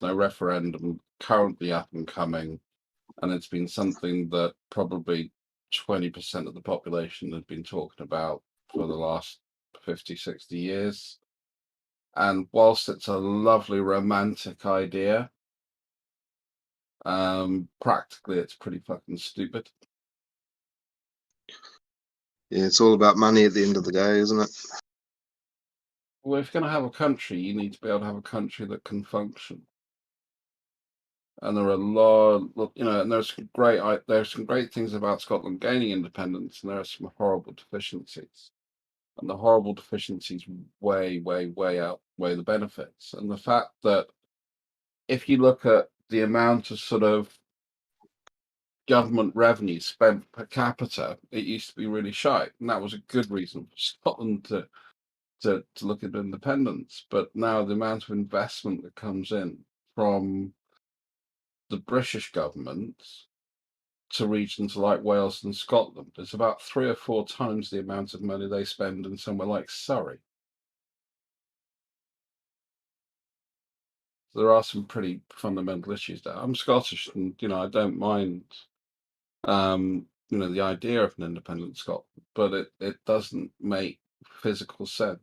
no referendum currently up and coming, and it's been something that probably 20% of the population has been talking about for the last 50, 60 years. And whilst it's a lovely romantic idea, practically it's pretty fucking stupid. Yeah, it's all about money at the end of the day, isn't it? Well, if you're going to have a country, you need to be able to have a country that can function. And there are a lot, and there's some great things about Scotland gaining independence, and there are some horrible deficiencies. And the horrible deficiencies way, way, way outweigh the benefits. And the fact that if you look at the amount of sort of government revenue spent per capita, it used to be really shite, and that was a good reason for Scotland to look at independence. But now the amount of investment that comes in from the British government to regions like Wales and Scotland is about 3 or 4 times the amount of money they spend in somewhere like Surrey. So there are some pretty fundamental issues there. I'm Scottish, and I don't mind the idea of an independent Scotland, but it doesn't make physical sense.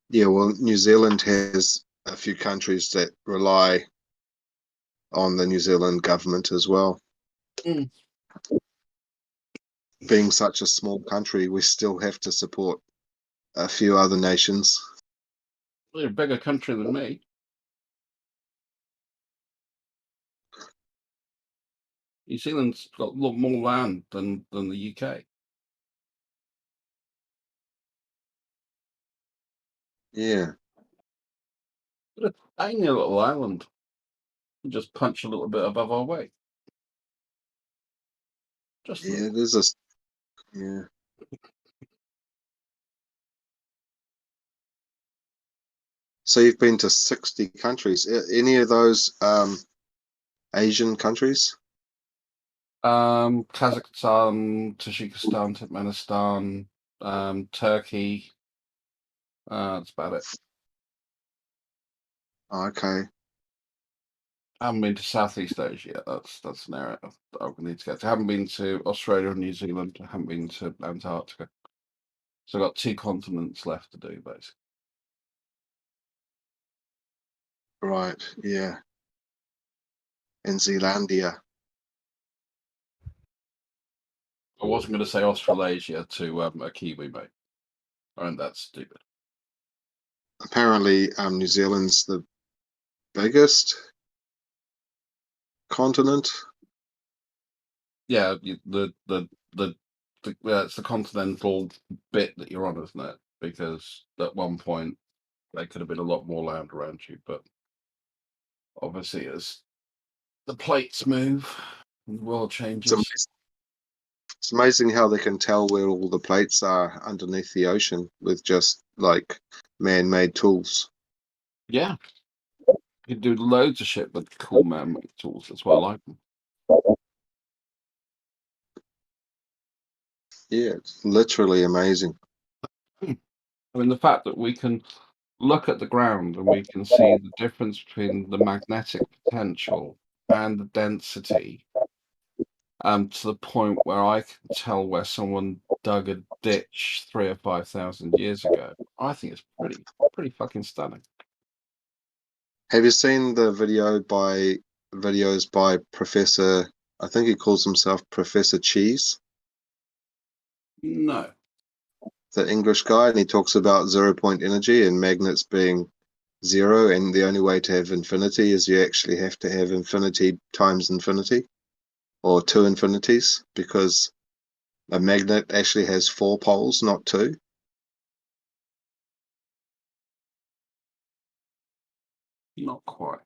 Yeah, well, New Zealand has a few countries that rely on the New Zealand government as well. Mm. Being such a small country, we still have to support a few other nations. They're a bigger country than me. New Zealand's got a lot more land than the UK. Yeah. But a tiny little island. We just punch a little bit above our weight. Just Yeah, there's a yeah. So you've been to 60 countries. Any of those Asian countries? Kazakhstan, Tajikistan, Turkmenistan, Turkey. That's about it. Okay. I haven't been to Southeast Asia yet. That's an area that I need to get to. I haven't been to Australia or New Zealand. I haven't been to Antarctica. So I've got 2 continents left to do, basically. Right, yeah. And Zealandia. I wasn't going to say Australasia to a Kiwi mate. I think that's stupid. Apparently, New Zealand's the biggest continent. Yeah, it's the continental bit that you're on, isn't it? Because at one point there could have been a lot more land around you, but obviously as the plates move and the world changes. It's amazing how they can tell where all the plates are underneath the ocean with just like man-made tools. Yeah, you can do loads of shit with cool man-made tools. That's why I like them. Yeah, it's literally amazing. I mean, the fact that we can look at the ground and we can see the difference between the magnetic potential and the density, to the point where I can tell where someone dug a ditch 3,000 or 5,000 years ago. I think it's pretty fucking stunning. Have you seen the videos by Professor, I think he calls himself Professor Cheese, No. the English guy, and he talks about 0-point energy and magnets being 0, and the only way to have infinity is you actually have to have infinity times infinity, or 2 infinities, because a magnet actually has 4 poles, not 2. Not quite.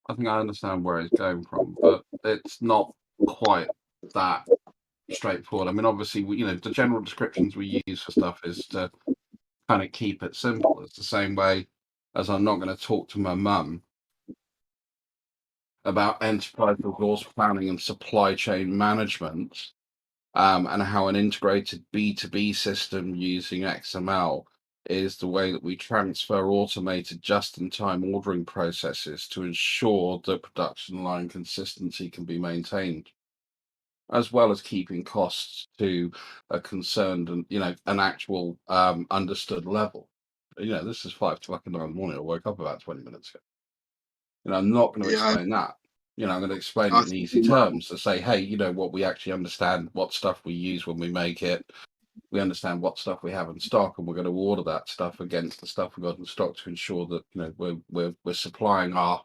I think I understand where he's going from, but it's not quite that straightforward. I mean, obviously, the general descriptions we use for stuff is to kind of keep it simple. It's the same way as I'm not going to talk to my mum about enterprise resource planning and supply chain management and how an integrated B2B system using XML is the way that we transfer automated just-in-time ordering processes to ensure that production line consistency can be maintained, as well as keeping costs to a concerned and an actual understood level. This is 5:00 in the morning. I woke up about 20 minutes ago. I'm not going to Yeah, explain that. I'm going to explain I it in think easy terms to say, hey, what we actually understand, what stuff we use when we make it. We understand what stuff we have in stock, and we're going to order that stuff against the stuff we've got in stock to ensure that we're supplying our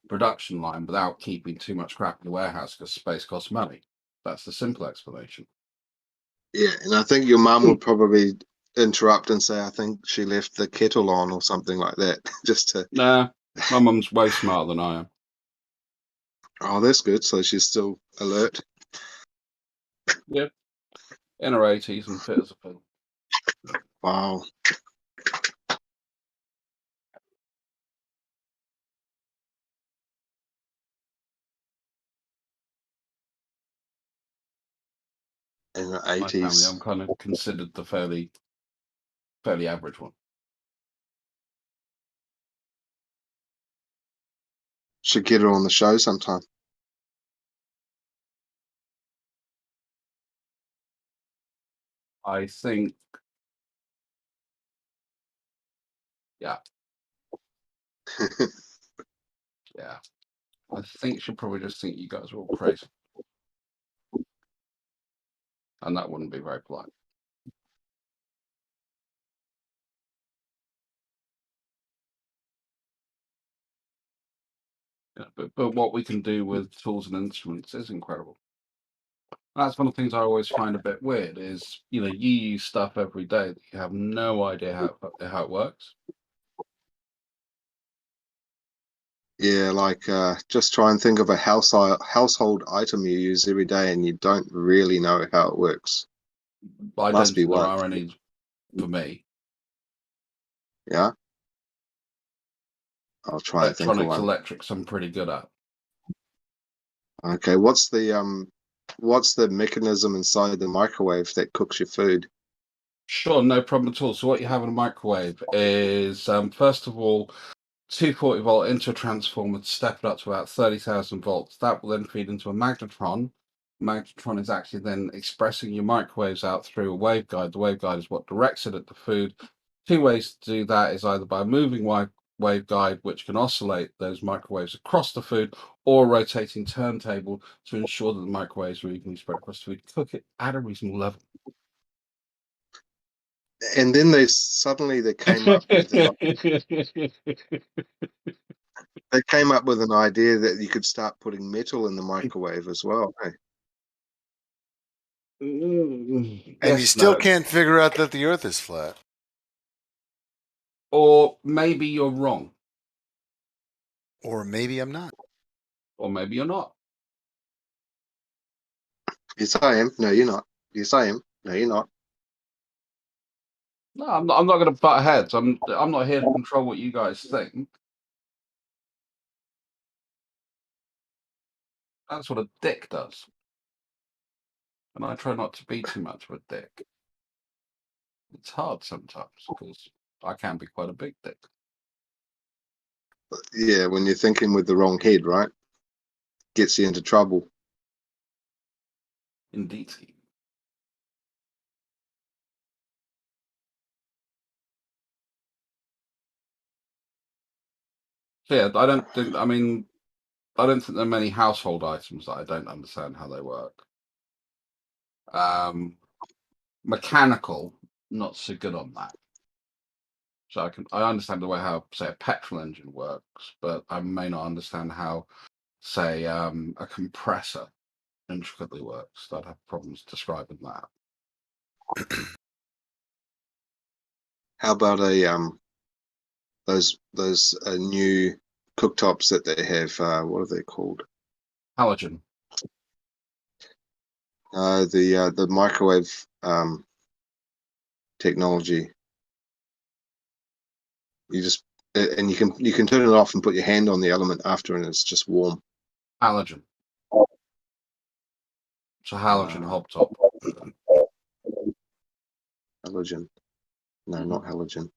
production line without keeping too much crap in the warehouse because space costs money. That's the simple explanation. Yeah, and I think your mum would probably interrupt and say, I think she left the kettle on or something like that, just to. Nah, my mum's way smarter than I am. Oh, that's good. So she's still alert. Yeah, in her 80s and fit as a fiddle. Wow. In her My family, 80s. I'm kind of considered the fairly average one. Should get her on the show sometime. I think, yeah. Yeah. I think she'll probably just think you guys are all crazy. And that wouldn't be very polite. But what we can do with tools and instruments is incredible. That's one of the things I always find a bit weird is, you use stuff every day that you have no idea how it works. Yeah, like just try and think of a household item you use every day and you don't really know how it works. I Must don't be think there one. are any for me. Yeah. I'll try and think of one. Electrics, I'm pretty good at. Okay, what's the mechanism inside the microwave that cooks your food? Sure, no problem at all. So what you have in a microwave is, first of all, 240-volt into a transformer to step it up to about 30,000 volts. That will then feed into a magnetron. Magnetron is actually then expressing your microwaves out through a waveguide. The waveguide is what directs it at the food. Two ways to do that is either by a moving waveguide, which can oscillate those microwaves across the food, or a rotating turntable to ensure that the microwaves are evenly spread across the food. Cook it at a reasonable level. And then they came up with an idea that you could start putting metal in the microwave as well. Hey? And you still can't figure out that the Earth is flat. Or maybe you're wrong. Or maybe I'm not. Or maybe you're not. Yes, I am. No, you're not. Yes, I am. No, you're not. No, I'm not going to butt heads. I'm not here to control what you guys think. That's what a dick does. And I try not to be too much of a dick. It's hard sometimes because I can be quite a big dick. Yeah, when you're thinking with the wrong head, right? Gets you into trouble. Indeed. So yeah, I don't think there are many household items that I don't understand how they work. Mechanical, not so good on that. So I understand the way how, say, a petrol engine works, but I may not understand how, say, a compressor intricately works. I'd have problems describing that. How about those new cooktops that they have? What are they called? Halogen. The microwave technology. You can turn it off and put your hand on the element after, and it's just warm. Halogen. It's a halogen hob top. Halogen. No, not halogen.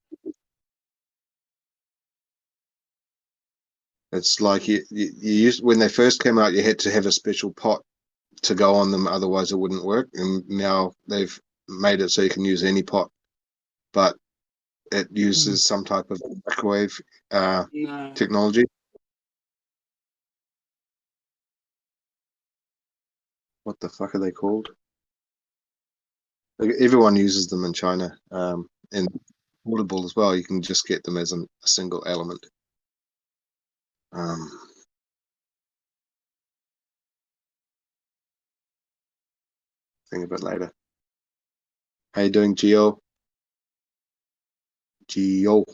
It's like you used, when they first came out, you had to have a special pot to go on them, otherwise it wouldn't work. And now they've made it so you can use any pot, but it uses some type of microwave technology. What the fuck are they called? Everyone uses them in China, and portable as well. You can just get them as a single element. Think of it later. How you doing, Geo? Geo.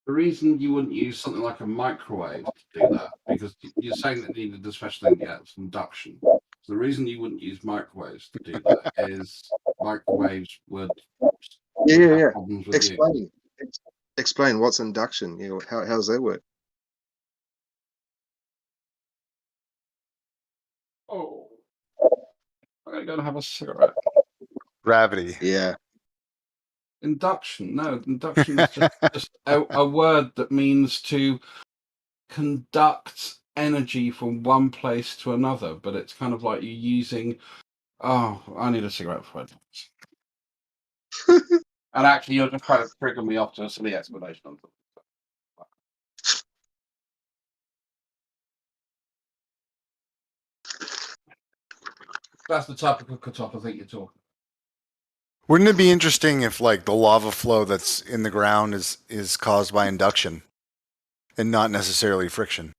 The reason you wouldn't use something like a microwave to do that, because you're saying that you needed a special thing, yeah, it's induction. So the reason you wouldn't use microwaves to do that is microwaves would have problems with you. Explain what's induction. You know, how does that work? Oh, I'm gonna go and have a cigarette. Gravity. Yeah. Induction? No, induction is just a word that means to conduct energy from one place to another, but it's kind of like you're using. Oh, I need a cigarette before I do. And actually, you're just trying to trigger me off to a silly explanation on something. That's the type of cooker-top I think you're talking. Wouldn't it be interesting if, like, the lava flow that's in the ground is caused by induction and not necessarily friction?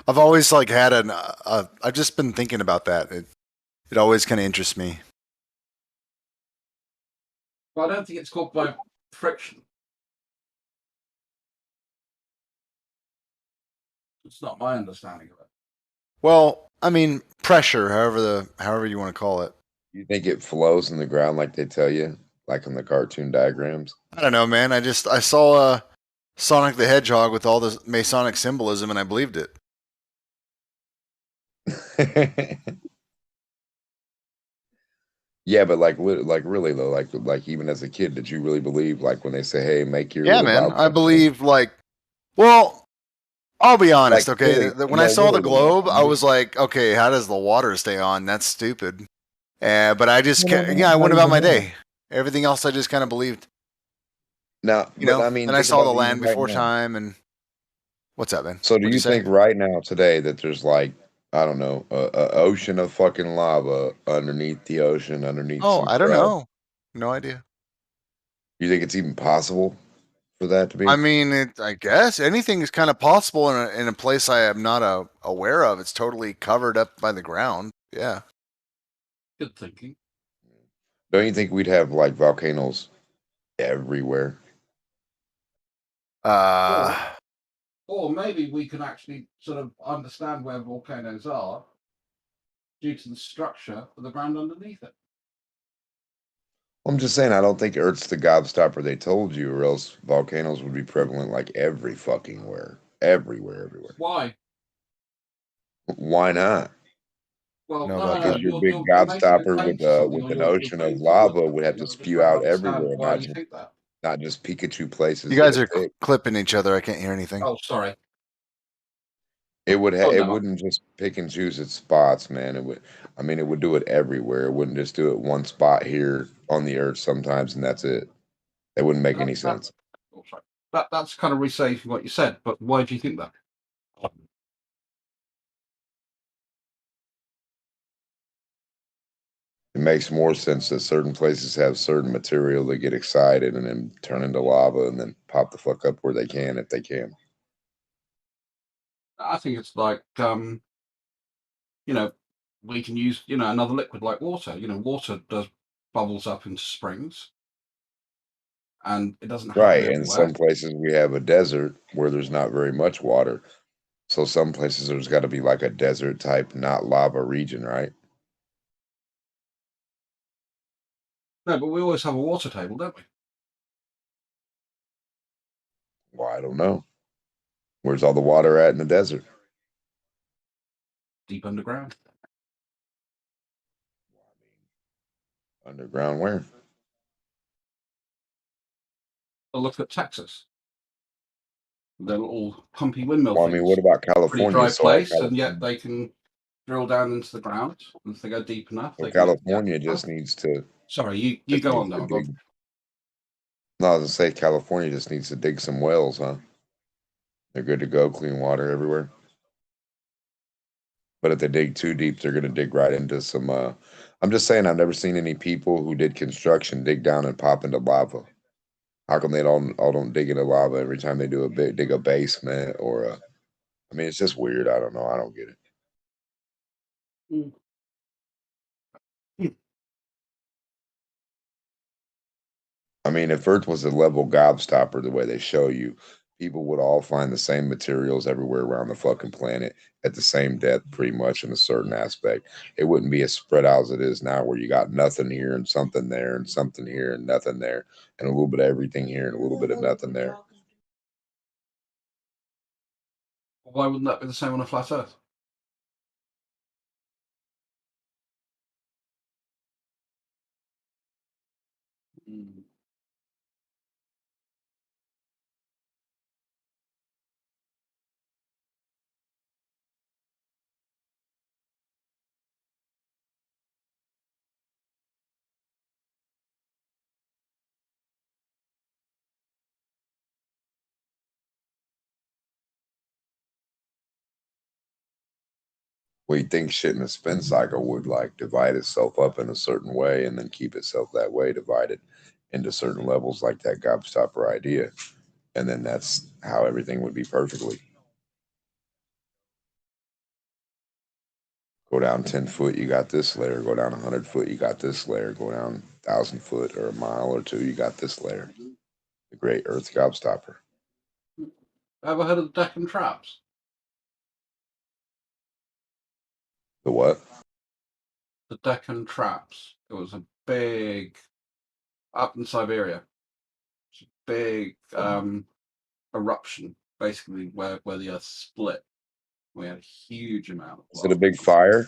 I've always like had I've just been thinking about that. It always kind of interests me. Well, I don't think it's caused by friction. It's not my understanding of it. Well, I mean, pressure, however you want to call it. You think it flows in the ground like they tell you, like in the cartoon diagrams? I don't know, man. I saw Sonic the Hedgehog with all this Masonic symbolism, and I believed it. Yeah, but like really though, like even as a kid, did you really believe, like, when they say, "Hey, make your Yeah, man. I believe, like, well, I'll be honest, Like, okay? really, When I saw the really, globe, I was like, okay, how does the water stay on? That's stupid. But I just, I went about my day. Everything else, I just kind of believed. Now, You but know, I mean, and I think saw about the it even land right before now. time. And what's that, man? So, do What'd you say? think right now today that there's, like, I don't know, a ocean of fucking lava underneath the ocean, underneath Oh, some I don't crust? know. No idea. You think it's even possible for that to be? I mean, I guess anything is kind of possible in a place I am not aware of. It's totally covered up by the ground. Yeah. Good thinking. Don't you think we'd have, like, volcanoes everywhere? Or maybe we can actually sort of understand where volcanoes are due to the structure of the ground underneath it. I'm just saying, I don't think Earth's the gobstopper they told you, or else volcanoes would be prevalent like every fucking where. Everywhere. Why? Why not? Well, No, no. Because your big You're making a gobstopper claim to something, or with an you're ocean of putting forward lava would have something. to I'm just spew trying to out understand everywhere, why you think that. not just Pikachu places. You guys that are it picked. clipping each other. I can't hear anything. Oh, sorry. It would Oh, it no. wouldn't just pick and choose its spots, man. It would. I mean, it would do it everywhere. It wouldn't just do it one spot here on the Earth sometimes, and that's it. That wouldn't make any sense. Oh, sorry. That's kind of restating what you said, but why do you think that? It makes more sense that certain places have certain material that get excited and then turn into lava and then pop the fuck up where they can, if they can. I think it's like, we can use, another liquid like water. Water does bubbles up into springs, and it doesn't happen Right. And everywhere. some places we have a desert where there's not very much water. So some places there's got to be like a desert type, not lava region, right? No, but we always have a water table, don't we? Well, I don't know. Where's all the water at in the desert? Deep underground. Underground where? Well, look at Texas. They're little pumpy windmill Well, I things. mean, what about Pretty California? dry So all place, and yet California, they can drill down into the ground. And if they go deep enough, so they can. California just needs to Sorry, you just go needs on to now. dig. No, I was gonna say California just needs to dig some wells, huh? They're good to go, clean water everywhere. But if they dig too deep, they're gonna dig right into some. I'm just saying, I've never seen any people who did construction dig down and pop into lava. How come they all don't dig into lava every time they do dig a basement or a? I mean, it's just weird. I don't know. I don't get it. Mm. I mean, if Earth was a level gobstopper the way they show you, people would all find the same materials everywhere around the fucking planet at the same depth, pretty much in a certain aspect. It wouldn't be as spread out as it is now, where you got nothing here and something there and something here and nothing there, and a little bit of everything here and a little bit of nothing there. Why wouldn't that be the same on a flat Earth? Mm. Well, you think shit in a spin cycle would like divide itself up in a certain way and then keep itself that way, divided into certain levels, like that gobstopper idea, and then that's how everything would be perfectly. Go down 10 foot, you got this layer. Go down 100 foot, you got this layer. Go down 1,000 foot or a mile or two, you got this layer. The great Earth gobstopper. Ever heard of the Deccan Traps? The what? The Deccan Traps. It was a big up in Siberia. It's a big eruption, basically where the Earth split. We had a huge amount of Is it a big fire?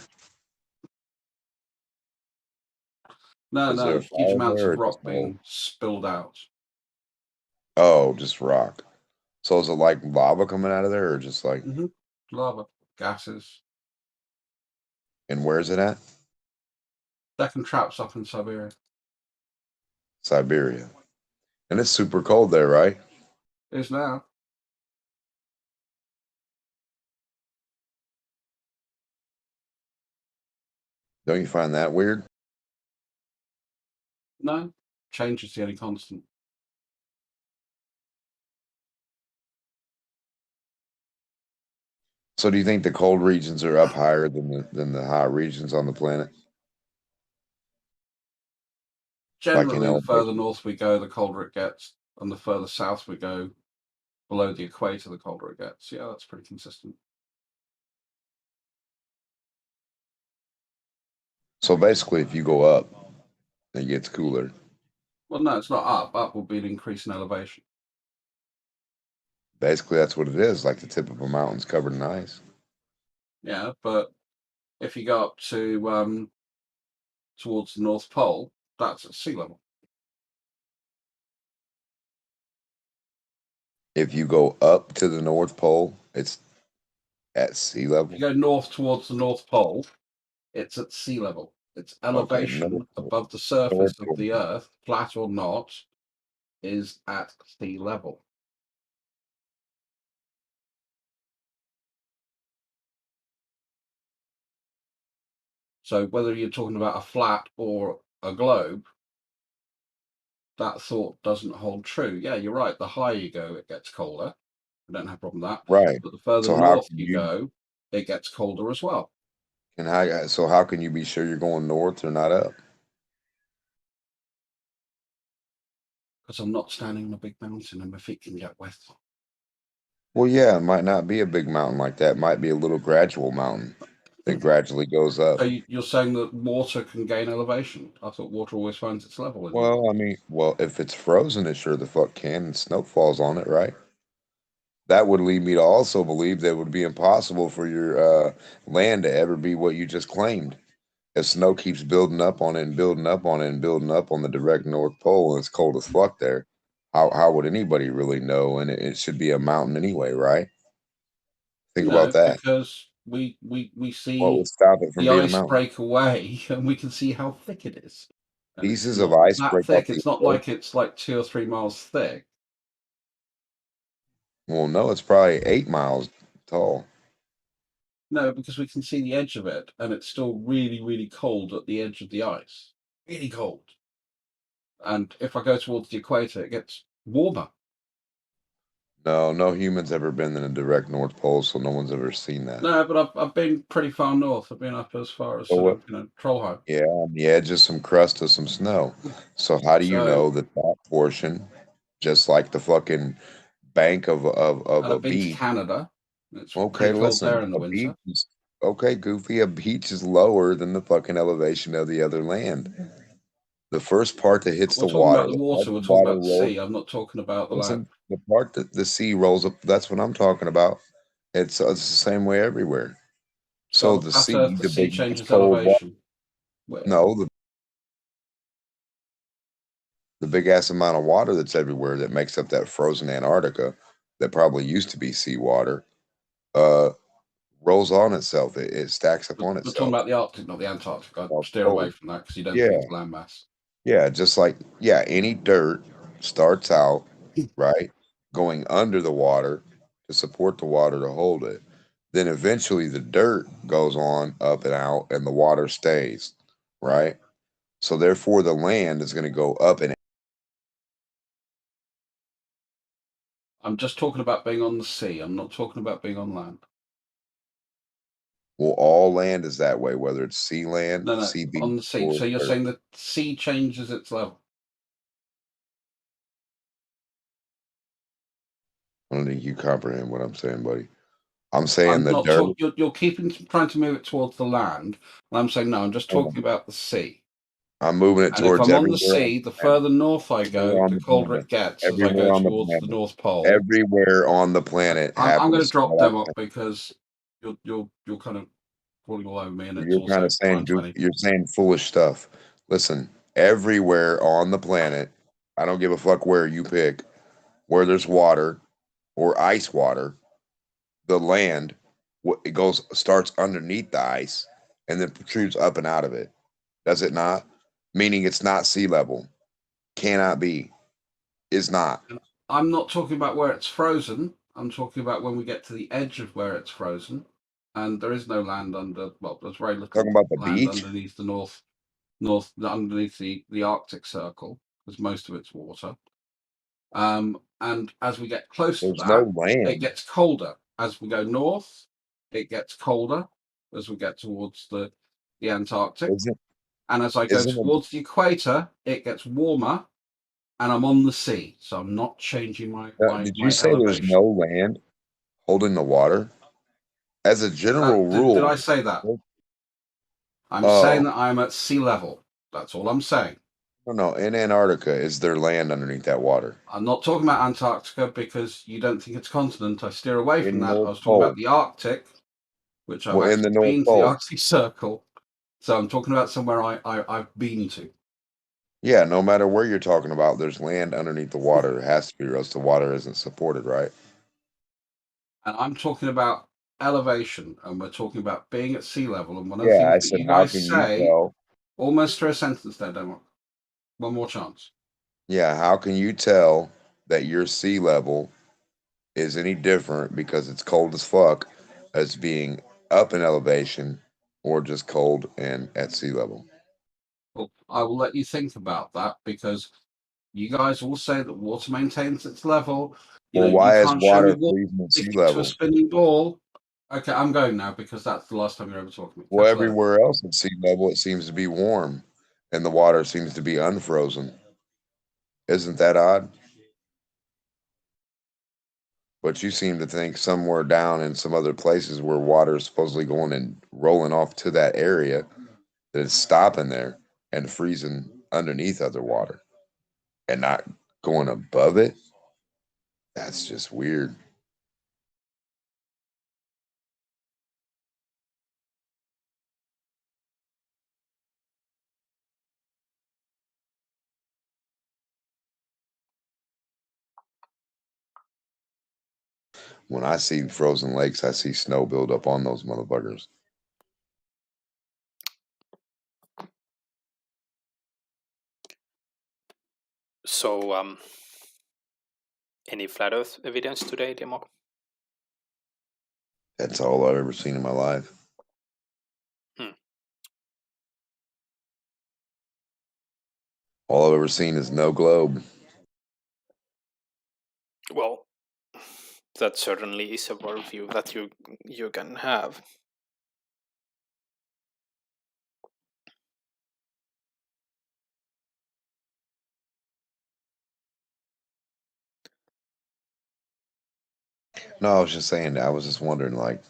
No, Is there a huge fire amounts there or of just rock no? being spilled out. Oh, just rock. So is it like lava coming out of there or just like, Lava, gases. and where is it at? Deccan Traps up in Siberia. Siberia. And it's super cold there, right? It is now. Don't you find that weird? No, change is the only constant. So do you think the cold regions are up higher than the high regions on the planet? Generally, the further elevation? north we go, the colder it gets, and the further south we go, below the equator, the colder it gets. Yeah, that's pretty consistent. So basically, if you go up, it gets cooler. Well, no, it's not up. Up will be an increase in elevation. Basically, that's what it is, like the tip of a mountain's covered in ice. Yeah, but if you go up to towards the North Pole, that's at sea level. If you go up to the North Pole, it's at sea level. If you go north towards the North Pole, it's at sea level. It's elevation above the surface of the Earth, flat or not, is at sea level. So whether you're talking about a flat or a globe, that thought doesn't hold true. Yeah, you're right. The higher you go, it gets colder. I don't have a problem with that. Right. But the further So how north can you go, it gets colder as well. And how can you be sure you're going north or not up? Because I'm not standing on a big mountain and my feet can get wet. Well, yeah, it might not be a big mountain like that. It might be a little gradual mountain that gradually goes up. So you're saying that water can gain elevation? I thought water always finds its level. Well, I mean, if it's frozen, it sure the fuck can, and snow falls on it, right? that would lead me to also believe that it would be impossible for your land to ever be what you just claimed. If snow keeps building up on it and building up on it and building up on the direct North Pole and it's cold as fuck there, how would anybody really know? And it should be a mountain anyway, right? Think about No, that. because we What see would stop it from the being a ice mountain? break away, and we can see how thick it is. And it's Pieces of not ice that break off thick. the It's not earth. like it's like 2 or 3 miles thick. Well, no, it's probably 8 miles tall. No, because we can see the edge of it, and it's still really, really cold at the edge of the ice. Really cold. And if I go towards the equator, it gets warmer. No human's ever been in a direct North Pole, so no one's ever seen that. No, but I've been pretty far north. I've been up as far as So sort what? of, Trollheim. Yeah, on the edge of some crust of some snow. So how do you So, know that that portion, just like the fucking bank of and a I've been to beach? Canada. It's Okay, pretty cold there listen, in the a beach winter. is okay, Goofy. A beach is lower than the fucking elevation of the other land. The first part that hits We're the talking about water, the the part water. We're the talking water about the rolls. sea. I'm not talking about the land. Listen, the part that the sea rolls up, that's what I'm talking about. It's the same way everywhere. So So on the the flat sea, Earth, the the sea big ass changes cold water. elevation. Where? No, the big ass amount of water that's everywhere that makes up that frozen Antarctica that probably used to be seawater, uh, rolls on itself. It stacks up on We're talking itself. about the Arctic, not the Antarctic. I'd South steer away Pole. from that because you don't Yeah, think it's landmass. yeah, just like any dirt starts out right going under the water to support the water to hold it. Then eventually the dirt goes on up and out, and the water stays, right? So therefore, the land is going to go up and I'm just talking about being on the sea. I'm not talking about being on land. well, all land is that way, whether it's sea land, No, sea beach, on the sea. or So you're dirt. saying the sea changes its level. I don't think you comprehend what I'm saying, buddy. I'm saying I'm the not dirt. talking. You're trying to move it towards the land. And I'm saying no. I'm just talking about the sea. I'm moving it And if towards I'm on the everywhere on sea, the the planet. further north I go, Everywhere on the the colder planet. it gets as I go Everywhere on the towards the planet. North Pole. Everywhere on the planet I'm going to happens. drop them up because you're kind of falling all over me, and it's You're kind also of saying 9:20. you're saying foolish stuff. Listen, everywhere on the planet, I don't give a fuck where you pick, where there's water or ice water, the land it goes starts underneath the ice and then protrudes up and out of it. Does it not? Meaning it's not sea level. Cannot be. Is not. And I'm not talking about where it's frozen. I'm talking about when we get to the edge of where it's frozen, and there is no land under. Well, there's very little Talking about the land beach. underneath the underneath the Arctic Circle, because most of it's water. And as we get close to There's that, no it land. gets colder. As we go north, it gets colder as we get towards the Antarctic. Isn't And as I go isn't it? towards the equator, it gets warmer, and I'm on the sea, so I'm not changing Did you my say there's elevation. no land holding the water? As a general Did I rule, say that? I'm saying oh that I'm at sea level. That's all I'm saying. no, in Antarctica, is there land underneath that water? I'm not talking about Antarctica because you don't think it's a continent. I steer away from In that. I North was talking about Pole. the Arctic, which I've Well, in the actually North been to the Pole. Arctic Circle. So I'm talking about somewhere I've been to. Yeah, no matter where you're talking about, there's land underneath the water. There has to be, or else the water isn't supported, right? And I'm talking about elevation, and we're talking about being at sea level. And one of the Yeah, things I that said, you how guys can you say, tell? almost through a sentence there, don't worry. One more chance. Yeah, how can you tell that your sea level is any different because it's cold as fuck as being up in elevation or just cold and at sea level? Well, I will let you think about that because you guys all say that water maintains its level. Well, You why is can't show me water water freezing at sea sticking to a level? spinning ball. Okay, I'm going now because that's the last time you're ever talking to me. Well, Catch you later. everywhere else at sea level, it seems to be warm and the water seems to be unfrozen. Isn't that odd? But you seem to think somewhere down in some other places where water is supposedly going and rolling off to that area that it's stopping there and freezing underneath other water and not going above it. That's just weird. When I see frozen lakes, I see snow build up on those motherfuckers. So, any flat Earth evidence today, Demok? That's all I've ever seen in my life. All I've ever seen is no globe. Well, that certainly is a worldview that you can have. No, I was just saying. I was just wondering, like,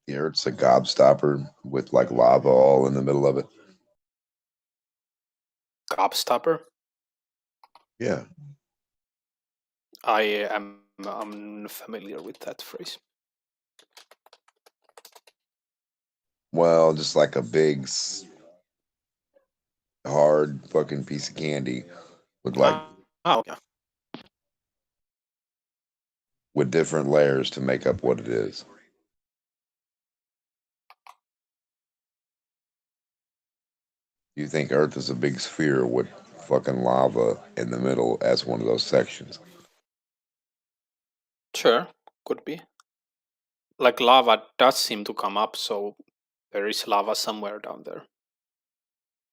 the Earth's a gobstopper with like lava all in the middle of it. Gobstopper? Yeah. I am unfamiliar with that phrase. Well, just like a big, hard fucking piece of candy with like Yeah. with different layers to make up what it is. You think Earth is a big sphere with fucking lava in the middle as one of those sections? Sure, could be. Like lava does seem to come up, so there is lava somewhere down there.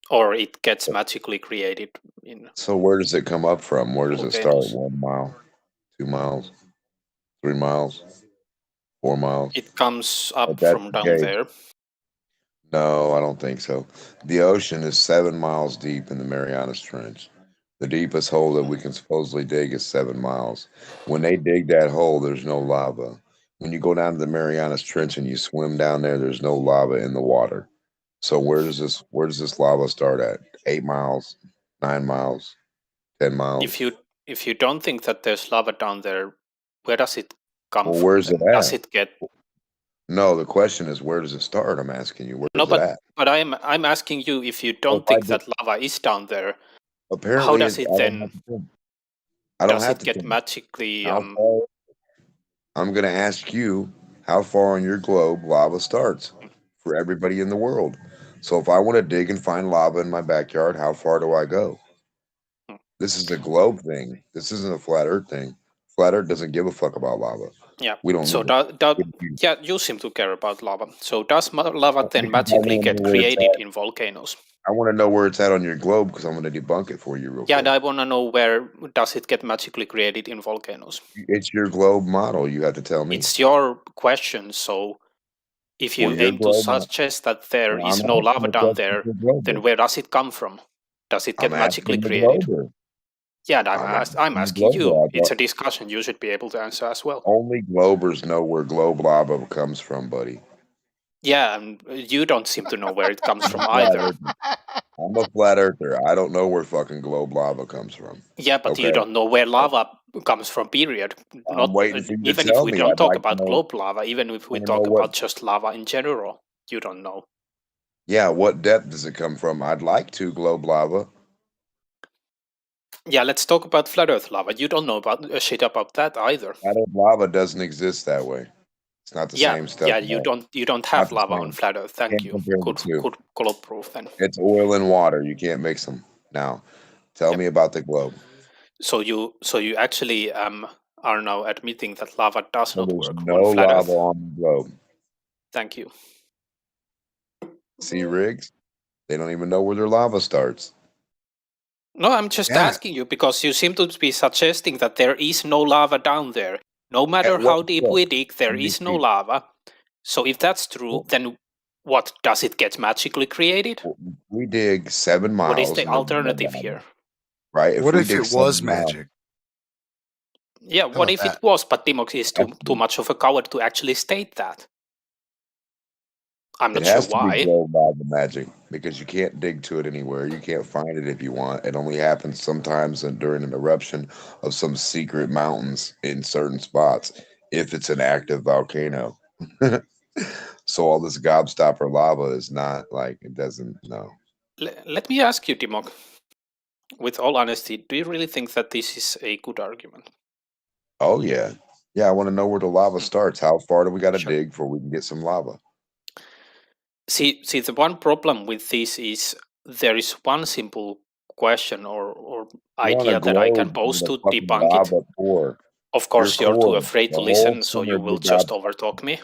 Or it gets magically created in. So where does it come up from? Where does it start? Volcanoes. 1 mile, 2 miles, 3 miles, 4 miles? It comes If up that's from the down case, there. no, I don't think so. The ocean is 7 miles deep in the Marianas Trench. The deepest hole that we can supposedly dig is 7 miles. When they dig that hole, there's no lava. When you go down to the Marianas Trench and you swim down there, there's no lava in the water. So where does this lava start at? 8 miles, 9 miles, 10 miles? If you don't think that there's lava down there, where does it come Well, from? where's it Then? Does at? it get? No, the question is where does it start? I'm asking you. No, Where's it at? but I'm asking you, if you If don't I think did, that lava is down there, how apparently does it I don't then? have to think. I don't Does have it to get think. magically? How far? I'm going to ask you how far on your globe lava starts for everybody in the world. So if I want to dig and find lava in my backyard, how far do I go? This is a globe thing. This isn't a flat Earth thing. Flat Earth doesn't give a fuck about lava. Yeah. We don't So need it. yeah, you seem to care about lava. So does lava then Because I magically want to know get where it's created at. in volcanoes? I want to know where it's at on your globe because I'm going to debunk it for you real Yeah, quick. and I want to know where does it get magically created in volcanoes? It's your globe model. You have to tell me. It's your question, so if you Well, your aim to globe model. suggest that there Well, is I'm no asking lava the down question there, to the then glober. where does it come from? Does it get I'm magically asking the created? glober. Yeah, and I'm I'm asking the asking you. glober. It's a discussion. You should be able to answer as well. Only globers know where globe lava comes from, buddy. Yeah, and you don't seem to know where it comes from Flat either. earther. I'm a flat earther. I don't know where fucking globe lava comes from. Yeah, but Okay. you don't know where lava comes from, period. I'm waiting for you to Even if tell we me. don't I'd talk like to about know. globe lava, even if we I wanna know talk what- about just lava in general, you don't know. Yeah, what depth does it come from? I'd like to globe lava. Yeah, let's talk about flat Earth lava. You don't know about shit about that either. Flat Earth lava doesn't exist that way. It's not the same stuff. Yeah, you don't have Not the lava same. on flat Earth. Thank Can't you. compare the Good two. globe proof then. It's oil and water. You can't mix them. Now, tell me about the globe. So you actually are now admitting that lava does So not there's work no on flat lava Earth. on the globe. Thank you. See, Riggs? They don't even know where their lava starts. No, I'm just asking you because you seem to be suggesting that there is no lava down there. No matter how deep we dig, there is no lava. So if that's true, then what, does it get magically created? We dig 7 miles. What is the and there's no alternative lava, here? right? What we if dig it was 7 miles, magic? Yeah, How what about if that? it was, but Dimok is too much of a coward to actually state that? I'm not It sure has to be why. globe lava magic because you can't dig to it anywhere. You can't find it if you want. It only happens sometimes during an eruption of some secret mountains in certain spots if it's an active volcano. So all this gobstopper lava is not like, it doesn't, no. Let me ask you, Dimok, with all honesty, do you really think that this is a good argument? Oh, yeah. Yeah, I want to know where the lava starts. How far do we got to Sure. dig before we can get some lava? See, the one problem with this is there is one simple question or idea that I can pose to debunk it. Core. Of course, you're too afraid to listen, so you will just overtalk. overtalk me.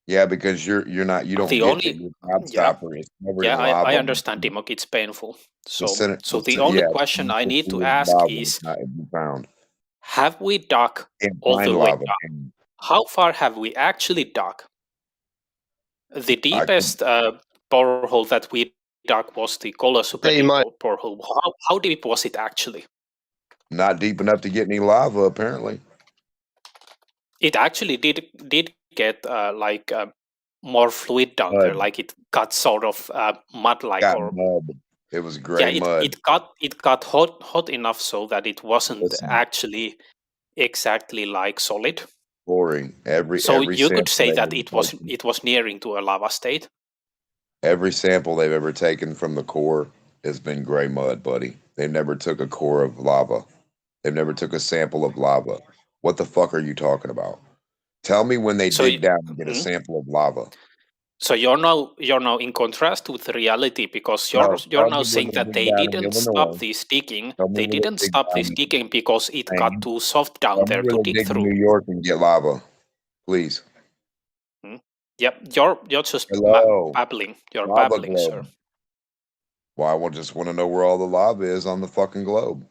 Yeah, because you don't The get only- that your gobstopper is covered Yeah, in lava. I understand, Dimok. It's painful. So The the only question I need to ask is, found. have we dug Can't all find the way lava. down? How far have we actually dug? The deepest borehole that we dug was the Kola Super Deep borehole. How deep was it actually? Not deep enough to get any lava, apparently. It actually did get more fluid down there, like it got sort of mud-like or mud. It was gray mud. It got hot enough so that it wasn't actually exactly like solid. Boring. So you could say that it was nearing to a lava state. Every sample they've ever taken from the core has been gray mud, buddy. They never took a core of lava. They've never took a sample of lava. What the fuck are you talking about? Tell me when they dig down and get a sample of lava. So you're now in contrast with reality, because you're now saying that they didn't stop this digging. They didn't stop this digging because it got too soft down there to dig through. New York and get lava, please. Yep, you're just babbling. You're lava babbling, globe. sir. Well, I just want to know where all the lava is on the fucking globe.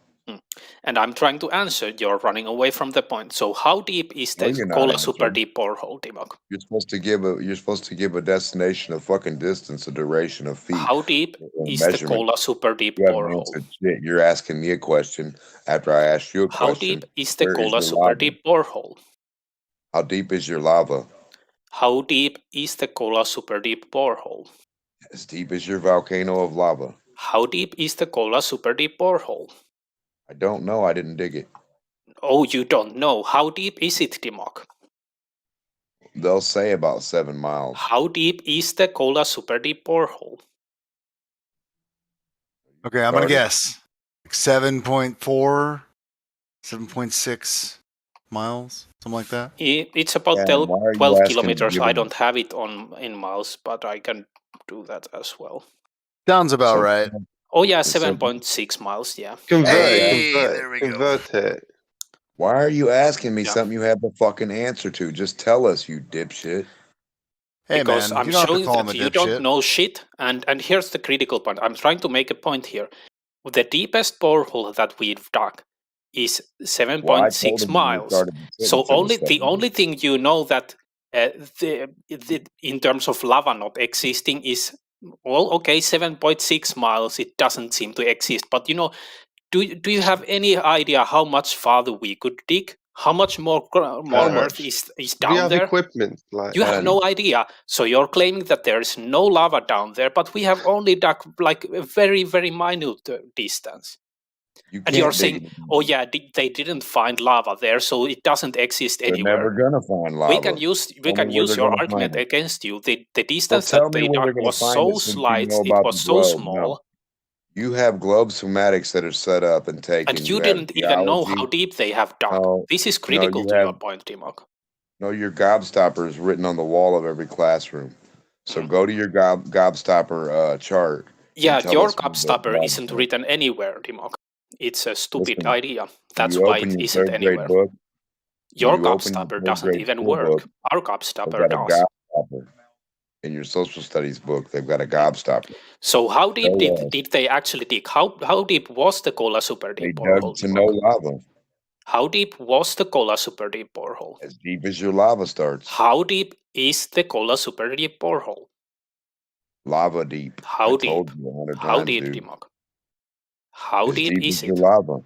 And I'm trying to answer. You're running away from the point. So how deep is the Kola Super Deep borehole, Dimok? You're supposed to give a destination, a fucking distance, a duration of feet. How deep is the Kola Super Deep borehole? You're asking me a question after I asked you a question. How deep is the Kola Super Deep borehole? How deep is your lava? How deep is the Kola Super Deep borehole? As deep as your volcano of lava. How deep is the Kola Super Deep borehole? I don't know. I didn't dig it. Oh, you don't know. How deep is it, Dimok? They'll say about 7 miles. How deep is the Kola Super Deep borehole? Okay, I'm going to guess. 7.4, 7.6 miles, something like that. It's about 12 kilometers. I don't have it in miles, but I can do that as well. Sounds about right. Oh yeah, 7.6 miles. Yeah. Convert it. Why are you asking me something you have the fucking answer to? Just tell us, you dipshit. Hey, because man, I'm showing that you don't know shit. And here's the critical point. I'm trying to make a point here. The deepest borehole that we've dug is 7.6 miles. So the only thing you know that in terms of lava not existing is, well, okay, 7.6 miles. It doesn't seem to exist. But do you have any idea how much farther we could dig? How much more earth is down we have there? Equipment, you have no idea. So you're claiming that there is no lava down there, but we have only dug like a very, very minute distance. And you're saying, oh yeah, they didn't find lava there, so it doesn't exist anywhere. They're never gonna find lava. We can use your argument against you. The distance that they dug was so slight, it was so small. No. You have globe schematics that are set up and taken. And you didn't even know how deep they have dug. This is critical to your point, Dimok. No, your gobstopper is written on the wall of every classroom. So go to your gobstopper chart. Yeah, your gobstopper isn't written anywhere, Dimok. It's a stupid idea. That's why it isn't anywhere. Your gobstopper doesn't even work. Our gobstopper does. In your social studies book, they've got a gobstopper. So how deep did they actually dig? How deep was the Kola Super Deep borehole? To no lava. How deep was the Kola Super Deep borehole? As deep as your lava starts. How deep is the Kola Super Deep borehole? Lava deep. How deep? Told you 100 How times, deep, dude. Dimok? How deep is it? Your lava.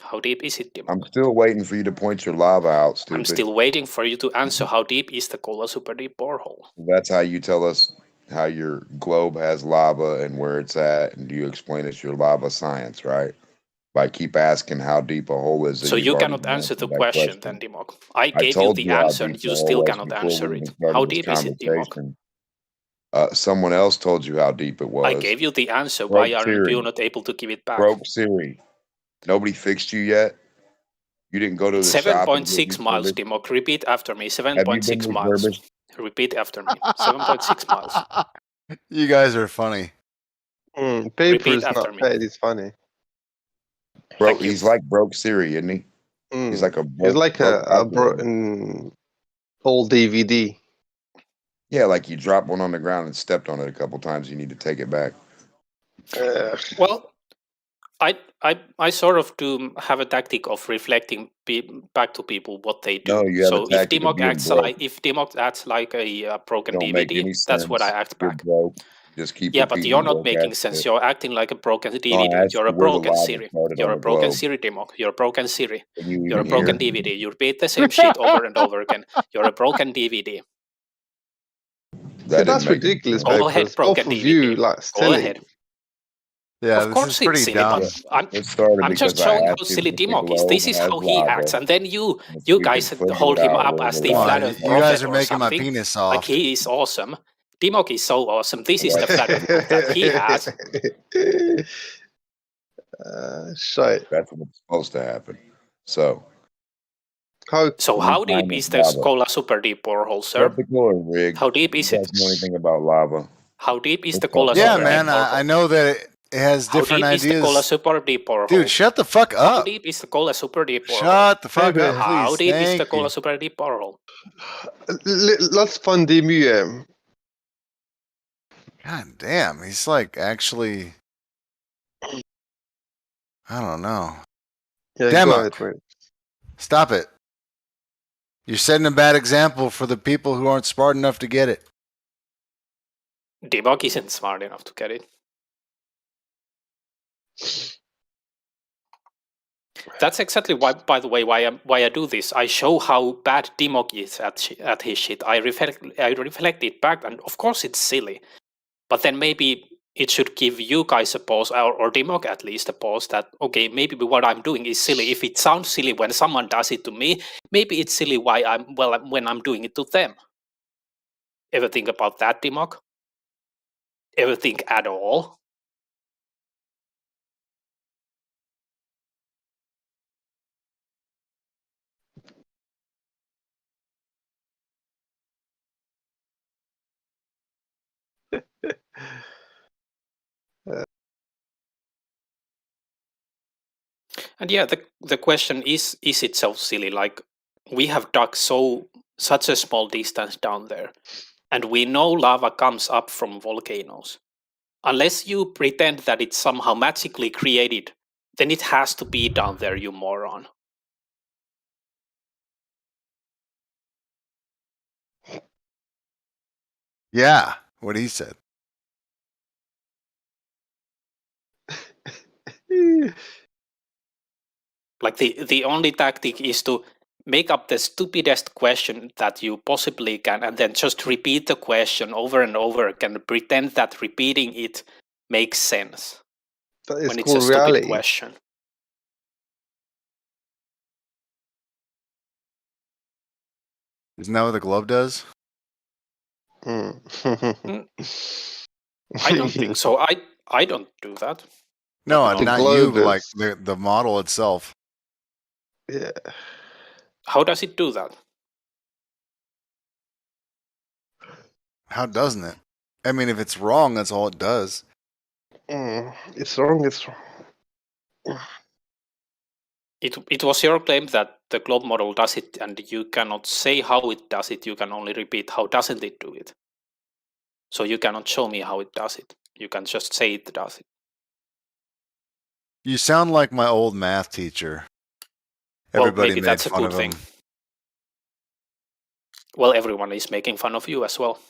How deep is it, Dimok? I'm still waiting for you to point your lava out, stupid. I'm still waiting for you to answer how deep is the Kola Super Deep borehole. That's how you tell us how your globe has lava and where it's at, and you explain it's your lava science, right? By keep asking how deep a hole is. So you cannot answer the question then, Dimok. I gave you the answer and you still cannot answer it. How deep is it, Dimok? Someone else told you how deep it was. I gave you the answer. Why aren't you not able to give it back? Broke Siri. Nobody fixed you yet? You didn't go to the shop. 7.6 miles, Dimok. Repeat after me. 7.6 been miles. refurbished? Repeat after me. 7.6 miles. You guys are funny. Paper Repeat is after not me. bad. It's funny. Bro, Thank you. he's like broke Siri, isn't he? He's like a It's like a broke broken old DVD. Yeah, like you dropped one on the ground and stepped on it a couple times. You need to take it back. Well, I sort of do have a tactic of reflecting back to people what they do. No, you have so a tactic of being broke. if Dimok acts like a broken Don't make DVD, any that's what I sense. act You're back. broke. Just keep Yeah, but repeating you're not broke making ass sense. shit. You're acting like a broken No, DVD. I asked You're a you where the broken lava Siri. started You're on a the broken globe. Siri, Dimok. You're a broken Siri. Can you You're a even broken hear? DVD. You repeat the same shit over and over again. You're a broken DVD. That That's didn't make any ridiculous, sense. Go ahead, Papers. Both broken of you DVD. like Go silly. ahead. Yeah, Of this course is it's pretty silly, dumb. but It started I'm just because I showing how asked you silly if the Dimok is. globe This is has how he acts, lava, and then you if we guys could figure hold it him out up where as the the Come lava flat on, Earth you guys prophet are or making my something. penis Like soft. he is awesome. Dimok is so awesome. This is the flat Earth proof that he has. Shite. That's what's supposed to happen. So, How So you how find deep is this the lava. Skola super deep borehole, Shut sir? the door, Rig. How deep You is it? guys know anything about lava? How deep is the Let's talk Skola about Yeah, super that. deep man, I borehole? know that it has How different deep is the Skola ideas. super deep borehole? Dude, shut the fuck How up. deep is the Skola super deep borehole? Shut the fuck Maybe. up, How please. deep is the Thank you. Skola super deep borehole? Let's fund the museum. God damn, he's like actually, I don't know. Yeah, Damn go it. ahead, mate. Stop it. You're setting a bad example for the people who aren't smart enough to get it. Dimok isn't smart enough to get it. That's exactly why, by the way, why I do this. I show how bad Dimok is at his shit. I reflect it back, and of course it's silly. But then maybe it should give you guys a pause, or Dimok at least a pause, that, okay, maybe what I'm doing is silly. If it sounds silly when someone does it to me, maybe it's silly when I'm doing it to them. Ever think about that, Dimok? Ever think at all? And yeah, the question is it so silly? Like, we have dug such a small distance down there, and we know lava comes up from volcanoes. Unless you pretend that it's somehow magically created, then it has to be down there, you moron. Yeah, what he said. Like, the only tactic is to make up the stupidest question that you possibly can, and then just repeat the question over and over again, pretend that repeating it makes sense. That is when it's a called stupid reality. question. Isn't that what the globe does? I don't think so. I don't do that. No, The not you, globe like is- the model itself. Yeah. How does it do that? How doesn't it? I mean, if it's wrong, that's all it does. It's wrong. It's wrong. It was your claim that the globe model does it, and you cannot say how it does it. You can only repeat how doesn't it do it. So you cannot show me how it does it. You can just say it does it. You sound like my old math teacher. Well, Everybody maybe made that's a fun good of thing. him. Well, everyone is making fun of you as well.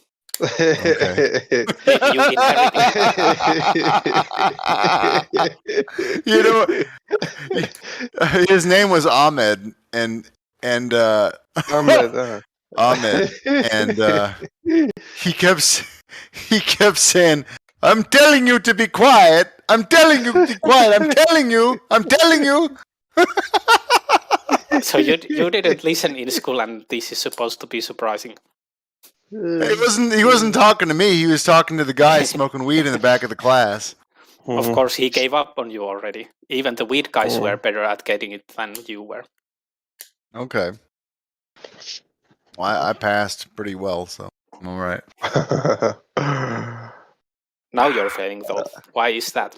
Okay. Maybe you inherited You know, his name was Ahmed, and Ahmed, Ahmed, and he kept saying, "I'm telling you to be quiet. I'm telling you to be quiet. I'm telling you. I'm telling you." So you didn't listen in school, and this is supposed to be surprising. He wasn't talking to me. He was talking to the guy smoking weed in the back of the class. Of course, he gave up on you already. Even the weed guys were better at getting it than you were. Okay. Well, I passed pretty well, so I'm all right. Now you're failing, though. Why is that?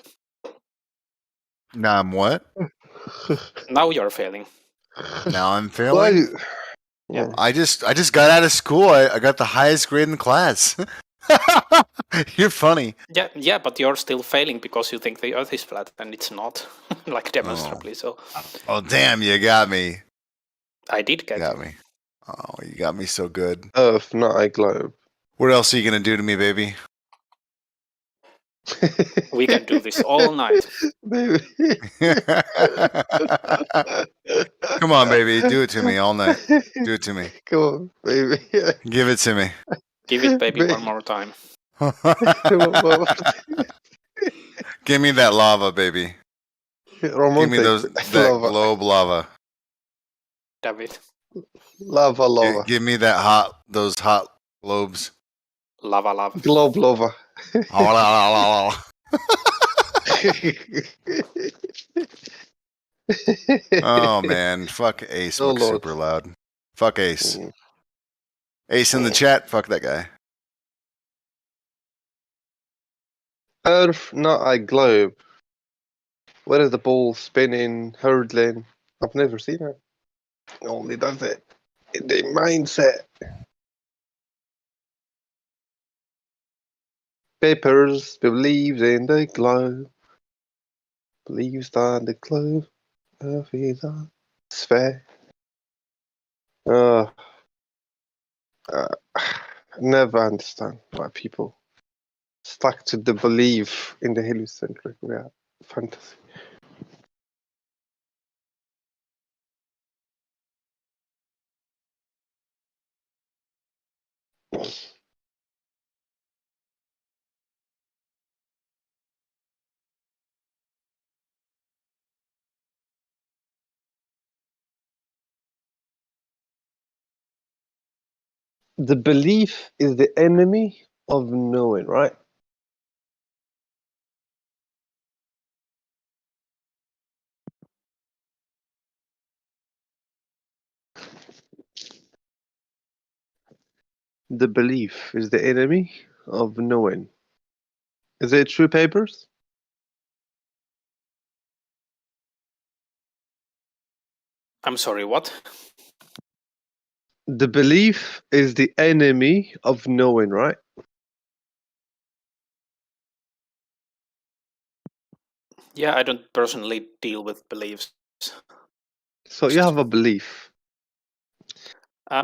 Now I'm what? Now you're failing. Now I'm Why? failing? Yeah. I just got out of school. I got the highest grade in the class. You're funny. Yeah, but you're still failing because you think the Earth is flat, and it's not, like demonstrably so. Oh, damn, you got me. I did get Got me. Oh, you got me so good. Earth, not a globe. What else are you going to do to me, baby? We can do this all night. Baby. Come on, baby. Do it to me all night. Do it to me. Come on, baby. Give it to me. Give it, baby, one more time. Give me that lava, baby. Romantic. Give me that lava. globe lava. David. Lava. Give me those hot globes. Lava. Globe lava. Oh man, fuck Ace. Oh, Looks Lord. super loud. Fuck Ace. Mm. Ace in the chat. Fuck that guy. Earth, not a globe. Where is the ball spinning, hurtling? I've never seen it. Only does it in the mindset. Peppers believes in the globe. Believes that the globe Earth is a sphere. Never understand why people stuck to the belief in the heliocentric fantasy. The belief is the enemy of knowing, right? The belief is the enemy of knowing. Is it true, Papers? I'm sorry, what? The belief is the enemy of knowing, right? Yeah, I don't personally deal with beliefs. So you have a belief.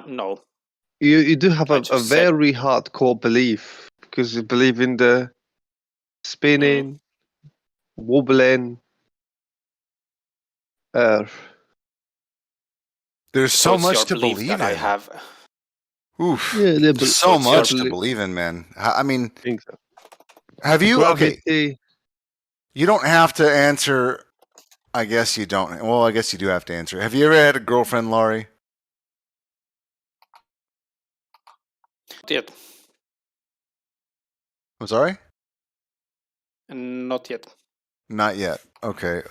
No. You do have I a just said- very hardcore belief because you believe in the spinning, wobbling Earth. There's so it's much your to belief believe that in. I have. Oof. Yeah, There's so it's much your to believe in, man. I mean, think so. have you? Okay, Gravity. you don't have to answer. I guess you don't. Well, I guess you do have to answer. Have you ever had a girlfriend, Laurie? Not yet. I'm sorry? Not yet. Not yet. Okay.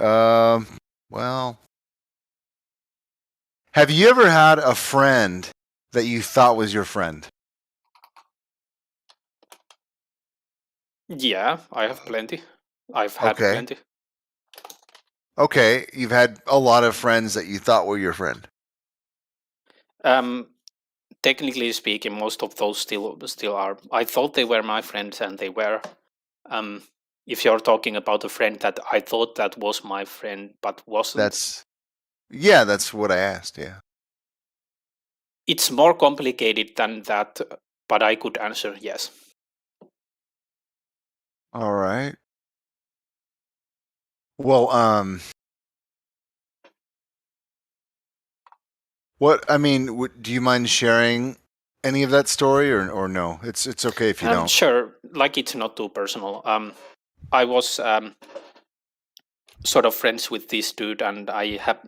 Well, have you ever had a friend that you thought was your friend? Yeah, I have plenty. I've had Okay. plenty. Okay, you've had a lot of friends that you thought were your friend. Technically speaking, most of those still are. I thought they were my friends, and they were. If you're talking about a friend that I thought that was my friend but wasn't, That's what I asked. Yeah. it's more complicated than that. But I could answer yes. All right. Well, what I mean, do you mind sharing any of that story, or no? It's okay if you don't. Sure, like it's not too personal. I was sort of friends with this dude, and I have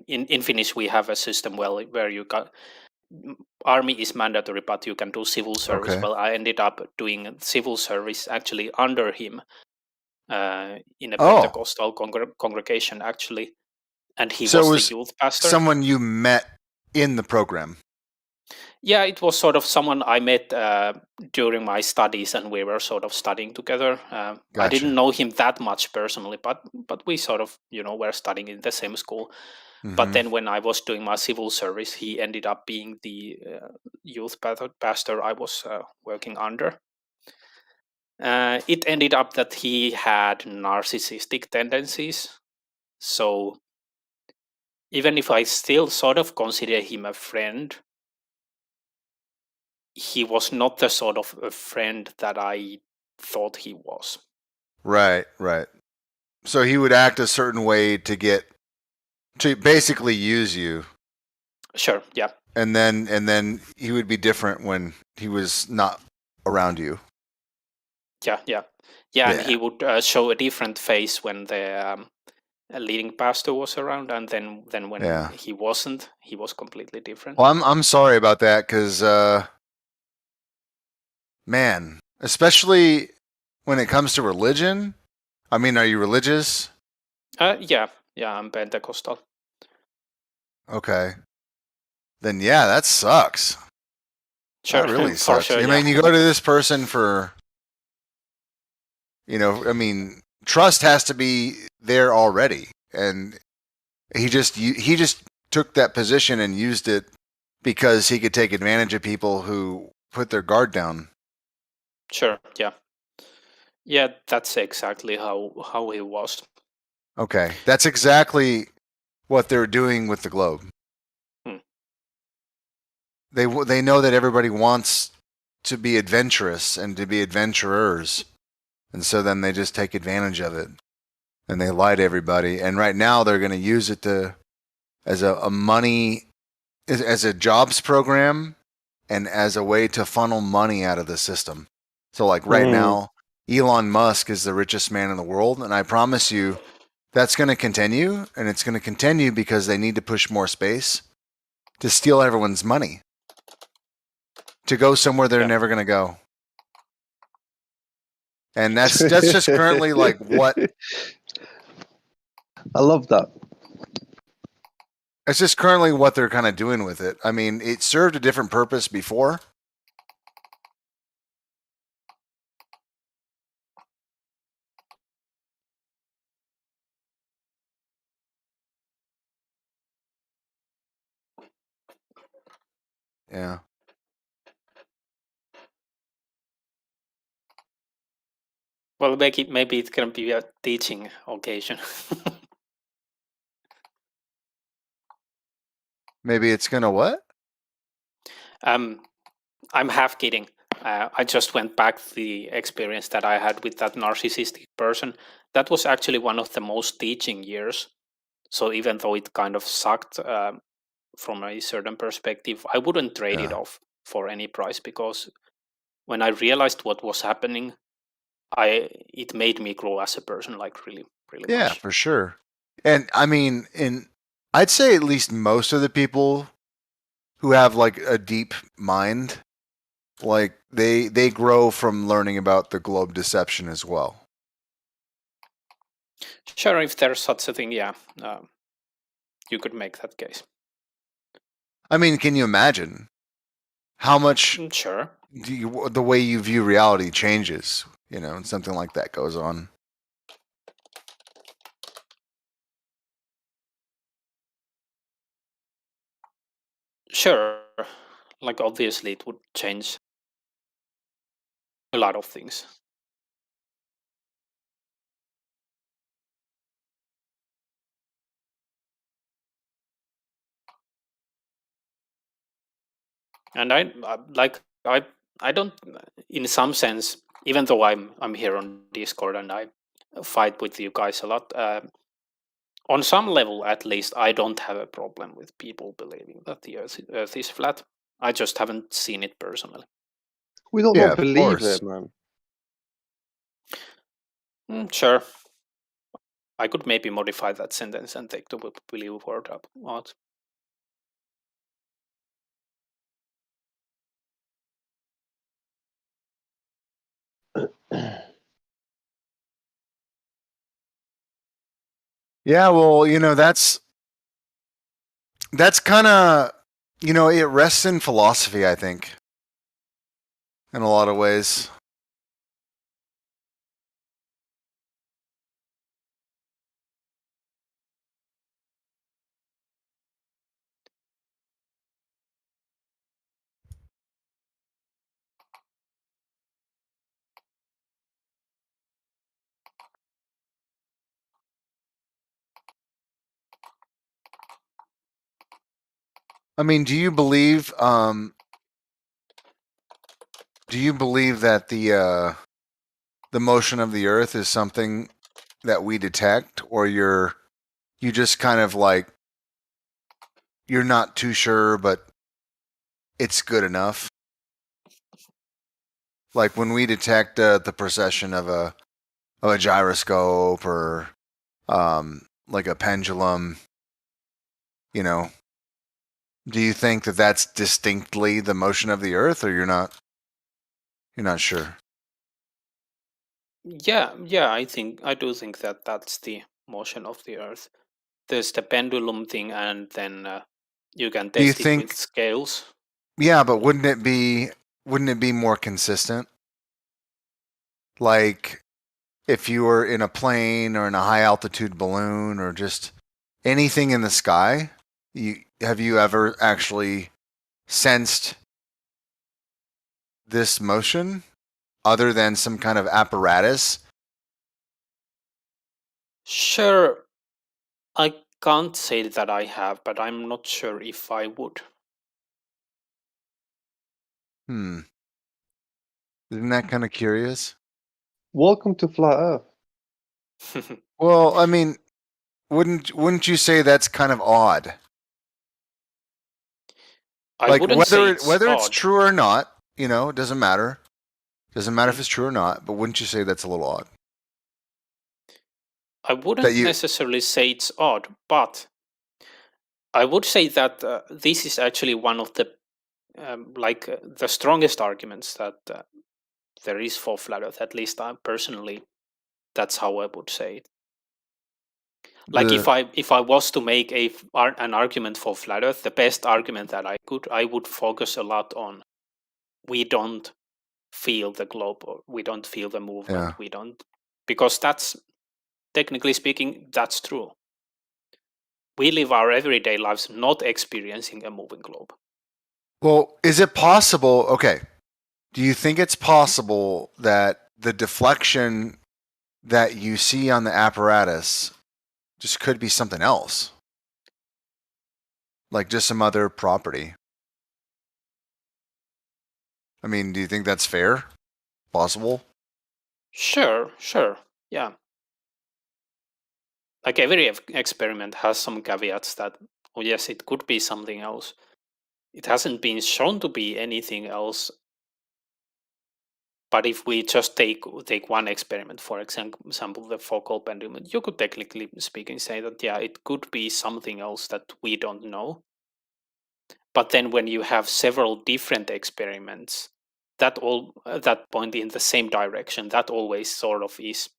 in Finnish we have a system where you got army is mandatory, but you can do civil service. Okay. Well, I ended up doing civil service actually under him in a Pentecostal congregation actually, and he So it was was the youth pastor. someone you met in the program. Yeah, it was sort of someone I met during my studies, and we were sort of studying together. I Gotcha. didn't know him that much personally, but we sort of, were studying in the same school. But then when I was doing my civil service, he ended up being the youth pastor I was working under. It ended up that he had narcissistic tendencies. So even if I still sort of consider him a friend, he was not the sort of a friend that I thought he was. Right. So he would act a certain way to basically use you. Sure, yeah. And then he would be different when he was not around you. Yeah, and he would show a different face when the leading pastor was around, and then when he wasn't, he was completely different. Well, I'm sorry about that, because man, especially when it comes to religion. I mean, are you religious? Yeah, I'm Pentecostal. Okay. Then yeah, that sucks. Sure, that really sucks. Sure, I mean, you go to this person for, I mean, trust has to be there already, and he just took that position and used it because he could take advantage of people who put their guard down. Sure, yeah, that's exactly how he was. Okay, that's exactly what they're doing with the globe. They know that everybody wants to be adventurous and to be adventurers, and so then they just take advantage of it, and they lie to everybody. And right now they're going to use it as a money, as a jobs program, and as a way to funnel money out of the system. So like right now, Elon Musk is the richest man in the world, and I promise you that's going to continue, and it's going to continue because they need to push more space to steal everyone's money to go somewhere they're never going to go. And that's just currently like what. I love that. It's just currently what they're kind of doing with it. I mean, it served a different purpose before. Yeah. Well, maybe it can be a teaching occasion. Maybe it's gonna what? I'm half kidding. I just went back to the experience that I had with that narcissistic person. That was actually one of the most teaching years. So even though it kind of sucked from a certain perspective, I wouldn't trade it off for any price, because when I realized what was happening, it made me grow as a person, like really much. Yeah, for sure. And I mean, I'd say at least most of the people who have like a deep mind, like they grow from learning about the globe deception as well. Sure, if there's such a thing, yeah, you could make that case. I mean, can you imagine how much Sure. the way you view reality changes, and something like that goes on? Sure. Like, obviously, it would change a lot of things. And I don't, in some sense, even though I'm here on Discord and I fight with you guys a lot, on some level at least, I don't have a problem with people believing that the Earth is flat. I just haven't seen it personally. We don't all believe it, man. Sure. I could maybe modify that sentence and take the believe word out. Yeah, well, that's that's kind of, you know, it rests in philosophy, I think, in a lot of ways. I mean, do you believe that the motion of the Earth is something that we detect, or you just kind of like, you're not too sure, but it's good enough? Like when we detect the precession of a gyroscope or like a pendulum, you know, do you think that that's distinctly the motion of the Earth, or you're not sure? Yeah, I do think that that's the motion of the Earth. There's the pendulum thing, and then you can Do you test it with think? scales. Yeah, but wouldn't it be more consistent? Like if you were in a plane or in a high altitude balloon or just anything in the sky, have you ever actually sensed this motion other than some kind of apparatus? Sure, I can't say that I have, but I'm not sure if I would. Isn't that kind of curious? Welcome to Flat Earth. Well, I mean, wouldn't you say that's kind of odd? I Like wouldn't say it's whether it's odd. true or not, you know, it doesn't matter. Doesn't matter if it's true or not, but wouldn't you say that's a little odd? I wouldn't necessarily say it's odd, but I would say that this is actually one of the the strongest arguments that there is for flat Earth. At least I personally, that's how I would say it. Like if I was to make an argument for flat Earth, the best argument that I would focus a lot on. We don't feel the globe, or we don't feel the movement. Yeah. We don't, because that's technically speaking, that's true. We live our everyday lives not experiencing a moving globe. Well, is it possible? Okay. Do you think it's possible that the deflection that you see on the apparatus just could be something else? Like just some other property? I mean, do you think that's fair? Possible? Sure. Yeah. Like every experiment has some caveats that, oh yes, it could be something else. It hasn't been shown to be anything else. But if we just take one experiment, for example, the focal pendulum, you could technically speaking say that, yeah, it could be something else that we don't know. But then when you have several different experiments that all that point in the same direction, that always sort of is,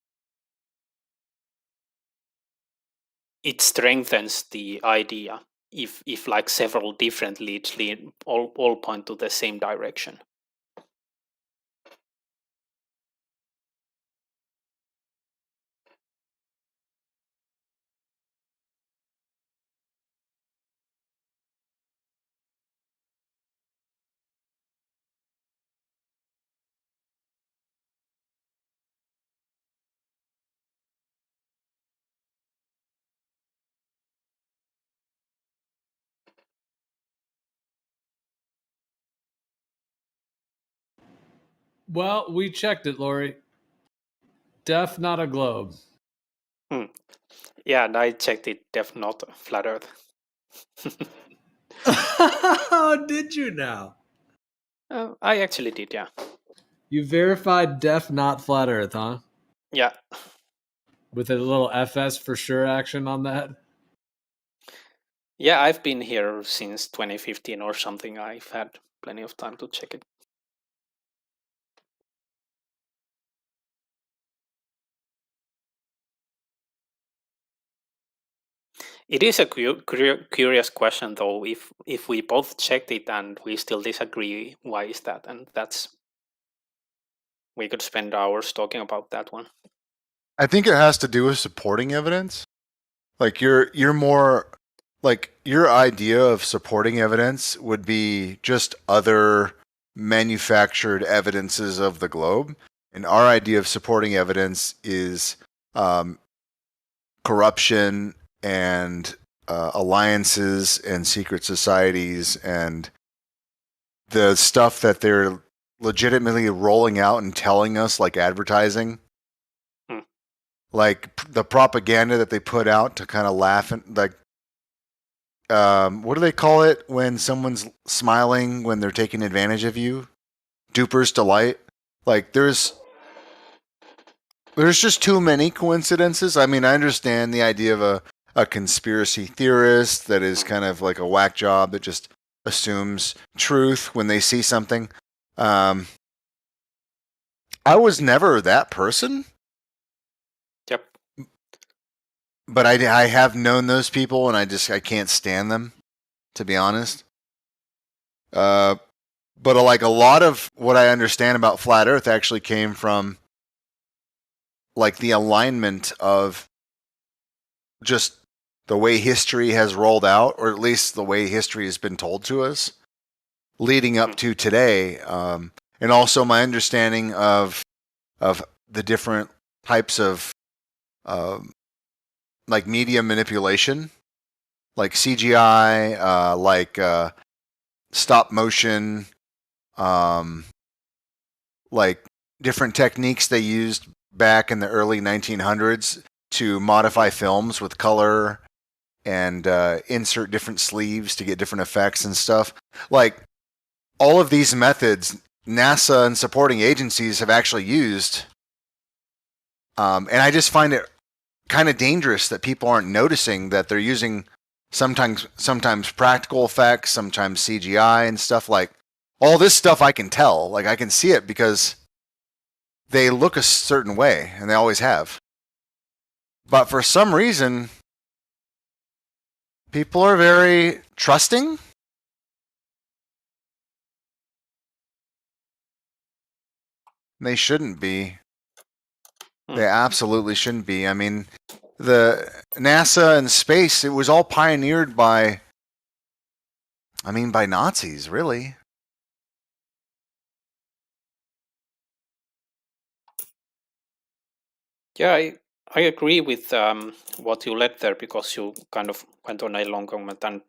it strengthens the idea if like several different leads all point to the same direction. Well, we checked it, Lori. Def, not a globe. Yeah, and I checked it. Def not flat Earth. Oh, did you now? I actually did, yeah. You verified def not flat Earth, huh? Yeah. With a little FS for sure action on that? Yeah, I've been here since 2015 or something. I've had plenty of time to check it. It is a curious question, though. If we both checked it and we still disagree, why is that? And we could spend hours talking about that one. I think it has to do with supporting evidence. Like you're more like your idea of supporting evidence would be just other manufactured evidences of the globe, and our idea of supporting evidence is corruption and alliances and secret societies and the stuff that they're legitimately rolling out and telling us, like advertising. Like the propaganda that they put out to kind of laugh and like, what do they call it when someone's smiling when they're taking advantage of you? Duper's delight. Like there's just too many coincidences. I mean, I understand the idea of a conspiracy theorist that is kind of like a whack job that just assumes truth when they see something. I was never that person. Yep. But I have known those people, and I can't stand them, to be honest. But like a lot of what I understand about flat Earth actually came from like the alignment of just the way history has rolled out, or at least the way history has been told to us, leading up to today, and also my understanding of the different types of like media manipulation, like CGI, like stop motion, like different techniques they used back in the early 1900s to modify films with color and insert different sleeves to get different effects and stuff. Like all of these methods, NASA and supporting agencies have actually used. And I just find it kind of dangerous that people aren't noticing that they're using sometimes practical effects, sometimes CGI and stuff. Like all this stuff I can tell, like I can see it because they look a certain way and they always have. But for some reason, people are very trusting. They shouldn't be. They absolutely shouldn't be. I mean, the NASA and space, it was all pioneered by Nazis, really. Yeah, I agree with what you led there, because you kind of went on a long comment, and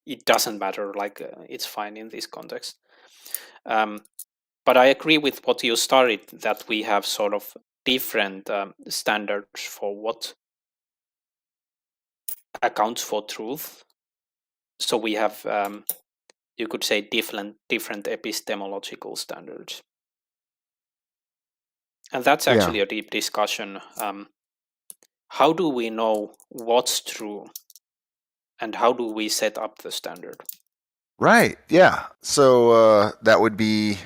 it doesn't matter, like it's fine in this context. But I agree with what you started, that we have sort of different standards for what accounts for truth. So we have, you could say, different epistemological standards. And that's actually a deep discussion. How do we know what's true? And how do we set up the standard? Right, yeah. So that would be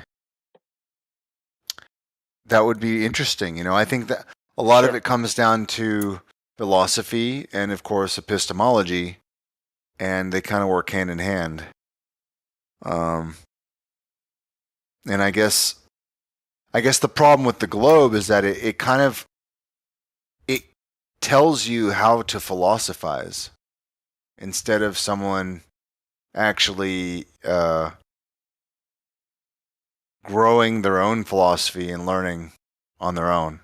interesting. You know, I think that a lot of it comes down to philosophy and, of course, epistemology, and they kind of work hand in hand. And I guess the problem with the globe is that it kind of tells you how to philosophize instead of someone actually growing their own philosophy and learning on their own.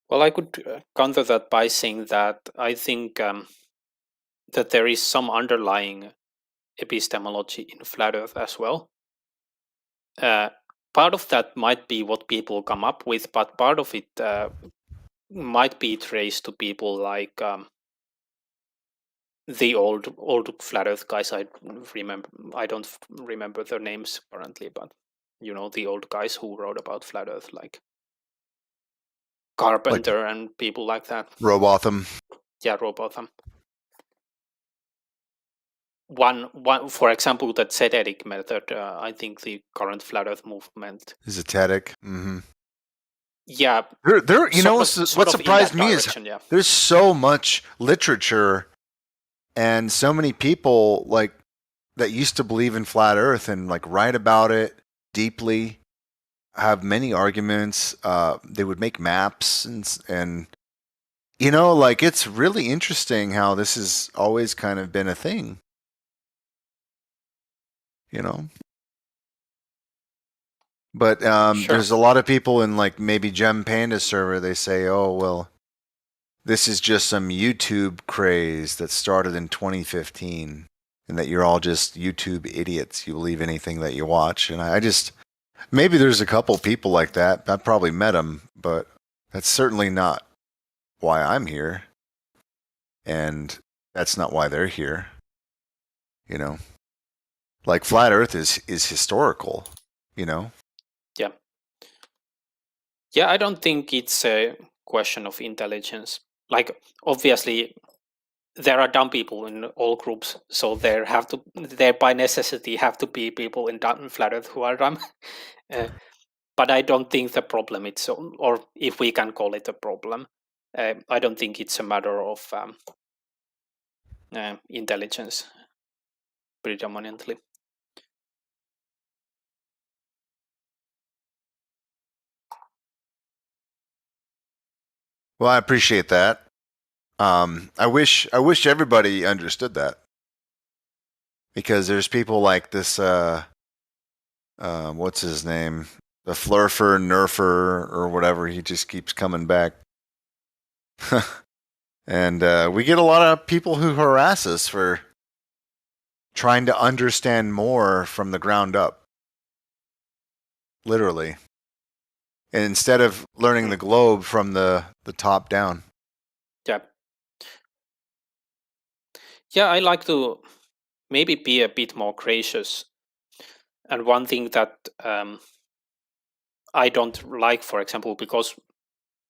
Well, I could counter that by saying that I think that there is some underlying epistemology in flat Earth as well. Part of that might be what people come up with, but part of it might be traced to people like the old flat Earth guys. I don't remember their names currently, but you know, the old guys who wrote about flat Earth, like Carpenter and people like that. Robotham. Yeah, Robotham. One, for example, that zetetic method. I think the current flat Earth movement Zetetic. Mm-hmm. Yeah. There, you know, what sort of in surprised that me is direction, yeah. there's so much literature and so many people like that used to believe in flat Earth and like write about it deeply, have many arguments. They would make maps and you know, like it's really interesting how this has always kind of been a thing. You know. But Sure. there's a lot of people in like maybe Gem Panda server, they say, oh, well, this is just some YouTube craze that started in 2015 and that you're all just YouTube idiots. You believe anything that you watch. And I just, maybe there's a couple people like that. I probably met them, but that's certainly not why I'm here. And that's not why they're here. You know, like flat Earth is historical, you know? Yeah. Yeah, I don't think it's a question of intelligence. Like, obviously, there are dumb people in all groups, so there by necessity have to be people in flat Earth who are dumb. But I don't think the problem is, or if we can call it a problem, I don't think it's a matter of intelligence predominantly. Well, I appreciate that. I wish everybody understood that, because there's people like this. What's his name? The Flurfer, Nerfer, or whatever. He just keeps coming back, and we get a lot of people who harass us for trying to understand more from the ground up, literally, and instead of learning the globe from the top down. Yeah. Yeah, I like to maybe be a bit more gracious. And one thing that I don't like, for example, because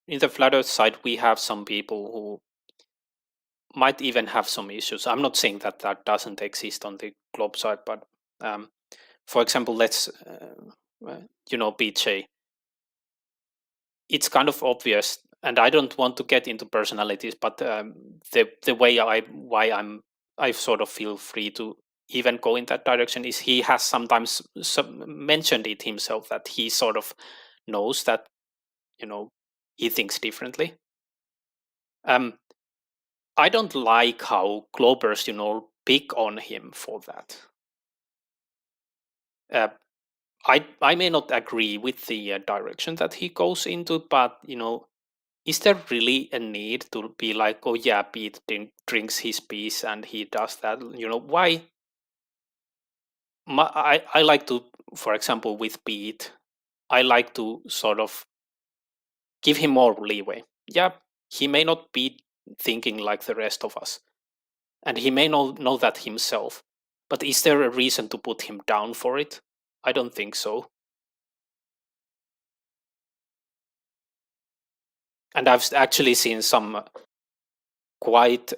in the flat Earth side, we have some people who might even have some issues. I'm not saying that that doesn't exist on the globe side, but for example, let's, BJ. It's kind of obvious, and I don't want to get into personalities, but the way I sort of feel free to even go in that direction is he has sometimes mentioned it himself that he sort of knows that, he thinks differently. I don't like how Globers, pick on him for that. I may not agree with the direction that he goes into, but is there really a need to be like, oh yeah, Pete drinks his piece and he does that? Why? I like to, for example, with Pete, I like to sort of give him more leeway. Yeah, he may not be thinking like the rest of us, and he may not know that himself, but is there a reason to put him down for it? I don't think so. And I've actually seen some quite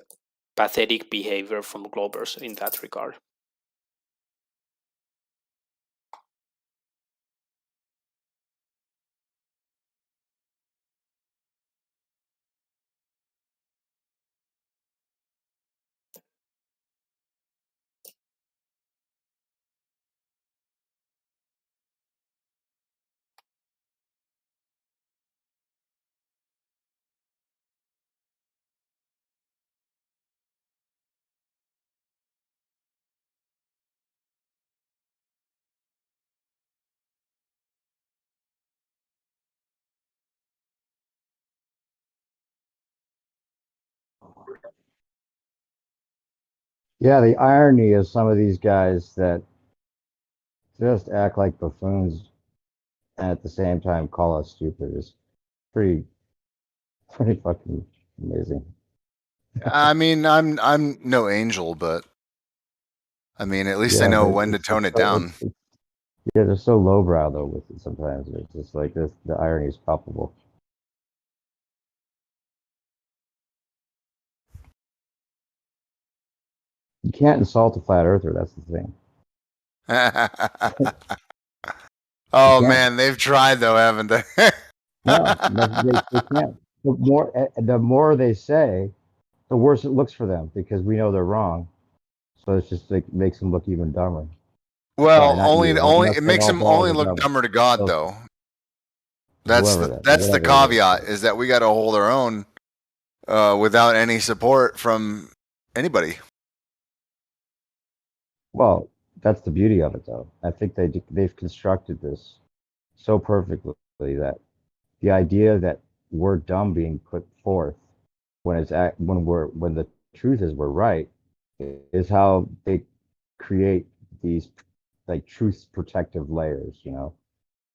pathetic behavior from Globers in that regard. Yeah, the irony of some of these guys that just act like buffoons and at the same time call us stupid is pretty fucking amazing. I mean, I'm no angel, but I mean, at least I know when to tone it down. Yeah, they're so lowbrow though with it sometimes. It's just like this. The irony is palpable. You can't insult a flat earther. That's the thing. Oh man, they've tried though, haven't they? No, they can't. The more they say, the worse it looks for them because we know they're wrong. So it's just like makes them look even dumber. Well, Sorry, not you. I'm only not it saying makes all them only balls are look dumber. dumber to God, So, though. whoever That's the whatever it is. caveat is that we got to hold our own without any support from anybody. Well, that's the beauty of it, though. I think they've constructed this so perfectly that the idea that we're dumb being put forth when when the truth is we're right is how they create these like truth protective layers. You know,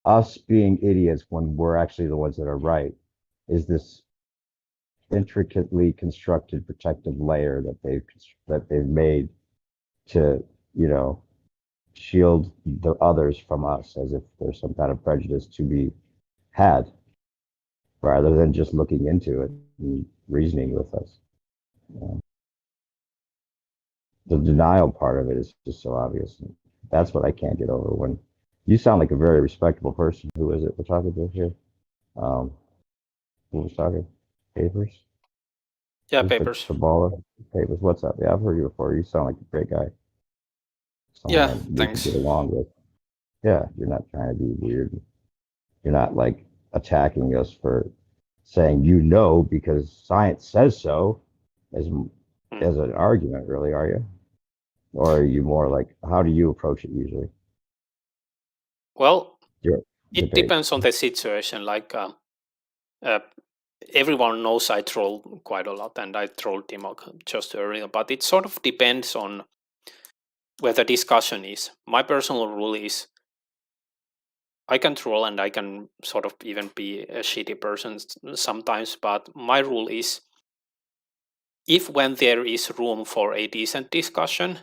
us being idiots when we're actually the ones that are right is this intricately constructed protective layer that they've made to, you know, shield the others from us as if there's some kind of prejudice to be had rather than just looking into it and reasoning with us. The denial part of it is just so obvious. That's what I can't get over. When you sound like a very respectable person. Who is it we're talking to here? Who was talking? Papers? Yeah, Who's Papers. the baller? Papers, what's up? Yeah, I've heard you before. You sound like a great guy. Yeah, Someone we could thanks. get along with. Yeah, you're not trying to be weird. You're not like attacking us for saying because science says so as an argument, really, are you? Or are you more like, how do you approach it usually? Well, Your it debate. depends on the situation. Like everyone knows I troll quite a lot, and I trolled Timok just earlier. But it sort of depends on where the discussion is. My personal rule is I can troll and I can sort of even be a shitty person sometimes, but my rule is if when there is room for a decent discussion,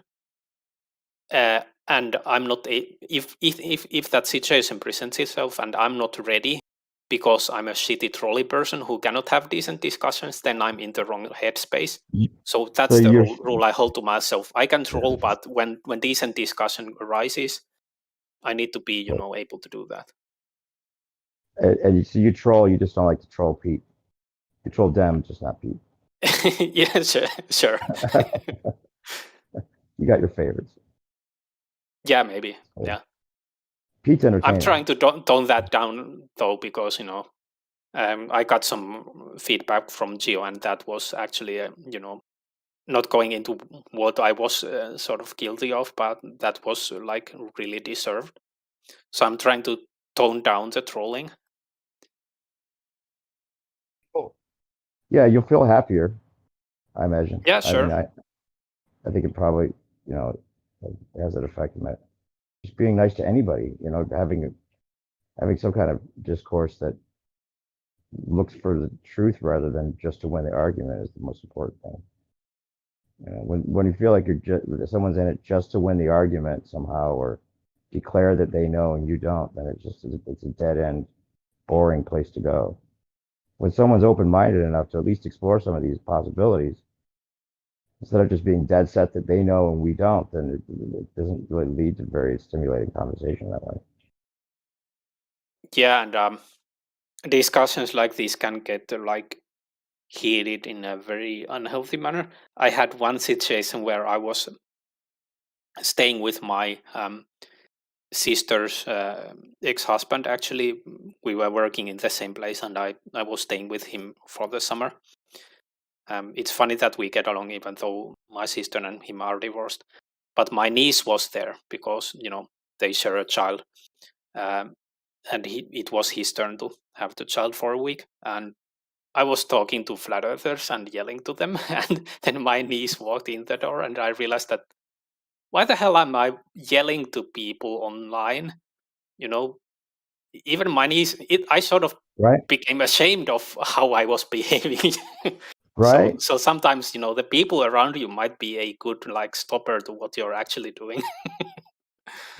and I'm not if that situation presents itself and I'm not ready because I'm a shitty trolley person who cannot have decent discussions, then I'm in the wrong headspace. So that's the rule I hold to myself. I can troll, but when decent discussion arises, I need to be able to do that. And so you troll, you just don't like to troll Pete. You troll them, just not Pete. Yeah, sure. You got your favorites. Yeah, maybe. Yeah. Pete's entertaining. I'm trying to tone that down though, because I got some feedback from Gio, and that was actually not going into what I was sort of guilty of, but that was like really deserved. So I'm trying to tone down the trolling. Oh. Yeah, you'll feel happier, I imagine. Yeah, sure. I think it probably, has an effect on that. Just being nice to anybody, having some kind of discourse that looks for the truth rather than just to win the argument is the most important thing. When you feel like someone's in it just to win the argument somehow or declare that they know and you don't, then it's a dead end, boring place to go. When someone's open-minded enough to at least explore some of these possibilities, instead of just being dead set that they know and we don't, then it doesn't really lead to very stimulating conversation that way. Yeah, and discussions like this can get heated in a very unhealthy manner. I had one situation where I was staying with my sister's ex-husband. Actually, we were working in the same place, and I was staying with him for the summer. It's funny that we get along even though my sister and him are divorced. But my niece was there because they share a child, and it was his turn to have the child for a week. And I was talking to flat earthers and yelling to them, and then my niece walked in the door, and I realized that why the hell am I yelling to people online? Even my niece, I sort of became ashamed of how I was behaving. Right. So sometimes the people around you might be a good stopper to what you're actually doing.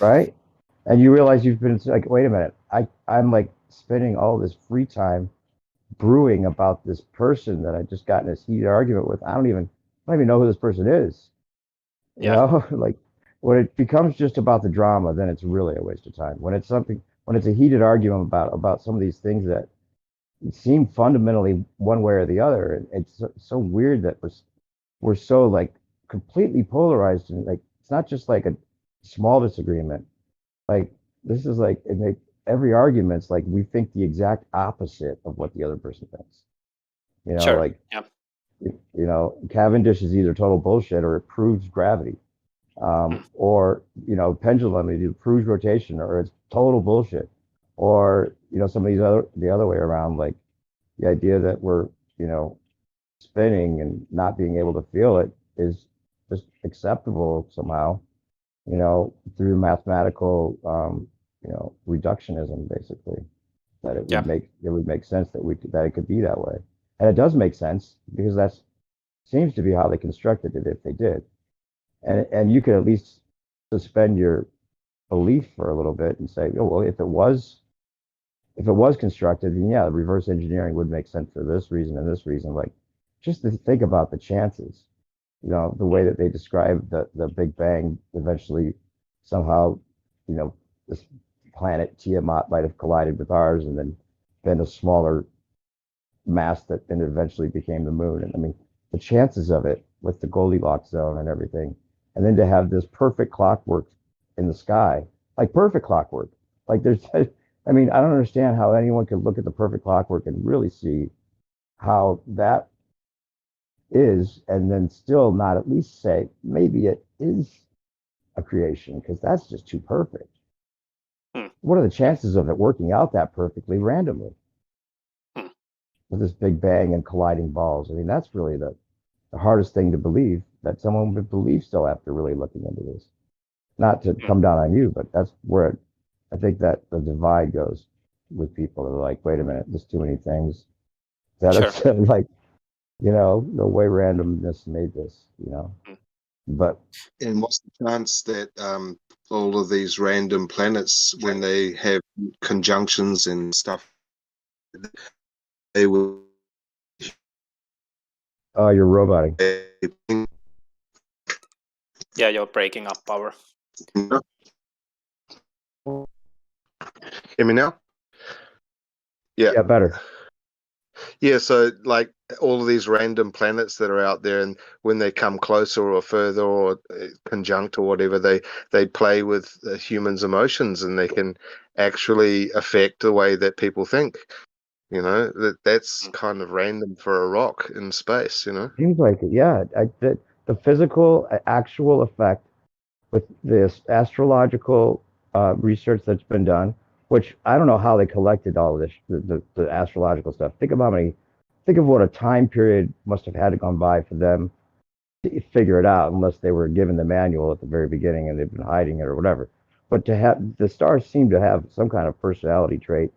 Right. And you realize you've been like, wait a minute, I'm like spending all this free time brewing about this person that I just got in this heated argument with. I don't even know who this person is. You know, like when it becomes just about the drama, then it's really a waste of time. When it's a heated argument about some of these things that seem fundamentally one way or the other. It's so weird that we're so like completely polarized, and like it's not just like a small disagreement. Like this is like every argument's like we think the exact opposite of what the other person thinks. You know, Sure. like Yeah. you know, Cavendish is either total bullshit or it proves gravity. Or, you know, pendulum, it proves rotation or it's total bullshit. Or, you know, some of these the other way around, like the idea that we're, you know, spinning and not being able to feel it is just acceptable somehow, you know, through mathematical, you know, reductionism, basically, that it would make sense that it could be that way. And it does make sense because that's seems to be how they constructed it if they did. And you could at least suspend your belief for a little bit and say, oh well, if it was constructed, then yeah, reverse engineering would make sense for this reason and this reason. Like just to think about the chances, you know, the way that they describe the Big Bang eventually somehow, you know, this planet Tiamat might have collided with ours and then been a smaller mass that then eventually became the moon. And I mean, the chances of it with the Goldilocks zone and everything, and then to have this perfect clockwork in the sky, like perfect clockwork. Like there's, I mean, I don't understand how anyone could look at the perfect clockwork and really see how that is, and then still not at least say maybe it is a creation, because that's just too perfect. What are the chances of it working out that perfectly randomly? With this Big Bang and colliding balls. I mean, that's really the hardest thing to believe, that someone would believe still after really looking into this. Not to come down on you, but that's where I think that the divide goes with people. They're like, wait a minute, there's too many things that are like, you know, the way randomness made this, you know. But and what's the chance that all of these random planets, when they have conjunctions and stuff, they will? Oh, you're roboting. Yeah, you're breaking up, Power. Hear me now? Yeah, better. Yeah, so like all of these random planets that are out there, and when they come closer or further or conjunct or whatever, they play with humans' emotions, and they can actually affect the way that people think. You know, that's kind of random for a rock in space, you know? Seems like it, yeah. The physical, actual effect with this astrological research that's been done, which I don't know how they collected all of this, the astrological stuff. Think of what a time period must have had to gone by for them to figure it out, unless they were given the manual at the very beginning and they've been hiding it or whatever. But to have the stars seem to have some kind of personality trait.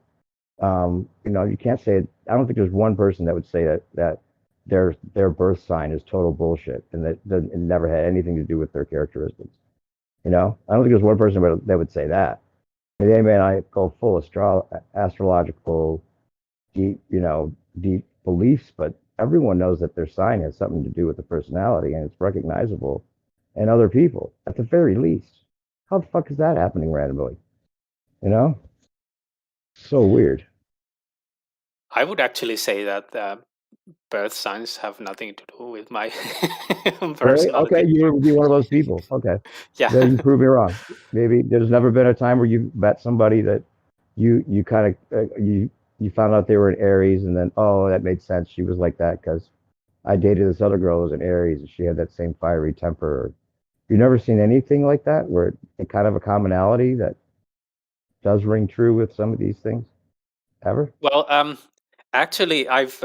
You know, you can't say it. I don't think there's one person that would say that their birth sign is total bullshit and that it never had anything to do with their characteristics. You know, I don't think there's one person that would say that. They may not go full astrological, deep, you know, deep beliefs, but everyone knows that their sign has something to do with the personality and it's recognizable in other people at the very least. How the fuck is that happening randomly? You know, so weird. I would actually say that birth signs have nothing to do with my personality. Okay, you would be one of those people. Okay. Yeah. Then you prove me wrong. Maybe there's never been a time where you met somebody that you kind of you found out they were an Aries, and then oh, that made sense. She was like that because I dated this other girl who was an Aries, and she had that same fiery temper. You've never seen anything like that where it kind of a commonality that does ring true with some of these things ever? Well, actually, I've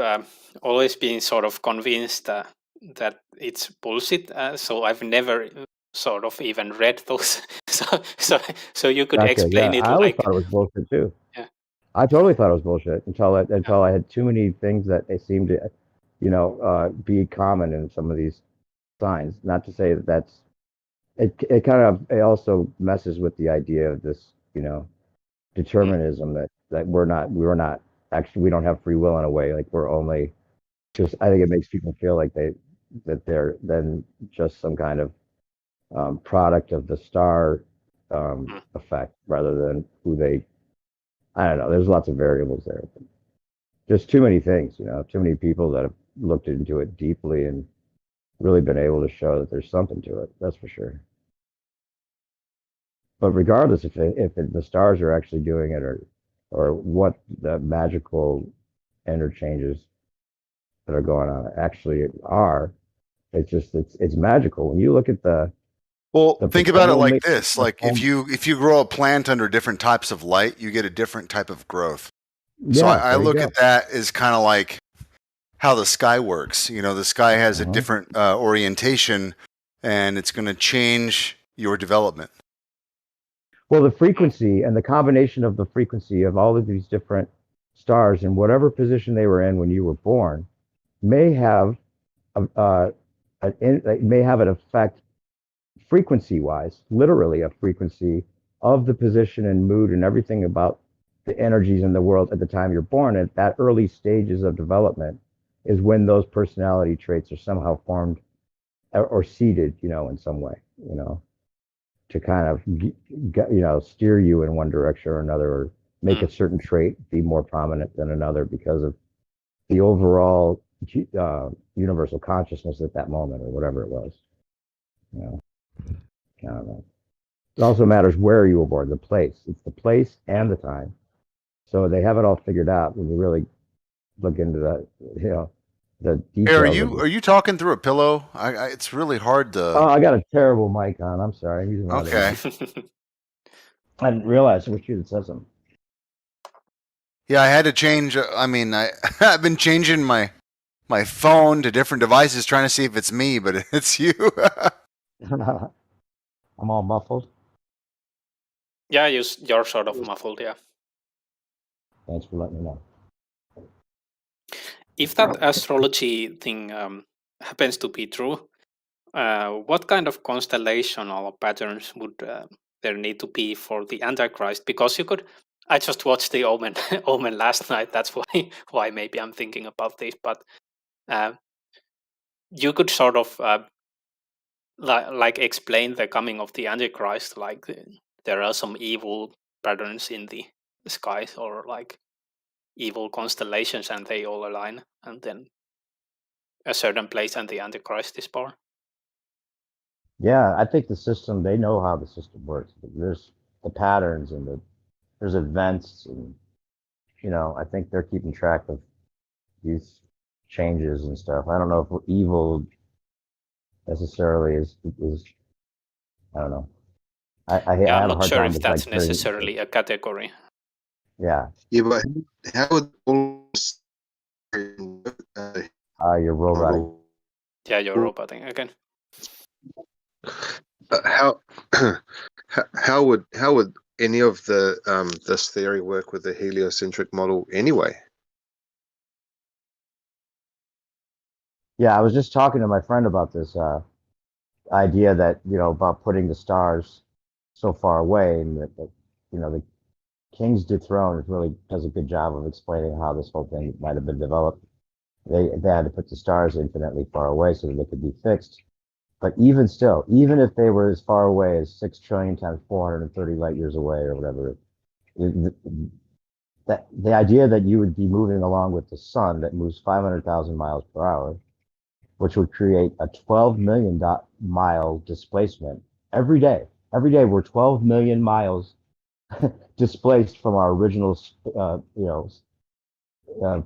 always been sort of convinced that it's bullshit. So I've never sort of even read those. so you could Gotcha, explain yeah. it I always like. thought it was bullshit too. Yeah. I totally thought it was bullshit until I had too many things that they seemed to, you know, be common in some of these signs. Not to say that that's it. Kind of it also messes with the idea of this, you know, determinism that we're not actually, we don't have free will in a way. Like we're only just. I think it makes people feel like they're then just some kind of product of the star effect rather than who they. I don't know. There's lots of variables there. just too many things, you know, too many people that have looked into it deeply and really been able to show that there's something to it. That's for sure. But regardless if the stars are actually doing it or what the magical interchanges that are going on actually are, it's magical. When you look at Well, the think about it paternal like this: like if you grow a plant under different types of light, you get a different type of growth. So yeah, I there you look go. at that as kind of like how the sky works. You know, the sky has a Uh-huh. different orientation, and it's going to change your development. Well, the frequency and the combination of the frequency of all of these different stars in whatever position they were in when you were born may have may have an effect frequency-wise, literally a frequency of the position and mood and everything about the energies in the world at the time you're born. At that early stages of development is when those personality traits are somehow formed or seeded, you know, in some way, you know, to kind of, you know, steer you in one direction or another, or make a certain trait be more prominent than another because of the overall universal consciousness at that moment or whatever it was. You know, I don't know. It also matters where you were born, the place. It's the place and the time. So they have it all figured out when you really look into the, you know, the details. Hey, are you talking through a pillow? It's really hard to. Oh, I got a terrible mic on. I'm sorry. I'm using Okay. I didn't realize it was you that said something. Yeah, I had to change. I mean, I've been changing my phone to different devices, trying to see if it's me, but it's you. I'm all muffled. Yeah, you're sort of muffled. Yeah. Thanks for letting me know. If that astrology thing happens to be true, what kind of constellational patterns would there need to be for the Antichrist? Because you could. I just watched the Omen Omen last night. That's why maybe I'm thinking about this. But you could sort of like explain the coming of the Antichrist. Like there are some evil patterns in the skies, or like evil constellations, and they all align, and then a certain place and the Antichrist is born. Yeah, I think the system, they know how the system works. There's the patterns and there's events, and, you know, I think they're keeping track of these changes and stuff. I don't know if evil necessarily is I don't know. I Yeah, have I'm a not hard sure time if with, that's like, putting- necessarily a category. Yeah. Yeah, but how would all You're robotic. Yeah, you're roboting again. How how would any of the this theory work with the heliocentric model anyway? Yeah, I was just talking to my friend about this idea that, you know, about putting the stars so far away, and that you know, the King's Dethroned really does a good job of explaining how this whole thing might have been developed. They had to put the stars infinitely far away so that they could be fixed. But even still, even if they were as far away as 6 trillion times 430 light years away or whatever, that the idea that you would be moving along with the sun that moves 500,000 miles per hour, which would create a 12 million mile displacement every day. Every day we're 12 million miles displaced from our original,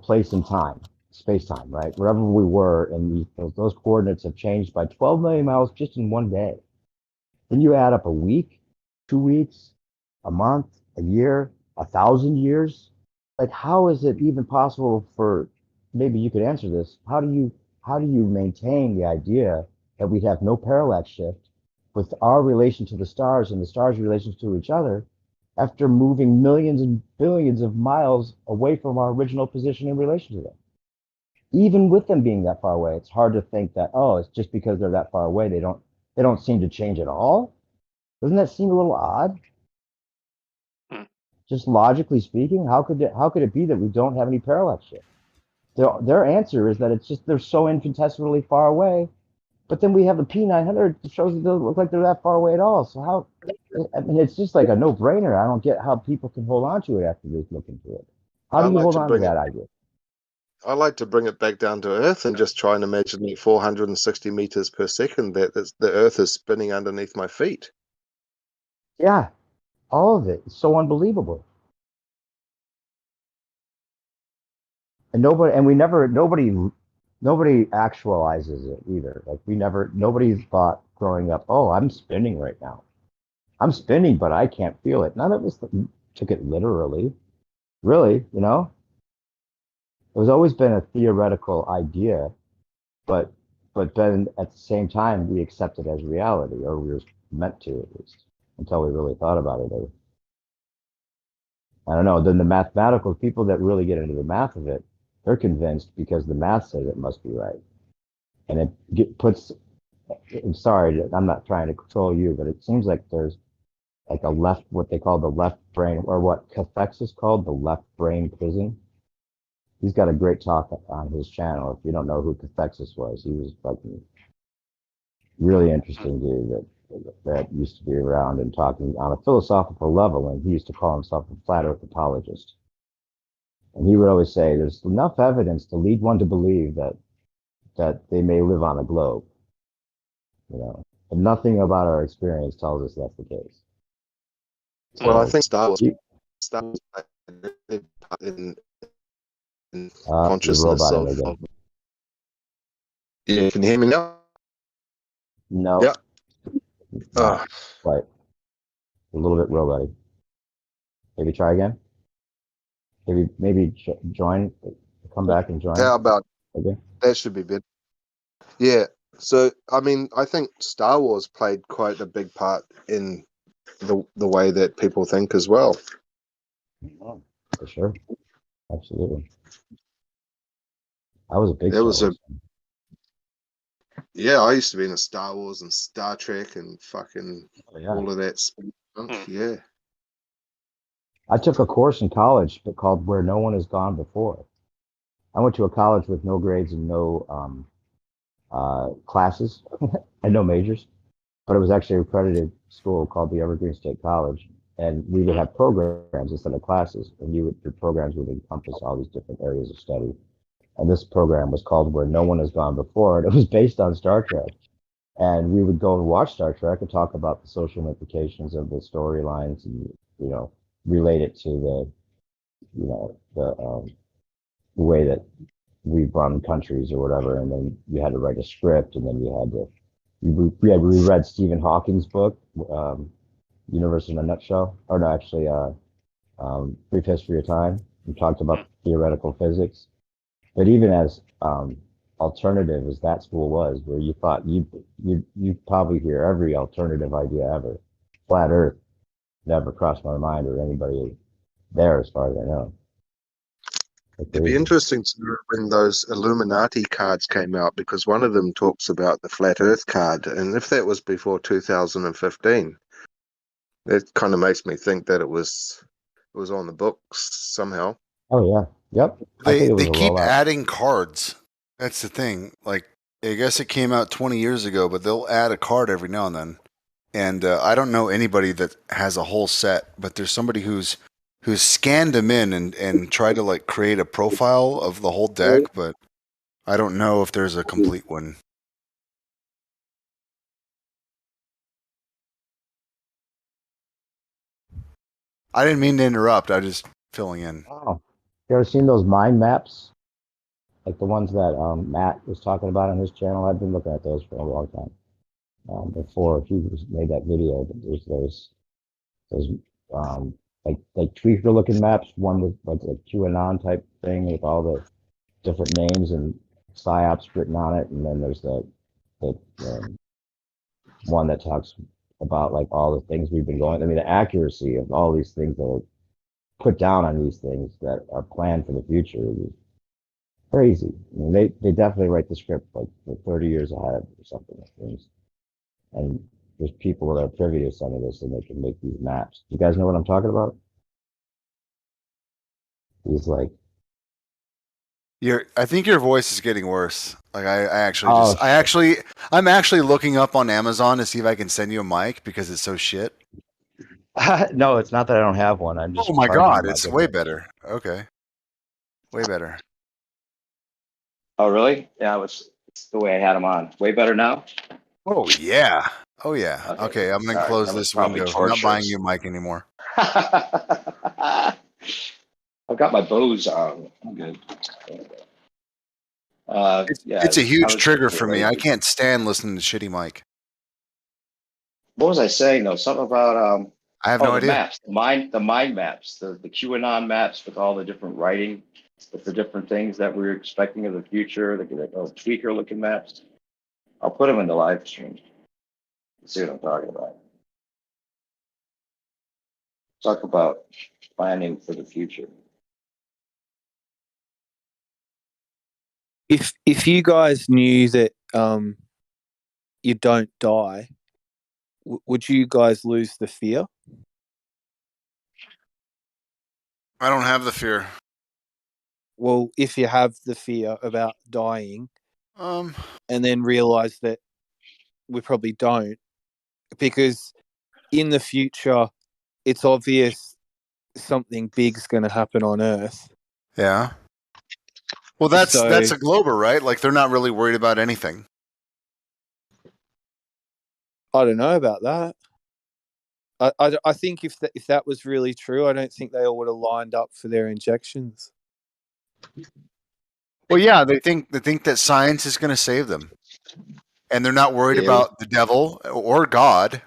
place and time, space time, right? Wherever we were, and those coordinates have changed by 12 million miles just in one day. Then you add up a week, 2 weeks, a month, a year, 1,000 years. Like, how is it even possible for? Maybe you could answer this. How do you maintain the idea that we'd have no parallax shift with our relation to the stars and the stars' relations to each other after moving millions and billions of miles away from our original position in relation to them? Even with them being that far away, it's hard to think that, oh, it's just because they're that far away, they don't seem to change at all. Doesn't that seem a little odd? Just logically speaking, how could it be that we don't have any parallax shift? Their answer is that it's just they're so infinitesimally far away. But then we have the P900 that shows it doesn't look like they're that far away at all. So how? I mean, it's just like a no-brainer. I don't get how people can hold on to it after they've looked into it. How do you hold on to that idea? I like to bring it back down to Earth and just try and imagine at 460 meters per second that the Earth is spinning underneath my feet. Yeah, all of it. It's so unbelievable. And nobody actualizes it either. Like nobody thought growing up, oh, I'm spinning right now. I'm spinning, but I can't feel it. None of us took it literally. Really, you know? It was always been a theoretical idea, but then at the same time we accept it as reality, or we were meant to at least, until we really thought about it. I don't know. Then the mathematical people that really get into the math of it, they're convinced because the math says it must be right. And puts, I'm sorry, I'm not trying to control you, but it seems like there's like what they call the left brain, or what cathexis called the left brain prison. He's got a great talk on his channel. If you don't know who cathexis was, he was fucking really interesting dude that used to be around and talking on a philosophical level, and he used to call himself a flat earth apologist. And he would always say there's enough evidence to lead one to believe that they may live on a globe, you know, but nothing about our experience tells us that's the case. Well, I think Star Wars in consciousness of. Yeah, can you hear me now? No. Yeah. Right. A little bit roboty. Maybe try again. Maybe join. Come back and join. How about again? That should be better. Yeah. So I mean, I think Star Wars played quite a big part in the way that people think as well. Oh, for sure. Absolutely. I was a big Yeah, I used to be in a Star Wars and Star Trek and fucking all of that stuff. Yeah. I took a course in college called Where No One Has Gone Before. I went to a college with no grades and no classes and no majors, but it was actually an accredited school called the Evergreen State College. And we would have programs instead of classes, and your programs would encompass all these different areas of study. And this program was called Where No One Has Gone Before, and it was based on Star Trek. And we would go and watch Star Trek and talk about the social implications of the storylines, and relate it to the way that we run countries or whatever. And then you had to write a script, and then we read Stephen Hawking's book, Universe in a Nutshell, or no, actually, Brief History of Time. We talked about theoretical physics. But even as alternative as that school was, where you thought you probably hear every alternative idea ever, flat Earth never crossed my mind or anybody there, as far as I know. It'd be interesting to know when those Illuminati cards came out, because one of them talks about the flat Earth card, and if that was before 2015, that kind of makes me think that it was on the books somehow. Oh yeah. Yep. They keep adding cards. That's the thing. Like, I guess it came out 20 years ago, but they'll add a card every now and then. And I don't know anybody that has a whole set, but there's somebody who's scanned them in and tried to like create a profile of the whole deck, but I don't know if there's a complete one. I didn't mean to interrupt. I just filling in. Oh, you ever seen those mind maps? Like the ones that Matt was talking about on his channel? I've been looking at those for a long time. Before he made that video, but there's those like tweaker looking maps. One with like a QAnon type thing with all the different names and psyops written on it, and then there's the one that talks about like all the things we've been going. I mean, the accuracy of all these things that are put down on these things that are planned for the future is crazy. I mean, they definitely write the script like for 30 years ahead or something like things. And there's people that are privy to some of this, and they can make these maps. You guys know what I'm talking about? He's like, I think your voice is getting worse. Like I'm actually looking up on Amazon to see if I can send you a mic because it's so shit. No, it's not that I don't have one. I'm just. Oh my god, it's way better. Okay, way better. Oh, really? Yeah, it's the way I had them on. Way better now? Oh yeah. Oh yeah. Okay, I'm gonna sorry. close That was this probably window. I'm not buying torturous. you a mic anymore. I've got my Bose on. I'm good. Yeah, It's a I huge was a trigger bit for me. I lazy. can't stand listening to shitty mic. What was I saying though? Something about I have no the idea. maps, the mind maps, the QAnon maps with all the different writing, with the different things that we're expecting of the future, the tweaker looking maps. I'll put them in the live stream. See what I'm talking about. Talk about planning for the future. If you guys knew that you don't die, would you guys lose the fear? I don't have the fear. Well, if you have the fear about dying, Um, and then realize that we probably don't, because in the future, it's obvious something big's going to happen on Earth. yeah. Well, that's a Glober, right? Like they're not really worried about anything. I don't know about that. I think if that was really true, I don't think they all would have lined up for their injections. Well, yeah, they think that science is going to save them, and they're not worried about the devil or God.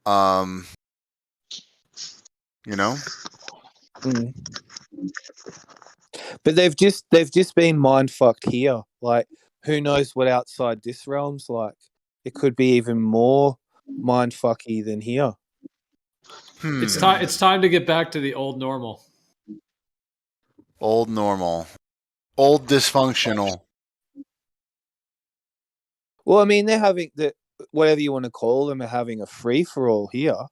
You know. Mm. But they've just been mind fucked here. Like, who knows what outside this realm's like? It could be even more mind fucky than here. It's time to get back to the old normal. Old normal. Old dysfunctional. Well, I mean, they're having whatever you want to call them, are having a free for all here.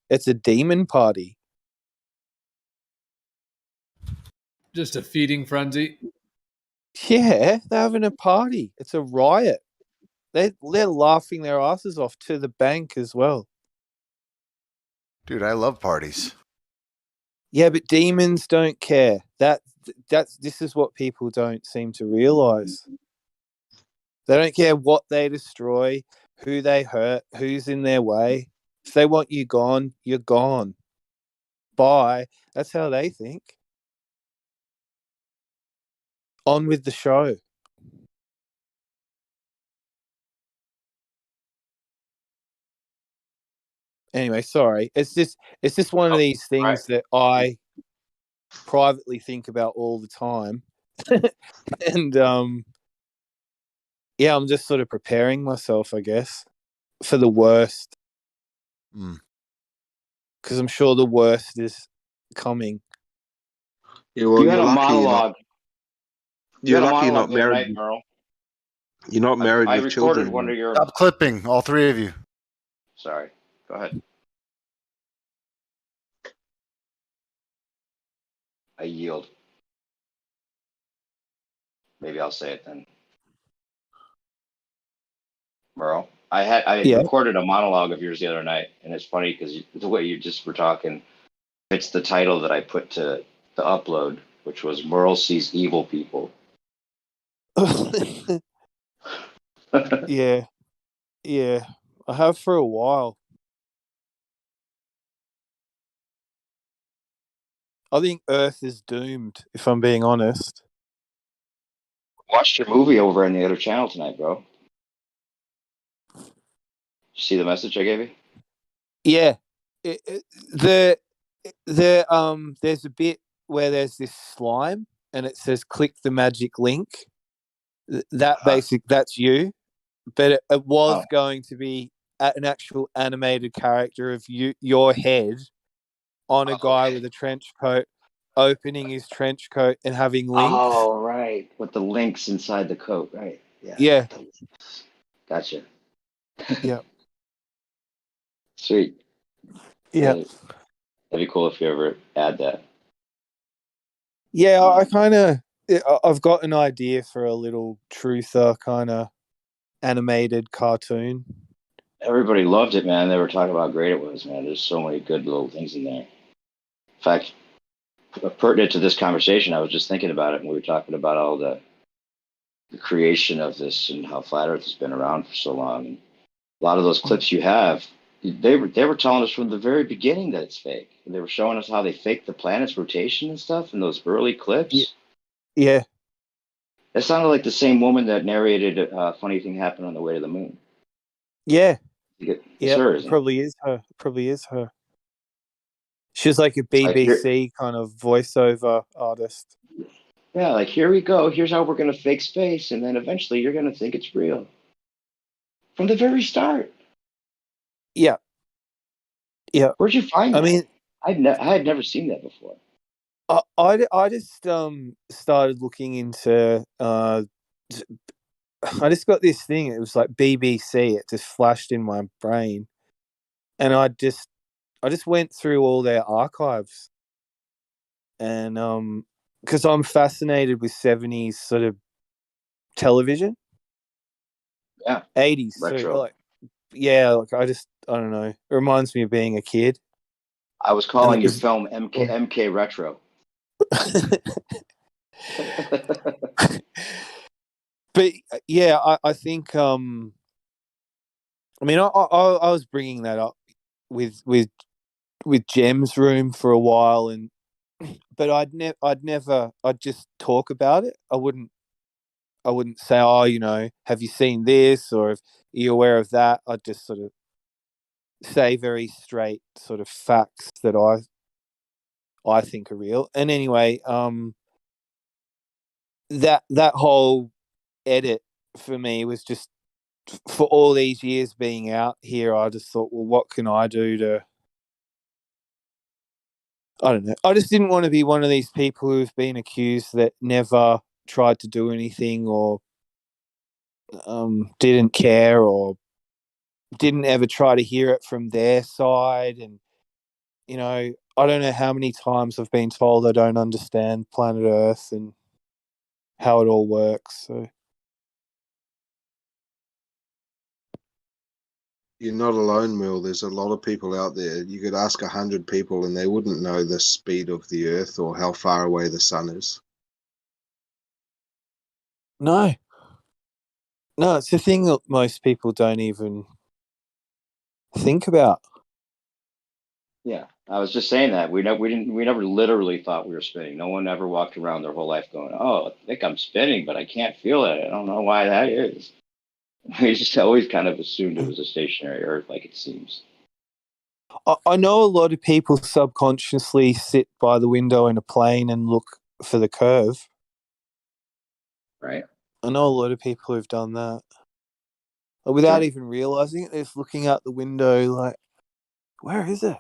It's a demon party. Just a feeding frenzy. Yeah, they're having a party. It's a riot. They're laughing their asses off to the bank as well. Dude, I love parties. Yeah, but demons don't care. This is what people don't seem to realize. They don't care what they destroy, who they hurt, who's in their way. If they want you gone, you're gone. Bye. That's how they think. On with the show. Anyway, sorry. It's just one of these things that I privately think about all the time. And yeah, I'm just sort of preparing myself, I guess, for the worst. Because I'm sure the worst is coming. Yeah, well, you had a monologue. You're lucky you're not married. Merle. You're not married I with recorded children. one of your. Stop clipping, all three of you. Sorry. Go ahead. I yield. Maybe I'll say it then. Merle, I recorded a monologue of yours the other night, and it's funny because the way you just were talking, it's the title that I put to the upload, which was Merle Sees Evil People. Yeah. I have for a while. I think Earth is doomed, if I'm being honest. Watched your movie over on the other channel tonight, bro. See the message I gave you? Yeah. There's a bit where there's this slime and it says click the magic link. That's you. But it was going to be an actual animated character of your head on a guy with a trench coat, opening his trench coat and having links. Oh, right. With the links inside the coat, right. Yeah. Gotcha. Yeah. Sweet. Yeah. That'd be cool if you ever add that. Yeah, I've got an idea for a little truther kind of animated cartoon. Everybody loved it, man. They were talking about how great it was, man. There's so many good little things in there. In fact, pertinent to this conversation, I was just thinking about it when we were talking about all the the creation of this and how flat Earth has been around for so long. And a lot of those clips you have, they were telling us from the very beginning that it's fake. They were showing us how they faked the planet's rotation and stuff in those early clips. Yeah. It sounded like the same woman that narrated a funny thing happened on the way to the moon. Yeah. It's her, isn't it? Probably is her. Probably is her. She's like a Like BBC kind of voiceover artist. Yeah, like here we go. Here's how we're going to fake space, and then eventually you're going to think it's real from the very start. Yeah. Yeah. Where'd you find that? I mean, I had never seen that before. I just started looking into I just got this thing. It was like BBC. It just flashed in my brain, and I just went through all their archives, and because I'm fascinated with 70s sort of television. Yeah, 80s retro. So like, yeah, like I don't know. It reminds me of being a kid. I was calling your film MK Retro. But yeah, I think I mean I was bringing that up with Jem's room for a while, and but I'd just talk about it. I wouldn't say, oh, you know, have you seen this, or are you aware of that? I'd just sort of say very straight sort of facts that I think are real. And anyway, that whole edit for me was just, for all these years being out here, I just thought, well, what can I do to, I don't know. I just didn't want to be one of these people who've been accused that never tried to do anything, or didn't care, or didn't ever try to hear it from their side. And, you know, I don't know how many times I've been told I don't understand planet Earth and how it all works. So You're not alone, Mel. There's a lot of people out there. You could ask 100 people and they wouldn't know the speed of the Earth or how far away the sun is. No, it's a thing that most people don't even think about. Yeah, I was just saying that we never literally thought we were spinning. No one ever walked around their whole life going, "Oh, I think I'm spinning, but I can't feel it. I don't know why that is." We just always kind of assumed it was a stationary Earth, like it seems. I know a lot of people subconsciously sit by the window in a plane and look for the curve. Right. I know a lot of people who've done that without even realizing it. They're just looking out the window like, where is it?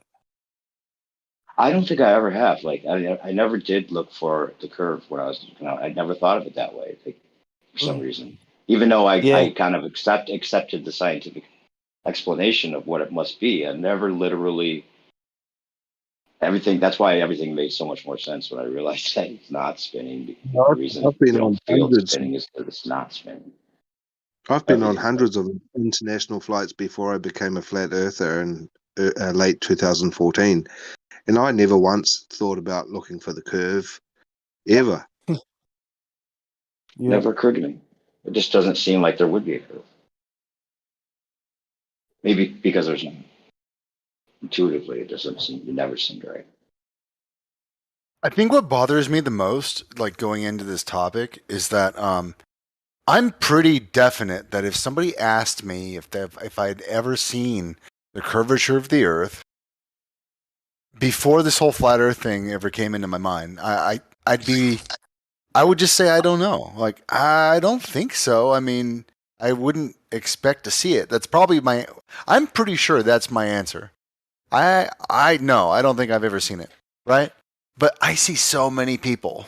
I don't think I ever have. Like, I never did look for the curve when I was, I never thought of it that way, like, for some reason. Even though I kind of accepted the scientific explanation of what it must be, I never literally everything. That's why everything made so much more sense when I realized that it's not spinning. The reason you don't feel it's spinning is because it's not spinning. I've been on hundreds of international flights before I became a flat earther in late 2014. And I never once thought about looking for the curve, ever. Never occurred to me. It just doesn't seem like there would be a curve. Maybe because there's none. Intuitively, it never seemed right. I think what bothers me the most, like going into this topic, is that I'm pretty definite that if somebody asked me if I'd ever seen the curvature of the Earth before this whole flat Earth thing ever came into my mind, I would just say I don't know. Like, I don't think so. I mean, I wouldn't expect to see it. That's probably I'm pretty sure that's my answer. I don't think I've ever seen it, right? But I see so many people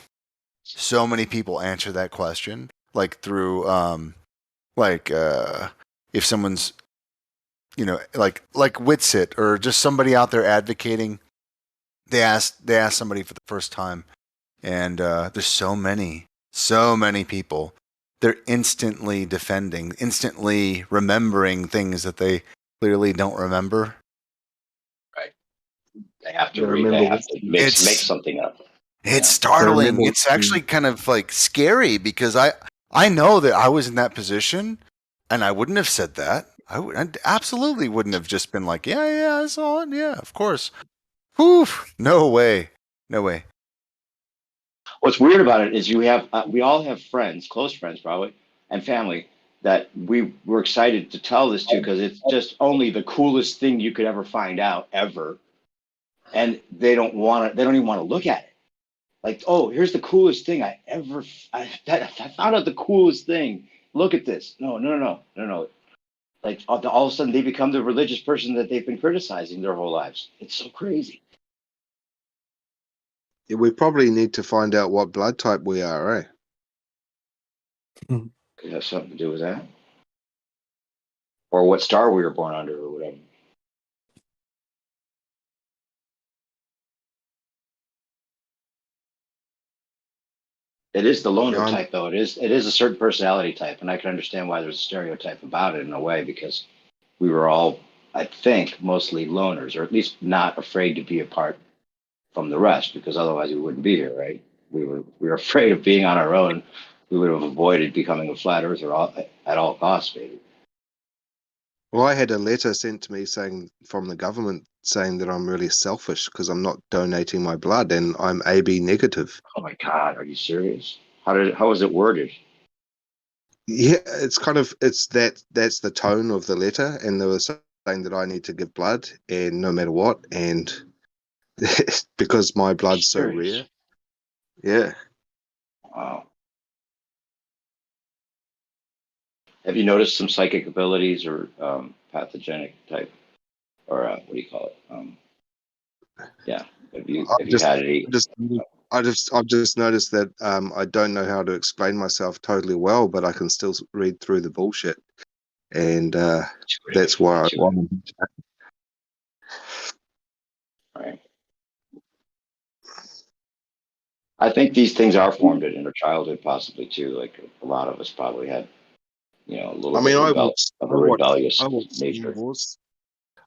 answer that question, like through, if someone's, you know, like Witsit or just somebody out there advocating, they ask somebody for the first time, and there's so many people. They're instantly defending, instantly remembering things that they clearly don't remember. Right. They have to make something up. It's startling. It's actually kind of like scary because I know that I was in that position, and I wouldn't have said that. I absolutely wouldn't have just been like, yeah, I saw it. Yeah, of course. Whew, no way. No way. What's weird about it is we all have friends, close friends probably, and family that we were excited to tell this to because it's just only the coolest thing you could ever find out ever. And they don't even want to look at it. Like, oh, here's the coolest thing I found out the coolest thing. Look at this. No. Like all of a sudden they become the religious person that they've been criticizing their whole lives. It's so crazy. Yeah, we probably need to find out what blood type we are, eh? Could have something to do with that. Or what star we were born under or whatever. It is the loner type, though. It is a certain personality type, and I can understand why there's a stereotype about it in a way, because we were all, I think, mostly loners, or at least not afraid to be apart from the rest, because otherwise we wouldn't be here, right? We were afraid of being on our own. We would have avoided becoming a flat earther at all costs, maybe. Well, I had a letter sent to me from the government saying that I'm really selfish because I'm not donating my blood and I'm AB negative. Oh my God, are you serious? How was it worded? Yeah, it's that's the tone of the letter, and they were saying that I need to give blood, and no matter what, and because my blood's so rare. Yeah. Wow. Have you noticed some psychic abilities or pathogenic type, or what do you call it? Yeah. Have you had any? I've just noticed that I don't know how to explain myself totally well, but I can still read through the bullshit, and that's why I want. Right. I think these things are formed in our childhood, possibly too. Like a lot of us probably had, a little bit of a rebellious nature.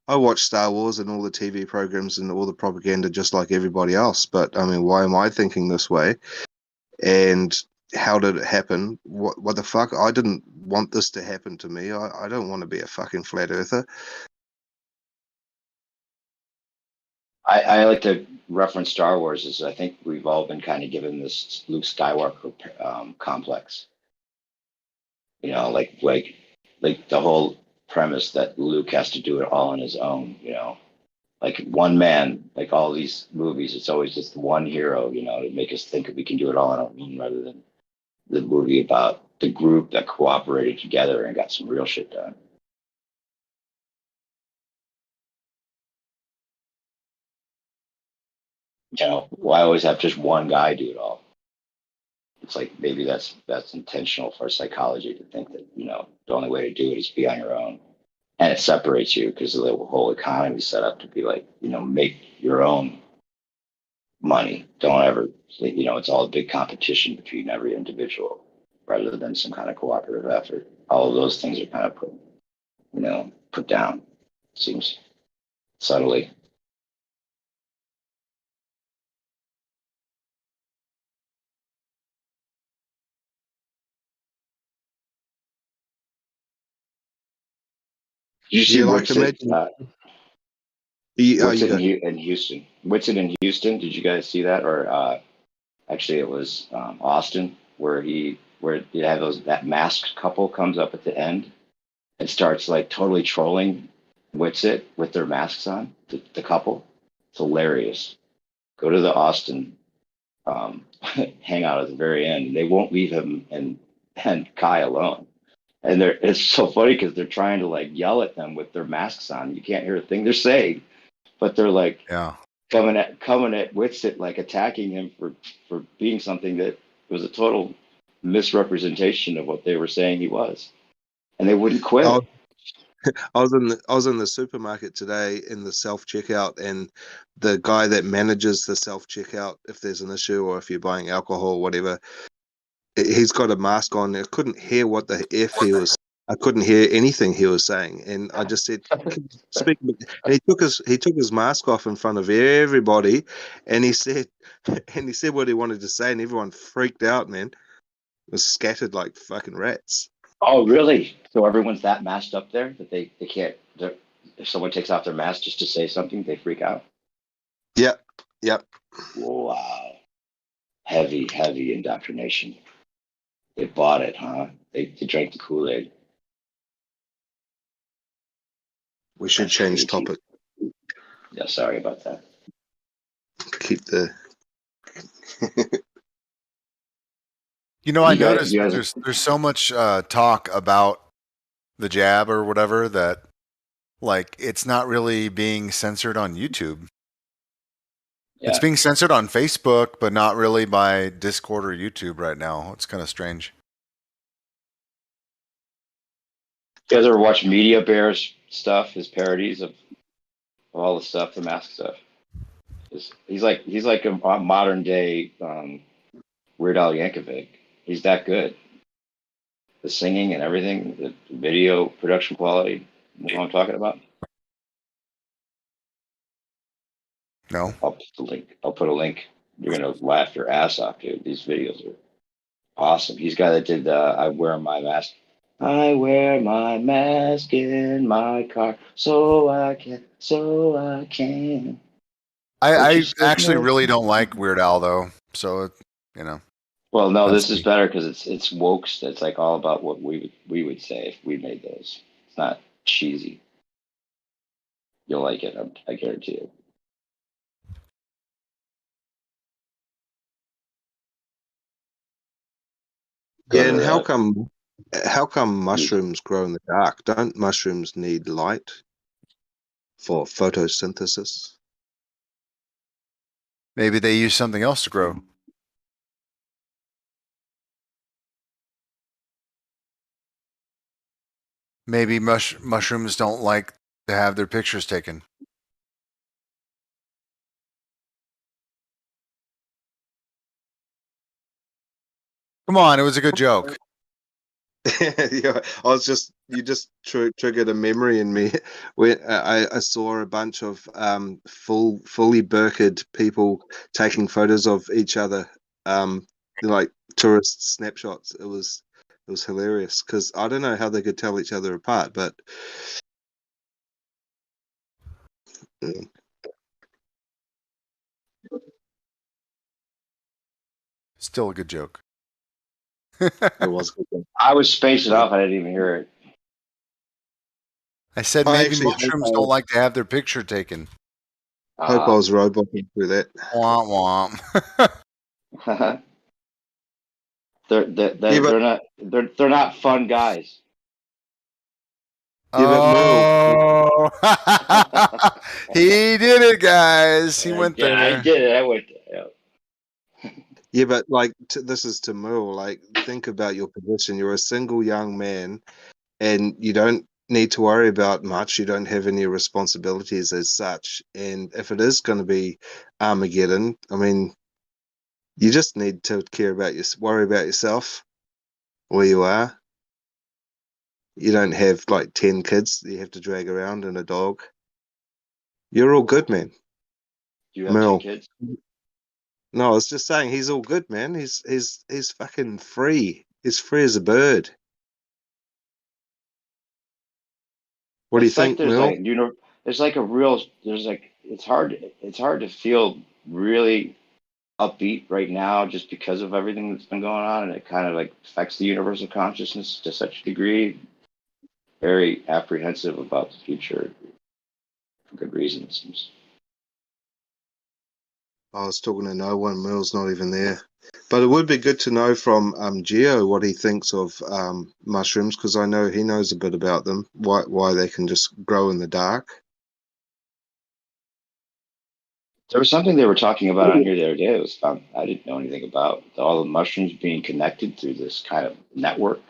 I watch Star Wars and all the TV programs and all the propaganda just like everybody else. But I mean, why am I thinking this way? And how did it happen? What the fuck? I didn't want this to happen to me. I don't want to be a fucking flat earther. I like to reference Star Wars as I think we've all been kind of given this Luke Skywalker complex. Like the whole premise that Luke has to do it all on his own. Like one man, like all these movies, it's always just one hero. To make us think that we can do it all on our own, rather than the movie about the group that cooperated together and got some real shit done. Why always have just one guy do it all? It's like maybe that's intentional for psychology to think that the only way to do it is be on your own, and it separates you because the whole economy is set up to be like make your own money. Don't ever it's all a big competition between every individual rather than some kind of cooperative effort. All of those things are kind of put down. Seems subtly. You see Whitson in Houston. Whitson in Houston. Did you guys see that? Or actually, it was Austin, where you have that masked couple comes up at the end and starts like totally trolling Whitson with their masks on. The couple. It's hilarious. Go to the Austin hangout at the very end. They won't leave him and Kai alone. And it's so funny because they're trying to like yell at them with their masks on. You can't hear a thing they're saying, but they're like coming at Whitsit, like attacking him for being something that was a total misrepresentation of what they were saying he was, and they wouldn't quit. I was in the supermarket today in the self checkout, and the guy that manages the self checkout, if there's an issue or if you're buying alcohol or whatever, he's got a mask on. I couldn't hear what the F he was. I couldn't hear anything he was saying, and I just said, "Speak." And he took his mask off in front of everybody, and he said what he wanted to say, and everyone freaked out, man. was scattered like fucking rats. Oh, really? So everyone's that masked up there that they can't. If someone takes off their mask just to say something, they freak out. Yep. Wow. Heavy indoctrination. They bought it, huh? They drank the Kool-Aid. We should change topic. Yeah, sorry about that. Keep the. You know, I You guys- noticed you that guys- there's so much talk about the jab or whatever that, like, it's not really being censored on YouTube. It's Yeah. being censored on Facebook, but not really by Discord or YouTube right now. It's kind of strange. You guys ever watch Media Bear's stuff, his parodies of all the stuff, the mask stuff? He's like a modern day Weird Al Yankovic. He's that good. The singing and everything, the video production quality. You know what I'm talking about? No. I'll put a link. You're gonna laugh your ass off, dude. These videos are awesome. He's the guy that did I wear my mask. I wear my mask in my car so I can. I actually really don't like Weird Al though, so you know. Well, no, That's this is better because it's woke. It's like all about what we would say if we made those. It's not cheesy. You'll like it. I guarantee you. Yeah, and how come mushrooms grow in the dark? Don't mushrooms need light for photosynthesis? Maybe they use something else to grow. Maybe mushrooms don't like to have their pictures taken. Come on, it was a good joke. Yeah, you just triggered a memory in me where I saw a bunch of fully burqa'd people taking photos of each other, like tourist snapshots. It was hilarious because I don't know how they could tell each other apart, but yeah. Still a good joke. It was good. I was spacing off. I didn't even hear it. I said maybe mushrooms don't like to have their picture taken. Hope I was roboting through that. Womp womp. They're not fun guys. Oh, he did it, guys. He went there. I did it. I went there. Yeah, but like this is to Merle. Like, think about your position. You're a single young man, and you don't need to worry about much. You don't have any responsibilities as such. And if it is going to be Armageddon, I mean, you just need to worry about yourself, where you are. You don't have like 10 kids that you have to drag around and a dog. You're all good, man. Do you have Merle. 10 kids? No, I was just saying he's all good, man. He's fucking free. He's free as a bird. What do you think, Merle? There's like it's hard to feel really upbeat right now just because of everything that's been going on, and it kind of like affects the universal consciousness to such a degree. Very apprehensive about the future for good reason, it seems. I was talking to no one. Merle's not even there. But it would be good to know from Geo what he thinks of mushrooms, because I know he knows a bit about them. Why they can just grow in the dark. There was something they were talking about on here the other day. It was fun. I didn't know anything about all the mushrooms being connected through this kind of network.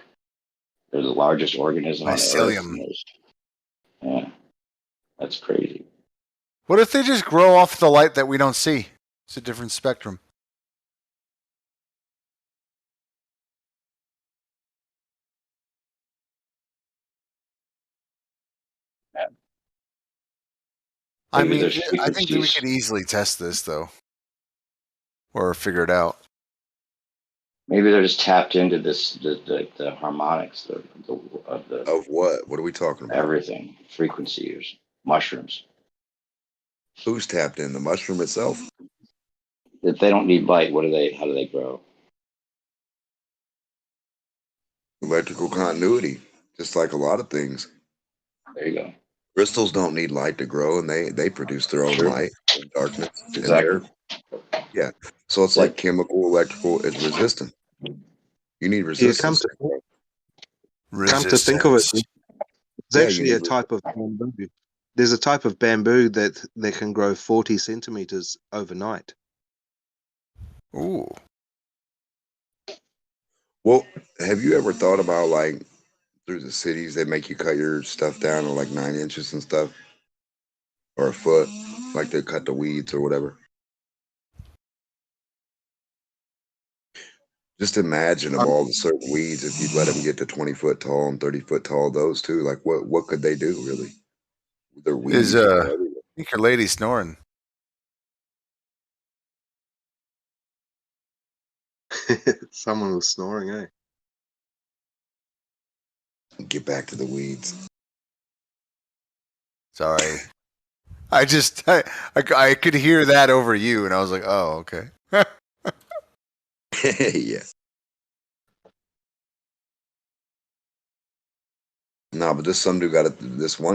They're the largest organism on Mycelium. Earth. Yeah, that's crazy. What if they just grow off the light that we don't see? It's a different spectrum. Yeah. I Maybe mean, there's I think that we frequencies. could easily test this, though, or figure it out. Maybe they're just tapped into this the harmonics of the Of what? What are we talking about? everything frequencies, mushrooms. Who's tapped in? The mushroom itself? If they don't need light, what do they? How do they grow? Electrical continuity, just like a lot of things. There you go. Crystals don't need light to grow, and they produce their own Sure. light and darkness. Exactly. And yeah. So it's like chemical, electrical is resistant. You need resistance. Come to think of it, there's actually a type of bamboo. There's a type of bamboo that can grow 40 centimeters overnight. Ooh. Well, have you ever thought about like through the cities they make you cut your stuff down to like 9 inches and stuff, or a foot, like they cut the weeds or whatever? Just imagine of all the certain weeds, if you'd let them get to 20 foot tall and 30 foot tall, those two, like what could they do really? They're weeds. I think your lady's snoring. Someone was snoring, eh? Get back to the weeds. Sorry. I could hear that over you, and I was like, oh, okay. Yeah. No, but this one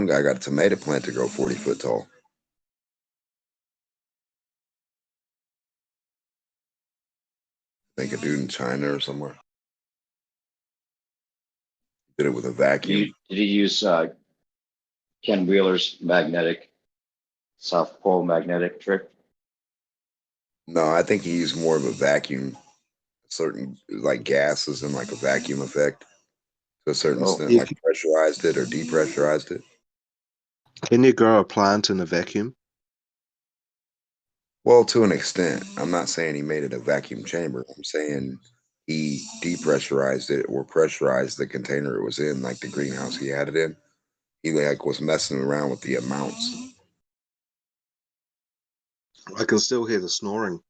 guy got a tomato plant to grow 40 foot tall. I think a dude in China or somewhere did it with a vacuum. Did he use Ken Wheeler's magnetic South Pole magnetic trick? No, I think he used more of a vacuum, certain like gases and like a vacuum effect to a certain extent, like pressurized it or depressurized it. Can you grow a plant in a vacuum? Well, to an extent. I'm not saying he made it a vacuum chamber. I'm saying he depressurized it or pressurized the container it was in, like the greenhouse he had it in. He like was messing around with the amounts. I can still hear the snoring.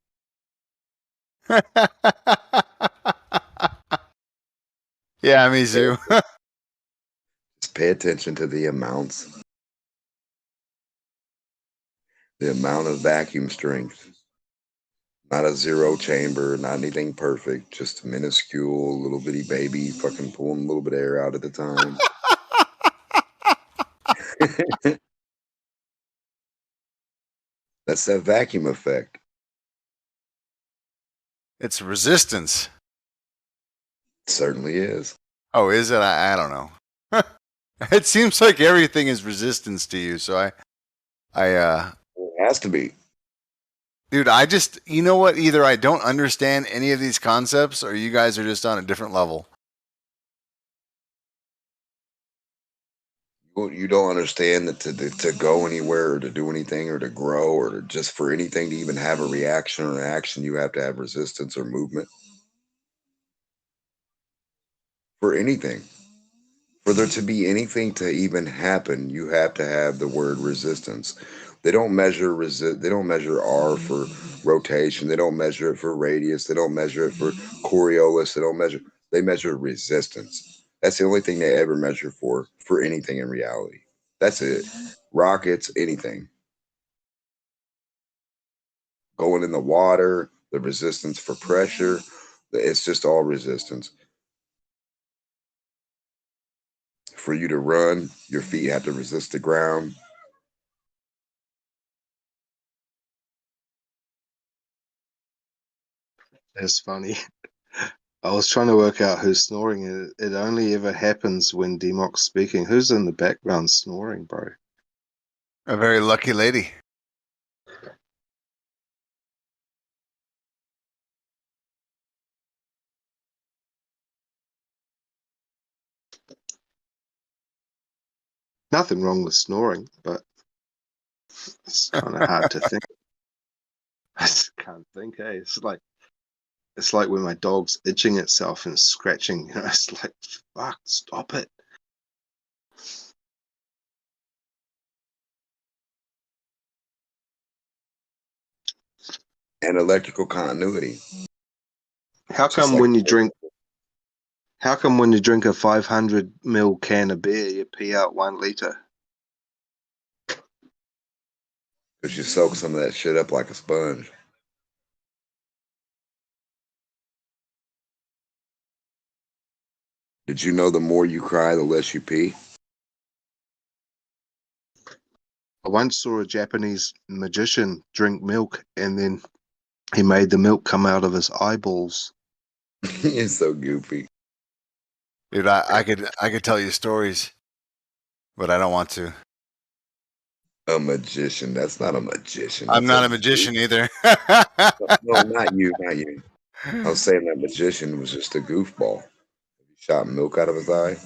Yeah, me too. Just pay attention to the amounts. The amount of vacuum strength. Not a zero chamber, not anything perfect, just a minuscule little bitty baby fucking pulling a little bit of air out at a time. That's that vacuum effect. It's resistance. It certainly is. Oh, is it? I don't know. It seems like everything is resistance to you, so it has to be. Dude, you know what? Either I don't understand any of these concepts or you guys are just on a different level. You don't understand that to go anywhere or to do anything or to grow or to just for anything to even have a reaction or an action, you have to have resistance or movement. For anything. For there to be anything to even happen, you have to have the word resistance. They don't measure R for rotation. They don't measure it for radius. They don't measure it for Coriolis. They measure resistance. That's the only thing they ever measure for anything in reality. That's it. Rockets, anything. Going in the water, the resistance for pressure, it's just all resistance. For you to run, your feet have to resist the ground. That's funny. I was trying to work out who's snoring. It only ever happens when Democ's speaking. Who's in the background snoring, bro? A very lucky lady. Nothing wrong with snoring, but it's kind of hard to think. I just can't think, eh? It's like when my dog's itching itself and scratching. You know, it's like, fuck, stop it. And electrical continuity. How Just come like when you drink? How come when you drink a 500 ml can of beer, you pee out 1 liter? because you soak some of that shit up like a sponge. Did you know the more you cry, the less you pee? I once saw a Japanese magician drink milk, and then he made the milk come out of his eyeballs. It's so goofy. Dude, I could tell you stories, but I don't want to. A magician. That's not a magician. I'm That's not a magician either. No, not you, not you. I was saying that magician was just a goofball. He shot milk out of his eye.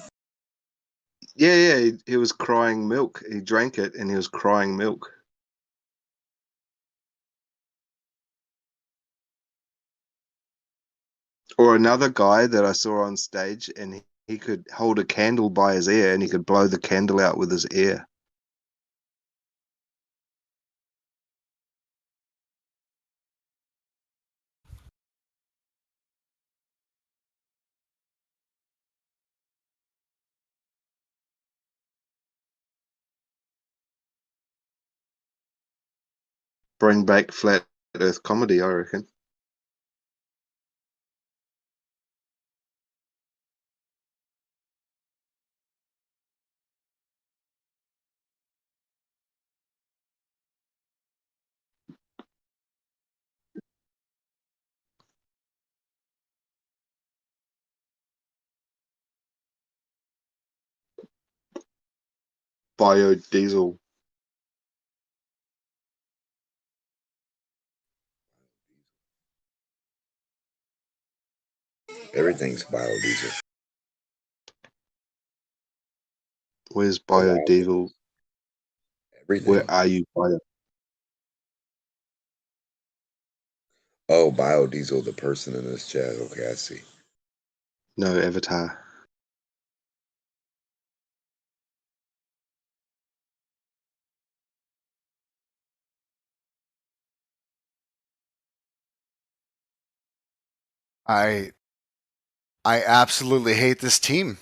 Yeah, he was crying milk. He drank it, and he was crying milk. Or another guy that I saw on stage, and he could hold a candle by his ear, and he could blow the candle out with his ear. Bring back flat Earth comedy, I reckon. Biodiesel. Everything's biodiesel. Where's A lot of biodiesel? everything. Where are you, bio? Oh, biodiesel, the person in this chat. Okay, I see. No, Avatar. I absolutely hate this team.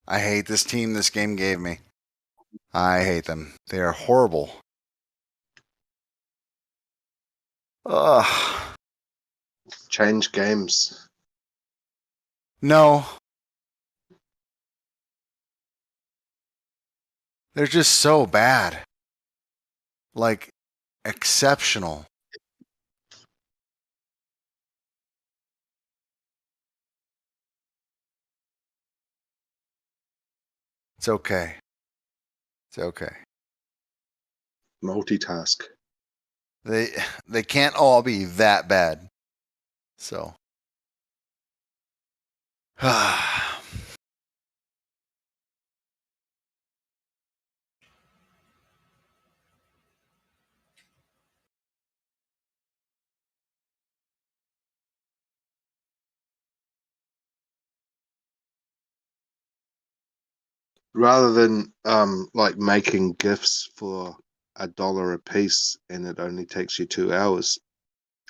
I hate this team this game gave me. I hate them. They are horrible. Ugh. Change games. No. They're just so bad. Like, exceptional. It's okay. It's okay. Multitask. They can't all be that bad. So. Rather than like making gifts for $1 a piece and it only takes you 2 hours,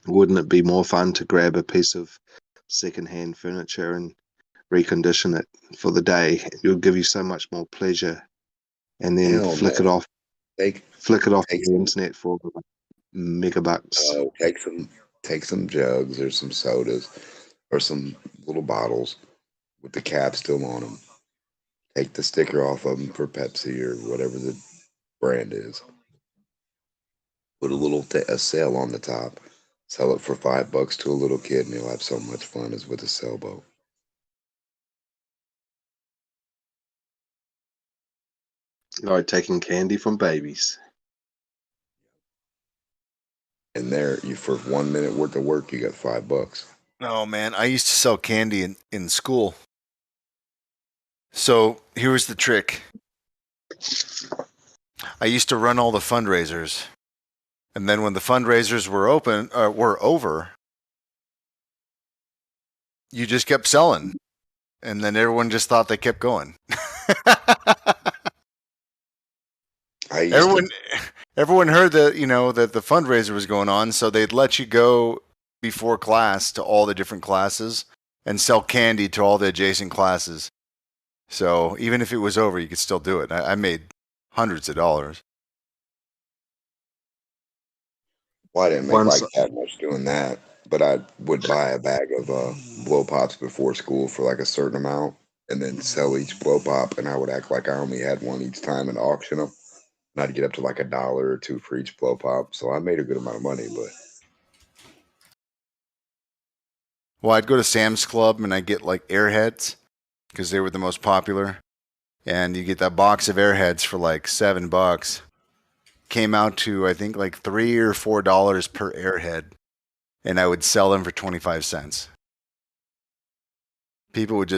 wouldn't it be more fun to grab a piece of secondhand furniture and recondition it for the day? It would give you so much more pleasure, and then Hell flick no. it off Take the internet for megabucks. take some jugs or some sodas or some little bottles with the cap still on them. Take the sticker off of them for Pepsi or whatever the brand is. Put a little a sale on the top. Sell it for $5 to a little kid, and he'll have so much fun as with a sailboat. Like taking candy from babies. And there, you for 1 minute worth of work, you got $5. Oh man, I used to sell candy in school. So here was the trick. I used to run all the fundraisers, and then when the fundraisers were over, you just kept selling, and then everyone just thought they kept going. Everyone heard that that the fundraiser was going on, so they'd let you go before class to all the different classes and sell candy to all the adjacent classes. So even if it was over, you could still do it. I made hundreds of dollars. Well, I didn't make Once, like that much doing that, but I would buy a bag of blow pops before school for like a certain amount, and then sell each blow pop. And I would act like I only had one each time and auction them. And I'd get up to like $1 or $2 for each blow pop. So I made a good amount of money, but. Well, I'd go to Sam's Club and I'd get like Airheads because they were the most popular. And you get that box of Airheads for like $7. Came out to, I think, like $3 or $4 per Airhead. And I would sell them for 25 cents. People would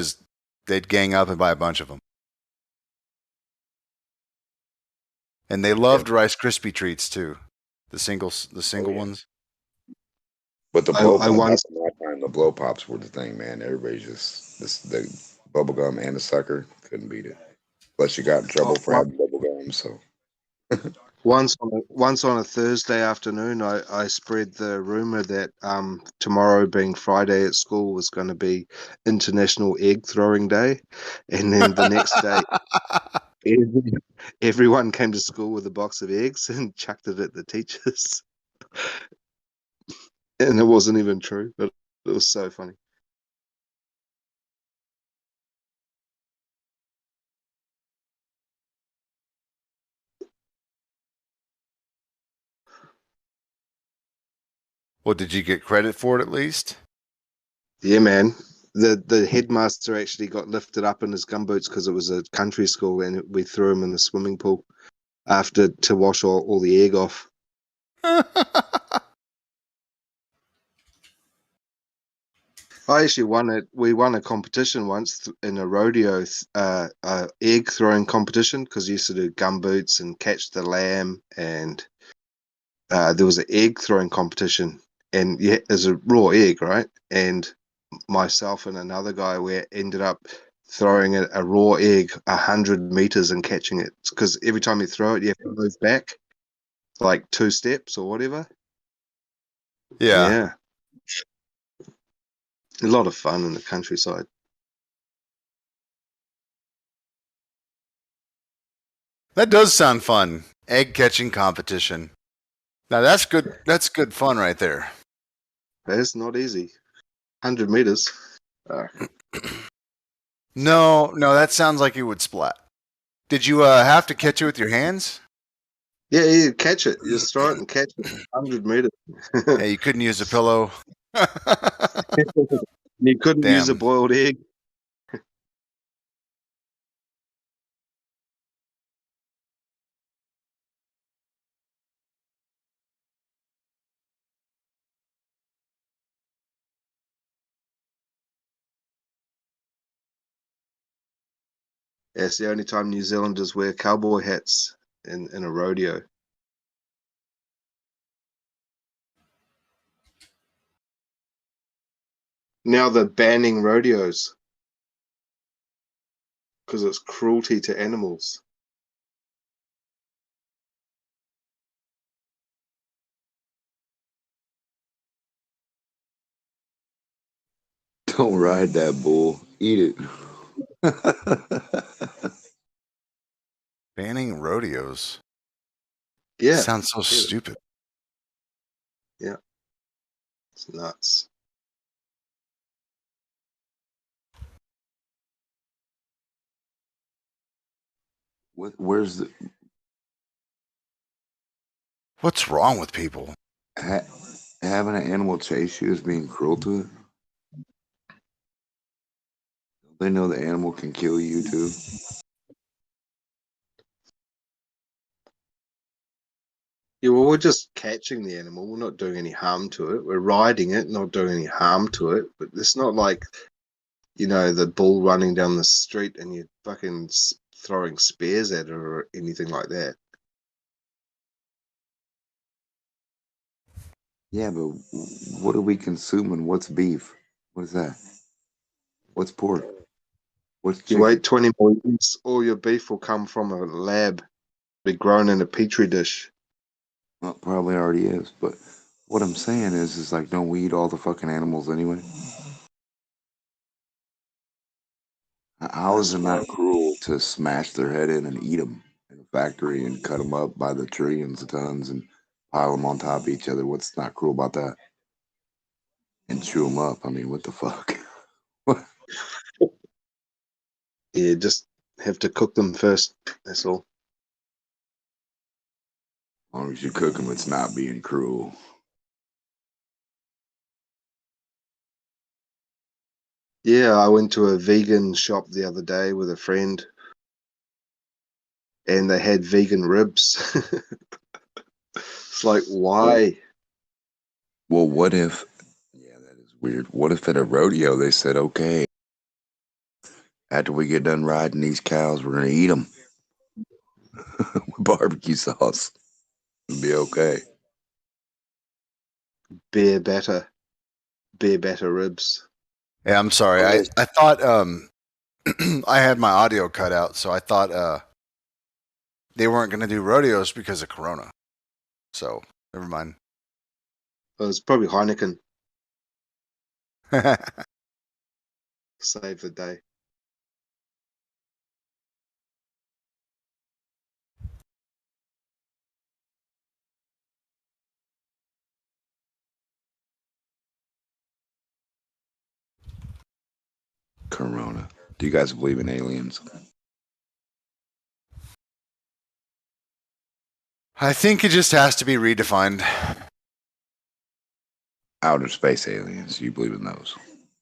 they'd gang up and buy a bunch of them. And they loved Rice Krispie treats too. The single ones. But the I blow pops, once- at my time, the blow pops were the thing, man. Everybody's just the bubble gum and the sucker couldn't beat it. Plus, you got in trouble for having bubble gum. So once on a Thursday afternoon, I spread the rumor that tomorrow, being Friday at school, was going to be International Egg Throwing Day, and then the next day, everyone came to school with a box of eggs and chucked it at the teachers. And it wasn't even true, but it was so funny. Well, did you get credit for it at least? Yeah, man. The headmaster actually got lifted up in his gumboots because it was a country school, and we threw him in the swimming pool after to wash all the egg off. I actually won it. We won a competition once in a rodeo, egg throwing competition, because you used to do gumboots and catch the lamb, and there was an egg throwing competition, and yeah, there's a raw egg, right? And myself and another guy, we ended up throwing a raw egg 100 meters and catching it, because every time you throw it, you have to move back like 2 steps or whatever. Yeah. A lot of fun in the countryside. That does sound fun. Egg catching competition. Now that's good. That's good fun right there. It's not easy. 100 meters. No, that sounds like it would splat. Did you have to catch it with your hands? Yeah, you catch it. You just throw it and catch it. 100 meters. Yeah, you couldn't use a pillow. You couldn't use a Damn. boiled egg. Yeah, it's the only time New Zealanders wear cowboy hats in a rodeo. Now they're banning rodeos because it's cruelty to animals. don't ride that bull. Eat it. Banning rodeos. Yeah. Sounds so stupid. Yeah. It's nuts. Where's the What's wrong with people? having an animal chase you is being cruel to it? They know the animal can kill you too. Yeah, well, we're just catching the animal. We're not doing any harm to it. We're riding it, not doing any harm to it. But it's not like, the bull running down the street and you're fucking throwing spears at it or anything like that. Yeah, but what are we consuming? What's beef? What is that? What's pork? What's You chicken? wait 20 more years, all your beef will come from a lab, be grown in a petri dish. Well, it probably already is, but What I'm saying is like, don't we eat all the fucking animals anyway? How is it not cruel to smash their head in and eat them in a factory and cut them up by the trillions of tons and pile them on top of each other? What's not cruel about that? And chew them up. I mean, what the fuck? Yeah, just have to cook them first. That's all. As long as you cook them, it's not being cruel. Yeah, I went to a vegan shop the other day with a friend, and they had vegan ribs. It's like, why? Well, what if? Yeah, that is weird. What if at a rodeo they said, okay, after we get done riding these cows, we're gonna eat them with barbecue sauce. It'd be okay. Beer batter ribs. Yeah, I'm sorry. I thought I had my audio cut out, so I thought they weren't going to do rodeos because of Corona. So never mind. It was probably Heineken. Save the day. Corona. Do you guys believe in aliens? I think it just has to be redefined. Outer space aliens. Do you believe in those?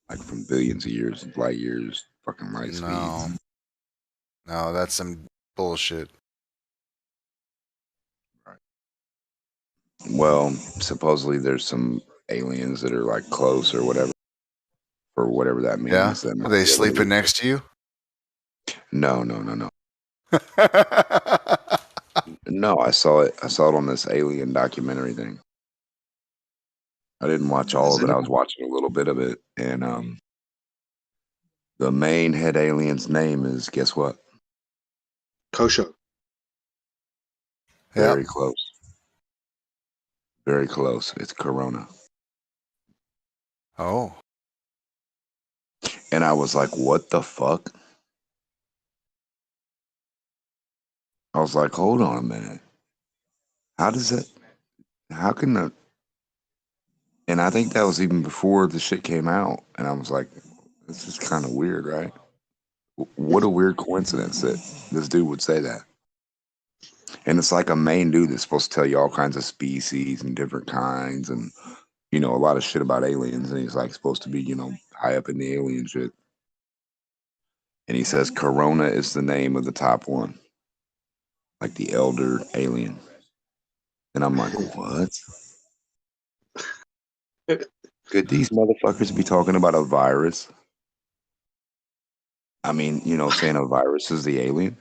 Like from billions of years, light years, fucking light No. speeds. No, that's some bullshit. Well, supposedly there's some aliens that are like close or whatever, for whatever that Yeah? means. That Are might they be able sleeping to- next to you? No. No, I saw it. I saw it on this alien documentary thing. I didn't watch all of it. I was watching a little bit of it, and the main head alien's name is, guess what? Kosher. Very close. Very close. It's Corona. Oh. And I was like, what the fuck? I was like, hold on a minute. How does that, how can the, and I think that was even before the shit came out. And I was like, this is kind of weird, right? What a weird coincidence that this dude would say that. And it's like a main dude that's supposed to tell you all kinds of species and different kinds and, you know, a lot of shit about aliens. And he's like supposed to be, you know, high up in the alien shit. And he says Corona is the name of the top one, like the elder alien. And I'm like, what? Could these motherfuckers be talking about a virus? I mean, you know, saying a virus is the alien.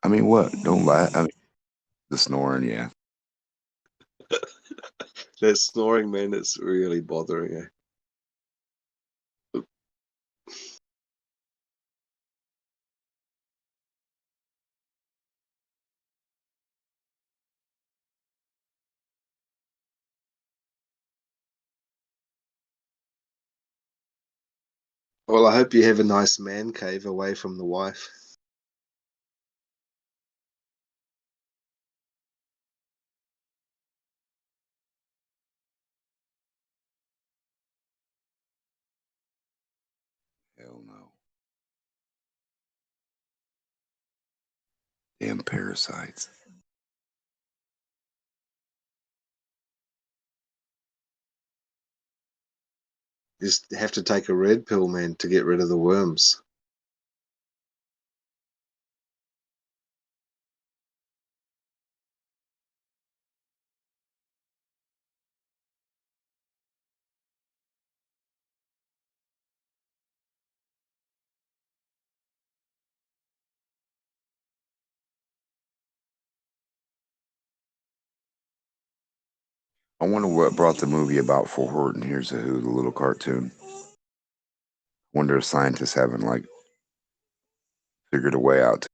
I mean, what? Don't lie. I mean, the snoring, yeah. That snoring, man, it's really bothering you. Well, I hope you have a nice man cave away from the wife. Hell no. Damn parasites. You just have to take a red pill, man, to get rid of the worms. I wonder what brought the movie about forward, and here's a Who, the little cartoon. Wonder if scientists haven't like figured a way out.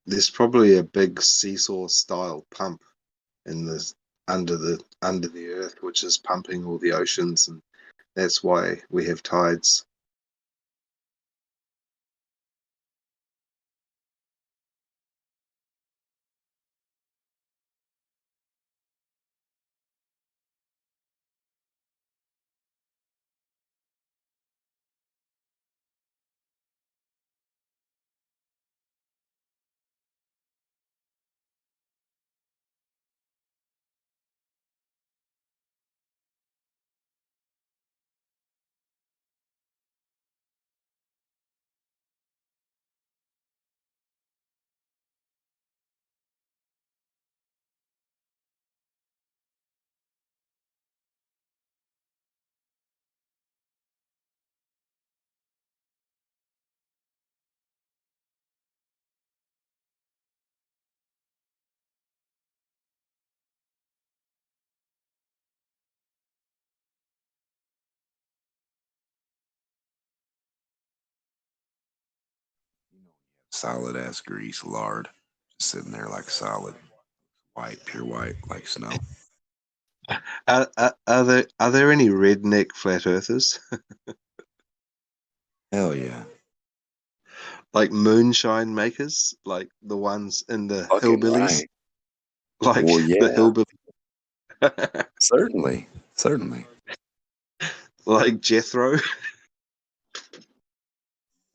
There's probably a big seesaw style pump in the under the earth, which is pumping all the oceans, and that's why we have tides. Solid ass grease, lard, just sitting there like solid, white, pure white, like snow. Are there any redneck flat earthers? Hell yeah. Like moonshine makers, like the ones in the Fucking hillbillies, right. like Well, the yeah, hillbilly, certainly, certainly. like Jethro.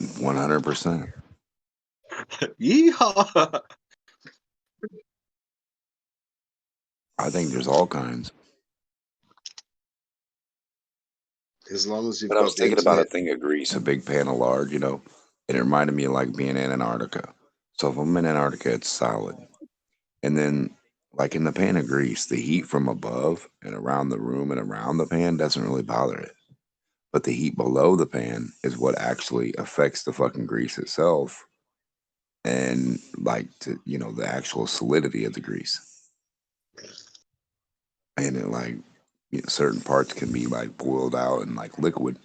100%. Yeehaw! I think there's all kinds. As long as you've But I was got the thinking about a internet. thing of grease, a big pan of lard, and it reminded me of like being in Antarctica. So if I'm in Antarctica, it's solid. And then, like in the pan of grease, the heat from above and around the room and around the pan doesn't really bother it. But the heat below the pan is what actually affects the fucking grease itself and like the actual solidity of the grease. And it like certain parts can be like boiled out and like liquid,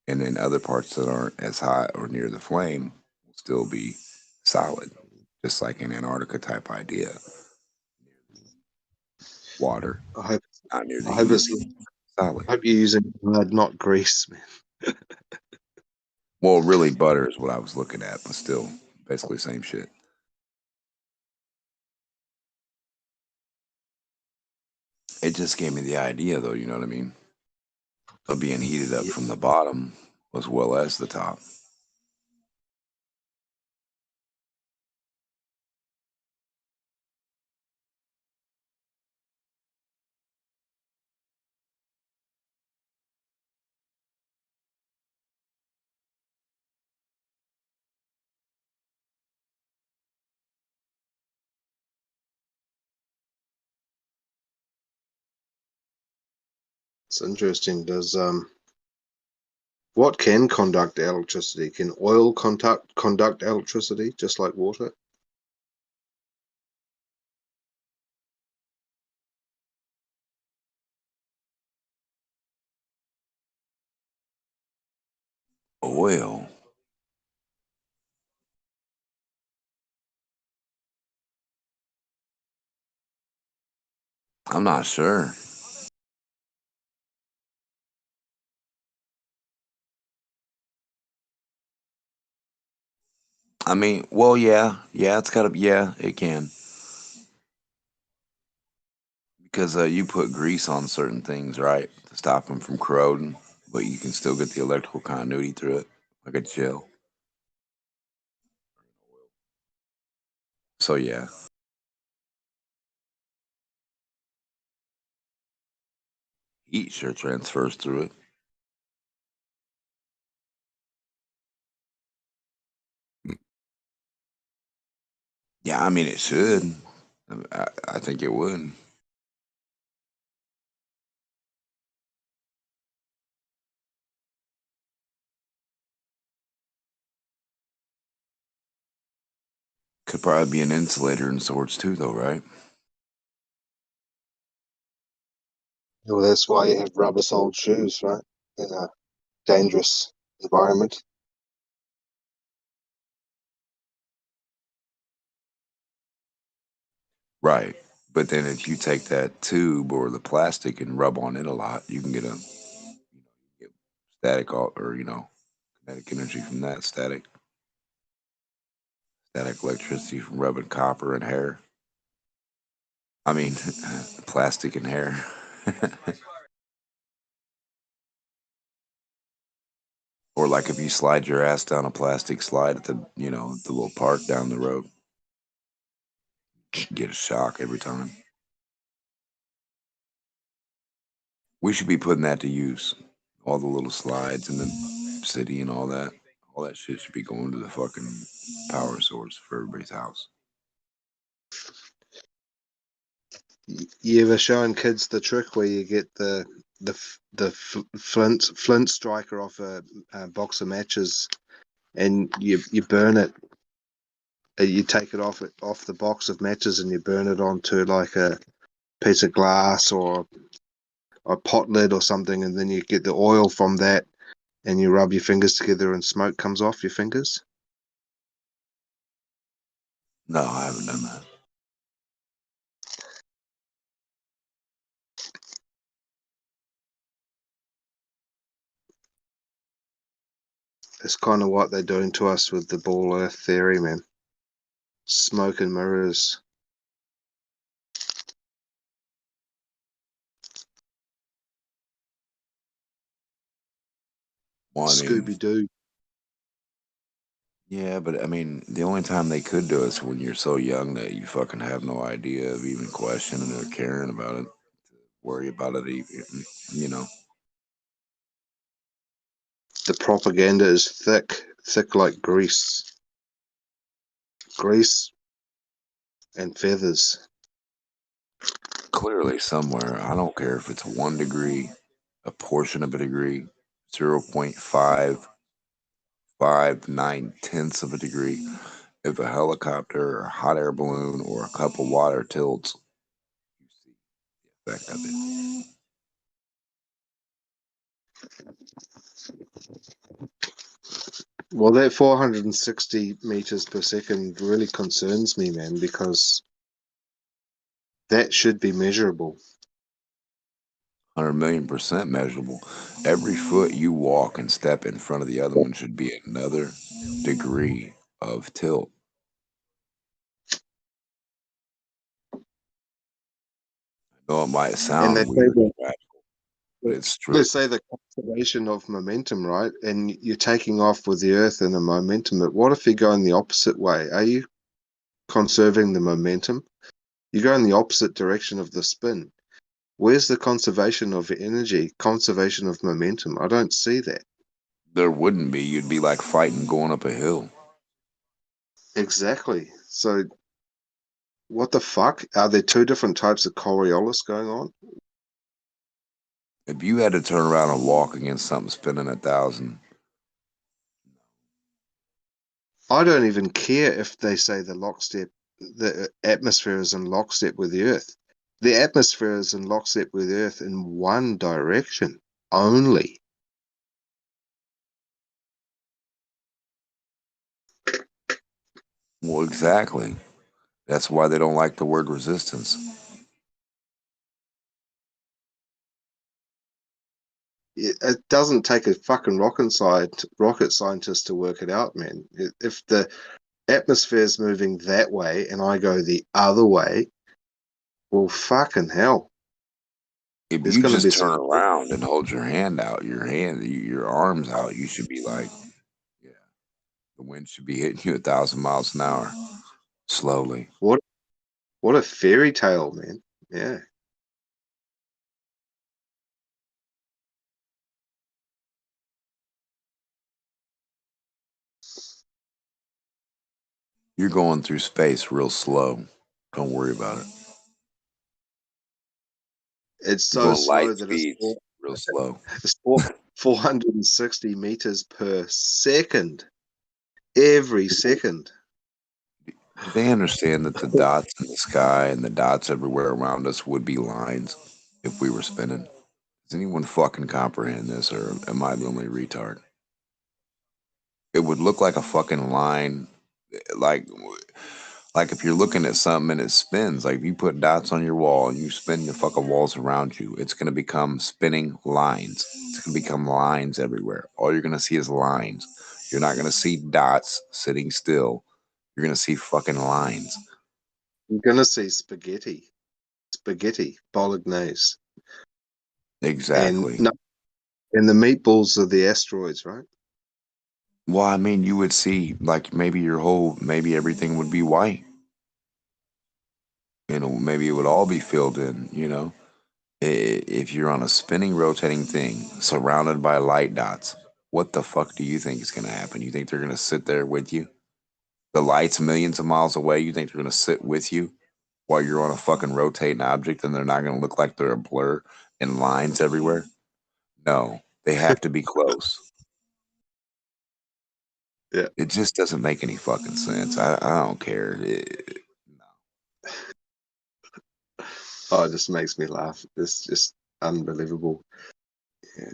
and then other parts that aren't as hot or near the flame will still be solid, just like an Antarctica type idea. Water, I hope, not near the I hope heat, it's. solid. I hope you're using blood, not grease, man. Well, really, butter is what I was looking at, but still, basically same shit. It just gave me the idea, though. You know what I mean? Of being heated up Yeah. from the bottom as well as the top. It's interesting. Does what can conduct electricity? Can oil conduct electricity just like water? Oil. I'm not sure. I mean, well, yeah, it's gotta, yeah, it can, because you put grease on certain things, right, to stop them from corroding, but you can still get the electrical continuity through it, like a gel. So yeah, heat sure transfers through it. Yeah, I mean it should. I think it would. Could probably be an insulator in sorts too, though, right? Well, that's why you have rubber-soled shoes, right? In a dangerous environment. Right. But then if you take that tube or the plastic and rub on it a lot, you can get get static or kinetic energy from that static electricity from rubbing copper and hair. I mean, plastic and hair. Or like if you slide your ass down a plastic slide at the little park down the road, get a shock every time. We should be putting that to use. All the little slides in the city and all that shit should be going to the fucking power source for everybody's house. You ever showing kids the trick where you get the flint striker off a box of matches, and you burn it? You take it off the box of matches and you burn it onto like a piece of glass or a pot lid or something, and then you get the oil from that, and you rub your fingers together, and smoke comes off your fingers. No, I haven't done that. It's kind of what they're doing to us with the ball earth theory, man. Smoke and mirrors. Well, I mean, Scooby-Doo. yeah, but I mean, the only time they could do it is when you're so young that you fucking have no idea of even questioning or caring about it, worry about it even, The propaganda is thick like grease. Grease and feathers. Clearly somewhere, I don't care if it's 1 degree, a portion of a degree, 0.559 of a degree. If a helicopter or a hot air balloon or a cup of water tilts, you see the effect of it. Well, that 460 meters per second really concerns me, man, because that should be measurable. 100,000,000% measurable. Every foot you walk and step in front of the other one should be another degree of tilt. I know it might And sound they weird say and radical, but it's they true. say the conservation of momentum, right? And you're taking off with the Earth in a momentum. But what if you go in the opposite way? Are you conserving the momentum? You go in the opposite direction of the spin. Where's the conservation of energy, conservation of momentum? I don't see that. There wouldn't be. You'd be like fighting going up a hill. Exactly. So what the fuck? Are there two different types of Coriolis going on? If you had to turn around and walk against something spinning 1,000, I don't even care if they say the atmosphere is in lockstep with the Earth. The atmosphere is in lockstep with the Earth in one direction only. well, exactly. That's why they don't like the word resistance. It doesn't take a fucking rocket scientist to work it out, man. If the atmosphere is moving that way and I go the other way, well, fucking hell. If There's you going to just be turn some. around and hold your hand out, your arms out, you should be like, yeah, the wind should be hitting you 1,000 miles an hour, slowly. What a fairy tale, man. Yeah. You're going through space real slow. Don't worry about it. It's You're so going light slow that speeds, real slow. it's 460 meters per second. Every second. Do they understand that the dots in the sky and the dots everywhere around us would be lines if we were spinning? Does anyone fucking comprehend this, or am I the only retard? It would look like a fucking line. Like, Like if you're looking at something and it spins, like if you put dots on your wall and you spin the fucking walls around you, it's going to become spinning lines. It's going to become lines everywhere. All you're going to see is lines. You're not going to see dots sitting still. You're going to see fucking lines. You're gonna see spaghetti, bolognese, Exactly. and the meatballs are the asteroids, right? Well, I mean, you would see like maybe maybe everything would be white. You know, maybe it would all be filled in, you know. If you're on a spinning, rotating thing surrounded by light dots, what the fuck do you think is going to happen? You think they're going to sit there with you? The light's millions of miles away. You think they're going to sit with you while you're on a fucking rotating object and they're not going to look like they're a blur and lines everywhere? No, they have to be close. Yeah. It just doesn't make any fucking sense. I don't care. Oh, it just makes me laugh. It's just unbelievable. Yeah.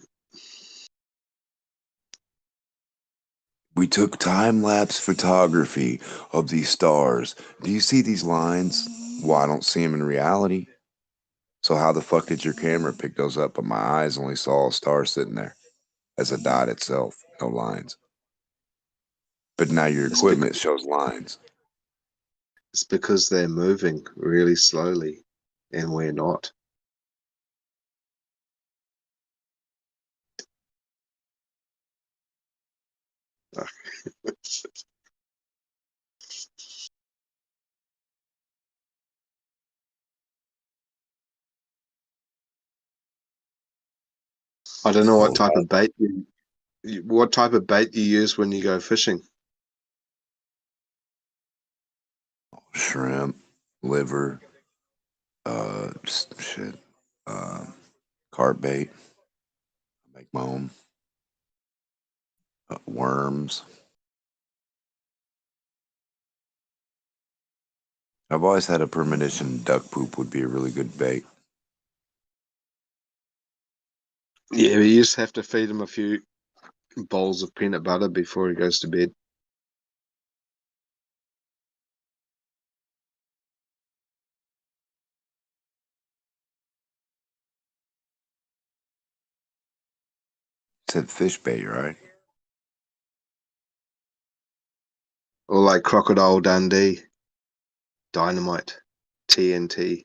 We took time-lapse photography of these stars. Do you see these lines? Well, I don't see them in reality. So how the fuck did your camera pick those up? But my eyes only saw a star sitting there as a dot itself, no lines. But now your equipment shows lines. It's because they're moving really slowly, and we're not. I don't know what type of bait you use when you go fishing. Shrimp, liver, carp bait. I make my own. Worms. I've always had a premonition duck poop would be a really good bait. Yeah, but you just have to feed him a few bowls of peanut butter before he goes to bed. Said fish bait, right? Or like Crocodile Dundee, Dynamite, TNT.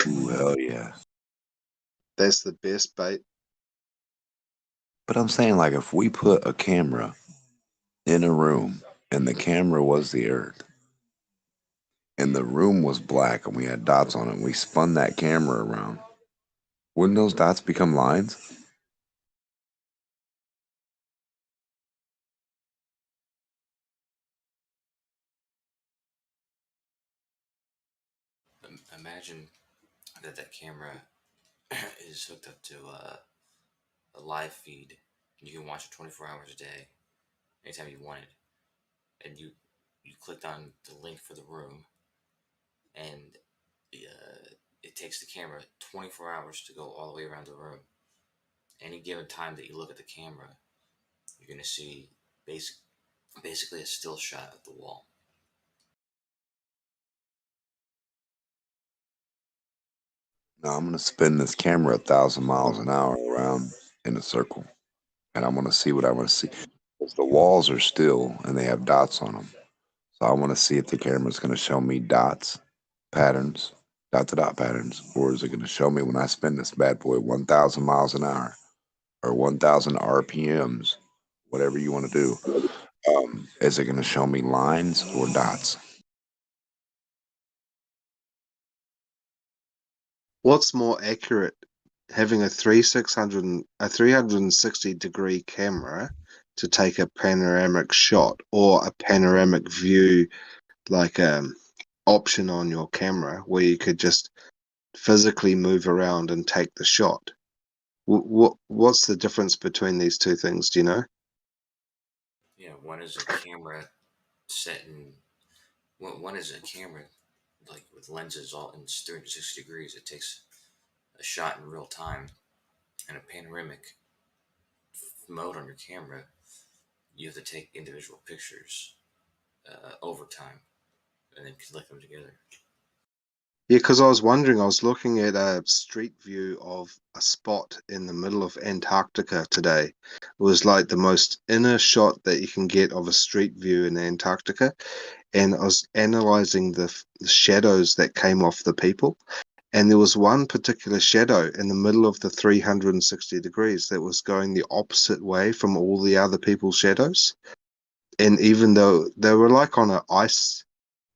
Ooh, hell yeah. That's the best bait. But I'm saying, like, if we put a camera in a room and the camera was the earth and the room was black and we had dots on it and we spun that camera around, wouldn't those dots become lines? Imagine that camera is hooked up to a live feed, and you can watch it 24 hours a day, anytime you want it. And you clicked on the link for the room, and it takes the camera 24 hours to go all the way around the room. Any given time that you look at the camera, you're going to see basically a still shot of the wall. Now I'm going to spin this camera 1,000 miles an hour around in a circle, and I'm going to see what I want to see. Because the walls are still and they have dots on them. So I want to see if the camera's going to show me dots, patterns, dot-to-dot patterns, or is it going to show me when I spin this bad boy 1,000 miles an hour or 1,000 RPMs, whatever you want to do. Is it going to show me lines or dots? What's more accurate, having a 360 degree camera to take a panoramic shot, or a panoramic view, like option on your camera where you could just physically move around and take the shot? What's the difference between these two things? Do you know? Yeah, one is a camera set in. One is a camera like with lenses all in 360 degrees. It takes a shot in real time, and a panoramic mode on your camera, you have to take individual pictures over time. and then collect them together. Yeah, because I was wondering, I was looking at a street view of a spot in the middle of Antarctica today. It was like the most inner shot that you can get of a street view in Antarctica. And I was analyzing the shadows that came off the people. And there was one particular shadow in the middle of the 360 degrees that was going the opposite way from all the other people's shadows. And even though they were like on a ice,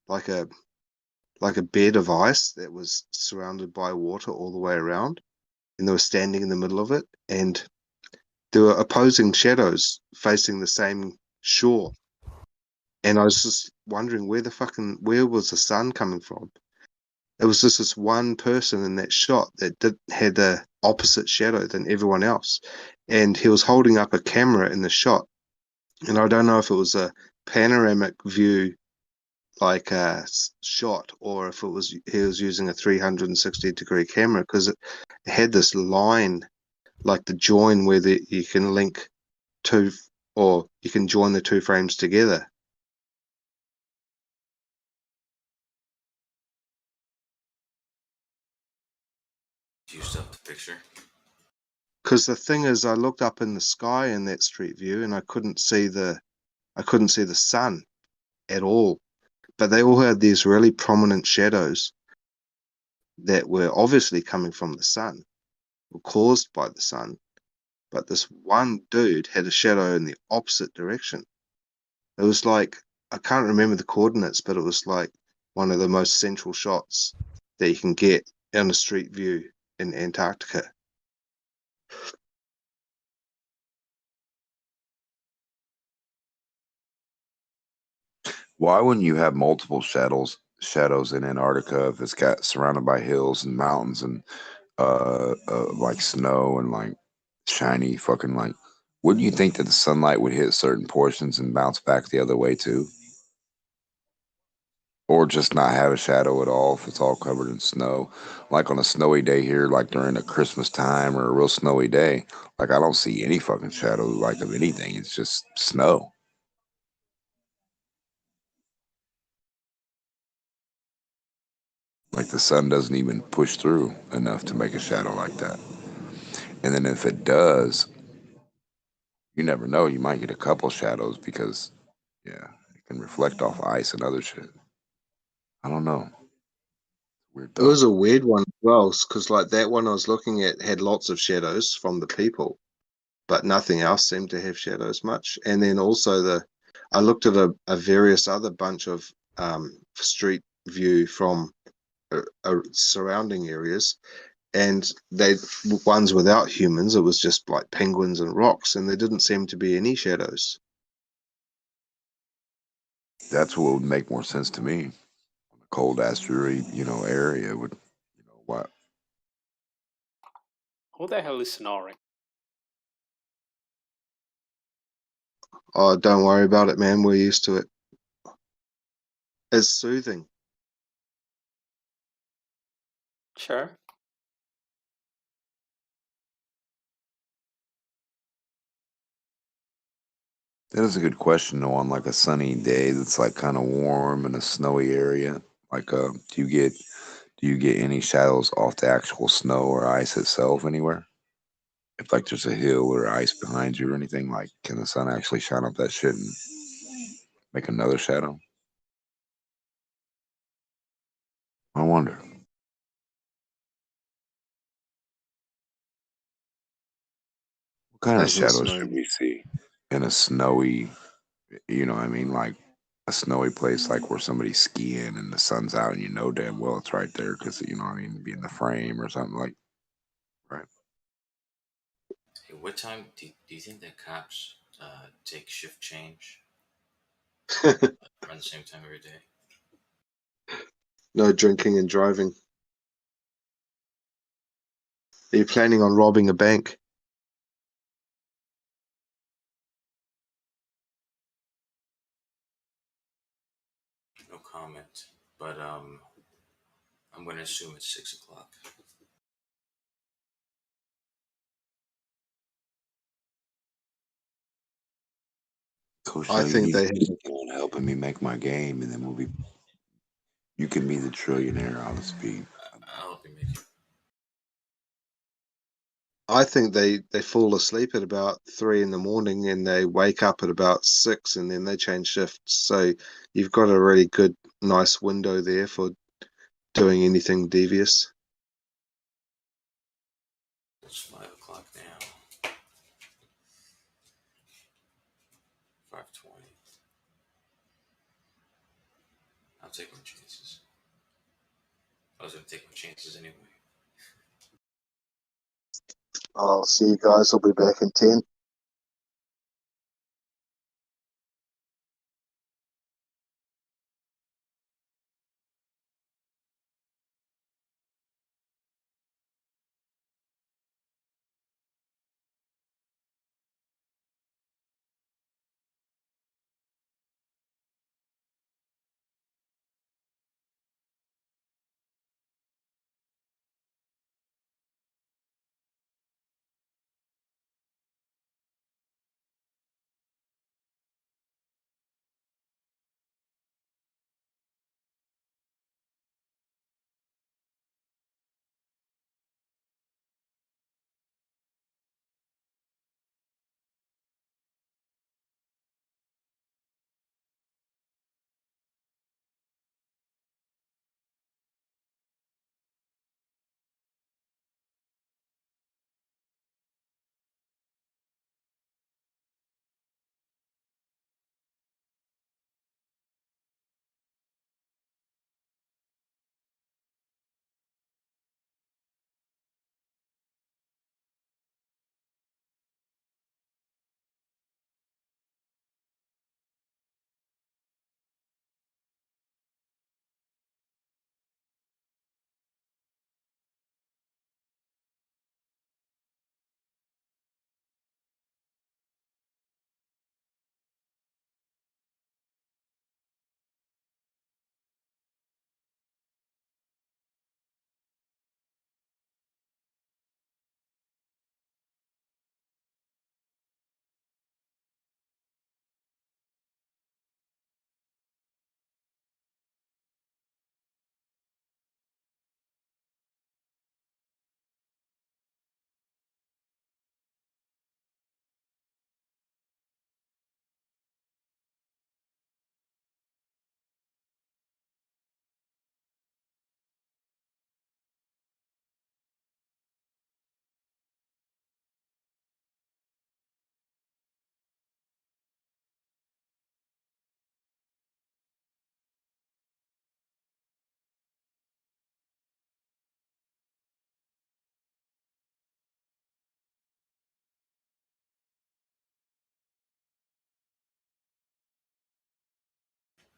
like a bed of ice that was surrounded by water all the way around, and they were standing in the middle of it, and there were opposing shadows facing the same shore. And I was just wondering where was the sun coming from? It was just this one person in that shot that had a opposite shadow than everyone else, and he was holding up a camera in the shot, and I don't know if it was a panoramic view like a shot or if he was using a 360-degree camera, because it had this line like the join where you can link two, or you can join the two frames together. Do you still have the picture? Because the thing is, I looked up in the sky in that street view and I couldn't see the sun at all, but they all had these really prominent shadows that were obviously coming from the sun or caused by the sun. But this one dude had a shadow in the opposite direction. It was like, I can't remember the coordinates, but it was like one of the most central shots that you can get on a street view in Antarctica. Why wouldn't you have multiple shadows in Antarctica if it's got surrounded by hills and mountains and like snow and like shiny fucking like? Wouldn't you think that the sunlight would hit certain portions and bounce back the other way too? Or just not have a shadow at all if it's all covered in snow? Like on a snowy day here, like during a Christmas time or a real snowy day, like I don't see any fucking shadow like of anything. It's just snow. Like the sun doesn't even push through enough to make a shadow like that. And then if it does, you never know. You might get a couple shadows because, yeah, it can reflect off ice and other shit. I don't know. Weird It was thought. a weird one as well, because like that one I was looking at had lots of shadows from the people, but nothing else seemed to have shadows much. And then also I looked at a various other bunch of street view from surrounding areas, and they ones without humans, it was just like penguins and rocks, and there didn't seem to be any shadows. That's what would make more sense to me. A cold ass dreary, area would, what? Who the hell is snoring? Oh, don't worry about it, man. We're used to it. It's soothing. Sure. That is a good question, though. On like a sunny day that's like kind of warm in a snowy area, like do you get any shadows off the actual snow or ice itself anywhere? If like there's a hill or ice behind you or anything, like can the sun actually shine up that shit and make another shadow? I wonder. What kind of Doesn't shadows snow. should we see in a snowy, like a snowy place, like where somebody's skiing and the sun's out and you know damn well it's right there because, be in the frame or something like, right? Hey, what time do you think that cops take shift change around the same time every day? No drinking and driving. Are you planning on robbing a bank? No comment, but I'm going to assume it's 6 o'clock. Coach, I you think need they to get on helping me make my game, and then we'll be You can be the trillionaire on the speed. I hope you make it. I think they fall asleep at about 3 in the morning and they wake up at about 6 and then they change shifts. So you've got a really good, nice window there for doing anything devious. It's 5 o'clock now. 5:20. I'll take my chances. I was gonna take my chances anyway. I'll see you guys. I'll be back in 10.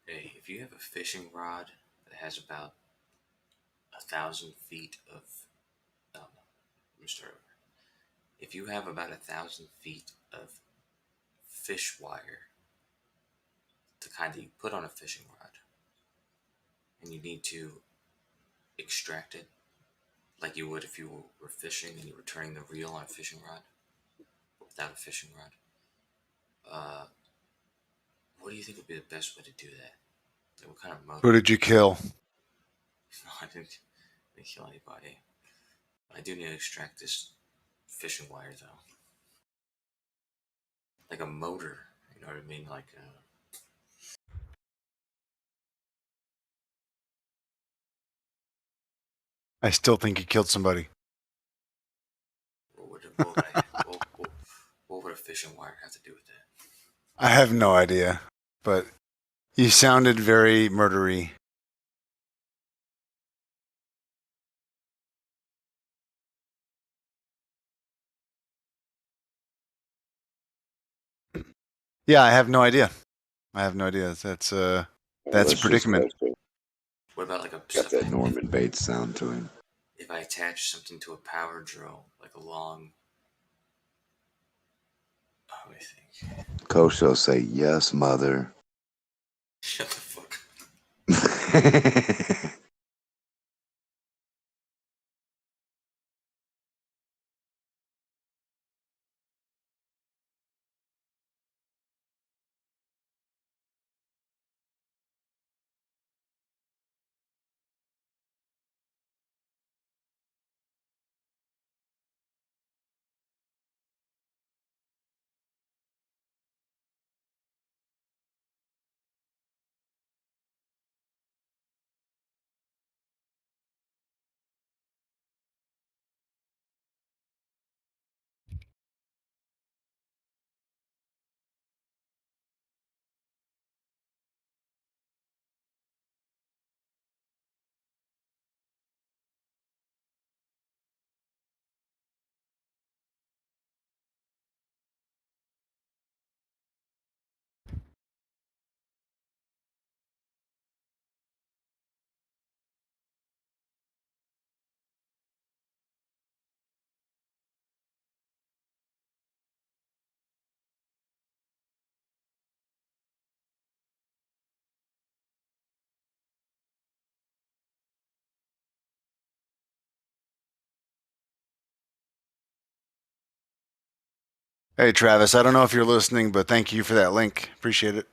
Hey, if you have a fishing rod that has about 1,000 feet of, no, let me start over. If you have about 1,000 feet of fish wire, the kind that you put on a fishing rod, and you need to extract it like you would if you were fishing and you were turning the reel on a fishing rod, but without a fishing rod, what do you think would be the best way to do that? Like, what kind of motor? Who did you kill? No, I didn't kill anybody. I do need to extract this fishing wire, though. Like a motor, you know what I mean? Like I still think you killed somebody. what would a fishing wire have to do with that? I have no idea, but you sounded very murdery. Yeah, I have no idea. That's a predicament. What about like a Got that Norman Bates sound to him. If I attach something to a power drill, like a long, let me think. Coach will say, "Yes, mother." Shut the fuck up. Hey, Travis, I don't know if you're listening, but thank you for that link. Appreciate it.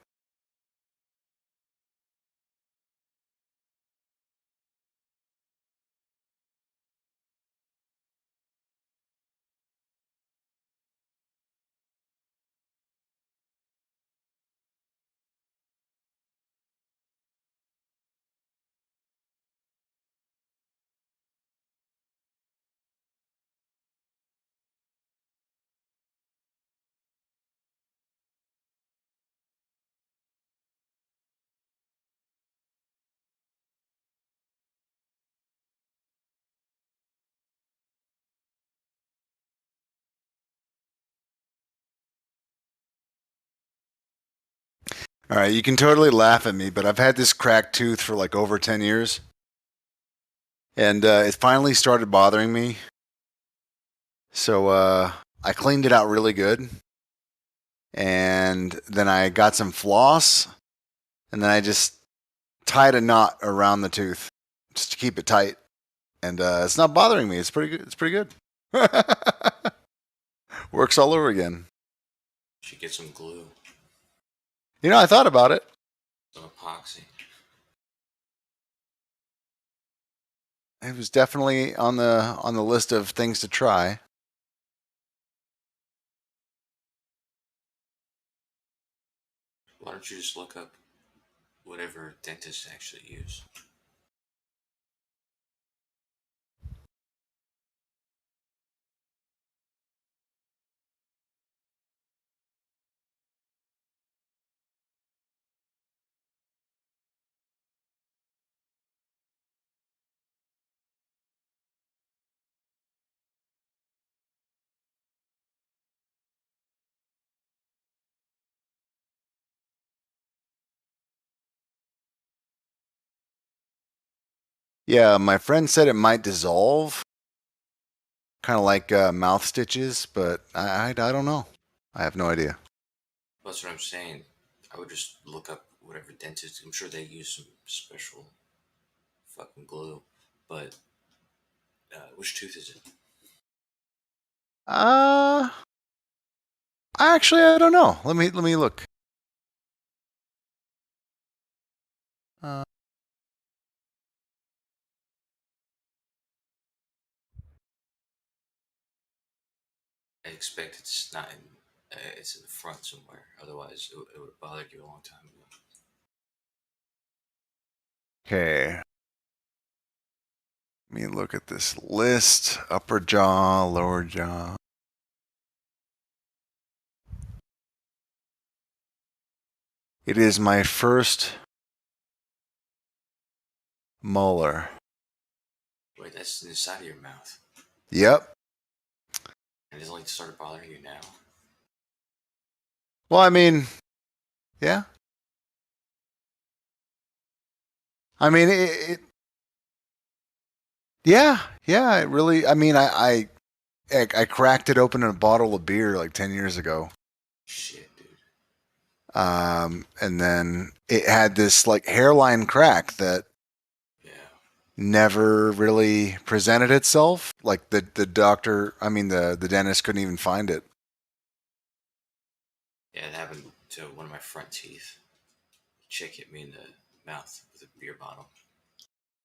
All right, you can totally laugh at me, but I've had this cracked tooth for like over 10 years. And it finally started bothering me. So I cleaned it out really good. And then I got some floss. And then I just tied a knot around the tooth just to keep it tight. And it's not bothering me. It's pretty good. It's pretty good. Works all over again. Should get some glue. You know, I thought about it. Some epoxy. It was definitely on the list of things to try. Why don't you just look up whatever dentists actually use? Yeah, my friend said it might dissolve, kind of like mouth stitches, but I don't know. I have no idea. That's what I'm saying. I would just look up whatever dentist. I'm sure they use some special fucking glue. But which tooth is it? Actually, I don't know. Let me look. I expect it's not in. It's in the front somewhere. Otherwise, it would have bothered you a long time ago. Okay. Let me look at this list. Upper jaw, lower jaw. It is my first molar. Wait, that's in the side of your mouth. Yep. And it's only started bothering you now. Well, I mean, yeah. I mean, yeah, it really, I mean, I cracked it open in a bottle of beer like 10 years ago. Shit, dude. And then it had this like hairline crack that never really presented itself. Like the doctor, I mean, the dentist couldn't even find it. Yeah, it happened to one of my front teeth. A chick hit me in the mouth with a beer bottle.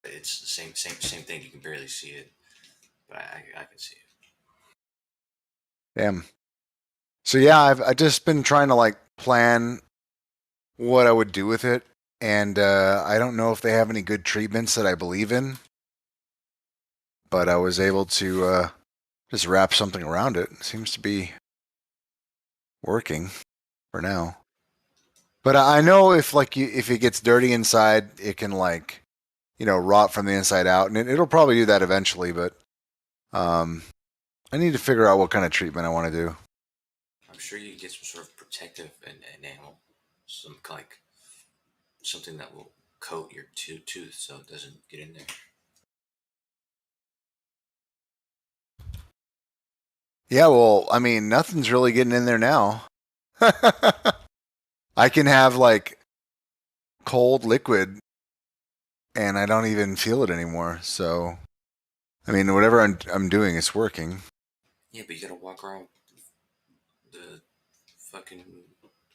It's the same thing. You can barely see it, but I can see it. Damn. So yeah, I've just been trying to like plan what I would do with it, and I don't know if they have any good treatments that I believe in, but I was able to just wrap something around it. It seems to be working for now. But I know if like if it gets dirty inside, it can like, you know, rot from the inside out, and it'll probably do that eventually. But I need to figure out what kind of treatment I want to do. I'm sure you can get some sort of protective enamel, some like something that will coat your tooth so it doesn't get in there. Yeah, well, I mean, nothing's really getting in there now. I can have like cold liquid and I don't even feel it anymore. So, I mean, whatever I'm doing, it's working. Yeah, but you gotta walk around the fucking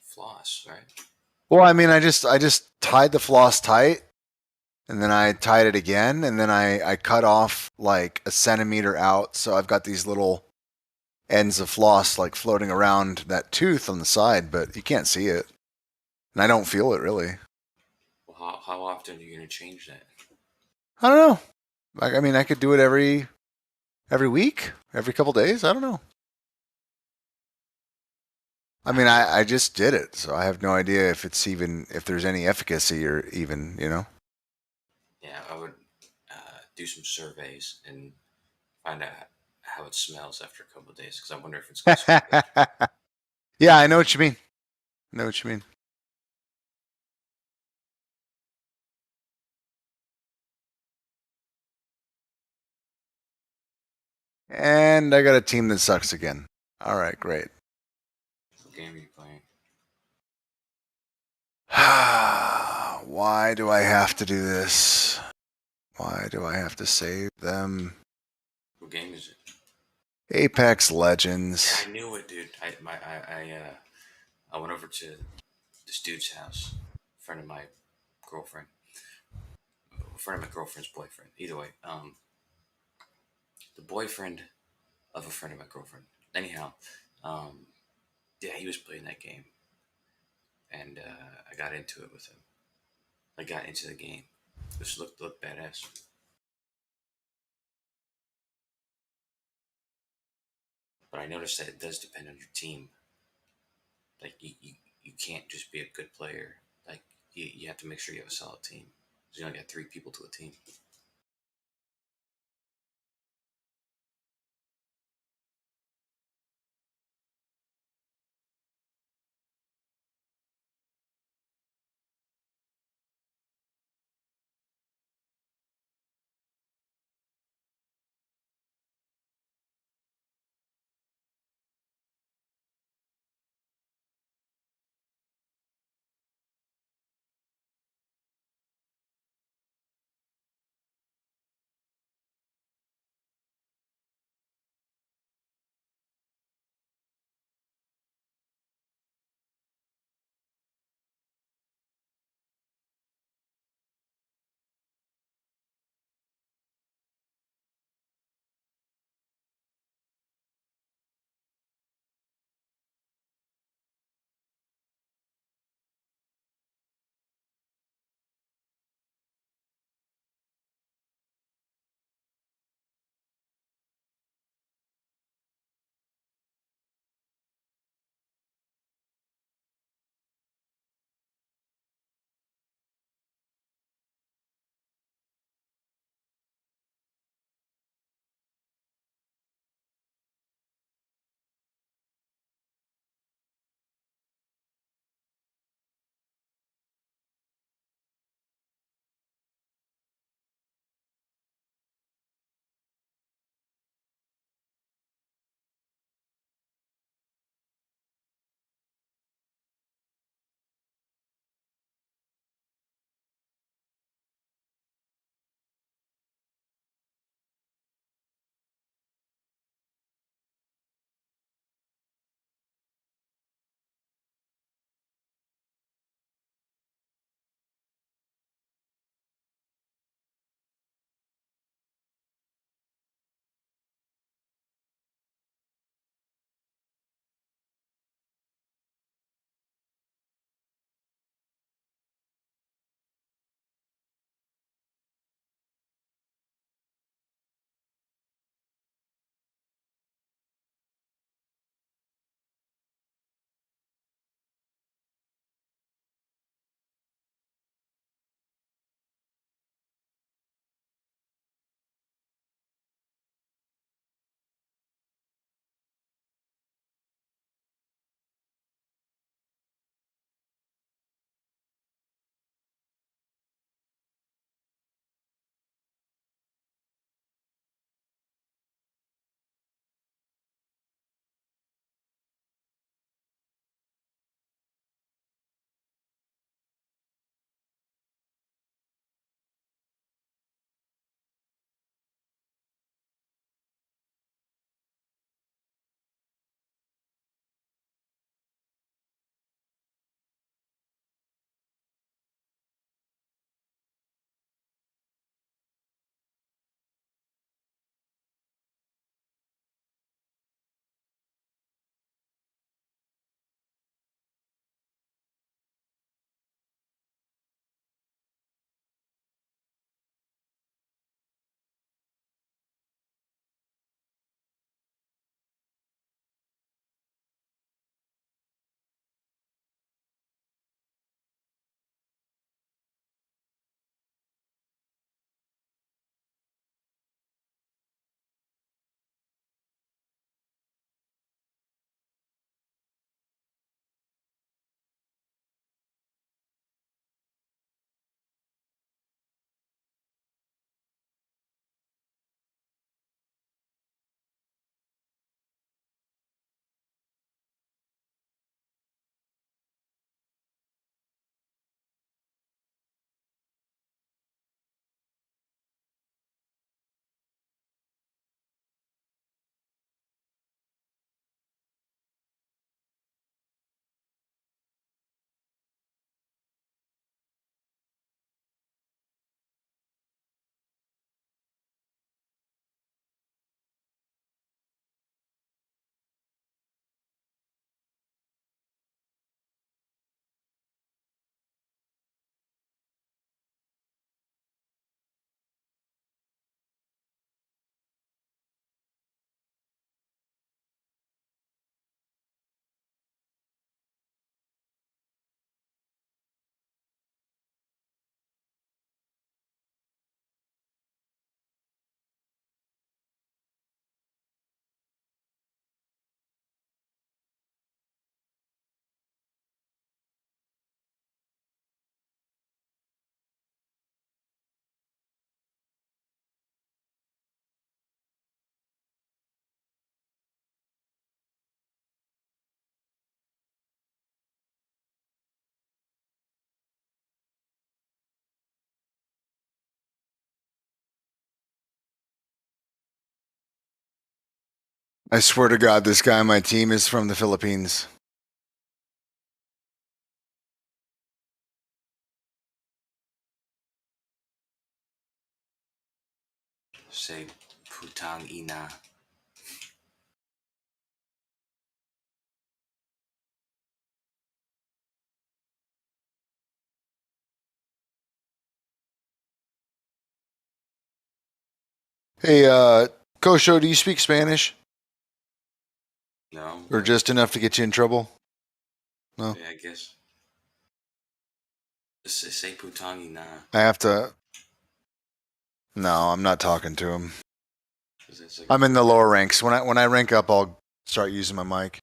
floss, right? Well, I mean, I just tied the floss tight, and then I tied it again, and then I cut off like a centimeter out, so I've got these little ends of floss like floating around that tooth on the side, but you can't see it, and I don't feel it really. Well, how often are you gonna change that? I don't know. Like, I mean, I could do it every week, every couple days. I don't know. I mean, I just did it, so I have no idea if it's even if there's any efficacy or even, you know. Yeah, I would do some surveys and find out how it smells after a couple of days, because I wonder if it's going to smell good. Yeah, I know what you mean. I know what you mean. And I got a team that sucks again. All right, great. What game are you playing? Why do I have to do this? Why do I have to save them? What game is it? Apex Legends. Yeah, I knew it, dude. I went over to this dude's house, a friend of my girlfriend, a friend of my girlfriend's boyfriend. Either way, the boyfriend of a friend of my girlfriend. Anyhow, yeah, he was playing that game, and I got into it with him. I got into the game. This looked badass. But I noticed that it does depend on your team. Like you can't just be a good player. Like you have to make sure you have a solid team. So you only got 3 people to a team. I swear to God, this guy on my team is from the Philippines. Say putang ina. Hey, Kosho, do you speak Spanish? No. Or just enough to get you in trouble? No. Yeah, I guess. Say putang ina. I have to. No, I'm not talking to him. Like I'm in the lower ranks. When I rank up, I'll start using my mic.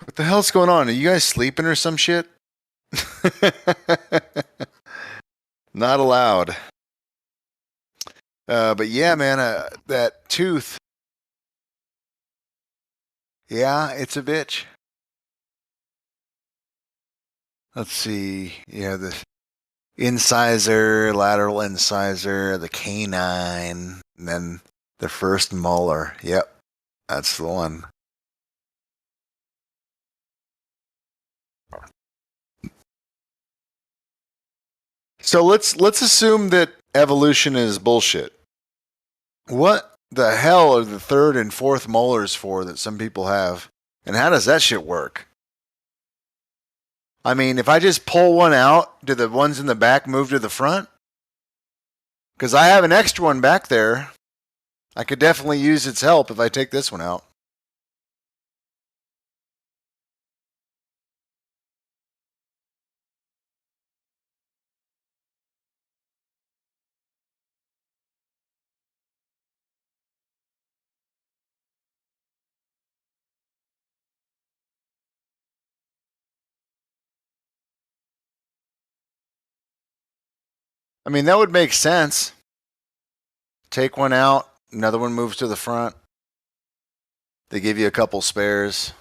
What the hell's going on? Are you guys sleeping or some shit? Not allowed. But yeah, man, that tooth. Yeah, it's a bitch. Let's see. Yeah, the incisor, lateral incisor, the canine, and then the first molar. Yep, that's the one. So let's assume that evolution is bullshit. What the hell are the third and fourth molars for that some people have? And how does that shit work? I mean, if I just pull one out, do the ones in the back move to the front? Because I have an extra one back there. I could definitely use its help if I take this one out. I mean, that would make sense. Take one out, another one moves to the front. They give you a couple spares.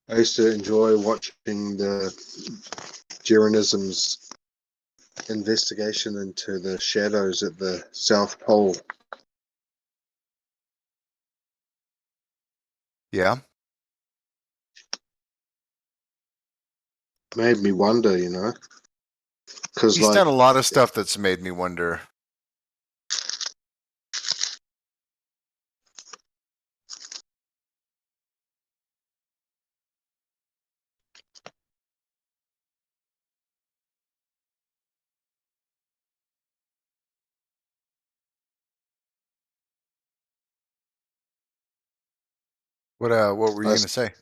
I used to enjoy watching the Jeranism's investigation into the shadows at the South Pole. Yeah. Made me wonder, you know, because He's like done a lot of stuff that's made me wonder. What were you I, gonna say?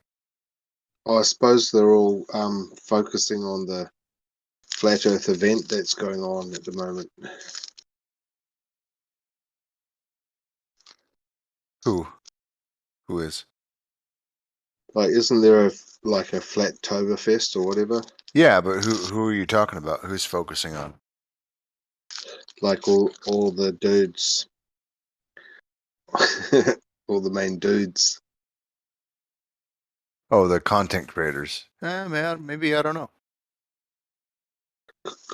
I suppose they're all focusing on the flat Earth event that's going on at the moment. Who is? Like, isn't there a Flattoberfest or whatever? Yeah, but who are you talking about? Who's focusing on? Like all the dudes, all the main dudes. Oh, the content creators. Man, maybe, I don't know.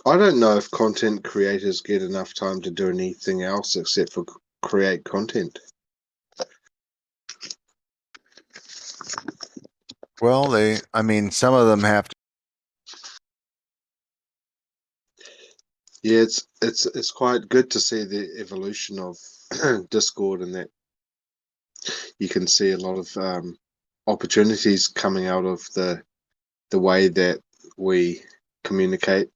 I don't know if content creators get enough time to do anything else except for create content. Well, some of them have to. Yeah, it's quite good to see the evolution of Discord, and that you can see a lot of opportunities coming out of the way that we communicate.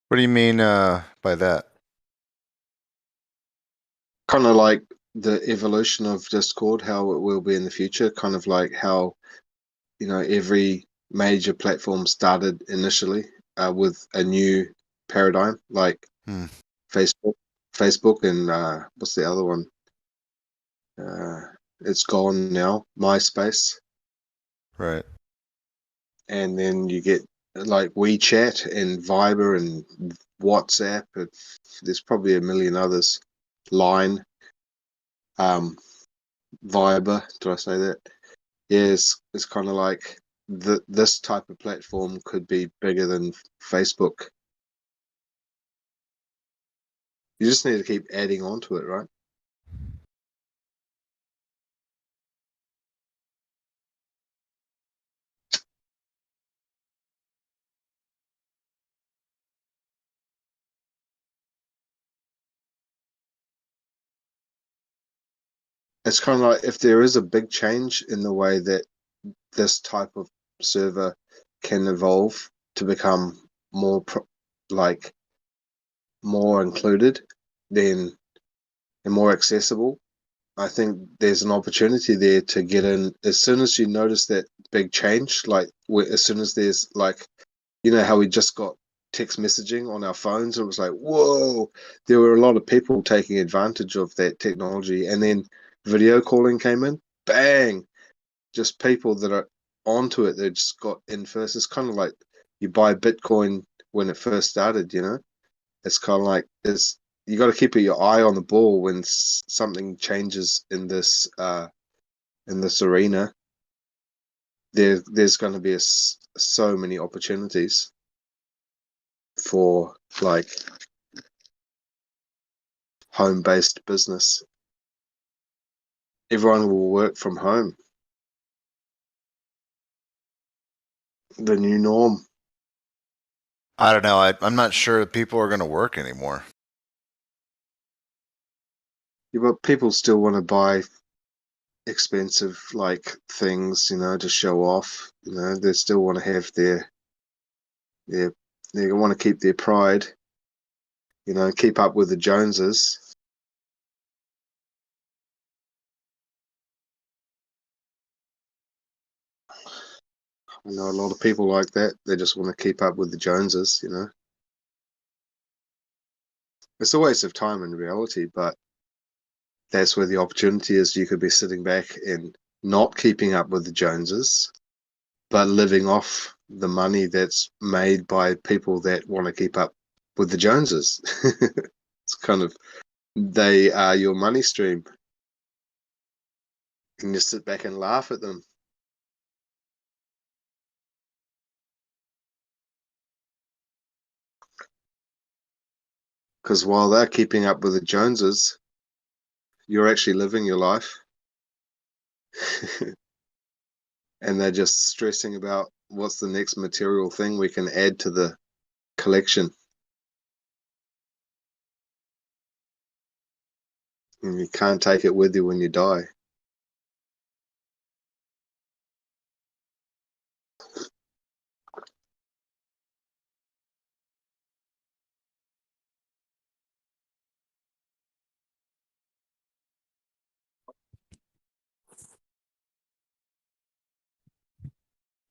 What do you mean by that? Kind of like the evolution of Discord, how it will be in the future, kind of like how, you know, every major platform started initially with a new paradigm, like Facebook and what's the other one? It's gone now, MySpace. Right. And then you get like WeChat and Viber and WhatsApp. There's probably a million others. Line, Viber. Did I say that? Yes, it's kind of like this type of platform could be bigger than Facebook. You just need to keep adding on to it, right? It's kind of like if there is a big change in the way that this type of server can evolve to become more more included, then and more accessible, I think there's an opportunity there to get in as soon as you notice that big change. Like as soon as there's like, you know how we just got text messaging on our phones, it was like, whoa, there were a lot of people taking advantage of that technology, and then video calling came in, bang, just people that are onto it, they just got in first. It's kind of like you buy Bitcoin when it first started, you know. It's kind of like you got to keep your eye on the ball when something changes in this arena. There's going to be so many opportunities for like home-based business. Everyone will work from home. The new norm. I don't know. I'm not sure people are going to work anymore. Yeah, but people still want to buy expensive like things, you know, to show off. You know, they still want to have they want to keep their pride. You know, keep up with the Joneses. I know a lot of people like that. They just want to keep up with the Joneses, you know. It's a waste of time in reality, but that's where the opportunity is. You could be sitting back and not keeping up with the Joneses, but living off the money that's made by people that want to keep up with the Joneses. It's kind of, they are your money stream. And you sit back and laugh at them. Because while they're keeping up with the Joneses, you're actually living your life. And they're just stressing about what's the next material thing we can add to the collection. And you can't take it with you when you die.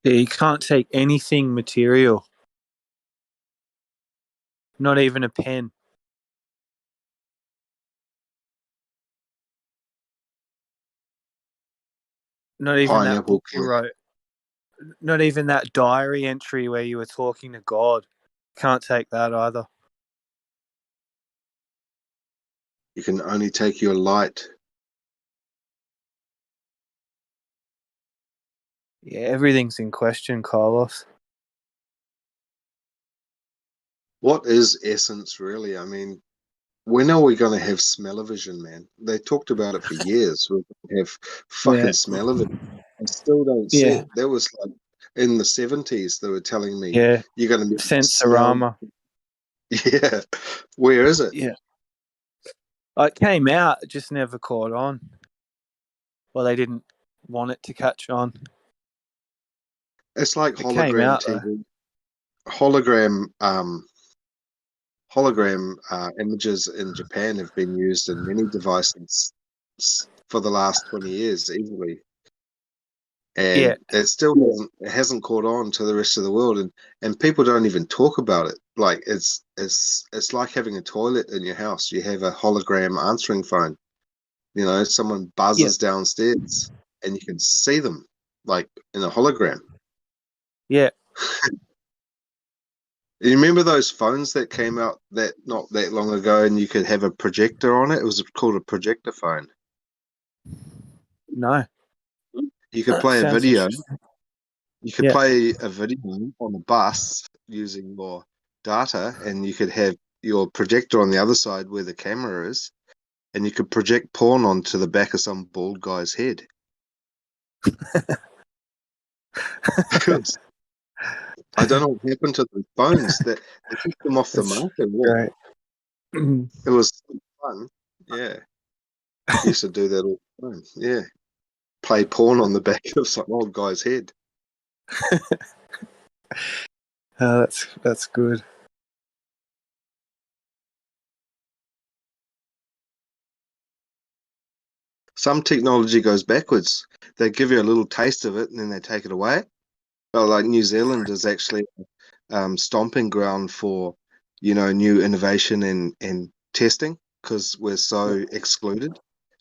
Yeah, you can't take anything material. Not even a pen. Not even that Pineapple book you wrote. Not even that diary entry where you were talking to God. Can't take that either. You can only take your light. Yeah, everything's in question, Carlos. What is essence really? I mean, when are we going to have smell-o-vision, man? They talked about it for years. We're going to have fucking Yeah. smell-o-vision. I still don't see Yeah. it. That was like in the 70s, they were telling me, Yeah. you're going to be able to smell. Sensorama. Yeah. Where is it? Yeah. It came out, it just never caught on. Well, they didn't want it to catch on. It's like It came hologram out, though. TV. Hologram images in Japan have been used in many devices for the last 20 years easily. Yeah. And it hasn't caught on to the rest of the world, and people don't even talk about it. Like it's like having a toilet in your house. You have a hologram answering phone. You know, someone buzzes downstairs and you can see them like in a hologram. Yeah. You remember those phones that came out that not that long ago, and you could have a projector on it? It was called a projector phone. No. You could play a Sounds video. interesting. You could play a video on a bus using your data, and you could have your projector on the other side where the camera is, and you could project porn onto the back of some bald guy's head. I don't know what happened to the phones that they took them off the market. Right. It was fun. Yeah. I used to do that all the time. Yeah. Play porn on the back of some old guy's head. That's good. Some technology goes backwards. They give you a little taste of it and then they take it away. Well, like New Zealand is actually stomping ground for, new innovation and testing because we're so excluded.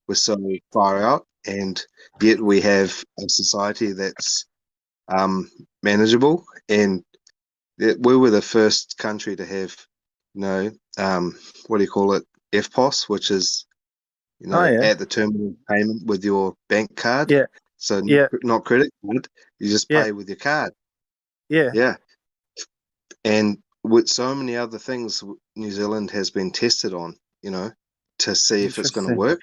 We're so far out, and yet we have a society that's manageable. And we were the first country to have, what do you call it? FPOS, which is, at the terminal payment with your bank card. Yeah. So Yeah. not credit card, you just pay with your card. Yeah. Yeah. And with so many other things, New Zealand has been tested on, to see if it's going to Interesting. work.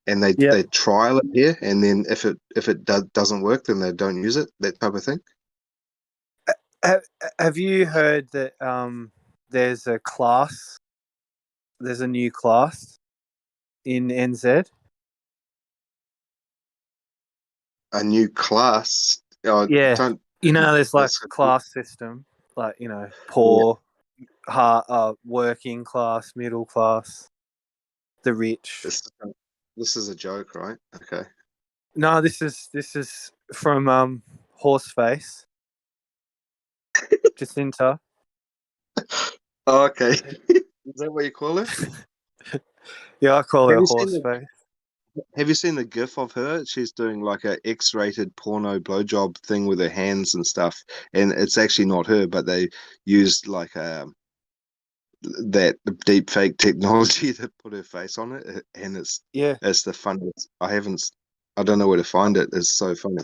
And they trial it here, and then if it doesn't work, then they don't use it. That type of thing. Have you heard that there's a class? There's a new class in NZ. A new class. Yeah. Don't, there's like that's- a class system, like poor, hard, working class, middle class, the rich. This is a joke, right? Okay. No, this is from Horseface. Jacinta. Oh, okay. Is that what you call it? Yeah, I call her Horseface. Have you seen the GIF of her? She's doing like a X-rated porno blowjob thing with her hands and stuff, and it's actually not her, but they used like that deep fake technology that put her face on it, and it's the funniest. I don't know where to find it. It's so funny.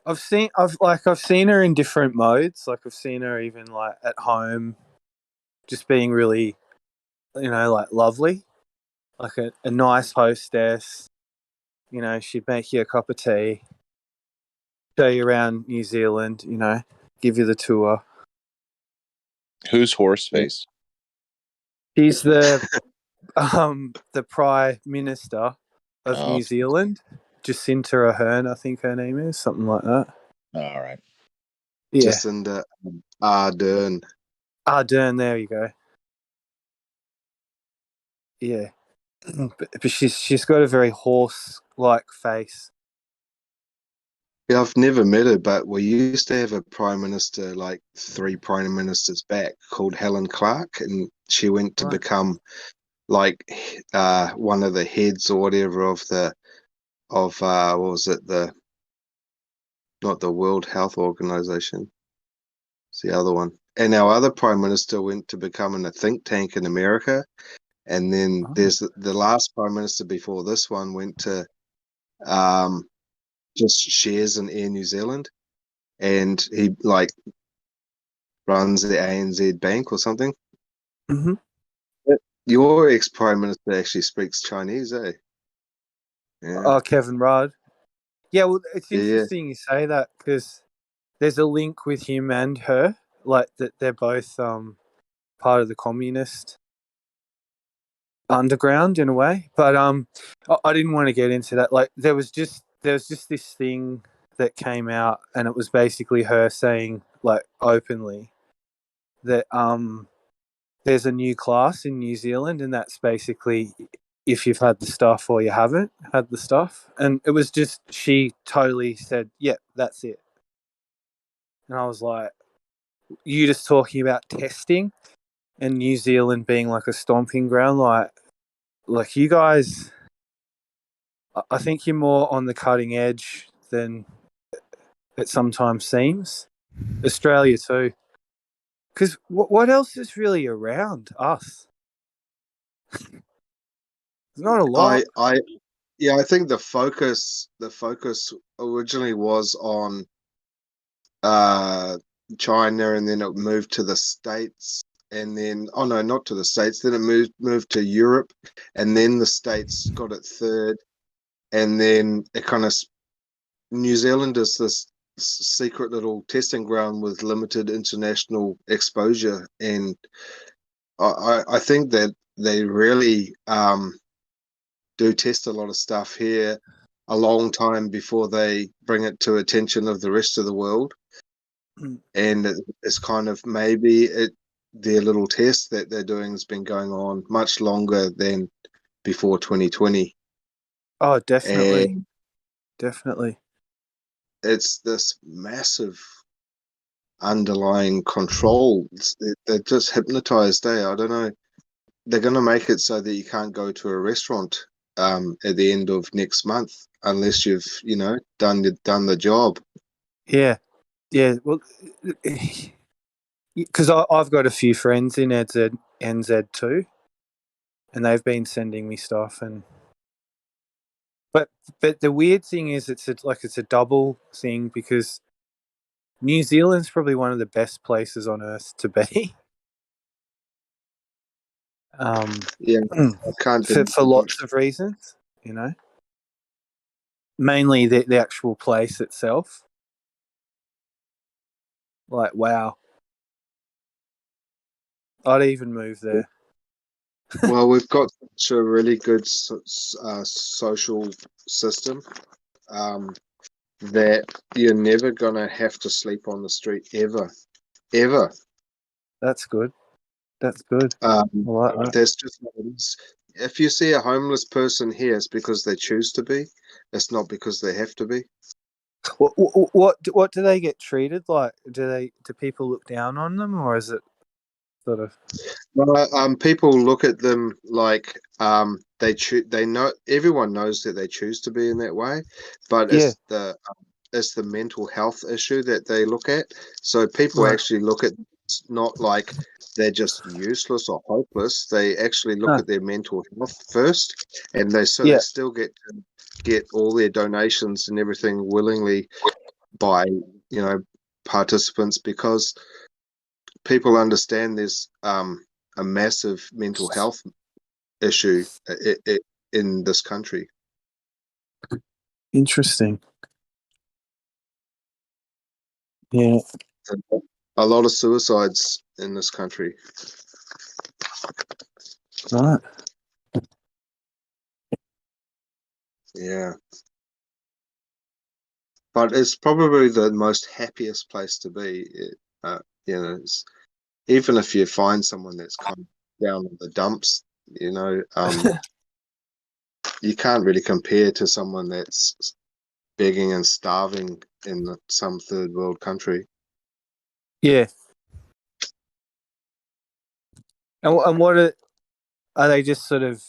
I've seen her in different modes. Like I've seen her even like at home, just being really, like lovely, like a nice hostess. She'd make you a cup of tea, show you around New Zealand. Give you the tour. Who's Horseface? She's the Prime Minister of New Zealand, Jacinta Ahern, I think her name is, something like that. All right. Yeah. Jacinda Ardern. Ardern, there you go. Yeah. But she's got a very horse-like face. Yeah, I've never met her, but we used to have a prime minister like 3 prime ministers back called Helen Clark, and she went to become like one of the heads or whatever of what was it, not the World Health Organization, it's the other one. And our other prime minister went to become in a think tank in America, and then there's the last prime minister before this one went to just shares in Air New Zealand, and he like runs the ANZ Bank or something. Mm-hmm. Your ex-prime minister actually speaks Chinese, eh? Yeah. Oh, Kevin Rudd. Yeah, well, it's interesting you say that because there's a link with him and her, like that they're both part of the communist underground in a way. But I didn't want to get into that. Like there was just this thing that came out, and it was basically her saying like openly that there's a new class in New Zealand, and that's basically if you've had the stuff or you haven't had the stuff. And it was just, she totally said, yeah, that's it. And I was like, you just talking about testing and New Zealand being like a stomping ground, like you guys, I think you're more on the cutting edge than it sometimes seems. Australia too. Because what else is really around us? There's not a lot. I think the focus originally was on China, and then it moved to the States, and then not to the States, then it moved to Europe, and then the States got it third, and then it kind of New Zealand is this secret little testing ground with limited international exposure, and I think that they really do test a lot of stuff here a long time before they bring it to attention of the rest of the world. And it's kind of maybe their little test that they're doing has been going on much longer than before 2020. Oh, definitely. And definitely. It's this massive underlying control. They're just hypnotized, I don't know. They're going to make it so that you can't go to a restaurant at the end of next month unless you've, done the job. Yeah. Well, because I've got a few friends in NZ too, and they've been sending me stuff. But the weird thing is, it's a double thing because New Zealand's probably one of the best places on earth to be. I can't for lots of reasons, mainly the actual place itself. Like, wow, I'd even move there. Well, we've got such a really good social system that you're never gonna have to sleep on the street ever. That's good. That's good. That's just what it is. If you see a homeless person here, it's because they choose to be. It's not because they have to be. What do they get treated like? Do people look down on them, or is it sort of? People look at them like they know, everyone knows that they choose to be in that way, but it's the mental health issue that they look at. So people actually look at it's not like they're just useless or hopeless. They actually look at their mental health first, and they still get all their donations and everything willingly by participants, because people understand there's a massive mental health issue in this country. Interesting. Yeah. A lot of suicides in this country. Right. Yeah. But it's probably the most happiest place to be. Even if you find someone that's kind of down in the dumps, you can't really compare to someone that's begging and starving in some third world country. Yeah. And what are they just sort of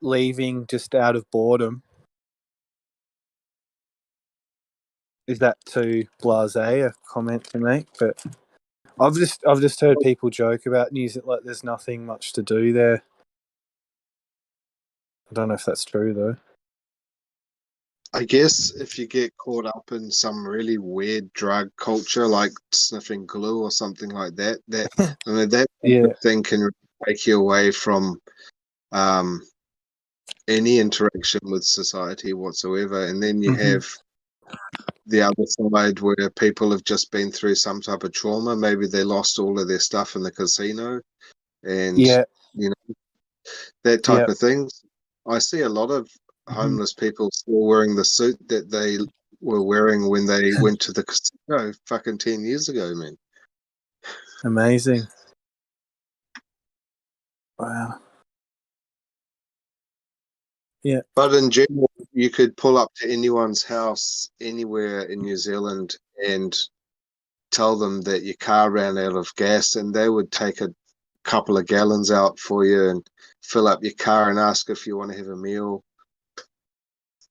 leaving just out of boredom? Is that too blasé a comment to make? But I've just heard people joke about New Zealand, like there's nothing much to do there. I don't know if that's true though. I guess if you get caught up in some really weird drug culture, like sniffing glue or something like that, that thing can take you away from any interaction with society whatsoever. And then you have the other side where people have just been through some type of trauma. Maybe they lost all of their stuff in the casino, and that type of thing. I see a lot of homeless people still wearing the suit that they were wearing when they went to the casino fucking 10 years ago, man. Amazing. Wow. Yeah. But in general, you could pull up to anyone's house anywhere in New Zealand and tell them that your car ran out of gas, and they would take a couple of gallons out for you and fill up your car and ask if you want to have a meal.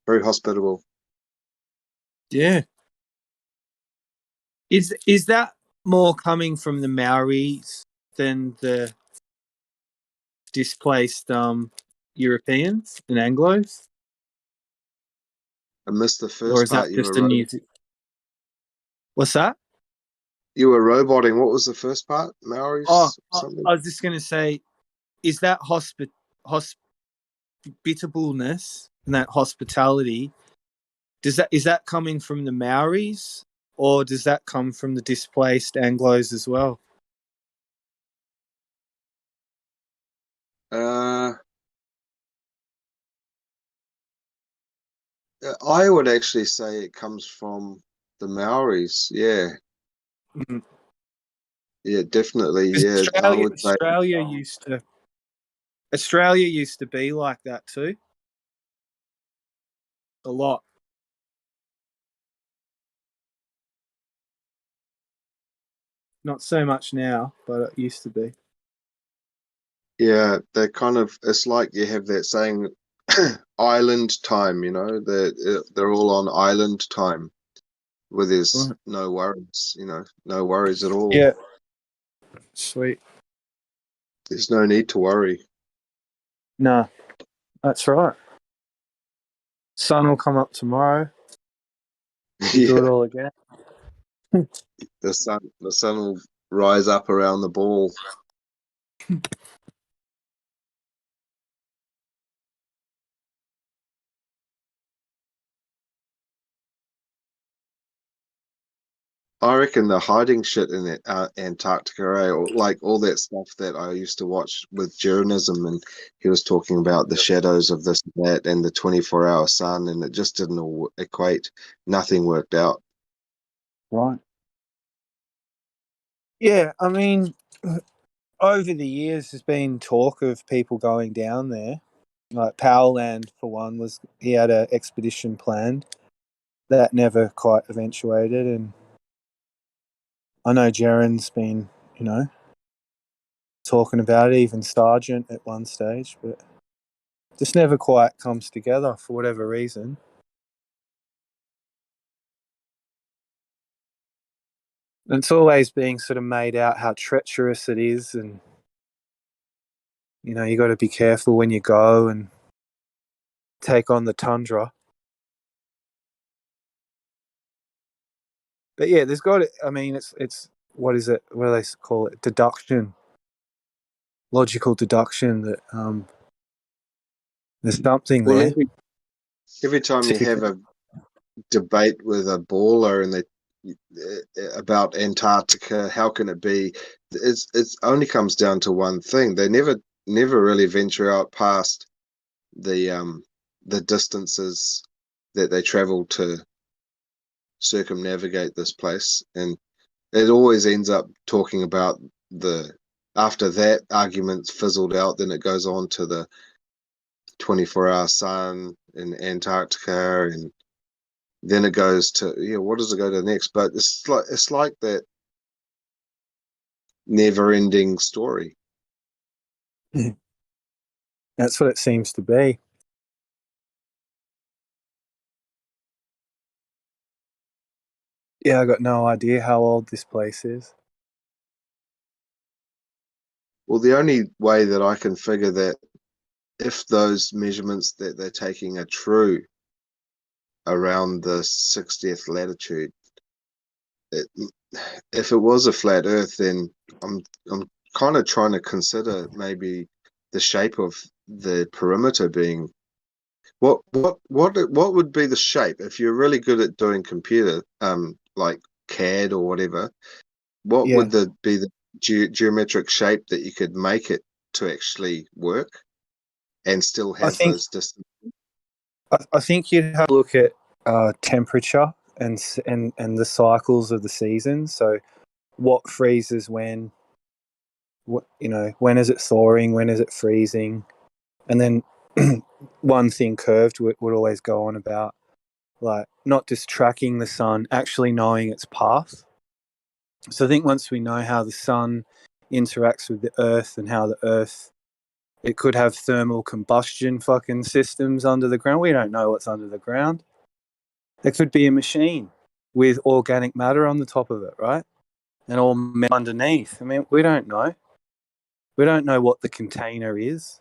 Very hospitable. Yeah. Is that more coming from the Maoris than the displaced Europeans and Anglos? I missed the Or first is that part. just a new? What's that? You were roboting. What was the first part? Maoris? Oh, Something? I was just going to say, is that hospitableness and that hospitality? Is that coming from the Maoris, or does that come from the displaced Anglos as well? I would actually say it comes from the Maoris. Yeah. Mm-hmm. Yeah, definitely. Yeah, I would say. Australia used to be like that too. A lot. Not so much now, but it used to be. Yeah, they're kind of. It's like you have that saying, island time. They're all on island time, where there's no worries. No worries at all. Yeah. Sweet. There's no need to worry. No, that's right. Sun will come up tomorrow. Do it all again. The sun will rise up around the ball. I reckon the hiding shit in Antarctica, or like all that stuff that I used to watch with journalism, and he was talking about the shadows of this and that and the 24-hour sun, and it just didn't all equate. Nothing worked out. Right. Yeah, I mean, over the years, there's been talk of people going down there. Like Powerland, for one, he had an expedition planned that never quite eventuated, and I know Jaren's been, talking about it, even Sargent at one stage, but just never quite comes together for whatever reason. And it's always being sort of made out how treacherous it is, and you know, you got to be careful when you go and take on the tundra. But yeah, there's got. I mean, it's what is it? What do they call it? Deduction, logical deduction. That there's something Well, there. every time you have a debate with a baller and they about Antarctica, how can it be? It's only comes down to one thing. They never really venture out past the distances that they travel to circumnavigate this place, and it always ends up talking about after that argument's fizzled out, then it goes on to the 24-hour sun in Antarctica, and then it goes to what does it go to next? But it's like that never-ending story. That's what it seems to be. Yeah, I got no idea how old this place is. Well, the only way that I can figure that if those measurements that they're taking are true around the 60th latitude, if it was a flat Earth, then I'm kind of trying to consider maybe the shape of the perimeter being what would be the shape if you're really good at doing computer like CAD or whatever. What would be the geometric shape that you could make it to actually work and still have those distances? I think you'd have to look at temperature and the cycles of the seasons. So, what freezes when? What, you know, when is it thawing? When is it freezing? And then one thing curved would always go on about, like, not just tracking the sun, actually knowing its path. So I think once we know how the sun interacts with the earth and how the earth, it could have thermal combustion fucking systems under the ground. We don't know what's under the ground. There could be a machine with organic matter on the top of it, right? And all underneath. I mean, we don't know. We don't know what the container is.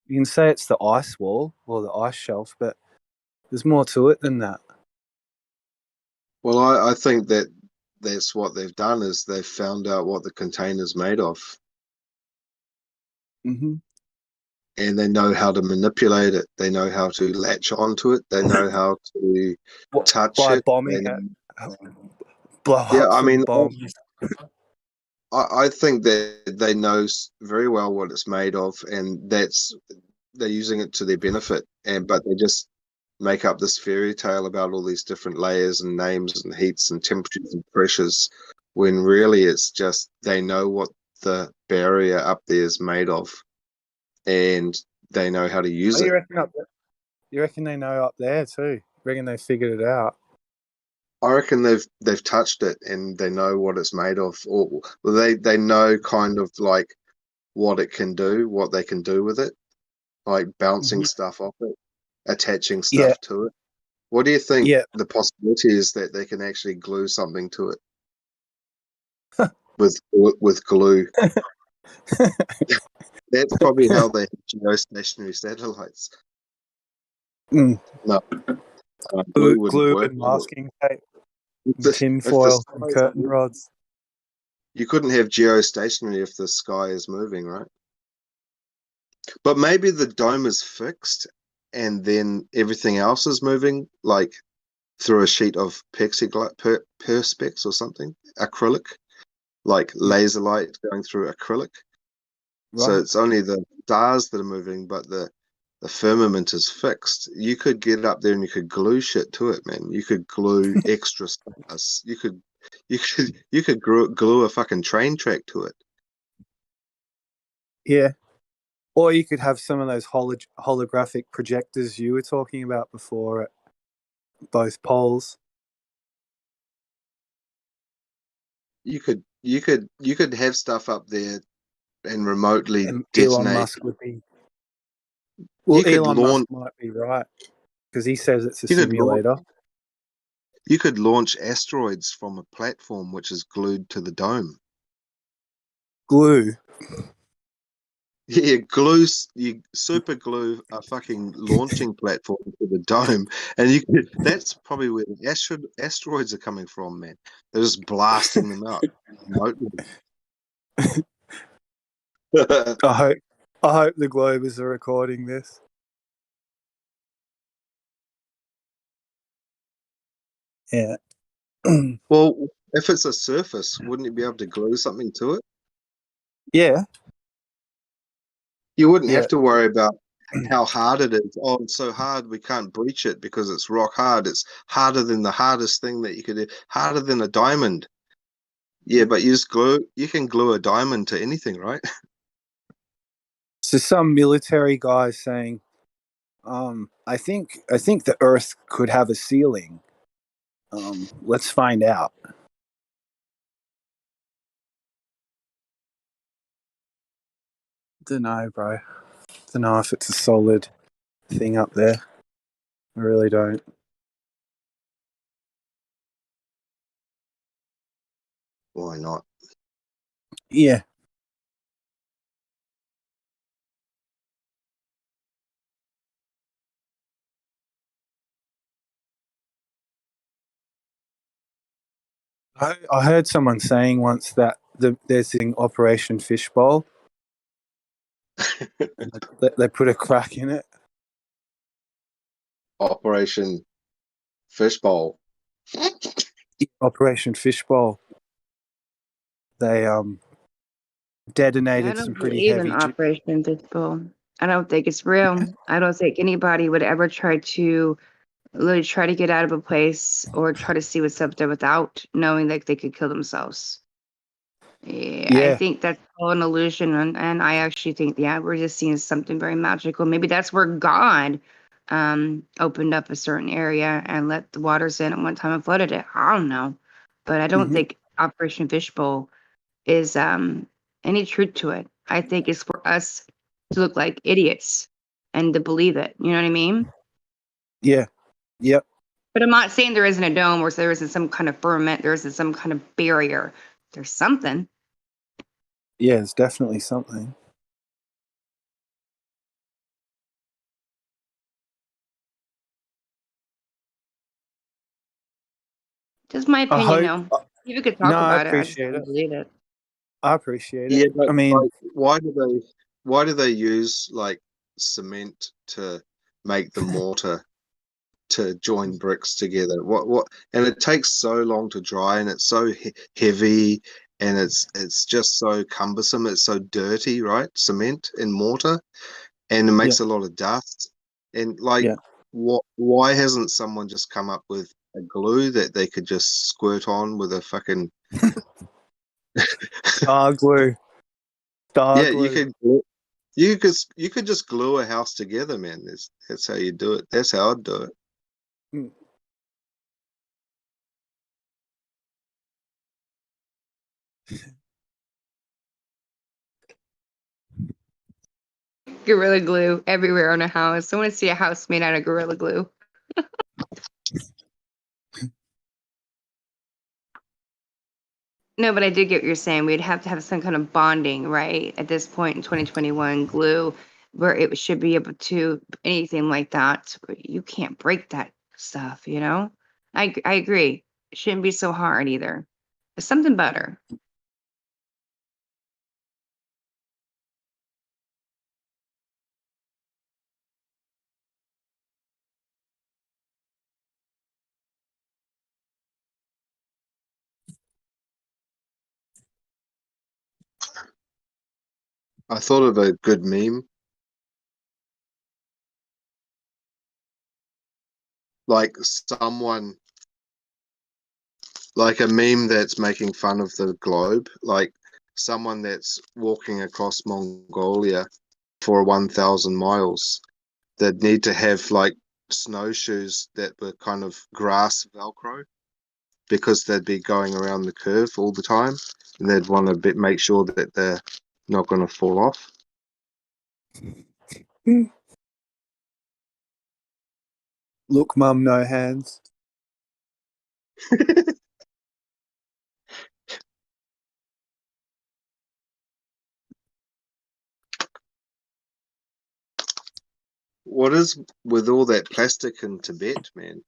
You can say it's the ice wall or the ice shelf, but there's more to it than that. Well, I think that's what they've done is they've found out what the container's made of. Mm-hmm. And they know how to manipulate it. They know how to latch onto it. They know how to touch by it. bombing it. Blow up some bombs. I think that they know very well what it's made of, and they're using it to their benefit. But they just make up this fairy tale about all these different layers and names and heats and temperatures and pressures, when really it's just they know what the barrier up there is made of, and they know how to use it. You reckon they know up there too? You reckon they figured it out? I reckon they've touched it and they know what it's made of, or they know kind of like what it can do, what they can do with it, like bouncing stuff off it, attaching stuff to it. What do you think the possibility is that they can actually glue something to it with glue? That's probably how they geostationary satellites. No, glue wouldn't glue work. and masking tape, tinfoil and curtain rods. You couldn't have geostationary if the sky is moving, right? But maybe the dome is fixed and then everything else is moving, like through a sheet of plexiglass, perspex or something, acrylic, like laser light going through acrylic. Right. So it's only the stars that are moving, but the firmament is fixed. You could get up there and you could glue shit to it, man. You could glue extra stars. You could glue a fucking train track to it. Yeah. Or you could have some of those holographic projectors you were talking about before at both poles. You could have stuff up there and remotely and detonate. Elon Musk would be. Well, Elon Musk might be right because he says it's a simulator. You could launch asteroids from a platform which is glued to the dome. Glue. Yeah, you super glue a fucking launching platform to the dome, and that's probably where the asteroids are coming from, man. They're just blasting them out. I hope the Globers are recording this. Yeah. Well, if it's a surface, wouldn't you be able to glue something to it? Yeah. You wouldn't Yeah. have to worry about how hard it is. Oh, it's so hard we can't breach it because it's rock hard. It's harder than the hardest thing that you could do, harder than a diamond. Yeah, but you can glue a diamond to anything, right? So some military guy saying, I think the Earth could have a ceiling. Let's find out. Don't know, bro. Don't know if it's a solid thing up there. I really don't. Why not? Yeah. I heard someone saying once that there's an Operation Fishbowl. they put a crack in it. Operation Fishbowl. Operation Fishbowl. They I detonated some don't pretty believe in heavy. Operation Fishbowl. I don't think it's real. I don't think anybody would ever try to literally try to get out of a place or try to see what's up there without knowing that they could kill themselves. Yeah, I Yeah. think that's all an illusion, and I actually think, yeah, we're just seeing something very magical. Maybe that's where God opened up a certain area and let the waters in at one time and flooded it. I don't know, but I don't Mhm. think Operation Fishbowl is any truth to it. I think it's for us to look like idiots and to believe it. You know what I mean? Yeah. Yep. But I'm not saying there isn't a dome or there isn't some kind of firmament, there isn't some kind of barrier. There's something. Yeah, it's definitely something. Just my I opinion, hope. though. If you could No, talk I about it, I just appreciate don't it. believe it. I appreciate Yeah, it. but I mean, like, why do they use like cement to make the mortar to join bricks together? What? And it takes so long to dry, and it's so heavy, and it's just so cumbersome. It's so dirty, right? Cement and mortar, and it yeah, makes a lot of dust. And like, yeah. Why hasn't someone just come up with a glue that they could just squirt on with a fucking Star glue. Star yeah, glue. you could just glue a house together, man. That's how you do it. That's how I'd do it. Mm. Gorilla glue everywhere on a house. I want to see a house made out of gorilla glue. No, but I did get what you're saying. We'd have to have some kind of bonding, right? At this point in 2021, glue, where it should be able to anything like that. You can't break that stuff, you know? I agree. It shouldn't be so hard either. It's something better. I thought of a good meme, like like a meme that's making fun of the globe, like someone that's walking across Mongolia for 1,000 miles. They'd need to have like snowshoes that were kind of grass Velcro because they'd be going around the curve all the time, and they'd want to make sure that they're not going to fall off. Look, mum, no hands. What is with all that plastic in Tibet, man?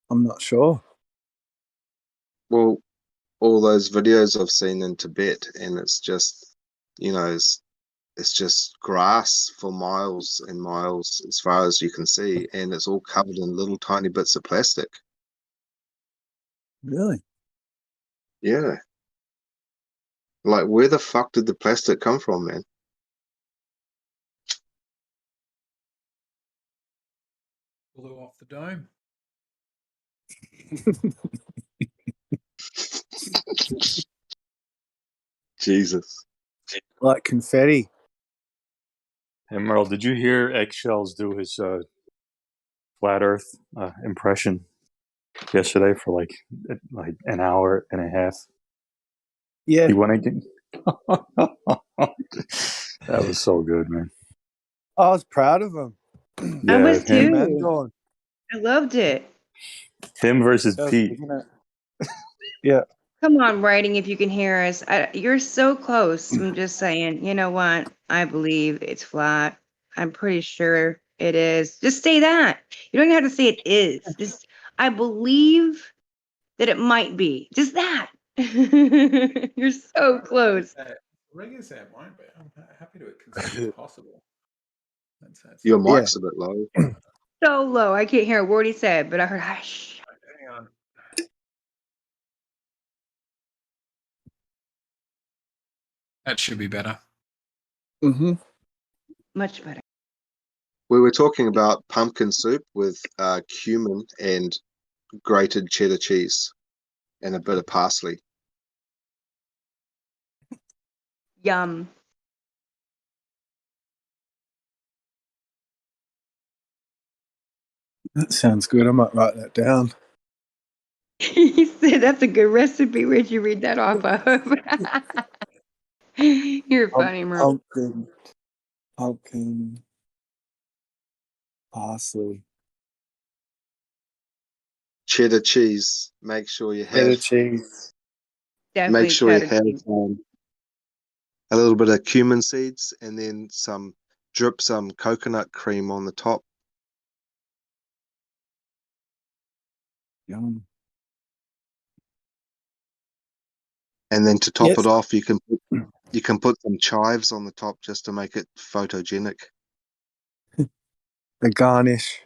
I'm not sure. Well, all those videos I've seen in Tibet, and it's just, you know, it's just grass for miles and miles as far as you can see, and it's all covered in little tiny bits of plastic. Really? Yeah. Like, where the fuck did the plastic come from, man? Blew off the dome. Jesus. Like confetti. Hey Merle, did you hear Eggshells do his flat Earth impression yesterday for like an hour and a half? Yeah. He went again. That was so good, man. I was proud of him. I Yeah, was him, too. I loved it. him versus That was Pete. digging it. Yeah. Come on, writing, if you can hear us. You're so close. I'm just saying, you know what? I believe it's flat. I'm pretty sure it is. Just say that. You don't have to say it is. Just, I believe that it might be. Just that. You're so close. Ring say it won't be. I'm happy to consider it possible. That's Your Yeah. mic's a bit low. So low. I can't hear a word he said, but I heard hush. Hang on. That should be better. Mm-hmm. Much better. We were talking about pumpkin soup with cumin and grated cheddar cheese and a bit of parsley. Yum. That sounds good. I might write that down. He said that's a good recipe. Where'd you read that off of? You're funny, Merle. Pumpkin, parsley, Cheddar cheese. Make sure you cheddar have. cheese. Definitely Make sure you cheddar have cheese. a little bit of cumin seeds, and then drip some coconut cream on the top. Yum. And then to top Yes. it off, you can put some chives on the top just to make it photogenic. The garnish.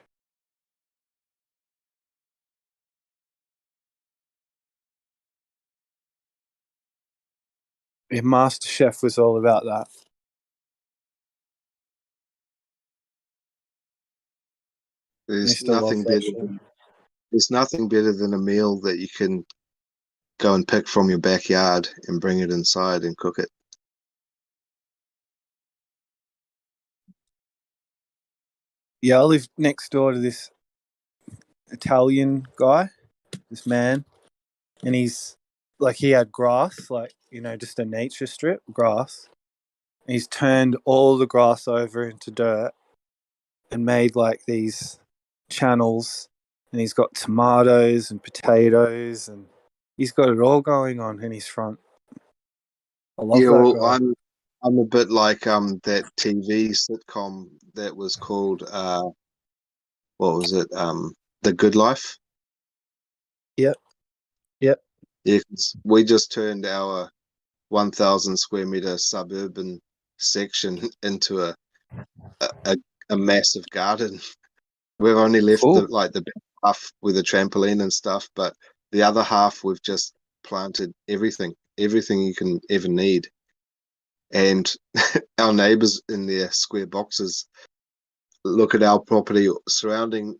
Yeah, MasterChef was all about that. I There's used to love nothing that better. show. There's nothing better than a meal that you can go and pick from your backyard and bring it inside and cook it. Yeah, I live next door to this Italian guy, this man, and he's like, he had grass, like, you know, just a nature strip grass. And he's turned all the grass over into dirt and made like these channels, and he's got tomatoes and potatoes, and he's got it all going on in his front. I love Yeah, that well, guy. I'm a bit like that TV sitcom that was called what was it? The Good Life. Yep. Yeah, 'cause we just turned our 1,000 square meter suburban section into a massive garden. We've only left Cool. the back half with a trampoline and stuff, but the other half we've just planted everything you can ever need. And our neighbors in their square boxes look at our property surrounding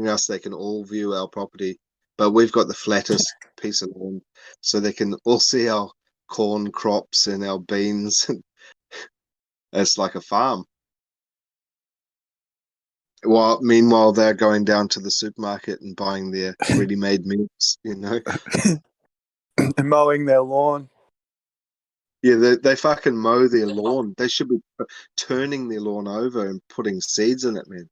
us. They can all view our property, but we've got the flattest piece of land, so they can all see our corn crops and our beans. It's like a farm. While meanwhile they're going down to the supermarket and buying their ready-made meals, you know. And mowing their lawn. Yeah, they fucking mow their lawn. They should be turning their lawn over and putting seeds in it, man.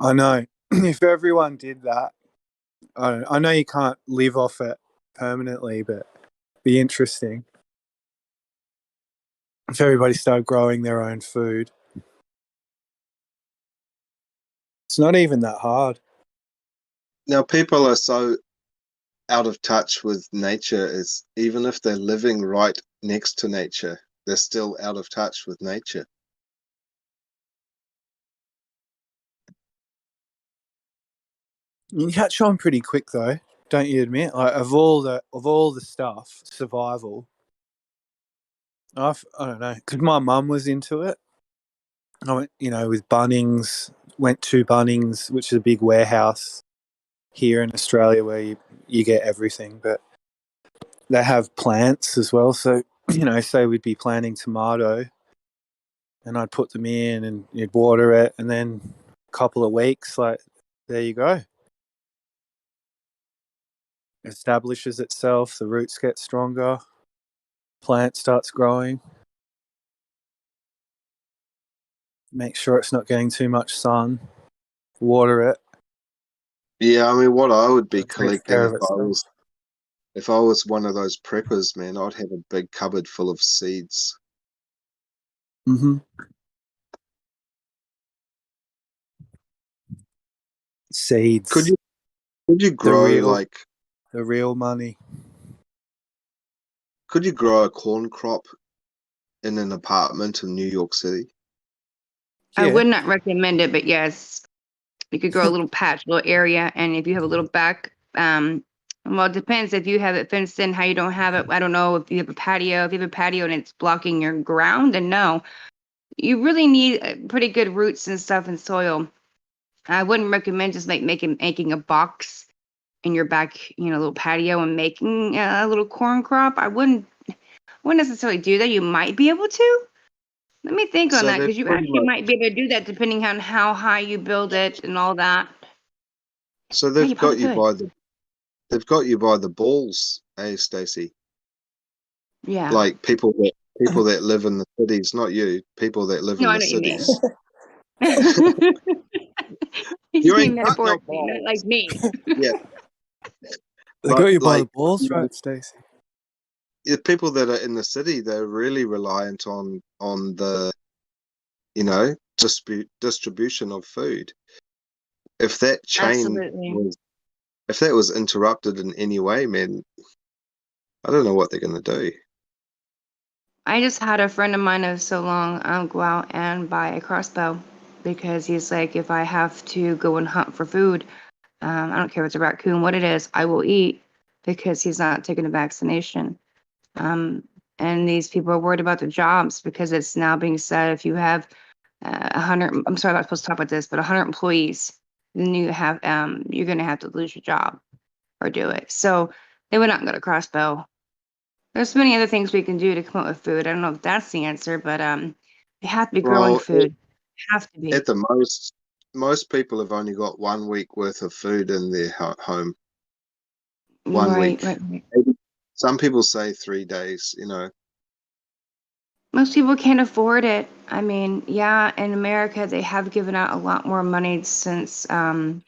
I know. If everyone did that, I know you can't live off it permanently, but it'd be interesting if everybody started growing their own food. It's not even that hard. Now, people are so out of touch with nature, is even if they're living right next to nature, they're still out of touch with nature. You catch on pretty quick though, don't you admit? Like of all the stuff, survival. I don't know, because my mum was into it. I went, with Bunnings. Went to Bunnings, which is a big warehouse here in Australia where you get everything, but they have plants as well. So say we'd be planting tomato, and I'd put them in, and you'd water it, and then a couple of weeks, like there you go. Establishes itself, the roots get stronger, plant starts growing. Make sure it's not getting too much sun. Water it. Yeah, I mean, what I would be It takes collecting care of itself. if I was one of those preppers, man, I'd have a big cupboard full of seeds. Mm-hmm. Seeds. Could you grow the real money? Could you grow a corn crop in an apartment in New York City? I would not recommend it, but yes, you could grow a little patch, little area, and if you have a little back, well, it depends if you have it fenced in, how you don't have it. I don't know if you have a patio. If you have a patio and it's blocking your ground, then no. You really need pretty good roots and stuff and soil. I wouldn't recommend just making a box in your back, little patio and making a little corn crop. I wouldn't necessarily do that. You might be able to. Let me think on that, because you actually might be able to do that depending on how high you build it and all that. So they've got you by the balls, Stacey? Yeah. Like people that live in the cities, not you. People that live in the cities. You mean metaphorically, not like me. Yeah. They got you by the balls, right, Stacey? Yeah, people that are in the city, they're really reliant on the, distribution of food. If that chain was interrupted in any way, man, I don't know what they're gonna do. I just had a friend of mine of so long go out and buy a crossbow, because he's like, if I have to go and hunt for food, I don't care if it's a raccoon, what it is, I will eat, because he's not taking a vaccination. And these people are worried about their jobs, because it's now being said if you have 100, I'm sorry, I'm not supposed to talk about this, but 100 employees, then you're going to have to lose your job or do it. So they would not go to crossbow. There's many other things we can do to come up with food. I don't know if that's the answer, but you have to be growing food. Have to be. At the most people have only got 1 week worth of food in their home. 1 week. Right. Some people say 3 days, Most people can't afford it. I mean, yeah, in America, they have given out a lot more money since all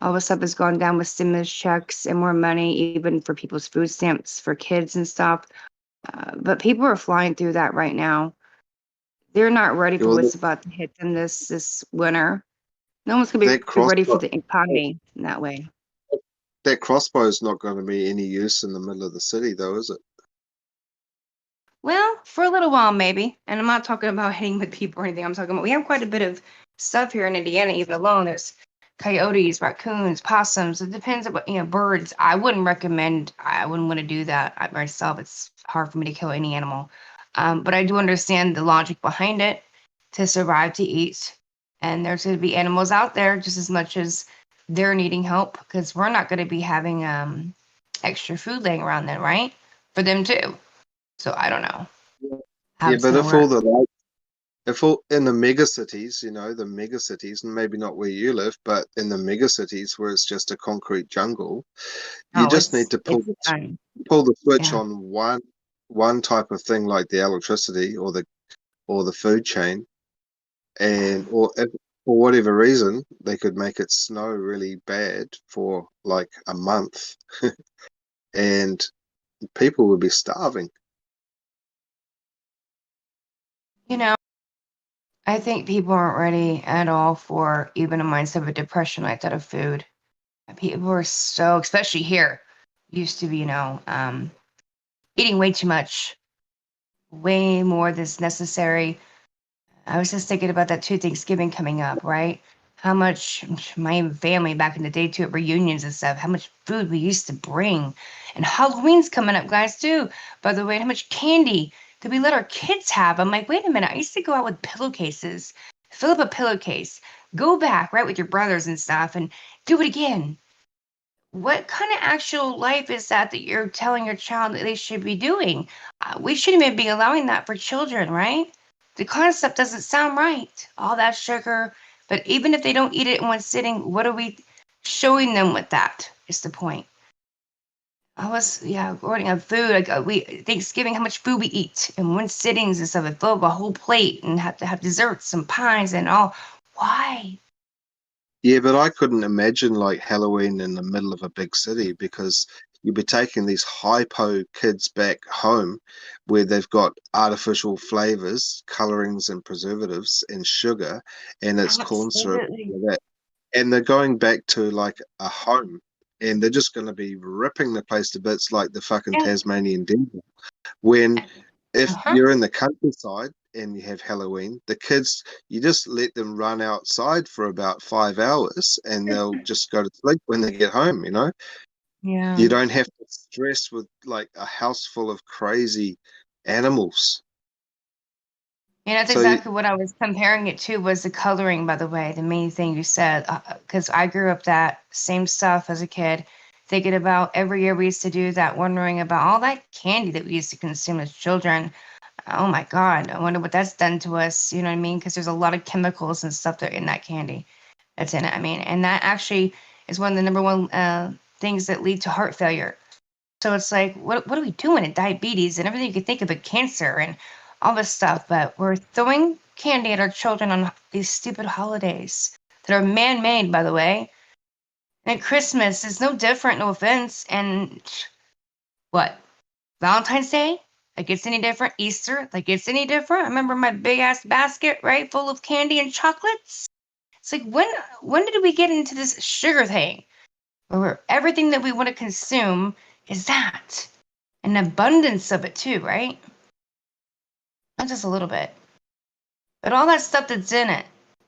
the stuff has gone down with stimulus checks and more money, even for people's food stamps for kids and stuff. But people are flying through that right now. They're not ready for what's about to hit them this winter. No one's going to be ready for the economy in that way. That crossbow is not going to be any use in the middle of the city, though, is it? Well, for a little while, maybe. And I'm not talking about hitting with people or anything. I'm talking about, we have quite a bit of stuff here in Indiana, even alone. There's coyotes, raccoons, possums. It depends on birds. I wouldn't want to do that myself. It's hard for me to kill any animal. But I do understand the logic behind it, to survive, to eat. And there's going to be animals out there just as much as they're needing help, because we're not going to be having extra food laying around then, right? For them too. So I don't know. Yeah, but if all in the mega cities, the mega cities, and maybe not where you live, but in the mega cities where it's just a concrete jungle, you just need to pull the switch on one type of thing, like the electricity or the food chain, and or if for whatever reason they could make it snow really bad for like a month, and people would be starving. You know, I think people aren't ready at all for even a mindset of a depression like that of food. People are so, especially here, used to be, eating way too much, way more than's necessary. I was just thinking about that too, Thanksgiving coming up, right? How much my family back in the day too at reunions and stuff, how much food we used to bring. And Halloween's coming up, guys, too. By the way, how much candy did we let our kids have? I'm like, wait a minute, I used to go out with pillowcases, fill up a pillowcase, go back, right, with your brothers and stuff, and do it again. What kind of actual life is that that you're telling your child that they should be doing? We shouldn't even be allowing that for children, right? The concept doesn't sound right. All that sugar, but even if they don't eat it in one sitting, what are we showing them with that? Is the point. Growing up food, like we Thanksgiving, how much food we eat in one sittings and stuff, and fill up a whole plate and have to have desserts and pies and all. Why? Yeah, but I couldn't imagine like Halloween in the middle of a big city, because you'd be taking these hypo kids back home where they've got artificial flavors, colorings and preservatives and sugar, and it's corn syrup and Absolutely. all that. And they're going back to like a home, and they're just going to be ripping the place to bits like the fucking Yeah. Tasmanian devil. When if Uh-huh. you're in the countryside and you have Halloween, the kids, you just let them run outside for about 5 hours and they'll just go to sleep when they get home, you know? Yeah. You don't have to stress with like a house full of crazy animals. And that's So, exactly what I was comparing it to was the coloring, by the way, the main thing you said, because I grew up that same stuff as a kid, thinking about every year we used to do that, wondering about all that candy that we used to consume as children. Oh my God, I wonder what that's done to us. You know what I mean? Because there's a lot of chemicals and stuff that are in that candy that's in it. I mean, and that actually is one of the number one things that lead to heart failure. So it's like, what are we doing? And diabetes and everything you can think of, but cancer and all this stuff. But we're throwing candy at our children on these stupid holidays that are man-made, by the way. And Christmas is no different, no offense. And what? Valentine's Day? Like it's any different? Easter? Like it's any different? I remember my big ass basket, right, full of candy and chocolates. It's like when did we get into this sugar thing? Where everything that we want to consume is that. An abundance of it too, right? Not just a little bit. But all that stuff that's in it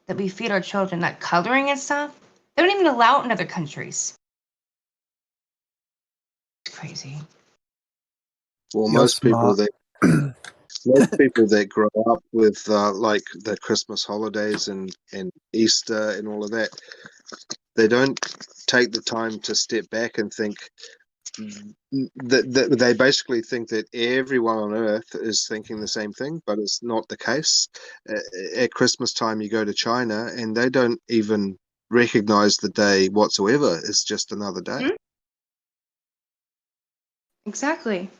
that we feed our children, that coloring and stuff, they don't even allow it in other countries. It's crazy. well, You're most people smart. that grow up with like the Christmas holidays and Easter and all of that, they don't take the time to step back and think that they basically think that everyone on earth is thinking the same thing, but it's not the case. At Christmas time, you go to China and they don't even recognize the day whatsoever. It's just another day. Mm-hmm. Exactly.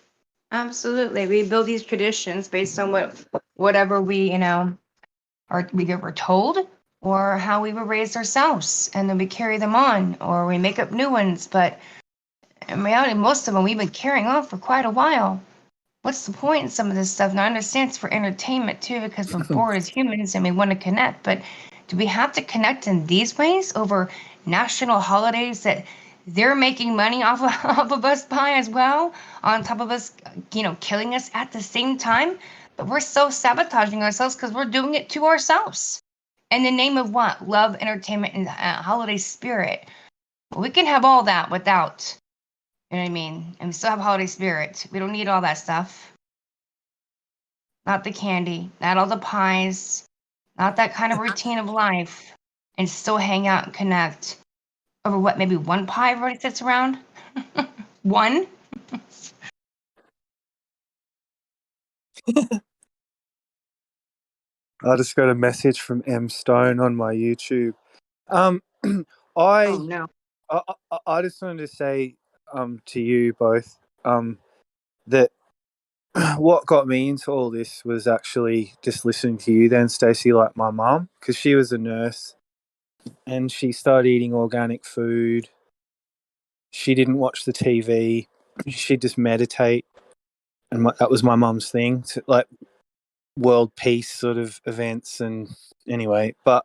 Absolutely. We build these traditions based on whatever we, or we were told or how we were raised ourselves. And then we carry them on or we make up new ones. But in reality, most of them we've been carrying on for quite a while. What's the point in some of this stuff? Now, I understand it's for entertainment too, because we're bored as humans and we want to connect. But do we have to connect in these ways over national holidays that they're making money off of us by as well, on top of us, killing us at the same time? But we're so sabotaging ourselves because we're doing it to ourselves. In the name of what? Love, entertainment, and holiday spirit. We can have all that without. You know what I mean? And we still have holiday spirit. We don't need all that stuff. Not the candy, not all the pies, not that kind of routine of life. And still hang out and connect over what, maybe one pie everybody sits around? One? I just got a message from M Stone on my YouTube. Oh I no. I just wanted to say to you both that what got me into all this was actually just listening to you then, Stacey, like my mum, because she was a nurse and she started eating organic food. She didn't watch the TV. She'd just meditate. And that was my mum's thing, to, like world peace sort of events. And anyway, but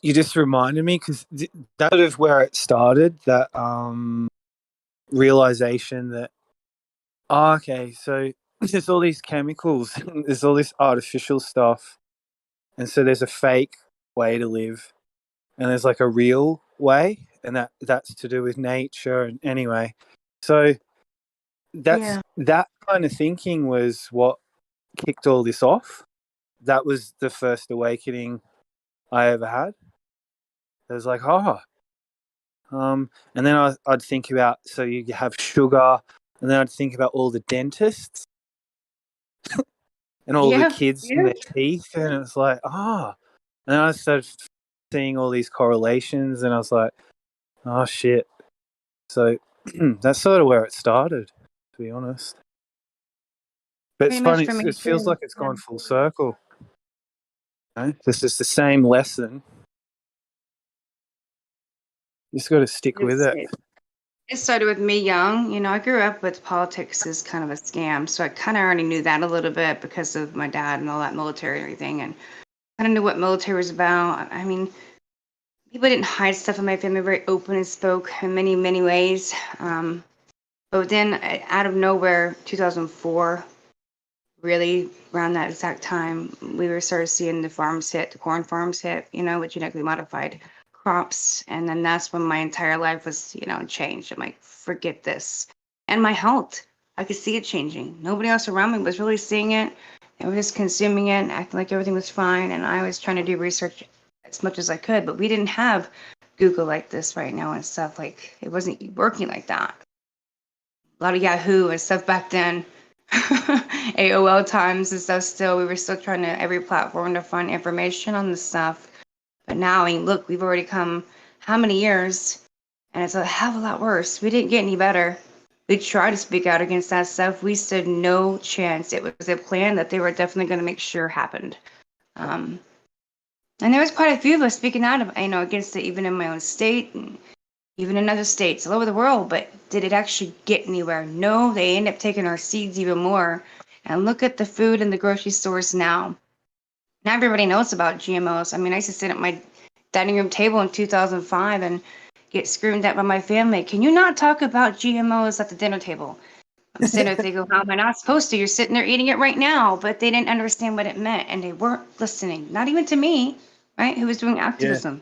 you just reminded me, because that's sort of where it started, that realization that, okay, so there's all these chemicals, there's all this artificial stuff, and so there's a fake way to live, and there's like a real way, and that's to do with nature. And anyway, so that kind of thinking was what kicked all this off. That was the first awakening I ever had. It was like, and then I'd think about, so you have sugar, and then I'd think about all the dentists and all the kids and their teeth, and it was like, and then I started seeing all these correlations, and I was like, oh shit. So that's sort of where it started, to be honest. But it's funny, it feels like it's gone full circle. You know? This is the same lesson. You just got to stick with it. It started with me young. You know, I grew up with politics as kind of a scam, so I kind of already knew that a little bit because of my dad and all that military and everything, and kind of knew what military was about. I mean, people didn't hide stuff in my family, very open and spoke in many, many ways. But then out of nowhere, 2004, really around that exact time, we were started seeing the farms hit, the corn farms hit, you know, with genetically modified crops. And then that's when my entire life was, you know, changed. I'm like, forget this. And my health, I could see it changing. Nobody else around me was really seeing it. They were just consuming it, acting like everything was fine. And I was trying to do research as much as I could, but we didn't have Google like this right now and stuff. Like, it wasn't working like that. A lot of Yahoo and stuff back then. AOL times and stuff. Still, we were still trying to every platform to find information on this stuff. But now, I mean, look, we've already come how many years, and it's a hell of a lot worse. We didn't get any better. We tried to speak out against that stuff. We stood no chance. It was a plan that they were definitely going to make sure happened. And there was quite a few of us speaking out, you know, against it, even in my own state and even in other states all over the world. But did it actually get anywhere? No, they end up taking our seeds even more. And look at the food in the grocery stores now. Now everybody knows about GMOs. I mean, I used to sit at my dining room table in 2005 and get screamed at by my family. Can you not talk about GMOs at the dinner table? I'm sitting there thinking, how am I not supposed to? You're sitting there eating it right now. But they didn't understand what it meant, and they weren't listening. Not even to me, right? Who was doing activism.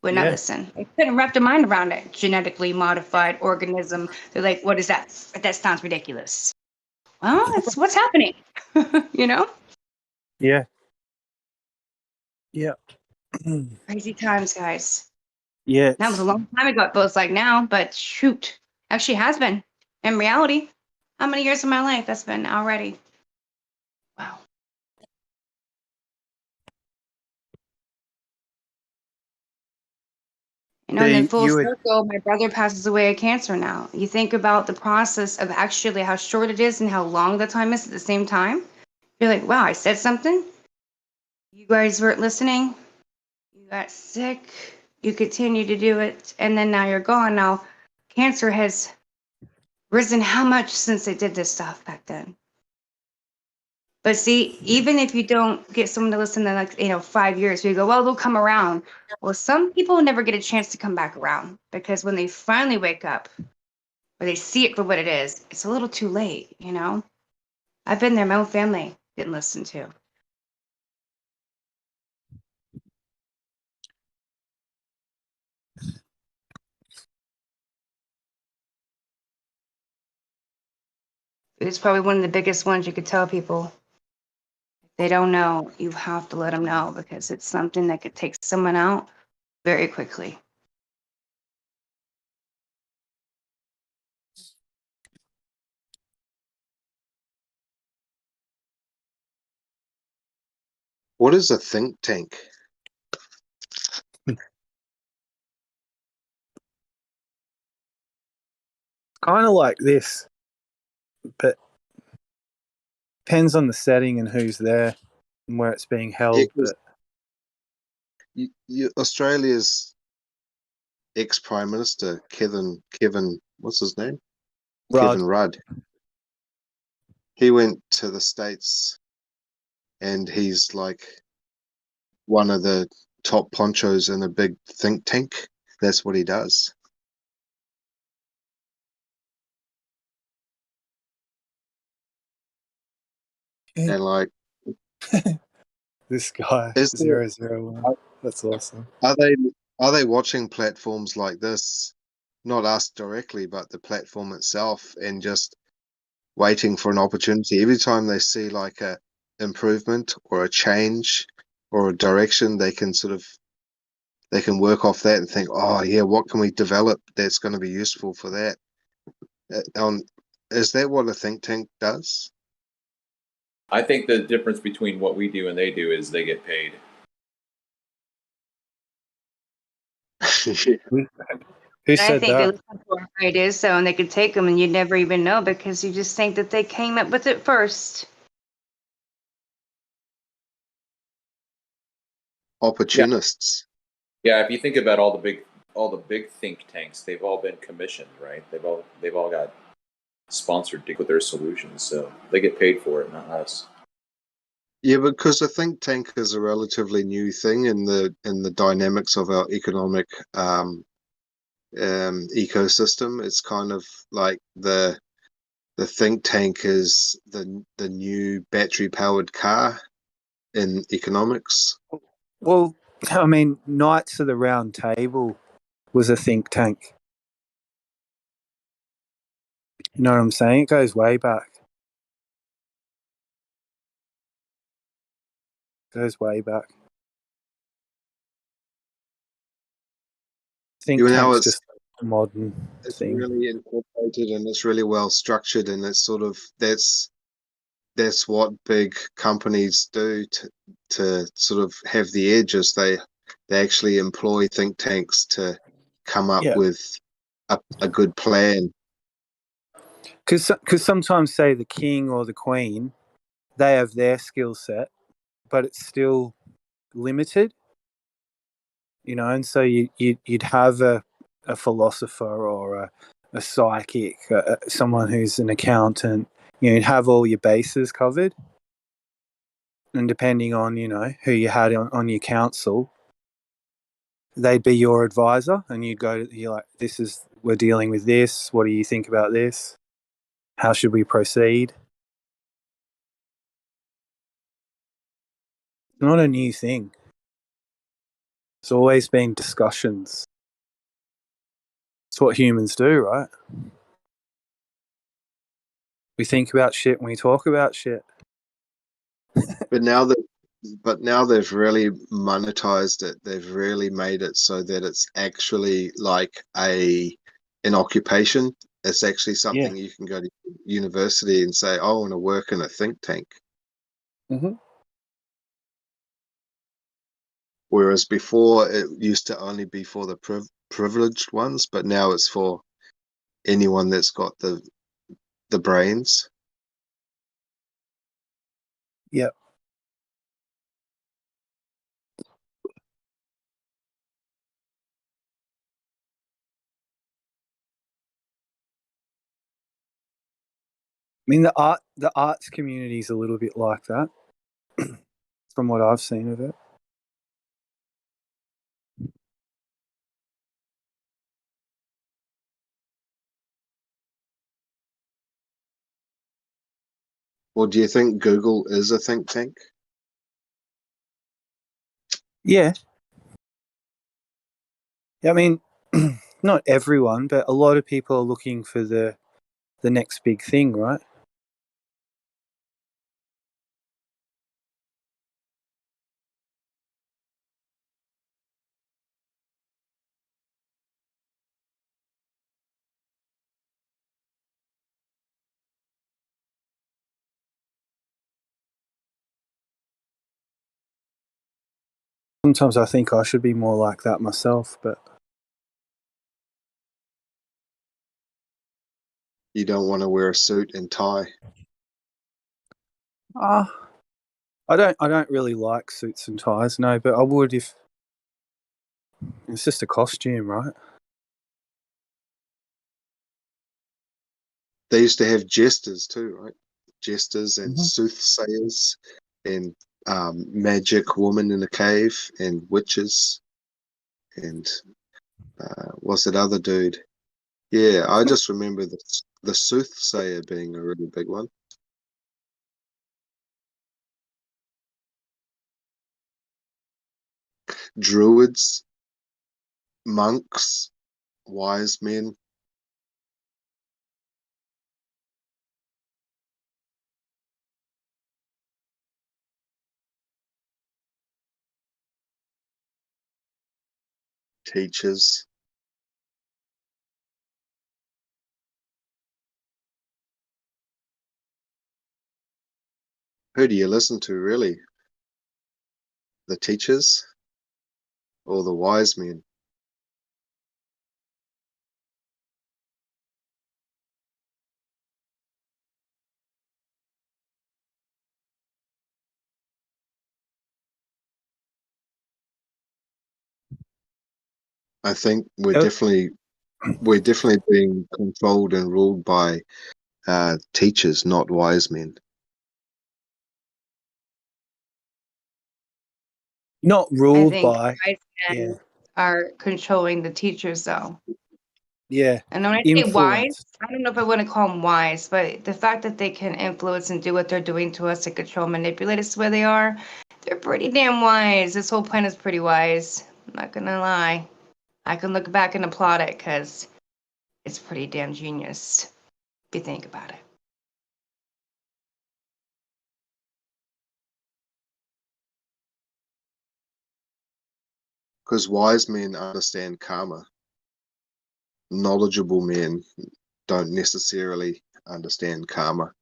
Would not listen. They couldn't wrap their mind around it. Genetically modified organism. They're like, what is that? That sounds ridiculous. Well, it's what's happening. You know? Yeah. Yeah. Crazy times, guys. Yeah. That was a long time ago. It feels like now, but shoot. Actually has been. In reality, how many years of my life that's been already? Wow. You know, and then full circle, my brother passes away of cancer now. You think about the process of actually how short it is and how long the time is at the same time. You're like, wow, I said something. You guys weren't listening. You got sick. You continue to do it. And then now you're gone. Now, cancer has risen how much since they did this stuff back then? But see, even if you don't get someone to listen to, like, you know, 5 years, we go, well, they'll come around. Well, some people never get a chance to come back around because when they finally wake up or they see it for what it is, it's a little too late, you know? I've been there, my own family didn't listen to. It's probably one of the biggest ones you could tell people. If they don't know, you have to let them know because it's something that could take someone out very quickly. What is a think tank? Kind of like this. but depends on the setting and who's there and where it's being held. But Australia's ex-Prime Minister Kevin, what's his name? Rudd. Kevin Rudd. He went to the States, and he's like one of the top ponchos in a big think tank. That's what he does. And like this guy, is there, 001. That's awesome. are they watching platforms like this? Not us directly, but the platform itself, and just waiting for an opportunity. Every time they see like a improvement or a change or a direction, they can work off that and think, oh yeah, what can we develop that's going to be useful for that? Is that what a think tank does? I think the difference between what we do and they do is they get paid. Who I said think they that? listen for our ideas, so and they could take them, and you'd never even know because you just think that they came up with it first. Opportunists. Yeah, if you think about all the big think tanks, they've all been commissioned, right? They've all got sponsored with their solutions, so they get paid for it, not us. Yeah, because a think tank is a relatively new thing in the dynamics of our economic ecosystem. It's kind of like the think tank is the new battery powered car in economics. Well, I mean, Knights of the Round Table was a think tank. You know what I'm saying? It goes way back. Goes way back. Think tank's just a modern thing. It's really incorporated and it's really well structured, and it's sort of that's what big companies do to sort of have the edges. They actually employ think tanks to come up with a good plan. Because sometimes, say, the king or the queen, they have their skill set, but it's still limited. You know, and so you'd have a philosopher or a psychic, someone who's an accountant. You know, you'd have all your bases covered, and depending on, you know, who you had on your council, they'd be your advisor, and you're like, we're dealing with this. What do you think about this? How should we proceed? It's not a new thing. It's always been discussions. It's what humans do, right? We think about shit when we talk about shit. But now they've really monetized it. They've really made it so that it's actually like an occupation. It's actually something you can go to university and say, I want to work in a think tank. Mm-hmm. Whereas before it used to only be for the privileged ones, but now it's for anyone that's got the brains. Yep. I mean, the arts community is a little bit like that, from what I've seen of it. Well, do you think Google is a think tank? Yeah. I mean, not everyone, but a lot of people are looking for the next big thing, right? Sometimes I think I should be more like that myself, but You don't want to wear a suit and tie. I don't really like suits and ties, no, but I would if it's just a costume, right? They used to have jesters too, right? Jesters and soothsayers and magic woman in a cave and witches and what's that other dude? Yeah, I just remember the soothsayer being a really big one. Druids, monks, wise men. Teachers. Who do you listen to, really? The teachers or the wise men? I think we're definitely being controlled and ruled by teachers, not wise men. Not I ruled think by. wise men are controlling the teachers, though. Yeah. And when I say wise, I don't know if I want to call them wise, but the fact that they can influence and do what they're doing to us and control, manipulate us the way they are, they're pretty damn wise. This whole planet's pretty wise. I'm not gonna lie. I can look back and applaud it because it's pretty damn genius if you think about it. Because wise men understand karma. Knowledgeable men don't necessarily understand karma.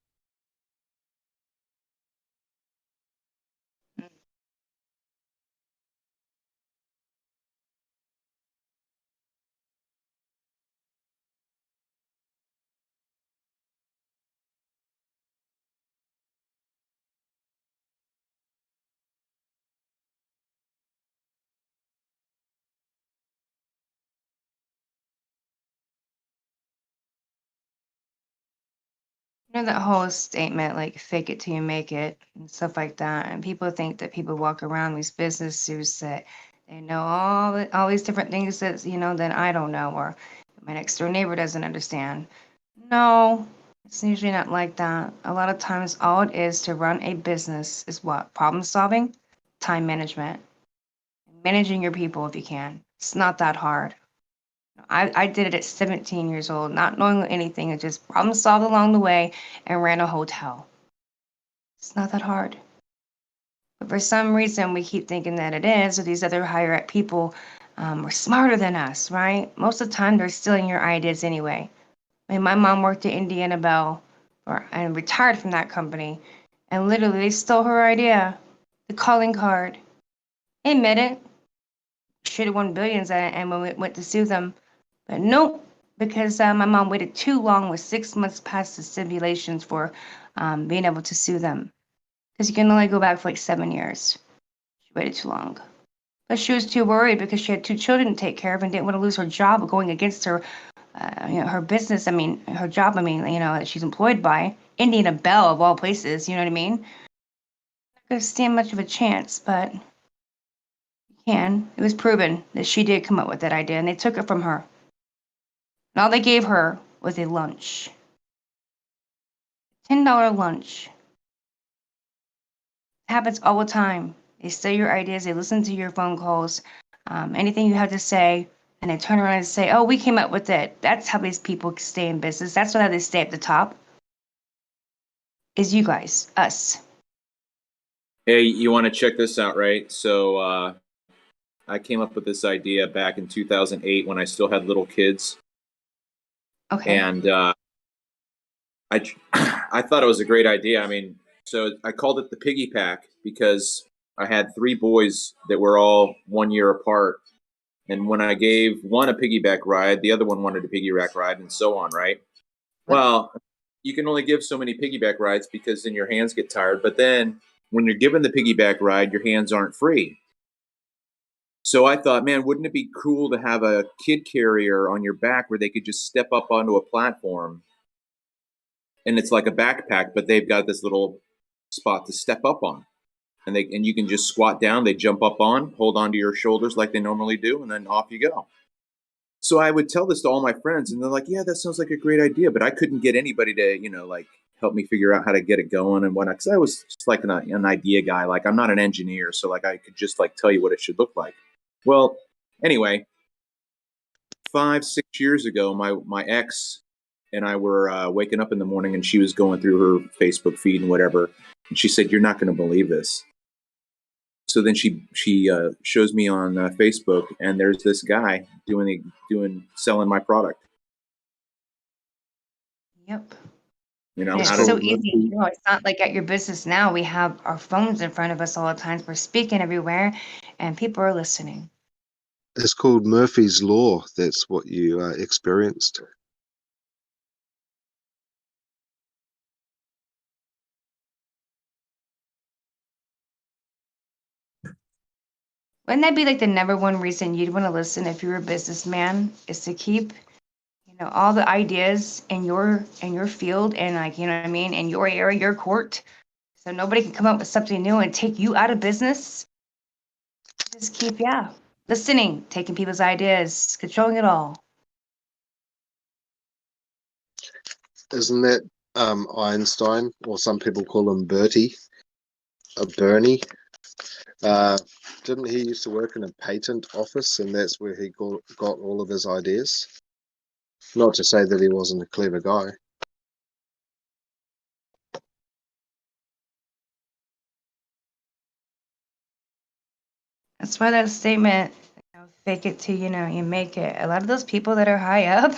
You know that whole statement, like fake it till you make it and stuff like that. And people think that people walk around these business suits that they know all these different things that, that I don't know or my next door neighbor doesn't understand. No, it's usually not like that. A lot of times all it is to run a business is what? Problem solving, time management, managing your people if you can. It's not that hard. I did it at 17 years old, not knowing anything, and just problem solved along the way and ran a hotel. It's not that hard. But for some reason, we keep thinking that it is, or these other higher up people are smarter than us, right? Most of the time, they're stealing your ideas anyway. I mean, my mom worked at Indiana Bell and retired from that company, and literally they stole her idea, the calling card. They admit it. Should have won billions and we went to sue them. But nope, because my mom waited too long, was 6 months past the stipulations for being able to sue them. Because you can only go back for like 7 years. She waited too long. But she was too worried because she had 2 children to take care of and didn't want to lose her job going against her, her business. Her job, that she's employed by. Indiana Bell, of all places, you know what I mean? Not going to stand much of a chance, but you can. It was proven that she did come up with that idea, and they took it from her. And all they gave her was a lunch. $10 lunch. It happens all the time. They steal your ideas, they listen to your phone calls, anything you have to say, and they turn around and say, oh, we came up with it. That's how these people stay in business. That's how they stay at the top. Is you guys, us. Hey, you want to check this out, right? So I came up with this idea back in 2008 when I still had little kids. Okay. And I thought it was a great idea. So I called it the piggy pack because I had 3 boys that were all 1 year apart. And when I gave one a piggyback ride, the other one wanted a piggyback ride and so on, right? Well, you can only give so many piggyback rides because then your hands get tired. But then when you're given the piggyback ride, your hands aren't free. So I thought, man, wouldn't it be cool to have a kid carrier on your back where they could just step up onto a platform and it's like a backpack, but they've got this little spot to step up on. And you can just squat down, they jump up on, hold onto your shoulders like they normally do, and then off you go. So I would tell this to all my friends, and they're like, yeah, that sounds like a great idea. But I couldn't get anybody to, like help me figure out how to get it going and whatnot. Because I was just like an idea guy. Like, I'm not an engineer, so like I could just like tell you what it should look like. Well, anyway, 5-6 years ago, my ex and I were waking up in the morning, and she was going through her Facebook feed and whatever, and she said, "You're not going to believe this." So then she shows me on Facebook, and there's this guy selling my product. Yep. And it's so easy. It's not like at your business now. We have our phones in front of us all the time. We're speaking everywhere, and people are listening. It's called Murphy's Law. That's what you experienced. Wouldn't that be like the number one reason you'd want to listen if you were a businessman, is to keep, all the ideas in your field and like, what I mean, in your area, your court, so nobody can come up with something new and take you out of business? Just keep, listening, taking people's ideas, controlling it all. Isn't that Einstein, or some people call him Bernie? Didn't he used to work in a patent office, and that's where he got all of his ideas? Not to say that he wasn't a clever guy. That's why that statement, fake it till you make it. A lot of those people that are high up,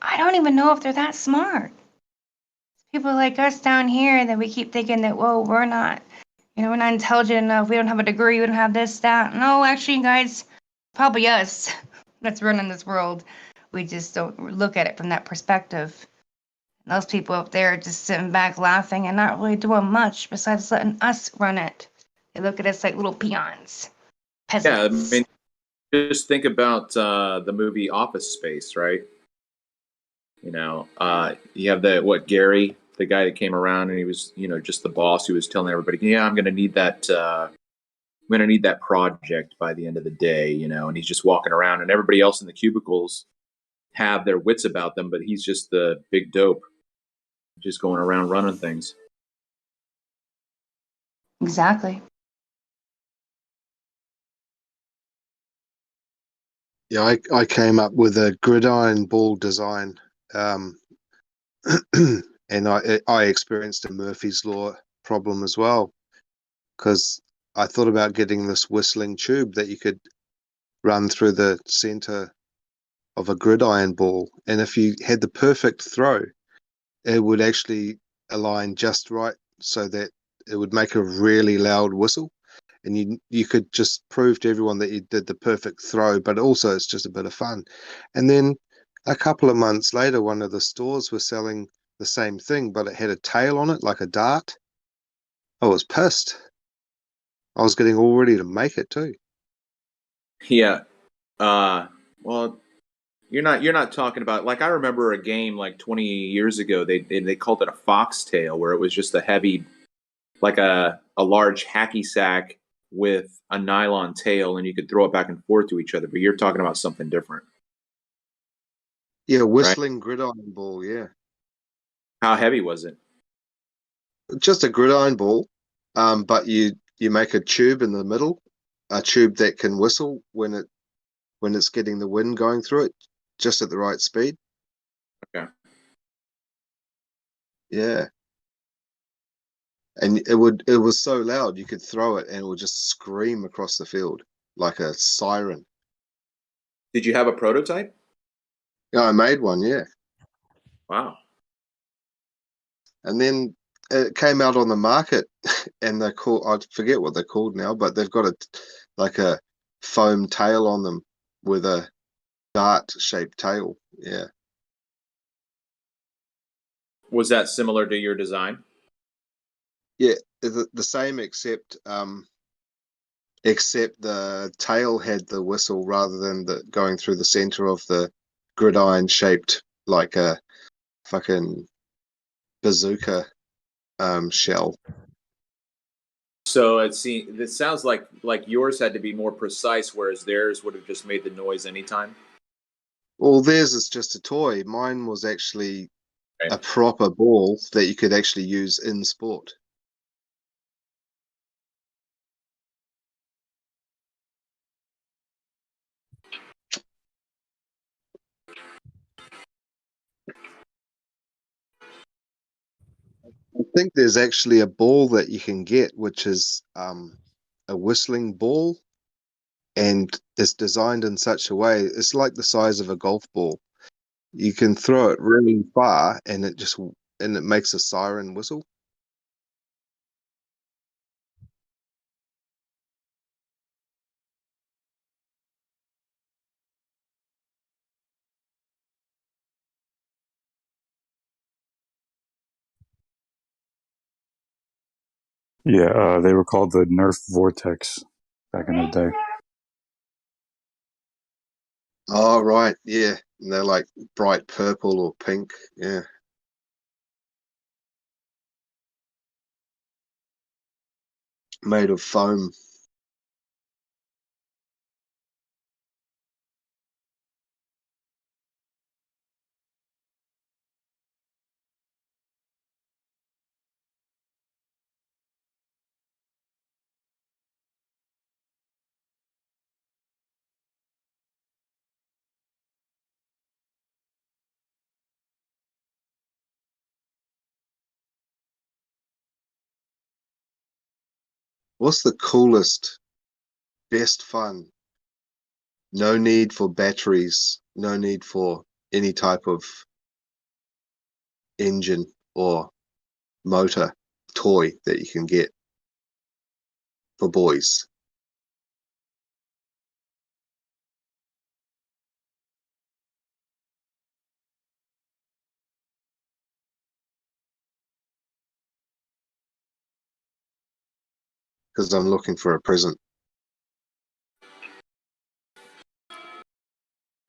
I don't even know if they're that smart. People like us down here that we keep thinking that, whoa, we're not, we're not intelligent enough. We don't have a degree. We don't have this, that. No, actually, guys, probably us that's running this world. We just don't look at it from that perspective. And those people up there are just sitting back laughing and not really doing much besides letting us run it. They look at us like little peons, peasants. Yeah, I mean, just think about the movie Office Space, right? You have Gary, the guy that came around and he was, just the boss who was telling everybody, yeah, I'm going to need that. I'm going to need that project by the end of the day, and he's just walking around, and everybody else in the cubicles have their wits about them, but he's just the big dope, just going around running things. Exactly. Yeah, I came up with a gridiron ball design, and I experienced a Murphy's Law problem as well, because I thought about getting this whistling tube that you could run through the center of a gridiron ball, and if you had the perfect throw, it would actually align just right so that it would make a really loud whistle, and you could just prove to everyone that you did the perfect throw, but also it's just a bit of fun. And then a couple of months later, one of the stores was selling the same thing, but it had a tail on it like a dart. I was pissed. I was getting all ready to make it too. Yeah. Well, you're not talking about, like, I remember a game like 20 years ago, they called it a foxtail, where it was just a heavy, like a large hacky sack with a nylon tail, and you could throw it back and forth to each other, but you're talking about something different. Yeah, whistling gridiron ball, yeah. How heavy was it? Just a gridiron ball, but you make a tube in the middle, a tube that can whistle when it's getting the wind going through it, just at the right speed. Okay. Yeah. And it was so loud you could throw it and it would just scream across the field like a siren. Did you have a prototype? Yeah, I made one, yeah. Wow. And then it came out on the market, and they're called, I forget what they're called now, but they've got a foam tail on them with a dart shaped tail. Yeah. Was that similar to your design? Yeah, the same, except the tail had the whistle rather than the going through the center of the gridiron, shaped like a fucking bazooka shell. So this sounds like yours had to be more precise, whereas theirs would have just made the noise anytime. Well, theirs is just a toy. Mine was actually a proper ball that you could actually use in sport. I think there's actually a ball that you can get, which is a whistling ball, and it's designed in such a way, it's like the size of a golf ball. You can throw it really far, and it makes a siren whistle. Yeah, they were called the Nerf Vortex back in the day. Oh, right, yeah. And they're like bright purple or pink, yeah. Made of foam. What's the coolest, best fun? No need for batteries, no need for any type of engine or motor toy that you can get for boys. Because I'm looking for a present.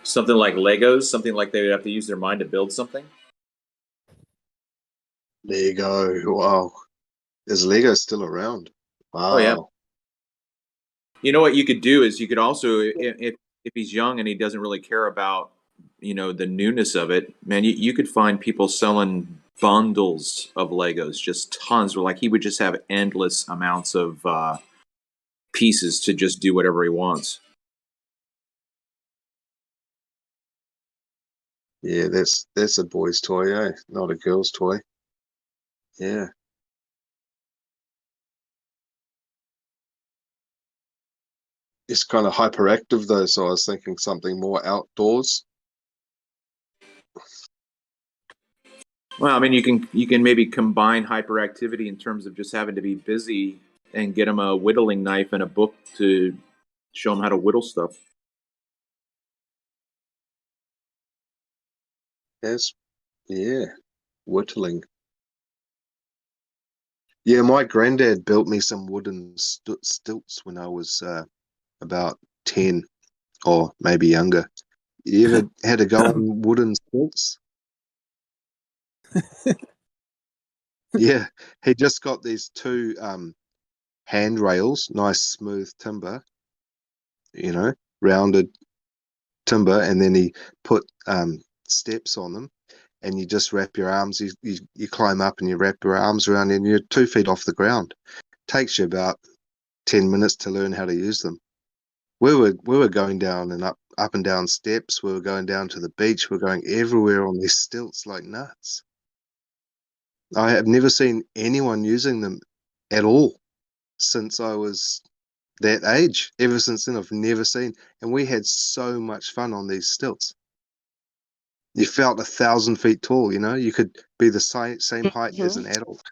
Something like Legos, something like they would have to use their mind to build something. Lego, wow. Is Lego still around? Wow. Oh yeah. You know what you could do is you could also, if he's young and he doesn't really care about, the newness of it, man, you could find people selling bundles of Legos, just tons. Where like he would just have endless amounts of pieces to just do whatever he wants. Yeah, that's a boy's toy, eh? Not a girl's toy. Yeah. It's kind of hyperactive though, so I was thinking something more outdoors. Well, I mean, you can maybe combine hyperactivity in terms of just having to be busy and get him a whittling knife and a book to show him how to whittle stuff. Yeah, whittling. Yeah, my granddad built me some wooden stilts when I was about 10 or maybe younger. You ever had to go on wooden stilts? Yeah, he just got these two handrails, nice smooth timber, rounded timber, and then he put steps on them, and you just wrap your arms, you climb up and you wrap your arms around, and you're 2 feet off the ground. Takes you about 10 minutes to learn how to use them. We were going down and up and down steps. We were going down to the beach. We're going everywhere on these stilts like nuts. I have never seen anyone using them at all since I was that age. Ever since then, I've never seen. And we had so much fun on these stilts. You felt 1,000 feet tall. You could be the same height as an adult.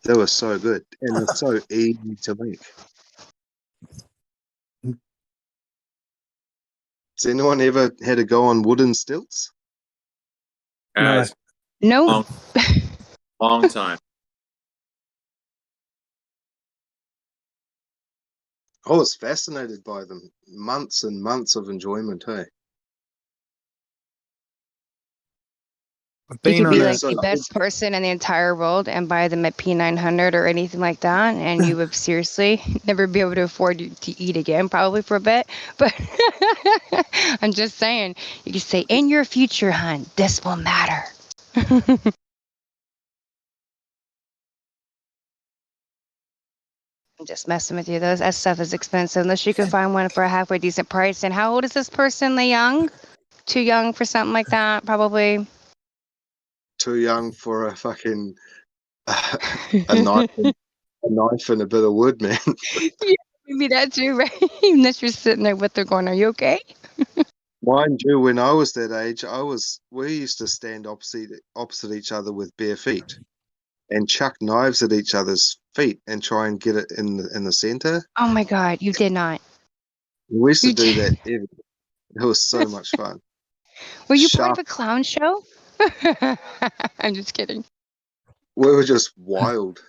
They were so good, and they're so easy to make. Has anyone ever had to go on wooden stilts? No. Nope. Long time. I was fascinated by them. Months and months of enjoyment, hey? You could be Yeah, like so the best person in the entire world and buy them at P900 or anything like that, and you would seriously never be able to afford to eat again, probably for a bit. But I'm just saying, you could say, in your future, hon, this will matter. I'm just messing with you. That stuff is expensive unless you can find one for a halfway decent price. And how old is this person? They young? Too young for something like that, probably. too young for a fucking a knife and a bit of wood, man. Yeah, maybe that too, right? Unless you're sitting there with her going, "Are you okay?" Mind you, when I was that age, we used to stand opposite each other with bare feet and chuck knives at each other's feet and try and get it in the center. Oh my God, you did not. We used to You do that. did. It was so much fun. Were you part Sharp. of a clown show? I'm just kidding. We were just wild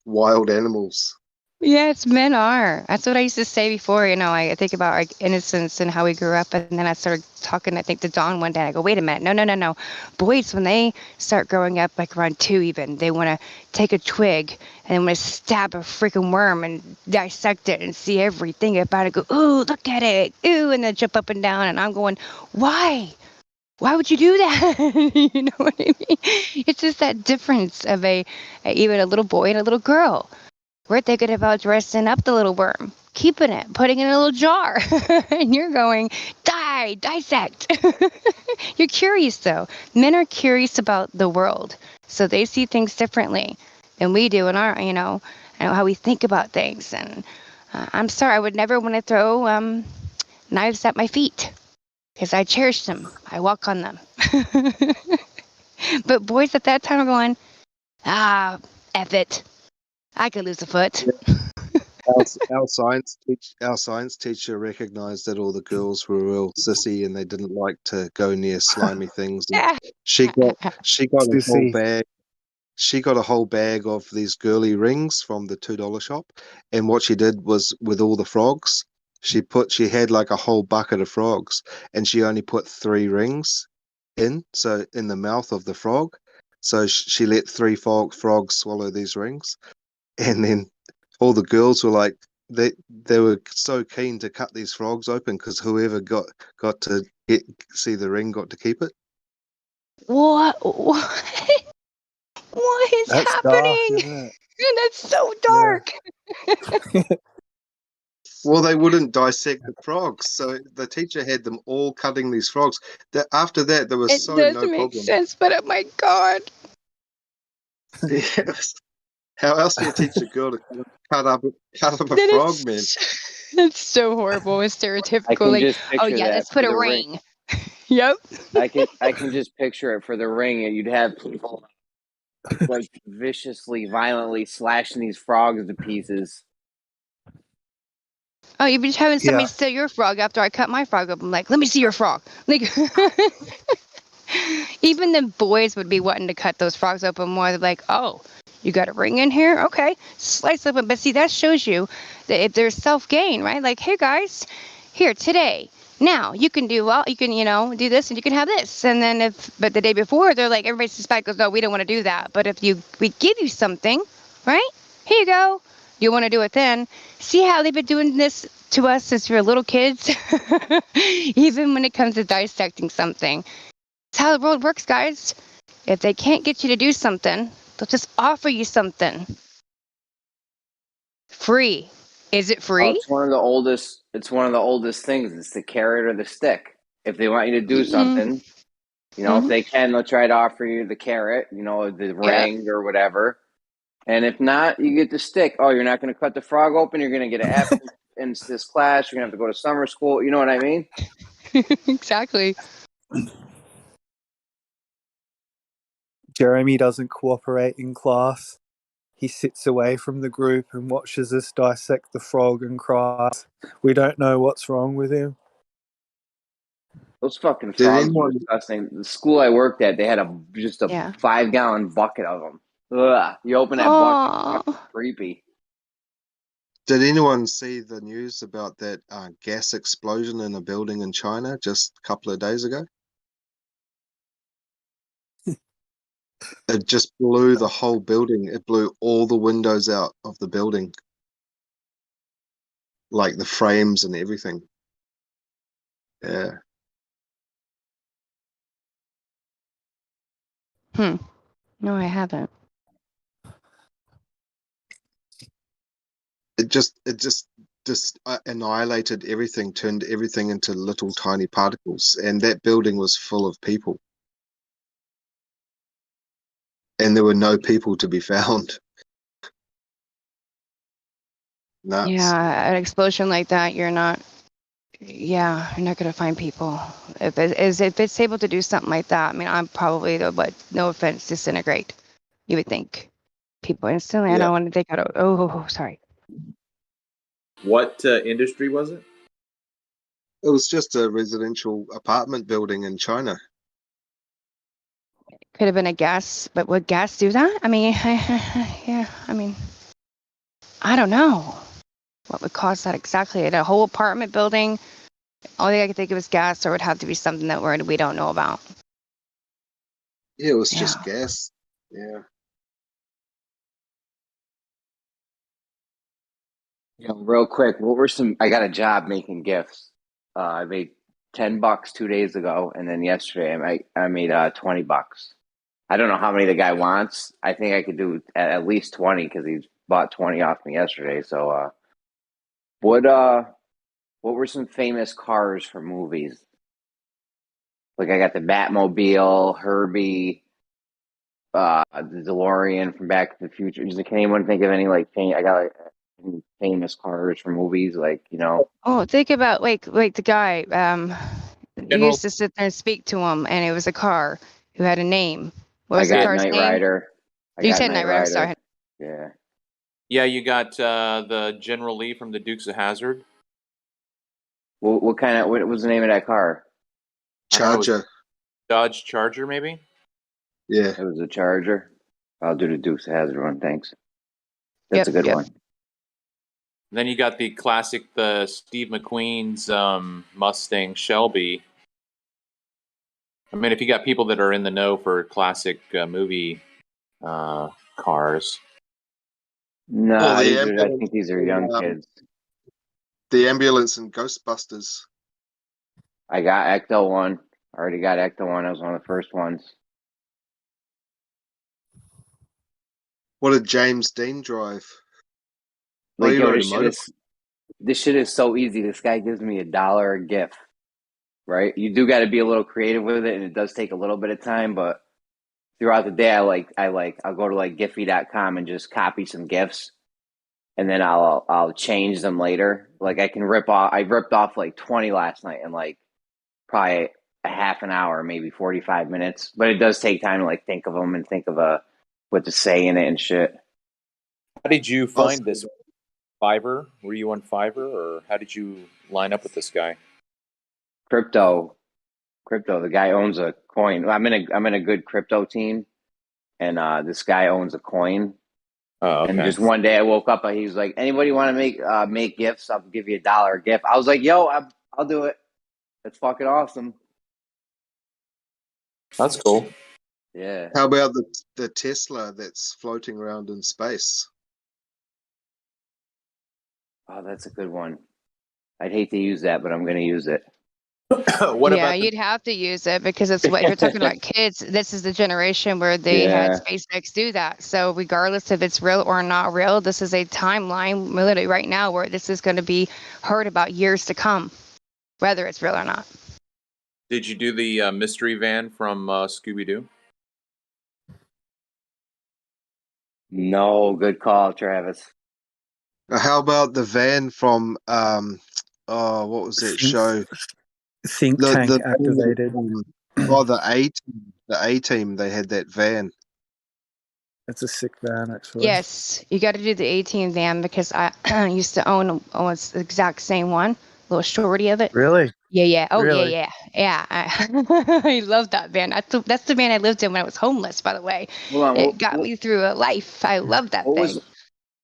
animals. Yes, men are. That's what I used to say before. You know, I think about our innocence and how we grew up, and then I started talking, I think, to Dawn one day. I go, wait a minute, no. Boys, when they start growing up, like around 2 even, they want to take a twig and they want to stab a freaking worm and dissect it and see everything about it. Go, ooh, look at it, ooh, and then jump up and down. And I'm going, why? Why would you do that? You know what I mean? It's just that difference of even a little boy and a little girl. We're thinking about dressing up the little worm, keeping it, putting it in a little jar. And you're going, dissect. You're curious, though. Men are curious about the world. So they see things differently than we do in our, how we think about things. And I'm sorry, I would never want to throw knives at my feet because I cherish them. I walk on them. But boys at that time are going, F it. I could lose a foot. Our science teacher recognized that all the girls were real sissy and they didn't like to go near slimy things. And she got a whole bag. She got a whole bag of these girly rings from the $2 shop, and what she did was with all the frogs, she had like a whole bucket of frogs, and she only put 3 rings in the mouth of the frog. So she let 3 frogs swallow these rings, and then all the girls were like, they were so keen to cut these frogs open because whoever got to see the ring got to keep it. What is That's happening? dark, isn't it? That's so dark. Well, they wouldn't dissect the frogs, so the teacher had them all cutting these frogs. After that, there was It so does no make problem. sense, but oh my God. Yes. How else do you teach a girl to cut up a That frog, is- man? That's so horrible and stereotypical. can Like, just oh picture yeah, that let's put for a the ring. Yep. I can just picture it for the ring. You'd have people like viciously, violently slashing these frogs to pieces. Oh, you've been having somebody steal your frog after I cut my frog up. I'm like, let me see your frog. Like, even the boys would be wanting to cut those frogs open more. They're like, oh, you got a ring in here? Okay, slice open. But see, that shows you that if there's self-gain, right? Like, hey guys, here today. Now you can do do this and you can have this. And then but the day before they're like, everybody suspects goes, no, we don't want to do that. But if we give you something, right? Here you go. You want to do it then. See how they've been doing this to us since we were little kids? Even when it comes to dissecting something. It's how the world works, guys. If they can't get you to do something, they'll just offer you something. Free. Is it free? It's one of the oldest. It's one of the oldest things. It's the carrot or the stick. If they want you to do something, if they can, they'll try to offer you the carrot, the ring or whatever. And if not, you get the stick. Oh, you're not going to cut the frog open. You're going to get an F in this class. You're going to have to go to summer school. You know what I mean? Exactly. Jeremy doesn't cooperate in class. He sits away from the group and watches us dissect the frog and cries. We don't know what's wrong with him. Those fucking frogs were disgusting. The school I worked at, they had just a 5-gallon bucket of them. Ugh, you open that bucket, it's creepy. Did anyone see the news about that gas explosion in a building in China just a couple of days ago? It just blew the whole building. It blew all the windows out of the building, like the frames and everything. Yeah. No, I haven't. It just annihilated everything, turned everything into little tiny particles, and that building was full of people. And there were no people to be found. Nuts. Yeah, an explosion like that, you're not gonna find people. If it's able to do something like that, I mean, I'm probably no offense, disintegrate. You would think people instantly. I Yeah. don't want to take out. Oh, sorry. What industry was it? It was just a residential apartment building in China. Could have been a gas, but would gas do that? I mean, yeah. I mean, I don't know what would cause that exactly. A whole apartment building. Only thing I could think of is gas, or it would have to be something that we don't know about. Yeah, it was just gas. Yeah. You know, real quick, what were some? I got a job making gifts. I made $10 2 days ago, and then yesterday I made $20. I don't know how many the guy wants. I think I could do at least 20 because he bought 20 off me yesterday. So, what were some famous cars from movies? Like I got the Batmobile, Herbie, the DeLorean from Back to the Future. Can anyone think of any I got any famous cars from movies, Oh, think about the guy. You used to sit there and speak to him, and it was a car who had a name. What was the car's Knight name? Rider. You said Knight Rider. Sorry. Yeah. Yeah, you got the General Lee from the Dukes of Hazzard. What was the name of that car? Charger. Dodge Charger, maybe? Yeah. It was a Charger. I'll do the Dukes of Hazzard one, thanks. That's a good one. Then you got the classic, the Steve McQueen's Mustang Shelby. I mean, if you got people that are in the know for classic movie cars. No, I think these are young kids. The ambulance and Ghostbusters. I got Ecto one. I already got Ecto one. That was one of the first ones. What did James Dean drive? Like, yo, this shit is so easy. This guy gives me $1 a gift, right? You do got to be a little creative with it, and it does take a little bit of time. But throughout the day, I'll go to Giphy.com and just copy some gifts, and then I'll change them later. Like I ripped off 20 last night in probably a half an hour, maybe 45 minutes. But it does take time to think of them and think of what to say in it and shit. How did you find this? Fiverr? Were you on Fiverr, or how did you line up with this guy? Crypto. The guy owns a coin. I'm in a good crypto team, and this guy owns a coin. Oh, okay. And just one day I woke up and he's like, "Anybody want to make gifts? I'll give you $1 a gift." I was like, "Yo, I'll do it. That's fucking awesome." That's cool. Yeah. How about the Tesla that's floating around in space? Oh, that's a good one. I'd hate to use that, but I'm going to use it. You'd have to use it because it's what you're talking about. Kids, this is the generation where they had SpaceX do that. So regardless if it's real or not real, this is a timeline literally right now where this is going to be heard about years to come, whether it's real or not. Did you do the mystery van from Scooby-Doo? No, good call, Travis. How about the van from what was that show? Think Tank activated. The A-Team, they had that van. That's a sick van, actually. Yes, you got to do the 18 van because I used to own almost the exact same one, a little shorty of it. Really? Yeah. Oh, Really? yeah. I love that van. That's the van I lived in when I was homeless, by the way. Hold on. It got me through a life. I love that thing.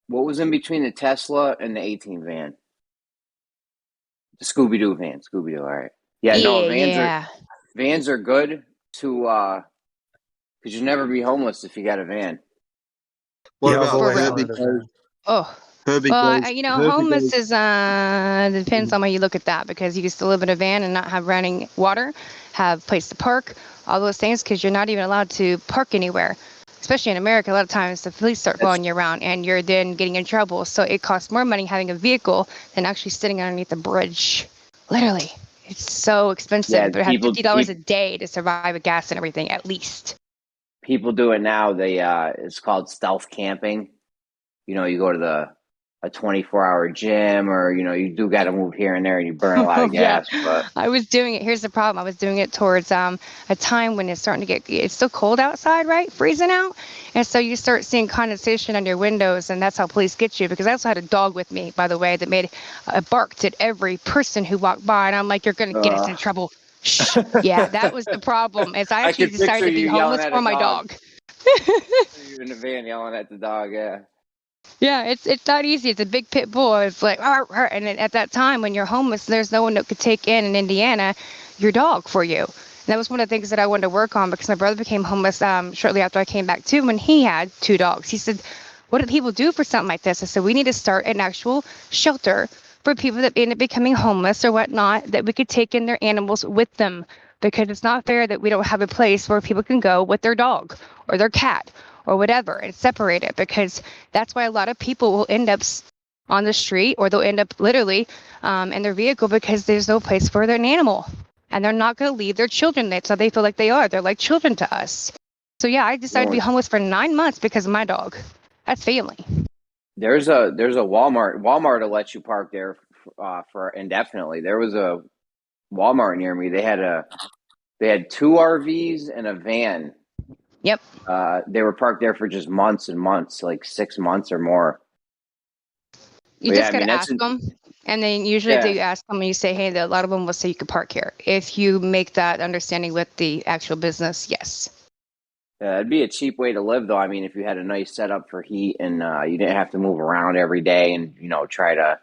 What was in between the Tesla and the 18 van? The Scooby Doo van. Scooby Doo. All right. Yeah. No, vans are good to because you'll never be homeless if you got a van. What Yeah, I've about always Herbie wanted a goes? van. Oh, Herbie well, goes. you know, Herbie homeless goes. is depends on how you look at that, because you can still live in a van and not have running water, have place to park, all those things, because you're not even allowed to park anywhere. Especially in America, a lot of times the police start following you around and you're then getting in trouble. So it costs more money having a vehicle than actually sitting underneath the bridge. Literally, it's so expensive. Yeah, You better have $50 a day to survive with gas and everything, at least. People do it now. They it's called stealth camping. You know, you go to a 24-hour gym, or you know, you do got to move here and there, and you burn a lot of gas. But I was doing it. Here's the problem. I was doing it towards a time when it's starting to it's still cold outside, right? Freezing out. And so you start seeing condensation on your windows, and that's how police get you. Because I also had a dog with me, by the way, that made barked at every person who walked by, and I'm like, you're gonna get us in trouble. Shh. Yeah, that was the problem. As I I actually could picture decided to be you yelling homeless at for a my dog. dog. You in the van yelling at the dog. Yeah. Yeah, it's not easy. It's a big pit bull. It's like, "Arr, arr," and then at that time when you're homeless, there's no one that could take in Indiana your dog for you. And that was one of the things that I wanted to work on, because my brother became homeless shortly after I came back too, when he had 2 dogs. He said, "What do people do for something like this?" I said, "We need to start an actual shelter for people that end up becoming homeless or whatnot, that we could take in their animals with them, because it's not fair that we don't have a place where people can go with their dog or their cat or whatever and separate it, because that's why a lot of people will end up on the street, or they'll end up literally in their vehicle, because there's no place for their animal, and they're not going to leave their children. That's how they feel like they are. They're like children to us. So yeah, I decided to be homeless for 9 months because of my dog. That's family. There's a Walmart. Walmart will let you park there for indefinitely. There was a Walmart near me. They had 2 RVs and a van. Yep. They were parked there for just months and months, like 6 months or more. You just got to ask them. And then usually if you ask them and you say, hey, a lot of them will say you could park here. If you make that understanding with the actual business, yes. It'd be a cheap way to live, though. I mean, if you had a nice setup for heat and you didn't have to move around every day and, you know, try to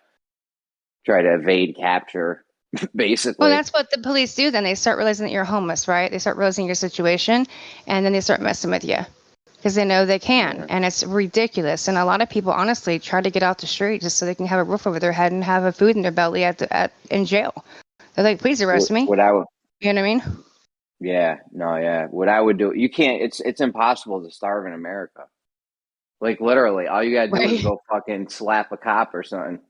evade capture, basically. Well, that's what the police do. Then they start realizing that you're homeless, right? They start realizing your situation, and then they start messing with you because they know they can. And it's ridiculous. And a lot of people, honestly, try to get off the street just so they can have a roof over their head and have a food in their belly in jail. They're like, please arrest me. You know what I mean? Yeah, no, yeah. What I would do, you can't, it's impossible to starve in America. Like, literally, all you gotta do is go fucking slap a cop or something.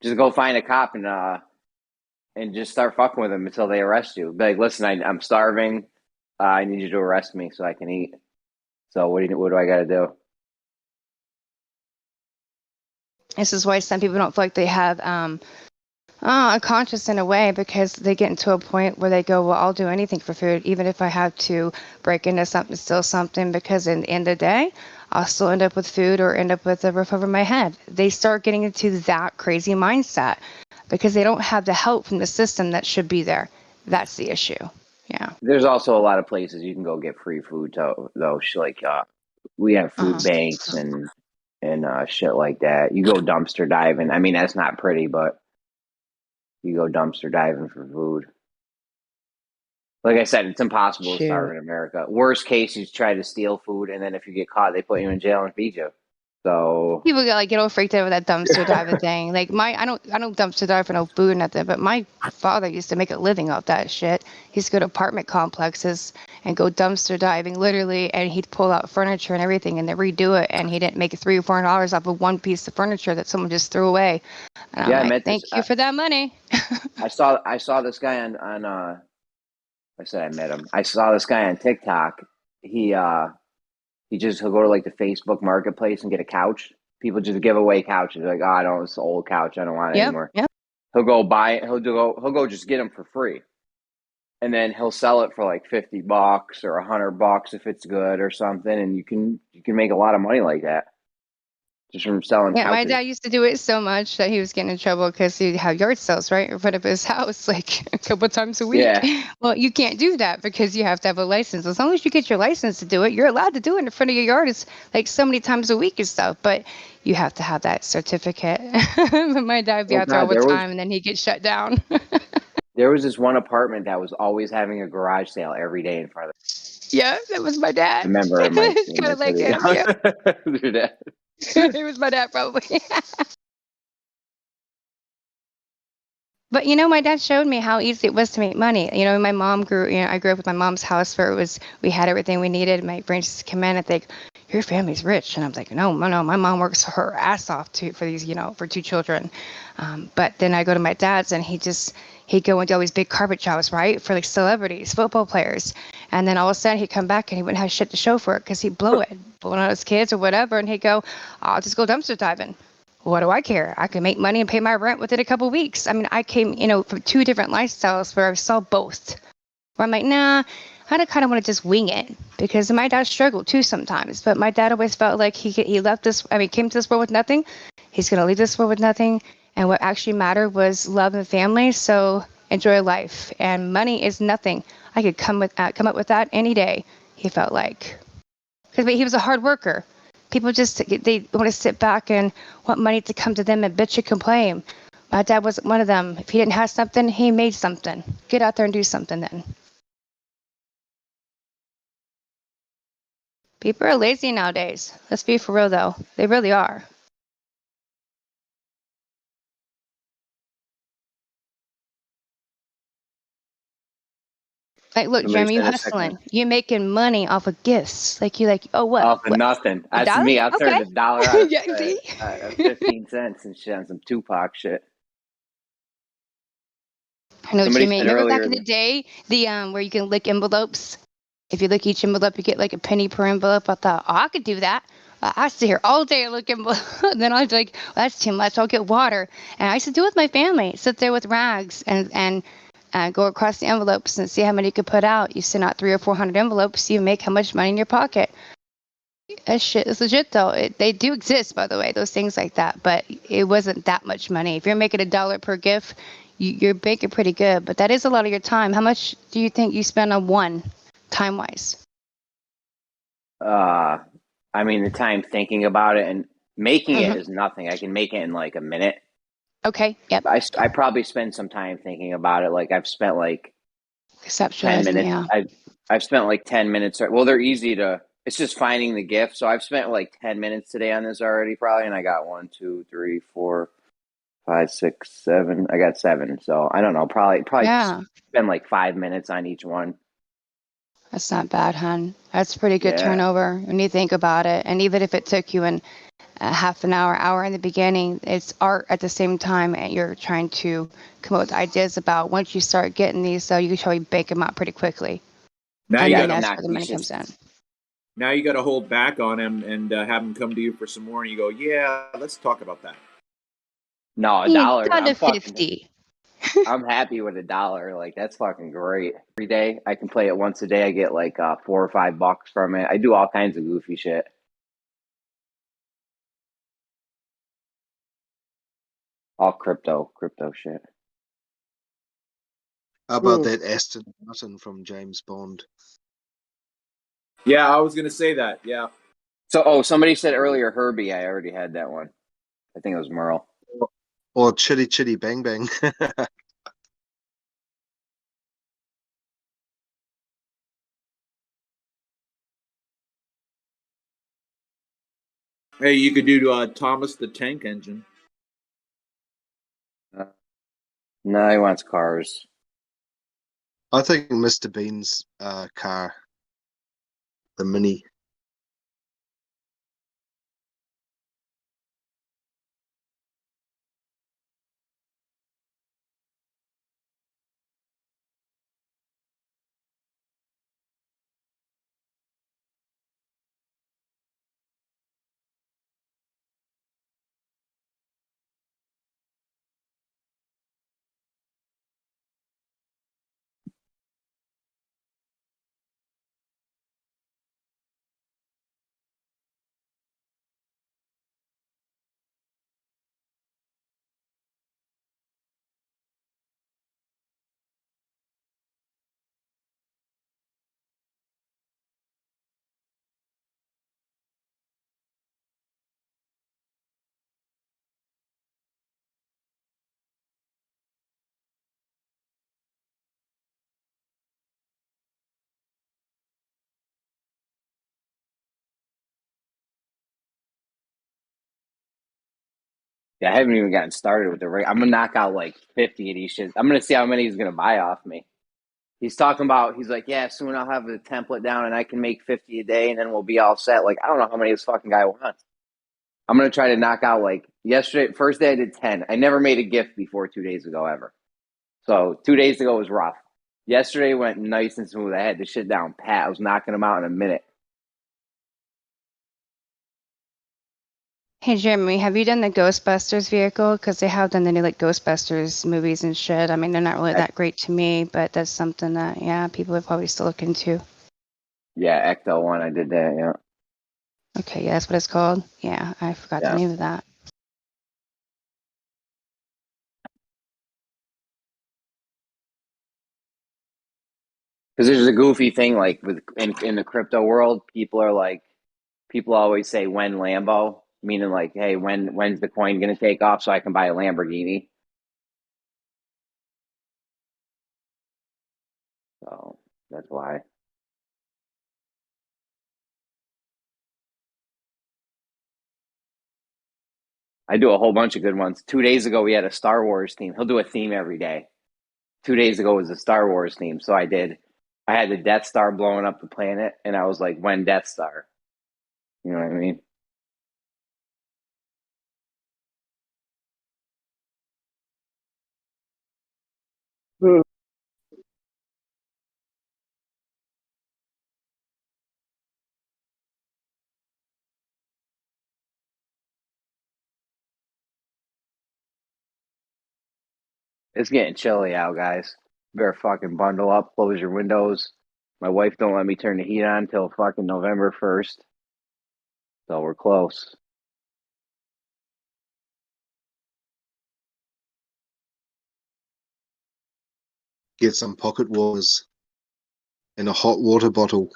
Just go find a cop and just start fucking with them until they arrest you. Be like, listen, I'm starving. I need you to arrest me so I can eat. So what do I gotta do? This is why some people don't feel like they have a conscience in a way, because they get into a point where they go, well, I'll do anything for food, even if I have to break into something, steal something, because in the end of the day, I'll still end up with food or end up with a roof over my head. They start getting into that crazy mindset because they don't have the help from the system that should be there. That's the issue. Yeah. There's also a lot of places you can go get free food, though. Like, we have food banks and shit like that. You go dumpster diving. I mean, that's not pretty, but you go dumpster diving for food. Like I said, it's impossible to starve in America. Worst case, you try to steal food, and then if you get caught, they put you in jail and feed you. So People get all freaked out with that dumpster diving thing. Like I don't dumpster dive for no food or nothing, but my father used to make a living off that shit. He used to go to apartment complexes and go dumpster diving, literally, and he'd pull out furniture and everything and then redo it, and he didn't make $300 or $400 off of one piece of furniture that someone just threw away. And I'm like, thank you for that money. I saw this guy on I said I met him. I saw this guy on TikTok. He'll go to like the Facebook marketplace and get a couch. People just give away couches. They're like, oh, I don't, it's an old couch. I don't want it anymore. Yep. He'll go buy it. He'll go just get them for free. And then he'll sell it for like $50 or $100 if it's good or something. And you can make a lot of money like that. just from selling Yeah, my couches. dad used to do it so much that he was getting in trouble because he'd have yard sales right in front of his house like a couple times a week. Yeah. Well, you can't do that because you have to have a license. As long as you get your license to do it, you're allowed to do it in front of your yard. It's like so many times a week and stuff, but you have to have that certificate. But my dad would be Oh out there all God, the time and then he'd get shut down. there was this one apartment that was always having a garage sale every day in front of it. Yeah, that was my dad. I remember It's in kind my of like city. him. Yeah. Your dad. It was my dad probably. But my dad showed me how easy it was to make money. My mom I grew up with my mom's house where we had everything we needed. My parents used to come in and think, your family's rich. And I'm like, no, my mom works her ass off for these, for 2 children. But then I go to my dad's and he'd go into all these big carpet jobs, right? For like celebrities, football players. And then all of a sudden he'd come back and he wouldn't have shit to show for it because he'd blow it, blowing out his kids or whatever. And he'd go, I'll just go dumpster diving. What do I care? I can make money and pay my rent within a couple weeks. I mean, I came, from 2 different lifestyles where I saw both. Where I'm like, nah, I kind of want to just wing it because my dad struggled too sometimes. But my dad always felt like he came to this world with nothing. He's going to leave this world with nothing. And what actually mattered was love and family. So enjoy life. And money is nothing. I could come up with that any day, he felt like. Because he was a hard worker. People they want to sit back and want money to come to them and bitch and complain. My dad wasn't one of them. If he didn't have something, he made something. Get out there and do something then. People are lazy nowadays. Let's be for real though. They really are. Like, look, Somebody Jeremy, you said a second. hustling. You're making money off of gifts. Like, oh, what? Off of What? nothing. That's $1? me. I turned Okay. $1 out Yeah, see? of 15 cents and shit on some Tupac shit. I know what Somebody you mean. said Remember back earlier in the day, the where you can lick envelopes? If you lick each envelope, you get like a penny per envelope. I thought, I could do that. I sit here all day looking, and then I'd be like, well, that's too much. I'll get water. And I used to do it with my family. Sit there with rags and go across the envelopes and see how many you could put out. You send out 300 or 400 envelopes, you make how much money in your pocket. That shit is legit, though. They do exist, by the way, those things like that. But it wasn't that much money. If you're making $1 per gift, you're making pretty good. But that is a lot of your time. How much do you think you spend on one, time-wise? I mean, the time thinking about it and making it is nothing. I can make it in like a minute. Okay. Yep. I probably spend some time thinking about it. Like I've spent like 10 minutes. Yeah. I've spent like 10 minutes. Well, they're easy to. It's just finding the gift. So I've spent like 10 minutes today on this already, probably, and I got 1, 2, 3, 4, 5, 6, 7. I got 7. So I don't know. Probably Yeah. spend like 5 minutes on each one. That's not bad, hon. That's pretty good Yeah. turnover when you think about it. And even if it took you a half an hour in the beginning, it's art at the same time. And you're trying to come up with ideas about once you start getting these, so you can probably bake them out pretty quickly. Now and you then got that's where the money comes in. Now you got to hold back on him and have him come to you for some more, and you go, yeah, let's talk about that. No, $1. I'm $1.50. I'm happy with $1. Like that's fucking great. Every day I can play it once a day. I get like $4 or $5 from it. I do all kinds of goofy shit. All crypto shit. How about that Aston Martin from James Bond? Yeah, I was gonna say that. Yeah. So, somebody said earlier Herbie. I already had that one. I think it was Merle. Or Chitty Chitty Bang Bang. Hey, you could do Thomas the Tank Engine. No, he wants cars. I think Mr. Bean's car, the Mini. Yeah, I haven't even gotten started with the rig. I'm gonna knock out like 50 of these shits. I'm gonna see how many he's gonna buy off me. He's talking about. He's like, yeah, soon I'll have the template down and I can make 50 a day, and then we'll be all set. Like, I don't know how many this fucking guy wants. I'm gonna try to knock out like yesterday. First day I did 10. I never made a gift before 2 days ago ever. So 2 days ago was rough. Yesterday went nice and smooth. I had the shit down pat. I was knocking them out in a minute. Hey Jeremy, have you done the Ghostbusters vehicle? Because they have done the new like Ghostbusters movies and shit. I mean, they're not really that great to me, but that's something that yeah, people would probably still look into. Yeah, Ecto one. I did that. Yeah. Okay, yeah, that's what it's called. Yeah, I forgot the Yeah. name of that. Because there's a goofy thing like with in the crypto world, people always say when Lambo, meaning like, hey, when's the coin gonna take off so I can buy a Lamborghini? So that's why. I do a whole bunch of good ones. 2 days ago we had a Star Wars theme. He'll do a theme every day. 2 days ago was a Star Wars theme. So I had the Death Star blowing up the planet, and I was like, when Death Star? You know what I mean? It's getting chilly out, guys. Better fucking bundle up, close your windows. My wife don't let me turn the heat on until fucking November 1st. So we're close. Get some pocket waters and a hot water bottle.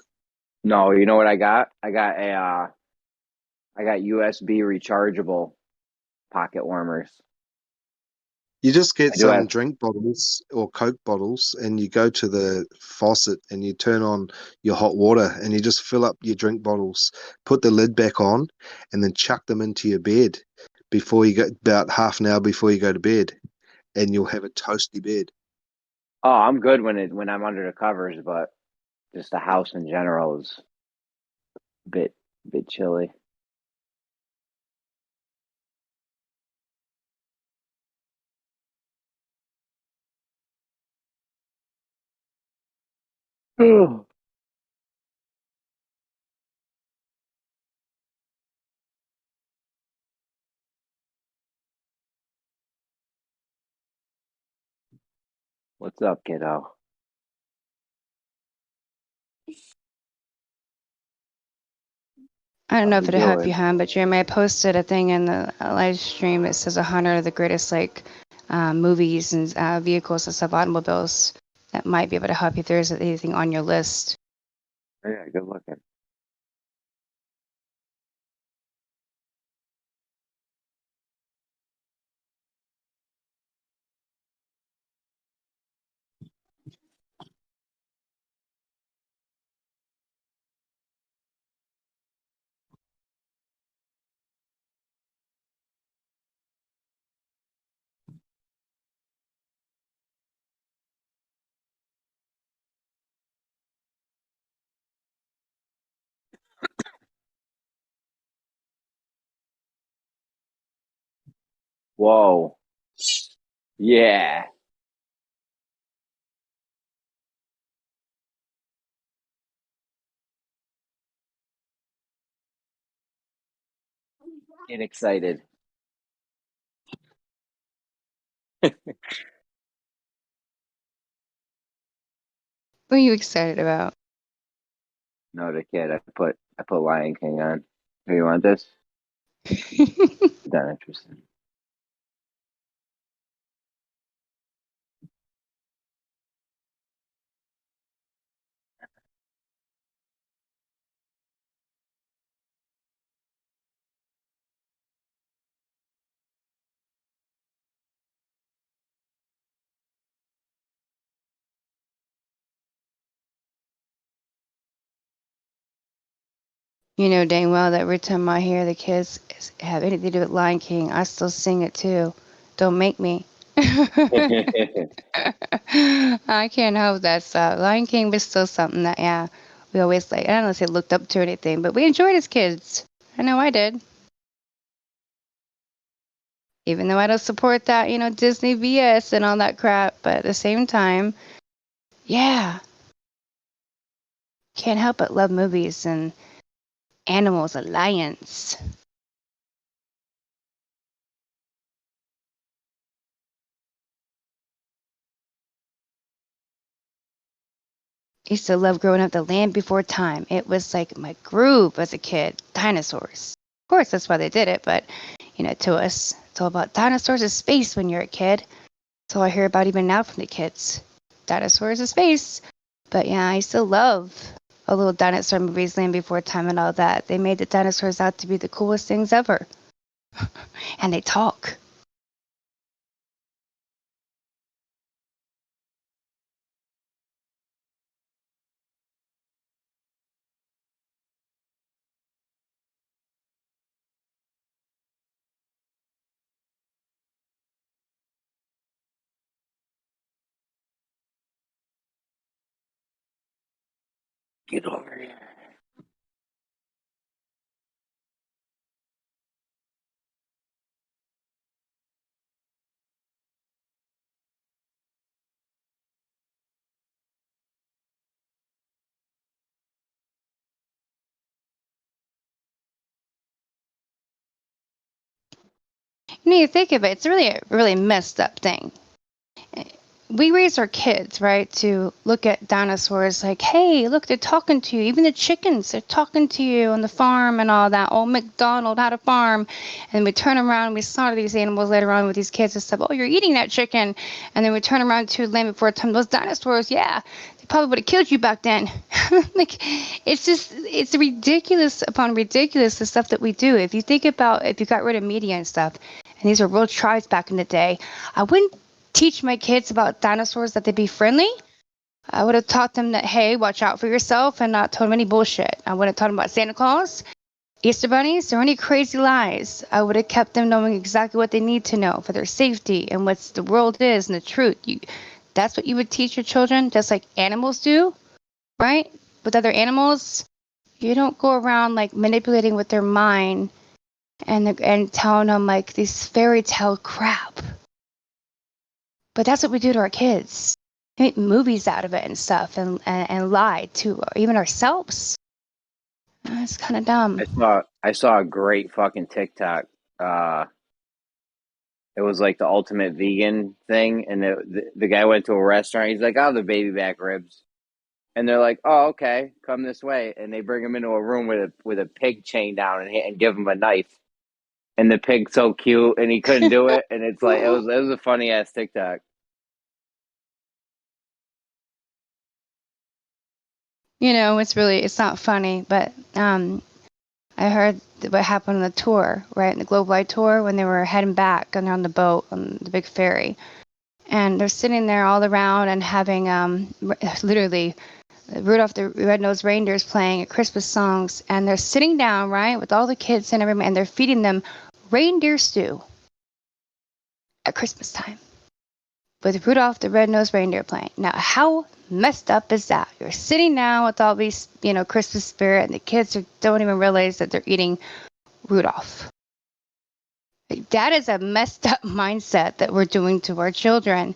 No, you know what I got? I got USB rechargeable pocket warmers. You just get I do some have. drink bottles or Coke bottles and you go to the faucet and you turn on your hot water and you just fill up your drink bottles, put the lid back on, and then chuck them into your bed before you go, about half an hour before you go to bed, and you'll have a toasty bed. Oh, I'm good when I'm under the covers, but just the house in general is a bit chilly. What's up, kiddo? I don't know if You it'll help you, doing? Han, but Jeremy, I posted a thing in the live stream that says 100 of the greatest like movies and vehicles and stuff, automobiles that might be able to help you if there's anything on your list. Oh, yeah, good looking. Whoa. Yeah. Get excited. What are you excited about? No, the kid. I put Lion King on. Do you want this? Not interested. You know dang well that every time I hear the kids have anything to do with Lion King, I still sing it too. Don't make me. I can't help that stuff. Lion King was still something that, yeah, we always like. I don't know if they looked up to or anything, but we enjoyed as kids. I know I did. Even though I don't support that, Disney BS and all that crap, but at the same time, yeah, can't help but love movies and Animals Alliance. I used to love growing up The Land Before Time. It was like my groove as a kid. Dinosaurs. Of course, that's why they did it, but, to us, it's all about dinosaurs in space when you're a kid. That's all I hear about even now from the kids. Dinosaurs in space. But yeah, I still love a little dinosaur movies, Land Before Time and all that. They made the dinosaurs out to be the coolest things ever. And they talk. Get over here. You think of it, it's really a really messed up thing. We raise our kids, right, to look at dinosaurs like, hey, look, they're talking to you. Even the chickens, they're talking to you on the farm and all that. Old MacDonald had a farm. And we turn around and we slaughter these animals later on with these kids and stuff. Oh, you're eating that chicken. And then we turn around to Land Before Time. Those dinosaurs, yeah, they probably would have killed you back then. Like, it's ridiculous upon ridiculous, the stuff that we do. If you think about, if you got rid of media and stuff, and these are real tribes back in the day, I wouldn't teach my kids about dinosaurs that they'd be friendly. I would have taught them that, hey, watch out for yourself, and not told them any bullshit. I would have taught them about Santa Claus, Easter bunnies, or any crazy lies. I would have kept them knowing exactly what they need to know for their safety and what the world is and the truth. That's what you would teach your children, just like animals do, right? With other animals, you don't go around like manipulating with their mind and telling them like this fairy tale crap. But that's what we do to our kids. We make movies out of it and stuff and lie to even ourselves. It's kind of dumb. I saw a great fucking TikTok. It was like the ultimate vegan thing, and the guy went to a restaurant. He's like, "Oh, the baby back ribs," and they're like, "Oh, okay, come this way." And they bring him into a room with a pig chained down and give him a knife. And the pig's so cute, and he couldn't do it. And it's like it was a funny ass TikTok. It's not funny, but I heard what happened on the tour, right? In the Globe Light tour, when they were heading back and they're on the boat on the big ferry, and they're sitting there all around and having literally Rudolph the Red-Nosed Reindeer's playing Christmas songs, and they're sitting down, right, with all the kids and everyone, and they're feeding them reindeer stew at Christmas time with Rudolph the Red-Nosed Reindeer playing. Now, how messed up is that? You're sitting down with all these, Christmas spirit, and the kids don't even realize that they're eating Rudolph. That is a messed up mindset that we're doing to our children.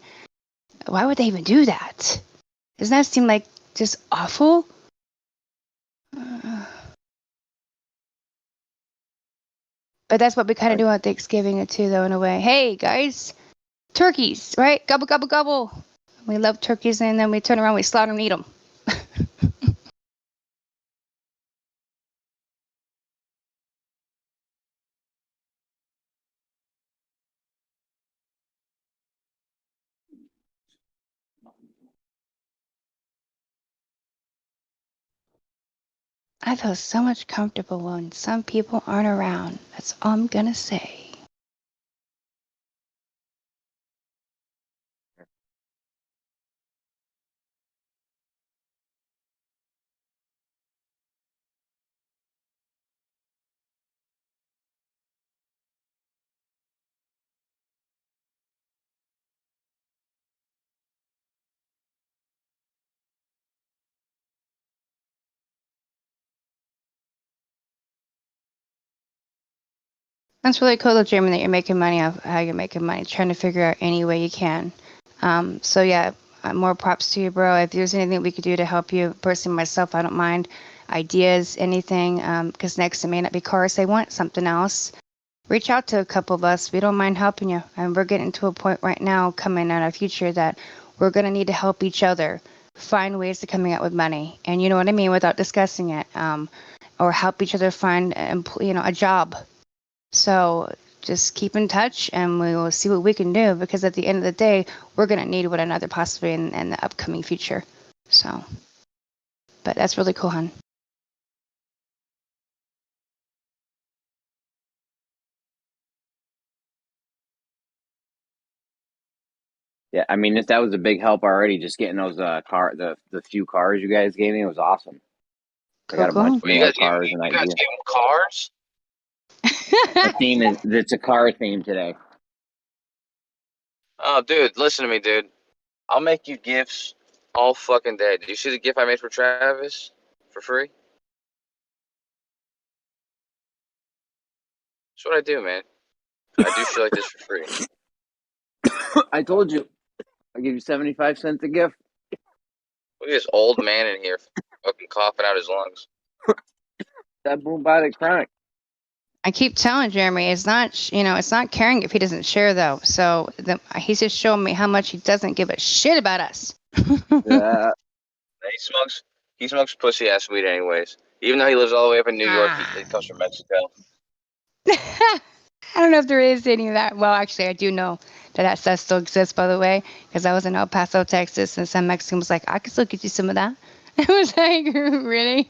Why would they even do that? Doesn't that seem like just awful? But that's what we kind of do on Thanksgiving too, though, in a way. Hey, guys, turkeys, right? Gobble, gobble, gobble. We love turkeys, and then we turn around, we slaughter and eat them. I feel so much comfortable when some people aren't around. That's all I'm going to say. That's really cool, though, Jeremy, that you're making money off how you're making money, trying to figure out any way you can. So yeah, more props to you, bro. If there's anything we could do to help you, personally, myself, I don't mind. Ideas, anything, because next it may not be cars they want, something else. Reach out to a couple of us. We don't mind helping you. And we're getting to a point right now coming in our future that we're going to need to help each other find ways to coming out with money. And you know what I mean, without discussing it, or help each other find, a job. So just keep in touch and we will see what we can do, because at the end of the day, we're going to need one another possibly in the upcoming future. So, but that's really cool, hon. Yeah, I mean, if that was a big help already, just getting those the few cars you guys gave me was awesome. I got a bunch more cars and You guys ideas. gave him cars? The theme is it's a car theme today. Oh, dude, listen to me, dude. I'll make you gifts all fucking day. Did you see the gift I made for Travis for free? That's what I do, man. I do shit like this for free. I told you, I give you 75 cents a gift. Look at this old man in here fucking coughing out his lungs. That boombiotic chronic. I keep telling Jeremy, it's not caring if he doesn't share, though. So he's just showing me how much he doesn't give a shit about us. Yeah. He smokes pussy ass weed anyways. Even though he lives all the way up in New York, he comes from Mexico. I don't know if there is any of that. Well, actually, I do know that stuff still exists, by the way, because I was in El Paso, Texas, and some Mexican was like, I could still get you some of that. I was like, really?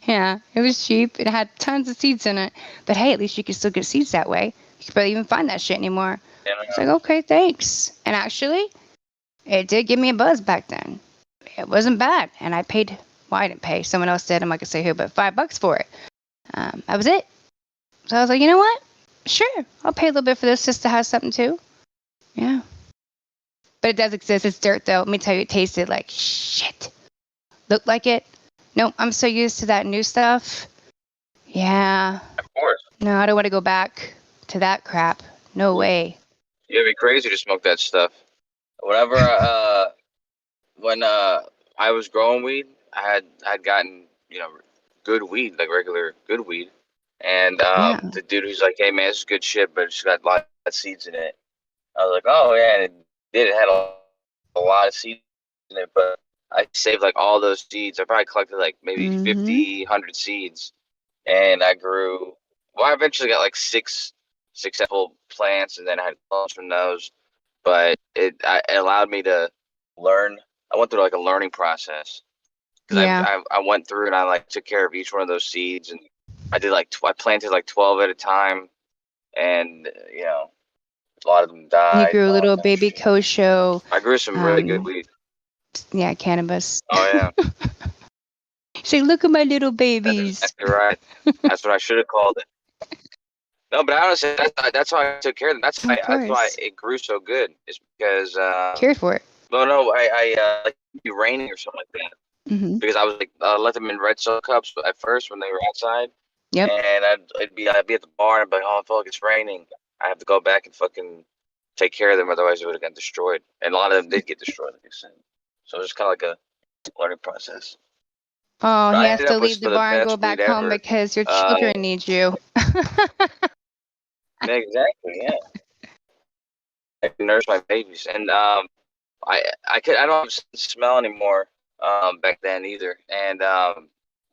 Yeah, it was cheap. It had tons of seeds in it. But hey, at least you could still get seeds that way. You could barely even find that shit anymore. It's like, okay, thanks. And actually, it did give me a buzz back then. It wasn't bad. And I paid, well, I didn't pay. Someone else did. I'm not going to say who, but $5 for it. That was it. So I was like, you know what? Sure, I'll pay a little bit for this just to have something too. Yeah. But it does exist. It's dirt, though. Let me tell you, it tasted like shit. Looked like it. No, I'm so used to that new stuff. Yeah. Of course. No, I don't want to go back to that crap. No way. It'd be crazy to smoke that stuff. Whenever, when I was growing weed, I had gotten, good weed, like regular good weed. And the dude who's like, hey man, this is good shit, but it's got a lot of seeds in it. I was like, oh yeah, and it had a lot of seeds in it, but I saved like all those seeds. I probably collected like maybe 50, 100 seeds, and I grew. Well, I eventually got like six successful plants, and then I had clones from those. But it allowed me to learn. I went through like a learning process because I went through and I like took care of each one of those seeds, and I did like I planted like 12 at a time, and a lot of them died. You grew a little baby kosho. I grew some really good weed. Yeah, cannabis. Oh yeah. Say, look at my little babies. That's right. That's what I should have called it. No, but honestly, that's why I took care of them. That's why it grew so good. It's because cared for it. No, I like it be raining or something like that. Because I was like let them in red soda cups at first when they were outside. Yep. And I'd be at the bar and I'd be like, oh, I feel like it's raining. I have to go back and fucking take care of them, otherwise it would have gotten destroyed. And a lot of them did get destroyed, like I said. So it was kind of like a learning process. Oh, But he has to leave the bar and go back home because your children need you. Exactly, yeah. I can nurse my babies, and I don't have the smell anymore back then either, and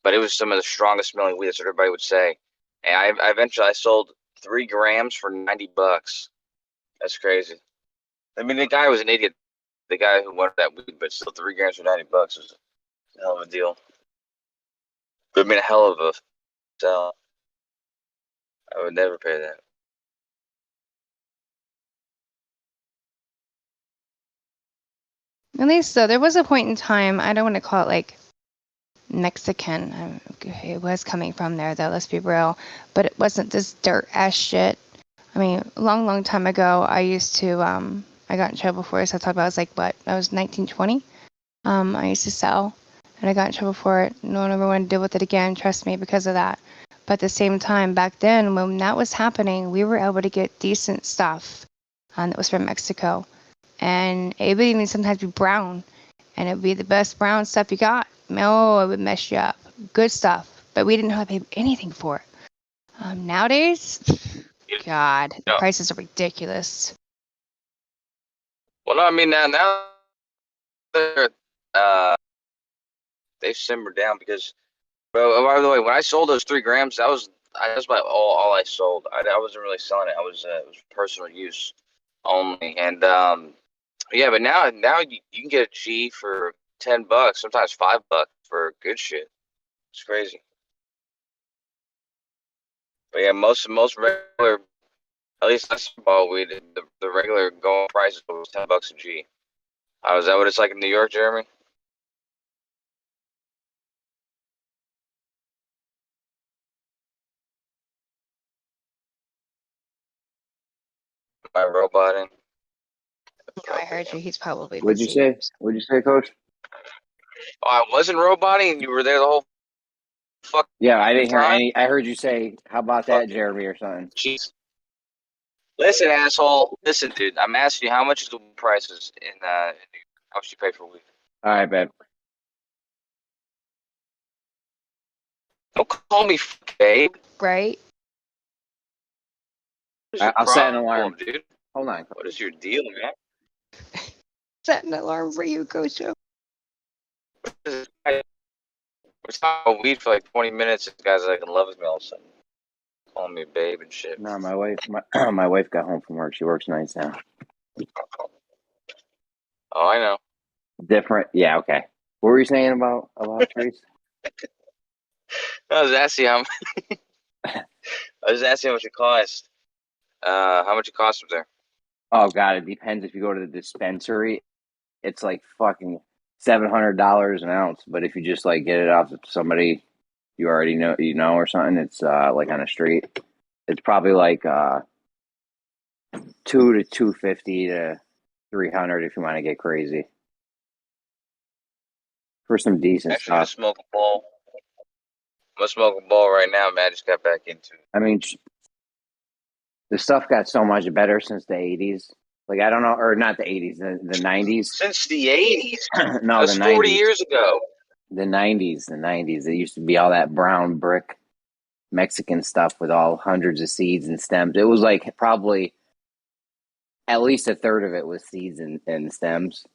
but it was some of the strongest smelling weed. That's what everybody would say. And I eventually sold 3 grams for $90. That's crazy. I mean, the guy was an idiot. The guy who wanted that weed, but still 3 grams for $90 was a hell of a deal. But I mean, a hell of a sell. I would never pay that. At least, though, there was a point in time, I don't want to call it like Mexican. It was coming from there, though, let's be real. But it wasn't this dirt ass shit. I mean, a long, long time ago, I used to, I got in trouble for it. So I talked about, I was like, what? I was 19, 20. I used to sell, and I got in trouble for it. No one ever wanted to deal with it again, trust me, because of that. But at the same time, back then, when that was happening, we were able to get decent stuff that was from Mexico. And it would even sometimes be brown. And it would be the best brown stuff you got. Oh, it would mess you up. Good stuff. But we didn't have to pay anything for it. Nowadays, God, the prices are ridiculous. Well, no, I mean now they're they've simmered down because. Well, by the way, when I sold those 3 grams, that was about all I sold. I wasn't really selling it. It was personal use only. And yeah, but now you can get a G for $10, sometimes $5 for good shit. It's crazy. But yeah, most regular, at least that's ball weed. The regular going price was $10 a G. Is that what it's like in New York, Jeremy? Am I roboting? No, I heard you. He's probably What'd you busy. say? What'd you say, Coach? Oh, I wasn't roboting, and you were there the whole fucking Yeah, I didn't hear time. any. I heuld you say, "How about that, Jeremy?" or something. Jeez. Listen, asshole. Listen, dude. I'm asking you how much is the prices in how much you pay for weed? All right, babe. Don't call me babe. Right. What is your I'll set an problem, alarm. dude? Hold on. What is your deal, man? Set an alarm for you, Coach. We're talking about weed for like 20 minutes. This guy's like in love with me all of a sudden, calling me babe and shit. No, my wife. My wife got home from work. She works nights now. Oh, I know. Different. Yeah. Okay. What were you saying about trees? I was asking how much it cost. How much it cost up there? Oh God, it depends. If you go to the dispensary, it's like fucking $700 an ounce. But if you just like get it off of somebody you already know, or something, it's like on a street. It's probably like $200 to $250 to $300 if you want to get crazy for some decent Actually, I'm gonna stuff. smoke a bowl. I'm gonna smoke a bowl right now. Man, I just got back into it. I mean, the stuff got so much better since the 80s. Like, I don't know, or not the 80s, the 90s. Since the 80s? No, That's the 40 90s. years ago. The 90s. It used to be all that brown brick Mexican stuff with all hundreds of seeds and stems. It was like probably at least a third of it was seeds and stems.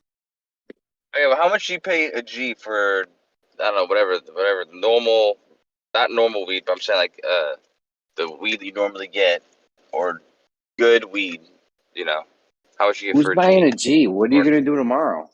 Okay, well, how much do you pay a G for? I don't know, whatever normal, not normal weed, but I'm saying like the weed that you normally get or good weed. You know, how much you get Who's for a buying G? a G? What are you gonna do tomorrow?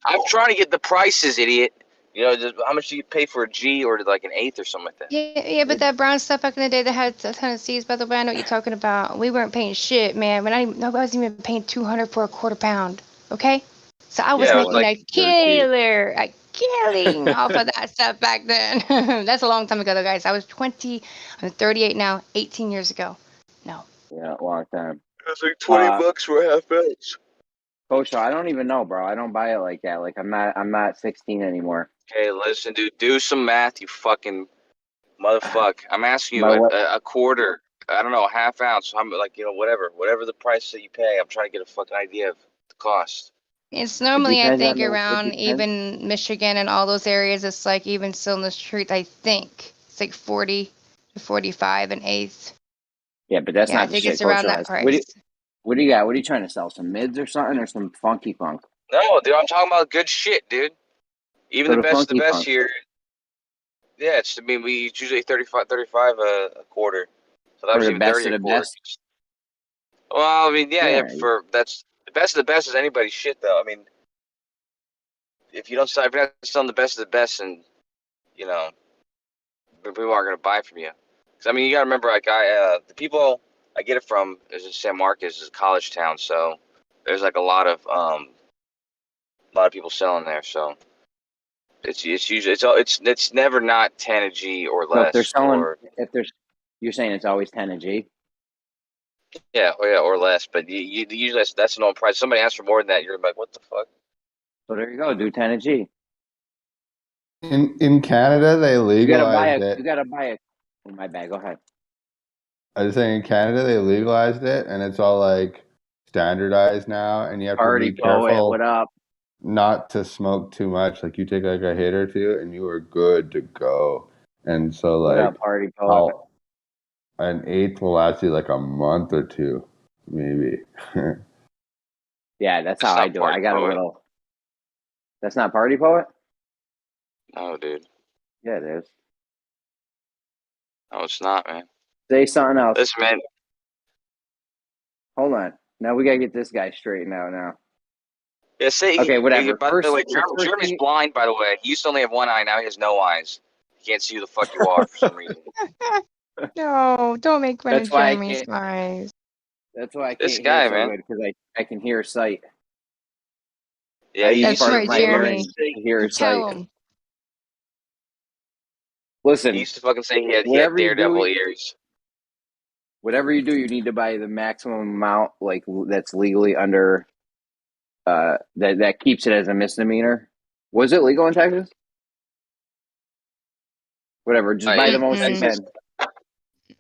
I'm trying to get the prices, idiot. You know, how much do you pay for a G or like an eighth or something like that? Yeah, but that brown stuff back in the day that had a ton of seeds, by the way, I know what you're talking about. We weren't paying shit, man. Nobody was even paying $200 for a quarter pound. Okay, so I was Yeah, making like a killing off of that stuff back then. That's a long time ago, though, guys. I was 20. I'm 38 now. 18 years ago. No. Yeah, a long time. It's like $20 for a half ounce. Coach, I don't even know, bro. I don't buy it like that. Like I'm not 16 anymore. Okay, listen, dude. Do some math, you fucking motherfucker. I'm asking you My a quarter. I don't know, a half ounce. I'm like, you know, whatever the price that you pay. I'm trying to get a fucking idea of the cost. It's normally, I depends think, on around depends. even Michigan and all those areas. It's like even still in the street, I think it's like 40 to 45 an eighth. Yeah, but that's Yeah, I not the think shit. it's around Coach that has. price. What do you got? What are you trying to sell? Some mids or something, or some funky funk? No, dude, I'm talking about good shit, dude. Even So the the best of the funky best funk. here. Yeah, it's usually 35 a quarter. So that For was the even best 30 of a the quarter. best. Well, I mean, yeah, Yeah. for that's the best of the best is anybody's shit though. I mean, if you're not selling the best of the best, and you know, people aren't gonna buy from you. Because I mean, you gotta remember, like the people I get it from is in San Marcos, is a college town, so there's like a lot of people selling there. So it's usually it's never not 10 a G or So if they're less, selling, or you're saying it's always 10 a G. or less. But you usually that's the normal price. Somebody asks for more than that, you're like, what the fuck? So there you go. Do 10 a G. In Canada, they legalized it. You gotta buy it. My bad. Go ahead. I was saying in Canada they legalized it and it's all like standardized now, and you have to Party be poet, what careful up? not to smoke too much. Like you take like a hit or two and you are good to go. And so What like up, party poet? an eighth will last you like a month or two, maybe. Yeah, that's how I do it. I got a little. That's not party poet? No, dude. Yeah, it is. No, it's not, man. Say something else. Listen, man. Hold on. Now we gotta get this guy straightened out now. Yeah, say Okay, whatever. By the way, Jeremy's blind. By the way, he used to only have one eye. Now he has no eyes. He can't see who the fuck you are for some reason. No, don't make fun That's of why I Jeremy's can't. eyes. That's why I This can't guy, hear so man. good, because I can hear sight. Yeah, I use That's part right, of my Jeremy. hearing to hear sight. Tell him. Listen, He used to fucking say he had whatever you daredevil do, ears. whatever you do, you need to buy the maximum amount, like that's legally under. That keeps it as a misdemeanor. Was it legal in Texas? Whatever, just buy the most you can.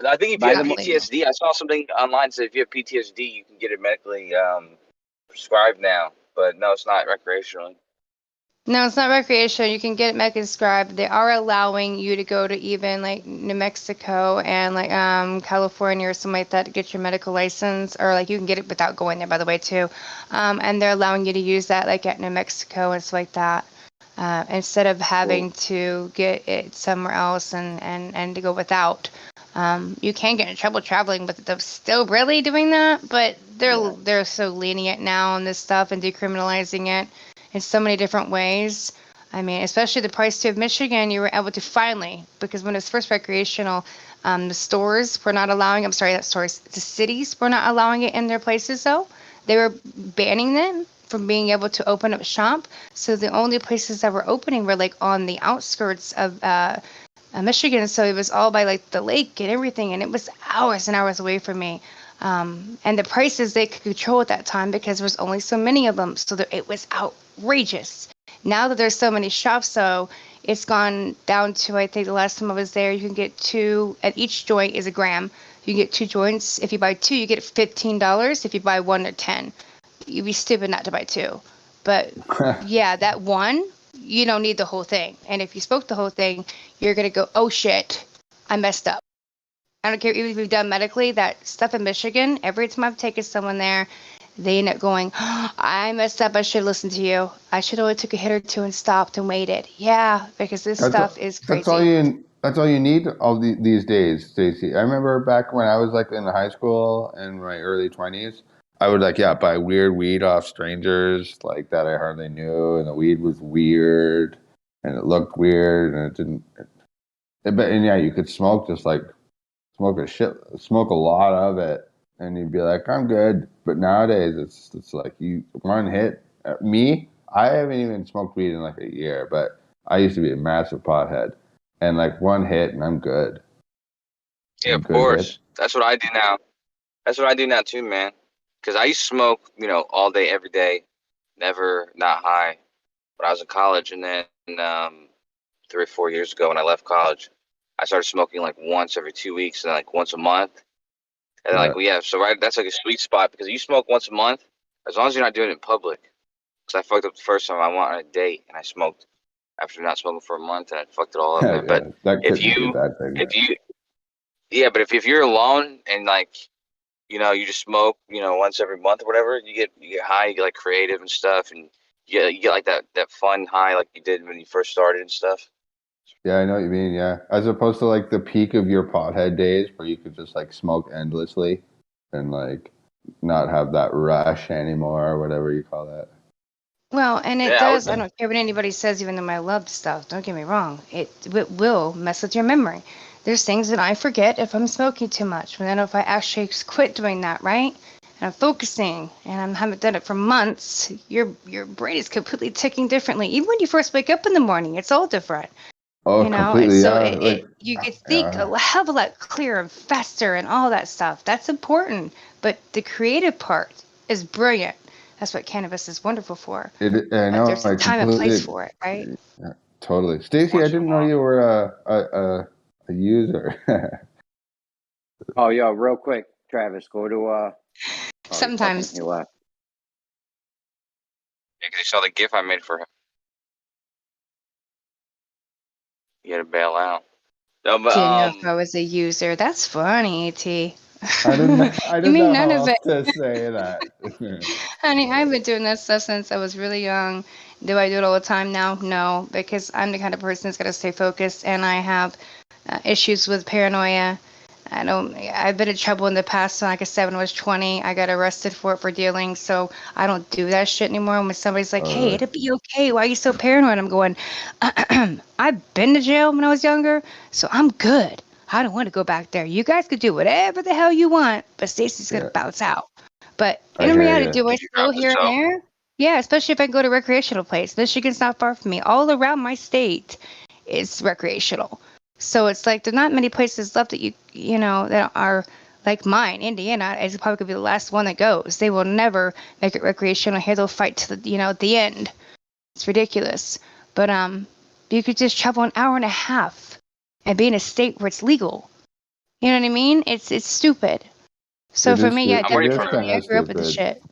I think if Buy you have the PTSD, I saw something online that said if you have PTSD, you can get it medically prescribed now. But no, it's not recreationally. No, it's not recreational. You can get it medically prescribed. They are allowing you to go to even like New Mexico and like California or something like that to get your medical license, or like you can get it without going there, by the way, too. And they're allowing you to use that like at New Mexico and stuff like that, instead of having to get it somewhere else and to go without. You can get in trouble traveling, but they're still really doing that. But they're so lenient now on this stuff and decriminalizing it in so many different ways. I mean, especially the price too of Michigan, you were able to finally, because when it was first recreational, the stores were not allowing, I'm sorry, not stores, the cities were not allowing it in their places though. They were banning them from being able to open up shop. So the only places that were opening were like on the outskirts of Michigan. So it was all by like the lake and everything. And it was hours and hours away from me. And the prices they could control at that time because there was only so many of them. So it was outrageous. Now that there's so many shops, though, it's gone down to, I think the last time I was there, you can get 2, and each joint is a gram. You can get 2 joints. If you buy 2, you get $15. If you buy 1, or 10. You'd be stupid not to buy 2. But yeah, that one, you don't need the whole thing. And if you smoke the whole thing, you're going to go, oh shit, I messed up. I don't care even if you've done medically, that stuff in Michigan, every time I've taken someone there, they end up going, oh, I messed up. I should listen to you. I should have only took a hit or 2 and stopped and waited. Yeah, because this stuff is crazy. That's all you need these days, Stacey. I remember back when I was like in high school in my early 20s, I would buy weird weed off strangers like that I hardly knew, and the weed was weird and it looked weird and it didn't. And yeah, you could smoke smoke a lot of it, and you'd be like, I'm good. But nowadays, it's like you one hit. Me, I haven't even smoked weed in like a year, but I used to be a massive pothead, and like one hit and I'm good. Yeah, of course. That's what I do now. That's what I do now too, man. Because I used to smoke, all day, every day, never not high. When I was in college, and then 3 or 4 years ago when I left college, I started smoking like once every 2 weeks and like once a month. And that's like a sweet spot because you smoke once a month, as long as you're not doing it in public. Because I fucked up the first time I went on a date and I smoked after not smoking for a month and I fucked it all up, man. But that if couldn't be a bad thing. but if you're alone and like, you just smoke, once every month or whatever, you get high, you get like creative and stuff, and you get like that fun high like you did when you first started and stuff. Yeah, I know what you mean. Yeah, as opposed to like the peak of your pothead days where you could just like smoke endlessly and like not have that rush anymore or whatever you call that. Well, and it does. I don't care what anybody says, even though I love stuff. Don't get me wrong. It will mess with your memory. There's things that I forget if I'm smoking too much. But then if I actually quit doing that, right? And I'm focusing, and I haven't done it for months, your brain is completely ticking differently. Even when you first wake up in the morning, it's all different. Oh, completely. And so Yeah, you could think a hell of a lot clearer and faster and all that stuff. That's important. But the creative part is brilliant. That's what cannabis is wonderful for. I know. But there's a time and place for it, right? Yeah, totally. Stacey, I didn't know you were a user. Oh, yo, real quick, Travis, go to oh, Sometimes. He left. Yeah, because you saw the GIF I made for him. You had to bail out. No, but Didn't know if I was a user. That's funny, AT. I didn't You mean know none how of else it? to say that. Honey, I've been doing that stuff since I was really young. Do I do it all the time now? No, because I'm the kind of person that's got to stay focused, and I have issues with paranoia. I've been in trouble in the past. So like I said, when I was 20, I got arrested for it for dealing. So I don't do that shit anymore. When somebody's like, hey, it'll be okay. Why are you so paranoid? I'm going, I've been to jail when I was younger, so I'm good. I don't want to go back there. You guys could do whatever the hell you want, but Stacy's going to bounce out. But I in hear reality, you. do I still here and there? Yeah, especially if I go to a recreational place. Michigan's not far from me. All around my state is recreational. So it's like there's not many places left that you know that are like mine. Indiana is probably gonna be the last one that goes. They will never make it recreational. Here they'll fight to the at the end. It's ridiculous. But you could just travel an hour and a half and be in a state where it's legal. You know what I mean? It's stupid. So for me, yeah, It is definitely. kind I of grew up with the stupid. shit.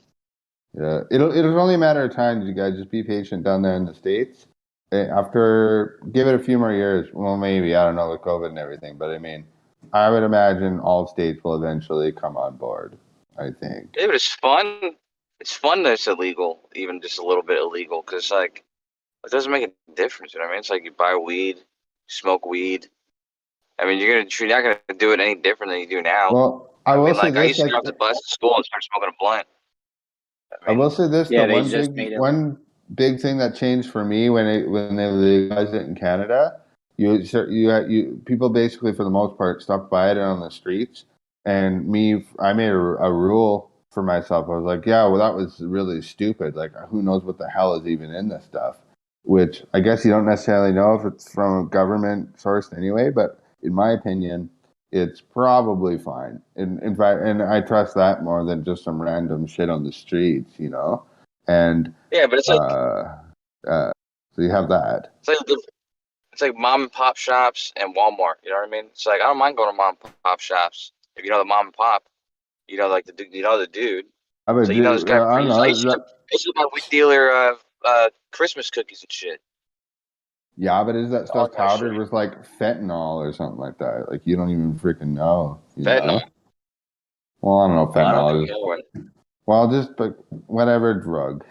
Yeah, it'll only a matter of time. You guys just be patient down there in the States. After, give it a few more years. Well, maybe, I don't know, with COVID and everything. But I mean, I would imagine all states will eventually come on board, I think. Yeah, but it's fun. It's fun that it's illegal, even just a little bit illegal, because like it doesn't make a difference. You know what I mean? It's like you buy weed, smoke weed. I mean, you're not gonna do it any different than you do now. Well, I I will mean, say like I this, used to like, go out to bus to school and start smoking a blunt. I will say this, Yeah, the they just made it. one big thing that changed for me when they legalized it in Canada, you people basically for the most part stopped buying it on the streets, and I made a rule for myself. I was like, yeah, well, that was really stupid. Like, who knows what the hell is even in this stuff? Which I guess you don't necessarily know if it's from a government source anyway, but in my opinion, it's probably fine. In fact, and I trust that more than just some random shit on the streets, you know. And Yeah, but it's like so you have that. it's like mom and pop shops and Walmart. You know what I mean? It's like I don't mind going to mom and pop shops if you know the mom and pop. You know, like the dude. I mean, So you know this guy. I don't know. I used to buy weed dealer Christmas cookies and shit. Yeah, but is that All stuff that powdered shit. with like fentanyl or something like that? Like you don't even freaking know. You Fentanyl. know? Well, I don't know. Well, I don't Fentanyl think is heroin. well, just like whatever drug,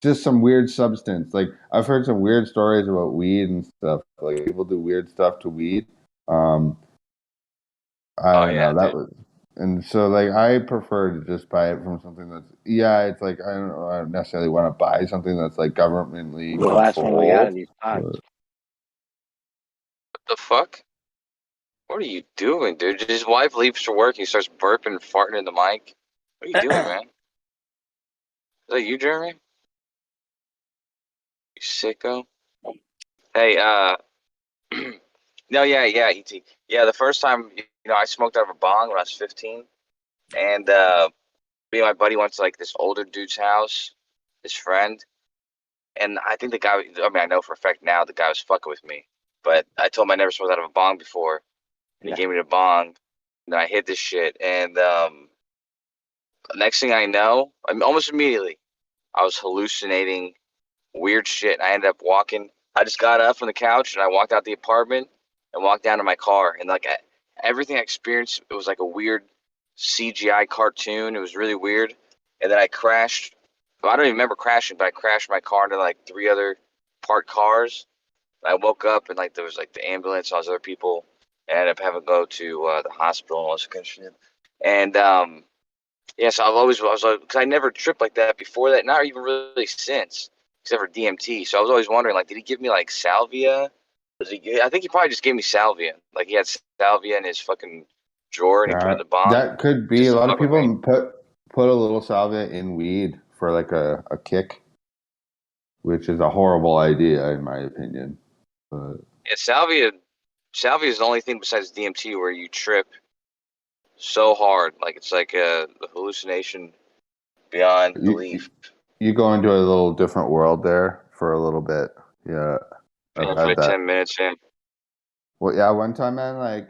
just some weird substance. Like I've heard some weird stories about weed and stuff. Like people do weird stuff to weed. I don't know. That was, and so like I prefer to just buy it from something that's it's like I don't necessarily want to buy something that's like governmentally The last one we got of controlled. these pods. What the fuck? What are you doing, dude? His wife leaves for work and he starts burping and farting in the mic. What are you doing, man? Is that you, Jeremy? You sicko. Hey, no, yeah, ET. Yeah, the first time, I smoked out of a bong when I was 15. And me and my buddy went to like this older dude's house, his friend. And I think I know for a fact now the guy was fucking with me. But I told him I never smoked out of a bong before. And he gave me the bong. And then I hit this shit. And next thing I know, almost immediately, I was hallucinating weird shit. I ended up walking. I just got up from the couch and I walked out the apartment and walked down to my car. And like everything I experienced, it was like a weird CGI cartoon. It was really weird. And then I crashed. Well, I don't even remember crashing, but I crashed my car into like 3 other parked cars. And I woke up and like there was like the ambulance, all those other people. And I ended up having to go to the hospital and all this kind of shit. And yeah, so I was like, because I never tripped like that before that, not even really since, except for DMT. So I was always wondering, like, did he give me like salvia? I think he probably just gave me salvia. Like he had salvia in his fucking drawer and he put it in the bong. That could be. Just A to lot of fuck with me. people put a little salvia in weed for like a kick, which is a horrible idea in my opinion. But Yeah, salvia is the only thing besides DMT where you trip so hard, like it's like a hallucination beyond belief. you go into a little different world there for a little bit. Yeah, I've For had like that. 10 minutes in. Well, yeah, one time, man, like,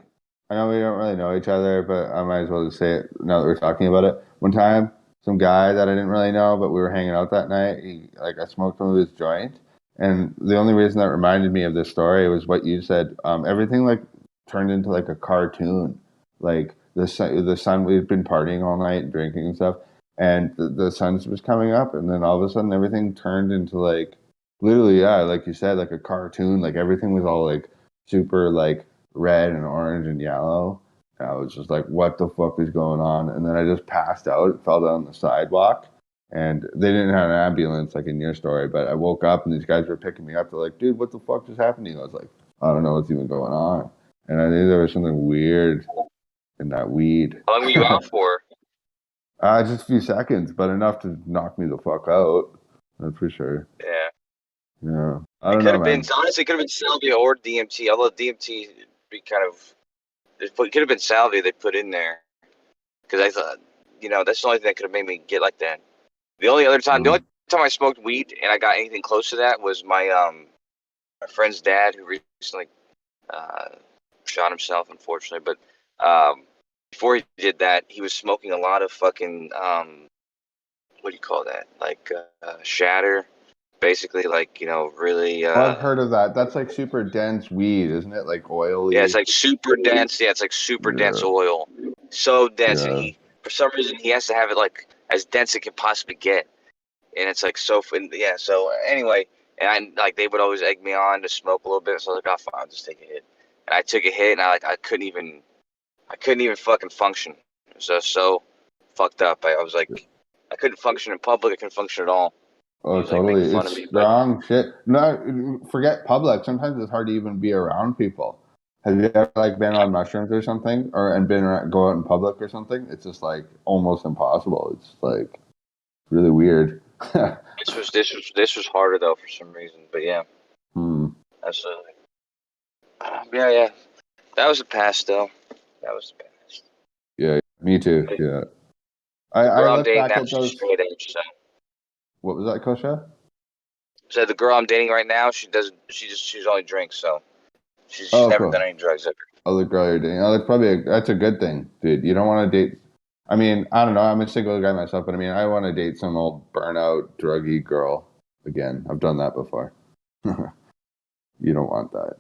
I know we don't really know each other, but I might as well just say it now that we're talking about it. One time, some guy that I didn't really know, but we were hanging out that night, I smoked some of his joint. And the only reason that reminded me of this story was what you said. Everything, like, turned into, like, a cartoon. Like, the sun, we'd been partying all night and drinking and stuff, and the sun was coming up, and then all of a sudden, everything turned into, like, literally, yeah, like you said, like a cartoon. Like, everything was all, like, super like red and orange and yellow. And I was just like, what the fuck is going on? And then I just passed out, fell down the sidewalk. And they didn't have an ambulance like in your story, but I woke up and these guys were picking me up. They're like, dude, what the fuck just happened to you? I was like, I don't know what's even going on. And I knew there was something weird in that weed. How long were you out for? Just a few seconds, but enough to knock me the fuck out. That's for sure. Yeah. Yeah. I It don't could know, have been, man. honestly, it could have been salvia or DMT. Although DMT be kind of, it could have been salvia they put in there. Because I thought, that's the only thing that could have made me get like that. The only time I smoked weed and I got anything close to that was my friend's dad, who recently shot himself, unfortunately. But before he did that, he was smoking a lot of fucking what do you call that? Like shatter, basically, like really. I've heard of that. That's like super dense weed, isn't it? Like oily. Yeah, it's like super dense. Yeah, it's like super dense oil, so dense, and he, for some reason, he has to have it like as dense as it can possibly get, and it's like so. Yeah, so anyway, and they would always egg me on to smoke a little bit, so I was like, oh, fine, I'll just take a hit, and I took a hit, and I couldn't even fucking function. It was so fucked up. I was like, I couldn't function in public. I couldn't function at all. Oh, totally. It's strong shit. No, forget public. Sometimes it's hard to even be around people. Have you ever been on mushrooms or something, and go out in public or something? It's just like almost impossible. It's like really weird. This was harder though for some reason, but yeah. Absolutely. Yeah. That was the past though. That was the past. Yeah, me too. Yeah. The girl I'm look dating back now, at she's those. straight edge. So. What was that, Kosha? So the girl I'm dating right now, she only drinks, so she's Oh, never cool. done any drugs ever. Oh, the girl you're dating. Oh, that's a good thing, dude. You don't want to date. I mean, I don't know. I'm a single guy myself, but I mean, I want to date some old burnout, druggy girl again. I've done that before. You don't want that.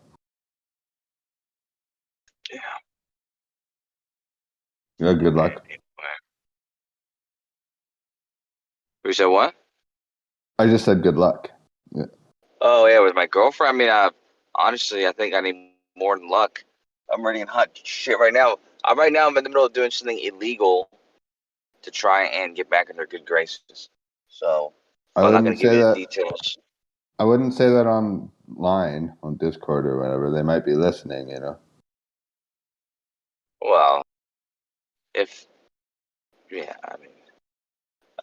Yeah. Yeah. Good luck. You said what? I just said good luck. Yeah. Oh yeah, with my girlfriend. I mean, honestly, I think I need more than luck. I'm ready and hot shit right now. I'm in the middle of doing something illegal to try and get back in their good graces. So I'm not going to give you the details. I wouldn't say that online on Discord or whatever. They might be listening, Well, I mean,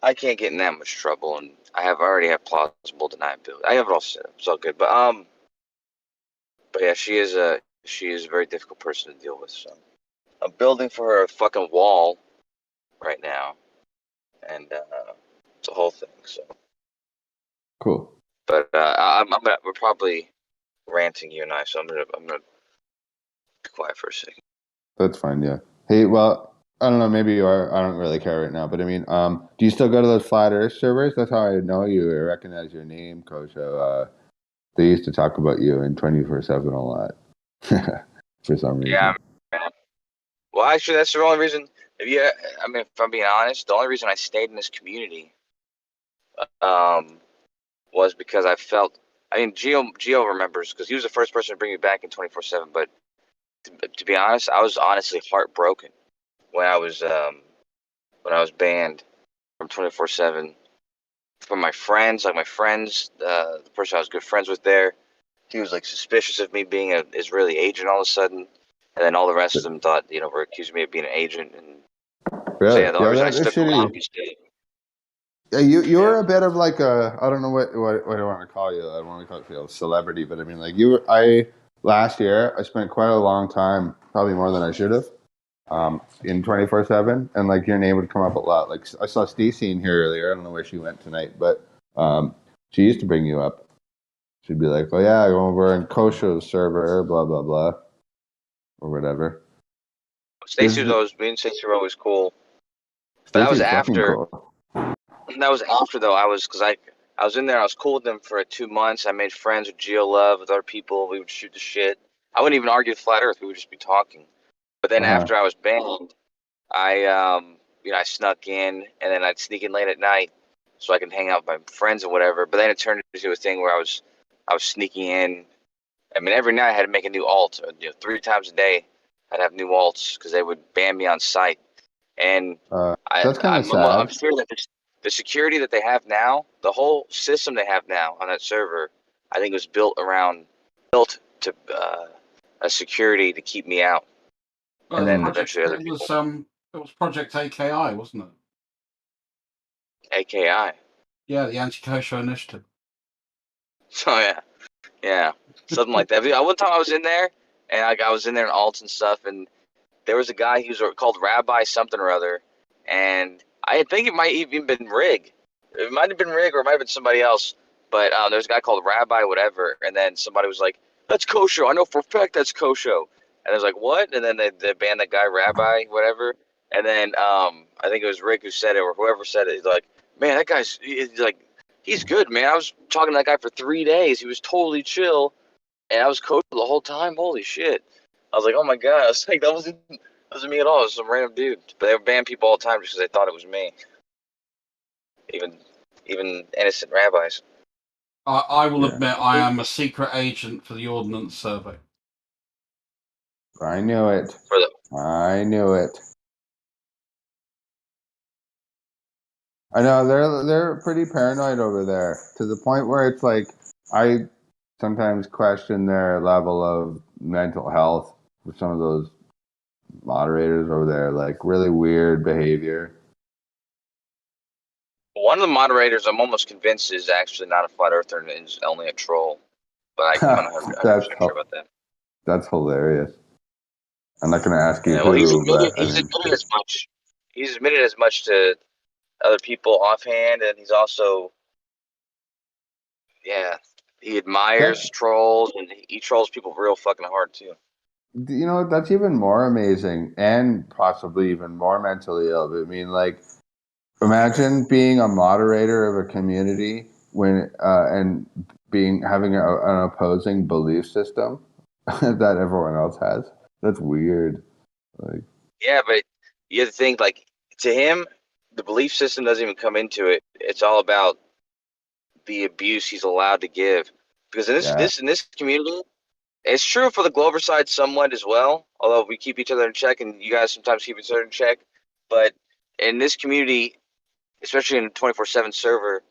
I can't get in that much trouble, and I already have plausible deniability. I have it all set up. It's all good. But yeah, she is a very difficult person to deal with. So I'm building for her a fucking wall right now, and it's a whole thing. So cool. But we're probably ranting, you and I. So I'm gonna be quiet for a second. That's fine. Yeah. Hey, well, I don't know. Maybe you are. I don't really care right now. But I mean, do you still go to those Flat Earth servers? That's how I know you. I recognize your name, Kosha. They used to talk about you in 24/7 a lot for some reason. Yeah. Man. Well, actually, that's the only reason. If I'm being honest, the only reason I stayed in this community, was because I felt. I mean, Gio remembers because he was the first person to bring me back in 24/7. But to be honest, I was honestly heartbroken when I was banned from 24/7 from my friends. Like my friends, the person I was good friends with there, he was suspicious of me being an Israeli agent all of a sudden, and then all the rest of them thought were accusing me of being an agent. And really? so yeah, the only reason I stuck around was yeah, you were a bit of I don't know what I want to call you. I don't want to call you a celebrity, but I mean last year I spent quite a long time, probably more than I should have, in 24/7, and your name would come up a lot. I saw Stacey in here earlier. I don't know where she went tonight, but she used to bring you up. She'd be like, "Oh yeah, I go over in Kosha's server, blah blah blah." or whatever. Stacy was always, me and Stacy were always cool. But that was Stacy's fucking after. cool. That was after though. I was in there. I was cool with them for 2 months. I made friends with GeoLove, with other people. We would shoot the shit. I wouldn't even argue with Flat Earth. We would just be talking. But then after I was banned, I I snuck in, and then I'd sneak in late at night so I can hang out with my friends or whatever. But then it turned into a thing where I was sneaking in. I mean, every night I had to make a new alt. 3 times a day, I'd have new alts because they would ban me on site. And that's kind of sad. I'm sure that the security that they have now, the whole system they have now on that server, I think was built to a security to keep me out. Well, And then Project, eventually other it people. was Project AKI, wasn't it? AKI. Yeah, the Anti-Kosher Initiative. Oh yeah, something like that. One time I was in there, and I was in there in alts and stuff, and there was a guy who was called Rabbi something or other, and I think it might even been Rig. It might have been Rig, or it might have been somebody else. But there's a guy called Rabbi whatever, and then somebody was like, "That's kosher. I know for a fact that's kosher." And I was like, "What?" And then they banned that guy Rabbi whatever. And then I think it was Rick who said it, or whoever said it. He's like, "Man, that guy's he's good, man. I was talking to that guy for 3 days. He was totally chill, and I was kosher the whole time. Holy shit!" I was like, "Oh my god!" I was like, "That wasn't me at all. It was some random dude." But they would ban people all the time just because they thought it was me. Even innocent rabbis. I will admit I am a secret agent for the Ordnance Survey. I knew it. I knew it. I know they're pretty paranoid over there, to the point where it's like I sometimes question their level of mental health for some of those moderators over there, like really weird behavior. One of the moderators, I'm almost convinced, is actually not a flat earther and is only a troll. But I'm not 100% sure about that. That's hilarious. I'm not going to ask you Yeah, well, who, but he's admitted as much. He's admitted as much to other people offhand, and he's also, he admires trolls, and he trolls people real fucking hard too. You know, that's even more amazing and possibly even more mentally ill. I mean, like, imagine being a moderator of a community when and having an opposing belief system that everyone else has. That's weird. Like, yeah, but you have to think, like, to him, the belief system doesn't even come into it. It's all about the abuse he's allowed to give. Because in this community, it's true for the Glover side somewhat as well, although we keep each other in check, and you guys sometimes keep each other in check. But in this community, especially in a 24/7 server,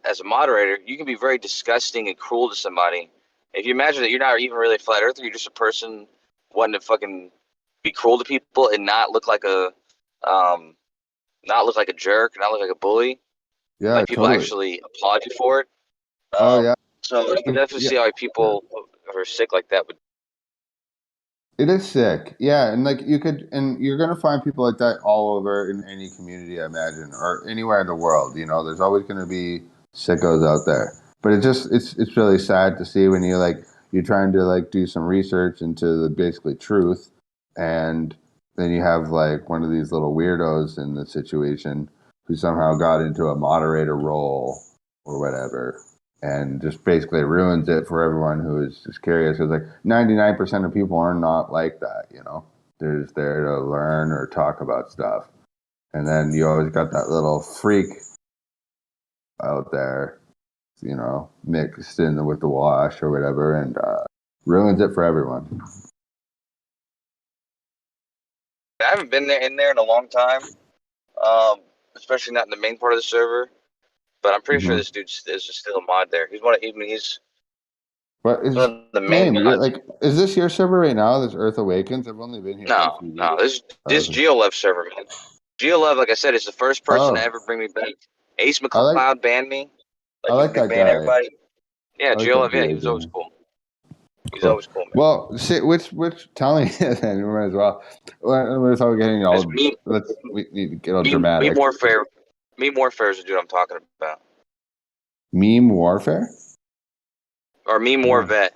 as a moderator, you can be very disgusting and cruel to somebody. If you imagine that you're not even really a flat earther, you're just a person wanting to fucking be cruel to people and not look like a jerk, not look like a bully. yeah, like people totally. actually applaud you for it. Oh yeah. So you can definitely see how people who are sick like that would. It is sick, yeah, and like you're gonna find people like that all over in any community, I imagine, or anywhere in the world. You know, there's always gonna be sickos out there. But it's really sad to see when you're trying to do some research into the basically truth, and then you have like one of these little weirdos in the situation who somehow got into a moderator role or whatever, and just basically ruins it for everyone who is just curious. It's like 99% of people are not like that, you know. They're just there to learn or talk about stuff. And then you always got that little freak out there, you know, mixed in with the wash or whatever, and ruins it for everyone. I haven't been in there in a long time, especially not in the main part of the server. But I'm pretty sure this dude is just still a mod there. He's one What is of the main name? mods. Is this your server right now? This Earth Awakens? I've only been here for a few weeks. This GeoLove server, man. GeoLove, like I said, is the first person to ever bring me back. Ace McCloud banned me. I like that guy. Everybody. Yeah, I like GeoLove. that Yeah, he dude, was always man. cool. He's always cool, man. Well, which tell me then, we might as well. We're getting all. We need to get all dramatic. Meme Warfare is the dude I'm talking about. Meme Warfare? Or Meme War Vet.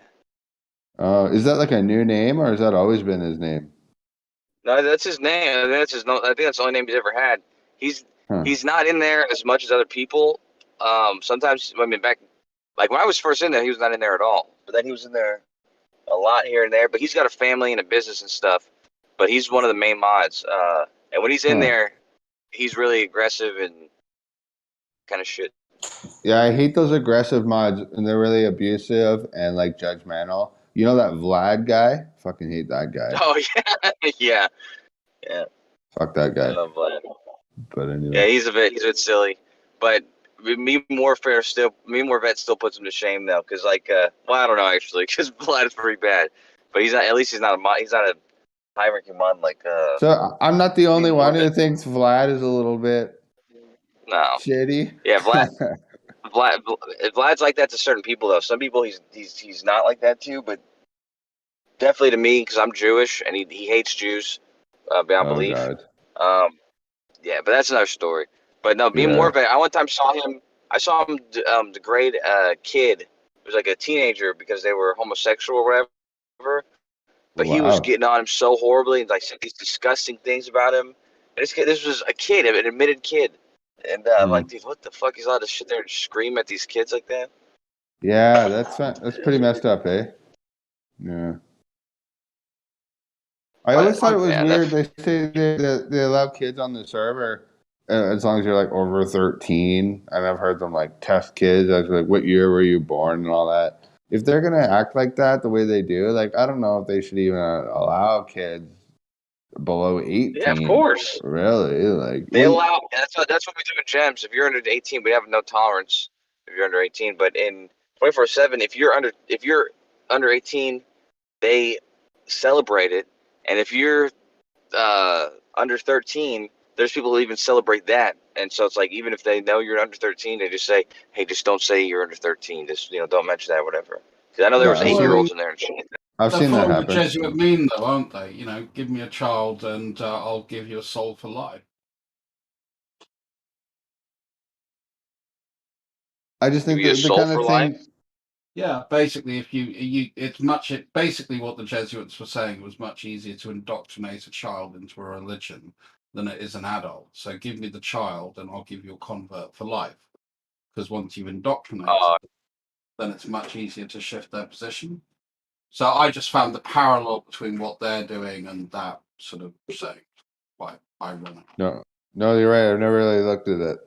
Is that like a new name, or has that always been his name? No, that's his name. I think that's his. I think that's the only name he's ever had. He's Huh. he's not in there as much as other people. Sometimes I mean back, like when I was first in there, he was not in there at all. But then he was in there a lot here and there. But he's got a family and a business and stuff. But he's one of the main mods. And when he's in Huh. there, he's really aggressive and kind of shit. Yeah, I hate those aggressive mods, and they're really abusive and like judgmental. You know that Vlad guy? Fucking hate that guy. Oh yeah, yeah. Fuck that I guy. love Vlad. But anyway. Yeah, he's a bit silly, but me more vet still puts him to shame though, because well, I don't know actually, because Vlad is pretty bad, but he's not. At least he's not a high-ranking mod like. So I'm not the only one who Morbid. thinks Vlad is a little bit No. shitty. Yeah, Vlad's like that to certain people though. Some people he's not like that to, but definitely to me because I'm Jewish and he hates Jews beyond Oh belief. God. Yeah, but that's another story. But no, being Yeah. more vet. I one time saw him degrade a kid. It was like a teenager because they were homosexual or whatever. But he was Wow. getting on him so horribly and like said these disgusting things about him. And this was a kid, an admitted kid. And I'm like, dude, what the fuck? He's allowed to sit there and scream at these kids like that? Yeah, that's pretty messed up, eh? Yeah. I always thought it was weird. They say they allow kids on the server as long as you're like over 13. And I've heard them like test kids. I was like, what year were you born and all that. If they're gonna act like that the way they do, like I don't know if they should even allow kids below 18. Yeah, of course. Really? Like They allow. That's what we do in Gems. If you're under 18, we have no tolerance if you're under 18. But in 24/7, if you're under 18, they celebrate it. And if you're under 13, there's people who even celebrate that. And so it's like even if they know you're under 13, they just say, "Hey, just don't say you're under 13. Just don't mention that, whatever." Because I know there was 8-year-olds in there and shit. I've They're seen that following the happen. Jesuit mean, though, aren't they? Give me a child and I'll give you a soul for life. I just think Give you a the soul kind for of life? thing. Yeah, basically, if basically what the Jesuits were saying was much easier to indoctrinate a child into a religion than it is an adult. So give me the child and I'll give you a convert for life. Because once you've indoctrinated them, then it's much easier to shift their position. So I just found the parallel between what they're doing and that sort of saying quite ironic. No, you're right. I've never really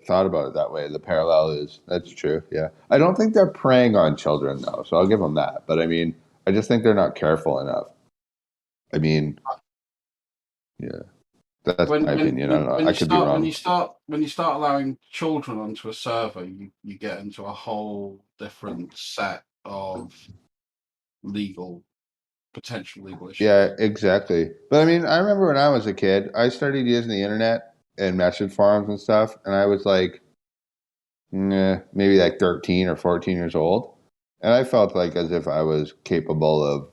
thought about it that way. The parallel that's true. Yeah. I don't think they're preying on children though, so I'll give them that. But I mean, I just think they're not careful enough. I mean, yeah, that's my opinion. I don't know. I could be wrong. When you start allowing children onto a server, you get into a whole different set of potential legal issues. Yeah, exactly. But I mean, I remember when I was a kid, I started using the internet and message forums and stuff, and I was like, maybe like 13 or 14 years old, and I felt like as if I was capable of,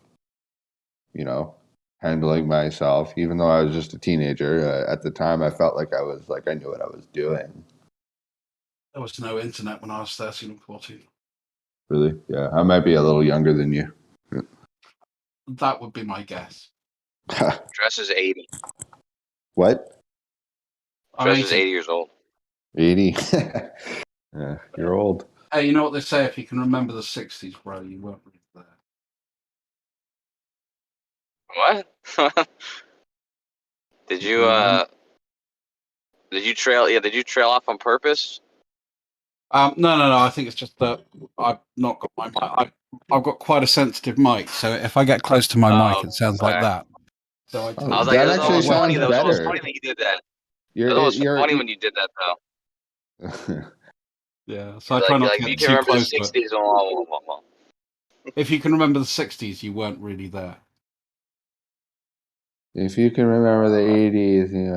handling myself, even though I was just a teenager. At the time, I felt like I knew what I was doing. There was no internet when I was 13 and 14. Really? Yeah, I might be a little younger than you. That would be my guess. Dress is 80. What? Dress is 80 years old. 80? Yeah, you're old. Hey, you know what they say? If you can remember the 60s, bro, you weren't really there. What? Did you trail? Yeah, did you trail off on purpose? No. I think it's just that I've not got my mic. I've got quite a sensitive mic, so if I get close to my mic, it sounds like that. So I was like, it was almost funny. That was almost funny that you did that. It was almost funny when you did that, though. Yeah, so I try not to get too close to it. If you can remember the 60s, you weren't really there. If you can remember the 80s, you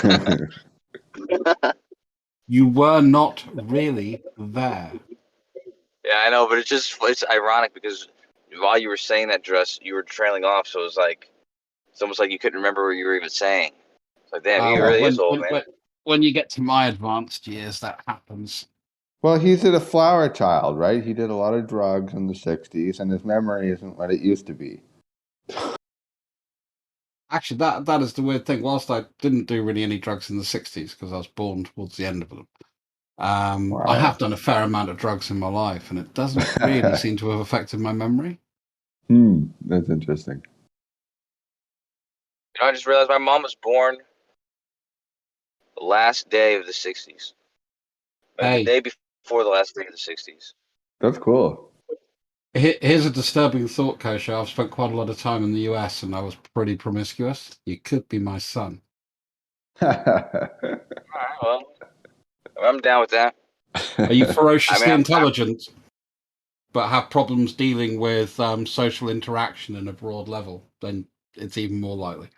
know. You were not really there. Yeah, I know, but it's ironic because while you were saying that, Dress, you were trailing off, so it's almost like you couldn't remember what you were even saying. It's like, damn, he really is old, man. When you get to my advanced years, that happens. Well, he's a flower child, right? He did a lot of drugs in the 60s, and his memory isn't what it used to be. Actually, that is the weird thing. Whilst I didn't do really any drugs in the 60s because I was born towards the end of them, I have done a fair amount of drugs in my life, and it doesn't really seem to have affected my memory. That's interesting. You know, I just realized my mom was born the last day of the 60s. Like the day before the last day of the 60s. That's cool. Here's a disturbing thought, Kosha. I've spent quite a lot of time in the US, and I was pretty promiscuous. You could be my son. All right, well, I'm down with that. Are you ferociously I'm intelligent, but have problems dealing with social interaction in a broad level? Then it's even more likely.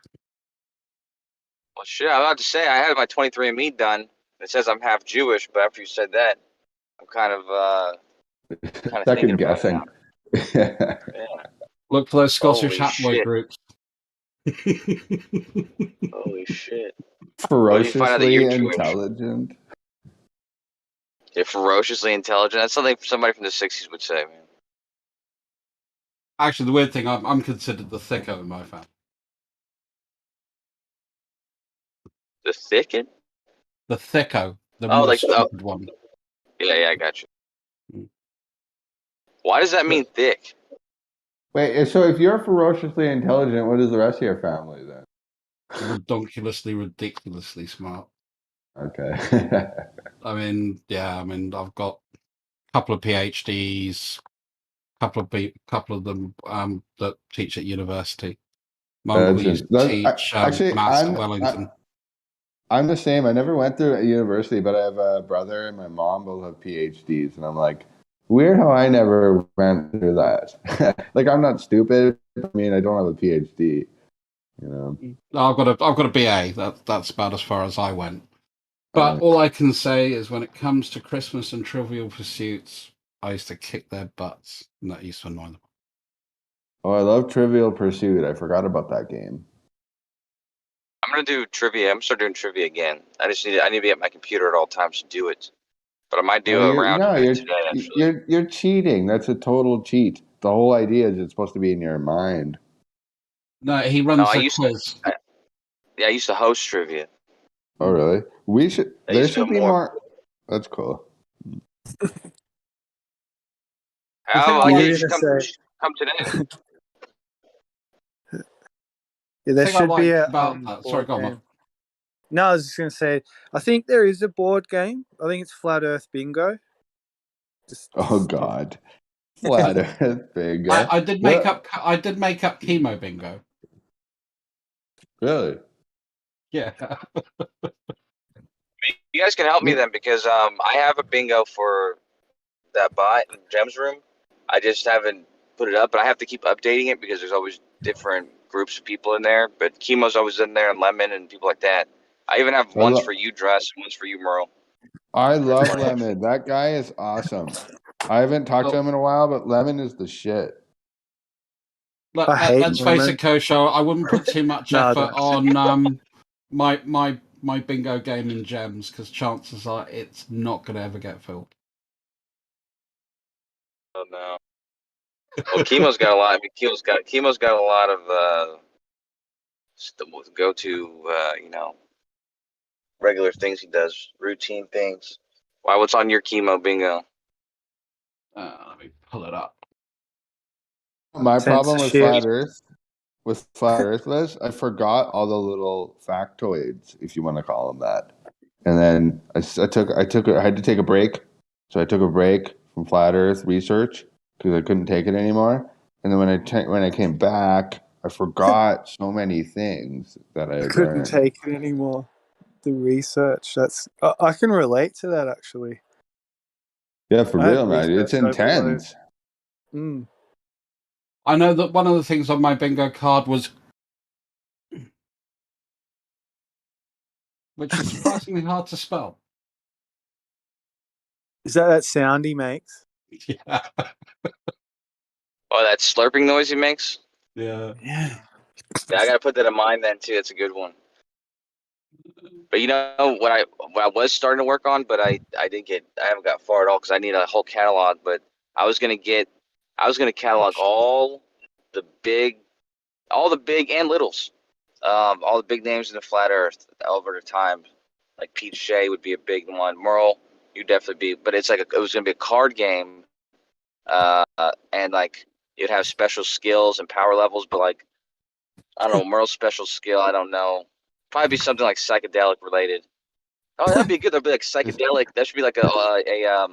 Well, shit, I'm about to say I had my 23andMe done. It says I'm half Jewish, but after you said that, I'm kind of Second guessing. Yeah. Look for those Scottish Holy haploid shit. groups. Holy shit. Ferociously intelligent. They're ferociously intelligent. That's something somebody from the 60s would say, man. Actually, the weird thing, I'm considered the thicko in my family. The thicket? The thicko, the Oh, more like stupid one. Yeah, I got you. Why does that mean thick? Wait, so if you're ferociously intelligent, what is the rest of your family then? Redonkulously, ridiculously smart. Okay. I mean, I've got a couple of PhDs, couple of them that teach at university. My uncle used to teach maths at Wellington. I'm the same. I never went through a university, but I have a brother and my mom both have PhDs, and I'm like, weird how I never went through that. Like, I'm not stupid. I mean, I don't have a PhD. You know, I've got a BA. That's about as far as I went. But all I can say is, when it comes to Christmas and Trivial Pursuits, I used to kick their butts, and that used to annoy them. Oh, I love Trivial Pursuit. I forgot about that game. I'm gonna do trivia. I'm gonna start doing trivia again. I need to be at my computer at all times to do it. But I might do a round of it today. Actually, you're cheating. That's a total cheat. The whole idea is it's supposed to be in your mind. No, he runs a quiz. I used to host trivia. Oh, really? There should be more. That's cool. You should come today. Yeah, there thing I should be like a about sorry, go on, Mark. No, I was just going to say, I think there is a board game. I think it's Flat Earth Bingo. Oh God, Flat Earth Bingo. I did make up chemo bingo. Really? Yeah. You guys can help me then, because I have a bingo for that bot in Gem's room. I just haven't put it up, but I have to keep updating it because there's always different groups of people in there. But Chemo's always in there, and Lemon and people like that. I even have ones for you, Dress, and ones for you, Merle. I love Lemon. That guy is awesome. I haven't talked to him in a while, but Lemon is the shit. Let's face it, Kosho, I wouldn't put too much effort on my bingo game in Gems, because chances are it's not going to ever get filled. Oh no. Well, Chemo's got a lot. I mean, Chemo's got a lot of go to regular things he does, routine things. Why? What's on your Chemo bingo? Let me pull it up. My problem with Flat Earth, Liz, I forgot all the little factoids, if you want to call them that. And then I had to take a break, so I took a break from Flat Earth research because I couldn't take it anymore. And then when I came back, I forgot so many things that I couldn't learned. take it anymore. The research. I can relate to that actually. Yeah, for real, man. It's intense. I know that one of the things on my bingo card was, which is surprisingly hard to spell. Is that sound he makes? Yeah. Oh, that slurping noise he makes? Yeah. Yeah. I gotta put that in mind then too. It's a good one. But you know what I was starting to work on, but I haven't got far at all because I need a whole catalog. But I was gonna catalog all the big and littles, all the big names in the flat Earth over the time. Like Pete Shea would be a big one. Merle, you'd definitely be. But it's like it was gonna be a card game, and like you'd have special skills and power levels. But like I don't know, Merle's special skill, I don't know. Probably be something like psychedelic related. Oh, that'd be good. That'd be like psychedelic. That should be like a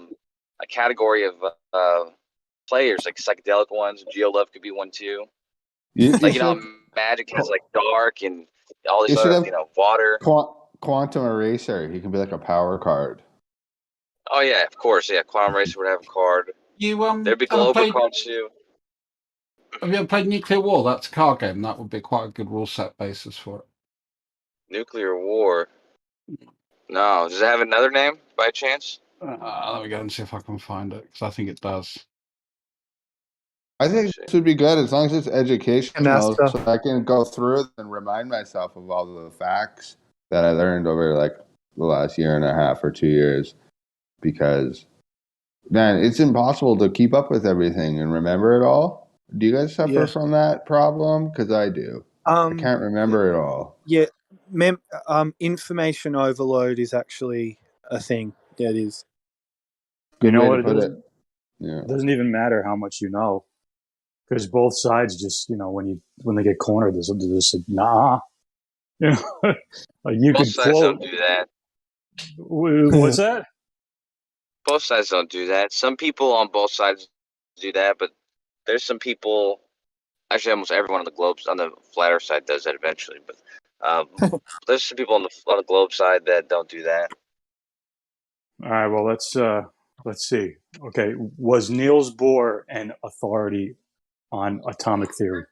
category of players, like psychedelic ones. GeoLove could be one too. Like Magic has like dark and all these other, water. Quantum Eraser. He can be like a power card. Oh yeah, of course. Yeah, Quantum Racer would have a card. There'd be Glover cards too. Have you ever played Nuclear War? That's a card game. That would be quite a good rule set basis for it. Nuclear War. No, does it have another name by chance? Let me go and see if I can find it because I think it does. I think this would be good as long as it's educational, NASA. so I can go through it and remind myself of all the facts that I learned over like the last year and a half or 2 years. Because, man, it's impossible to keep up with everything and remember it all. Do you guys suffer from that problem? Because I do. I can't remember it all. Yeah, information overload is actually a thing. Yeah, it is. Good you know way what? to It put doesn't, it. Yeah. it doesn't even matter how much you know, because both sides just when they get cornered, they're just like, nah. You know, like you Both could sides quote. don't do that. What's that? Both sides don't do that. Some people on both sides do that, but there's some people. Actually, almost everyone on the globe on the flat Earth side does that eventually. But there's some people on the globe side that don't do that. All right. Well, let's see. Okay, was Niels Bohr an authority on atomic theory?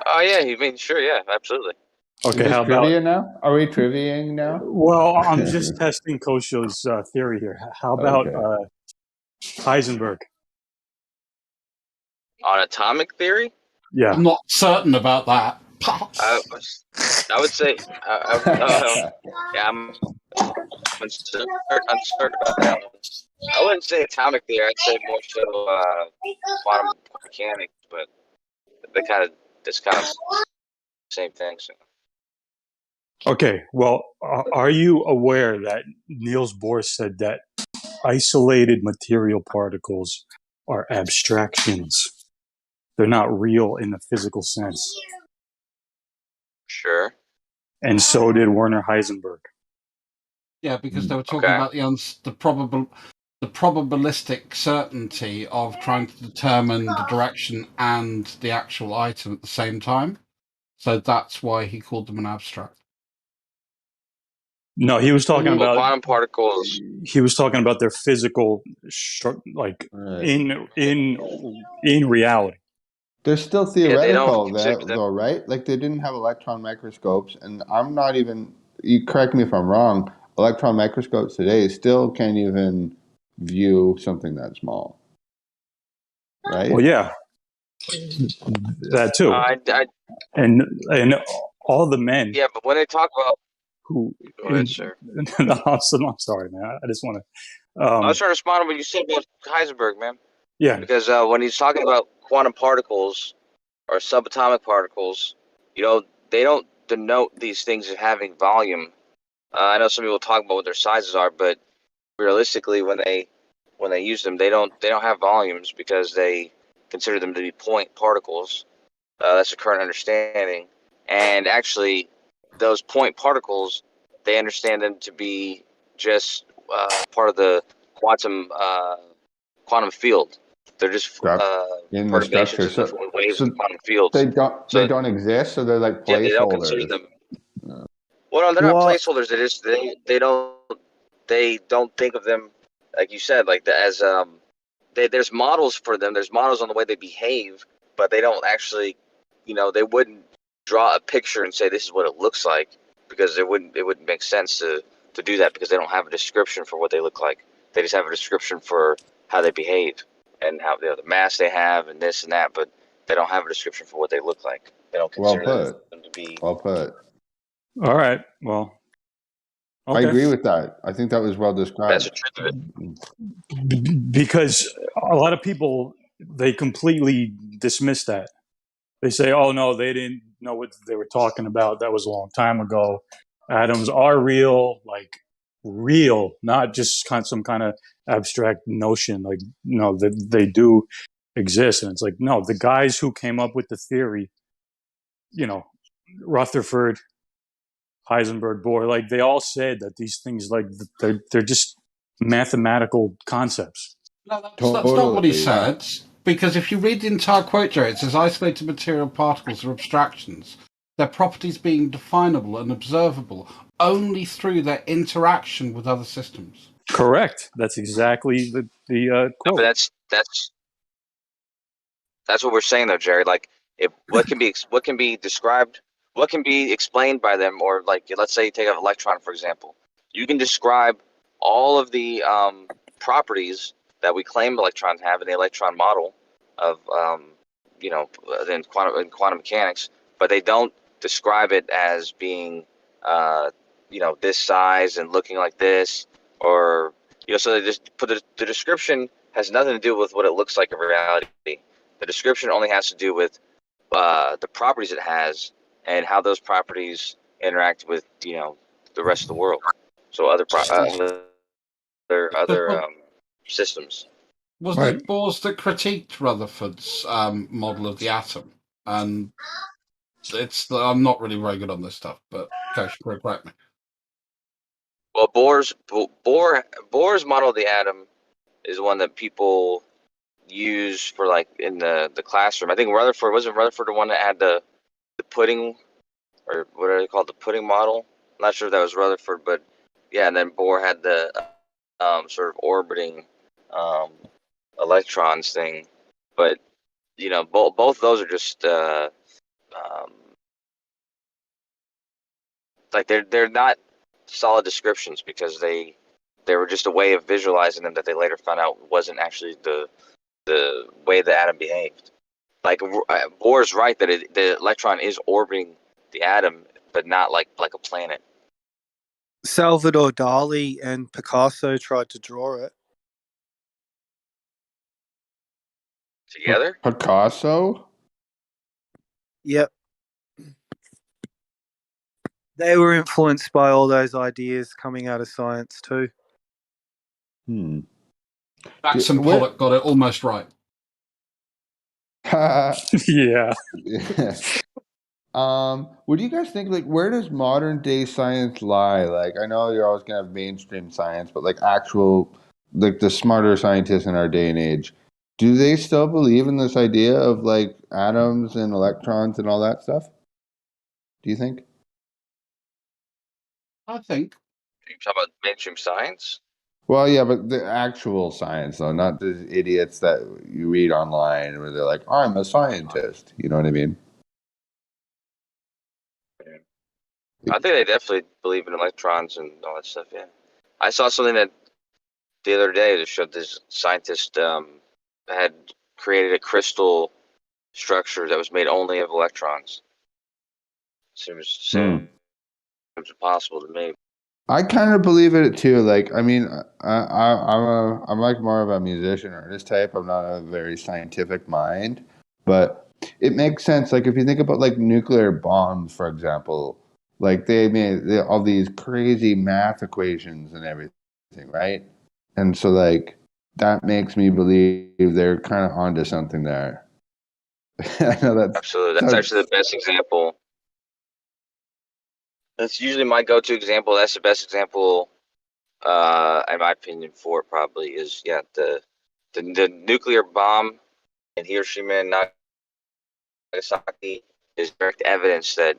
Oh yeah, sure, yeah, absolutely. Okay, Is this how about? trivia now? Are we triviaing now? Well, I'm just testing Kosho's theory here. How about Heisenberg? On atomic theory? Yeah. I'm not certain about that. I would say, yeah, I'm uncertain about that one. I wouldn't say atomic theory. I'd say more so quantum mechanics, but it's kind of same thing. So. Okay. Well, are you aware that Niels Bohr said that isolated material particles are abstractions? They're not real in the physical sense. Sure. And so did Werner Heisenberg. Yeah, because they were talking about the probabilistic certainty of trying to determine the direction and the actual item at the same time. So that's why he called them an abstract. No, he was talking about quantum particles. He was talking about their physical, in reality. They're still theoretical, though, right? Like they didn't have electron microscopes, and I'm not even. You correct me if I'm wrong. Electron microscopes today still can't even view something that small, right? Well, yeah, that too. And all the men. Yeah, but when they talk about who, go ahead, sir. No, I'm sorry, man. I just want to. I was trying to respond to what you said about Heisenberg, man. Yeah. Because when he's talking about quantum particles or subatomic particles, they don't denote these things as having volume. I know some people talk about what their sizes are, but realistically, when they use them, they don't have volumes because they consider them to be point particles. That's the current understanding. And actually, those point particles, they understand them to be just part of the quantum field. They're just in the structure. of different waves of the quantum fields. They don't exist, so they're like placeholders. Yeah, they don't consider them. Well, no, they're not placeholders. They don't think of them, like you said, like as there's models for them. There's models on the way they behave, but they don't actually, they wouldn't draw a picture and say this is what it looks like, because it wouldn't make sense to do that, because they don't have a description for what they look like. They just have a description for how they behave and how the mass they have and this and that, but they don't have a description for what they look like. They don't consider them to be. Well put. All right. Well, I okay. agree with that. I think that was well described. That's the truth of it. Because a lot of people, they completely dismiss that. They say, "Oh no, they didn't know what they were talking about. That was a long time ago. Atoms are real, like real, not just some kind of abstract notion. Like no, they do exist." And it's like, no, the guys who came up with the theory, you know, Rutherford, Heisenberg, Bohr, like they all said that these things, like they're just mathematical concepts. No, that's not what he said. Because if you read the entire quote, Jerry, it says isolated material particles are abstractions. Their properties being definable and observable only through their interaction with other systems. Correct. That's exactly the quote. But that's what we're saying though, Jerry. Like, if what can be described, what can be explained by them, or like let's say you take an electron for example, you can describe all of the properties that we claim electrons have in the electron model of in quantum mechanics, but they don't describe it as being this size and looking like this, or so they just put the description has nothing to do with what it looks like in reality. The description only has to do with the properties it has and how those properties interact with the rest of the world. So other systems. Wasn't it Bohr's that critiqued Rutherford's model of the atom? And I'm not really very good on this stuff, but Coach, correct me. Well, Bohr's model of the atom is one that people use for like in the classroom. I think wasn't Rutherford the one that had the pudding, or what are they called, the pudding model? I'm not sure if that was Rutherford, but yeah. And then Bohr had the sort of orbiting electrons thing. But both those are just like they're not solid descriptions, because they were just a way of visualizing them that they later found out wasn't actually the way the atom behaved. Like Bohr's right that the electron is orbiting the atom, but not like a planet. Salvador Dali and Picasso tried to draw it together. Picasso? Yep. They were influenced by all those ideas coming out of science too. Jackson Pollock got it almost right. Yeah. What do you guys think? Like, where does modern day science lie? Like, I know you're always gonna have mainstream science, but like actual, like the smarter scientists in our day and age, do they still believe in this idea of like atoms and electrons and all that stuff? Do you think? I think. You talk about mainstream science? Well, yeah, but the actual science, though, not the idiots that you read online where they're like, "I'm a scientist." You know what I mean? I think they definitely believe in electrons and all that stuff. Yeah, I saw something that the other day that showed this scientist had created a crystal structure that was made only of electrons. Seems impossible to me. I kind of believe it too. Like, I mean, I'm like more of a musician artist type. I'm not a very scientific mind, but it makes sense. Like, if you think about like nuclear bombs, for example, like they made all these crazy math equations and everything, right? And so, like, that makes me believe they're kind of onto something there. I know that's absolutely. That's actually the best example. That's usually my go-to example. That's the best example, in my opinion, for it probably is the nuclear bomb in Hiroshima and Nagasaki is direct evidence that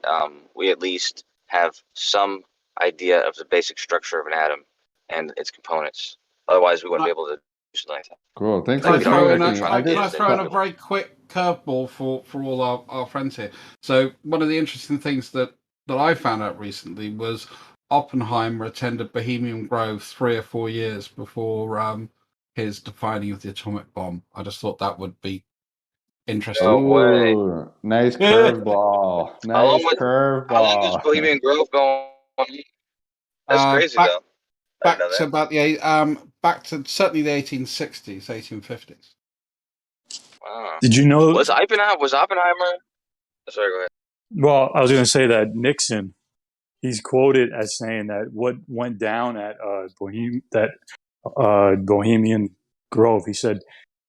we at least have some idea of the basic structure of an atom and its components. Otherwise, we wouldn't be able to do something like that. Cool. Thanks Can for I throw in a very quick curveball for all our friends here? So one of the interesting things that I found out recently was Oppenheimer attended Bohemian Grove 3 or 4 years before his defining of the atomic bomb. I just thought that would be interesting. No way. Ooh, nice curveball. How long Nice was curveball. Bohemian Grove going? That's crazy back though. I didn't back know to that. about back to certainly the 1860s, 1850s. Wow. Did you know? Was Oppenheimer? Sorry, go ahead. Well, I was going to say that Nixon, he's quoted as saying that what went down at Bohemian Grove, he said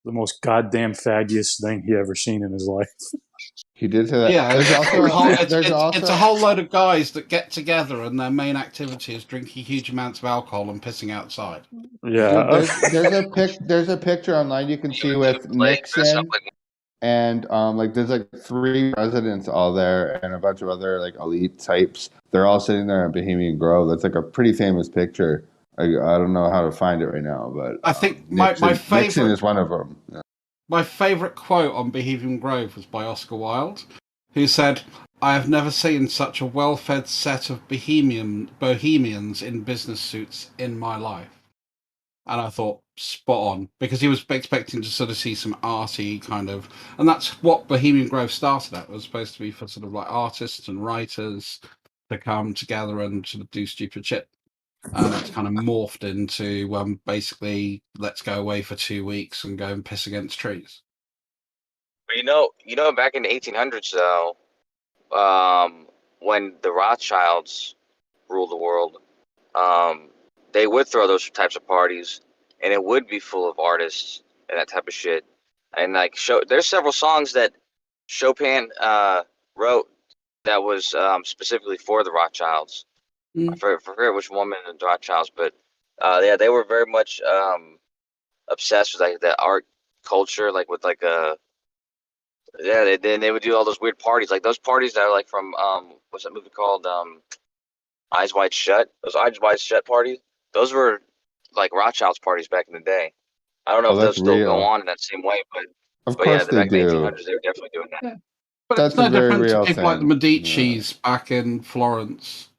the most goddamn faggiest thing he ever seen in his life. He did say that. Yeah, There's it's a whole load of guys that get together and their main activity is drinking huge amounts of alcohol and pissing outside. Yeah. Dude, there's a picture online you can see with Nixon and like there's like 3 presidents all there and a bunch of other like elite types. They're all sitting there at Bohemian Grove. That's like a pretty famous picture. I don't know how to find it right now, but I think Nixon, my favorite Nixon is one of them. Yeah. My favorite quote on Bohemian Grove was by Oscar Wilde, who said, "I have never seen such a well-fed set of bohemians in business suits in my life." And I thought, spot on, because he was expecting to sort of see some arty kind of, and that's what Bohemian Grove started at. It was supposed to be for sort of like artists and writers to come together and sort of do stupid shit. And it's kind of morphed into basically, let's go away for 2 weeks and go and piss against trees. But you know, back in the 1800s though, when the Rothschilds ruled the world, they would throw those types of parties, and it would be full of artists and that type of shit. And like, there's several songs that Chopin wrote that was specifically for the Rothschilds. I forget which woman in the Rothschilds, but yeah, they were very much obsessed with like that art culture, like with like yeah, they would do all those weird parties, like those parties that are like from what's that movie called, Eyes Wide Shut. Those Eyes Wide Shut parties, those were like Rothschild's parties back in the day. I don't know Oh, if that's those still go real. on in that same way, Of but yeah, course they back in the do. 1800s, they were definitely doing that. Yeah. But it's That's a no very different to real people like the thing. Medicis back in Florence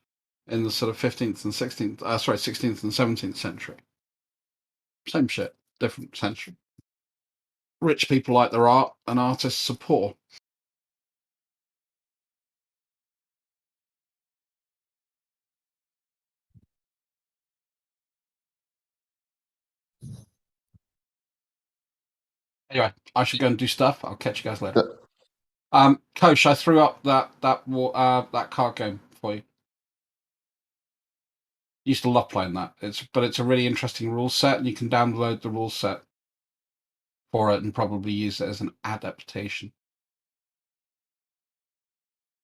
in the sort of 15th and 16th, 16th and 17th century. Same shit, different century. Rich people like their art, and artists are poor. Anyway, I should go and do stuff. I'll catch you guys later. Coach, I threw up that card game for you. Used to love playing that. But it's a really interesting rule set, and you can download the rule set for it and probably use it as an adaptation.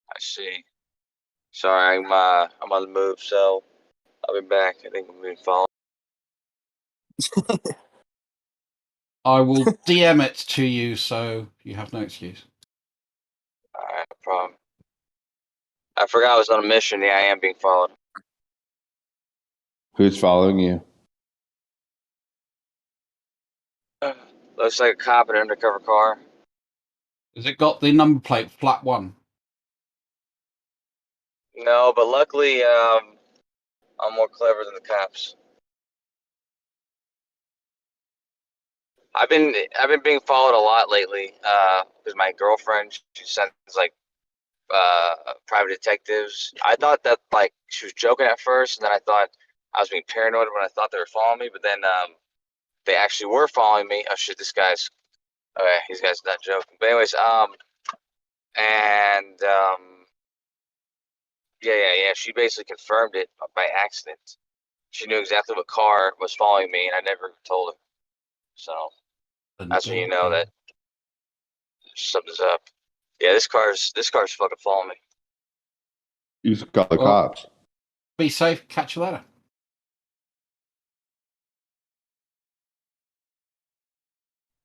I see. Sorry, I'm on the move, so I'll be back. I think I'm being followed. I will DM it to you, so you have no excuse. All right, no problem. I forgot I was on a mission. Yeah, I am being followed. Who's following you? Looks like a cop in an undercover car. Has it got the number plate flat 1? No, but luckily, I'm more clever than the cops. I've been being followed a lot lately. Because my girlfriend, she sends like private detectives. I thought that like she was joking at first, and then I thought I was being paranoid when I thought they were following me. But then they actually were following me. Oh shit, this guy's okay. These guys not joking. But anyways, yeah. She basically confirmed it by accident. She knew exactly what car was following me, and I never told her. So that's when you know that something's up. Yeah, this car's fucking following me. You just call the Well, cops. Be safe. Catch you later.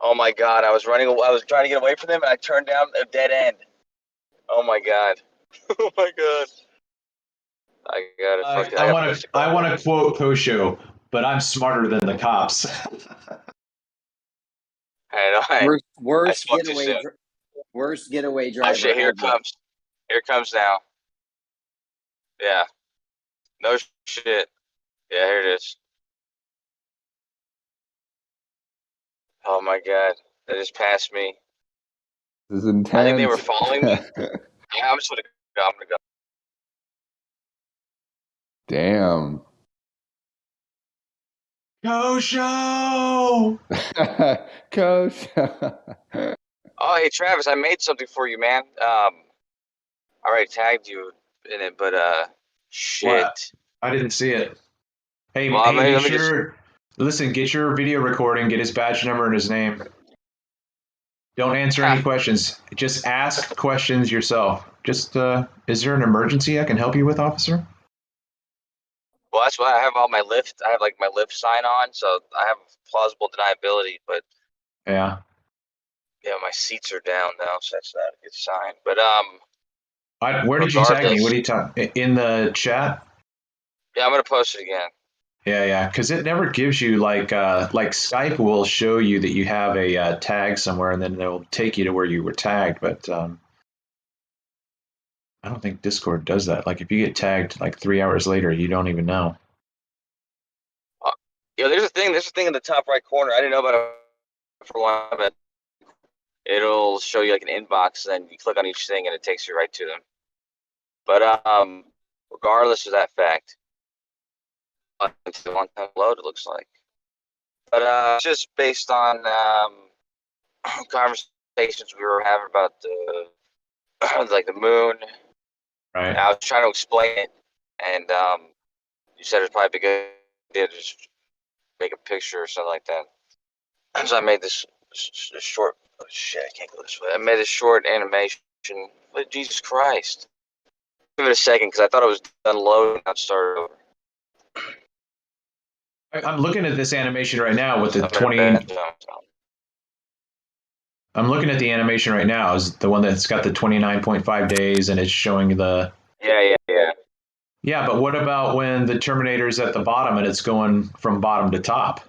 Oh my god, I was trying to get away from them, and I turned down a dead end. Oh my god. Oh my god. I want to quote Posho, but I'm smarter than the cops. Worst getaway driver Oh shit, here it ever. comes. Here it comes now. Yeah. No shit. Yeah, here it is. Oh my god. They just passed me. This is intense. I think they were following me. I'm just gonna go. I'm gonna go. Damn. Kosho! Coach. Oh, hey Travis, I made something for you, man. I already tagged you in it, but shit. What? I didn't see it. Hey, Well, hey, let me just. listen, get your video recording, get his badge number and his name. Don't answer any questions. Just ask questions yourself. Just, is there an emergency I can help you with, officer? Well, that's why I have all my lift. I have like my lift sign on, so I have plausible deniability. But Yeah. yeah, my seats are down now, so that's not a good sign. But Where did you tag me? regardless, What are you talking? In the chat? yeah, I'm gonna post it again. Yeah, because it never gives you like Skype will show you that you have a tag somewhere, and then they'll take you to where you were tagged. But I don't think Discord does that. Like if you get tagged like 3 hours later, you don't even know. Yeah, there's a thing. There's a thing in the top right corner. I didn't know about it for a while, but it'll show you like an inbox, and then you click on each thing, and it takes you right to them. But regardless of that fact, it's a one-time load. It looks like. But just based on conversations we were having about the like the moon. Right. I was trying to explain it, and you said it'd probably be good idea to just make a picture or something like that. So I made this short. Oh shit! I can't go this way. I made this short animation. But Jesus Christ! Give it a second because I thought it was done loading. I'd start over. I'm looking at this animation right now with the 20. I'm looking at the animation right now. Is the one that's got the 29.5 days and it's showing the. Yeah. Yeah, but what about when the Terminator's at the bottom and it's going from bottom to top?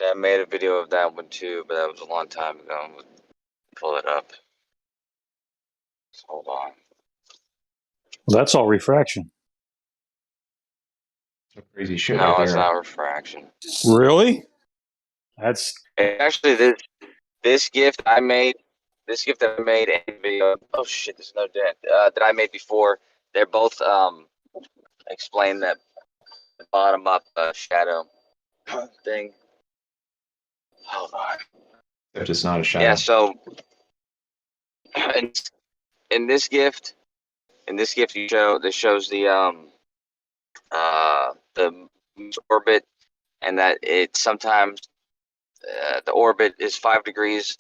I made a video of that one too, but that was a long time ago. I'm gonna pull it up. Hold on. Well, that's all refraction. Crazy shit. No, right it's there. not refraction. Really? That's Actually this gift I made. This gift that I made and video. Oh shit! There's no dent. That I made before. They're both explain that bottom up shadow thing. Hold on. Except it's not a shadow. Yeah. So in this gift, you show this shows the moon's orbit, and that it sometimes the orbit is 5 degrees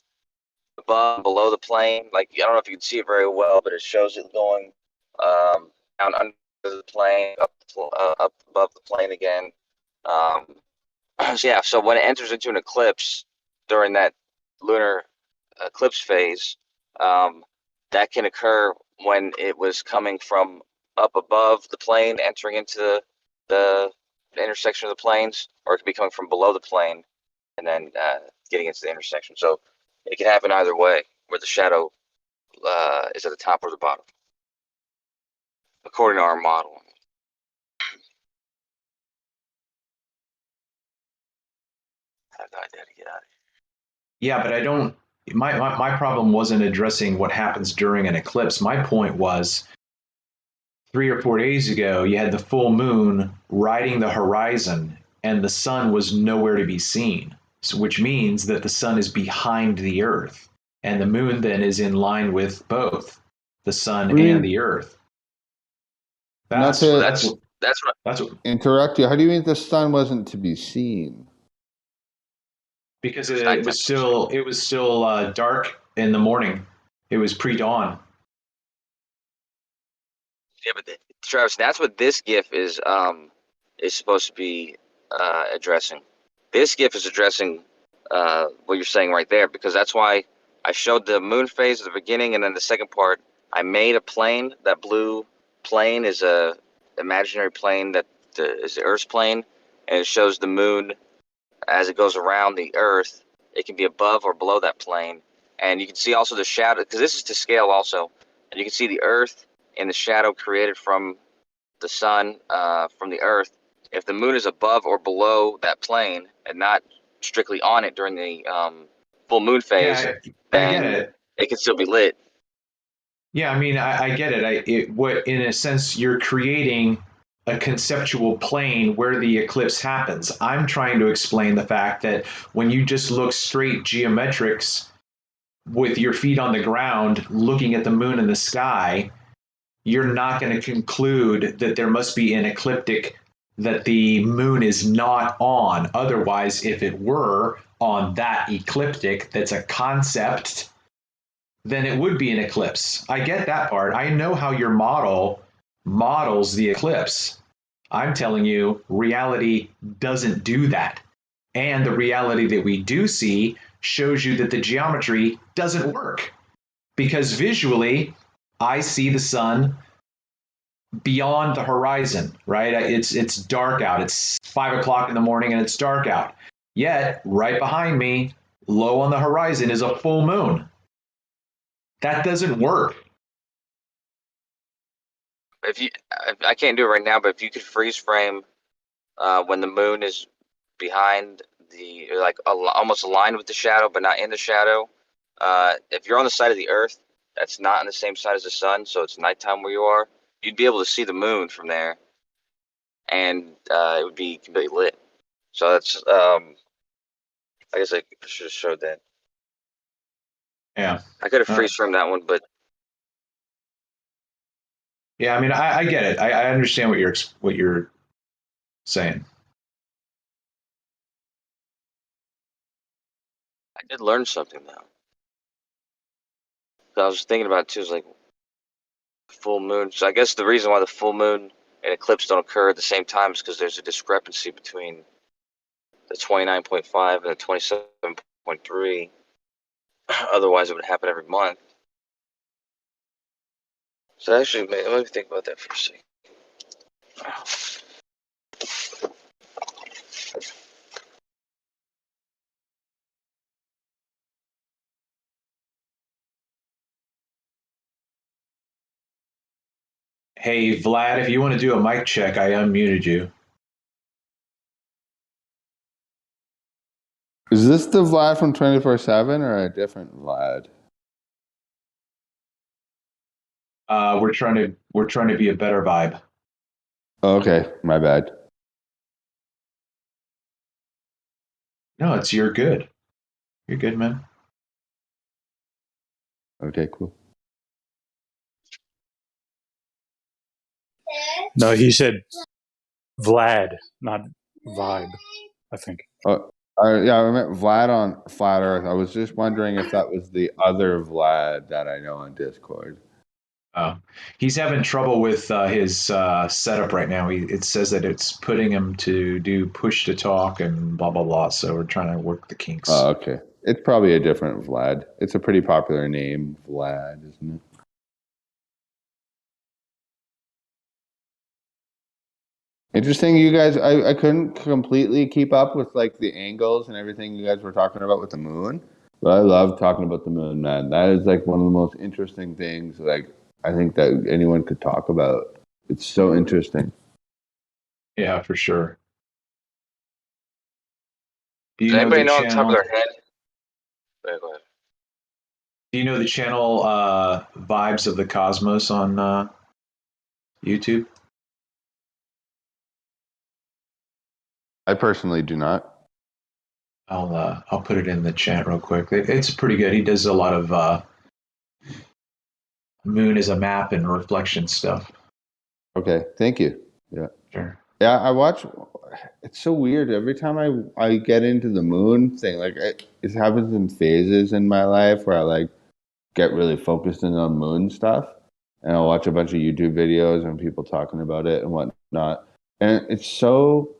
above, below the plane. Like I don't know if you can see it very well, but it shows it going down under the plane, up above the plane again. So yeah, so when it enters into an eclipse during that lunar eclipse phase, that can occur when it was coming from up above the plane, entering into the intersection of the planes, or it could be coming from below the plane and then getting into the intersection. So it can happen either way, where the shadow is at the top or the bottom, according to our model. I gotta get out of here. Yeah, but I don't. My problem wasn't addressing what happens during an eclipse. My point was 3 or 4 days ago, you had the full moon riding the horizon, and the sun was nowhere to be seen. So, which means that the sun is behind the Earth, and the moon then is in line with both the sun and the Earth. That's what interrupt you. How do you mean the sun wasn't to be seen? Because it was still dark in the morning. It was pre-dawn. Yeah, but Travis, that's what this GIF is supposed to be addressing. This GIF is addressing what you're saying right there, because that's why I showed the moon phase at the beginning, and then the second part, I made a plane. That blue plane is a imaginary plane that is the Earth's plane, and it shows the moon as it goes around the Earth. It can be above or below that plane, and you can see also the shadow, because this is to scale also, and you can see the Earth and the shadow created from the sun, from the Earth. If the moon is above or below that plane and not strictly on it during the full moon phase, I then get it. it can still be lit. Yeah, I mean, I get it. What in a sense you're creating a conceptual plane where the eclipse happens. I'm trying to explain the fact that when you just look straight geometrics with your feet on the ground, looking at the moon in the sky, you're not going to conclude that there must be an ecliptic, that the moon is not on. Otherwise, if it were on that ecliptic, that's a concept, then it would be an eclipse. I get that part. I know how your model models the eclipse. I'm telling you, reality doesn't do that. And the reality that we do see shows you that the geometry doesn't work. Because visually, I see the sun beyond the horizon, right? It's dark out. It's 5 o'clock in the morning and it's dark out. Yet, right behind me, low on the horizon, is a full moon. That doesn't work. I can't do it right now, but if you could freeze frame when the moon is behind almost aligned with the shadow, but not in the shadow. If you're on the side of the Earth, that's not on the same side as the sun, so it's nighttime where you are. You'd be able to see the moon from there, and it would be completely lit. So that's I guess I should have showed that. Yeah, I could have freeze framed that one, but yeah, I mean, I get it. I understand what you're saying. I did learn something though. So I was thinking about it too. Is like full moon. So I guess the reason why the full moon and eclipse don't occur at the same time is because there's a discrepancy between the 29.5 and the 27.3. Otherwise, it would happen every month. So actually, let me think about that for a second. Hey, Vlad, if you want to do a mic check, I unmuted you. Is this the Vlad from 24/7 or a different Vlad? We're trying to be a better vibe. Okay, my bad. No, you're good. You're good, man. Okay, cool. No, he said Vlad, not vibe, I think. Yeah, I meant Vlad on Flat Earth. I was just wondering if that was the other Vlad that I know on Discord. Oh, he's having trouble with his setup right now. It says that it's putting him to do push to talk and blah, blah, blah. So we're trying to work the kinks. Oh, okay. It's probably a different Vlad. It's a pretty popular name, Vlad, isn't it? Interesting, you guys. I couldn't completely keep up with like the angles and everything you guys were talking about with the moon, but I love talking about the moon, man. That is like one of the most interesting things. Like I think that anyone could talk about. It's so interesting. Yeah, for sure. Does anybody know on the top of their head? Go ahead. Do you know the channel Vibes of the Cosmos on YouTube? I personally do not. I'll put it in the chat real quick. It's pretty good. He does a lot of moon as a map and reflection stuff. Okay, thank you. Yeah. Sure. Yeah, I watch. It's so weird. Every time I get into the moon thing, like it happens in phases in my life where I like get really focused in on moon stuff, and I'll watch a bunch of YouTube videos and people talking about it and whatnot. And it's so,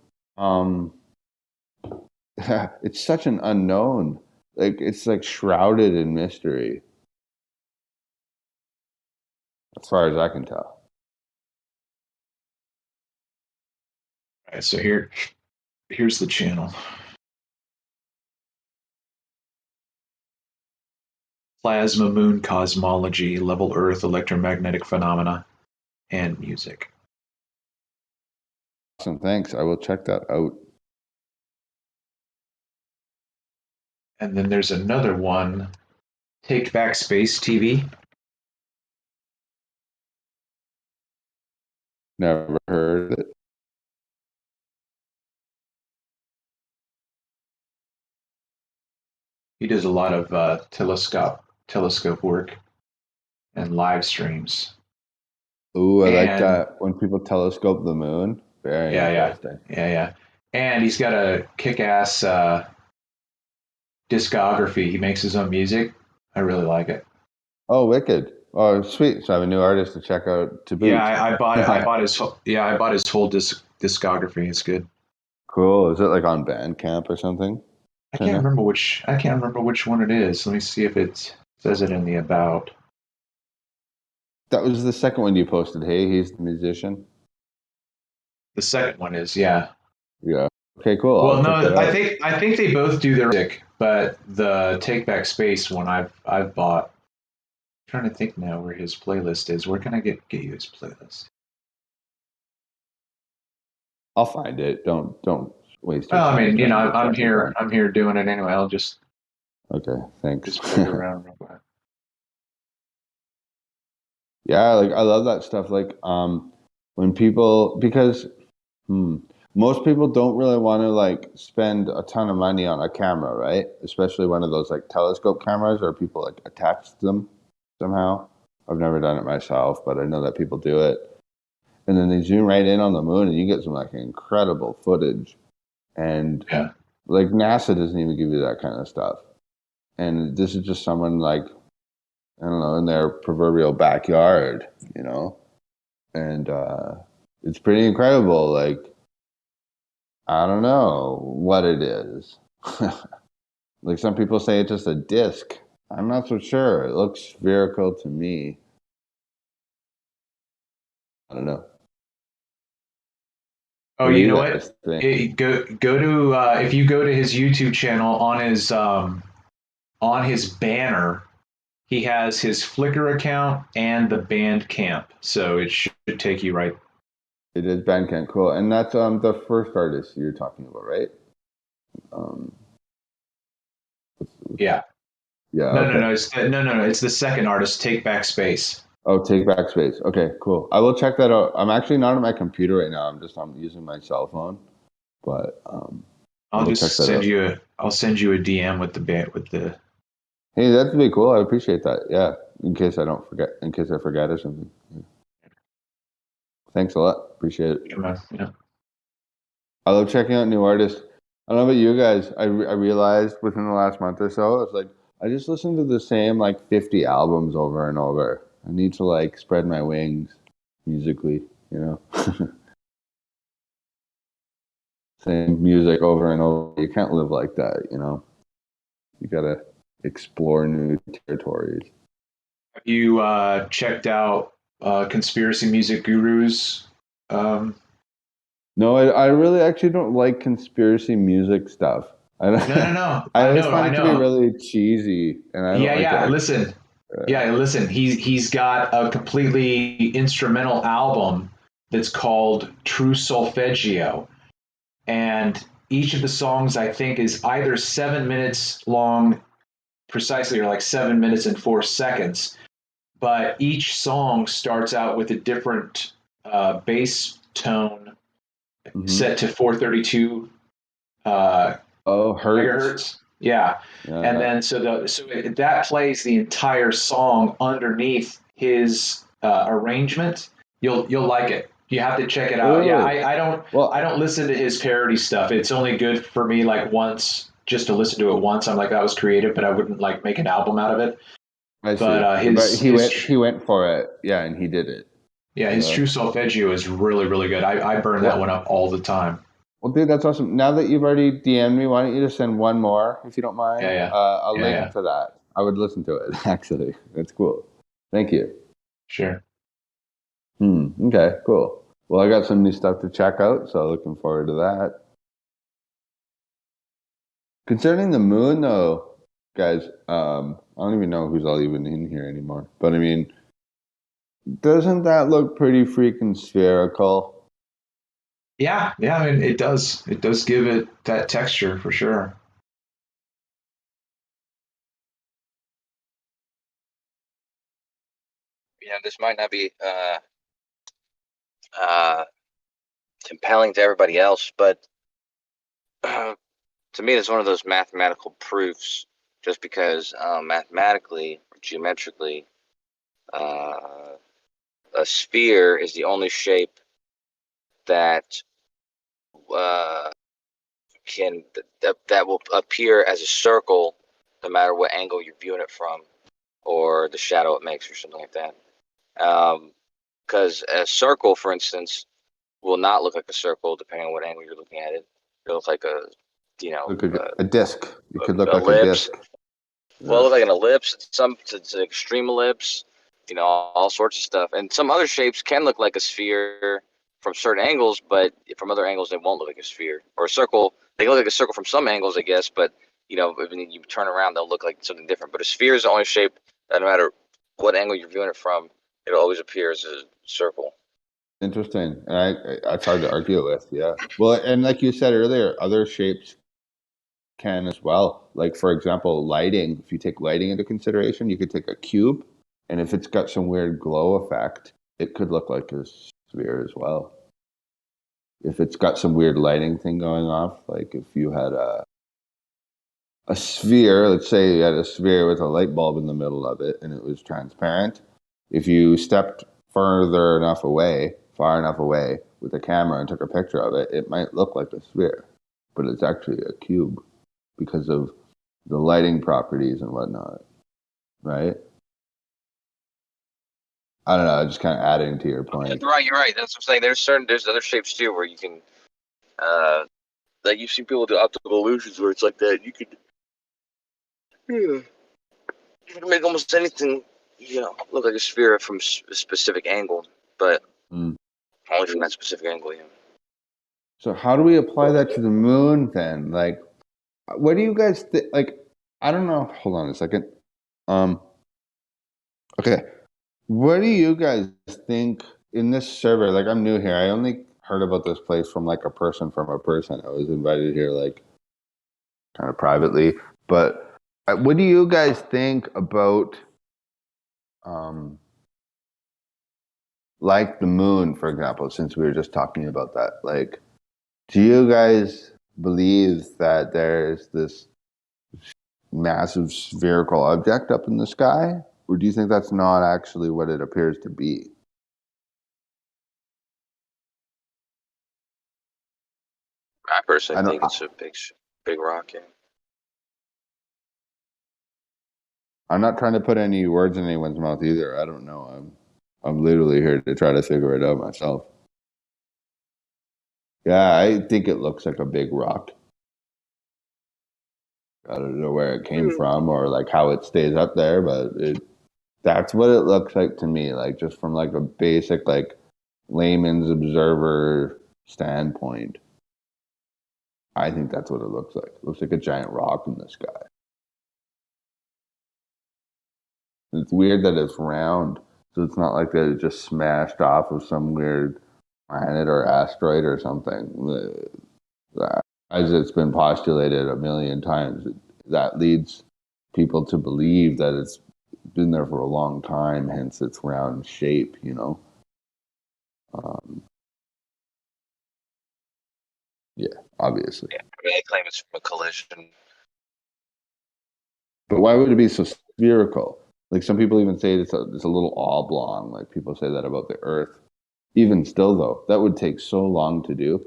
it's such an unknown. Like it's like shrouded in mystery, as far as I can tell. All right, so here's the channel. Plasma moon cosmology, level Earth electromagnetic phenomena, and music. Awesome, thanks. I will check that out. And then there's another one, Take Back Space TV. Never heard of it. He does a lot of telescope work and live streams. Ooh, I like that when people telescope the moon. Very interesting. Yeah. And he's got a kick-ass discography. He makes his own music. I really like it. Oh, wicked! Oh, sweet. So I have a new artist to check out to boot. Yeah, I bought it. I bought his whole discography. It's good. Cool. Is it like on Bandcamp or something? I can't remember which one it is. Let me see if it says it in the about. That was the second one you posted. Hey, he's the musician. The second one is, yeah. Yeah. Okay, cool. Well, no, I think they both do their music, but the Take Back Space one I've bought. I'm trying to think now where his playlist is. Where can I get you his playlist? I'll find it. Don't waste your Well, time. I mean, I'm here doing it anyway. I'll just Okay, thanks. just play around real quick. Yeah, like I love that stuff. Like when people, because most people don't really want to like spend a ton of money on a camera, right? Especially one of those like telescope cameras, or people like attach them somehow. I've never done it myself, but I know that people do it. And then they zoom right in on the moon, and you get some like incredible footage. And like NASA doesn't even give you that kind of stuff. And this is just someone like, I don't know, in their proverbial backyard, you know? And it's pretty incredible. Like, I don't know what it is. Like some people say it's just a disc. I'm not so sure. It looks spherical to me. I don't know. Oh, you know what? Go to if you go to his YouTube channel, on his banner, he has his Flickr account and the Bandcamp, so it should take you right. It is Bandcamp, cool. And that's the first artist you're talking about, right? Yeah. Yeah. No, okay. no. It's the second artist, Take Back Space. Oh, Take Back Space. Okay, cool. I will check that out. I'm actually not on my computer right now. I'm using my cell phone, but I'll send you a DM with the. Hey, that'd be cool. I appreciate that. Yeah, in case I forget or something. Yeah. Thanks a lot. Appreciate it. Yeah. I love checking out new artists. I don't know about you guys. I realized within the last month or so, it's like I just listen to the same like 50 albums over and over. I need to like spread my wings musically, you know. Same music over and over. You can't live like that, you know. You gotta explore new territories. Have you checked out Conspiracy Music Gurus? No, I really actually don't like conspiracy music stuff. No. I always find it to be really cheesy, and I don't like it. Listen. He's got a completely instrumental album that's called True Solfeggio, and each of the songs I think is either 7 minutes long, precisely, or like 7 minutes and 4 seconds. But each song starts out with a different bass tone set to 432 megahertz. Yeah. And then so that plays the entire song underneath his arrangement. You'll like it. You have to check it out. Ooh. Yeah, I don't listen to his parody stuff. It's only good for me like once, just to listen to it once. I'm like, that was creative, but I wouldn't like make an album out of it. I see. But he went for it. Yeah, and he did it. Yeah, his True Solfeggio is really, really good. I burn that one up all the time. Well, dude, that's awesome. Now that you've already DM'd me, why don't you just send one more, if you don't mind? Yeah. I'll link to that. I would listen to it, actually. That's cool. Thank you. Sure. Okay, cool. Well, I got some new stuff to check out, so looking forward to that. Concerning the moon, though, guys, I don't even know who's all even in here anymore. But, I mean, doesn't that look pretty freaking spherical? Yeah. I mean, it does. It does give it that texture for sure. this might not be compelling to everybody else, but to me, it's one of those mathematical proofs. Just because mathematically or geometrically, a sphere is the only shape that that will appear as a circle, no matter what angle you're viewing it from, or the shadow it makes, or something like that. Because a circle, for instance, will not look like a circle depending on what angle you're looking at it. It'll look like a disc. It could look like a ellipse. disc. Well, it look like an ellipse. It's an extreme ellipse. All sorts of stuff. And some other shapes can look like a sphere from certain angles, but from other angles they won't look like a sphere. Or a circle, they can look like a circle from some angles, I guess, but when you turn around, they'll look like something different. But a sphere is the only shape that no matter what angle you're viewing it from, it'll always appear as a circle. Interesting, and it's hard to argue with. Yeah, well, and like you said earlier, other shapes can as well. Like for example, lighting. If you take lighting into consideration, you could take a cube, and if it's got some weird glow effect, it could look like a sphere as well. If it's got some weird lighting thing going off, like if you had a sphere, let's say you had a sphere with a light bulb in the middle of it and it was transparent, if you stepped far enough away with a camera and took a picture of it, it might look like a sphere, but it's actually a cube because of the lighting properties and whatnot, right? I don't know, just kind of adding to your point. You're right. That's what I'm saying. There's other shapes too where you can, like you've seen people do optical illusions where it's like that. You could make almost anything, look like a sphere from a specific angle, but only from that specific angle. Yeah. So how do we apply that to the moon then? Like, what do you guys think? Like, I don't know. Hold on a second. Okay. What do you guys think in this survey? Like, I'm new here. I only heard about this place from like a person. I was invited here like kind of privately. But what do you guys think about like the moon, for example, since we were just talking about that? Like, do you guys believe that there's this massive spherical object up in the sky? Or do you think that's not actually what it appears to be? I personally think it's a big rock. Yeah. I'm not trying to put any words in anyone's mouth either. I don't know. I'm literally here to try to figure it out myself. Yeah, I think it looks like a big rock. I don't know where it came from or like how it stays up there, but that's what it looks like to me. Like just from like a basic like layman's observer standpoint, I think that's what it looks like. It looks like a giant rock in the sky. It's weird that it's round, so it's not like that it just smashed off of some weird planet or asteroid or something. As it's been postulated a million times, that leads people to believe that it's been there for a long time, hence its round shape, Yeah, obviously. Yeah, they claim it's from a collision. But why would it be so spherical? Like some people even say it's a little oblong. Like people say that about the Earth. Even still, though, that would take so long to do.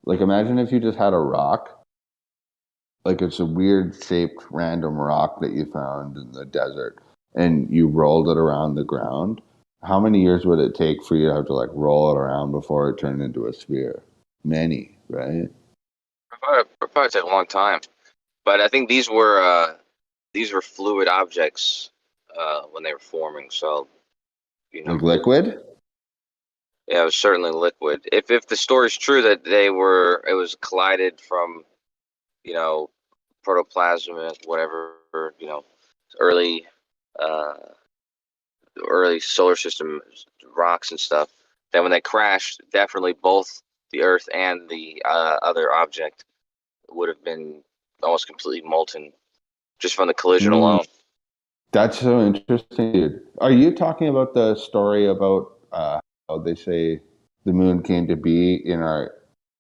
Like imagine if you just had a rock, like it's a weird shaped random rock that you found in the desert, and you rolled it around the ground. How many years would it take for you to have to like roll it around before it turned into a sphere? Many, right? It'll probably take a long time, but I think these were fluid objects when they were forming. So, Like liquid. Yeah, it was certainly liquid. If the story's true that it was collided from, protoplasm and whatever, early solar system rocks and stuff, then when they crashed, definitely both the Earth and the other object would have been almost completely molten just from the collision alone. That's so interesting, dude. Are you talking about the story about how they say the moon came to be in our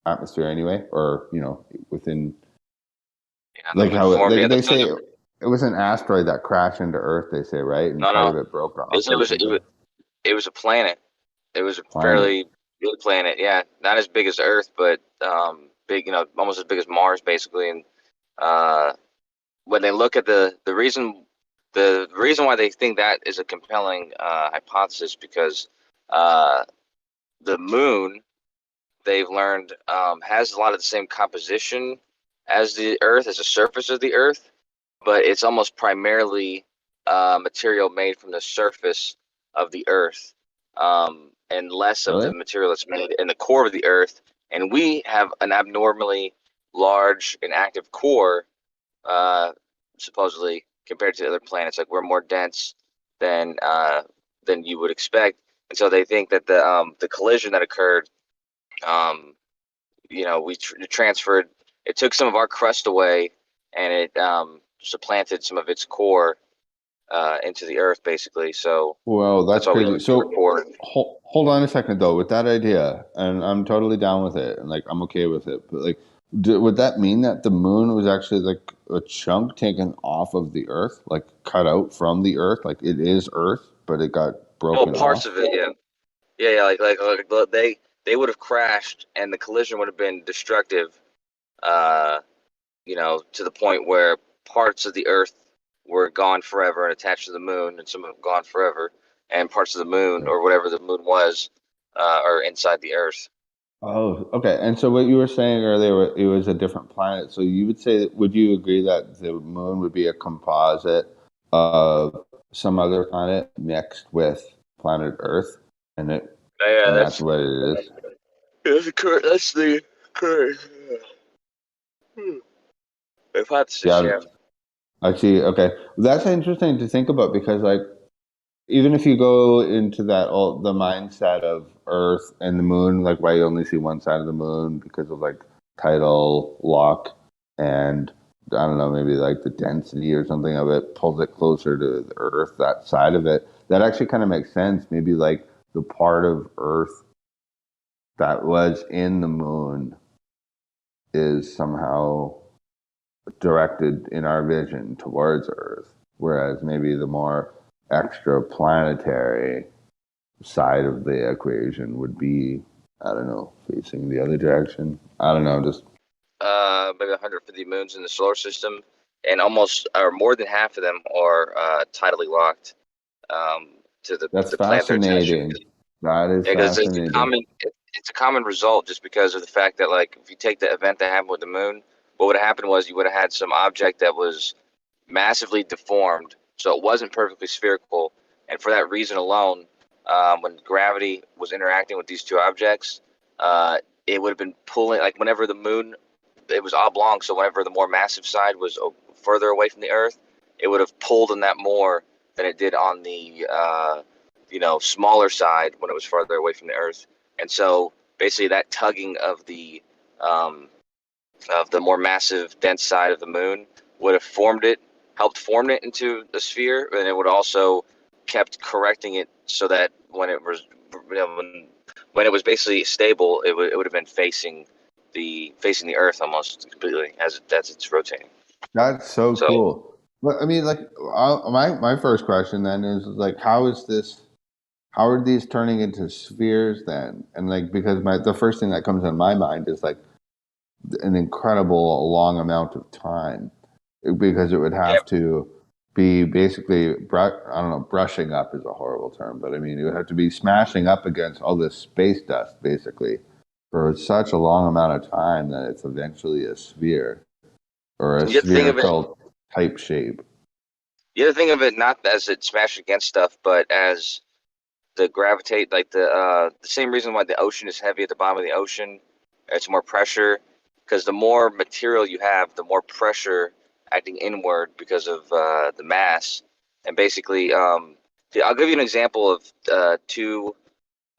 atmosphere anyway, or within Yeah, the like moon how formed. Yeah, they the say moon. it was an asteroid that crashed into Earth? They say, right, and No, part no. of it broke It off was, it or was, it something. was, it was a planet. It was a Planet. fairly big planet. Yeah, not as big as Earth, but big. Almost as big as Mars, basically. And when they look at the reason why they think that is a compelling hypothesis, because the moon, they've learned, has a lot of the same composition as the Earth, as the surface of the Earth, but it's almost primarily material made from the surface of the Earth, and less of the Really? material that's made in the core of the Earth. And we have an abnormally large and active core, supposedly, compared to other planets. Like, we're more dense than you would expect, and so they think that the collision that occurred, we transferred. It took some of our crust away, and it supplanted some of its core into the Earth, basically. So Well, that's that's why we crazy. look to So report. hold on a second though with that idea, and I'm totally down with it, and like I'm okay with it. But like, would that mean that the moon was actually like a chunk taken off of the Earth, like cut out from the Earth, like it is Earth, but it got Oh, broken parts off? of it, yeah, yeah. Like they would have crashed, and the collision would have been destructive. Uh, to the point where parts of the Earth were gone forever and attached to the moon, and some of them gone forever, and parts of the moon, or whatever the moon was, are inside the Earth. Oh, okay. And so what you were saying earlier, it was a different planet. So you would say, would you agree that the moon would be a composite of some other planet mixed with planet Earth, and Yeah, that's what it is? that's the current. That's the current hypothesis. Yeah, Yeah. I see. Okay, that's interesting to think about because, like, even if you go into that the mindset of Earth and the moon, like why you only see one side of the moon because of like tidal lock and I don't know, maybe like the density or something of it pulls it closer to the Earth, that side of it. That actually kind of makes sense. Maybe like the part of Earth that was in the moon is somehow directed in our vision towards Earth, whereas maybe the more extraplanetary side of the equation would be, I don't know, facing the other direction. I don't know, just Maybe 150 moons in the solar system, and almost or more than half of them are tidally locked to that's the planet they're attached to. fascinating. That is Yeah, because fascinating. it's a common result, just because of the fact that, like, if you take the event that happened with the moon, what would have happened was you would have had some object that was massively deformed, so it wasn't perfectly spherical, and for that reason alone, when gravity was interacting with these two objects, it would have been pulling, like, whenever the moon, it was oblong, so whenever the more massive side was further away from the Earth, it would have pulled on that more than it did on the smaller side when it was farther away from the Earth. And so basically that tugging of the more massive dense side of the moon would have helped form it into a sphere, and it would also kept correcting it so that when it was when it was basically stable, it would have been facing the Earth almost completely as it's rotating. That's so So cool. But I mean, like, my first question then is like, how is this? How are these turning into spheres then? And like, because the first thing that comes in my mind is like an incredible long amount of time, because it would yeah, have to be basically, I don't know, brushing up is a horrible term, but I mean, it would have to be smashing up against all this space dust basically for such a long amount of time that it's eventually a sphere or a you have to think of it. spherical type shape. You have to think of it not as it smashed against stuff, but as the gravitate, like the same reason why the ocean is heavy at the bottom of the ocean. It's more pressure, because the more material you have, the more pressure acting inward because of the mass. And basically, I'll give you an example of two.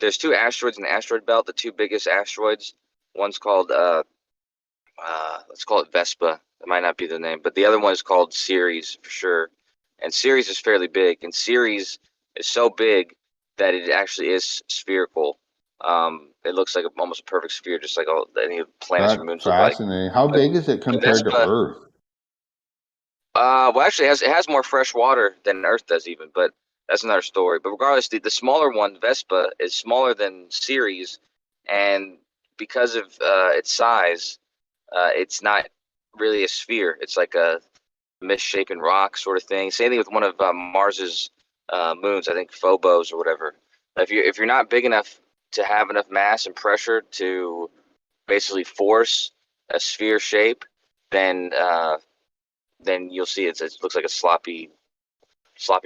There's two asteroids in the asteroid belt. The two biggest asteroids. One's called let's call it Vespa. That might not be the name, but the other one is called Ceres for sure. and Ceres is fairly big, and Ceres is so big that it actually is spherical. It looks like almost a perfect sphere, just like all any planets or That's moons look like. fascinating. How big is it compared to Vespa, Earth? well, actually, it has more fresh water than Earth does, even, but that's another story. But regardless, the smaller one, Vespa, is smaller than Ceres, and because of its size, it's not really a sphere. It's like a misshapen rock sort of thing. Same thing with one of Mars's moons, I think Phobos or whatever. If you're not big enough to have enough mass and pressure to basically force a sphere shape, then you'll see it looks like a sloppy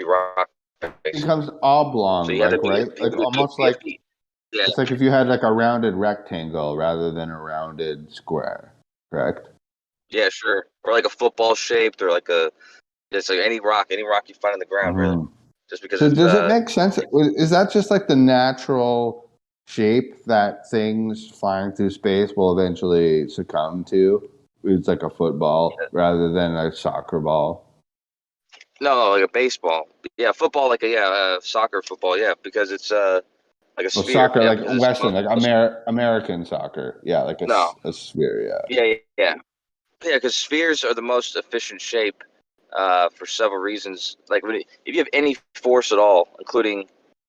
rock. It Basically. becomes So oblong, you have to like, be, right? Like almost like yeah. it's like if you had like a rounded rectangle rather than a rounded square, correct? Yeah, sure. Or like a football shaped, or it's like any rock you find on the ground, really. Mhm. Just because So it's does it make sense? Is that just like the natural shape that things flying through space will eventually succumb to? It's like a football rather than a soccer ball. no, like a baseball. Yeah, football, like a soccer football. Yeah, because it's like a Well, sphere. soccer, Yeah, like because it's Western, like American soccer. Yeah, like no. a sphere. Yeah. Yeah. Because spheres are the most efficient shape for several reasons. Like if you have any force at all, including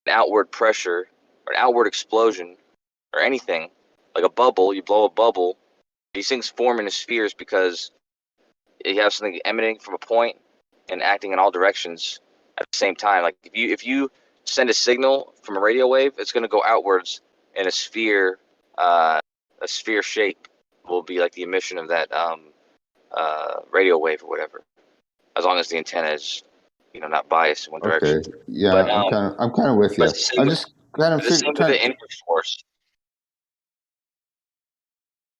an outward pressure or an outward explosion or anything, like a bubble, you blow a bubble. These things form into spheres because you have something emanating from a point and acting in all directions at the same time. Like if you send a signal from a radio wave, it's going to go outwards in a sphere. A sphere shape will be like the emission of that radio wave or whatever, as long as the antenna is, not biased in one direction. Okay. Yeah, But I'm kind of with you. it's the I same just kind of with the inward force.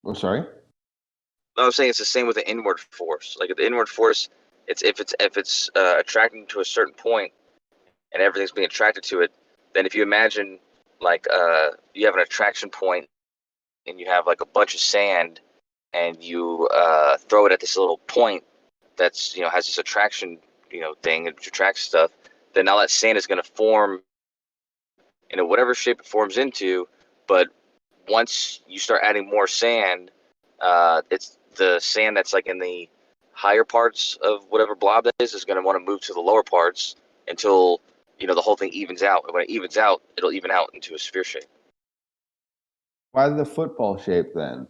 Oh, sorry. No, I'm saying it's the same with the inward force. Like the inward force, it's if it's attracting to a certain point and everything's being attracted to it, then if you imagine like you have an attraction point and you have like a bunch of sand and you throw it at this little point that's has this attraction thing, it attracts stuff, then now that sand is going to form whatever shape it forms into. But once you start adding more sand, it's the sand that's like in the higher parts of whatever blob that is going to want to move to the lower parts until the whole thing evens out. And when it evens out, it'll even out into a sphere shape. Why the football shape then?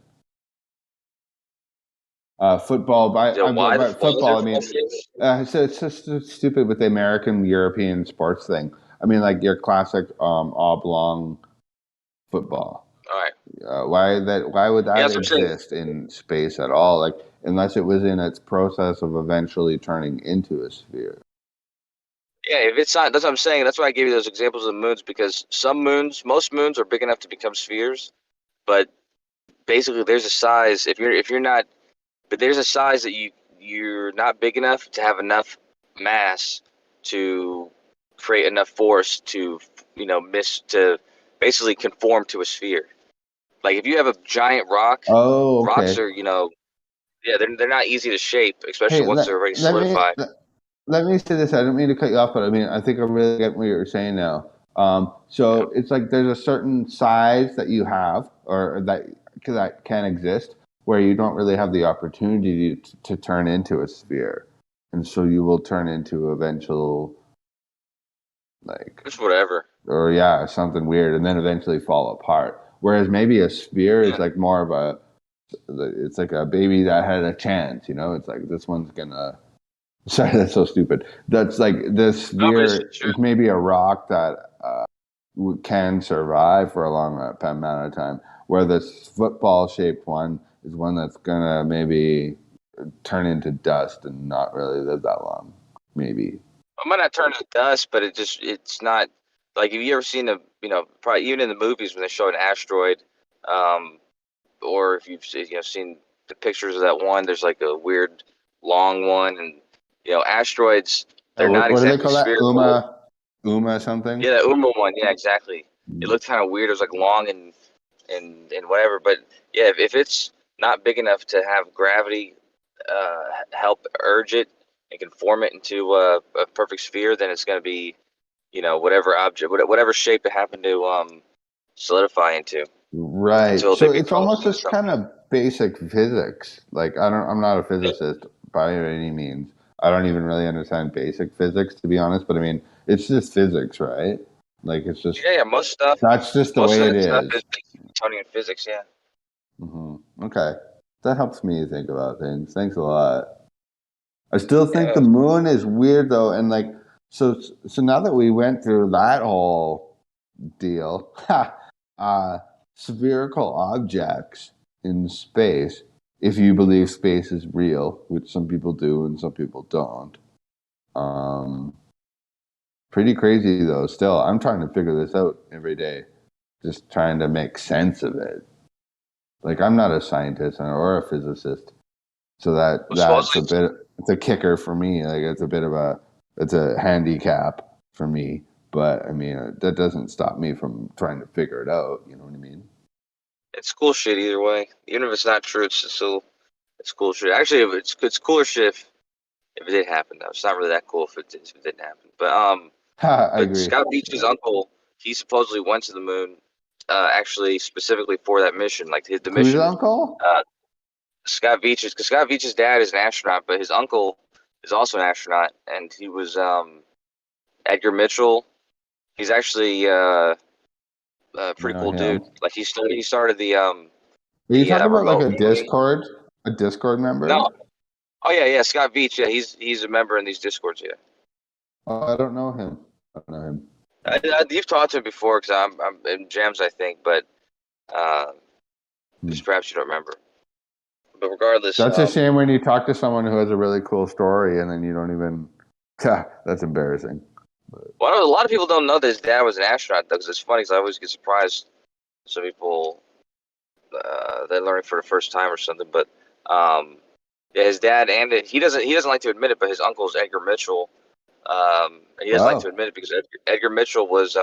Football by football. I mean, so it's just stupid with the American European sports thing. I mean, like your classic oblong football. All right. Why would that exist in space at all? Like unless it was in its process of eventually turning into a sphere. Yeah, if it's not, that's what I'm saying. That's why I gave you those examples of the moons, because most moons are big enough to become spheres, but basically there's a size. If you're not, but there's a size that you're not big enough to have enough mass to create enough force to to basically conform to a sphere. Like if you have a giant rock, rocks are they're not easy to shape, especially once they're already solidified. Let me say this. I don't mean to cut you off, but I mean I think I really get what you're saying now. So it's like there's a certain size that you have, or that can exist, where you don't really have the opportunity to turn into a sphere, and so you will turn into eventual, like just whatever, or something weird, and then eventually fall apart. Whereas maybe a sphere is like more of it's like a baby that had a chance. It's like this one's gonna. Sorry, that's so stupid. That's like this sphere is maybe a rock that can survive for a long amount of time, where this football-shaped one is one that's gonna maybe turn into dust and not really live that long. Maybe. It might not turn to dust, but it's not like, have you ever seen probably even in the movies when they show an asteroid, or if you've seen the pictures of that one, there's like a weird long one, and asteroids, they're not what do they exactly call that? spherical. Uma something? Yeah, the Uma one. Yeah, exactly. It looked kind of weird. It was like long and whatever. But yeah, if it's not big enough to have gravity help urge it and can form it into a perfect sphere, then it's going to be, you know, whatever object, whatever shape it happened to solidify into. Right. Until So they it's become almost just something. kind of basic physics. Like I'm not a physicist by any means. I don't even really understand basic physics, to be honest. But I mean, it's just physics, right? Like it's just Yeah, most stuff. that's just the Most way of it that stuff is. is Newtonian physics. Yeah. Okay, that helps me think about things. Thanks a lot. I still think Yeah. the moon is weird though, and like so now that we went through that whole deal, spherical objects in space, if you believe space is real, which some people do and some people don't. Pretty crazy though. Still, I'm trying to figure this out every day, just trying to make sense of it. Like I'm not a scientist or a physicist, so that's a bit. It's a kicker for me. Like it's a handicap for me. But I mean, that doesn't stop me from trying to figure it out. You know what I mean? It's cool shit either way. Even if it's not true, it's still cool shit. Actually, it's cooler shit if it did happen. Though it's not really that cool if it didn't happen. But I agree. Scott Beach's uncle, he supposedly went to the moon, actually specifically for that mission. Like the Who's mission. uncle? Scott Beach's dad is an astronaut, but his uncle is also an astronaut, and he was Edgar Mitchell. He's actually a pretty cool dude. Like he started the Are you talking about like remote a viewing. Discord member? No. Oh yeah, Scott Beach. Yeah, he's a member in these Discords. Yeah. Oh, I don't know him. You've talked to him before because I'm in jams, I think, but just perhaps you don't remember. But regardless, That's a shame when you talk to someone who has a really cool story and then you don't even. That's embarrassing. Well, a lot of people don't know that his dad was an astronaut, though, because it's funny because I always get surprised. Some people they learn it for the first time or something, but yeah, his dad and he doesn't like to admit it, but his uncle is Edgar Mitchell. He doesn't like to admit it because Edgar Mitchell was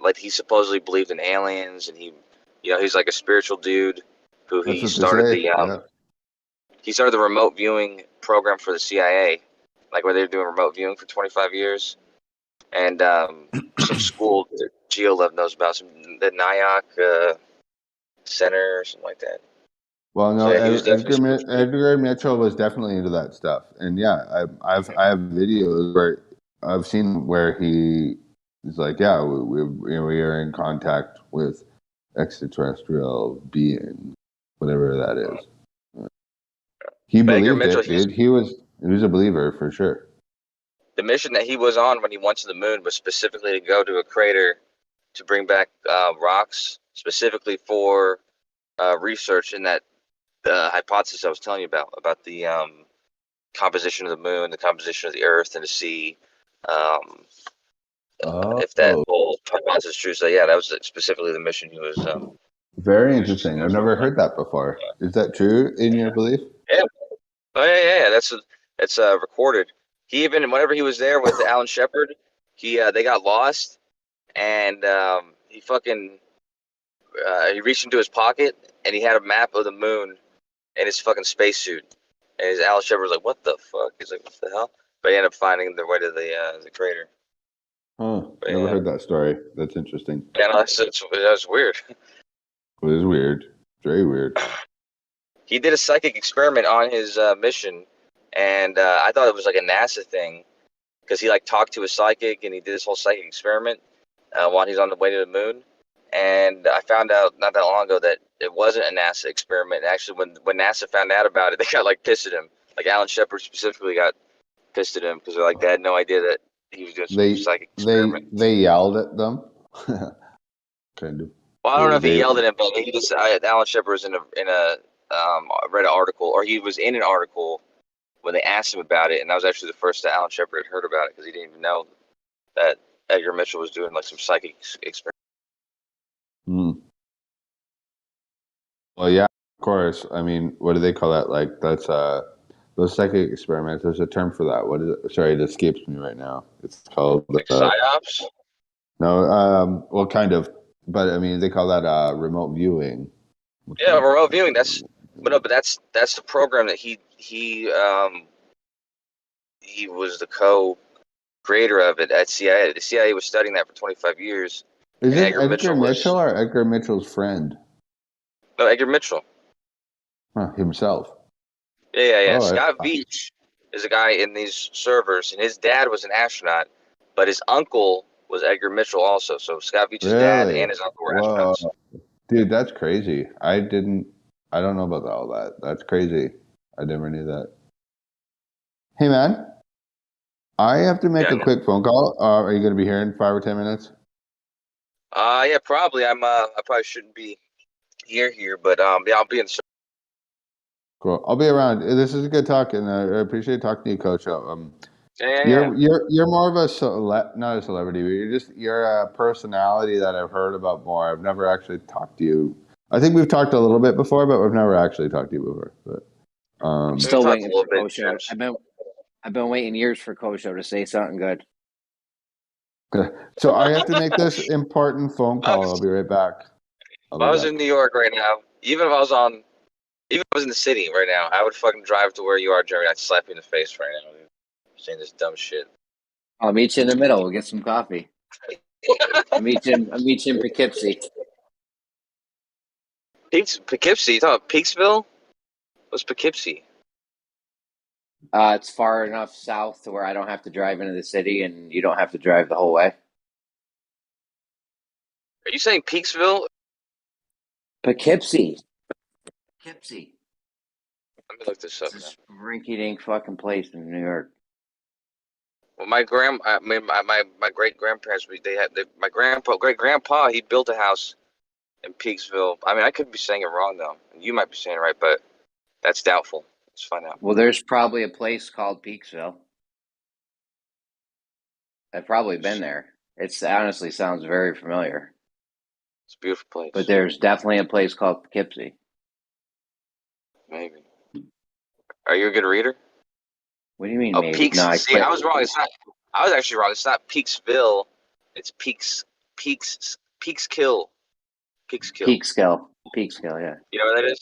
like he supposedly believed in aliens, and he's like a spiritual dude who he started he started the remote viewing program for the CIA, like where they were doing remote viewing for 25 years, and some school that GeoLove knows about, the Nyack Center or something like that. Well, no, So, yeah, he was definitely Edgar Mitchell was definitely into that stuff, and yeah, I have videos where I've seen where he's like, yeah, we are in contact with extraterrestrial beings, whatever that is. He believed it, dude. He was a believer for sure. The mission that he was on when he went to the moon was specifically to go to a crater to bring back rocks, specifically for research in that hypothesis I was telling you about the composition of the moon, the composition of the Earth and the sea. If that whole hypothesis is true, so yeah, that was specifically the mission he was. Very interesting. I've never heard that before. Is that true in your belief? Yeah. Oh yeah. That's recorded. He even whenever he was there with Alan Shepard, they got lost, and he reached into his pocket and he had a map of the moon in his fucking spacesuit. And his Alan Shepard was like, "What the fuck?" He's like, "What the hell?" But he ended up finding their way to the crater. Huh. Never heard that story. That's interesting. Yeah, no, that's weird. It is weird. Very weird. He did a psychic experiment on his mission, and I thought it was like a NASA thing because he like talked to a psychic and he did this whole psychic experiment while he's on the way to the moon. And I found out not that long ago that it wasn't a NASA experiment. Actually, when NASA found out about it, they got like pissed at him. Like Alan Shepard specifically got pissed at him because they're like they had no idea that he was doing some psychic experiment. They yelled at them. Kind of. Well, I don't know if he yelled at him, but he just Alan Shepard was in a read an article, or he was in an article when they asked him about it, and that was actually the first that Alan Shepard had heard about it because he didn't even know that Edgar Mitchell was doing like some psychic experiment. Well, yeah, of course. I mean, what do they call that? Like that's those psychic experiments. There's a term for that. What is it? Sorry, it escapes me right now. It's called psyops. No, well, kind of, but I mean, they call that remote viewing. Yeah, remote viewing. But that's the program that he he was the co-creator of it at CIA. The CIA was studying that for 25 years. Is And it Edgar Mitchell or Edgar Mitchell's friend? No, Edgar Mitchell. Himself. Yeah. Oh, Scott Veach is a guy in these servers, and his dad was an astronaut, but his uncle was Edgar Mitchell also. So Scott Veach's dad really? and his uncle were Whoa. astronauts. Dude, that's crazy. I don't know about all that. That's crazy. I never knew that. Hey, man. I have to make a quick phone call. Are you going to be here in 5 or 10 minutes? Yeah, probably. I probably shouldn't be here, but yeah, I'll be in. Cool. I'll be around. This is a good talk, and I appreciate talking to you, Coach. Yeah. You're more of a not a celebrity, but you're a personality that I've heard about more. I've never actually talked to you. I think we've talked a little bit before, but we've never actually talked to you before. But I'm still waiting for Kosho. I've been waiting years for Kosho to say something good. So I have to make this important phone call. I'll be right back. If I was in New York right now, even if I was in the city right now, I would fucking drive to where you are, Jeremy. I'd slap you in the face right now, dude. Saying this dumb shit. I'll meet you in the middle. We'll get some coffee. I'll meet you in Poughkeepsie. Poughkeepsie? You talking about Peaksville? What's Poughkeepsie? It's far enough south to where I don't have to drive into the city, and you don't have to drive the whole way. Are you saying Peaksville? Poughkeepsie. Poughkeepsie. Let me look this up. It's a rinky-dink fucking place in New York. Well, my great grandparents, my great grandpa, he built a house in Peaksville. I mean, I could be saying it wrong though. You might be saying it right, but that's doubtful. Let's find out. Well, there's probably a place called Peaksville. I've probably been there. It honestly sounds very familiar. It's a beautiful place. But there's definitely a place called Poughkeepsie. Maybe. Are you a good reader? What do you mean? Oh, maybe? Peaks. No, See, I was wrong. It's not. I was actually wrong. It's not Peaksville. It's Peakskill. Peekskill. Peekskill, yeah. You know where that is?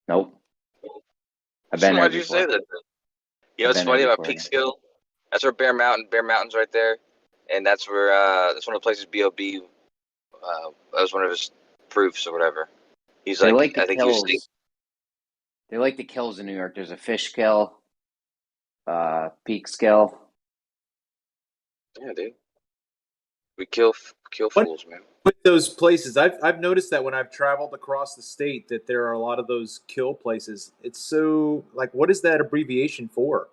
Nope. I've been there Why'd you before. say that? You know what's funny about Peekskill? That's where Bear Mountain's right there, and that's where that's one of the places B.O.B. That was one of his proofs or whatever. He's They like, like I think he was. They like the kills in New York. There's a fish kill, Peekskill. Yeah, dude. We kill fools, man. With those places, I've noticed that when I've traveled across the state, that there are a lot of those kill places. It's so like, what is that abbreviation for?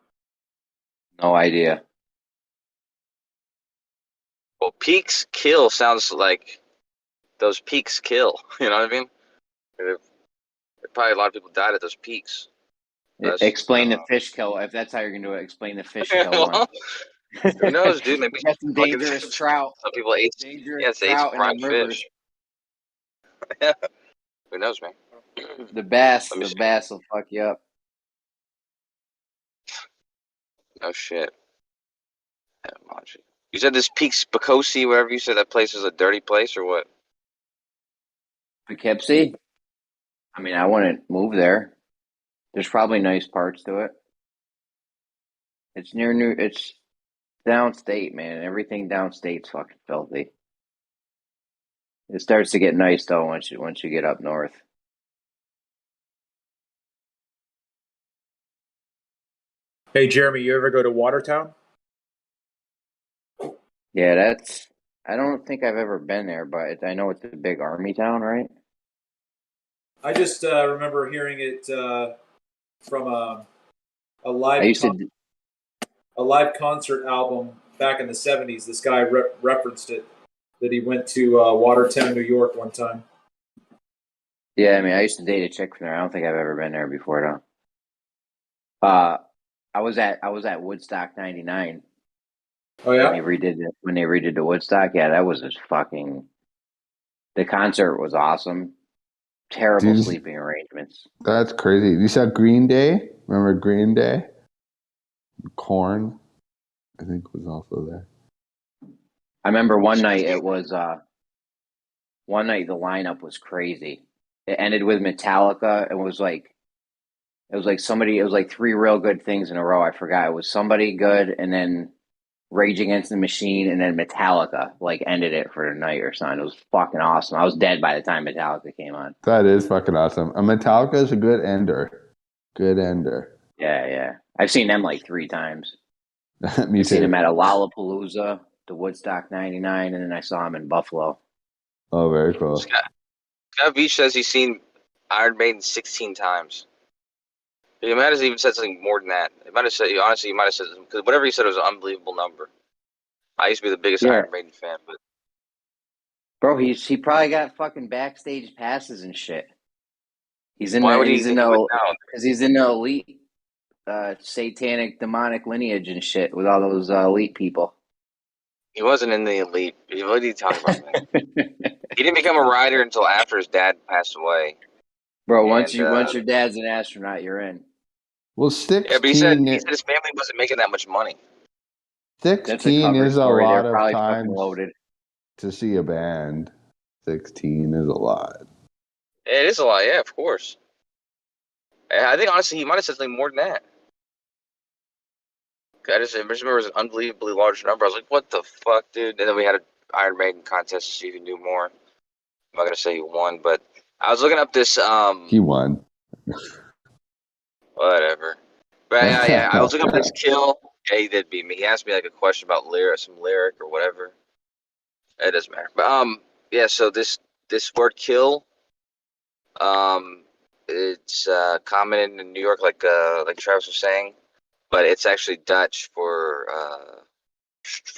No idea. Well, Peaks Kill sounds like those peaks kill. You know what I mean? Probably a lot of people died at those peaks. Explain the fish kill. If that's how you're gonna do it, explain the fish kill one. Who knows, dude? Maybe got some dangerous trout. Some people ate. Dangerous They ate some trout in prime the rivers. fish. Who knows, man? The bass will fuck you up. No shit. You said this Peaks Poughkeepsie, wherever you said that place is a dirty place, or what? Poughkeepsie? I mean, I wouldn't move there. There's probably nice parts to it. It's it's downstate, man. Everything downstate's fucking filthy. It starts to get nice though once you get up north. Hey, Jeremy, you ever go to Watertown? Yeah, I don't think I've ever been there, but I know it's a big army town, right? I just remember hearing it from a live a live concert album back in the 70s. This guy referenced it, that he went to Watertown, New York one time. Yeah, I mean, I used to date a chick from there. I don't think I've ever been there before, though. I was at Woodstock '99. Oh yeah. When they redid the Woodstock, yeah, that was just fucking. The concert was awesome. Terrible sleeping arrangements. That's crazy. You saw Green Day? Remember Green Day? Korn, I think, was also there. I remember one night the lineup was crazy. It ended with Metallica and was like It was like somebody. It was like 3 real good things in a row. I forgot. It was somebody good, and then Rage Against the Machine, and then Metallica like ended it for the night or something. It was fucking awesome. I was dead by the time Metallica came on. That is fucking awesome. A Metallica is a good ender. Good ender. Yeah. I've seen them like 3 times. Me I've seen them too. at a Lollapalooza, the Woodstock '99, and then I saw them in Buffalo. Oh, very cool. Scott Beach says he's seen Iron Maiden 16 times. He might have even said something more than that. He might have said, honestly, he might have said, because whatever he said was an unbelievable number. I used to be the biggest Iron Maiden fan, but Bro, he probably got fucking backstage passes and shit. He's in why the would he he's in think he would the know? because he's in the elite satanic demonic lineage and shit with all those elite people. He wasn't in the elite. What are you talking about, man? He didn't become a rider until after his dad passed away. Bro, once your dad's an astronaut, you're in. Well, Yeah, but he 16 said his family wasn't making that much money. 16 is a story. lot They're of probably times fucking loaded. to see a band. 16 is a lot. It is a lot, yeah, of course. I think honestly he might have said something more than that. I just remember it was an unbelievably large number. I was like, what the fuck, dude? And then we had an Iron Maiden contest to see who knew more. I'm not gonna say who won, but I was looking up this He won. whatever. But yeah, I was looking up this kill. Yeah, he did beat me. He asked me like a question about some lyric or whatever. It doesn't matter. But yeah, so this word kill, it's common in New York, like Travis was saying, but it's actually Dutch for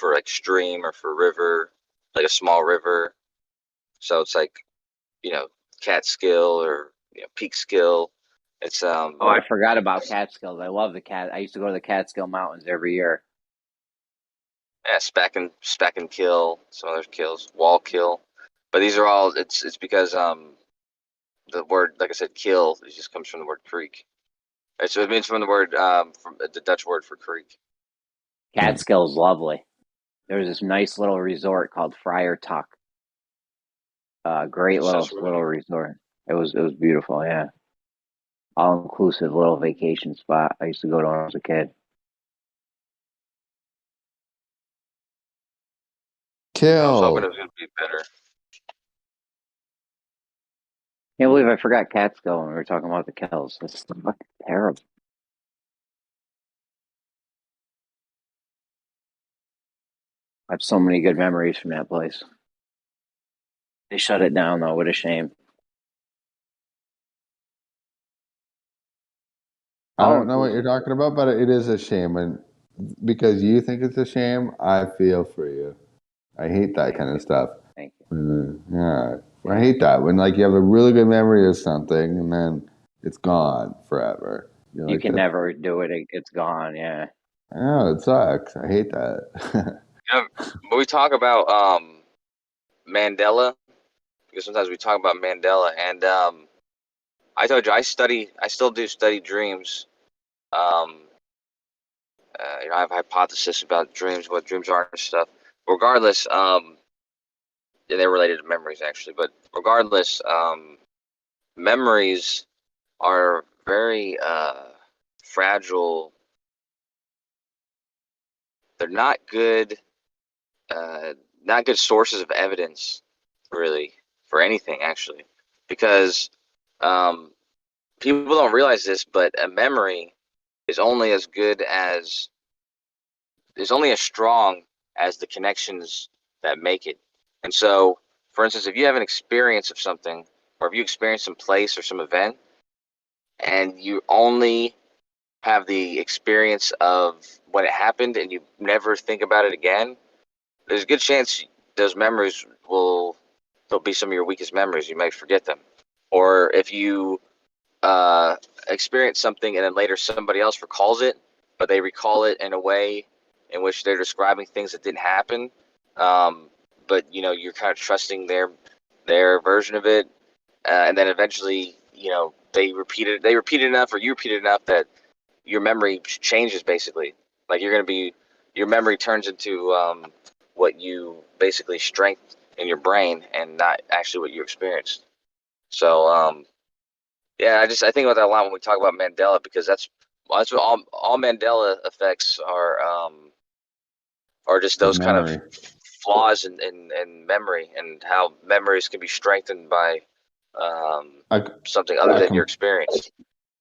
like stream or for river, like a small river. So it's like, Catskill or Peekskill. It's Oh, I forgot about Catskills. I love the cat. I used to go to the Catskill Mountains every year. Yeah, Speck and Kill, some other kills, Wall Kill, but these are all. It's because the word, like I said, kill, it just comes from the word creek. So it means from the word from the Dutch word for creek. Catskill's lovely. There's this nice little resort called Friar Tuck. Great little resort. It was beautiful. Yeah, all inclusive little vacation spot. I used to go to when I was a kid. I was hoping it Kill. was gonna be better. Can't believe I forgot Catskill when we were talking about the kills. This is fucking terrible. I have so many good memories from that place. They shut it down though. What a shame. I don't know what you're talking about, but it is a shame. And because you think it's a shame, I feel for you. I hate that kind of stuff. Thank you. Yeah. I hate that when like you have a really good memory of something and then it's gone forever. You're You like, can never do it. It's gone. Yeah. Oh, it sucks. I hate that. But we talk about Mandela, because sometimes we talk about Mandela, and I told you I still do study dreams. I have a hypothesis about dreams, what dreams are and stuff. Regardless, and they're related to memories actually, but regardless, memories are very fragile. They're not good sources of evidence, really, for anything actually, because people don't realize this, but a memory is only as strong as the connections that make it. And so, for instance, if you have an experience of something, or if you experience some place or some event, and you only have the experience of when it happened and you never think about it again, there's a good chance those memories they'll be some of your weakest memories. You might forget them. Or if you experience something and then later somebody else recalls it, but they recall it in a way in which they're describing things that didn't happen, but you're kind of trusting their version of it, and then eventually they repeat it enough, or you repeat it enough that your memory changes, basically. Like your memory turns into what you basically strength in your brain and not actually what you experienced. So Yeah, I think about that a lot when we talk about Mandela, because that's what all Mandela effects are just Is those kind of memory. flaws in memory, and how memories can be strengthened by I, something other I, than your com- experience.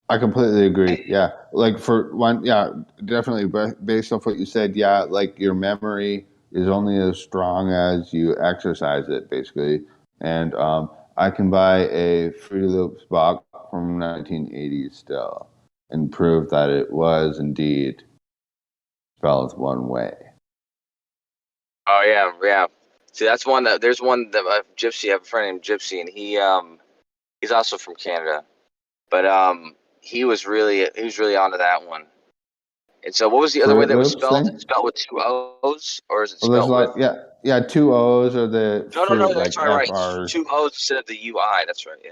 I completely agree. Yeah. Like for one, yeah, definitely based off what you said, yeah, like your memory is only as strong as you exercise it, basically. And I can buy a Fruity Loops box from 1980s still and prove that it was indeed spelled one way. Oh yeah, yeah. See, that's one that there's one that Gypsy. I have a friend named Gypsy, and he's also from Canada, but he was really onto that one. And so, what was the other way Fruit that was Loops spelled? thing? Spelled with two O's, or is it Well, there's a spelled with? lot, yeah, two O's or the No. fruit, That's like right. FR. Two O's instead of the UI. That's right. Yeah.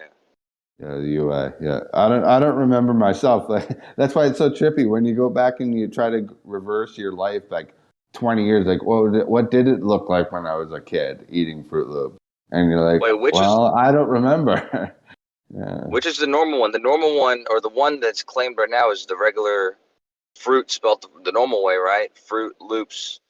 Yeah, the UI. Yeah, I don't remember myself. Like that's why it's so trippy when you go back and you try to reverse your life like 20 years. Like, what did it look like when I was a kid eating Fruit Loops? And you're like, Wait, well, I don't remember. Yeah, which is the normal one? The normal one, or the one that's claimed right now, is the regular fruit spelled the normal way, right? Fruit Loops,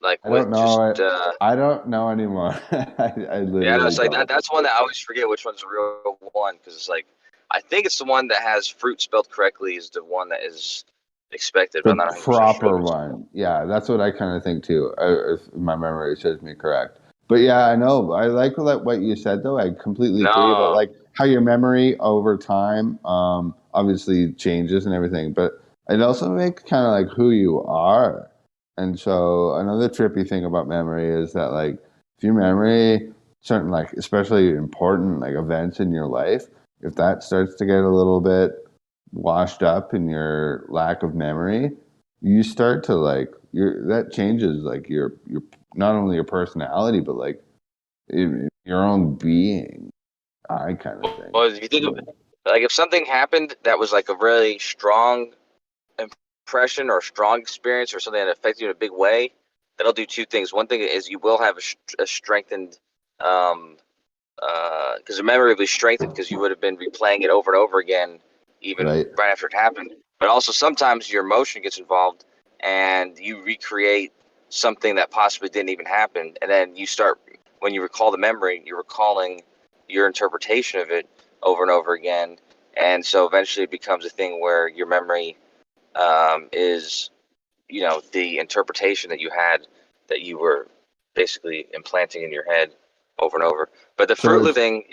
like I with don't know. just I don't know anymore. I yeah. literally It's like don't. that's one that I always forget which one's the real one, because it's like I think it's the one that has fruit spelled correctly is the one that is expected, but The I'm not 100% proper sure. one. Yeah, that's what I kind of think too. If my memory serves me correct. But yeah, I know. I like what you said though. I completely agree about No. like how your memory over time obviously changes and everything, but it also makes kind of like who you are. And so another trippy thing about memory is that like if your memory certain like especially important like events in your life, if that starts to get a little bit washed up in your lack of memory, you start to like that changes like your not only your personality but like your own being. I kind of think. Well, if you think of it, like if something happened that was like a really strong impression or strong experience or something that affected you in a big way, that'll do two things. One thing is you will have a strengthened, because the memory will be strengthened because you would have been replaying it over and over again, even Right. right after it happened. But also sometimes your emotion gets involved and you recreate something that possibly didn't even happen, and then you start, when you recall the memory, you're recalling your interpretation of it over and over again, and so eventually it becomes a thing where your memory is, the interpretation that you had, that you were basically implanting in your head over and over. But the So Fruit Loop it's thing,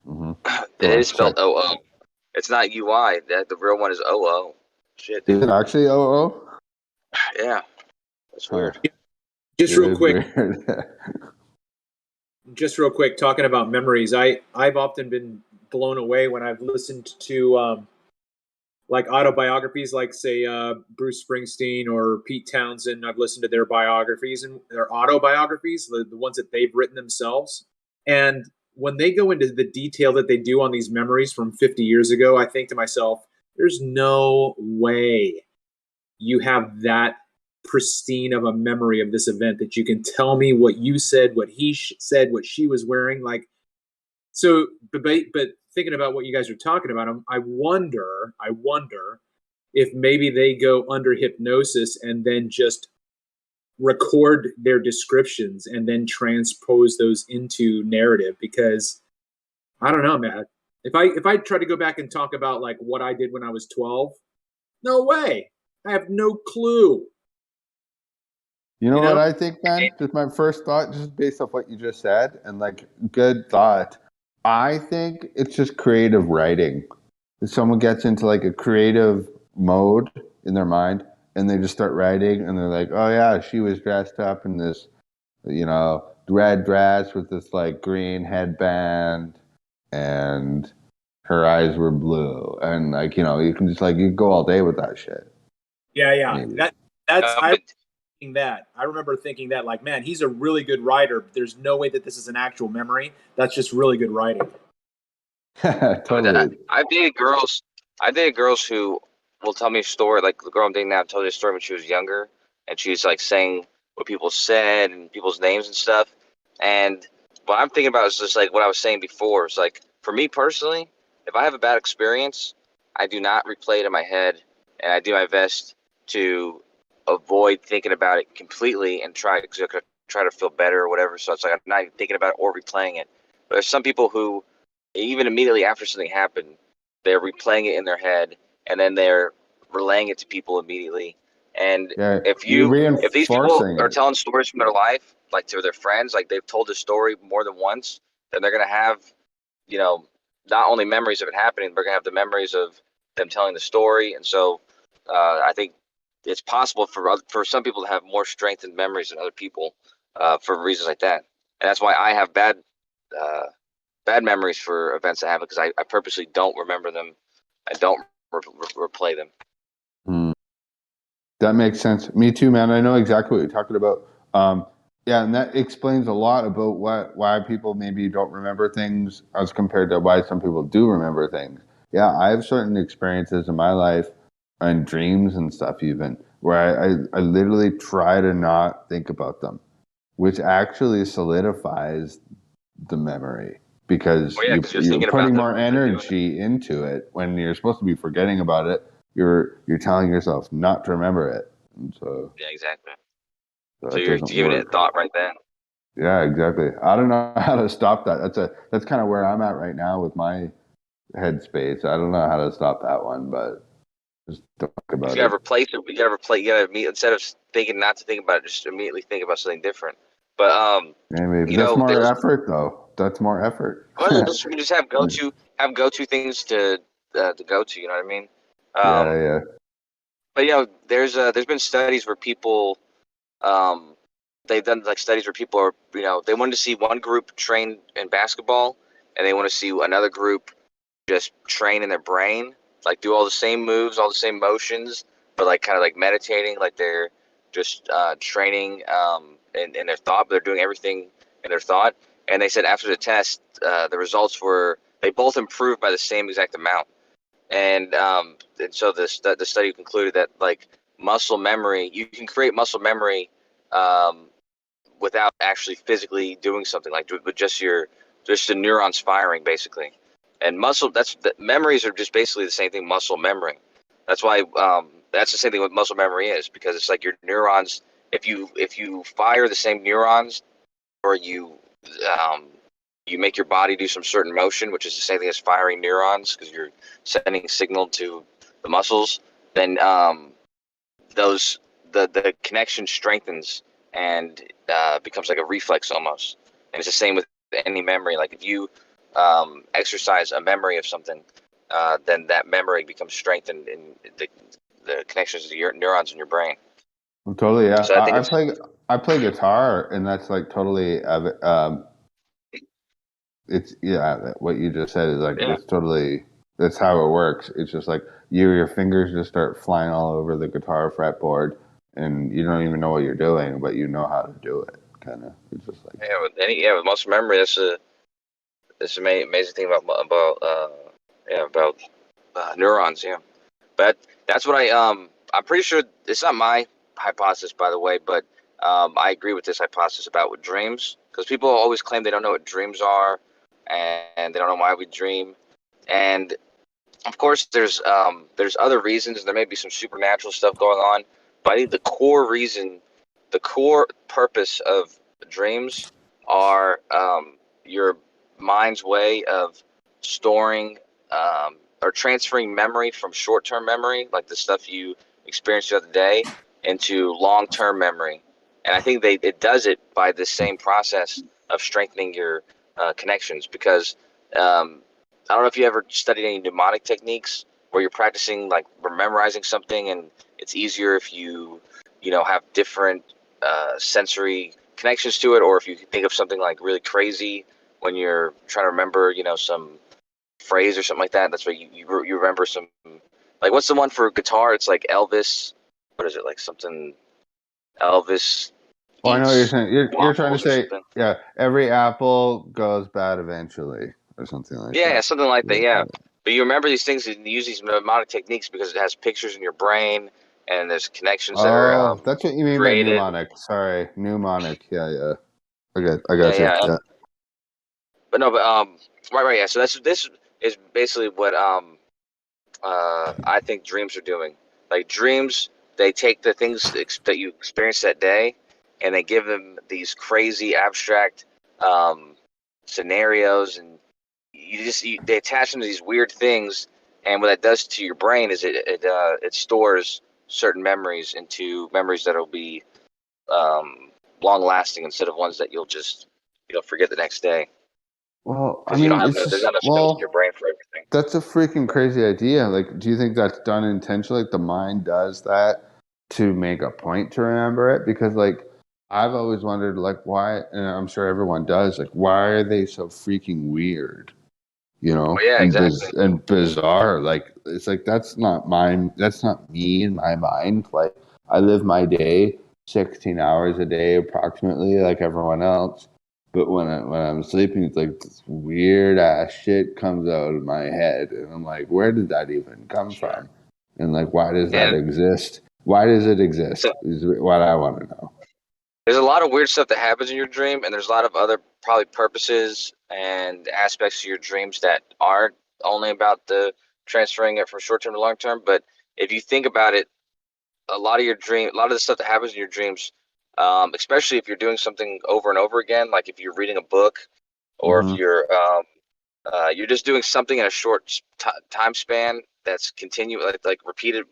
go it is on. Sorry. spelled OO. It's not UI. The real one is OO. Shit, Is dude. it actually OO? Yeah, that's Huh. weird. Just It real is quick, weird. talking about memories. I've often been blown away when I've listened to like autobiographies, like say Bruce Springsteen or Pete Townsend. I've listened to their biographies and their autobiographies, the ones that they've written themselves. And when they go into the detail that they do on these memories from 50 years ago, I think to myself, there's no way you have that pristine of a memory of this event that you can tell me what you said, what he said, what she was wearing. Like, so, but thinking about what you guys are talking about, I wonder if maybe they go under hypnosis and then just record their descriptions and then transpose those into narrative. Because I don't know, man. If I try to go back and talk about like what I did when I was 12, no way. I have no clue. You know what I think, man? Just my first thought, just based off what you just said, and like good thought. I think it's just creative writing. If someone gets into like a creative mode in their mind and they just start writing and they're like, oh yeah, she was dressed up in this, red dress with this like green headband and her eyes were blue. And like, you can just like, you go all day with that shit. Yeah. Maybe. I remember thinking that, like, man, he's a really good writer. There's no way that this is an actual memory. That's just really good writing. Totally. I've dated girls who will tell me a story. Like the girl I'm dating now told me a story when she was younger, and she's like saying what people said and people's names and stuff. And what I'm thinking about is just like what I was saying before. It's like, for me personally, if I have a bad experience, I do not replay it in my head, and I do my best to avoid thinking about it completely and try to feel better or whatever. So it's like I'm not even thinking about it or replaying it. But there's some people who, even immediately after something happened, they're replaying it in their head, and then they're relaying it to people immediately. And Yeah, if you're these people reinforcing are it. telling stories from their life, like to their friends, like they've told the story more than once, then they're gonna have, not only memories of it happening, they're gonna have the memories of them telling the story. And so, I think it's possible for some people to have more strengthened memories than other people, for reasons like that. And that's why I have bad memories for events that happen, because I purposely don't remember them. I don't replay them. That makes sense. Me too, man. I know exactly what you're talking about. Yeah, and that explains a lot about why people maybe don't remember things as compared to why some people do remember things. Yeah, I have certain experiences in my life and dreams and stuff even where I literally try to not think about them, which actually solidifies the memory because Well, yeah, because you're you're thinking about putting them more when you're doing it. energy into it when you're supposed to be forgetting about it. You're telling yourself not to remember it. And so Yeah, exactly. So that you're doesn't giving it work. thought right then. Yeah, exactly. I don't know how to stop that. That's kind of where I'm at right now with my headspace. I don't know how to stop that one, but just talk You about gotta it. replace it. You gotta instead of thinking not to think about it, just immediately think about something different. But Yeah, maybe that's more effort, though. That's more effort. well, we just have go to things to go to. You know what I mean? Yeah. But there's been studies where people they've done like studies where people are they wanted to see one group train in basketball, and they want to see another group just train in their brain, like do all the same moves, all the same motions, but like kind of like meditating, like they're just training in their thought, but they're doing everything in their thought. And they said after the test, the results were they both improved by the same exact amount. And so the study concluded that like muscle memory, you can create muscle memory without actually physically doing something, like with just the neurons firing basically. And memories are just basically the same thing. Muscle memory. That's why that's the same thing what muscle memory is, because it's like your neurons. If you fire the same neurons, or you make your body do some certain motion, which is the same thing as firing neurons, because you're sending a signal to the muscles, then the connection strengthens and becomes like a reflex almost. And it's the same with any memory. Like if you exercise a memory of something, then that memory becomes strengthened in the connections to your neurons in your brain. Totally. Yeah. So I think I play guitar, and that's like totally. It's what you just said is like it's totally. That's how it works. It's just like your fingers just start flying all over the guitar fretboard, and you don't even know what you're doing, but you know how to do it. Kind of. It's just like with muscle memory, that's an amazing thing about neurons. Yeah, but that's what I'm pretty sure it's not my hypothesis, by the way, but I agree with this hypothesis about with dreams, because people always claim they don't know what dreams are, and they don't know why we dream. And of course there's other reasons. There may be some supernatural stuff going on, but I think the core purpose of dreams are your mind's way of storing or transferring memory from short-term memory, like the stuff you experienced the other day, into long-term memory. And I think it does it by the same process of strengthening your connections, because I don't know if you ever studied any mnemonic techniques where you're practicing like memorizing something, and it's easier if you have different sensory connections to it, or if you think of something like really crazy when you're trying to remember some phrase or something like that. That's why you remember some, like, what's the one for guitar? It's like Elvis. What is it, like something Elvis Oh, I know what you're eats saying. You're trying to waffles or say, something? yeah, every apple goes bad eventually, or something like Yeah, that. something like that. Yeah, but you remember these things and you use these mnemonic techniques because it has pictures in your brain, and there's connections that are Oh, that's what you mean by created. mnemonic. Sorry, mnemonic. Yeah. I Yeah, got you. yeah. Yeah. But no, but right, yeah. So is basically what I think dreams are doing. Like dreams, they take the things that you experience that day, and they give them these crazy abstract scenarios, and they attach them to these weird things. And what that does to your brain is it stores certain memories into memories that'll be long lasting instead of ones that you'll forget the next day. Well, I Because you don't mean, have it's there's just not enough space in your brain for everything. that's a freaking crazy idea. Like, do you think that's done intentionally? Like, the mind does that to make a point to remember it? Because, like, I've always wondered, like, why, and I'm sure everyone does, like, why are they so freaking weird? You know, Oh, yeah, and exactly. and bizarre. Like, it's like that's not mine. That's not me in my mind. Like, I live my day 16 hours a day approximately, like everyone else. But when I'm sleeping, it's like this weird ass shit comes out of my head, and I'm like, where did that even come from? And like, why does that exist? Why does it exist? Is what I want to know. There's a lot of weird stuff that happens in your dream, and there's a lot of other probably purposes and aspects to your dreams that aren't only about the transferring it from short term to long term. But if you think about it, a lot of the stuff that happens in your dreams, especially if you're doing something over and over again, like if you're reading a book, or if you're just doing something in a short time span that's like repeated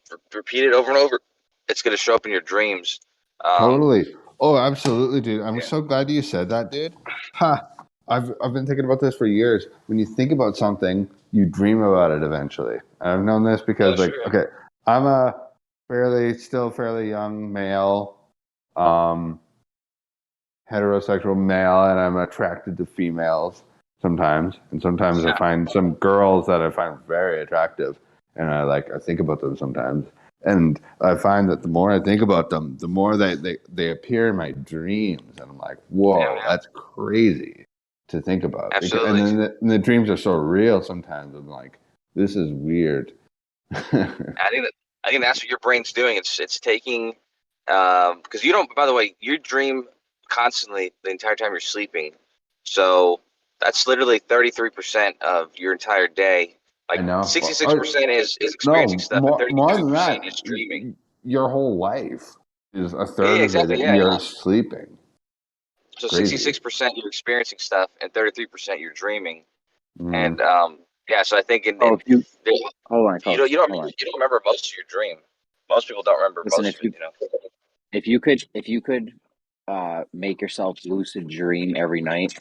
over and over, it's going to show up in your dreams. Totally. Oh, absolutely, dude. I'm so glad you said that, dude. Ha! I've been thinking about this for years. When you think about something, you dream about it eventually. And I've known this because, like, okay, I'm a still fairly young male, heterosexual male, and I'm attracted to females sometimes. And sometimes I find some girls that I find very attractive, and I think about them sometimes. And I find that the more I think about them, the more they appear in my dreams. And I'm like, whoa, that's crazy to think about. Absolutely. And then the dreams are so real sometimes. I'm like, this is weird. I think that's what your brain's doing. It's taking because you don't. By the way, you dream constantly the entire time you're sleeping. So that's literally 33% of your entire day. Like I know. 66% is experiencing stuff, and More than 33% that, is dreaming. your whole life is a Yeah, third exactly. of it. Yeah, You're sleeping. So Crazy. 66% you're experiencing stuff, and 33% you're dreaming. Mm. And so I think if you hold on, Coach, you don't hold on. remember most of your dream. Most people don't remember Listen, most of it. You know. if you could make yourself lucid dream every night,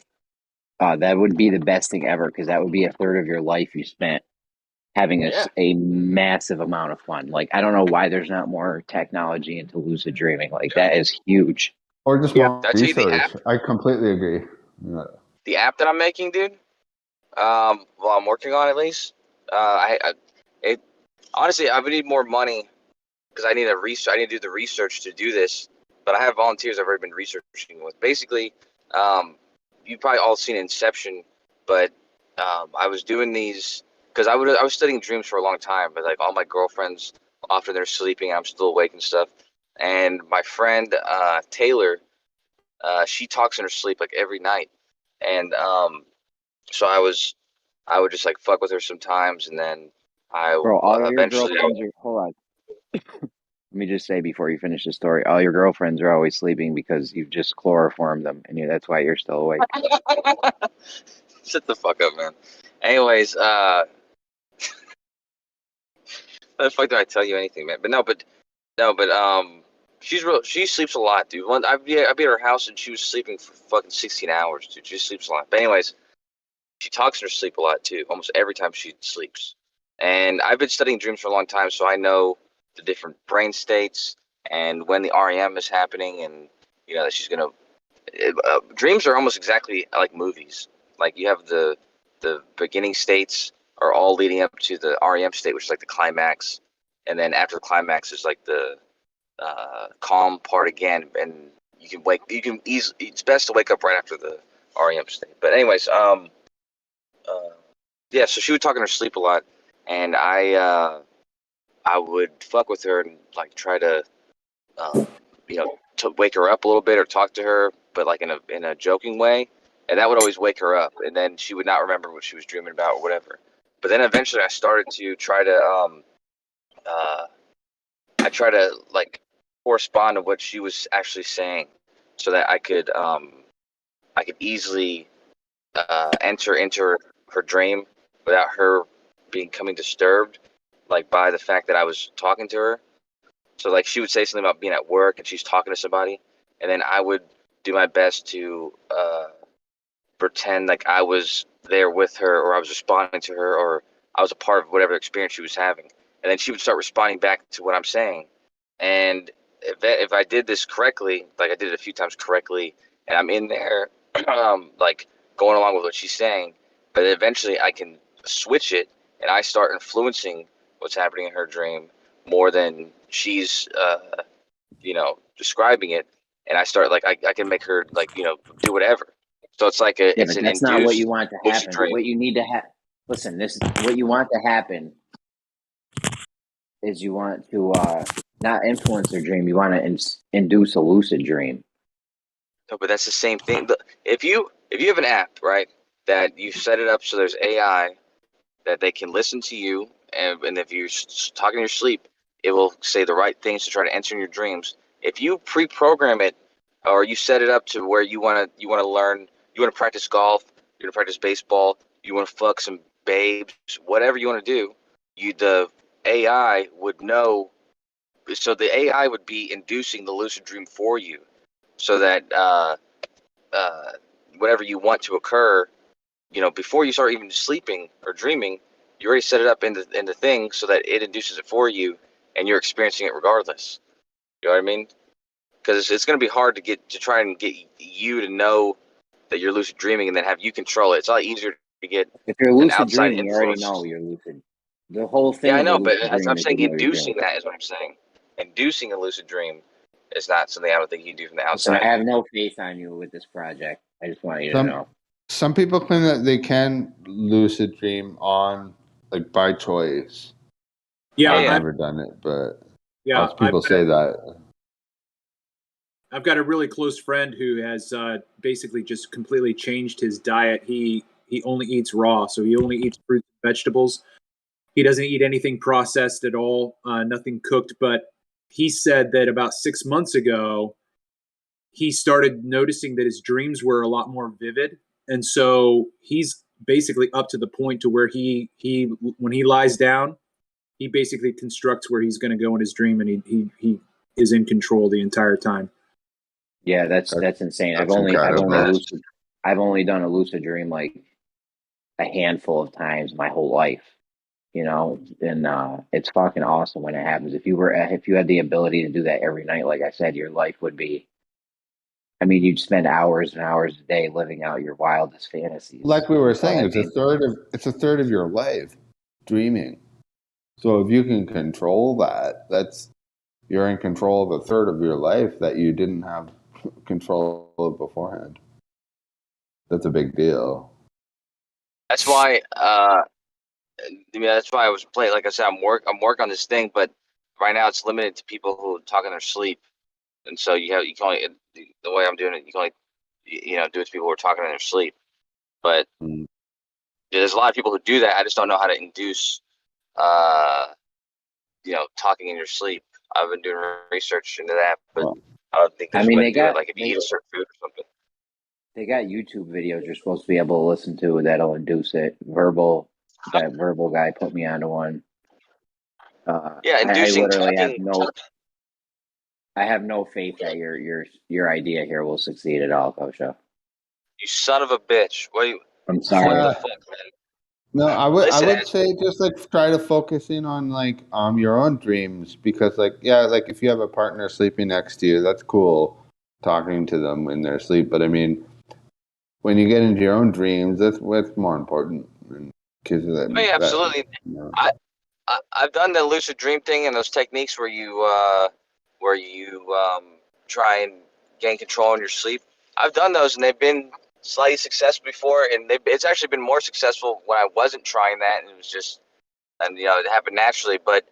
that would be the best thing ever, because that would be a third of your life you spent having a massive amount of fun. Like, I don't know why there's not more technology into lucid dreaming. Like, that is huge. Or just more Did I tell you the research. app? I completely agree. Yeah. The app that I'm making, dude. Well, I'm working on it, at least. Honestly, I would need more money because I need to do the research to do this. But I have volunteers I've already been researching with. Basically, you've probably all seen Inception, but I was doing these because I was studying dreams for a long time. But like all my girlfriends, after they're sleeping, I'm still awake and stuff. And my friend Taylor, she talks in her sleep like every night, and so I would just like fuck with her sometimes, and then I Bro, all your eventually. girlfriends are, hold on. Let me just say before you finish the story, all your girlfriends are always sleeping because you've just chloroformed them, and that's why you're still awake. Shut the fuck up, man. Anyways, how the fuck did I tell you anything, man? But she sleeps a lot, dude. I'd be at her house and she was sleeping for fucking 16 hours, dude. She sleeps a lot. But anyways, she talks in her sleep a lot too, almost every time she sleeps. And I've been studying dreams for a long time, so I know the different brain states and when the REM is happening, and that she's gonna. Dreams are almost exactly like movies. Like you have the beginning states are all leading up to the REM state, which is like the climax, and then after the climax is like the calm part again, and you can easily. It's best to wake up right after the REM state. But anyways, yeah. So she would talk in her sleep a lot, and I would fuck with her and like try to, to wake her up a little bit or talk to her, but like in a joking way, and that would always wake her up, and then she would not remember what she was dreaming about or whatever. But then eventually I started to try to like correspond to what she was actually saying, so that I could easily enter into her dream without her becoming disturbed, like by the fact that I was talking to her. So like she would say something about being at work and she's talking to somebody, and then I would do my best to pretend like I was there with her, or I was responding to her, or I was a part of whatever experience she was having. And then she would start responding back to what I'm saying. And if I did this correctly, like I did it a few times correctly, and I'm in there, like going along with what she's saying, but eventually I can switch it, and I start influencing what's happening in her dream more than she's, describing it, and I start like I can make her like do whatever. So it's like Yeah, it's but an that's not what you induced want to lucid happen. dream. What you need to have. Listen, this what you want to happen is you want to not influence their dream. You want to induce a lucid dream. No, but that's the same thing. If you have an app, right, that you set it up so there's AI that they can listen to you, and if you're talking in your sleep, it will say the right things to try to enter in your dreams. If you pre-program it, or you set it up to where you want to learn, you want to practice golf, you want to practice baseball, you want to fuck some babes, whatever you want to do, the AI would know. So the AI would be inducing the lucid dream for you, so that whatever you want to occur, before you start even sleeping or dreaming, you already set it up in the thing so that it induces it for you, and you're experiencing it regardless. You know what I mean? Because it's going to be hard to try and get you to know that you're lucid dreaming and then have you control it. It's a lot easier to get If you're an lucid outside dreaming, you already influence. know you're lucid. The whole Yeah, thing I of a know, but lucid as dream I'm is you saying, know you're dreaming. inducing that is what I'm saying. Inducing a lucid dream is not something I would think you do from the Listen, outside. I have no faith on you with this project. I just want you to know. Some people claim that they can lucid dream on like by choice. Yeah, I've never done it, but yeah, lots of people say that. I've got a really close friend who has basically just completely changed his diet. He only eats raw, so he only eats fruits and vegetables. He doesn't eat anything processed at all, nothing cooked. But he said that about 6 months ago, he started noticing that his dreams were a lot more vivid, and so he's basically up to the point to where he when he lies down, he basically constructs where he's going to go in his dream, and he is in control the entire time. Yeah, that's insane. That's I've incredible. only done a lucid dream like a handful of times my whole life, and it's fucking awesome when it happens. If you had the ability to do that every night, like I said, your life would be. I mean, you'd spend hours and hours a day living out your wildest fantasies. Like we were You know what saying, I it's mean? a third of your life dreaming. So if you can control that, you're in control of a third of your life that you didn't have control of beforehand. That's a big deal. That's why. That's why I was playing. Like I said, I'm working on this thing, but right now it's limited to people who talk in their sleep, and so you can only, the way I'm doing it, you can only do it to people who are talking in their sleep. But there's a lot of people who do that. I just don't know how to induce, talking in your sleep. I've been doing research into that, but I don't think I there's a mean, way they to do it. got Like if you eat a certain food or something. they got YouTube videos you're supposed to be able to listen to that'll induce it. That verbal guy put me onto one. Yeah, I inducing literally talking. I have no faith that your idea here will succeed at all, Kosha. You son of a bitch! I'm sorry. What the fuck, man? No, I Listen, would say just like try to focus in on like your own dreams, because like if you have a partner sleeping next to you, that's cool talking to them in their sleep. But I mean, when you get into your own dreams, that's what's more important. Because yeah, absolutely. I've done the lucid dream thing and those techniques where you try and gain control in your sleep. I've done those and they've been slightly successful before, and it's actually been more successful when I wasn't trying that, and it was just, and it happened naturally. But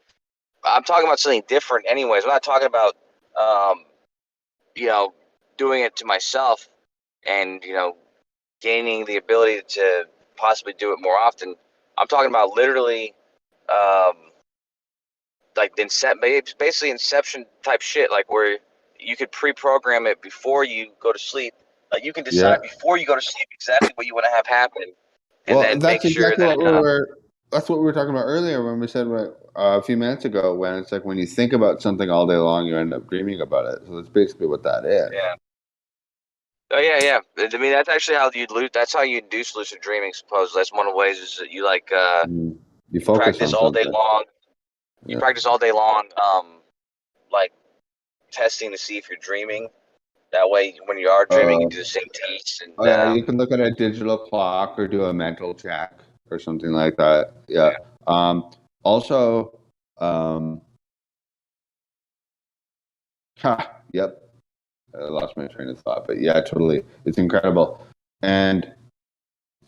I'm talking about something different, anyways. I'm not talking about doing it to myself and gaining the ability to possibly do it more often. I'm talking about literally, like basically Inception type shit, like where you could pre-program it before you go to sleep. Like you can decide before you go to sleep exactly what you want to have happen, and Well, then make that's sure exactly that that's what we were talking about earlier when we said a few minutes ago, when it's like when you think about something all day long, you end up dreaming about it. So that's basically what that is. yeah. Oh yeah. I mean, that's actually how you that's how you induce lucid dreaming. Supposedly, that's one of the ways is that you like You focus practice on all day something. long. You Yeah. practice all day long, like testing to see if you're dreaming. That way, when you are dreaming, you do the same tests. And Oh yeah, you can look at a digital clock or do a mental check or something like that. Yeah. Also, yep. I lost my train of thought, but yeah, totally. It's incredible. And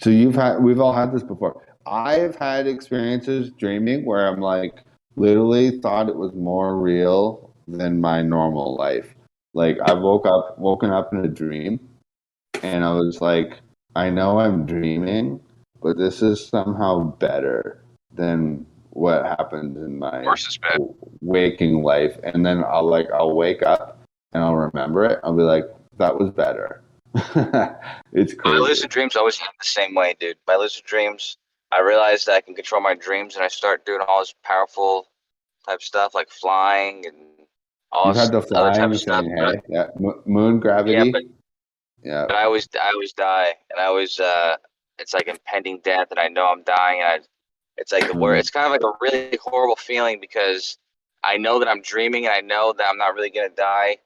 so we've all had this before. I've had experiences dreaming where I'm like literally thought it was more real than my normal life. Like I woken up in a dream and I was like, I know I'm dreaming, but this is somehow better than what happens in my waking life. And then I'll wake up and I'll remember it. I'll be like, that was better. It's my crazy. lucid dreams always happen the same way, dude. My lucid dreams, I realize that I can control my dreams, and I start doing all this powerful type stuff like flying and all You've this had the other type flying of stuff. thing, hey? Yeah, moon gravity. But I always die, and I always it's like impending death, and I know I'm dying, and it's like the word. It's kind of like a really horrible feeling because I know that I'm dreaming, and I know that I'm not really gonna die,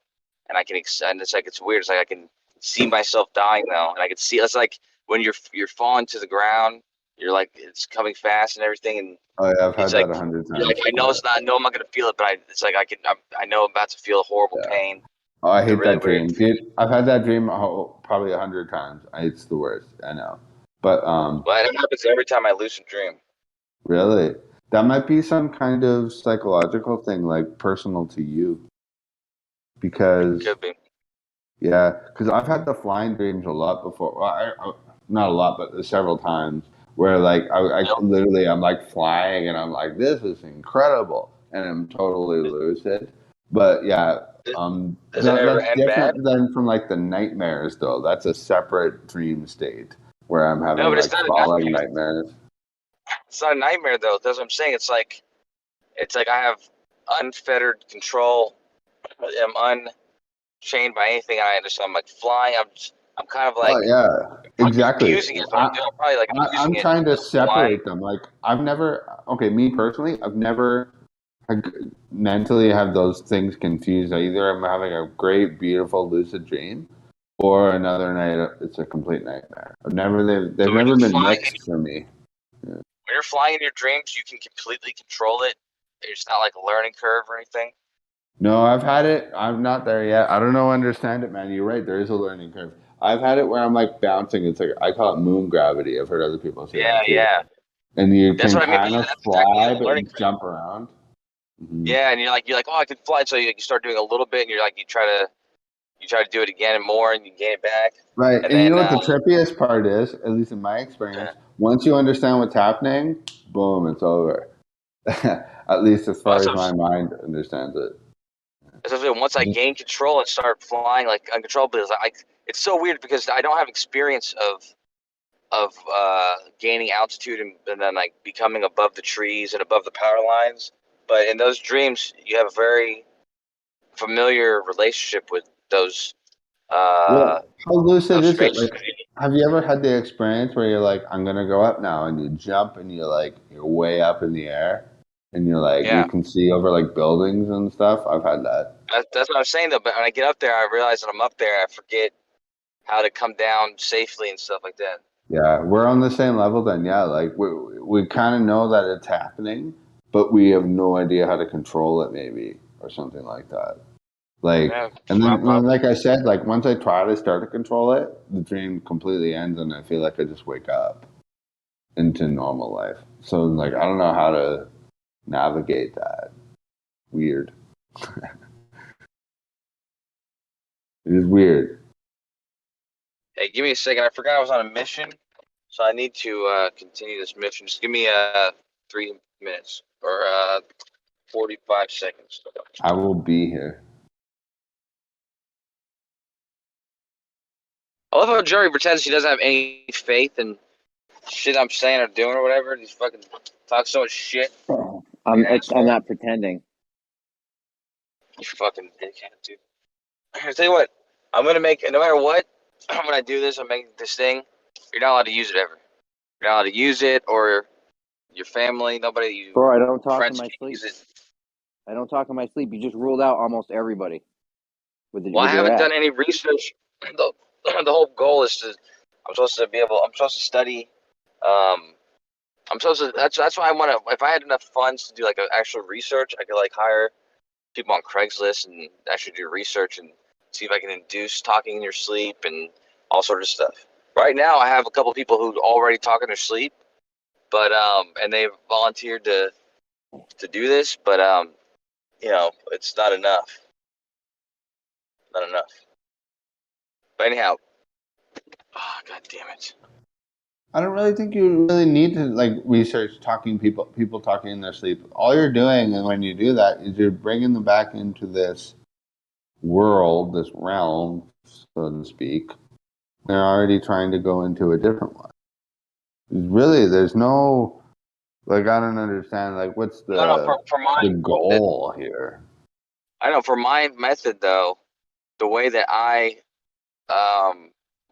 and I can. And it's like it's weird. It's like I can see myself dying though, and I can see. It's like when you're falling to the ground, you're like it's coming fast and everything, and Oh yeah, I've had it's that like 100 you're times. like I know it's not. I know I'm not gonna feel it, but it's like I know I'm about to feel a horrible pain. Oh, I It's a hate really that weird. dream, dude. I've had that dream probably 100 times. It's the worst. I know, but But it happens every time I lucid dream. really, that might be some kind of psychological thing, like personal to you, because Could be. yeah, because I've had the flying dreams a lot before. Well, not a lot, but several times where like I literally I'm like flying and I'm like, this is incredible, and I'm totally lucid. But yeah, Does it ever that's end bad? different than from like the nightmares though. That's a separate dream state where I'm No, having but it's like not a falling nightmare. nightmares. It's not a nightmare though. That's what I'm saying. It's like I have unfettered control. I'm unchained by anything. So I'm like flying. I'm kind of Oh like yeah, exactly. abusing it. But I'm doing. I'm probably like abusing I'm it. trying to Flying. separate them. Like I've never, okay, me personally, I've never mentally have those things confused. Either I'm having a great, beautiful, lucid dream, or another night it's a complete nightmare. They've So when never you're been flying, mixed for me. Yeah. when you're flying in your dreams, you can completely control it. It's not like a learning curve or anything. No, I've had it. I'm not there yet. I don't know. Understand it, man. You're right. There is a learning curve. I've had it where I'm like bouncing. It's like I call it moon gravity. I've heard other people say that too. Yeah. And you That's can what I mean. kind of That's exactly fly, the but learning you curve. jump around. Mm-hmm. Yeah, and you're like, oh, I can fly. So you start doing a little bit, and you're like, you try to do it again and more, and you gain it back. Right. And And you then know what the trippiest part is, at least in my experience, once you understand what's happening, boom, it's over. At least as far as my mind understands it. especially once I gain control and start flying like uncontrollably, it's so weird because I don't have experience of gaining altitude and then like becoming above the trees and above the power lines. But in those dreams, you have a very familiar relationship with those Well, how lucid is it? strange. Like, have you ever had the experience where you're like, I'm gonna go up now, and you jump, and you're way up in the air, and you're like, you Yeah, can see over like buildings and stuff. I've had that. that's what I'm saying though. But when I get up there, I realize that I'm up there. I forget how to come down safely and stuff like that. Yeah, we're on the same level then. Yeah, like we kind of know that it's happening, but we have no idea how to control it, maybe, or something like that. Like, Yeah, and then like I said, like once I try to start to control it, the dream completely ends, and I feel like I just wake up into normal life. So like, I don't know how to navigate that. Weird. It is weird. Hey, give me a second. I forgot I was on a mission. So I need to continue this mission. Just give me 3 minutes or 45 seconds. I will be here. I love how Jerry pretends he doesn't have any faith in shit I'm saying or doing or whatever. He's fucking talks so much shit. I'm not pretending. You fucking dickhead, dude. I'll tell you what, I'm gonna make no matter what. When I do this, I'm making this thing. You're not allowed to use it ever. You're not allowed to use it, or your family, nobody, you Bro, I don't talk in friends my can't sleep. use it. I don't talk in my sleep. You just ruled out almost everybody with Well, I your haven't act. done any research. The whole goal is to. I'm supposed to study. I'm supposed to. That's why I want to. If I had enough funds to do like actual research, I could like hire people on Craigslist and actually do research and see if I can induce talking in your sleep and all sorts of stuff. Right now, I have a couple people who already talk in their sleep, but and they've volunteered to do this, but you know, it's not enough. Not enough. But anyhow, oh, god damn it. I don't really think you really need to like research people talking in their sleep. All you're doing, and when you do that, is you're bringing them back into this world, this realm, so to speak. They're already trying to go into a different one. Really, there's no like I don't understand like what's No, for my the method, goal here. I know for my method though, the way that I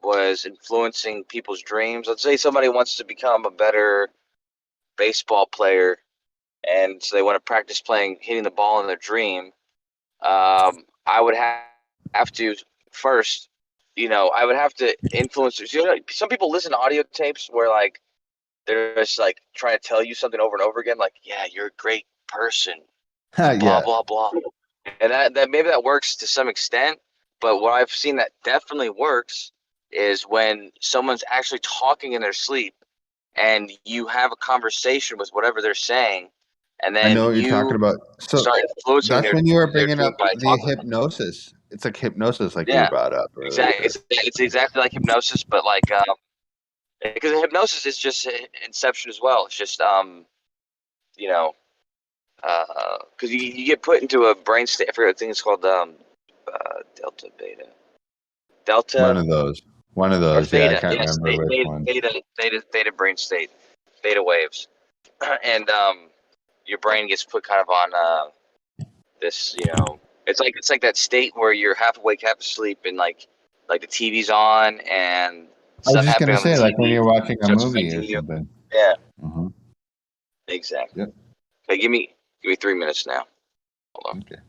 was influencing people's dreams. Let's say somebody wants to become a better baseball player, and so they want to practice hitting the ball in their dream. I would have to first, I would have to influence. Some people listen to audio tapes where like they're just like trying to tell you something over and over again, like, yeah, you're a great person, blah Yeah. blah blah, and that maybe that works to some extent. But what I've seen that definitely works is when someone's actually talking in their sleep, and you have a conversation with whatever they're saying, and I know then what you're talking you about. So start influencing that's when you were their bringing dream up by the talking. hypnosis. It's like hypnosis, like you Yeah, brought up exactly. earlier. It's exactly like hypnosis, but like because hypnosis is just inception as well. It's just you know, because you get put into a brain state. I forget what thing it's called. Delta, beta, One delta, of those. One of or those. Yeah, I theta. can't Yes, remember which one. theta brain state, theta waves, and your brain gets put kind of on this. It's like that state where you're half awake, half asleep, and like the TV's on and I was stuff just happening gonna on the say, like when TV you're watching a starts movie affecting or you. something. Yeah, Mm-hmm. exactly. Yep. Okay, give me 3 minutes now. Hold on. Okay.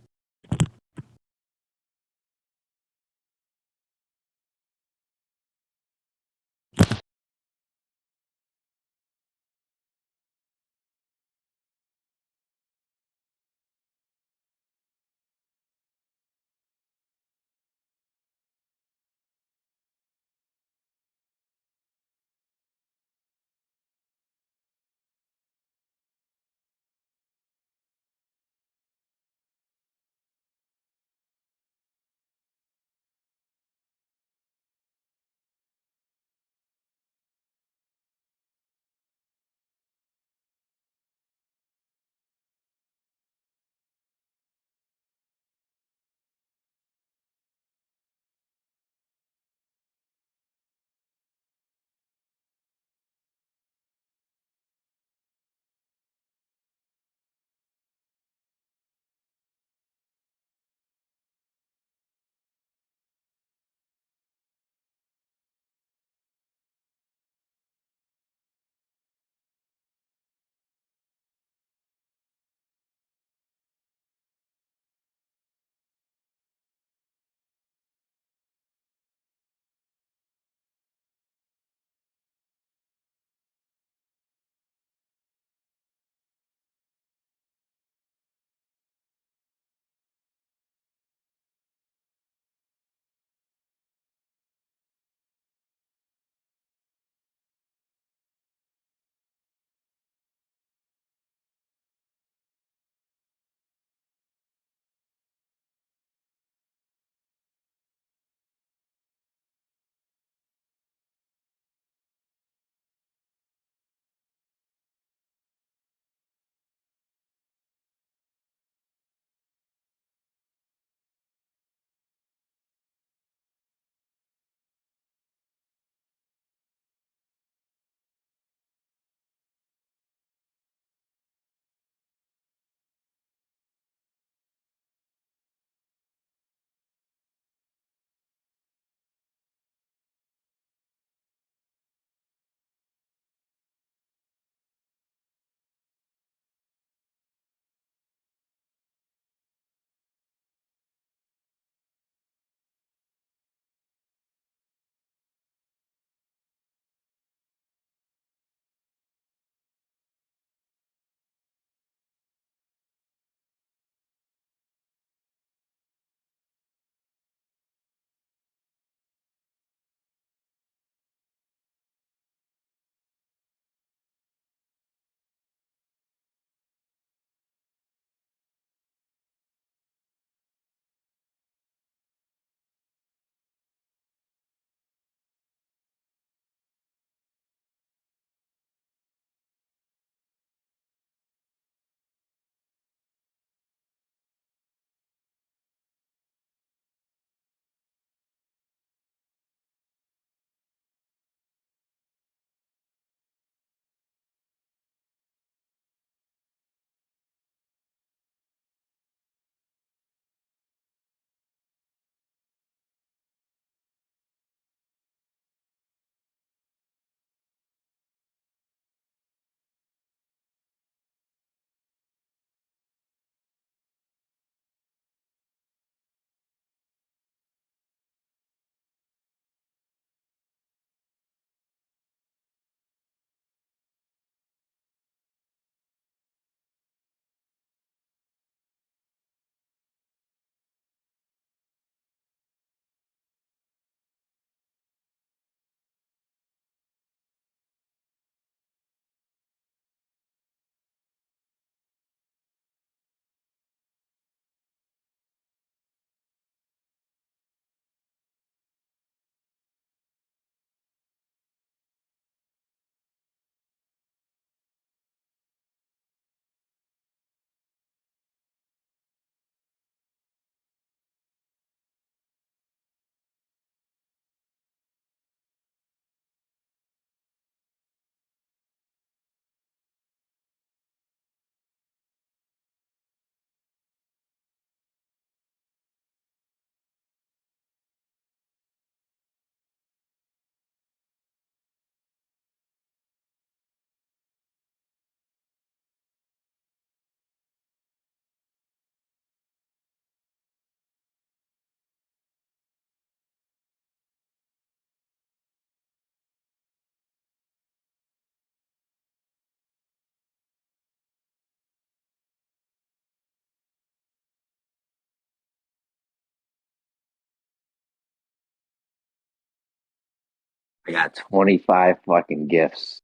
I got 25 fucking gifts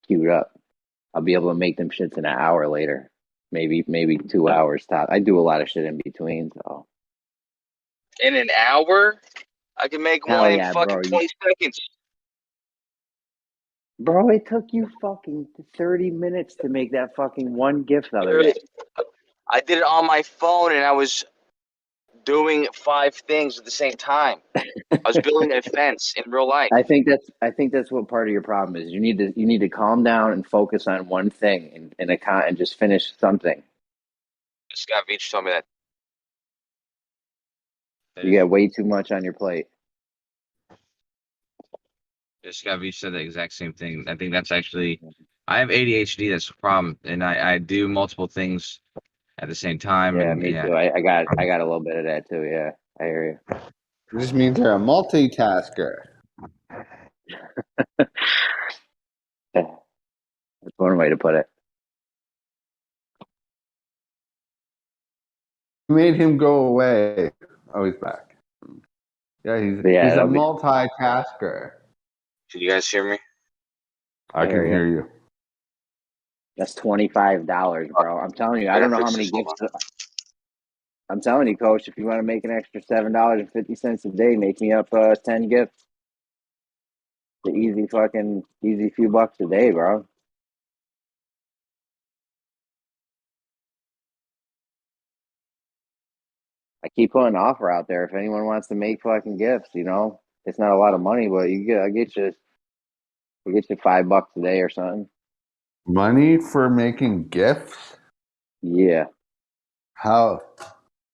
queued up. I'll be able to make them shits in an hour later. Maybe 2 hours top. I do a lot of shit in between, so. In an hour, I can make Hell one in yeah, fucking bro. 20 seconds. Bro, it took you fucking 30 minutes to make that fucking one gift the other day. I did it on my phone and I was doing 5 things at the same time. I was building a fence in real life. I think that's what part of your problem is. You need to calm down and focus on one thing and just finish something. Scott Veach told me that. You got way too much on your plate. Scott Veach said the exact same thing. I think that's actually, I have ADHD. That's the problem, and I do multiple things at the same time. Yeah, And me too. I got a little bit of that too. Yeah, I hear you. It just means they're a multitasker. That's one way to put it. You made him go away. Oh, he's back. Yeah, he's a that'll be- multitasker. Can you guys hear me? I can hear you. That's $25, bro. I'm telling you, I don't know how many gifts. I'm telling you, Coach, if you want to make an extra $7.50 a day, make me up 10 gifts. The easy few bucks a day, bro. I keep putting an offer out there. If anyone wants to make fucking gifts, you know, it's not a lot of money, but I get you $5 a day or something. Money for making gifts? Yeah. How?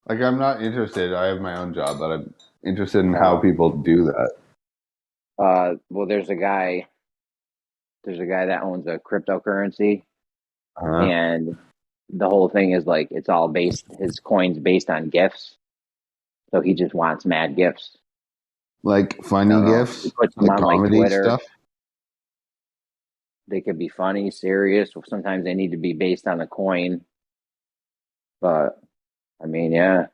Like, I'm not interested. I have my own job, but I'm interested in how people do that. Well, there's a guy that owns a cryptocurrency, and the whole thing is like it's all his coins based on gifts. So he just wants mad gifts. Like funny gifts? He puts them Like on comedy like Twitter. stuff? They could be funny, serious. Sometimes they need to be based on a coin. But I mean, yeah.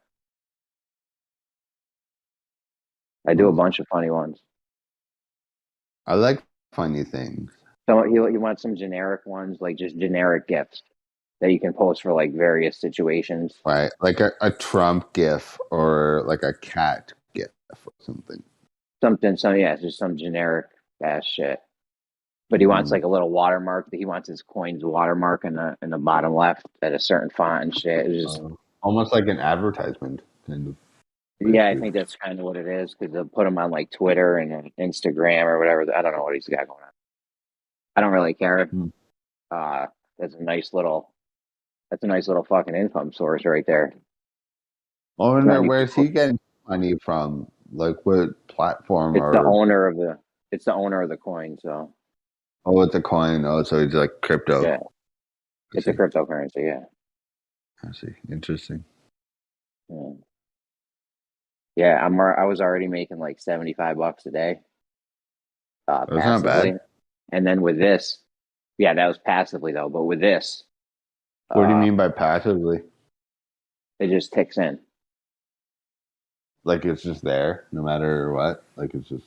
I do a bunch of funny ones. I like funny things. So you want some generic ones, like just generic gifts that you can post for like various situations. Right. Like a Trump gif or like a cat gif or something. Just some generic ass shit. But he wants like a little watermark. He wants his coins watermark in the bottom left at a certain font and shit. It's just almost like an advertisement, kind of. Yeah, I think that's kind of what it is because they'll put him on like Twitter and Instagram or whatever. I don't know what he's got going on. I don't really care. That's a nice little fucking income source right there. Oh, and where's he getting money from? Like what platform? It's the owner of the coin. So. Oh, it's a coin. Oh, so it's like crypto. Yeah, it's a cryptocurrency. Yeah. I see. Interesting. Yeah, I was already making like $75 a day. That's not Passively. bad. And then with this, yeah, that was passively though. But with this, what do you mean by passively? It just ticks in. Like it's just there, no matter what. Like it's just.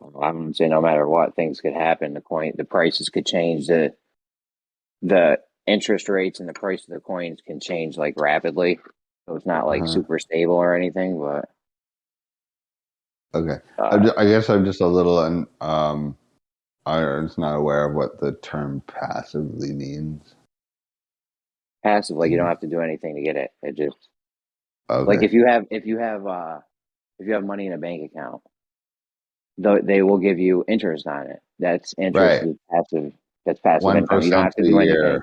I wouldn't say no matter what, things could happen. The prices could change. The interest rates and the price of the coins can change like rapidly. So it's not like super stable or anything, but. Okay. I guess I'm just a little I'm just not aware of what the term passively means. Passive, like you don't have to do anything to get it. It just okay. Like if you have money in a bank account, they will give you interest on it. That's interest is passive. That's passive income. You don't have to do anything.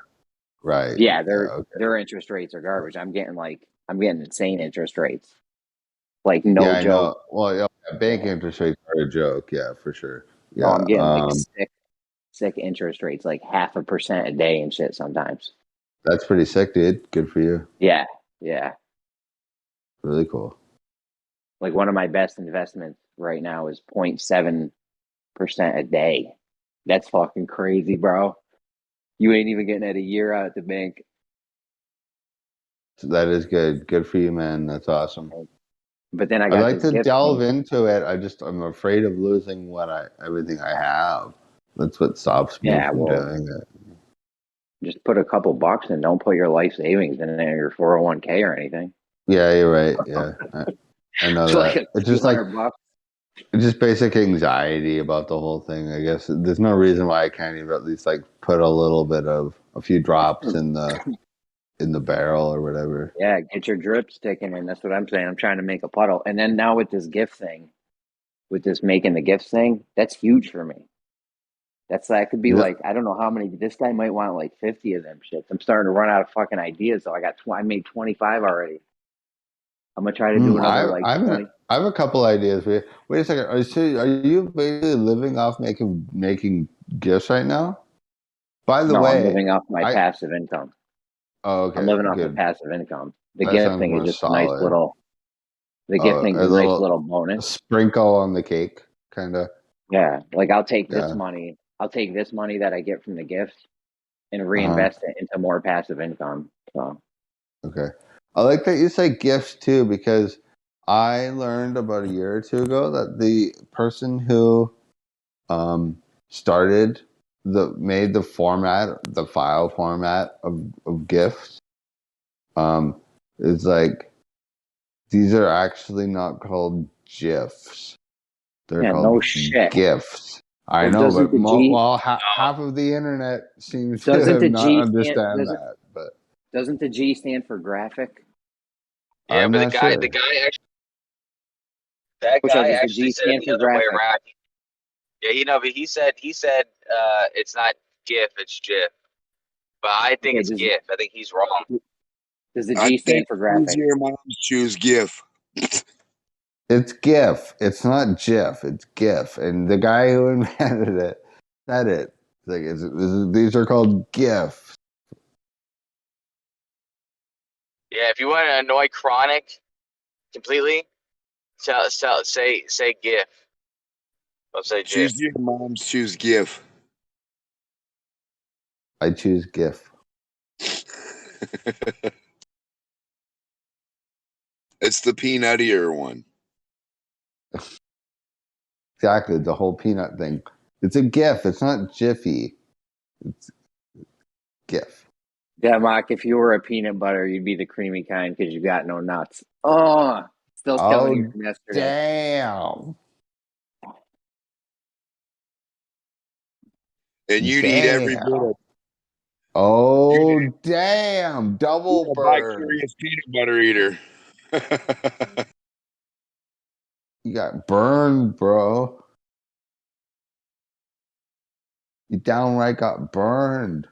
Right. Yeah, their interest rates are garbage. I'm getting insane interest rates. Like no joke. Well, yeah, bank interest rates are a joke. Yeah, for sure. No, I'm getting like sick interest rates, like 0.5% a day and shit sometimes. That's pretty sick, dude. Good for you. Yeah. Really cool. Like one of my best investments right now is 0.7% a day. That's fucking crazy, bro. You ain't even getting it a year out at the bank. So that is good. Good for you, man. That's awesome. But then I I'd got like this to gift delve thing. into it. I'm afraid of losing everything I have. That's what stops me Yeah, from well, doing it. just put a couple bucks and don't put your life savings in there, your 401k or anything. Yeah, you're right. Yeah, I know It's like that. a It's few just like $100. it's just basic anxiety about the whole thing. I guess there's no reason why I can't even at least like put a few drops in the barrel or whatever. Yeah, get your drip sticking in. That's what I'm saying. I'm trying to make a puddle. And then now with this gift thing, with this making the gifts thing, that's huge for me. That could be Yeah. like, I don't know how many. This guy might want like 50 of them shits. I'm starting to run out of fucking ideas. So I made 25 already. I'm gonna try to do another like 20. I have a couple ideas for you. Wait a second. Are you basically living off making gifts right now? By the No, I'm way, living off my passive income. Oh, I'm okay, living off the good. passive income. The That gift sounds thing is more just a nice solid. little. The gift thing's A a nice little little bonus. sprinkle on the cake, kind of. Yeah, like I'll take this Yeah. money. I'll take this money that I get from the gifts and Uh-huh. reinvest it into more passive income. So Okay. I like that you say gifts too, because I learned about a year or two ago that the person who started made the file format of gifts is like these are actually not called GIFs. They're yeah, called no shit. GIFs. I Well, know, doesn't but the G half of the internet seems doesn't to the not G stand understand that. But doesn't the G stand for graphic? Yeah, I'm but not sure. the guy actually, that Which guy does the actually G said it stand the for other way graphic? around. Yeah, but he said it's not GIF, it's GIF. But I think Okay, it's GIF. I think he's wrong. Does the I G stand think for graphic? easier moms choose GIF. It's GIF. It's not GIF. It's GIF. And the guy who invented it said it. It's like these are called GIFs. Yeah, if you want to annoy Chronic completely, say GIF. Don't say GIF. Choose your moms choose GIF. I choose GIF. It's the peanuttier one. Exactly, the whole peanut thing. It's a GIF. It's not Jiffy. It's GIF. Yeah, Mark, if you were a peanut butter, you'd be the creamy kind because you got no nuts. Oh, still killing you Oh, from yesterday. damn. And you'd eat every bit of it. Oh, damn. Double You're a burn. bi-curious peanut butter eater. You got burned, bro. You downright got burned.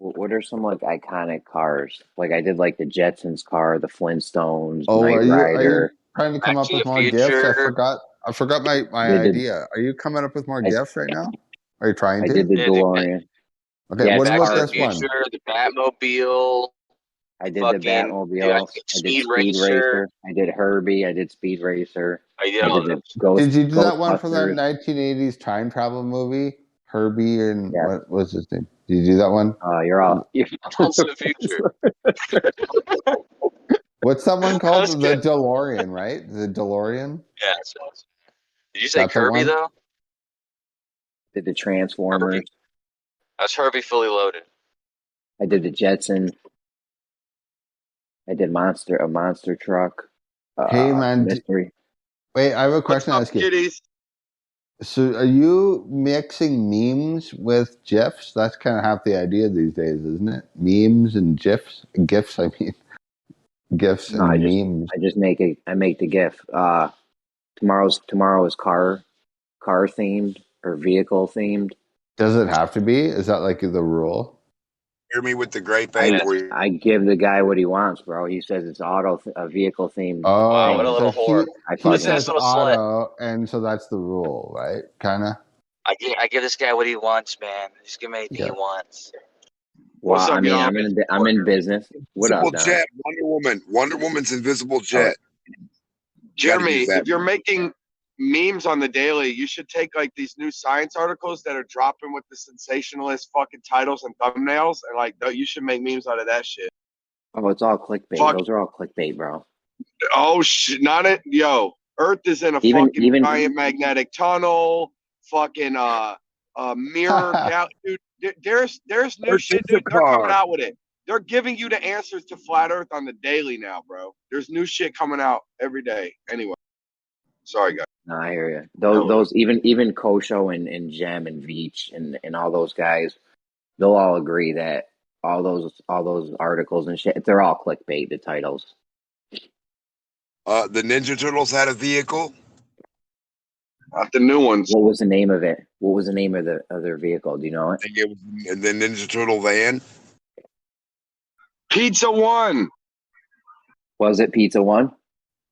What are some like iconic cars? Like I did like the Jetsons car, the Flintstones, Oh, Knight are you Rider. trying to come up with Back to more the gifts? I Future. forgot my They did. idea. Are you coming up with more I, gifts right now? Are you trying I to? did the Yeah, DeLorean. Okay, Yeah, what it's Back about to the this one? Future, the Batmobile. I did the Fucking, dude, I Batmobile. did I did Speed Speed Racer. Racer. I did Herbie. I did Speed Racer. I did I all did those. the Ghost Did you do that one from the Ghostbusters. 1980s time travel movie? Herbie and Yeah. what was his name? Did you do that one? You're all. Back to the Future. What's that one called? That's The good. DeLorean, right? The DeLorean? Yeah. Did you say That's the Kirby one? though? Did the Transformers. Herbie. That's Herbie fully loaded. I did the Jetsons. I did a monster truck. Hey, man. Mystery. Wait, I have a question to ask you. Kitties? So are you mixing memes with GIFs? That's kind of half the idea these days, isn't it? Memes and GIFs? GIFs, I mean. GIFs No, and memes. I just make it. I make the GIF. Tomorrow is car themed or vehicle themed. Does it have to be? Is that like the rule? Hear me with the great bank where I give the guy what he wants, bro. He says it's a vehicle themed. Oh, Wow, what a little whore. he Listen to says this little slut. auto, and so that's the rule, right? Kind of. I give this guy what he wants, man. Just give him anything Yeah. he wants. Well, What's up, I mean, y'all? I'm in business. What up, Invisible Don? Jet, Wonder Woman's invisible jet. Oh. Gotta Jeremy, use that. if you're making memes on the daily. You should take like these new science articles that are dropping with the sensationalist fucking titles and thumbnails, and like you should make memes out of that shit. Oh, it's all clickbait. Fuck. Those are all clickbait, bro. Oh shit! Not it, yo. Earth is in a fucking giant magnetic tunnel. Fucking mirror. Dude, there's new Earth shit, is a dude. They're coming card. out with it. They're giving you the answers to flat Earth on the daily now, bro. There's new shit coming out every day. Anyway, sorry guys. No, I hear you. Those even Kosho and Gem and Veach and all those guys, they'll all agree that all those articles and shit, they're all clickbait. The titles. The Ninja Turtles had a vehicle. Not the new ones. What was the name of it? What was the name of their vehicle? Do you know it? I think it was the Ninja Turtle van. Pizza One. Was it Pizza One?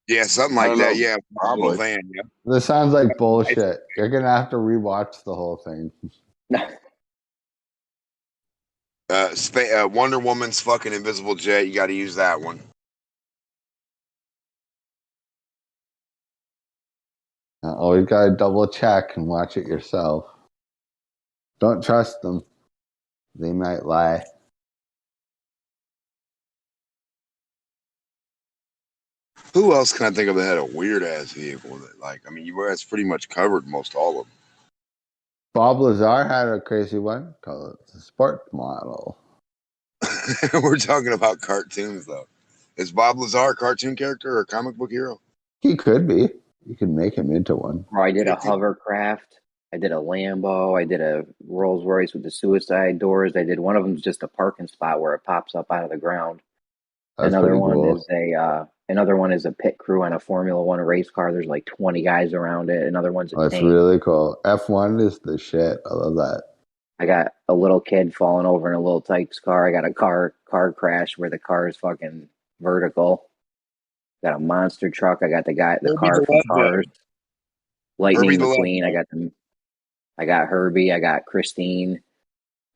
Yeah, something like that. Yeah, little van. Yeah. This sounds like bullshit. You're gonna have to rewatch the whole thing. Wonder Woman's fucking invisible jet. You got to use that one. Always gotta double check and watch it yourself. Don't trust them. They might lie. Who else can I think of that had a weird ass vehicle? That, like, I mean, you guys pretty much covered most all of them. Bob Lazar had a crazy one called the Sport Model. We're talking about cartoons, though. Is Bob Lazar a cartoon character or a comic book hero? He could be. You could make him into one. Or I did a hovercraft. I did a Lambo. I did a Rolls Royce with the suicide doors. I did one of them just a parking spot where it pops up out of the ground. That's Another pretty one cool. is another one is a pit crew on a Formula One race car. There's like 20 guys around it. Another one's a That's tank. really cool. F1 is the shit. I love that. I got a little kid falling over in a little Tyke's car. I got a car crash where the car is fucking vertical. Got a monster truck. I got the car from Cars. Lightning McQueen. I got Herbie. I got Christine.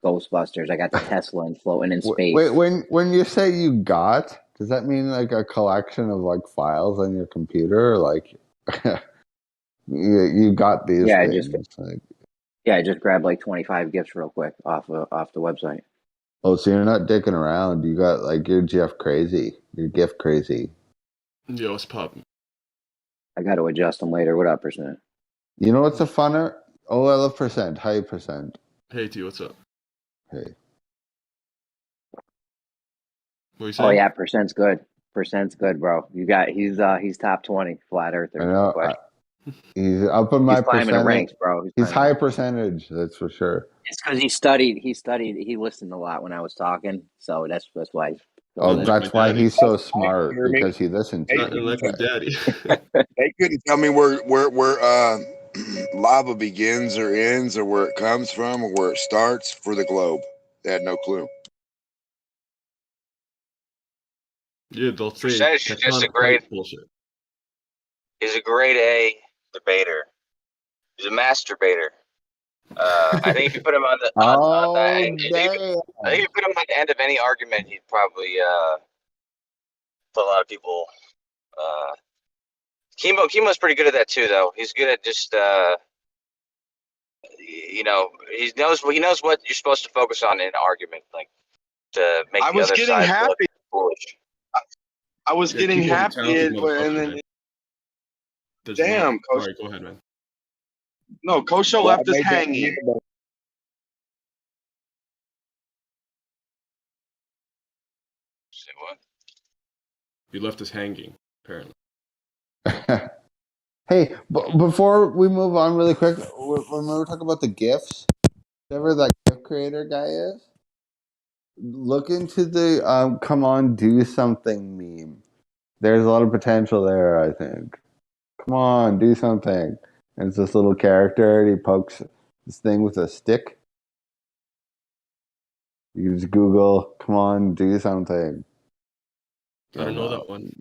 Ghostbusters. I got the Tesla and floating in space. Wait, when you say you got, does that mean like a collection of like files on your computer? Or like you got these things? I just grabbed like 25 gifts real quick off the website. Oh, so you're not dicking around. You got like you're Jeff crazy. You're gift crazy. Yo, what's poppin'? I got to adjust them later. What up, percent? You know what's the funner? Oh, I love percent. Hi, percent. Hey, T, what's up? Hey. What you saying? Oh yeah, percent's good. Percent's good, bro. He's top 20 flat earther. I know. He's up in my He's climbing the percentage. ranks, bro. He's high percentage, that's for sure. It's because he studied. He listened a lot when I was talking, so that's why. Oh, that's why he's so smart, because he listened to Nothing like my daddy. They couldn't tell me where lava begins or ends, or where it comes from, or where it starts for the globe. They had no clue. Yeah, they'll say Percentage is just a tectonic great plate bullshit. He's a grade A debater. He's a masturbator. I think if you put him on the I think if you put him at the end of any argument, he'd probably put a lot of people. Chemo's pretty good at that too, though. He's good at just he knows what you're supposed to focus on in an argument, like to make I the was other getting side happy. look foolish. I was getting happy, and then damn, Coach. Sorry, go ahead, man. No, Kosho left us hanging. Say what? You left us hanging, apparently. Hey, before we move on really quick, when we were talking about the GIFs, whoever that GIF creator guy is, look into the come on, do something meme. There's a lot of potential there, I think. Come on, do something. And it's this little character, and he pokes this thing with a stick. You just Google, come on, do something. I don't know that one.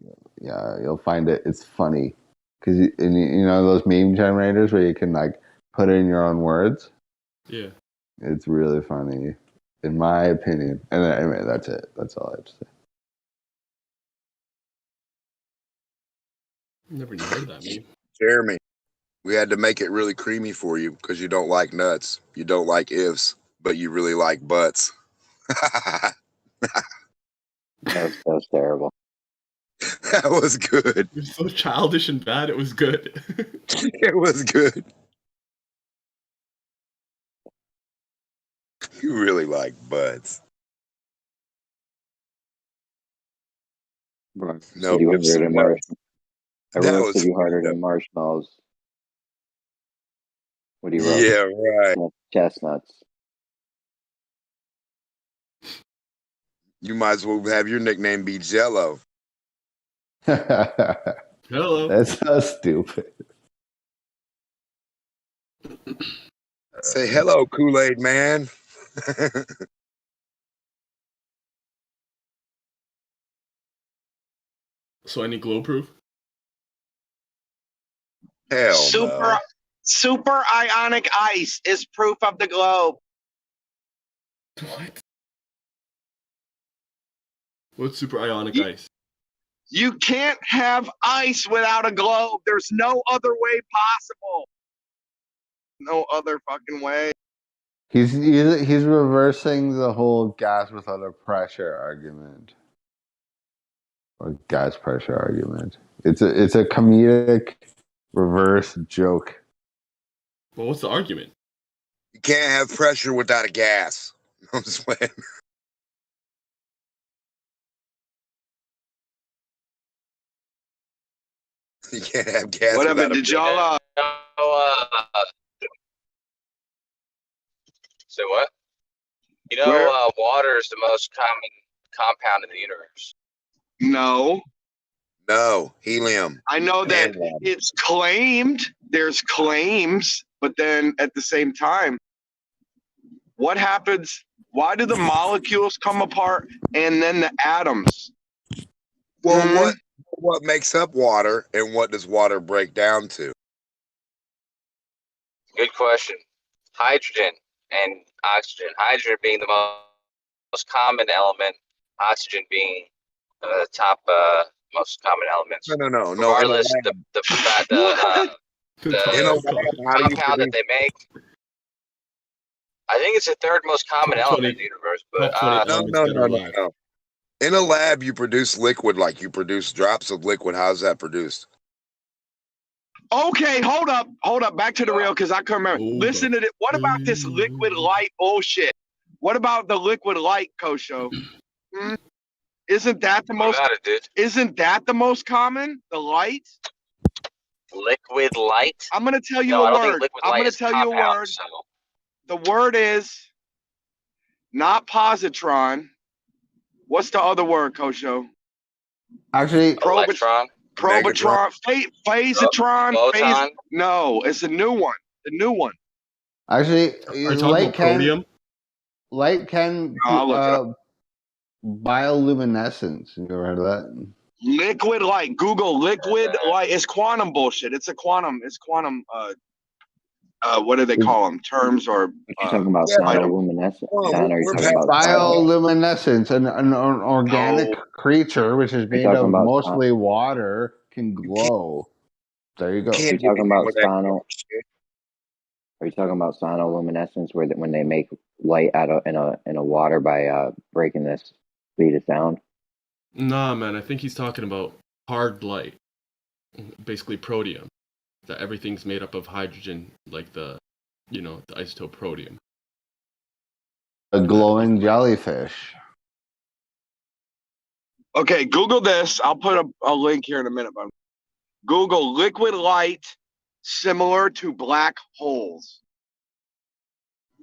Yeah, you'll find it. It's funny. Because you know those meme generators where you can like put in your own words? Yeah. It's really funny, in my opinion. And anyway, that's it. That's all I have to say. Never heard of that meme. Jeremy. We had to make it really creamy for you because you don't like nuts. You don't like ifs, but you really like butts. That was terrible. That was good. It was so childish and bad. It was good. It was good. You really like butts. Roasted No, you ifs harder and than nuts. I That roasted was you harder funny, than marshmallows. What do you roast? Yeah, right. Chestnuts. You might as well have your nickname be Jello. Hello. That's so stupid. Say hello, Kool-Aid man. So any glow proof? Hell Super ionic ice is proof of the globe. What? What's super ionic ice? You can't have ice without a globe. There's no other way possible. No other fucking way. He's reversing the whole gas without a pressure argument, or gas pressure argument. It's a comedic reverse joke. Well, what's the argument? You can't have pressure without a gas. I'm just playing. You can't have gas Whatever. without a Did y'all Say what? You know, Where? water is the most common compound in the universe. No. No, helium. I know that And water. it's claimed, there's claims, but then at the same time, what happens? Why do the molecules come apart and then the atoms? Well, what makes up water, and what does water break down to? Good question. Hydrogen and oxygen. Hydrogen being the most common element, oxygen being the top most common elements. No. Regardless, the In a lab, how do you compound that they make. I think it's the third most common element in the universe. But No. In a lab, you produce liquid like you produce drops of liquid. How's that produced? Okay, hold up. Back to the real, because I couldn't remember. Listen to this. What about this liquid light bullshit? What about the liquid light, Kosho? Isn't that the most? Isn't that the most common? The light. Liquid light. I'm gonna tell you a word. I'm gonna tell you a word. So. The word is not positron. What's the other word, Kosho? Actually, Probotron, phasitron, no, it's a new one. The new one. Actually, Are you talking about protium? Light can bioluminescence. You ever heard of that? Liquid light. Google liquid light. It's quantum bullshit. It's quantum. What do they call them? Terms or you're talking about bioluminescence? Bioluminescence, an organic creature which is made of mostly water can glow. There you go. Are you talking about sonoluminescence, where when they make light out in a water by breaking this speed of sound? Nah, man. I think he's talking about hard light, basically protium. That everything's made up of hydrogen, like the isotope protium. A glowing jellyfish. Okay, Google this. I'll put a link here in a minute. But Google liquid light similar to black holes.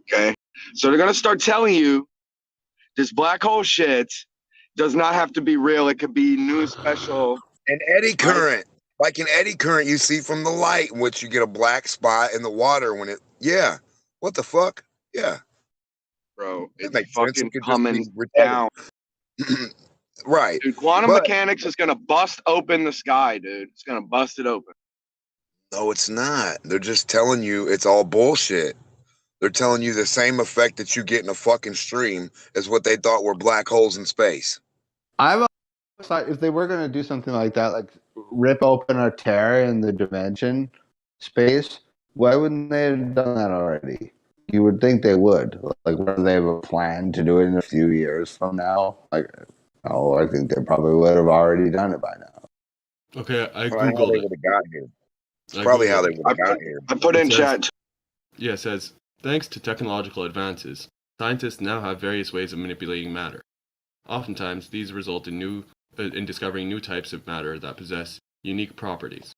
Okay, so they're gonna start telling you this black hole shit does not have to be real. It could be new special. An eddy current. Like an eddy current you see from the light, in which you get a black spot in the water when it. Yeah. What the fuck? Yeah. Bro, it's fucking coming down. Right. Dude, quantum mechanics is gonna bust open the sky, dude. It's gonna bust it open. No, it's not. They're just telling you it's all bullshit. They're telling you the same effect that you get in a fucking stream is what they thought were black holes in space. I've thought if they were going to do something like that, like rip open a tear in the dimension, space. Why wouldn't they have done that already? You would think they would. Like, whether they have a plan to do it in a few years from now? Like, oh, I think they probably would have already done it by now. Okay, I Probably how googled they it. would have got here. It's I probably how googled they it. would have got here. I put It in says- chat. Yeah, it says, thanks to technological advances, scientists now have various ways of manipulating matter. Oftentimes, these result in discovering new types of matter that possess unique properties.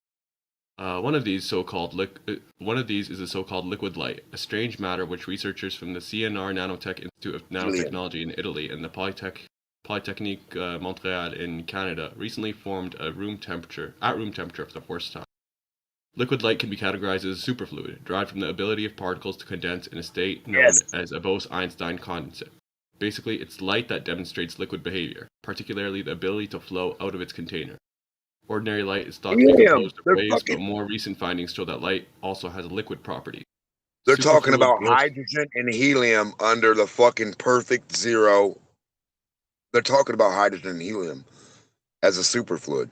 One of these is a so-called liquid light, a strange matter which researchers from the CNR Nanotech Institute of Nanotechnology in Italy and the Polytechnique Montreal in Canada recently formed at room temperature for the first time. Liquid light can be categorized as a superfluid, derived from the ability of particles to condense in a state known as a Bose-Einstein condensate. Basically, it's light that demonstrates liquid behavior, particularly the ability to flow out of its container. Ordinary light is thought to be composed of waves, but more recent findings show that light also has a liquid property. They're talking Superfluid about ghost- hydrogen and helium under the fucking perfect zero. They're talking about hydrogen and helium as a superfluid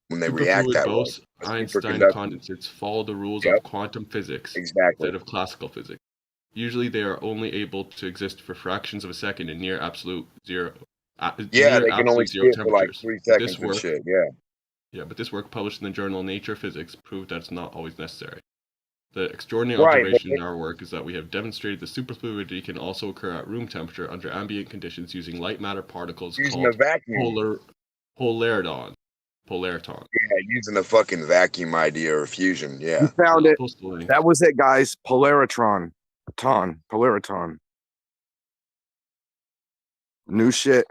when they react Superfluid that way. Bose-Einstein Superconductor. condensates follow the rules Yep. of quantum physics Exactly. instead of classical physics. Usually, they are only able to exist for fractions of a second in near absolute zero. Yeah, near they can only absolute zero sit for like temperatures. 3 But seconds and shit. Yeah. Yeah, but this work published in the journal Nature Physics proved that it's not always necessary. The extraordinary Right, but observation in our work is that we have demonstrated the superfluidity can also occur at room temperature under ambient conditions using light matter particles Using called a vacuum. polariton. Yeah, using the fucking vacuum idea or fusion. Yeah. You found it. Post the link. That was it, guys. Polaritron. Polariton. New shit.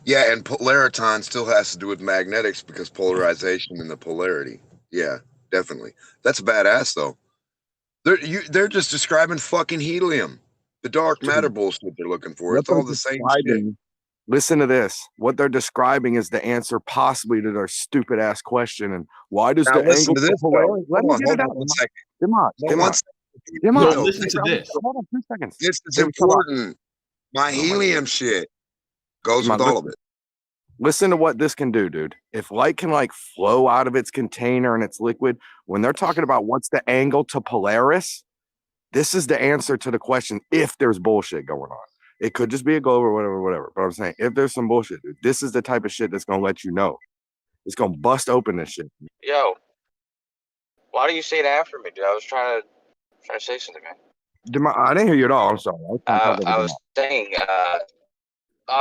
Yeah, and polariton still has to do with magnetics because polarization and the polarity. Yeah, definitely. That's badass though. They're just describing fucking helium. The dark matter bullshit they're looking for. What It's all they're the same shit. describing- Listen to this. What they're describing is the answer possibly to their stupid ass question. And why does Now the listen angle to this, polarity? though. Let me Hold get on it out. one second. Hold on 2 seconds. This is They were talking about- important. My helium shit goes with all of it. Listen to what this can do, dude. If light can like flow out of its container and it's liquid, when they're talking about what's the angle to Polaris, this is the answer to the question if there's bullshit going on. It could just be a globe or whatever. But I'm saying if there's some bullshit, dude, this is the type of shit that's gonna let you know. It's gonna bust open this shit. Yo, why do you say it after me, dude? I was trying to say something, man. I didn't hear you at all. I'm sorry. I was saying,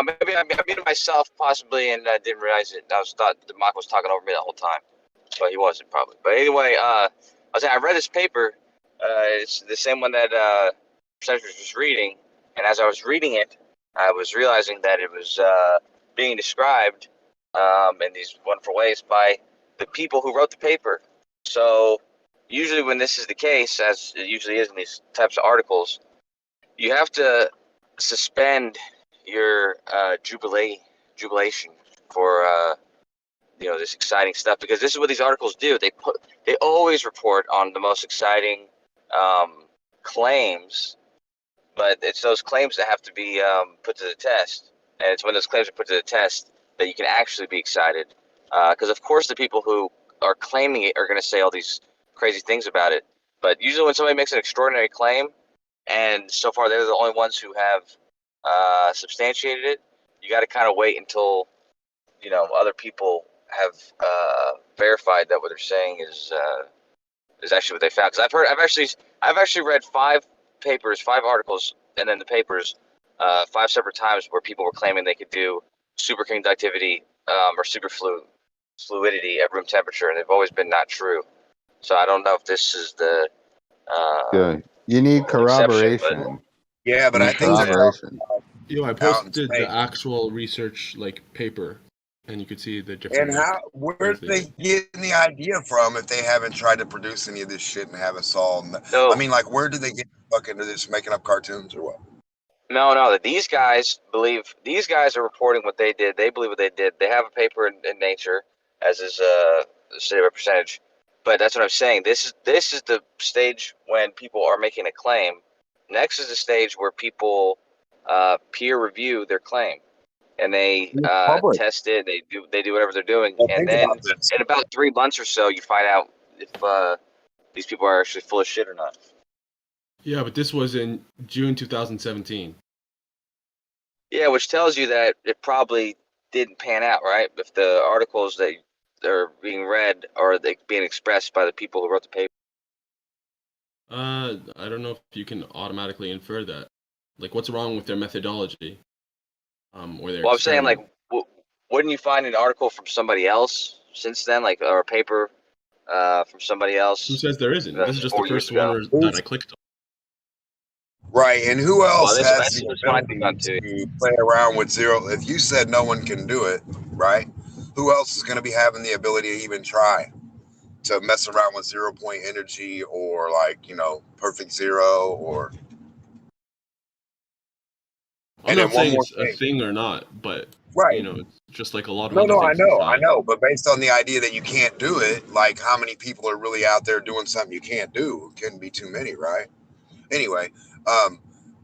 maybe I muted myself possibly and I didn't realize it. I thought the Mach was talking over me the whole time, but he wasn't probably. But anyway, I was saying I read this paper. It's the same one that Cedric was reading, and as I was reading it, I was realizing that it was being described in these wonderful ways by the people who wrote the paper. So usually when this is the case, as it usually is in these types of articles, you have to suspend your jubilation for this exciting stuff, because this is what these articles do. They always report on the most exciting claims, but it's those claims that have to be put to the test, and it's when those claims are put to the test that you can actually be excited, because of course the people who are claiming it are going to say all these crazy things about it, but usually when somebody makes an extraordinary claim, and so far they're the only ones who have substantiated it, you got to kind of wait until other people have verified that what they're saying is actually what they found. Because I've actually read 5 articles, and then the papers 5 separate times where people were claiming they could do superconductivity or superfluidity at room temperature, and they've always been not true. So I don't know if this is the Good. You need corroboration. Yeah, but You I need think corroboration. Yo, I out in posted the space. actual research paper, and you could see the And different. where did they get the idea from if they haven't tried to produce any of this shit and have us all? No. I mean, where did they get fucking into this, making up cartoons or what? No. These guys are reporting what they did. They believe what they did. They have a paper in Nature, as is the state rep percentage. But that's what I'm saying. This is the stage when people are making a claim. Next is the stage where people peer review their claim, and they test it. They do whatever they're doing, and then in about 3 months or so, you find out if these people are actually full of shit or not. Yeah, but this was in June 2017. Yeah, which tells you that it probably didn't pan out, right? If the articles that are being read are they being expressed by the people who wrote the paper. I don't know if you can automatically infer that. Like, what's wrong with their methodology? Or their Well, I'm saying, experiment? like, wouldn't you find an article from somebody else since then, like, or a paper from somebody else? Who says there isn't? This is just the 4 years first ago. one that I clicked on. Right, and who Well, else this has the was my thing ability on too. to play around with zero? If you said no one can do it, right? Who else is going to be having the ability to even try to mess around with 0 point energy or like, perfect zero or? I'm And then not one saying more it's a thing. thing or not, but Right. it's just like a lot of No, other no, things in I science. know. But based on the idea that you can't do it, like how many people are really out there doing something you can't do? It couldn't be too many, right? Anyway,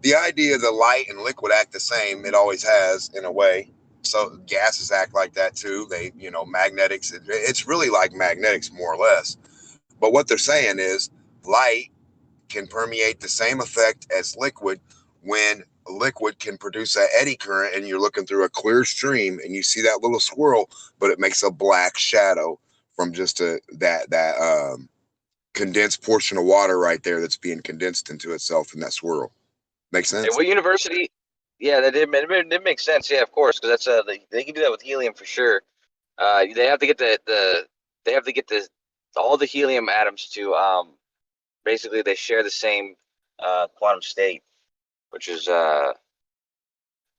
the idea that light and liquid act the same, it always has in a way. So gases act like that too. They, magnetics, it's really like magnetics more or less. But what they're saying is light can permeate the same effect as liquid when liquid can produce an eddy current and you're looking through a clear stream and you see that little swirl, but it makes a black shadow from just that condensed portion of water right there that's being condensed into itself in that swirl. Makes Hey, sense? what university? Yeah, that did make sense. Yeah, of course, because that's they can do that with helium for sure. They have to get they have to get all the helium atoms to basically they share the same quantum state, which is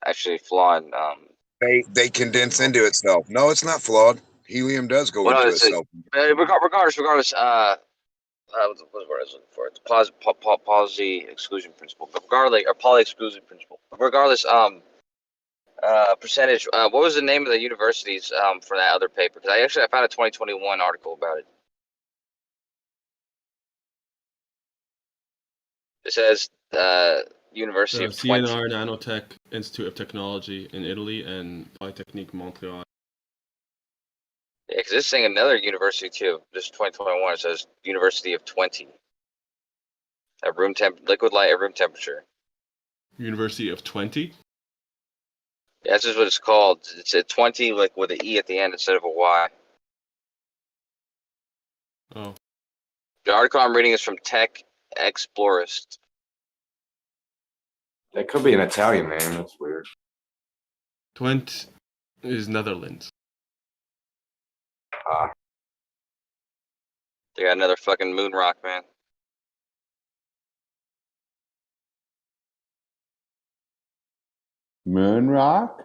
actually flawed. They condense into itself. No, it's not flawed. Helium does go Well, no, into it's itself. regardless. What's the word I was looking for? It's Pauli exclusion principle. But regardless, or Pauli exclusion principle. But regardless, percentage. What was the name of the universities for that other paper? Because I found a 2021 article about it. It says University of 20. CNR Nanotech Institute of Technology in Italy and Polytechnique Montreal. Yeah, because it's saying another university too. This is 2021. It says University of 20. At liquid light at room temperature. University of 20? Yeah, that's just what it's called. It's a 20 like with an E at the end instead of a Y. Oh. The article I'm reading is from Tech Explorist. That could be an Italian name. That's weird. Twent is Netherlands. They got another fucking moon rock, man. Moon rock?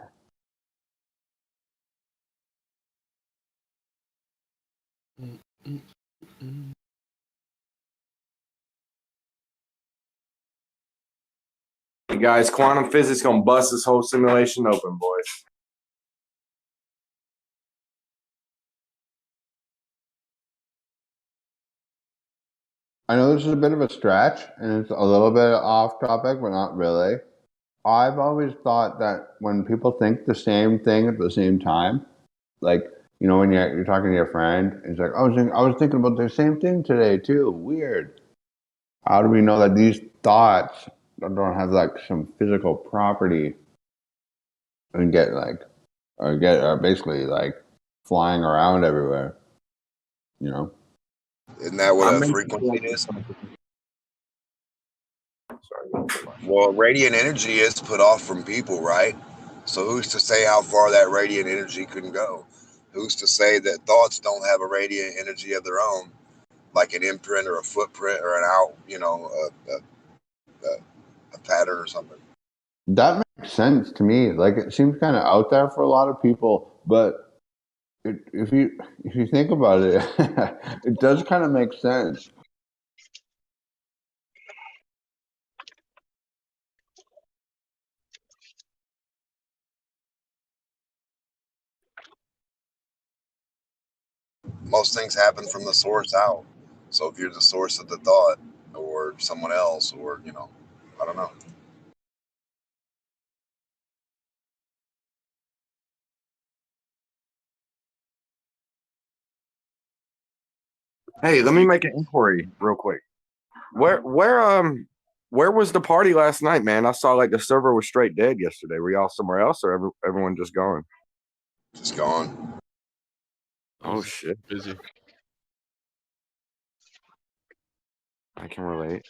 Hey guys, quantum physics gonna bust this whole simulation open, boys. I know this is a bit of a stretch and it's a little bit off topic, but not really. I've always thought that when people think the same thing at the same time, like, when you're talking to your friend, it's like, I was thinking about the same thing today too. Weird. How do we know that these thoughts don't have like some physical property and are basically like flying around everywhere? Isn't that what a frequency is? Well, radiant energy is put off from people, right? So who's to say how far that radiant energy can go? Who's to say that thoughts don't have a radiant energy of their own, like an imprint or a footprint or a pattern or something? That makes sense to me. Like it seems kind of out there for a lot of people, but if you think about it, it does kind of make sense. Most things happen from the source out. So if you're the source of the thought or someone else or, I don't know. Hey, let me make an inquiry real quick. Where was the party last night, man? I saw like the server was straight dead yesterday. Were y'all somewhere else, or everyone just gone? Just gone. Oh shit! Busy. I can relate.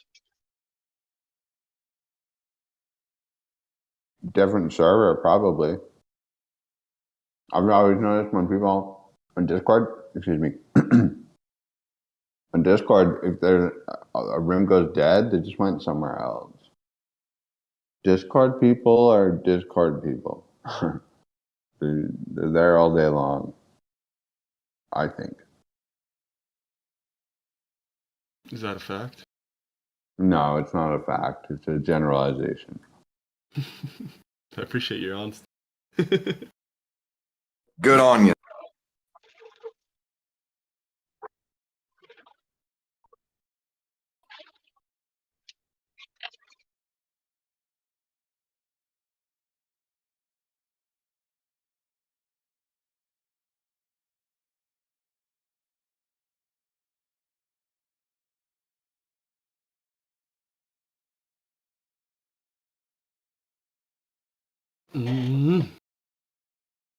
Different server, probably. I've always noticed when people on Discord, excuse me, on Discord, if there's a room goes dead, they just went somewhere else. Discord people are Discord people. They're there all day long, I think. Is that a fact? No, it's not a fact. It's a generalization. I appreciate your honesty. Good on you.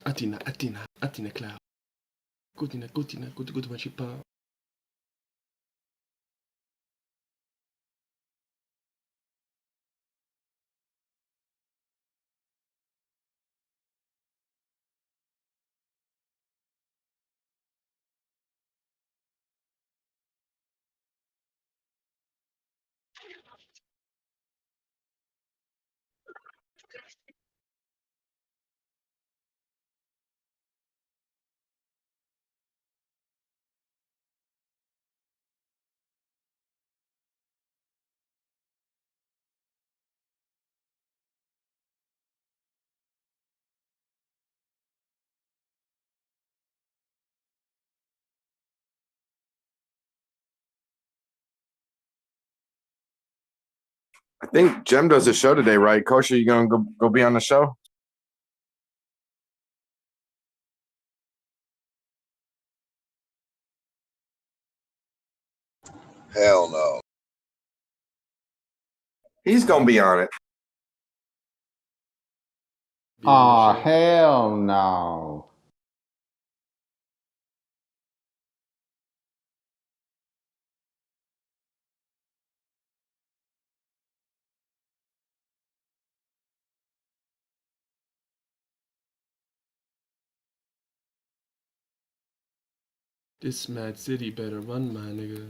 Atina, Cloud. Good, Machipa. I think Jem does a show today, right? Kosher, you gonna go be on the show? Hell no. He's gonna be on it. Aw, hell no. This mad city better run, my nigga.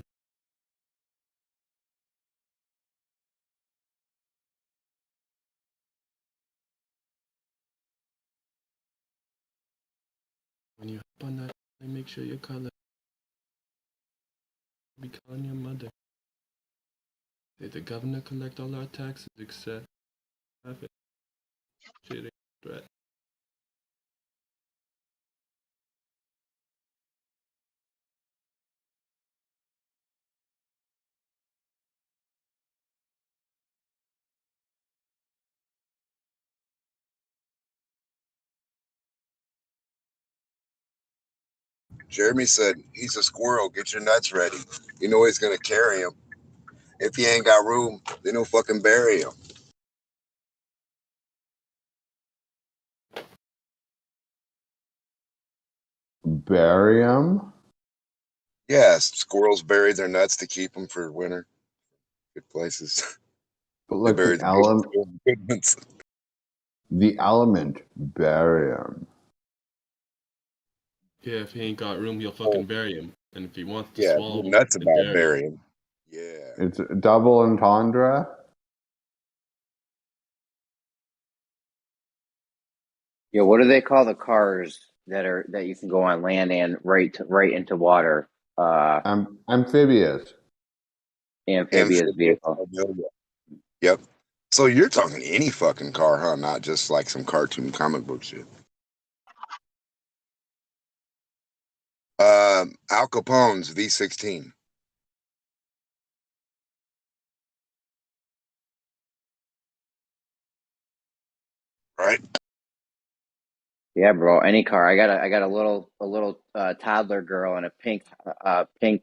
When you hop on that, make sure your color be calling your mother. Did the governor collect all our taxes except traffic? Shit ain't a threat. Jeremy said he's a squirrel. Get your nuts ready. You know he's gonna carry him. If he ain't got room, they don't fucking bury him. Bury 'em? Yes, squirrels bury their nuts to keep them for winter. Good places. But They like bury the the element, good ones. the element, bury 'em. Yeah, if he ain't got room, he'll fucking bury him. And if he wants to Yeah, swallow you're him, nuts then about bury him. burying. Yeah. It's a double entendre. Yeah, what do they call the cars that you can go on land and right into water? Amphibious. Amphibious vehicle. Yep. So you're talking any fucking car, huh? Not just like some cartoon comic book shit. Al Capone's V16. Right? Yeah, bro. Any car. I got a little toddler girl in a pink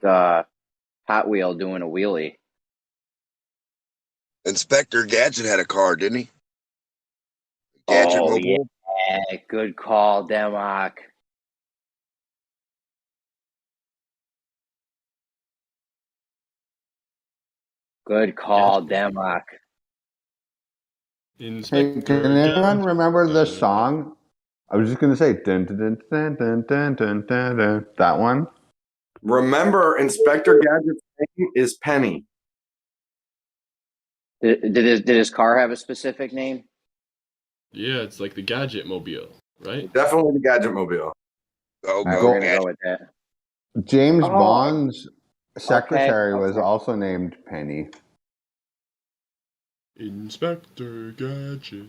Hot Wheel doing a wheelie. Inspector Gadget had a car, didn't he? Gadget Oh Mobile. yeah, good call, Democ. Good call, Democ. Hey, Inspector can anyone Gadget. remember the song? I was just gonna say dun dun dun dun dun dun dun dun dun. That one. Remember, Inspector Gadget's name is Penny. Did his car have a specific name? Yeah, it's like the Gadget Mobile, right? Definitely the Gadget Mobile. Go All right, go we're gonna Gadget. go with that. James Oh, Bond's secretary okay. was also named Penny. Inspector Gadget.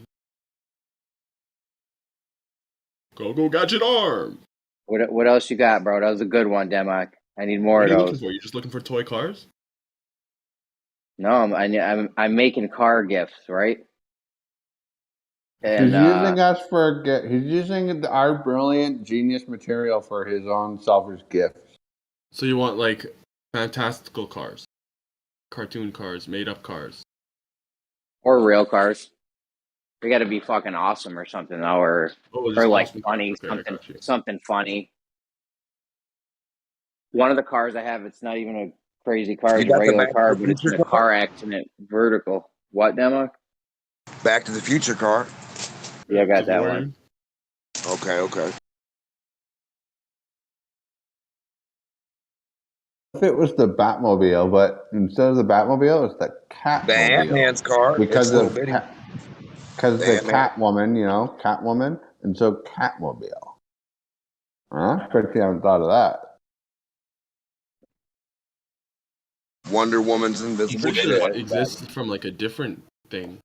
Go Gadget Arm! What else you got, bro? That was a good one, Democ. I need more What of are you looking those. for? You just looking for toy cars? No, I'm making car gifts, right? He's And using us for he's using our brilliant genius material for his own selfish gifts. So you want like fantastical cars, cartoon cars, made up cars. or real cars. They got to be fucking awesome or something, though, or Just like awesome cars. funny, Okay, I got you. something funny. One of the cars I have, it's not even a crazy car; You it's a got the regular Back to car, the but it's in Future a car? car accident vertical. What, Democ? Back to the Future car. Yeah, I got that one. Okay. If it was the Batmobile, but instead of the Batmobile, it's the The Ant-Man's Catmobile car. because It's little of bitty. because the Ant-Man. Catwoman, Catwoman, and so Catmobile. Huh? Bet you haven't thought of that. Wonder Woman's invisible This ship. exists from like a different thing.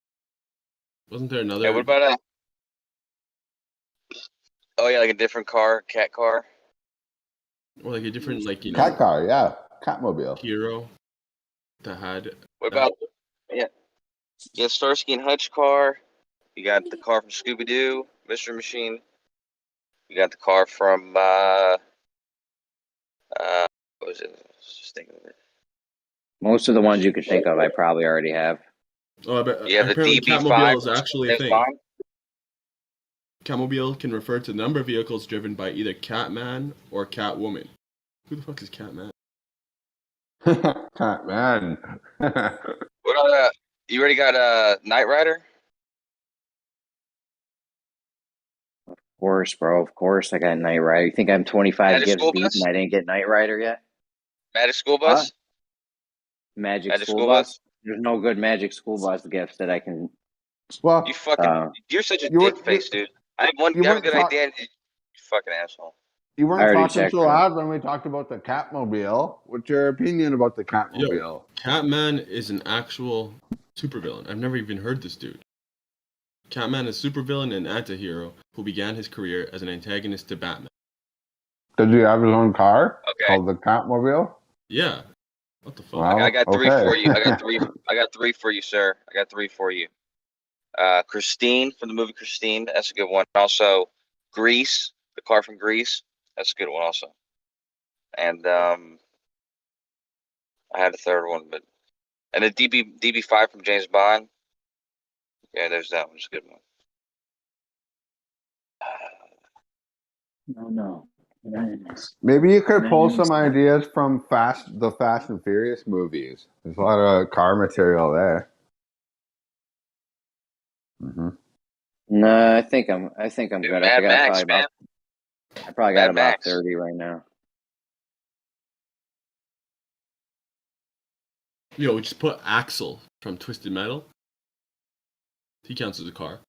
Wasn't there another? Hey, what about a? Oh yeah, like a different car, cat car. Or like a different Cat car, yeah, Catmobile. hero that had. What about yeah, Starsky and Hutch car. You got the car from Scooby Doo, Mystery Machine. You got the car from what was it? Just thinking of it. Most of the ones you could think of, I probably already have. Oh, I bet, You have the apparently DB5 Catmobile is from actually a James thing. Bond. Catmobile can refer to the number of vehicles driven by either Catman or Catwoman. Who the fuck is Catman? Catman. What you already got Knight Rider? Of course, bro. Of course, I got Knight Rider. You think I'm 25 Magic gifts School deep Bus? and I didn't get Knight Rider yet? Magic School Huh? Bus? Magic School School Bus? Bus? There's no good Magic School Bus gifts that I can. Well, You fucking you're such a you dick were- face, dude. I have you a weren't good talk- idea and you fucking asshole. You I weren't already talking checked so it. loud when we talked about the Catmobile. What's your opinion about the Catmobile? Yo, Catman is an actual supervillain. I've never even heard this dude. Catman is a supervillain and anti-hero who began his career as an antagonist to Batman. Does he have his own car Okay. called the Catmobile? Yeah. What the fuck? Well, I got three okay. for you. I got three for you, sir. I got three for you. Christine from the movie Christine. That's a good one. Also, Grease, the car from Grease. That's a good one also. And I had a third one, and the DB5 from James Bond. Yeah, there's that one. It's a good one. No. Maybe you could pull some ideas from the Fast and Furious movies. There's a lot of car material there. Mm-hmm. No, I think I'm good. Mad Max, man. I probably got Mad about Max. 30 right now. Yo, we just put Axel from Twisted Metal. He counts as a car.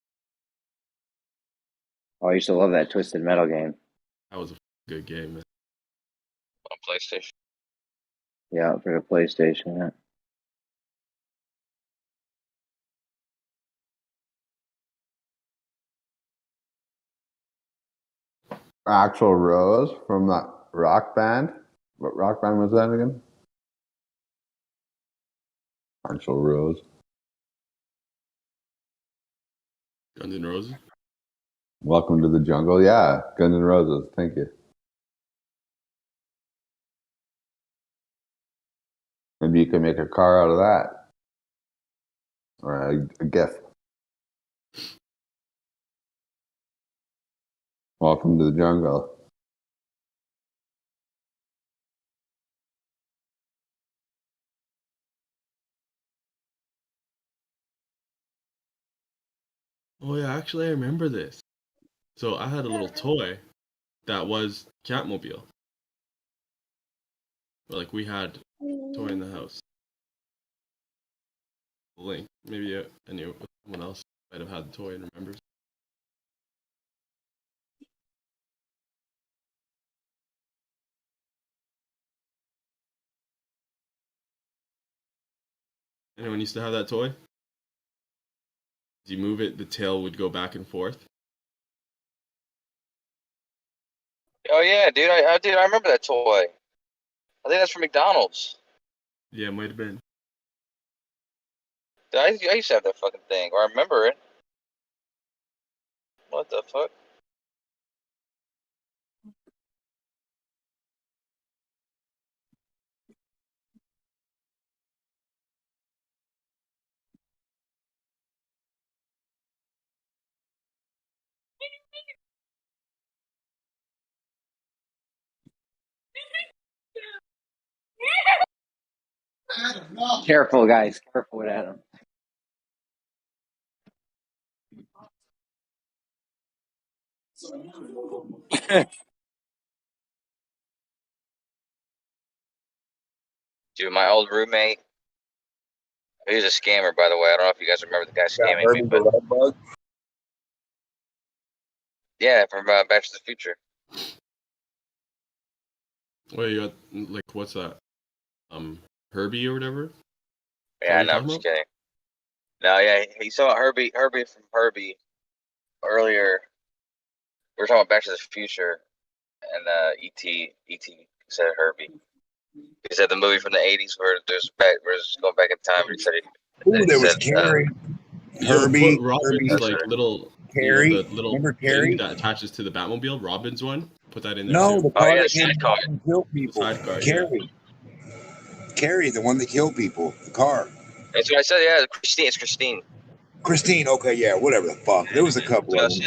Oh, I used to love that Twisted Metal game. That was a good game, man. On PlayStation. Yeah, for the PlayStation. Yeah. Axl Rose from that rock band. What rock band was that again? Axl Rose. Guns N' Roses. Welcome to the jungle. Yeah, Guns N' Roses. Thank you. Maybe you can make a car out of that, or a gift. Welcome to the jungle. Oh yeah, actually I remember this. So I had a little toy that was Catmobile. Like we had a toy in the house. Link. Maybe anyone else might have had the toy and remembers. Anyone used to have that toy? As you move it, the tail would go back and forth. Oh yeah, dude. I remember that toy. I think that's from McDonald's. Yeah, it might have been. Dude, I used to have that fucking thing, or I remember it. What the fuck? Careful, guys. Careful with Adam. Dude, my old roommate. He was a scammer, by the way. I don't know if you guys remember the guy scamming me, but yeah, from Back to the Future. Wait, you got like what's that? Herbie or whatever? Yeah, no, I'm just kidding. No, yeah, he saw Herbie from Herbie earlier. We were talking about Back to the Future and E.T. said Herbie. He said the movie from the '80s where where it's going back in time. He said Ooh, there was Carrie, Herbie, Put Robin's Herbie, like little, Carrie. the little Remember thing Carrie? that attaches to the Batmobile. Robin's one. Put that in there No, too. the car that came out and killed people. Sidecar, Carrie. Carrie, the one that killed people. The car. That's what I said. Yeah, Christine. It's Christine. Christine. Okay, yeah, whatever the fuck. There was a couple of them.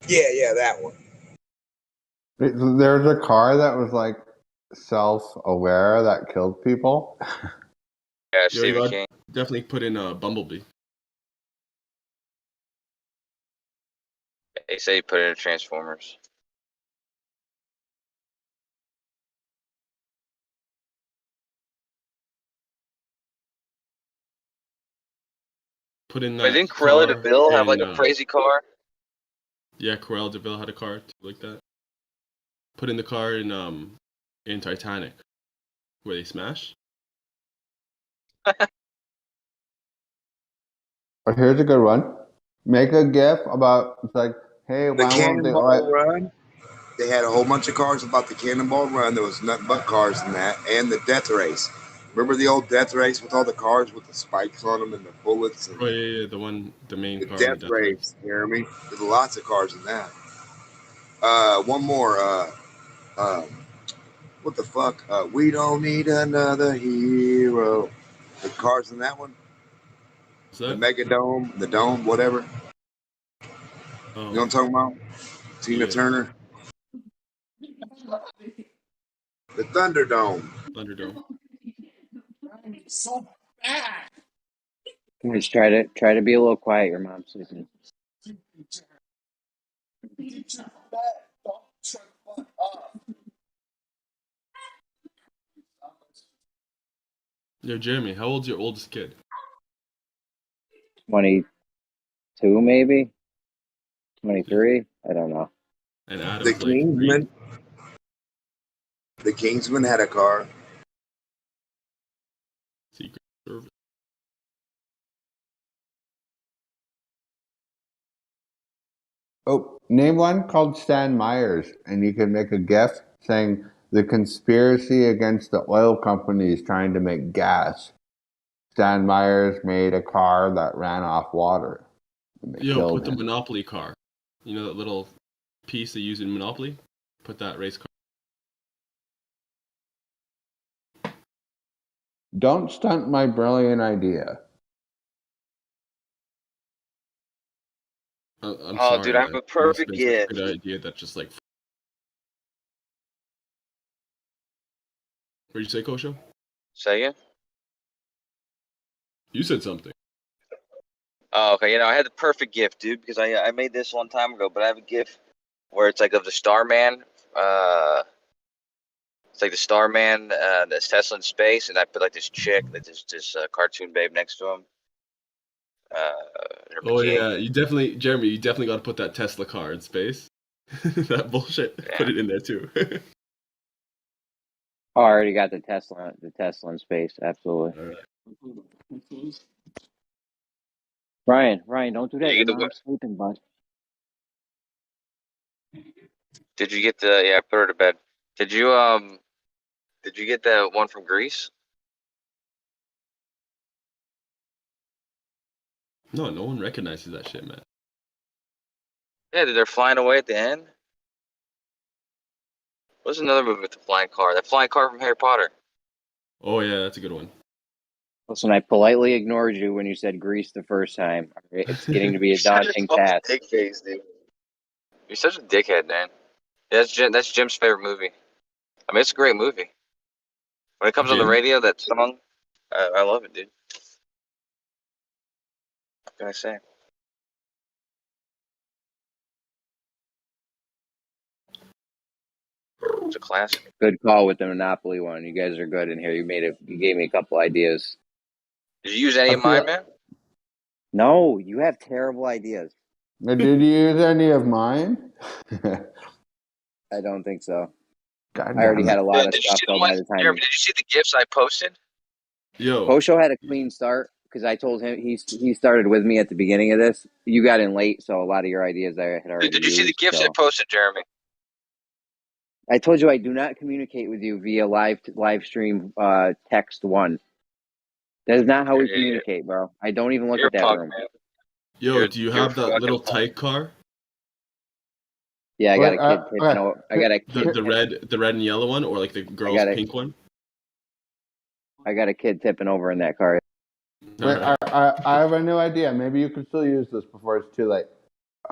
Yeah, that one. There's a car that was like self-aware that killed people. Yeah, Yo, Stephen you King. definitely put in Bumblebee. They say he put it in Transformers. Put in But that. didn't Cruella de car Vil have like in, a crazy car? Yeah, Cruella de Vil had a car too, like that. Put in the car in Titanic, where they smash. Here's a good one. Make a GIF about, it's like, hey, The why won't they? Cannonball Run. They had a whole bunch of cars about the Cannonball Run. There was nothing but cars in that, and the Death Race. Remember the old Death Race with all the cars with the spikes on them and the bullets? And Oh yeah, the main the car in the Death Race. You hear me? There's lots of cars in that. One more. What the fuck? We don't need another hero. The cars in that one. The Mega Dome, the Dome, whatever. Oh. You know what I'm talking about? Tina Turner. The Thunderdome. Thunderdome. So bad. Just try to be a little quiet. Your mom's sleeping. Yo, Jeremy, how old's your oldest kid? 22, maybe 23. I don't know. And The Adam's like Kingsman. The Kingsman had a car. Secret Service. Oh, name one called Stan Myers, and you can make a GIF saying the conspiracy against the oil companies trying to make gas. Stan Myers made a car that ran off water. They Yo, killed put the him. Monopoly car. You know that little piece they use in Monopoly? Put that race car. Don't stunt my brilliant idea. I'm Oh, sorry, dude, I man. have a It must have perfect been such a gift. good idea that just like. What did you say, Kosho? Say again? You said something. Oh, okay. You know, I had the perfect gift, dude, because I made this one time ago, but I have a gift where it's like of the Starman. It's like the Starman that's Tesla in space, and I put like this chick, like this cartoon babe next to him. In her Oh bikini. yeah, you definitely, Jeremy. You definitely got to put that Tesla car in space. That bullshit. Yeah. Put it in there too. Oh, I already got the Tesla in space. Absolutely. All right. Ryan, don't do Did that. you Your get the mom's sleeping, bud. Did you get the? Yeah, I put her to bed. Did you Did you get that one from Greece? No, no one recognizes that shit, man. Yeah, they're flying away at the end. What's another movie with the flying car? That flying car from Harry Potter. Oh yeah, that's a good one. Listen, I politely ignored you when you said Greece the first time. It's getting to be a You're such daunting a task. dick face, dude. You're such a dickhead, man. Yeah, that's Jim's favorite movie. I mean, it's a great movie. When it comes on the Jim? radio, that song, I love it, dude. What can I say? It's a classic. Good call with the Monopoly one. You guys are good in here. You gave me a couple ideas. Did you use any of mine, man? No, you have terrible ideas. Did you use any of mine? I don't think so. God I already damn had it. a lot of Did you stuff see the though by ones, the time Jeremy? Did you see the gifts I posted? Yo. Posho had a clean start because I told him he started with me at the beginning of this. You got in late, so a lot of your ideas I had already Did you see the used. gifts I So posted, Jeremy? I told you I do not communicate with you via live stream text one. That is not how we communicate, bro. I don't even look You're at a that punk, room. man. Yo, do you You're have that fucking little punk. type car? Yeah, I got Wait, a kid tipping over. I got a kid. The red and yellow one, or like the girl's pink one? I got a kid tipping over in that car. Wait, I have a new idea. Maybe you can still use this before it's too late.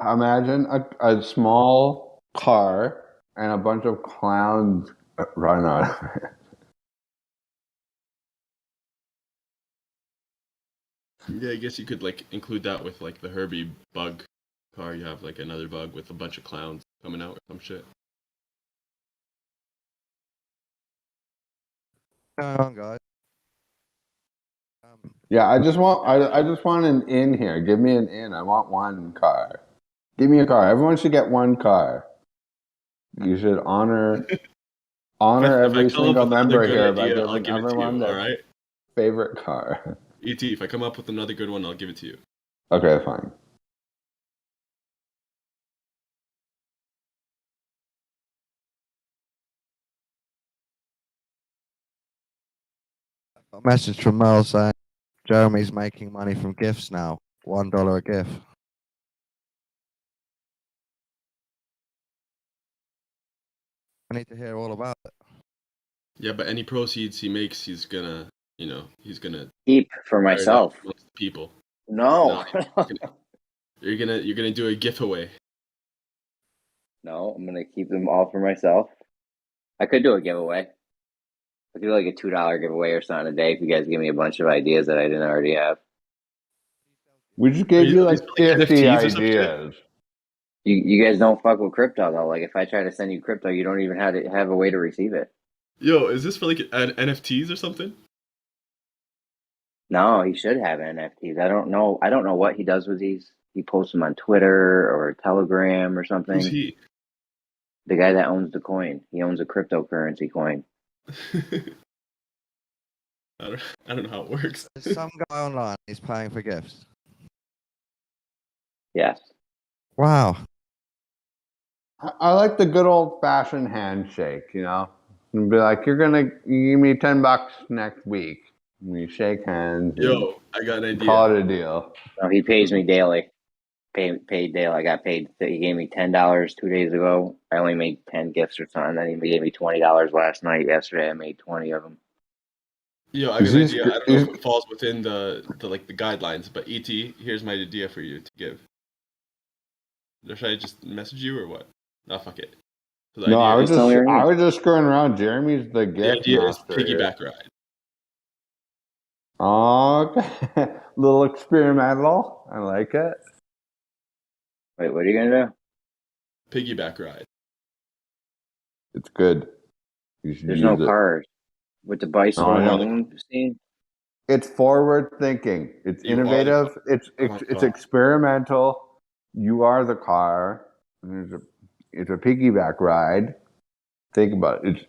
Imagine a small car and a bunch of clowns run on it. Yeah, I guess you could like include that with like the Herbie bug car. You have like another bug with a bunch of clowns coming out or some shit. Going on, guys? Yeah, I just want an in here. Give me an in. I want one car. Give me a car. Everyone should get one car. You should honor If every I come up single with another member good here by idea, I'll giving give it to everyone you. their All right, favorite car. ET. If I come up with another good one, I'll give it to you. Okay, fine. A message from Mel saying Jeremy's making money from gifts now. $1 a gift. I need to hear all about it. Yeah, but any proceeds he makes, he's gonna Keep for share it out myself. amongst the people. No. You're gonna do a giveaway. No, I'm gonna keep them all for myself. I could do a giveaway. I could do like a $2 giveaway or something a day if you guys give me a bunch of ideas that I didn't already have. We just gave you like 50 NFTs or some shit? ideas. You guys don't fuck with crypto though. Like if I try to send you crypto, you don't even have a way to receive it. Yo, is this for like NFTs or something? No, he should have NFTs. I don't know what he does with these. He posts them on Twitter or Telegram or something. Who's he? The guy that owns the coin. He owns a cryptocurrency coin. I don't know how it works. There's some guy online. He's paying for gifts. Yes. Wow. I like the good old fashioned handshake, you know? And be like, you're gonna give me $10 next week. And we shake hands. Yo, I got an idea. Call it a deal. No, he pays me daily. Deal. I got paid. He gave me $10 2 days ago. I only made 10 gifts or something. Then he gave me $20 last night. Yesterday, I made 20 of them. Yo, I got an idea. I don't know if it falls within the guidelines, but ET, here's my idea for you to give. Or should I just message you or what? No, fuck it. So the No, I was idea just screwing around. Jeremy's the gift idea is master here. piggyback ride. Okay. Little experimental. I like it. Wait, what are you gonna do? Piggyback ride. It's good. You should There's use no it. cars with the bicycle I know. moon scene. It's forward thinking. It's You are the innovative. It's car. experimental. You are the car. It's a piggyback ride. Think about it.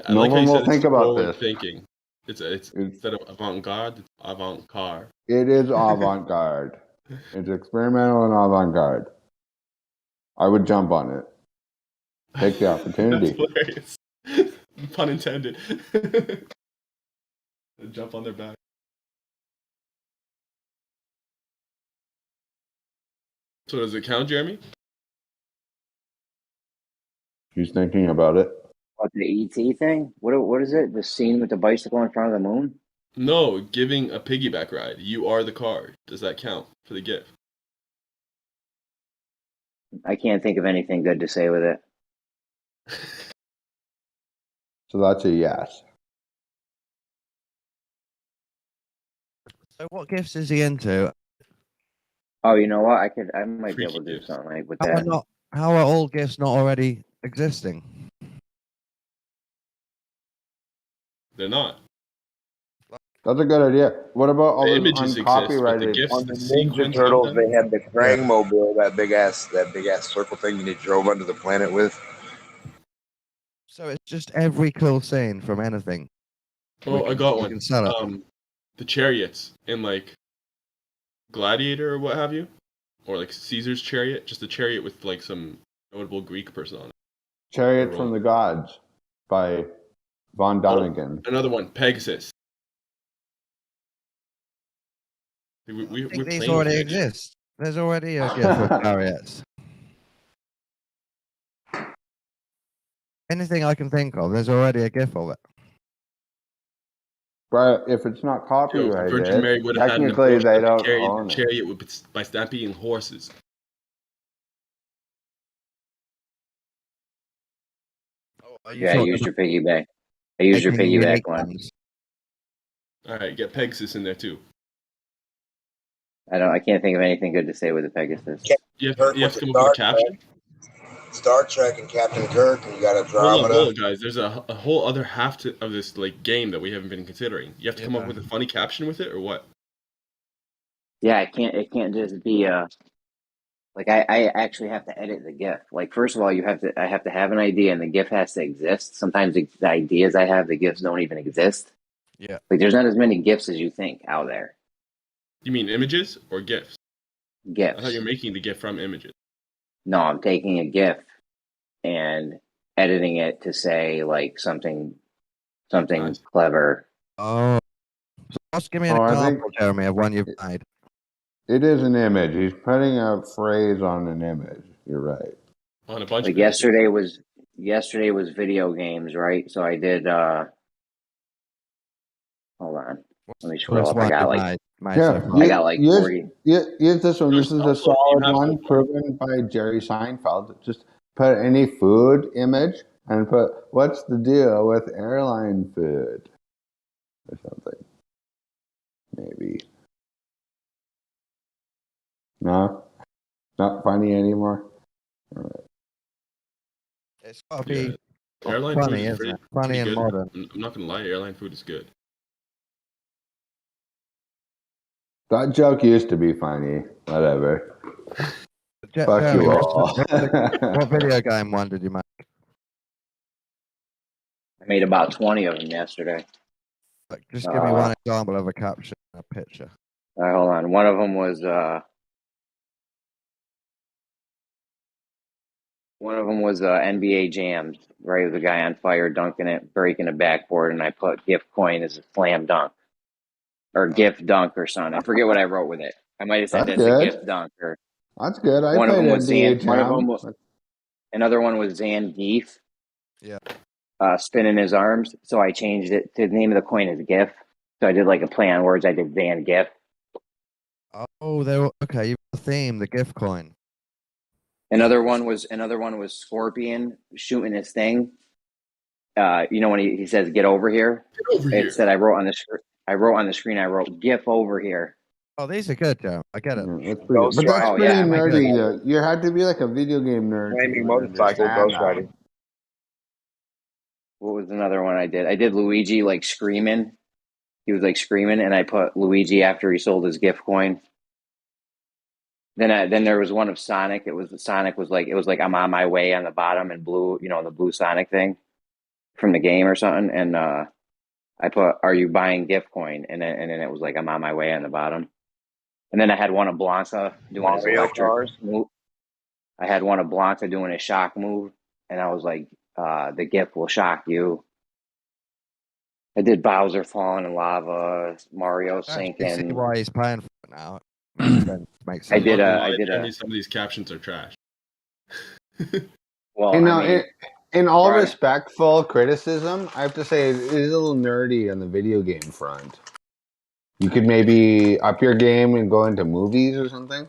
I No like how one you will said think it's about forward this. thinking. It's instead of avant-garde, it's avant-car. It is avant-garde. It's experimental and avant-garde. I would jump on it. Take the opportunity. That's hilarious. Pun intended. Jump on their back. So does it count, Jeremy? She's thinking about it. What, the ET thing? What is it? The scene with the bicycle in front of the moon? No, giving a piggyback ride. You are the car. Does that count for the gift? I can't think of anything good to say with it. So that's a yes. So what gifts is he into? Oh, you know what? I might be able to do something like with that. How are all gifts not already existing? They're not. That's a good idea. What about all The the images exist, but the uncopyrighted? gifts, On the the Ninja sequence of Turtles, them. they had the Krang mobile, that big ass circle thing you drove under the planet with. So it's just every cool scene from anything. Oh, I got we one. can sell it. The chariots in like Gladiator or what have you, or like Caesar's chariot, just a chariot with like some notable Greek person on it. Chariot from the Gods by Von Donigan. Another one, Pegasus. We're I think these playing already with it. exist. There's already a gift with chariots. Anything I can think of, there's already a gift of it. But if it's not copyrighted, Virgin Mary would have had an technically abortion they of don't the own it. chariot by stampeding horses. Yeah, I used your piggyback. I used your piggyback one. All right, get Pegasus in there too. I can't think of anything good to say with the Pegasus. You have to come up with a caption. Star Trek and Captain Kirk, and you got Hold Andromeda. on, guys. There's a whole other half of this like game that we haven't been considering. You have to come up with a funny caption with it, or what? Yeah, it can't just be like I actually have to edit the GIF. Like first of all, I have to have an idea and the GIF has to exist. Sometimes the ideas I have, the GIFs don't even exist. Yeah. Like there's not as many GIFs as you think out there. You mean images or GIFs? GIFs. I thought you were making the GIF from images. No, I'm taking a GIF and editing it to say like something clever. Oh. So just give me an example, Jeremy, of one you've made. It is an image. He's putting a phrase on an image. You're right. On a bunch like of yesterday was video games, right? So I did hold on. Let me scroll up. I got like I got like 40. Use this one. This is a solid one proven by Jerry Seinfeld. Just put any food image and put what's the deal with airline food or something. Maybe. No? Not funny anymore? All right. It's got to be Airline funny, food is isn't it? pretty Funny and good. modern. I'm not gonna lie, airline food is good. That joke used to be funny. Whatever. Fuck Jeremy, you all. what video game one did you make? I made about 20 of them yesterday. Like, just give me one example of a caption and a picture. All right, hold on. One of them was NBA Jams, right? With a guy on fire dunking it, breaking a backboard, and I put gift coin as a slam dunk. Or gift dunk or something. I forget what I wrote with it. I might have said That's that's a good. gift dunk or That's good. I One of played them was NBA Zan. One of Jam. them was another one was Zangief. Yeah. Spinning his arms. So I changed it to the name of the coin is GIF. So I did like a play on words. I did Zangief. Oh, they were okay. You've got the theme, the gift coin. Another one was Scorpion shooting his thing. You know when he says "Get over here." Get over here. It said I wrote on the screen. I wrote "GIF over here." Oh, these are good, Joe. I get it. That's pretty good. But that's pretty nerdy. You had to be like a video game nerd to Flaming even motorcycle, understand Ghost that. Rider. What was another one I did? I did Luigi like screaming. He was like screaming, and I put Luigi after he sold his gift coin. Then there was one of Sonic. It was like I'm on my way on the bottom in blue, the blue Sonic thing from the game or something. And I put, "Are you buying gift coin?" And then it was like I'm on my way on the bottom. And then I had one of Blanca doing his Mario electric cars? move. I had one of Blanca doing a shock move, and I was like, "The gift will shock you." I did Bowser falling in lava, Mario I see sinking. why he's paying for it now. Makes sense. Makes I sense. did Jeremy, some of these captions are trash. Well, You know, I mean, in all right. respectful criticism, I have to say it is a little nerdy on the video game front. You could maybe up your game and go into movies or something.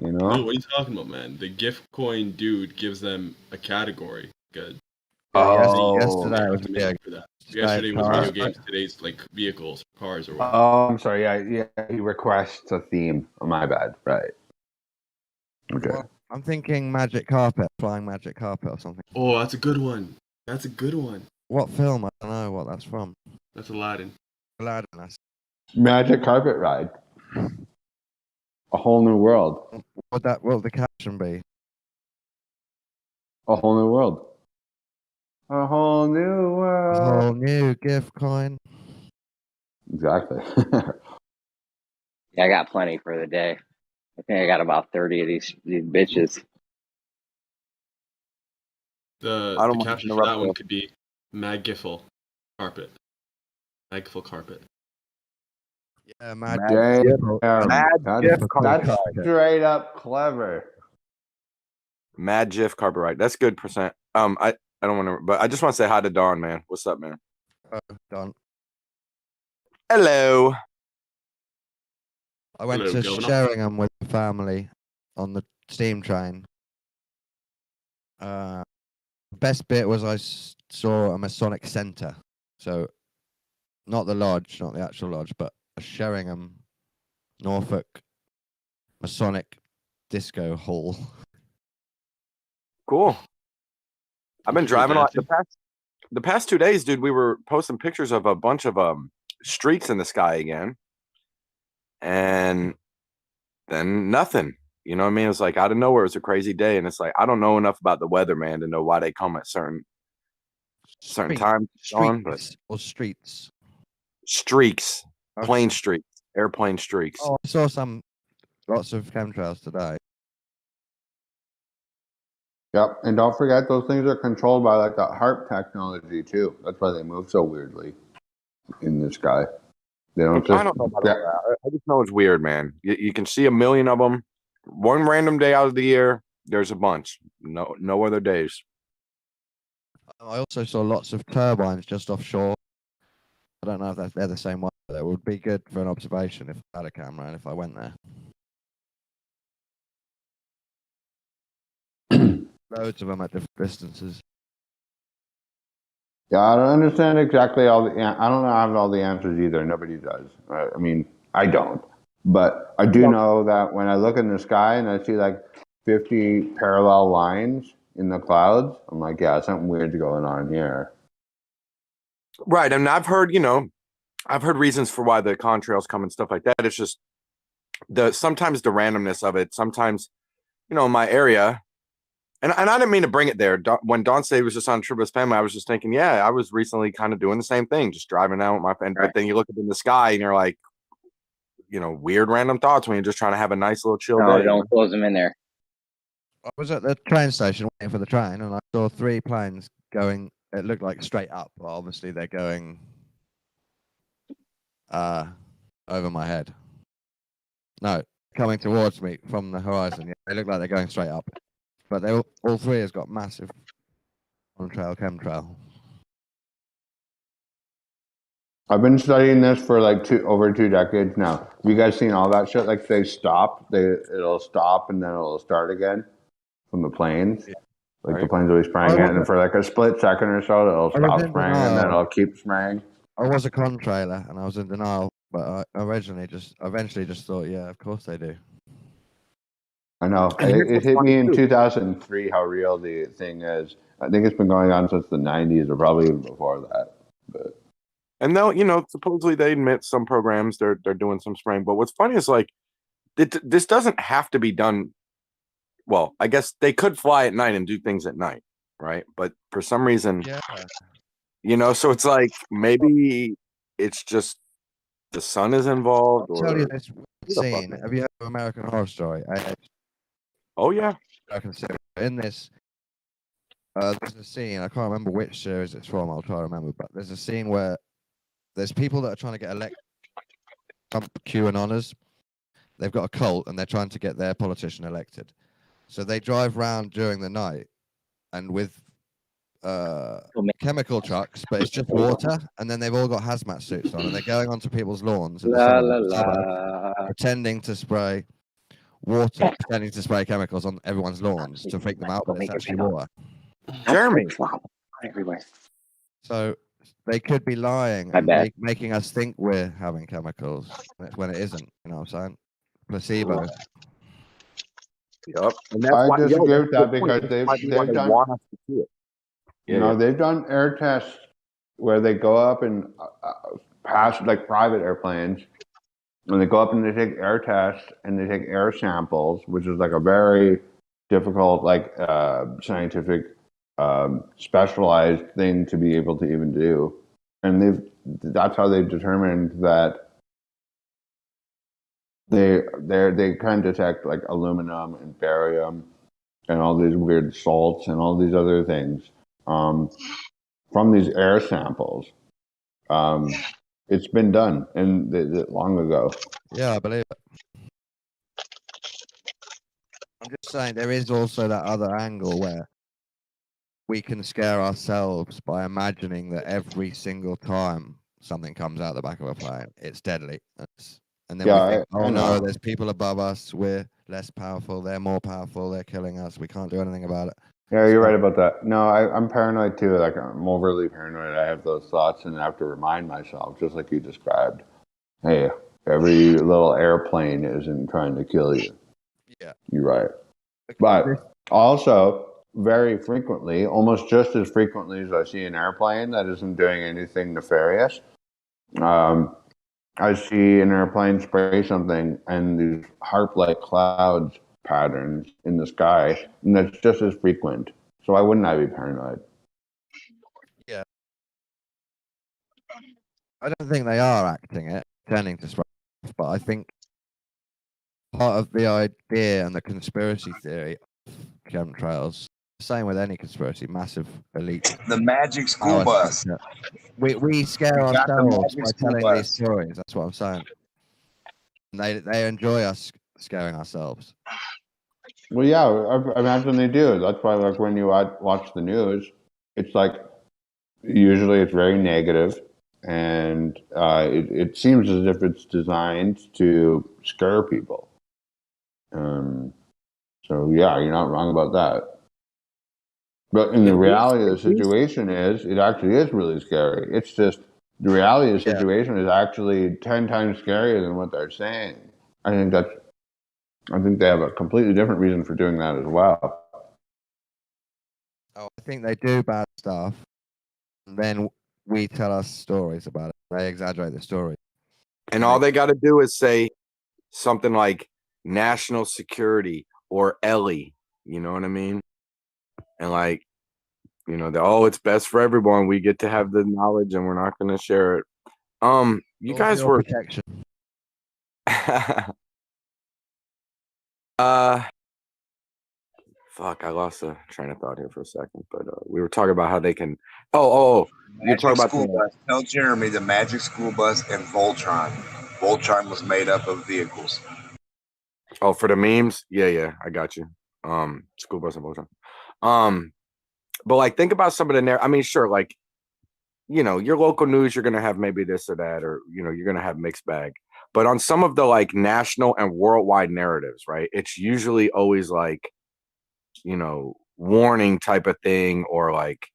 You know? No, what are you talking about, man? The gift coin dude gives them a category. Good. Yesterday was For that. Yesterday was video games. Today's like vehicles, cars, or whatever. Oh, I'm sorry. Yeah, he requests a theme. Oh, my bad. Right. Okay. Well, I'm thinking magic carpet, flying magic carpet or something. Oh, that's a good one. That's a good one. What film? I don't know what that's from. That's Aladdin. Aladdin. That's... Magic carpet ride. A whole new world. What will the caption be? A whole new world. A whole new world. A whole new gift coin. Exactly. Yeah, I got plenty for the day. I think I got about 30 of these bitches. The I don't want to caption for interrupt that one you. could be Magiful carpet. Magiful carpet. Yeah, That's straight up clever. Mad GIF carpet ride. That's good percent. I don't want to, but I just want to say hi to Dawn, man. What's up, man? Dawn. Hello. I went Hello, to Governor. Sheringham with the family on the steam train. Best bit was I saw a Masonic Centre. So, not the lodge, not the actual lodge, but a Sheringham, Norfolk Masonic disco hall. Cool. I've been Did you driving a lot dancing? the past 2 days, dude. We were posting pictures of a bunch of streaks in the sky again, and then nothing. You know what I mean? It's like out of nowhere. It was a crazy day, and it's like I don't know enough about the weather, man, to know why they come at certain times on, but streets. Streaks, plane streaks, airplane streaks. Oh, I saw lots of chemtrails today. Yep, and don't forget those things are controlled by like that HARP technology too. That's why they move so weirdly in the sky. They don't just. I don't know about all that. I just know it's weird, man. You can see a million of them. One random day out of the year, there's a bunch. No other days. I also saw lots of turbines just offshore. I don't know if they're the same one, but that would be good for an observation if I had a camera and if I went there. Loads of them at different distances. Yeah, I don't understand exactly all the. I don't have all the answers either. Nobody does. I mean, I don't. But I do know that when I look in the sky and I see like 50 parallel lines in the clouds, I'm like, yeah, something weird's going on here. Right, and I've heard reasons for why the contrails come and stuff like that. It's just sometimes the randomness of it. Sometimes, in my area. And I didn't mean to bring it there. When Dawn said he was just on a trip with his family, I was just thinking, yeah, I was recently kind of doing the same thing, just driving out with my friend. But then you look up in the sky and you're like, weird random thoughts when you're just trying to have a nice little chill No, day. don't close them in there. I was at the train station waiting for the train, and I saw 3 planes going. It looked like straight up, but obviously they're going over my head. No, coming towards me from the horizon. Yeah, they look like they're going straight up, but they all three has got massive on-trail chemtrail. I've been studying this for like over 2 decades now. Have you guys seen all that shit? Like it'll stop and then it'll start again from the planes. Yeah. Like the planes will be spraying it, and for like a split second or so, it'll stop spraying and then it'll keep spraying. I was a contrailer and I was in denial, but I eventually just thought, yeah, of course they do. I know. It hit me in 2003 how real the thing is. I think it's been going on since the 90s or probably even before that. But and they'll, supposedly they admit some programs they're doing some spraying. But what's funny is like this doesn't have to be done. Well, I guess they could fly at night and do things at night, right? But for some reason, so it's like maybe it's just the sun is involved. I'll tell you this scene. Have you heard of American Horror Story? Oh yeah. In this, there's a scene. I can't remember which series it's from. I'll try to remember. But there's a scene where there's people that are trying to get elected. QAnoners. They've got a cult and they're trying to get their politician elected. So they drive around during the night and with chemical trucks, but it's just water, and then they've all got hazmat suits on, and they're going onto people's lawns in the summer, pretending to spray water, pretending to spray chemicals on everyone's lawns to freak them out, but it's actually water. Jeremy. Everywhere. So they could be lying and making us think we're having chemicals when it isn't. You know what I'm saying? Placebo. Yep. I disagree with that because they've done. Want us to see it. They've done air tests where they go up and pass like private airplanes, and they go up and they take air tests and they take air samples, which is like a very difficult, like scientific, specialized thing to be able to even do. And that's how they've determined that they can detect like aluminum and barium and all these weird salts and all these other things from these air samples. It's been done long ago. Yeah, I believe it. I'm just saying there is also that other angle where we can scare ourselves by imagining that every single time something comes out the back of a plane, it's deadly. And then we think, oh no, there's people above us, we're less powerful, they're more powerful, they're killing us, we can't do anything about it. Yeah, you're right about that. No, I'm paranoid too. Like I'm overly paranoid. I have those thoughts and I have to remind myself, just like you described, hey, every little airplane isn't trying to kill you. Yeah. You're right. But also, very frequently, almost just as frequently as I see an airplane that isn't doing anything nefarious, I see an airplane spray something and these harp-like clouds patterns in the sky, and that's just as frequent. So why wouldn't I be paranoid? Yeah. I don't think they are acting it, turning to spray, but I think part of the idea and the conspiracy theory of chemtrails, same with any conspiracy, massive elite. The magic school bus. We scare ourselves by telling these stories. That's what I'm saying. And they enjoy us scaring ourselves. Well, yeah, I imagine they do. That's why, like, when you watch the news, it's like usually it's very negative, and it seems as if it's designed to scare people. So yeah, you're not wrong about that. But in the reality of the situation it actually is really scary. It's just the reality of the situation is actually 10 times scarier than what they're saying. I think they have a completely different reason for doing that as well. Oh, I think they do bad stuff, and then we tell us stories about it. They exaggerate the story. And all they got to do is say something like national security or Ellie. You know what I mean? And like, it's best for everyone. We get to have the knowledge and we're not going to share it. You guys were protection. Fuck, I lost a train of thought here for a second, but we were talking about how they can. You're talking about school bus. Tell Jeremy the magic school bus and Voltron. Voltron was made up of vehicles. Oh, for the memes? Yeah, I got you. School bus and motion. But like, think about some of the I mean, sure, like, you know, your local news, you're gonna have maybe this or that, or you know, you're gonna have mixed bag. But on some of the like national and worldwide narratives, right? It's usually always like, you know, warning type of thing, or like,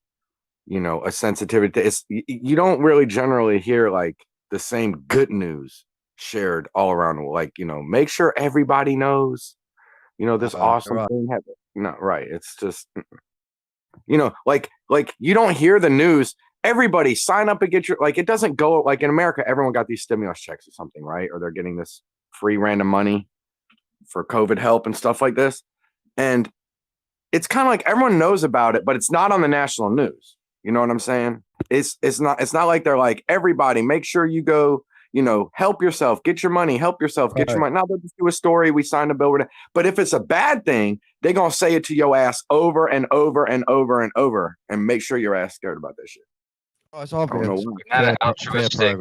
you know, a sensitivity. It's you don't really generally hear like the same good news shared all around the world. Like, you know, make sure everybody knows, you know, this awesome right. thing happened. No, right. It's just, you know, like you don't hear the news. Everybody sign up and get your, like, it doesn't go like in America, everyone got these stimulus checks or something, right? Or they're getting this free random money for COVID help and stuff like this. And it's kind of like everyone knows about it, but it's not on the national news. You know what I'm saying? It's not like they're like, everybody make sure you go, you know, help yourself, get your money, help yourself, get your money. Now they'll just do a story. We signed a bill with it. But if it's a bad thing, they're gonna say it to your ass over and over and over and over, and make sure your ass scared about that shit. Oh, it's I don't know obvious. why. Not an altruistic.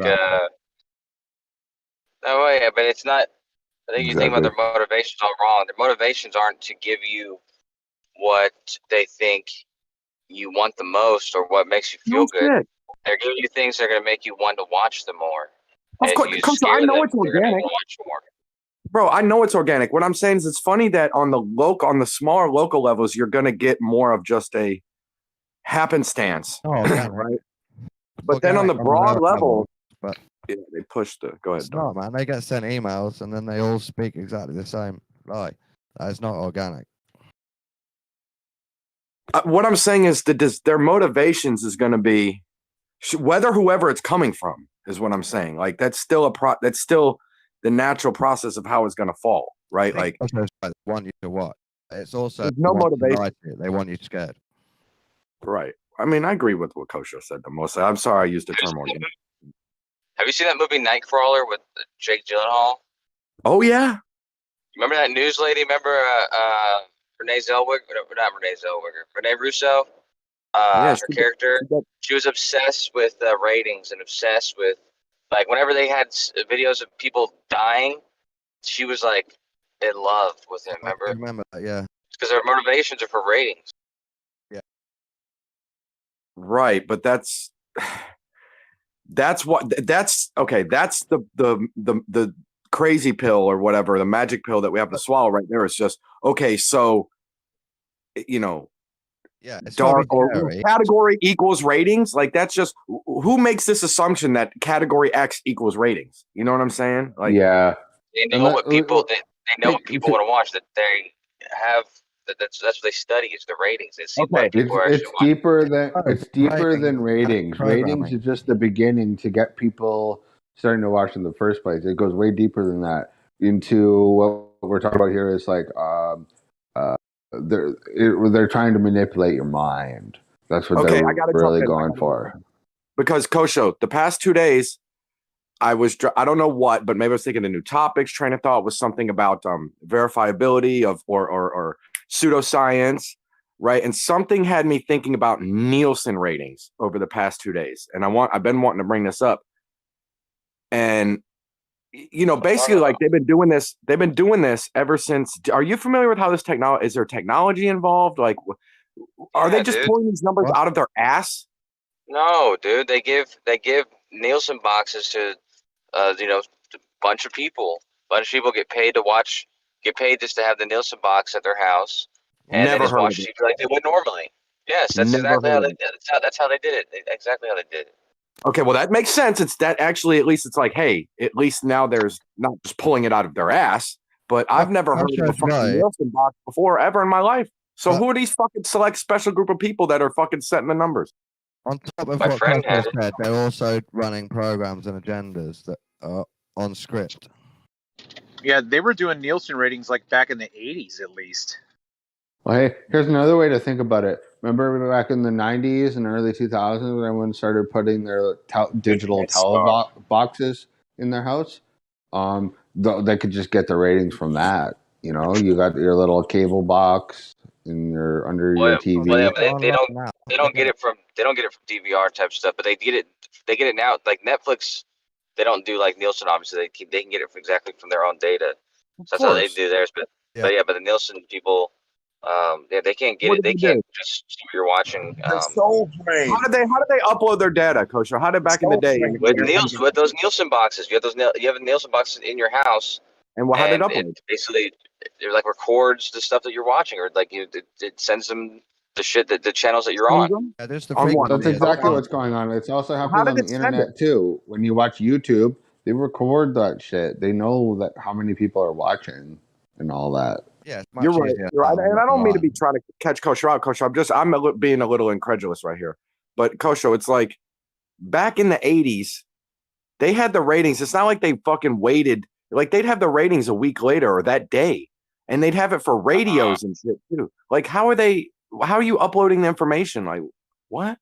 No way, but it's not. I think you think about Exactly. their motivations all wrong. Their motivations aren't to give you what they think you want the most or what makes you feel No good. shit. They're giving you things that are going to make you want to watch them more. Of And if course, you Coach, I scare know them, it's they're going to organic. watch more. Bro, I know it's organic. What I'm saying is it's funny that on the smaller local levels, you're gonna get more of just a happenstance. Oh, organic. Right. But then on the broad level, but yeah, they push the go ahead. it's not, man. They get sent emails and then they all speak exactly the same lie. That is not organic. What I'm saying is that their motivations is going to be whether whoever it's coming from is what I'm saying. Like that's still that's still the natural process of how it's going to fall, right? Like they want you to watch. It's also there's no they want you to motivation. like it. They want you scared. Right. I mean, I agree with what Coach said the most. I'm sorry I used the term organic. Have you seen that movie Nightcrawler with Jake Gyllenhaal? Oh yeah. Remember that news lady? Remember Renee Zellweger? Not Renee Zellweger. Renee Russo. Yeah, Her character. She was obsessed with ratings and obsessed with like whenever they had videos of people dying, she was like in love with him. I Remember? remember that, yeah. Because their motivations are for ratings. Right, but that's okay. That's the crazy pill or whatever, the magic pill that we have to swallow right there. It's just okay. So, you know, yeah, it's dark or scary. category equals ratings. Like that's just who makes this assumption that category X equals ratings. You know what I'm saying? Like, yeah, They know what people they know what people want to watch. That they have. That's what they study is the ratings. They see what people are actually it's watching. deeper than ratings. programming. Ratings is just the beginning to get people starting to watch in the first place. It goes way deeper than that into what we're talking about here is like they're trying to manipulate your mind. That's what they're really going for. Because Kosho, the past 2 days, I don't know what, but maybe I was thinking of new topics. Train of thought was something about verifiability of or pseudoscience, right? And something had me thinking about Nielsen ratings over the past 2 days, and I've been wanting to bring this up. And you know, basically, like they've been doing this ever since. Are you familiar with how this technology? Is there technology involved? Like, are they just pulling these numbers out of their ass? No, dude. They give Nielsen boxes to you know, a bunch of people. A bunch of people get paid just to have the Nielsen box at their house, and Never they just heard watch of it. TV like they would normally. Yes, that's Never exactly how heard they of did it. That's how they did it. Exactly how they did it. Okay, well that makes sense. It's that actually, at least it's like, hey, at least now there's not just pulling it out of their ass. But I've never heard of a fucking Nielsen box before ever in my life. So who are these fucking select special group of people that are fucking setting the numbers? On top of My what friend Coco had it. said, they're also running programs and agendas that are on script. Yeah, they were doing Nielsen ratings like back in the 80s at least. Well, hey, here's another way to think about it. Remember back in the 90s and early 2000s when everyone started putting their digital boxes in their house? They could just get the ratings from that. You know, you got your little cable box in your your TV. Well, yeah, but they don't get it from DVR type stuff, but they get it now. Like Netflix, they don't do like Nielsen. Obviously, they can get it exactly from their own data. So that's how they course. do theirs. But but the Nielsen people, they can't get What it. do They they can't do? just see what you're watching. The soul train. How did they upload their data, Coach? How did back in the Soul day? train. With those Nielsen boxes, you have a Nielsen box in your house, And how did it and upload? it basically it like records the stuff that you're watching, or like it sends them the shit that the channels that you're on. Yeah, there's the On what? That's frequency as exactly well. what's going on. It's also How happening did on it the send it? internet too. When you watch YouTube, they record that shit. They know that how many people are watching and all that. Yeah, it's much You're right. easier You're right. now, And I not don't mean to lie. be trying to catch Coach out, Coach. I'm being a little incredulous right here. But Coach, it's like back in the 80s, they had the ratings. It's not like they fucking waited. Like they'd have the ratings a week later or that day. And they'd have it for radios and shit too. Like how are you uploading the information? Like what?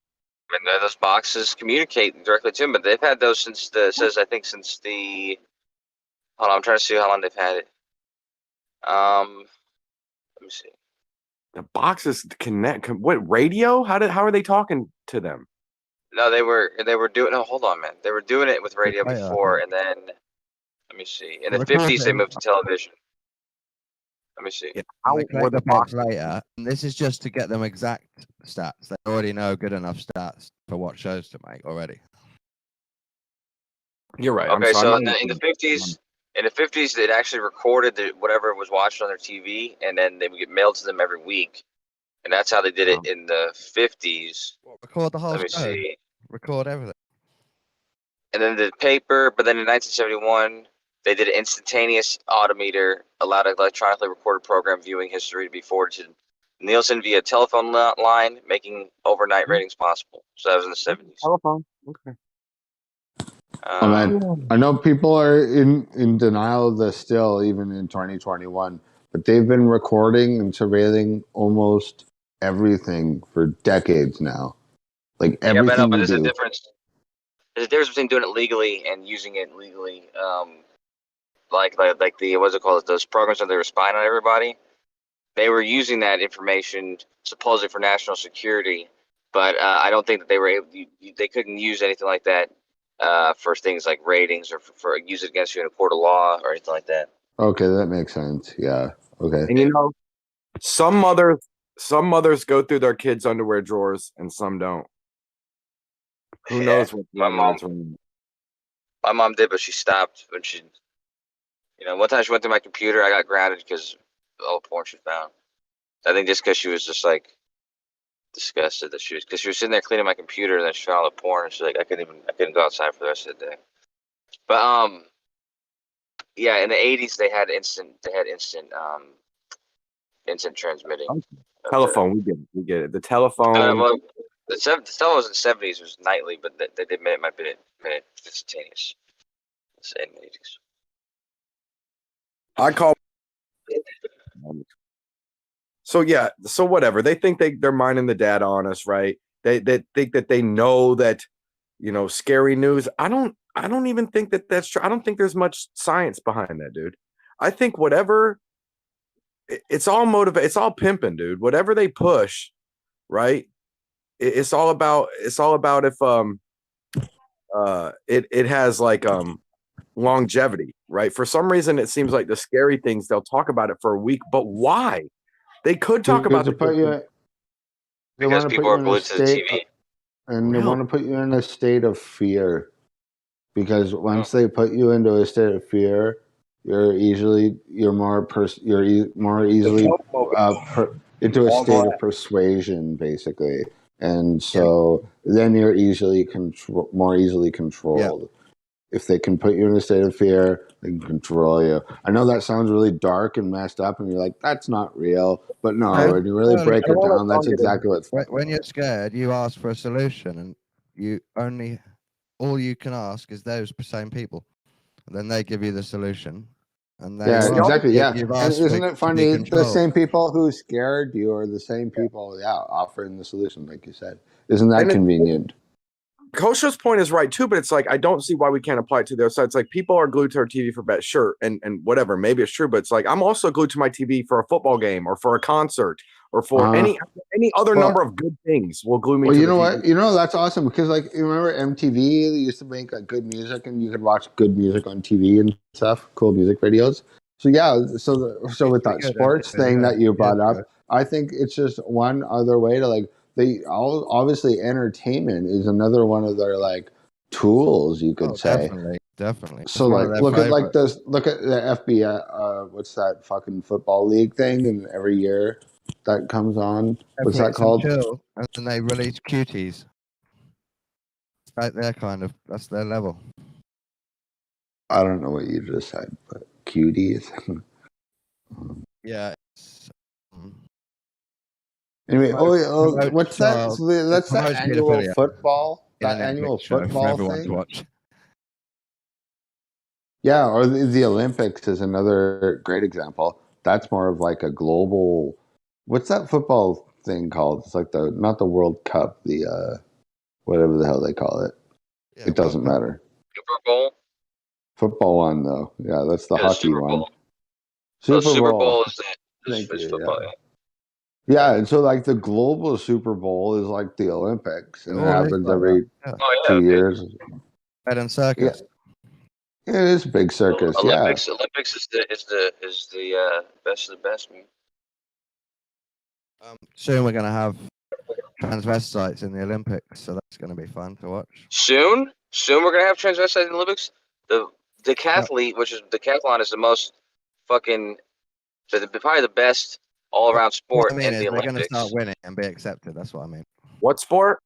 I mean, those boxes communicate directly to them, but they've had those since since the. Hold on, I'm trying to see how long they've had it. Let me see. The boxes connect. What radio? How are they talking to them? No, they were doing. No, hold on, man. They were doing it with radio Later, I before, think. and then let me see. In They the record 50s, they it, moved to television. Let me see. Yeah, and they collect the box later. And this is just to get them exact stats. They already know good enough stats for what shows to make already. You're right. Okay, so in the in 50s, it actually recorded whatever was watched on their TV, and then they would get mailed to them every week, and that's how they did it in the 50s. Record the whole Let me show. see. Record everything. And then the paper, but then in 1971, they did an instantaneous autometer, allowed an electronically recorded program viewing history to be forwarded to Nielsen via telephone line, making overnight ratings possible. So that was in the 70s. Telephone. Okay. Oh, man. I know people are in denial of this still, even in 2021, but they've been recording and surveilling almost everything for decades now. Like Yeah, but everything you there's a do. difference. There's a difference between doing it legally and using it legally. Like the what's it called? Those programs that they were spying on everybody. They were using that information supposedly for national security, but I don't think that they were able. They couldn't use anything like that for things like ratings or for use it against you in a court of law or anything like that. Okay, that makes sense. Yeah. Okay. And you know, some mothers go through their kids' underwear drawers and some don't. Who knows what my mom did, but she stopped when she. One time she went through my computer. I got grounded because of all the porn she found. I think just because she was just like disgusted that she was sitting there cleaning my computer and then she found all the porn and she's like I couldn't go outside for the rest of the day. But yeah, in the 80s they had instant transmitting. Telephone, we get it. The telephone. Well, the telephone was in the 70s. It was nightly, but they did minute by minute instantaneous. It's in the 80s. I call. So yeah, so whatever. They think they're mining the data on us, right? They think that they know that, scary news. I don't even think that that's true. I don't think there's much science behind that, dude. I think whatever. It's all it's all pimping, dude. Whatever they push, right? It's all about if it has like longevity, right? For some reason, it seems like the scary things they'll talk about it for a week, but why? They could talk about the because people are glued to the TV, and they want to put you in a state of fear. Because once they put you into a state of fear, you're more easily into a state of persuasion, basically, and so then you're more easily controlled. Yeah. If they can put you in a state of fear, they can control you. I know that sounds really dark and messed up, and you're like, "That's not real," but no, when you really break it down, that's exactly what's. When you're scared, you ask for a solution, and all you can ask is those same people, and then they give you the solution. And exactly. Yeah, and isn't it funny? The same people who scared you are the same people, offering the solution, like you said. Isn't that convenient? Kosho's point is right too, but it's like I don't see why we can't apply it to the other side. It's like people are glued to our TV for bet, sure, and whatever, maybe it's true, but it's like I'm also glued to my TV for a football game or for a concert or for any other number of good things will glue me. Well, to you the know TV. what? That's awesome because like you remember MTV used to make good music and you could watch good music on TV and stuff, cool music videos. So yeah, so with that good, sports actually, thing yeah. that you brought Yeah, up, I think it's just one other way to like obviously entertainment is another one of their like tools, you could Oh, say. definitely. It's So one of like their look at like favorites. this, look at the FBI, what's that fucking football league thing, and every year that comes on, what's that Netflix and called? chill, and then they release cuties. Like that's their level. I don't know what you just said, but cuties. Yeah. Anyway, Promotes what's that? child. So It that's the promotes annual pedophilia football. in a That annual Netflix show for football everyone to thing. watch. Yeah, or the Olympics is another great example. That's more of like a global. What's that football thing called? It's like the not the World Cup, the whatever the hell they call it. Yeah, It doesn't matter. Super Bowl. Football one though. Yeah, that's the Yeah, the hockey Super one. Bowl. Super Super Bowl. Bowl is Thank you. football. Yeah. Yeah, and so like the global Super Bowl is like the Olympics, and it All is happens like every that. Oh yeah, 2 dude. years. Bed and circus. Yeah, it is a big circus. Yeah. Olympics is the best of the best, man. Soon we're gonna have transvestites in the Olympics, so that's gonna be fun to watch. Soon we're gonna have transvestite in the Olympics. The decathlete, which is decathlon, is the most fucking probably the best all around sport What I mean in is the they're gonna Olympics. start winning and be accepted. That's what I mean. What sport?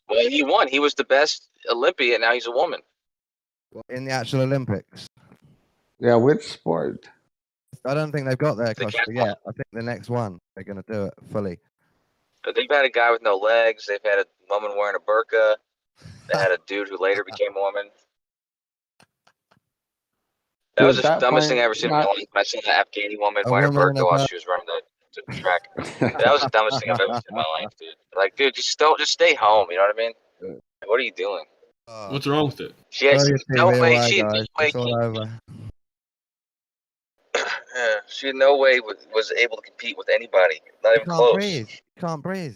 Well, he won. He was the best Olympian. Now he's a woman. In the actual Olympics. Yeah, which sport? I don't think they've got their Costa decathlon. yet. I think the next one they're gonna do it fully. But they've had a guy with no legs. They've had a woman wearing a burqa. They had a dude who later became a woman. That was the dumbest thing I ever seen in my life. When I saw that Afghani woman wearing a burqa while she was running the track. That was the dumbest thing I've ever seen in my life, dude. Like, dude, just stay home. You know what I mean? What are you doing? What's wrong with it? She had no way. She had guys. no way. It's all over. She had no way was able to compete with anybody. Not even You can't close. breathe. You can't breathe.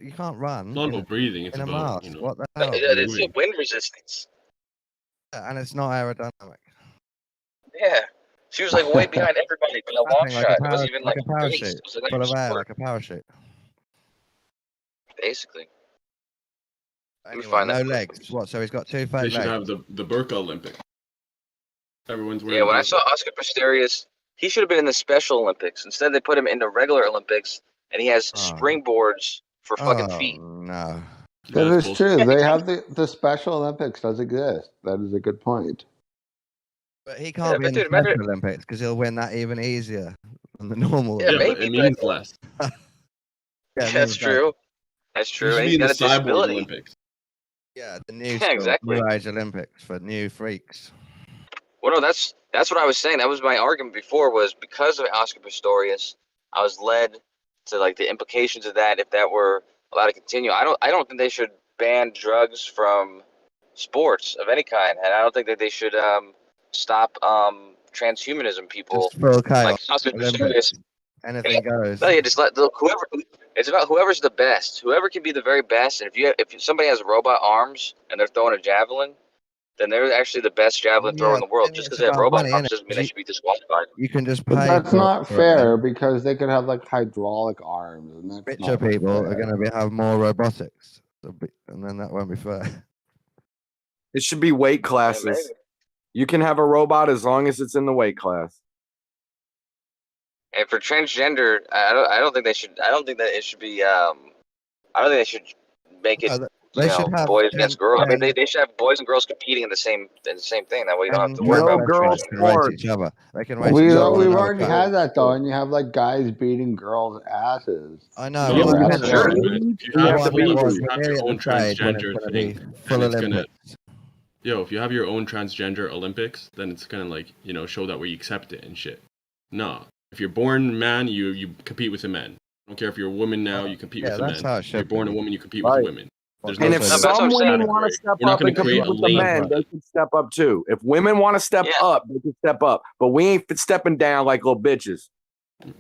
You can't run. It's not about breathing. It's in a about mask. What the hell? It's a wind resistance. And it's not aerodynamic. Yeah. She was like way behind everybody by a long Nothing, like shot. a It wasn't even like a race. parachute. It was like Full of air, sport, like a parachute. basically. Let me Anyway, find no that. legs. What? So he's got two They fake should legs. have the burqa Olympic. Everyone's wearing. Yeah, when I burqa. saw Oscar Pistorius, he should have been in the Special Olympics. Instead, they put him in the regular Olympics, and he has springboards for fucking feet. No. That is true. They have the Special Olympics does exist. That is a good point. But he can't be in the Special Olympics because he'll win that even easier than the normal. Yeah, Olympics. maybe, it means less. Yeah, That's means true. That's He true. should And be he's in the got a cyborg disability. Olympics. Yeah, the new, Yeah, exactly. new age Olympics for new freaks. Well, no, that's what I was saying. That was my argument before. Was because of Oscar Pistorius, I was led to like the implications of that. If that were allowed to continue, I don't think they should ban drugs from sports of any kind, and I don't think that they should stop transhumanism people Just full chaos. like Oscar Olympics. Pistorius. Anything goes. No, yeah, just let whoever. It's about whoever's the best. Whoever can be the very best. And if somebody has robot arms and they're throwing a javelin, then they're actually the best javelin thrower in the world. Just because they have robot arms doesn't mean they should be disqualified. You can just But pay. that's not fair because they could have like hydraulic arms, and that's Richer not people fair. are going to have more robotics, and then that won't be fair. It should be weight classes. You can have a robot as long as it's in the weight class. And for transgender, I don't think they should. I don't think that it should be. I don't think they should make it. No, they should have boys against girls. I mean, 10 they should have boys and girls competing in the same thing. That way you don't have to and worry no about girls transgender. can race each other. They can race We've each other. already had that though, and you have like guys beating girls' asses. I know. No, What I it's meant not was, true. If you have what I meant was, we're your nearly at own the stage when it's transgender going to be thing, full and it's gonna. Olympics. Yo, if you have your own transgender Olympics, then it's gonna like show that we accept it and shit. No, if you're born man, you compete with the men. I don't care if you're a woman now, you compete with the men. how it If you're should born a be. woman, you compete with the women. There's And no if such some women category. want to step We're not up gonna and create compete a with the lane. men, they can step up too. If women want to step up, they can step up. But we ain't stepping down like little bitches.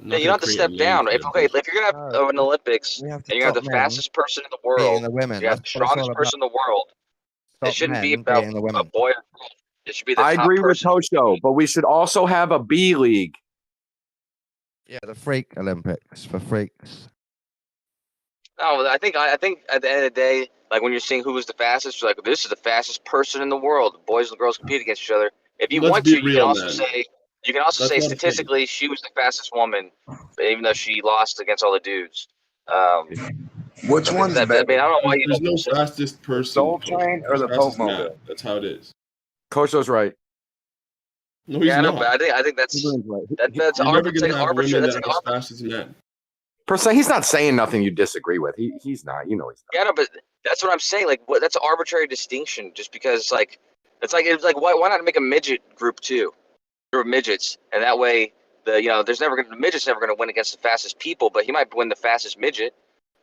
Yeah, you don't have to step down. If you're gonna have an Olympics and you're gonna have the fastest person in the world, the women. you have the That's what it's all strongest person in the world. Stop It shouldn't be men about beating the a women. boy or girl. It should be the I top agree with person. Tosho, but we should also have a B league. Yeah, the freak Olympics for freaks. No, I think at the end of the day, like when you're seeing who was the fastest, you're like, this is the fastest person in the world. Boys and girls compete against each other. If you Let's want be to, you can real, also man. say That's not a thing. statistically she was the fastest woman, even though she lost against all the dudes. Which I one's mean, better? I don't know why you There's don't no fastest person. Soul Train or There's the fastest Pope man. Mobile? That's how it is. Kosho's right. No, he's yeah, I know, not. but I think that's He's right. that's You're never gonna have arbitrary. women That's that like are as fast as men. Per se, he's not saying nothing you disagree with. He's not. You know he's not. Yeah, no, but that's what I'm saying. Like, that's an arbitrary distinction. Just because, it's like why not make a midget group too, or midgets, and that way the midget's never gonna win against the fastest people, but he might win the fastest midget.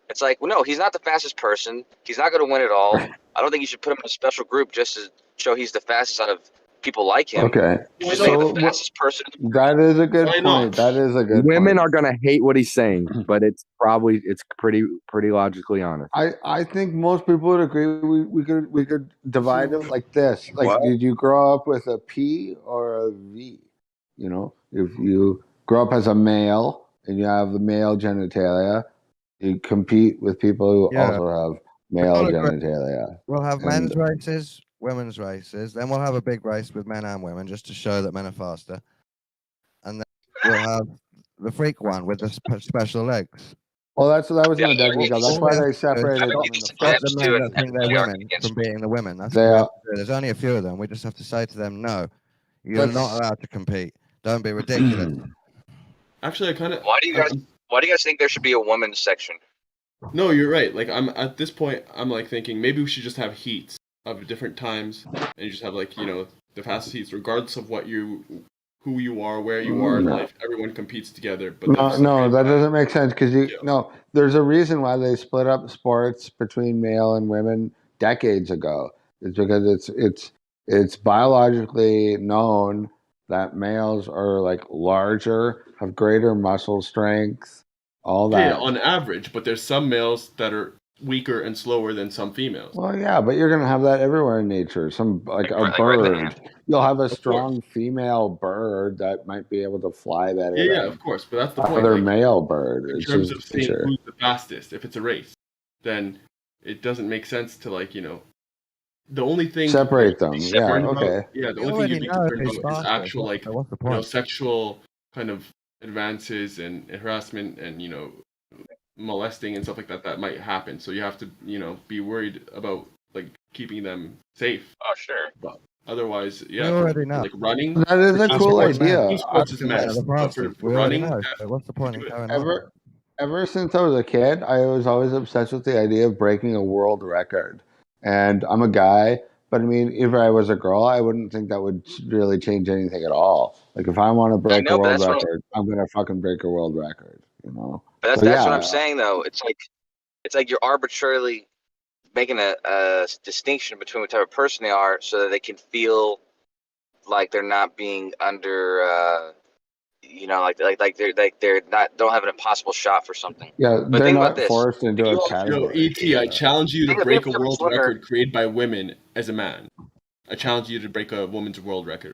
It's like, well, no, he's not the fastest person. He's not gonna win it all. I don't think you should put him in a special group just to show he's the fastest out of people like him. Okay, Just make him so the fastest person. that is a good Why point. not? That is a good Women point. are gonna hate what he's saying, but it's pretty logically honest. I think most people would agree. We could divide them like this. Like, What? did you grow up with a P or a V? You know, if you grow up as a male and you have the male genitalia, you compete with people who Yeah. also have male genitalia. We'll have And- men's races, women's races. Then we'll have a big race with men and women just to show that men are faster. And then we'll have the freak one with the special legs. Well, that was in a Yeah, decade ago. That's why they separated them in the Stop first. the men that think they're women from beating the women. That's They what we are- have to do. There's only a few of them. We just have to say to them, no, you're Let's- not allowed to compete. Don't be ridiculous. Actually, I kind of. Why do you guys think there should be a women's section? No, you're right. Like I'm at this point, I'm like thinking maybe we should just have heats of different times, and you just have the fastest heats, regardless of who you are, where you are in life. Everyone competes together. But No, that doesn't make sense because no, there's a reason why they split up sports between male and women decades ago. It's because it's biologically known that males are like larger, have greater muscle strength, all Yeah, that. on average, but there's some males that are weaker and slower than some females. Well, yeah, but you're gonna have that everywhere in nature. Some like a bird, you'll have a strong female bird that might be able to fly better. Yeah, than of course, but that's the point. Other like, male bird. In It's terms just of seeing nature. who's the fastest, if it's a race, then it doesn't make sense to the only thing Separate them. you'd be Yeah, concerned about- okay. Yeah, the You only thing you'd be already know concerned who's about is faster, actual so what's the point? sexual kind of advances and harassment and molesting and stuff like that might happen. So you have to be worried about keeping them safe. Oh, sure. But otherwise, We yeah, already know. like running. That is a for cool sports, idea. sports is Men mad, are the but for fastest. We already running, know. So what's the point in going on? Ever since I was a kid, I was always obsessed with the idea of breaking a world record. And I'm a guy, but I mean, if I was a girl, I wouldn't think that would really change anything at all. Like if I want to break know, a but world that's what record, I'm gonna fucking break a world record. You know. But So, that's what yeah, I'm saying, though. It's like you're arbitrarily making a distinction between what type of person they are, so that they can feel like they're not being under, they're not don't have an impossible shot for something. Yeah, But they're think about not this. forced into a Yo, category. ET, I challenge you to Think of break a if you're a world swimmer- record created by women as a man. I challenge you to break a woman's world record.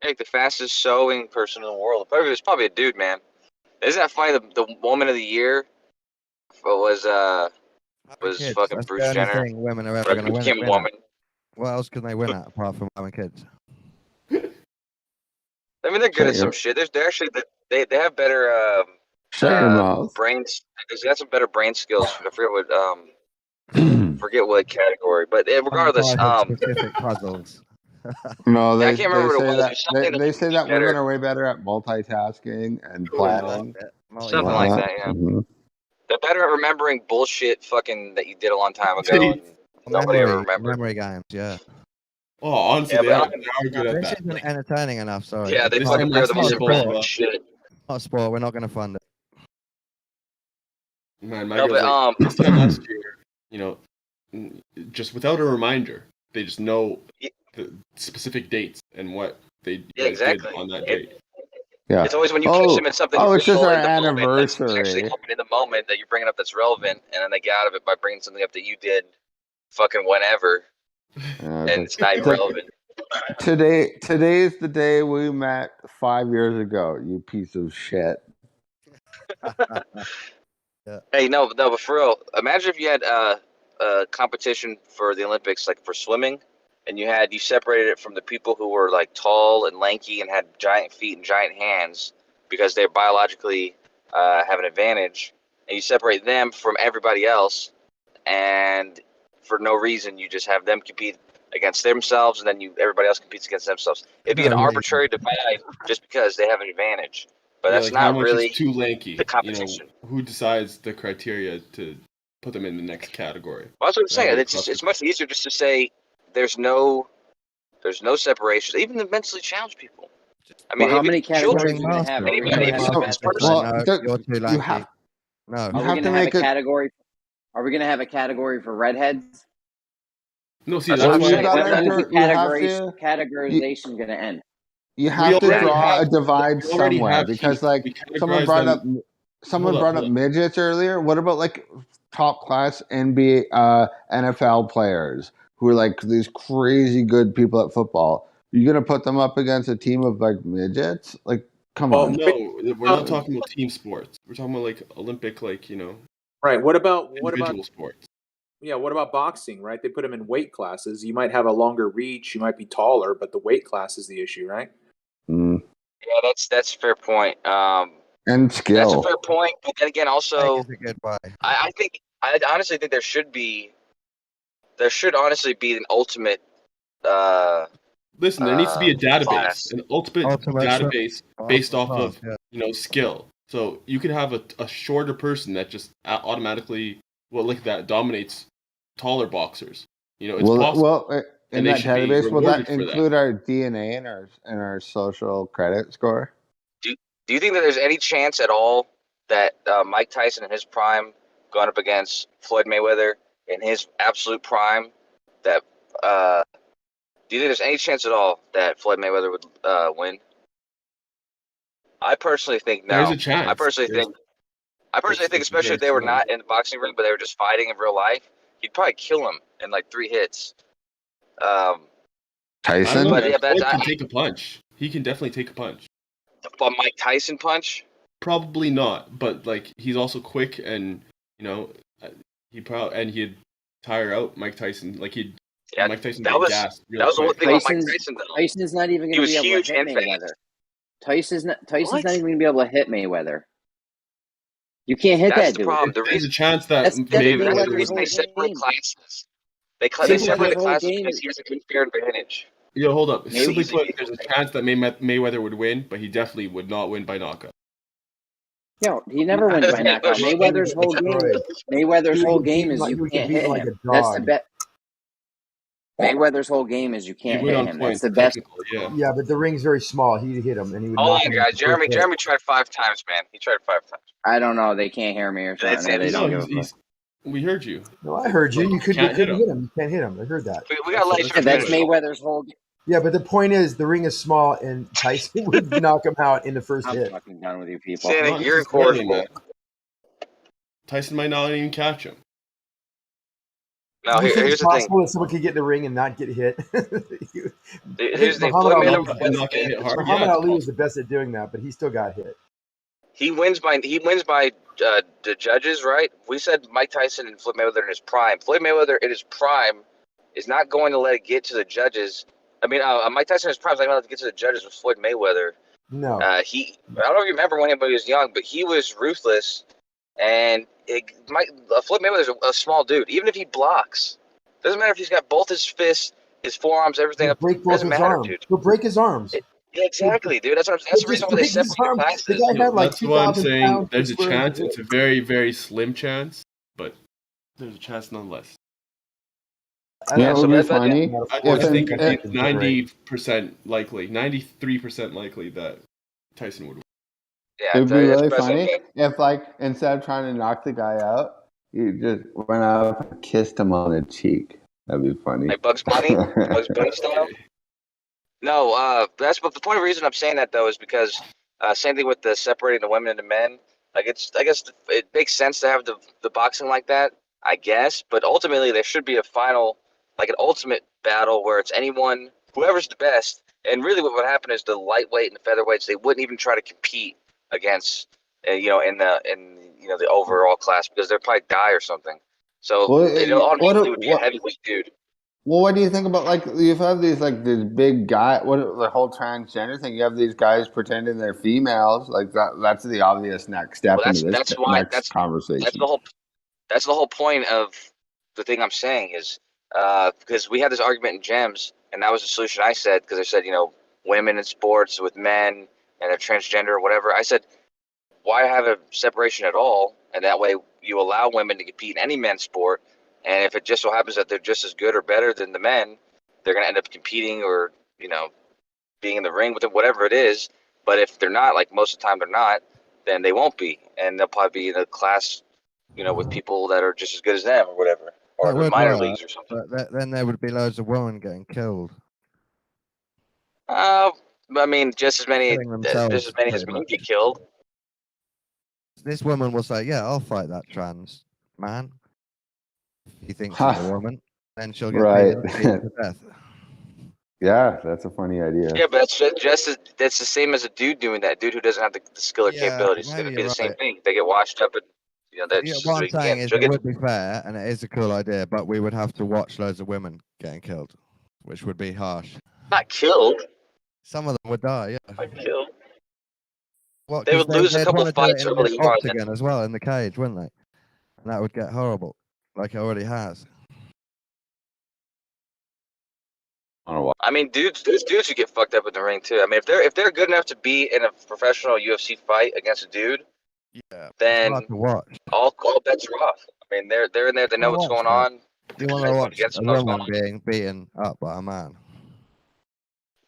Like the fastest sewing person in the world. It's probably a dude, man. Isn't that funny? The woman of the year was Kids, fucking that's Bruce the only Jenner. thing women are ever But going to win. became a at. woman. What else can they win at apart from having kids? I mean, they're good Shut at some your- shit. They're actually they have better Shut your mouth. brains. They got some better brain skills. I forget what category, but regardless, Specific puzzles. No, Yeah, I they, can't remember they what it say was. that It's something they say that better. women are way better at multitasking and planning. Something like that, yeah. Mhm. They're better at remembering bullshit fucking that you did a long time ago and nobody ever remembered. Memory games, yeah. Oh, honestly, Yeah, they but are good at This that. isn't entertaining enough, sorry. Yeah, they It's fucking not- they're it's the not most a sport. irrelevant shit. Not a sport. We're not going to fund it. Man, my No, girl's but, like, this time last year, just without a reminder, they just know the specific dates and what they exactly. did on that date. Yeah. It's always when you catch them in something it's just real our in the moment, that's actually anniversary. happened in the moment that you're bringing up that's relevant, and then they get out of it by bringing something up that you did fucking whenever, Yeah, and it's not it's like- irrelevant. today's the day we met 5 years ago. You piece of shit. Hey, no, but for real, imagine if you had a competition for the Olympics, like for swimming, and you separated it from the people who were like tall and lanky and had giant feet and giant hands because they biologically have an advantage, and you separate them from everybody else, and for no reason you just have them compete against themselves, and then everybody else competes against themselves. It'd be an arbitrary divide just because they have an advantage, but Yeah, that's like how not much really is too lanky? the competition. Who decides the criteria to put them in the next category? Well, that's what I'm saying. Right, It's much easier just to say there's no separation. Even the mentally challenged people. I mean, Well, how if many it's children, categories are we going to have? Are we anybody, going to if have it's a a best category? person. Well, you're too you lanky. have No. Are you we have going to to have a make it. category? Are we going to have a category for redheads? No, see, That's that's what I'm why. You saying. gotta When is the you have to you, categorization going to end? you We have to already draw have. a divide We already somewhere have because teams. like We someone categorize them. someone Hold brought up up. midgets earlier. What about like top class NBA NFL players who are like these crazy good people at football? You're gonna put them up against a team of like midgets? Like, come Well, on. no, we're not talking about team sports. We're talking about like Olympic, like Right. What about individual sports. yeah? What about boxing? Right. They put them in weight classes. You might have a longer reach. You might be taller, but the weight class is the issue, right? Mm. Yeah, that's a fair point. And That's a skill. fair point. But then again, also, Is a good way. I honestly think there should honestly be an ultimate. Listen, there needs to be a database, class. an ultimate database based off of skill. So you could have a shorter person that just automatically, that dominates taller boxers. It's possible. In And they that should be database, will rewarded that for that. include our DNA and our social credit score? Do you think that there's any chance at all that Mike Tyson in his prime going up against Floyd Mayweather in his absolute prime, that do you think there's any chance at all that Floyd Mayweather would win? I personally think no. There's a chance. I personally think, especially if they were not in the boxing ring, but they were just fighting in real life, he'd probably kill him in like 3 hits. Tyson? Floyd but can take a punch. He can definitely take a punch. But Mike Tyson punch? Probably not, but like he's also quick, and he'd tire out Mike Tyson. Like Mike Tyson get gassed. That was the one thing about Mike Tyson, though. Tyson's not even going to be able to hit Mayweather. Tyson's not even going to be able to hit Mayweather. You can't hit that dude. Problem. There's a chance that that's the reason they separate classes. They separate the classes because he has an unfair advantage. Yo, hold up. Simply put, there's a chance that Mayweather would win, but he definitely would not win by knockout. No, he never wins by knockout. Mayweather's whole game is you can't hit him. That's the bet. Mayweather's whole game is you can't hit him. That's the best. Yeah, but the ring's very small. He'd hit him, and he would. Hold on, guys. Jeremy tried 5 times, man. He tried 5 times. I don't know. They can't hear me or something. They don't give a fuck. We heard you. No, I heard you. You couldn't hit him. You can't hit him. I heard that. We got laser. That's Mayweather's whole game. Yeah, but the point is, the ring is small, and Tyson would knock him out in the first hit. I'm fucking done with you people. You're incorrigible. Tyson might not even catch him. No, here's it's the thing. possible that someone could get in the ring and not get hit. Here's the thing. Muhammad Ali was the best at doing that, but he still got hit. He wins by the judges, right? We said Mike Tyson and Floyd Mayweather in his prime. Floyd Mayweather in his prime is not going to let it get to the judges. I mean, Mike Tyson in his prime is not going to let it get to the judges with Floyd Mayweather. No. I don't know if you remember when he was young, but he was ruthless. And Floyd Mayweather's a small dude. Even if he blocks, doesn't matter if he's got both his fists, his forearms, everything up. Doesn't matter, dude. He'll break his arms. Yeah, exactly, dude. That's the reason why they separate the classes. The guy had like That's why I'm 2,000 saying pounds. there's a chance. It's a very, very slim chance, but there's a chance nonetheless. Yeah, it would be funny. I think it's 90% likely, 93% likely that Tyson would win. Yeah, it would be really funny if, like, instead of trying to knock the guy out, you just went up and kissed him on the cheek. That'd be funny. Like Bugs Bunny style. No, but the point of the reason I'm saying that though is because same thing with the separating the women and the men. Like I guess it makes sense to have the boxing like that, I guess. But ultimately, there should be a final, like an ultimate battle where it's anyone whoever's the best. And really, what would happen is the lightweight and the featherweights, they wouldn't even try to compete against, in the overall class, because they'd probably die or something. So Well, it automatically would be a heavyweight dude. Well, what do you think about, like, you have these, like, these big guy, what, the whole transgender thing? You have these guys pretending they're females, like that's the obvious next step Well, into this that's why next that's conversation. the whole point of the thing I'm saying is because we had this argument in Gems, and that was the solution I said, because I said, women in sports with men and they're transgender or whatever. I said, why have a separation at all? And that way you allow women to compete in any men's sport. And if it just so happens that they're just as good or better than the men, they're going to end up competing or, being in the ring with them, whatever it is. But if they're not, like most of the time they're not, then they won't be. And they'll probably be in a class, with people that are just as good as them or whatever, or That the would minor work, leagues or something. but then there would be loads of women getting killed. I mean, just as many Killing as themselves, men pretty much. get killed. This woman will say, "Yeah, I'll fight that trans man." He thinks he's a woman, then she'll get Right. beaten to death. Yeah, that's a funny idea. Yeah, but that's the same as a dude doing that. Dude who doesn't have the skill or capabilities. It's maybe gonna be you're the same right. thing. They get washed up, and that's Yeah, just what I'm saying is, she'll it get would be fair, and it is a cool idea, but we would have to watch loads of women getting killed, which would be harsh. not killed. Some of them would die. Yeah. Not killed. What? They Because would lose a they'd couple want to do it fights in the early on. octagon as well, in the cage, wouldn't they? And that would get horrible, like it already has. I mean, there's dudes who get fucked up in the ring too. I mean, if they're good enough to be in a professional UFC fight against a dude, yeah, then hard to watch. all bets are off. I mean, they're in there. They know what's going on. Do you want to watch Against a them knows what's woman going on. being beaten up by a man?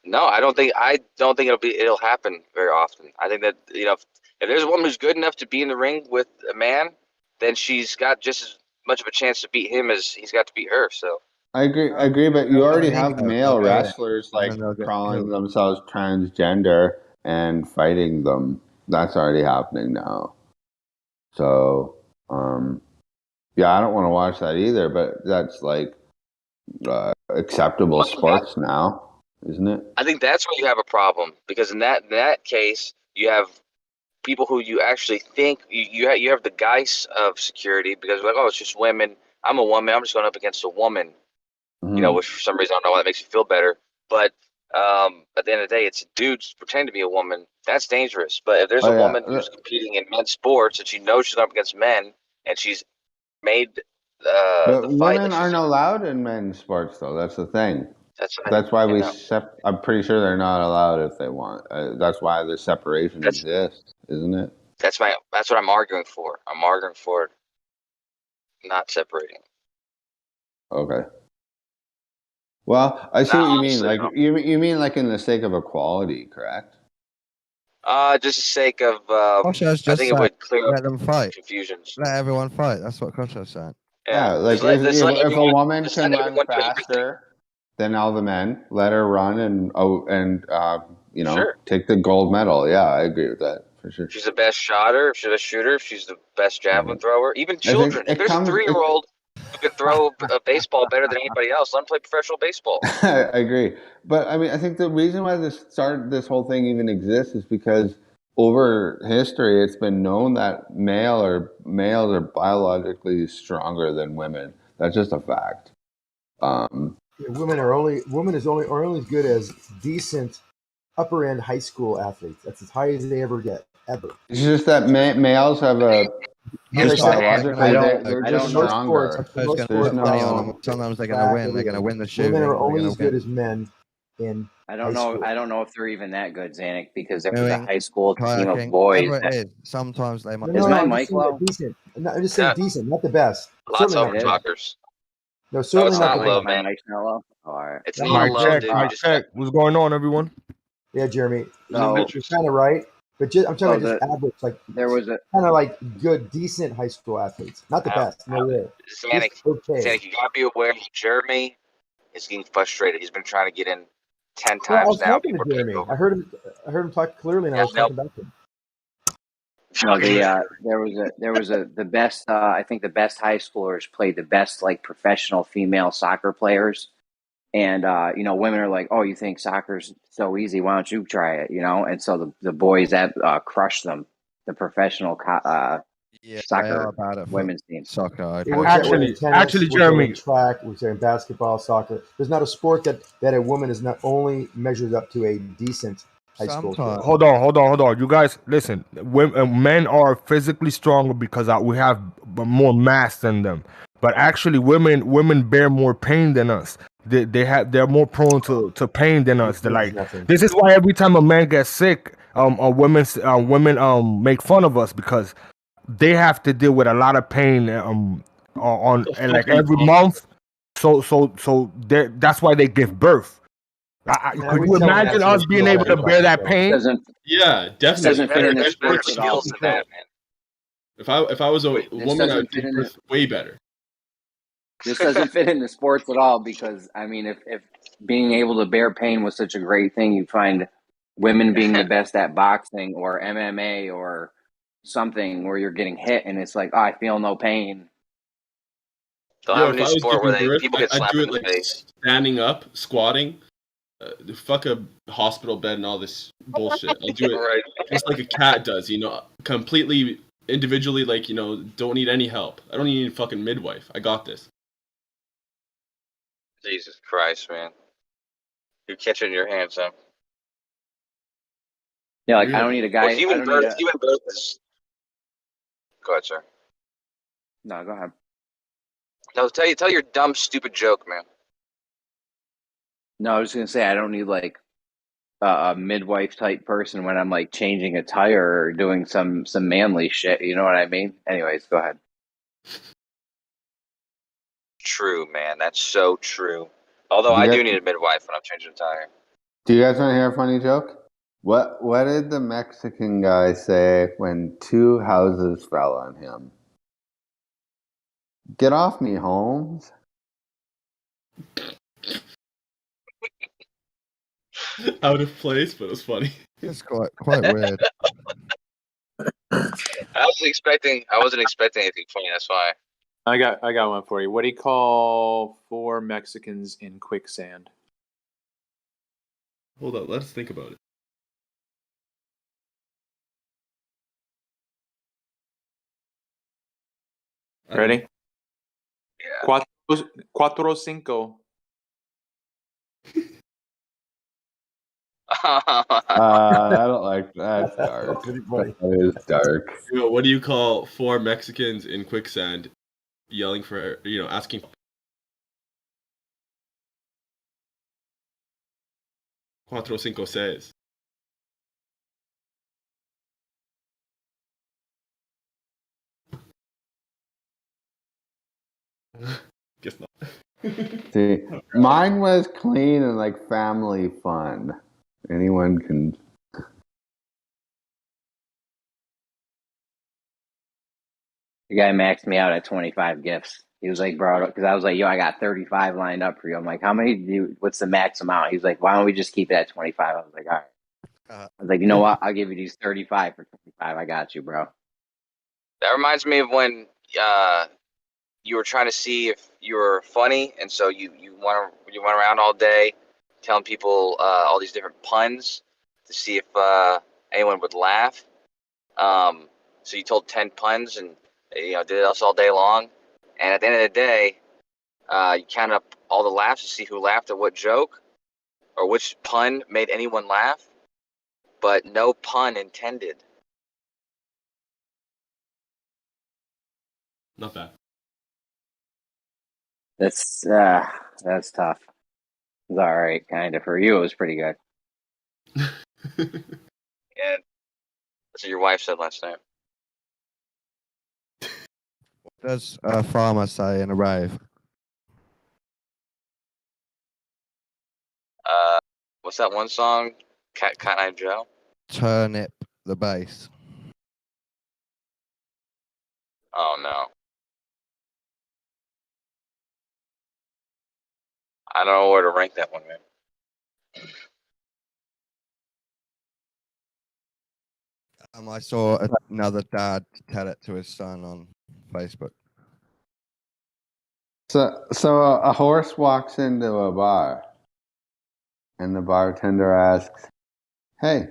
No, I don't think it'll happen very often. I think that if there's a woman who's good enough to be in the ring with a man, then she's got just as much of a chance to beat him as he's got to beat her. So I agree, but you already have male they'll go in, wrestlers and like then they'll get calling killed. themselves transgender and fighting them. That's already happening now. So, yeah, I don't want to watch that either, but that's like acceptable sports now, isn't it? I think that's where you have a problem, because in that case you have people who you actually think you have the guise of security, because like, oh, it's just women. I'm a woman. I'm just going up against a woman. Which for some reason I don't know why that makes you feel better. But at the end of the day, it's dudes pretending to be a woman. That's dangerous. But if there's a woman who's competing in men's sports and she knows she's going up against men and she's made But the fight, women aren't allowed in men's sports, though. That's the thing. That's why we I'm pretty sure they're not allowed if they want. That's why the separation exists, isn't it? that's what I'm arguing for. I'm arguing for not separating. Okay. Well, I see what you mean. Like you mean like in the sake of equality, correct? Just the sake of I think it would clear let them fight. confusions. Let everyone fight. That's what Crusher's saying. Yeah, like if a woman can run faster than all the men, let her run and take the gold medal. Yeah, I agree with that for sure. She's the best shotter. If she's a shooter, if she's the best javelin thrower. Even children. If there's a 3-year-old who can throw a baseball better than anybody else, let him play professional baseball. I agree, but I mean, I think the reason why this whole thing even exists is because over history, it's been known that males are biologically stronger than women. That's just a fact. Women are only as good as decent upper end high school athletes. That's as high as they ever get, ever. It's just that males have a biologically they're just stronger. There's no. Sometimes they're going to win. They're going to win the shooting. Women are only as good as men in I don't high know. school. I don't know if they're even that good, Zanuck, because there was a Doing high school team kayaking, of boys. whatever it is. Sometimes they might. Is my I'm mic just saying low? decent. No, I'm just saying decent, not the best. Lots Certainly of not the best. talkers. No, certainly it's not not the low, best. man. My mic's not low. All right. It's Mic not low, check, dude. mic check. What's going on, everyone? Yeah, Jeremy, So- you're kind of right, but I'm talking about just average, like there was a kind of like good, decent high school athletes. Not the best, no way. Zanuck, Okay. Zanuck, you gotta be aware. Jeremy is getting frustrated. He's been trying to get in 10 Well, I times was now. talking to Jeremy. I heard him talk clearly, and I was talking back to him. No, there was the best. I think the best high schoolers played the best like professional female soccer players And women are like, "Oh, you think soccer's so easy? Why don't you try it?" And so the boys that crush them, the professional Yeah, they soccer are bad at women's teams. soccer. I It agree. works that way in Actually, tennis, actually, works that way in Jeremy, track, works that way in basketball, soccer. There's not a sport that a woman is not only measures up to a decent high school Sometimes. kid. hold on. You guys, listen. Men are physically stronger because we have more mass than them. But actually, women bear more pain than us. They're more prone to pain than us. Which They're means like, nothing. this is why every time a man gets sick, women make fun of us because they have to deal with a lot of pain on and like every month. So that's why they give birth. Could you imagine us being able to bear that pain? Yeah, This definitely. doesn't fit in the There's sports better at all. skills than that, man. If I was a This woman, I doesn't would fit give in birth way better. This doesn't fit into sports at all because I mean, if being able to bear pain was such a great thing, you'd find women being the best at boxing or MMA or something where you're getting hit and it's like, oh, I feel no pain. They'll Yo, have a if new I was sport where giving birth, people get I'd slapped do in it the like face. standing up, squatting. Fuck a hospital bed and all this bullshit. I'll do it Right. just like a cat does, completely individually, don't need any help. I don't need any fucking midwife. I got this. Jesus Christ, man. You catch it in your hands, huh? Yeah, like I don't need a guy. Well, I don't need a. human birth is. Go ahead, sir. No, go ahead. No, tell your dumb, stupid joke, man. No, I was gonna say I don't need like a midwife type person when I'm like changing a tire or doing some manly shit. You know what I mean? Anyways, go ahead. True, man. That's so true. Although Do I you do guys, need a midwife when I'm changing a tire. do you guys want to hear a funny joke? What did the Mexican guy say when two houses fell on him? Get off me, Holmes. Out of place, but it was funny. It's quite weird. I wasn't expecting anything funny. That's why. I got one for you. What do you call 4 Mexicans in quicksand? Hold up, let's think about it. Ready? Yeah. Cuatro cinco. I don't like that. That's dark. That is dark. What do you call 4 Mexicans in quicksand yelling for, asking? Cuatro, cinco, seis. Guess not. See, mine was clean and like family fun. Anyone can. The guy maxed me out at 25 gifts. He was like, bro, because I was like, yo, I got 35 lined up for you. I'm like, how many do you, what's the max amount? He's like, why don't we just keep it at 25? I was like, all right. I was like, you know what? I'll give you these 35 for 25. I got you, bro. That reminds me of when you were trying to see if you were funny, and so you went around all day telling people all these different puns to see if anyone would laugh. So you told 10 puns and did this all day long, and at the end of the day, you counted up all the laughs to see who laughed at what joke or which pun made anyone laugh, but no pun intended. Not bad. That's tough. It's all right, kind of. For you, it was pretty good. Yeah, that's what your wife said last night. What does a farmer say in a rave? What's that one song? Cotton Eye Joe? Turnip the bass. Oh no. I don't know where to rank that one, man. I saw another dad tell it to his son on Facebook. So a horse walks into a bar, and the bartender asks, "Hey,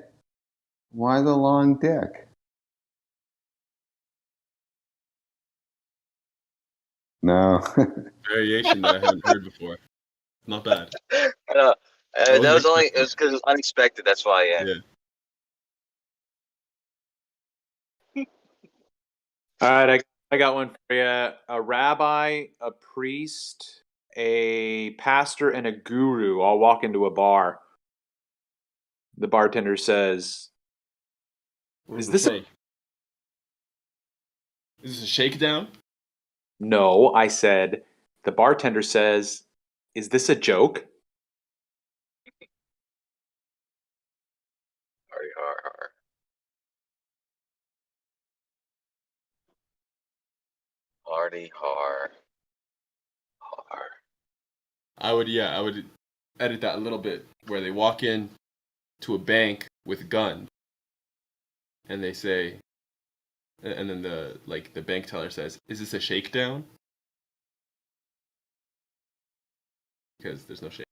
why the long dick?" No. Variation that I haven't heard before. Not bad. That wasn't was only expecting. it was because it was unexpected. That's why, yeah. All right, I got one for you. A rabbi, a priest, a pastor, and a guru all walk into a bar. The bartender says, What "Is does it this say? Is this a shakedown?" No, I said. The bartender says, "Is this a joke?" Party hard. I would edit that a little bit where they walk in to a bank with guns, and they say, and then the bank teller says, "Is this a shakedown?" Because there's no shake.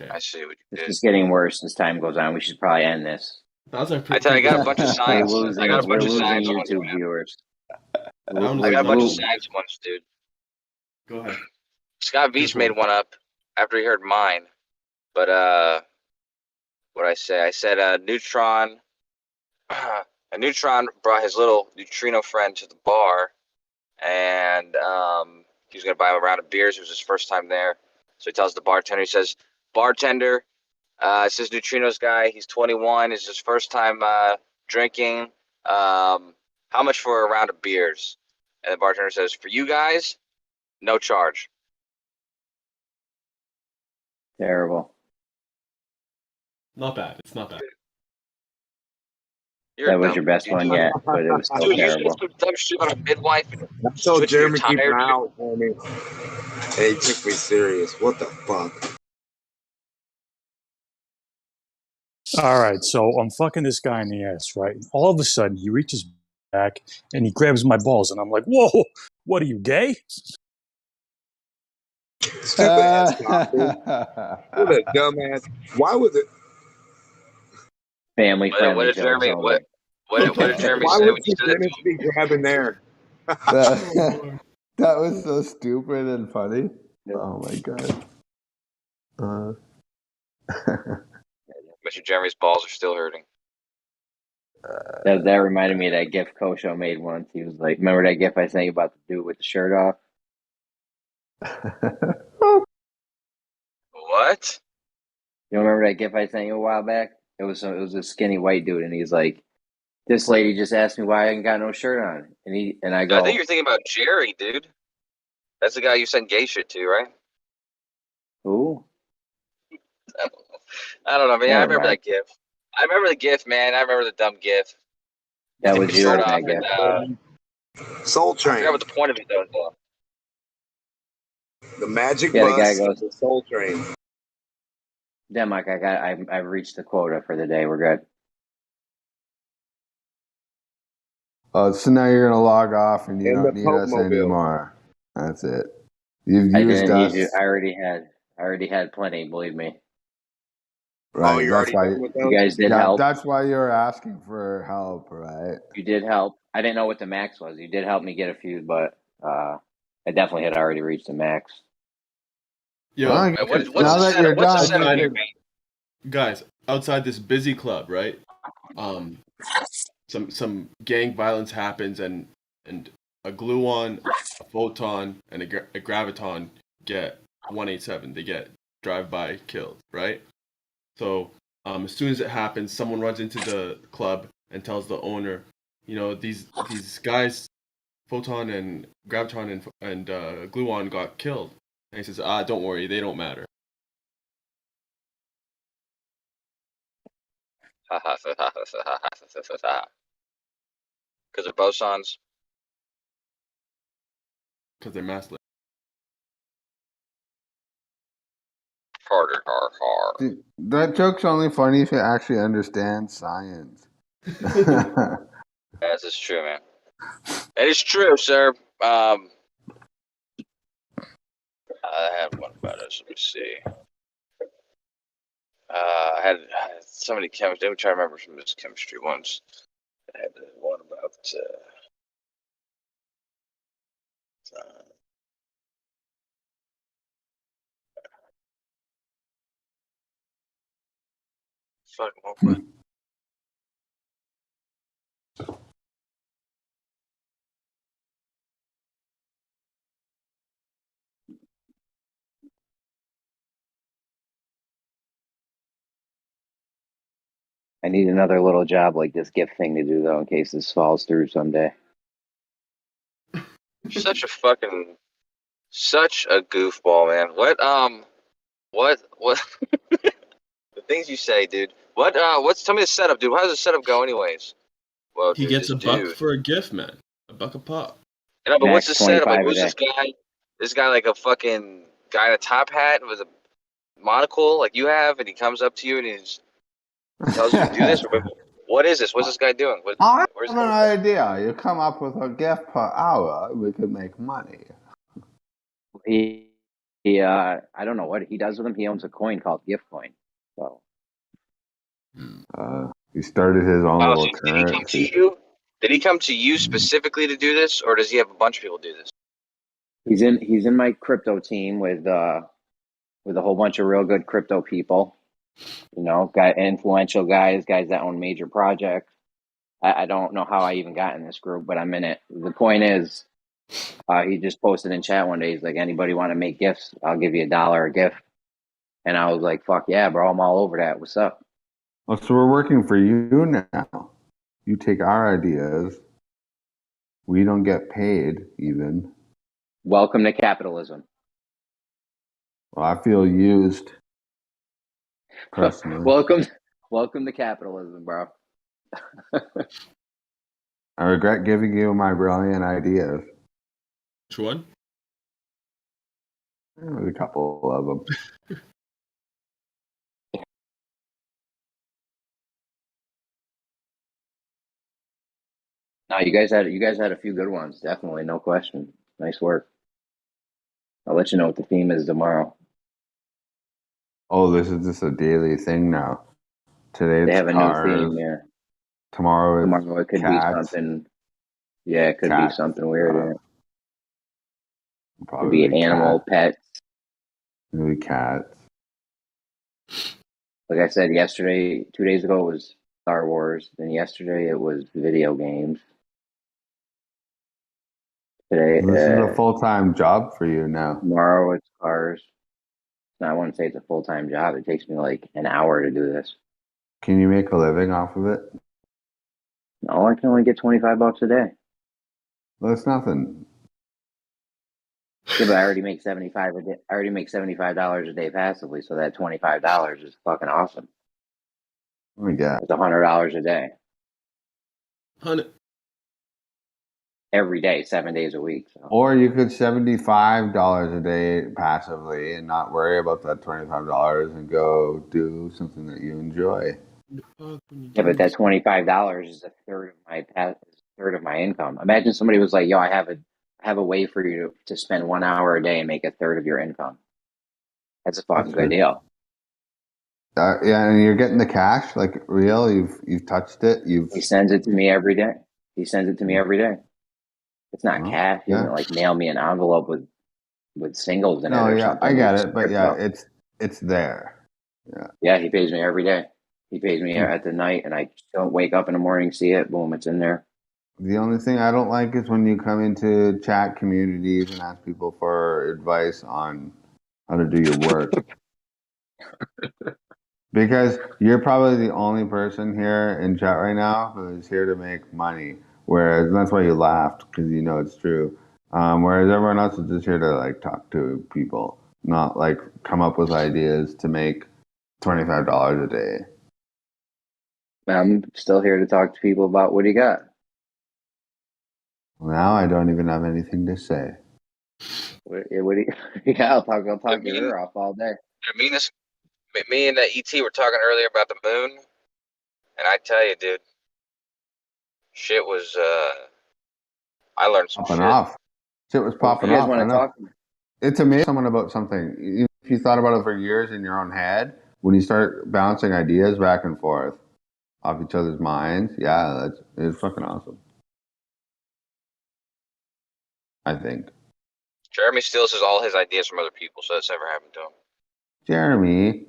Okay. I see what you This did. is getting worse as time goes on. We should probably end this. That was a I tell you, I got a bunch of We're science. losing, I got a we're bunch of losing science ones. YouTube viewers. I got a bunch of science ones, dude. Go ahead. Scott Beach made one up after he heard mine. But what I say? I said a neutron brought his little neutrino friend to the bar, and he was gonna buy him a round of beers. It was his first time there, so he tells the bartender. He says, "Bartender, it's this neutrinos guy. He's 21. It's his first time drinking. How much for a round of beers?" And the bartender says, "For you guys, no charge." Terrible. Not bad. It's not bad. That was your best one yet, but it was still Dude, you terrible. said some dumb shit about a midwife. I told Switching your Jeremy keep tire, an eye dude. out for me. And he took me serious. What the fuck? All right, so I'm fucking this guy in the ass, right? All of a sudden, he reaches back and he grabs my balls, and I'm like, "Whoa, what are you, gay?" Stupid ass cop, dude. What a dumbass. Why would it? Family What did Jeremy? What did Jeremy Why say would when you the said that? dentist be grabbing there? That was so stupid and funny. Oh my god. Mr. Jeremy's balls are still hurting. That reminded me of that GIF Kosho made once. He was like, "Remember that GIF I sent you about the dude with the shirt off?" What? You remember that GIF I sent you a while back? It was a skinny white dude, and he's like, "This lady just asked me why I ain't got no shirt on," and I go, I think you're thinking about Jerry, dude. That's the guy you sent gay shit to, right? "Who?" I don't know, man. I Never remember mind. that GIF. I remember the GIF, man. I remember the dumb GIF. That Take was the you shirt in off that and GIF. Soul I Train. forgot what the point of it though. The magic Yeah, the guy bus goes, of the Soul Train. "Damn, Mike, I've reached the quota for the day. We're good." So now you're gonna log off and you And don't the need us Pope-mobile. anymore. That's it. You've I used didn't need us. you. I already had plenty. Believe me. Right. you're That's already why. done with You those? guys did Yeah, help. that's why you're asking for help, right? You did help. I didn't know what the max was. You did help me get a few, but I definitely had already reached the max. Yo, Well, Man, what's now the that setup? you're What's the done, setup you here, could. man? guys, outside this busy club, right? Some gang violence happens, and a gluon, a photon, and a graviton get 187. They get drive-by killed, right? So as soon as it happens, someone runs into the club and tells the owner, these guys, photon and graviton and gluon got killed. And he says, don't worry, they don't matter. Because they're bosons. Because they're massless. Harder. See, that joke's only funny if you actually understand science. Yes, it's true, man. It is true, sir. I had one about us. Let me see. I had so many chemistry. Let me try to remember some of his chemistry ones. I had one about. Fuck. What? I need another little job like this gift thing to do though, in case this falls through someday. Such a fucking, such a goofball, man. What the things you say, dude. Tell me the setup, dude. How does the setup go, anyways? Well, He dude, gets this a buck dude. for a gift, man. A buck a pop. You know, but what's the Max setup? Like, 25 a who's day. this guy? This guy like a fucking guy in a top hat with a monocle like you have, and he comes up to you and he tells you to do this? What is this? What's this guy doing? I Where's have an idea. You come up with a gift per hour, we could make money. I don't know what he does with them. He owns a coin called Gift Coin. So He started his own Oh, little so did he come to currency. you? Did he come to you specifically to do this, or does he have a bunch of people do this? he's in my crypto team with a whole bunch of real good crypto people. You know, influential guys that own major projects. I don't know how I even got in this group, but I'm in it. The point is, he just posted in chat one day. He's like, anybody want to make gifts? I'll give you $1 a gift. And I was like, fuck yeah, bro. I'm all over that. What's up? Oh, so we're working for you now. You take our ideas. We don't get paid even. Welcome to capitalism. Well, I feel used personally. Welcome to capitalism, bro. I regret giving you my brilliant ideas. Which one? There's a couple of them. No, you guys had a few good ones, definitely, no question. Nice work. I'll let you know what the theme is tomorrow. Oh, this is just a daily thing now. Today They it's have a cars. new theme, yeah. Tomorrow it could be cats. something. Yeah, it could be Cats. something weird. Yeah. Could Probably be animal, pets. Maybe cats. Like I said yesterday, 2 days ago it was Star Wars. Then yesterday it was video games. Today, This is a full-time job for you now. tomorrow it's cars. I wouldn't say it's a full-time job. It takes me like an hour to do this. Can you make a living off of it? No, I can only get $25 a day. Well, that's nothing. Yeah, but I already make $75 a day. I already make $75 a day passively, so that $25 is fucking awesome. Oh my god. It's $100 a day. 100. Every day, 7 days a week. So. Or you could $75 a day passively and not worry about that $25 and go do something that you enjoy. Yeah, but that $25 is a third of my income. Imagine somebody was like, "Yo, I have a way for you to spend 1 hour a day and make a third of your income." That's a fucking good deal. Yeah, and you're getting the cash, like real. You've touched it. He sends it to me every day. It's not cash. He doesn't like mail me an envelope with singles in it or something. I get it, but yeah, it's there. Yeah. Yeah, he pays me every day. He pays me at the night, and I don't wake up in the morning, see it, boom, it's in there. The only thing I don't like is when you come into chat communities and ask people for advice on how to do your work. Because you're probably the only person here in chat right now who is here to make money. Whereas, and that's why you laughed, because you know it's true. Whereas everyone else is just here to like talk to people, not like come up with ideas to make $25 a day. I'm still here to talk to people about what do you got. Now I don't even have anything to say. What do you, yeah, I'll talk your ear off all day. Me and ET were talking earlier about the moon, and I tell you, dude, shit was. I learned some Popping shit. off. Shit was popping off. I know. It's amazing someone about something. If you thought about it for years in your own head, when you start bouncing ideas back and forth off each other's minds, yeah, it's fucking awesome. I think. Jeremy steals all his ideas from other people, so that's never happened to him. Jeremy.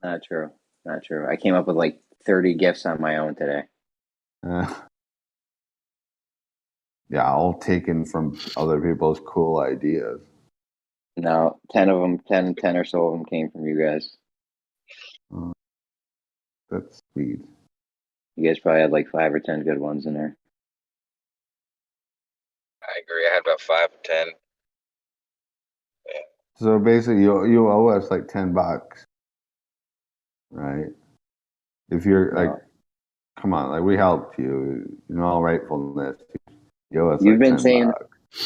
Not true. Not true. I came up with like 30 gifts on my own today. Yeah, all taken from other people's cool ideas. No, 10 of them, 10 or so of them came from you guys. That's sweet. You guys probably had like 5 or 10 good ones in there. I agree. I had about 5 or 10. Yeah. So basically, you owe us like $10, right? If you're like, come on, like we helped you in all rightfulness. You owe us You've like been $10.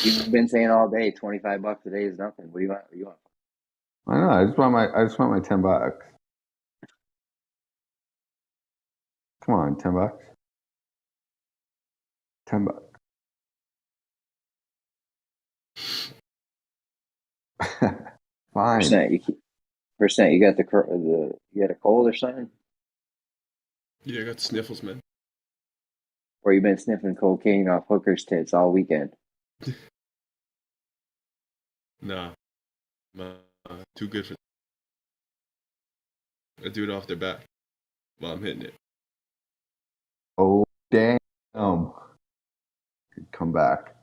you've been saying all day, $25 a day is nothing. What do you want? What do you want? I know. I just want my $10. Come on, $10. $10. Fine. Percent, you got you got a cold or something? Yeah, I got sniffles, man. Or you been sniffing cocaine off hookers' tits all weekend? Nah. Too good for I do it off their back while I'm hitting it. Oh, damn. Come back.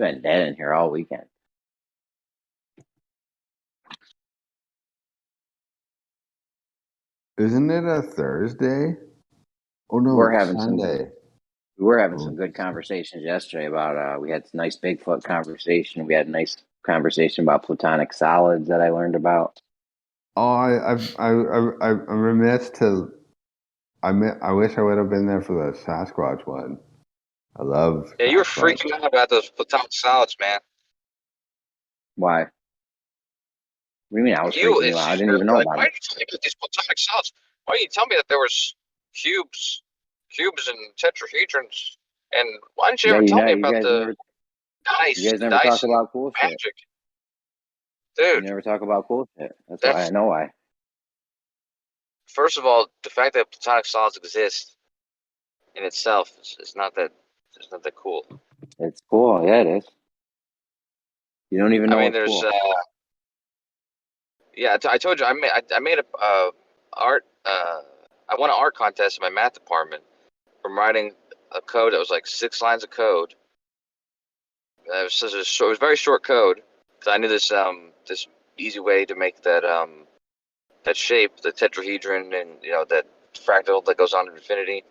It's been dead in here all weekend. Isn't it a Thursday? Oh no, We're it's having Sunday. We were having some good conversations yesterday about. We had a nice Bigfoot conversation. We had a nice conversation about platonic solids that I learned about. Oh, I'm remiss to. I wish I would have been there for the Sasquatch one. I love. Yeah, you were Sasquatch. freaking out about those platonic solids, man. Why? What do you mean? I was You, freaking you out. I didn't even know like, about why it. did you tell me about these platonic solids? Why didn't you tell me that there was cubes and tetrahedrons? And why didn't you Yeah, ever tell me you about guys the you guys never dice talk and about cool shit. magic? You Dude, never talk about cool shit. That's why I know why. first of all, the fact that platonic solids exist in itself is not that cool. It's cool. Yeah, it is. You don't even know I mean, it's there's cool. yeah. I told you I made a art. I won an art contest in my math department from writing a code that was like 6 lines of code. It was a very short code because I knew this this easy way to make that that shape, the tetrahedron, and that fractal that goes on to infinity.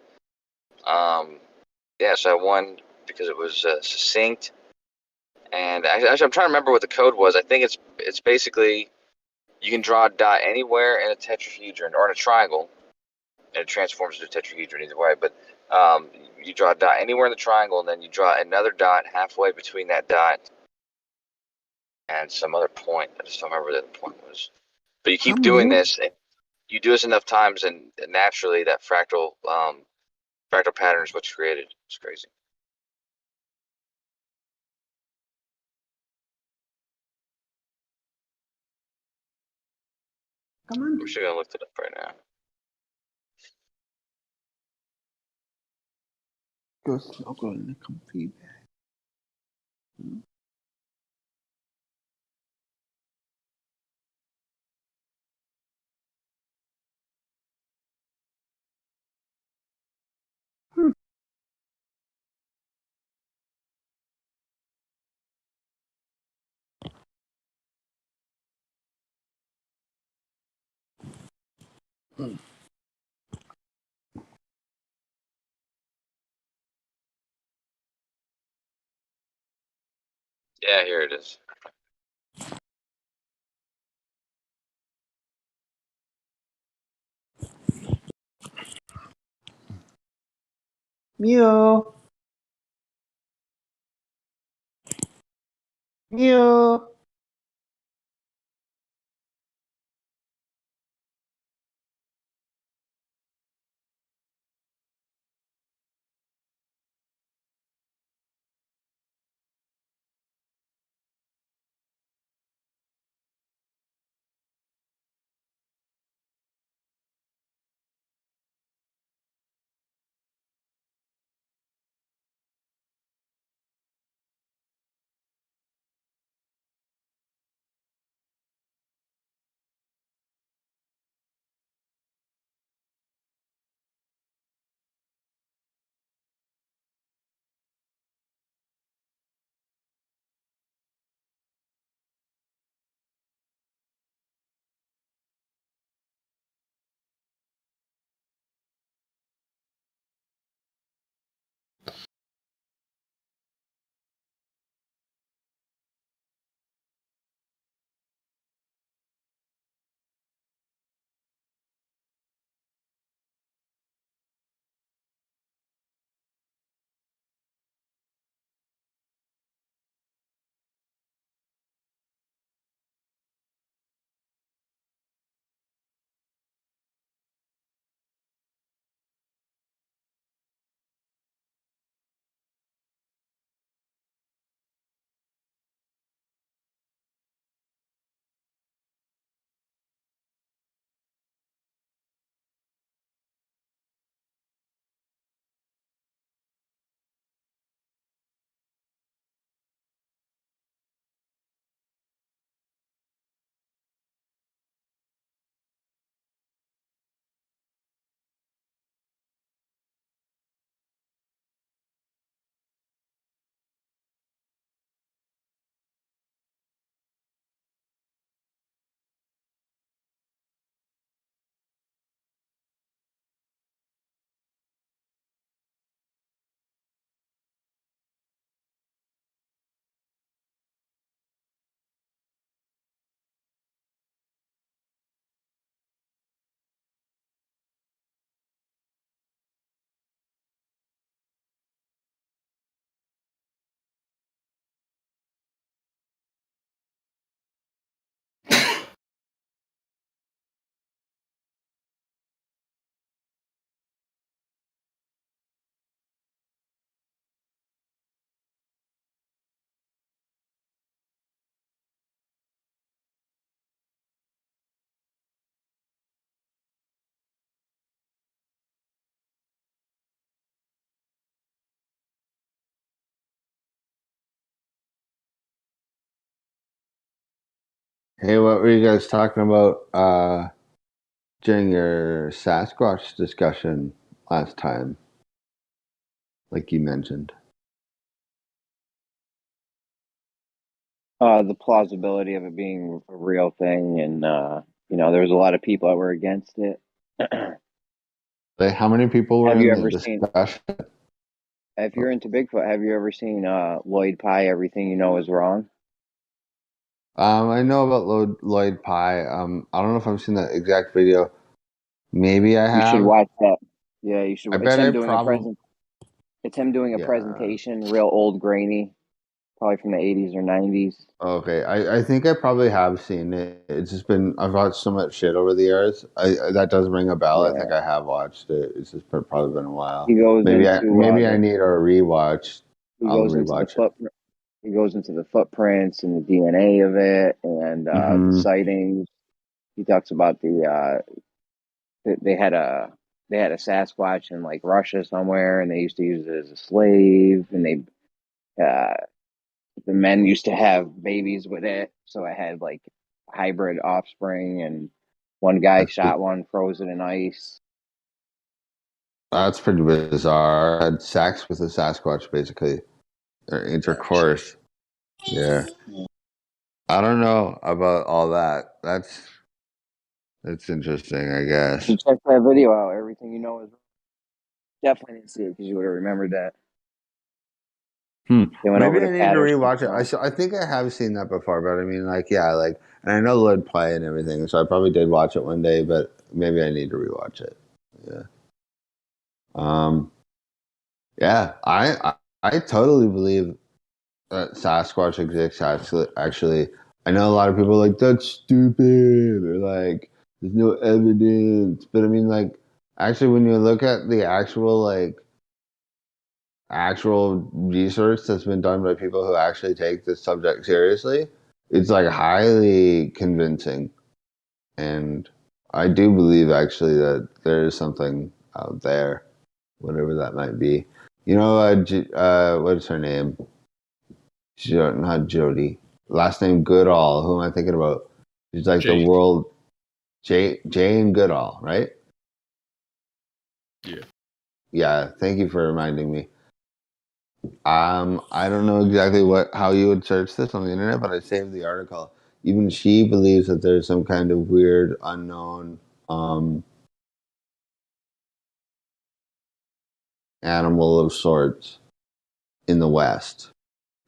Yeah, so I won because it was succinct. And actually, I'm trying to remember what the code was. I think it's basically you can draw a dot anywhere in a tetrahedron or in a triangle, and it transforms into a tetrahedron either way. But you draw a dot anywhere in the triangle, and then you draw another dot halfway between that dot and some other point. I just don't remember what the point was. But you keep doing this. you do this enough times, and naturally that fractal pattern is what's created. It's crazy. Come on. We're actually gonna look it up right now. Go snuggle in the comfy bed. Yeah, here it is. Meow. Meow. Hey, what were you guys talking about during your Sasquatch discussion last time? Like you mentioned. The plausibility of it being a real thing, and there was a lot of people that were against it. Like, how many people were Have in you the ever seen? discussion? If you're into Bigfoot, have you ever seen Lloyd Pye? Everything you know is wrong. I know about Lloyd Pye. I don't know if I've seen that exact video. Maybe I You should have. watch that. Yeah, you should. I It's bet I him doing a probably. present. It's him doing a Yeah. presentation, real old grainy. probably from the 80s or 90s. Okay, I think I probably have seen it. It's just been I've watched so much shit over the years. That does ring a bell. I think Yeah. I have watched it. It's just probably been a while. He goes Maybe into I need a rewatch. he I'll goes into the rewatch it. he goes into the footprints and the DNA of it and the Mhm. sightings. He talks about they had a Sasquatch in like Russia somewhere, and they used to use it as a slave, and the men used to have babies with it, so it had like hybrid offspring, and one guy shot one, froze it in ice. That's pretty bizarre. I had sex with a Sasquatch, basically, or intercourse. Yeah, I don't know about all that. That's interesting, I guess. You check that video out. Everything you know is definitely didn't see it because you would have remembered that. They went over Maybe to I need to Patterson. rewatch it. I think I have seen that before, but I mean, like, yeah, like, and I know Lord play and everything, so I probably did watch it one day, but maybe I need to rewatch it. Yeah. Yeah, I totally believe that Sasquatch exists. Actually, I know a lot of people are like that's stupid or like there's no evidence, but I mean, like, actually, when you look at the actual research that's been done by people who actually take this subject seriously, it's like highly convincing. And I do believe actually that there is something out there, whatever that might be. You know, what's her name? Not Jody. Last name Goodall. Who am I thinking about? She's like the world. Jane Goodall, right? Yeah. Yeah. Thank you for reminding me. I don't know exactly how you would search this on the internet, but I saved the article. Even she believes that there's some kind of weird, unknown animal of sorts in the West.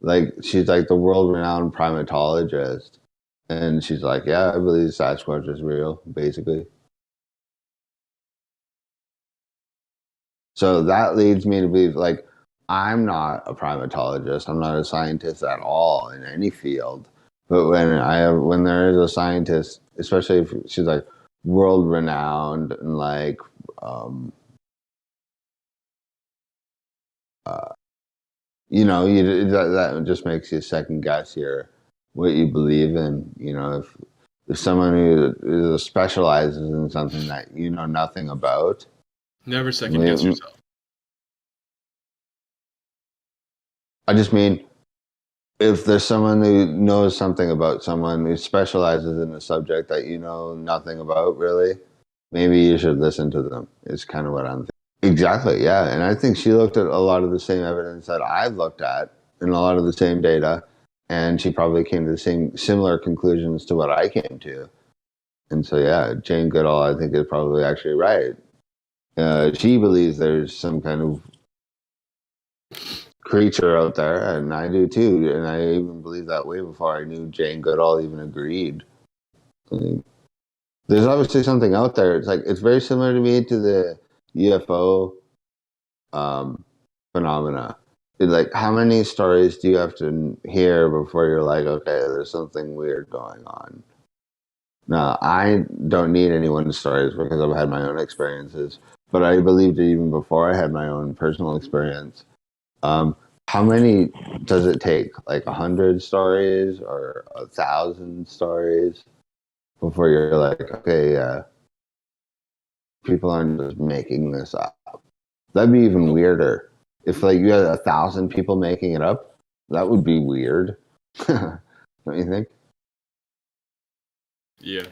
Like she's like the world-renowned primatologist, and she's like, "Yeah, I believe Sasquatch is real." Basically, so that leads me to believe like I'm not a primatologist. I'm not a scientist at all in any field. But when there is a scientist, especially if she's like world renowned and like that just makes you second guess what you believe in. You know, if someone who specializes in something that you know nothing about, Never second guess yourself. I just mean, if there's someone who knows something about someone who specializes in a subject that you know nothing about, really, maybe you should listen to them. Is kind of what I'm thinking. Exactly, yeah. And I think she looked at a lot of the same evidence that I've looked at and a lot of the same data, and she probably came to the similar conclusions to what I came to. And so, yeah, Jane Goodall, I think, is probably actually right. She believes there's some kind of creature out there, and I do too. And I even believed that way before I knew Jane Goodall even agreed. There's obviously something out there. It's very similar to me to the UFO phenomena. Like, how many stories do you have to hear before you're like, okay, there's something weird going on? Now, I don't need anyone's stories because I've had my own experiences, but I believed it even before I had my own personal experience. How many does it take? Like 100 stories or 1,000 stories before you're like, okay, yeah, people aren't just making this up. That'd be even weirder. If like you had 1,000 people making it up, that would be weird. Don't you think? Yeah.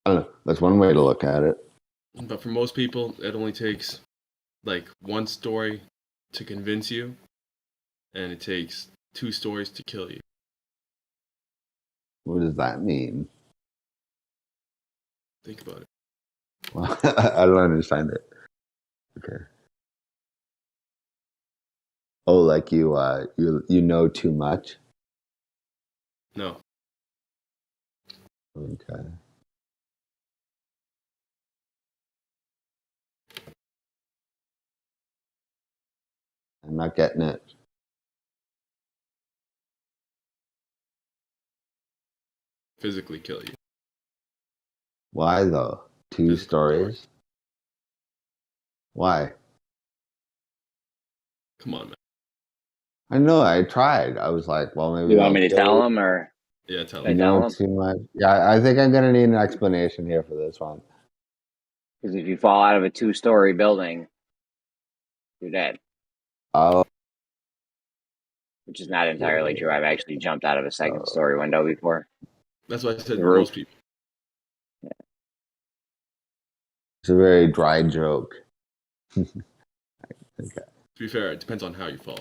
I don't know. That's one way to look at it. But for most people, it only takes like one story to convince you, and it takes 2 stories to kill you. What does that mean? Think about it. Well, I don't understand it. Okay. Oh, like you know too much? No. Okay. I'm not getting it. Physically kill you. Why though? Two stories? Why? Come on, man. I know. I tried. I was like, well, maybe You want they'll me to kill tell you. him, or Yeah, tell should I him. tell No, him? too much. Yeah, I think I'm gonna need an explanation here for this one. Because if you fall out of a 2-story building, you're dead. Oh, Which is not entirely true. I've actually jumped out of a 2nd-story window before. That's why I said The roof. most people. it's a very dry joke. Okay. To be fair, it depends on how you fall.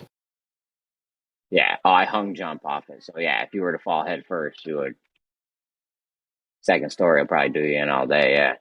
Yeah. Oh, I hung jump off it. So yeah, if you were to fall head first, you would. 2nd story will probably do you in all day. Yeah.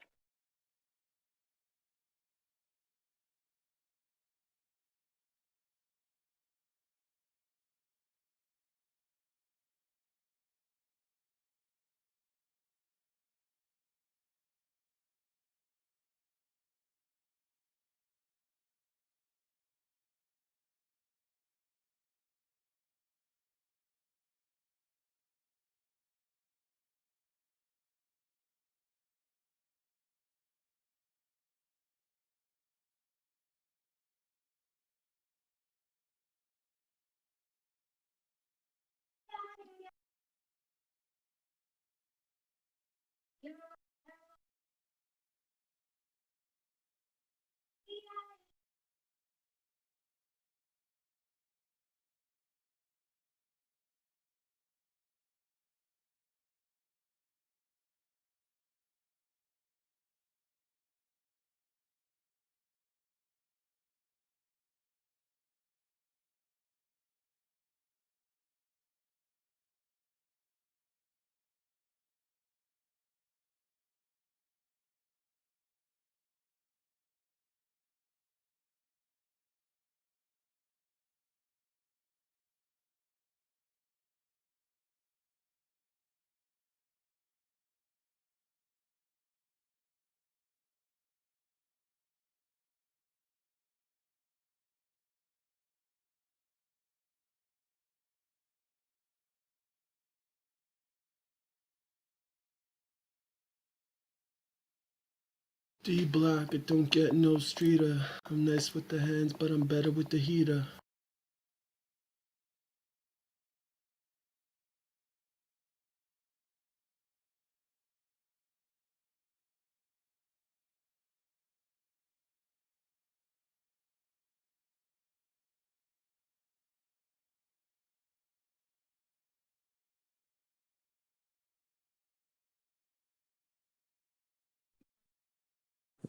D Black, I don't get no streeter. I'm nice with the hands, but I'm better with the heater.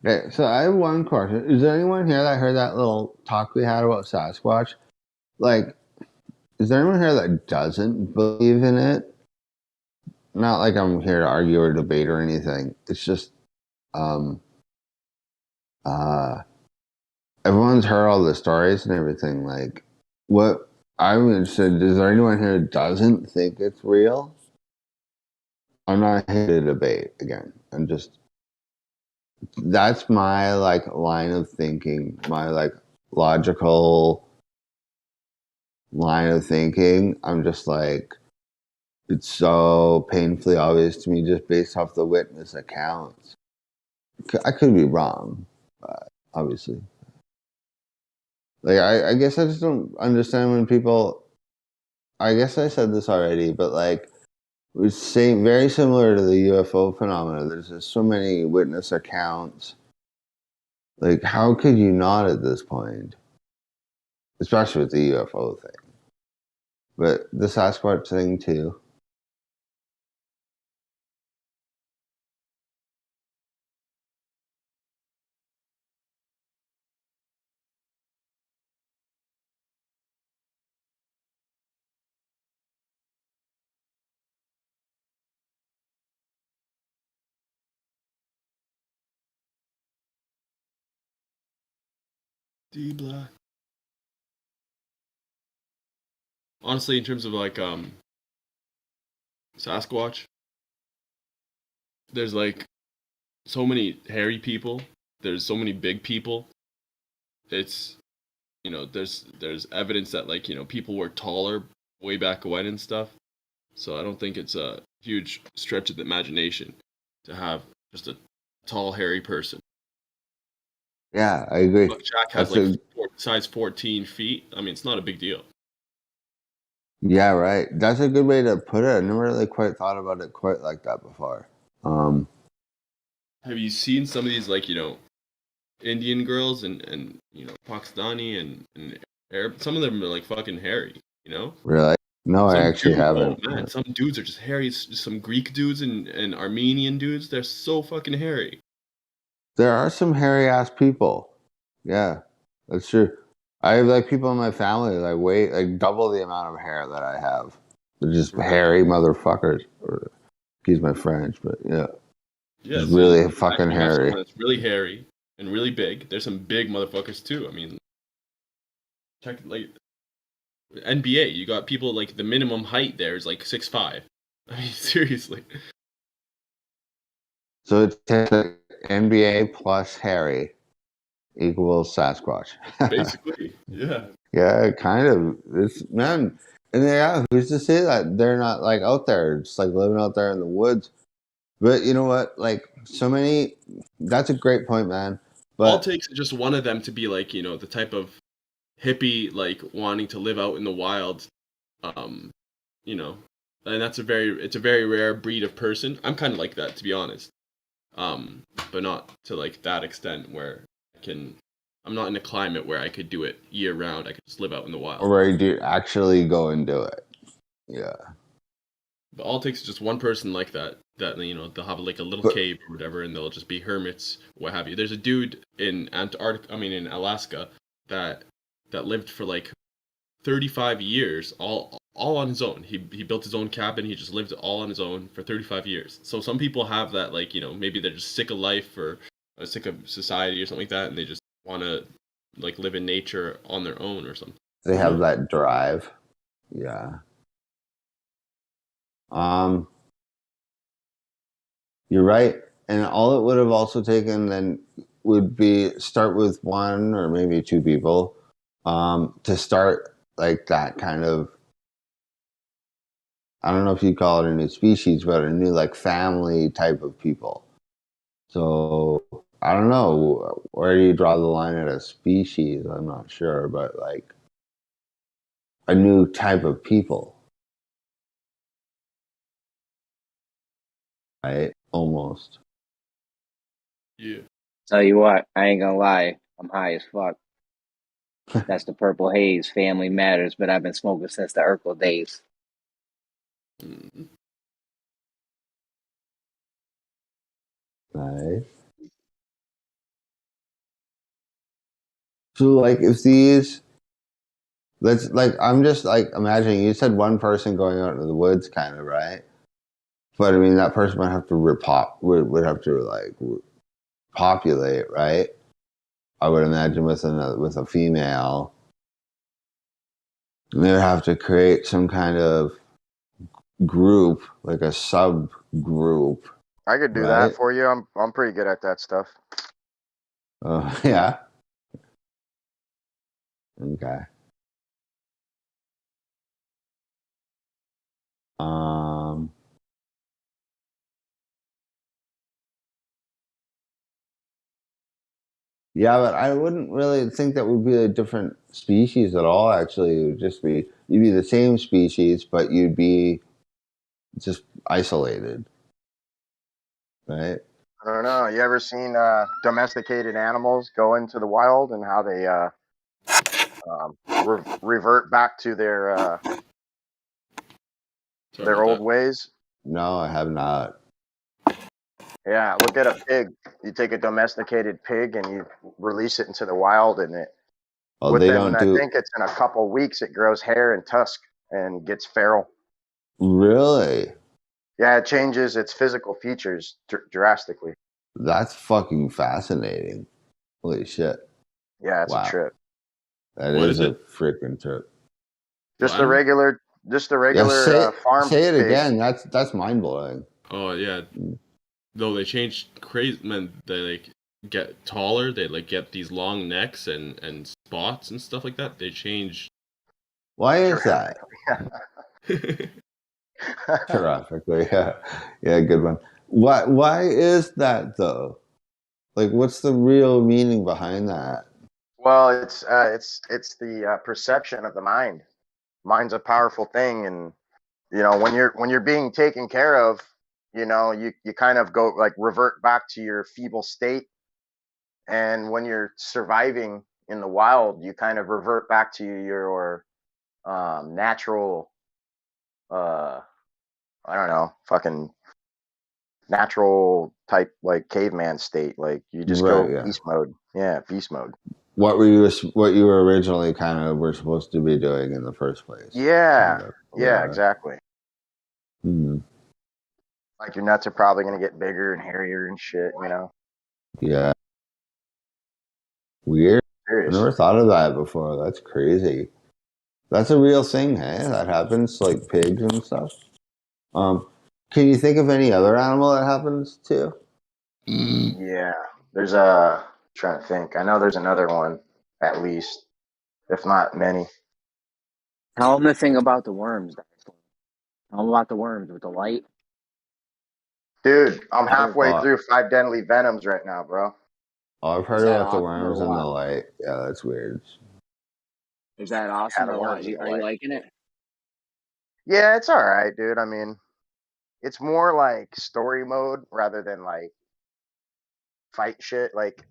Okay, so I have one question. Is there anyone here that heard that little talk we had about Sasquatch? Like, is there anyone here that doesn't believe in it? Not like I'm here to argue or debate or anything. It's just, um, everyone's heard all the stories and everything. Like, what I'm interested, is there anyone here who doesn't think it's real? I'm not here to debate again. I'm just, that's my like line of thinking, my like logical line of thinking. I'm just like, it's so painfully obvious to me just based off the witness accounts. I could be wrong, obviously. Like, I guess I just don't understand when people, I guess I said this already, but like, it's same, very similar to the UFO phenomena. There's just so many witness accounts. Like, how could you not at this point? Especially with the UFO thing. But the Sasquatch thing too. D Black. Honestly, in terms of like Sasquatch, there's like so many hairy people. There's so many big people. It's you know, there's evidence that like, you know, people were taller way back when and stuff. So I don't think it's a huge stretch of the imagination to have just a tall, hairy person. Yeah, I agree. Look, Jack has That's like size 14 feet. I mean, it's not a big deal. Yeah, right. That's a good way to put it. I never really quite thought about it quite like that before. Have you seen some of these, like, you know, Indian girls and you know, Pakistani and Arab? Some of them are like fucking hairy, you know? Really? No, I Some actually dudes, haven't. oh man, some dudes are just hairy. Some Greek dudes and Armenian dudes, they're so fucking hairy. There are some hairy ass people. Yeah, that's true. I have like people in my family like double the amount of hair that I have. They're just hairy motherfuckers. Or excuse my French, but yeah. Yeah, Just so really you fucking actually have hairy. someone that's really hairy and really big. There's some big motherfuckers too. I mean, check like NBA. You got people like the minimum height there is like 6'5". I mean, seriously. So it takes like NBA plus hairy equals Sasquatch. Basically, yeah. Yeah, kind of. It's man, and yeah, who's to say that they're not like out there, just like living out there in the woods? But you know what? Like so many. That's a great point, man. All But it takes is just one of them to be like, you know, the type of hippie like wanting to live out in the wild, you know, and it's a very rare breed of person. I'm kind of like that, to be honest, but not to like that extent where I'm not in a climate where I could do it year round. I could just live out in the wild. where you do actually go and do it. Yeah. But all it takes is just one person like that you know, they'll have like a little cave or whatever, and they'll just be hermits, what have you. There's a dude in in Alaska that lived for like 35 years all on his own. He built his own cabin. He just lived all on his own for 35 years. So some people have that, like, you know, maybe they're just sick of life or sick of society or something like that, and they just want to like live in nature on their own or something. They have that drive. Yeah. You're right. And all it would have also taken then would be start with one or maybe two people to start like that kind of, I don't know if you call it a new species, but a new like family type of people. So I don't know, where do you draw the line at a species? I'm not sure, but like a new type of people. Right? Almost. Yeah. Tell you what, I ain't gonna lie, I'm high as fuck. That's the Purple Haze. Family Matters, but I've been smoking since the Urkel days. Nice. So like if these, let's like, I'm just like imagining, you said one person going out into the woods kind of, right? But I mean, that person might have to would have to like populate, right? I would imagine with a female. And they would have to create some kind of group, like a subgroup. I could do right? that for you. I'm pretty good at that stuff. Yeah. Okay. Yeah, but I wouldn't really think that would be a different species at all. Actually, it would just be you'd be the same species, but you'd be just isolated, right? I don't know. You ever seen domesticated animals go into the wild and how they revert back to their old ways? No, I have not. Yeah, look at a pig. You take a domesticated pig and you release it into the wild, and it Oh, they don't I do think it's in a couple weeks it grows hair and tusk and gets feral. really. Yeah, it changes its physical features drastically. That's fucking fascinating. Holy shit! Yeah, it's Wow. a trip. That What is is a freaking trip. Just the regular Yeah, farm say it pig. again. That's mind blowing. Oh yeah. Though they changed crazy, man. They like get taller, they like get these long necks and spots and stuff like that. They change. Why is that? Terrifically, yeah, good one. Why is that though? Like, what's the real meaning behind that? Well, it's the perception of the mind. Mind's a powerful thing, and when you're being taken care of, you kind of go like revert back to your feeble state, and when you're surviving in the wild, you kind of revert back to your natural, I don't know, fucking natural type like caveman state. Like you just go Right, yeah. beast mode. Yeah, beast mode. What you were originally kind of were supposed to be doing in the first place. Yeah, Kind of. yeah, exactly. Hmm. Like your nuts are probably gonna get bigger and hairier and shit. Yeah. Weird. I Serious. never thought of that before. That's crazy. That's a real thing, hey? That happens like pigs and stuff. Can you think of any other animal that happens to? Yeah, there's trying to think. I know there's another one, at least, if not many. Tell them the thing about the worms. Tell them about the worms with the light. Dude, I'm halfway Oh. through 5 Deadly Venoms right now, bro. Oh, I've heard Is that about the awesome or worms and the what? light. Yeah, that's weird. Is that awesome the or what? worms and the Are you light. liking it? Yeah, it's all right, dude. I mean, it's more like story mode rather than like fight shit. Like,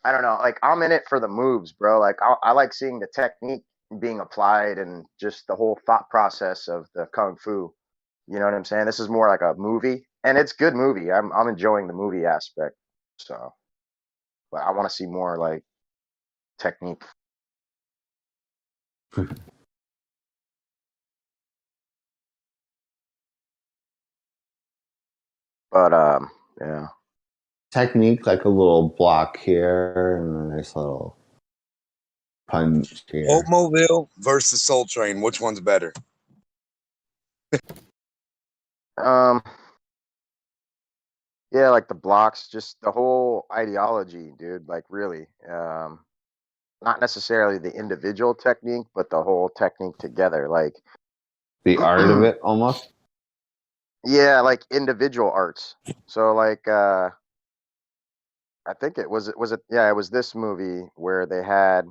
I don't know. Like, I'm in it for the moves, bro. Like, I like seeing the technique being applied and just the whole thought process of the kung fu. You know what I'm saying? This is more like a movie, and it's a good movie. I'm enjoying the movie aspect. So, but I want to see more like technique. But yeah. Technique, like a little block here and a nice little punch here. Oldsmobile versus Soul Train. Which one's better? Yeah, like the blocks, just the whole ideology, dude. Like really, not necessarily the individual technique, but the whole technique together. Like The art of it, almost. yeah, like individual arts. So like I think it was this movie where they had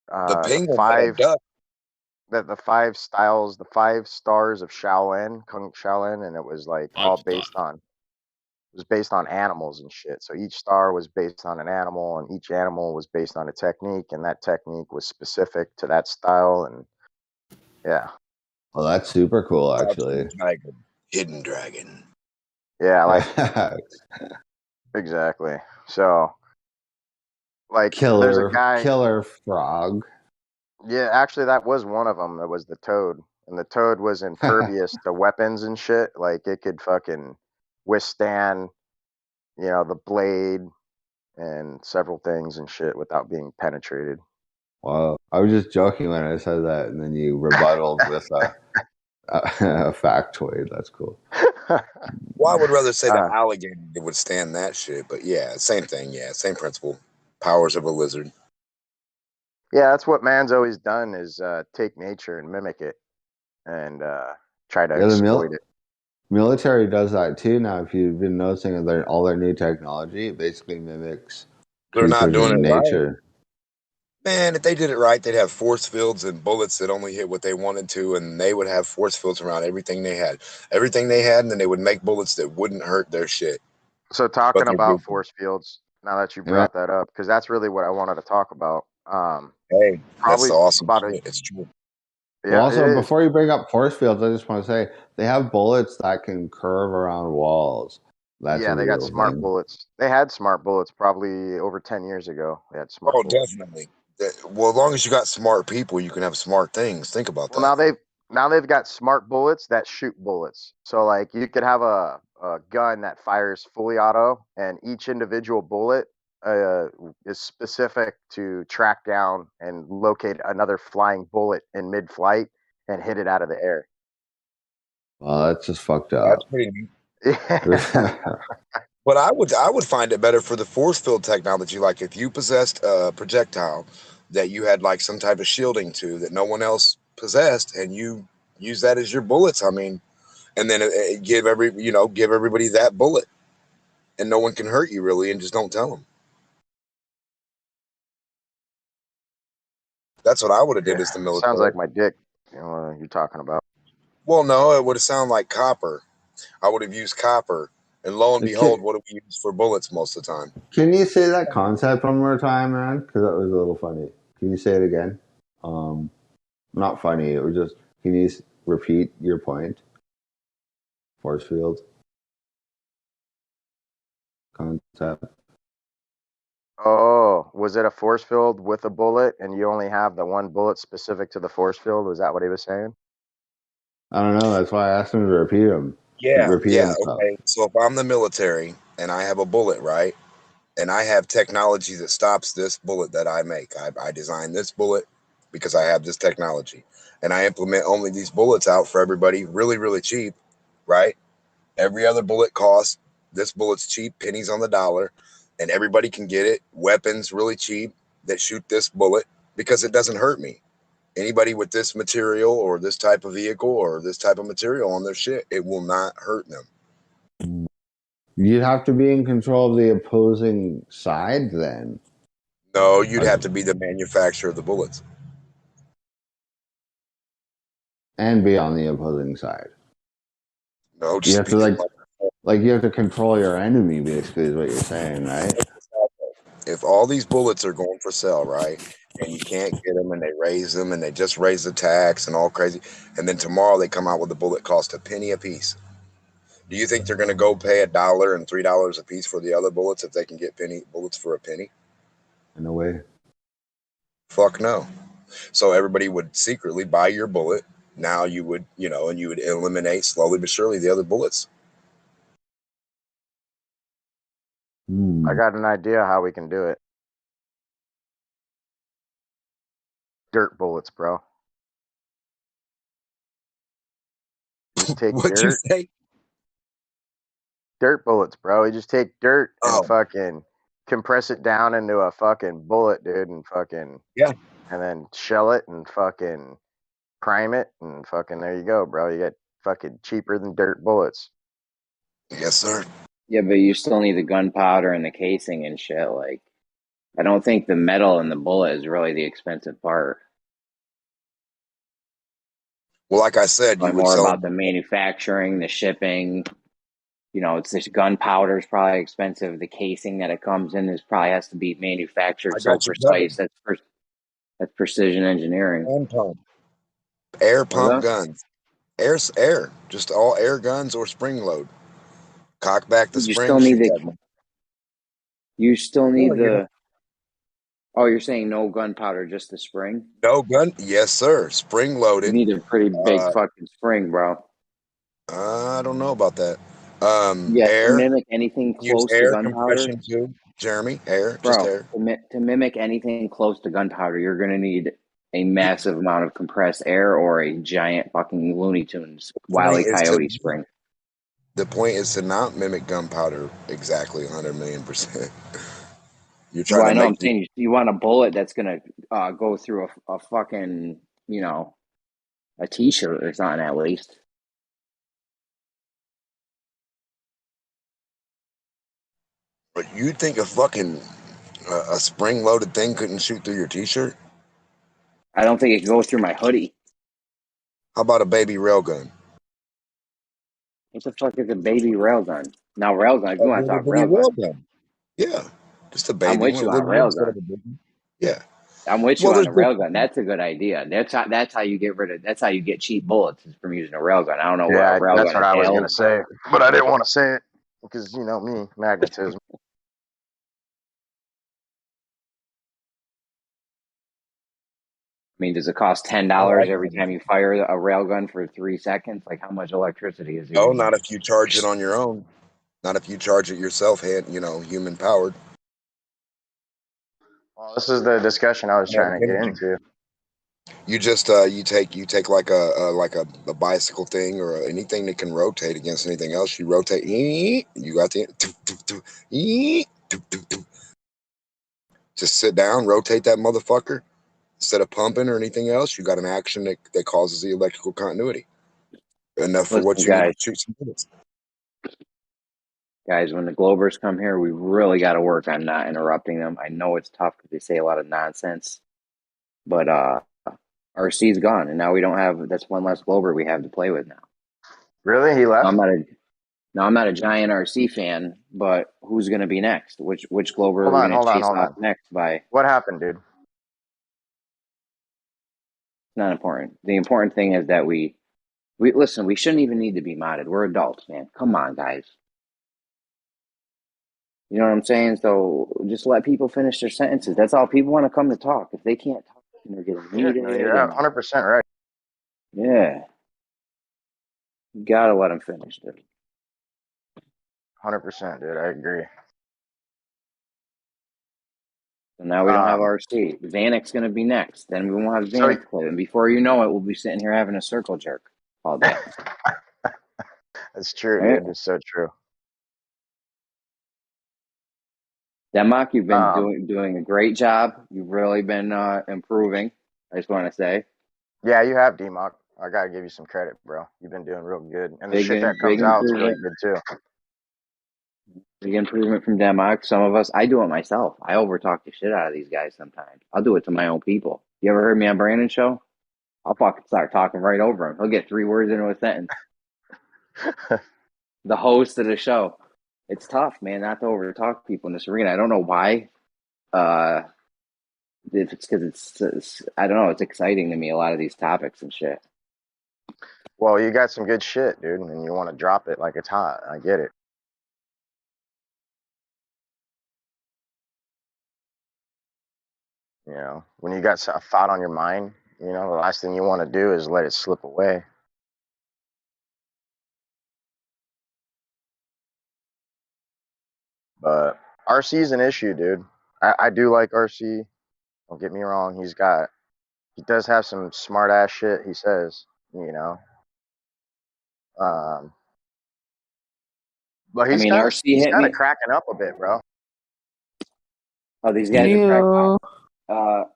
The the penguin had a five duck. the 5 styles, the 5 stars of Shaolin, Kung Shaolin, and it was like all based on animals and shit. So each star was based on an animal, and each animal was based on a technique, and that technique was specific to that style. And yeah, Well, that's super cool, actually. Dragon, hidden dragon. yeah, like exactly. So like, there's a guy. Killer frog. Yeah, actually, that was one of them. That was the toad, and the toad was impervious to weapons and shit. Like it could fucking withstand, the blade and several things and shit without being penetrated. Wow, I was just joking when I said that, and then you rebutted with a factoid. That's cool. Well, I would rather say the alligator would withstand that shit, but yeah, same thing. Yeah, same principle. Powers of a lizard. Yeah, that's what man's always done is take nature and mimic it and try to Yeah, exploit it. military does that too now. If you've been noticing all their new technology, it basically mimics They're not creatures doing in it right. nature. Man, if they did it right, they'd have force fields and bullets that only hit what they wanted to, and they would have force fields around everything they had. And then they would make bullets that wouldn't hurt their shit. So talking about force fields, now that you brought that up, because that's really what I wanted to talk about. Hey, probably that's the awesome about shit. It's true. Yeah, Well, also, it is. before you bring up force fields, I just want to say they have bullets that can curve around walls. That's Yeah, a they got real smart thing. bullets. They had smart bullets probably over 10 years ago. They had smart Oh, bullets. definitely. Well, as long as you got smart people, you can have smart things. Think about Well, that. now they've got smart bullets that shoot bullets. So like you could have a gun that fires fully auto, and each individual bullet is specific to track down and locate another flying bullet in mid-flight and hit it out of the air. Well, that's just fucked up. That's pretty neat. But I would find it better for the force field technology. Like if you possessed a projectile that you had like some type of shielding to that no one else possessed, and you use that as your bullets. I mean, and then give everybody that bullet, and no one can hurt you really, and just don't tell them. That's what I would have did as the military. Sounds like my dick. You know what you're talking about. Well, no, it would have sounded like copper. I would have used copper, and lo and behold, what do we use for bullets most of the time? Can you say that concept one more time, man? Because that was a little funny. Can you say it again? Not funny. It was just. Can you repeat your point? Force field concept. Oh, was it a force field with a bullet, and you only have the one bullet specific to the force field? Was that what he was saying? I don't know. That's why I asked him to repeat them. Yeah. Okay. So if I'm the military and I have a bullet, right, and I have technology that stops this bullet that I make, I design this bullet because I have this technology, and I implement only these bullets out for everybody, really, really cheap, right? Every other bullet costs. This bullet's cheap, pennies on the dollar, and everybody can get it. Weapons really cheap that shoot this bullet because it doesn't hurt me. Anybody with this material or this type of vehicle or this type of material on their shit, it will not hurt them. You'd have to be in control of the opposing side then. No, you'd have to be the manufacturer of the bullets. And be on the opposing side. No, you have to you have to control your enemy, basically, is what you're saying, right? If all these bullets are going for sale, right, and you can't get them, and they raise them, and they just raise the tax and all crazy, and then tomorrow they come out with a bullet cost a penny a piece. Do you think they're going to go pay $1 and $3 a piece for the other bullets if they can get penny bullets for a penny? No way. Fuck no. So everybody would secretly buy your bullet. Now you would, and you would eliminate slowly but surely the other bullets. I got an idea how we can do it. Dirt bullets, bro. Just take What'd you say? Dirt bullets, bro. You just take dirt and fucking compress it down into a fucking bullet, dude, and fucking and then shell it and fucking prime it, and fucking there you go, bro. You get fucking cheaper than dirt bullets. Yes, sir. Yeah, but you still need the gunpowder and the casing and shit. Like, I don't think the metal in the bullet is really the expensive part. Well, like I said, you more about the manufacturing, the shipping. It's this gunpowder is probably expensive. The casing that it comes in probably has to be manufactured so precise. That's precision engineering. Hand pump. Air pump guns. Air. Just all air guns or spring load. Cock back the spring. You still need the. Oh, you're saying no gunpowder, just the spring? No gun. Yes, sir. Spring loaded. You need a pretty big fucking spring, bro. I don't know about that. To mimic anything close to gunpowder. Too. Jeremy, air, bro, just air. To mimic anything close to gunpowder, you're going to need a massive amount of compressed air or a giant fucking Looney Tunes Wile E. Coyote spring. The point is to not mimic gunpowder exactly 100 million %. You're trying to make. I'm saying you want a bullet that's going to go through a fucking, a t-shirt or something at least. But you think a fucking a spring-loaded thing couldn't shoot through your t-shirt? I don't think it could go through my hoodie. How about a baby railgun? What the fuck is a baby railgun? Now railgun, if you want to talk railgun. Yeah, just a baby. I'm with you on railgun. Yeah. I'm with you on the railgun. That's a good idea. That's how you get rid of. That's how you get cheap bullets is from using a railgun. I don't know what a railgun. That's what I was gonna say, but I didn't want to say it because me, magnetism. I mean, does it cost $10 every time you fire a railgun for 3 seconds? Like, how much electricity is it? No, not if you charge it on your own. Not if you charge it yourself, human powered. Well, this is the discussion I was trying to get into. You just you take like a bicycle thing or anything that can rotate against anything else. You rotate. You got the just sit down, rotate that motherfucker. Instead of pumping or anything else, you got an action that causes the electrical continuity. Enough for what Listen, you need guys. to shoot some bullets. Guys, when the Globers come here, we really got to work on not interrupting them. I know it's tough because they say a lot of nonsense, but RC's gone, and now we don't have. That's one less Glober we have to play with now. Really, he left? I'm not a giant RC fan, but who's going to be next? Which Glober are we going to chase off next by? What happened, dude? Not important. The important thing is that we listen. We shouldn't even need to be modded. We're adults, man. Come on, guys. You know what I'm saying? So just let people finish their sentences. That's all. People want to come to talk. If they can't talk, they're getting muted. No, you're 100% right. Yeah. You got to let them finish, dude. 100%, dude. I agree. So now we don't have RC. Vanek's going to be next. Then we won't have Vanek play. And before you know it, we'll be sitting here having a circle jerk all day. That's true, Right? dude. It's so true. Denmark, you've been doing a great job. You've really been improving. I just want to say. Yeah, you have, D-Mock. I got to give you some credit, bro. You've been doing real good. And the Big shit that comes out is really improvement. good, too. Big improvement from Denmark. Some of us, I do it myself. I overtalk the shit out of these guys sometimes. I'll do it to my own people. You ever heard me on Brandon's show? I'll fucking start talking right over him. He'll get 3 words into a sentence. The host of the show. It's tough, man, not to overtalk people in this arena. I don't know why. If it's because it's I don't know. It's exciting to me, a lot of these topics and shit. Well, you got some good shit, dude, and you want to drop it like it's hot. I get it. You know, when you got a thought on your mind, you know, the last thing you want to do is let it slip away. But RC is an issue, dude. I do like RC. Don't get me wrong. He does have some smart ass shit. He says, you know. But he's kind of cracking up a bit, bro. Oh, these guys are cracking up.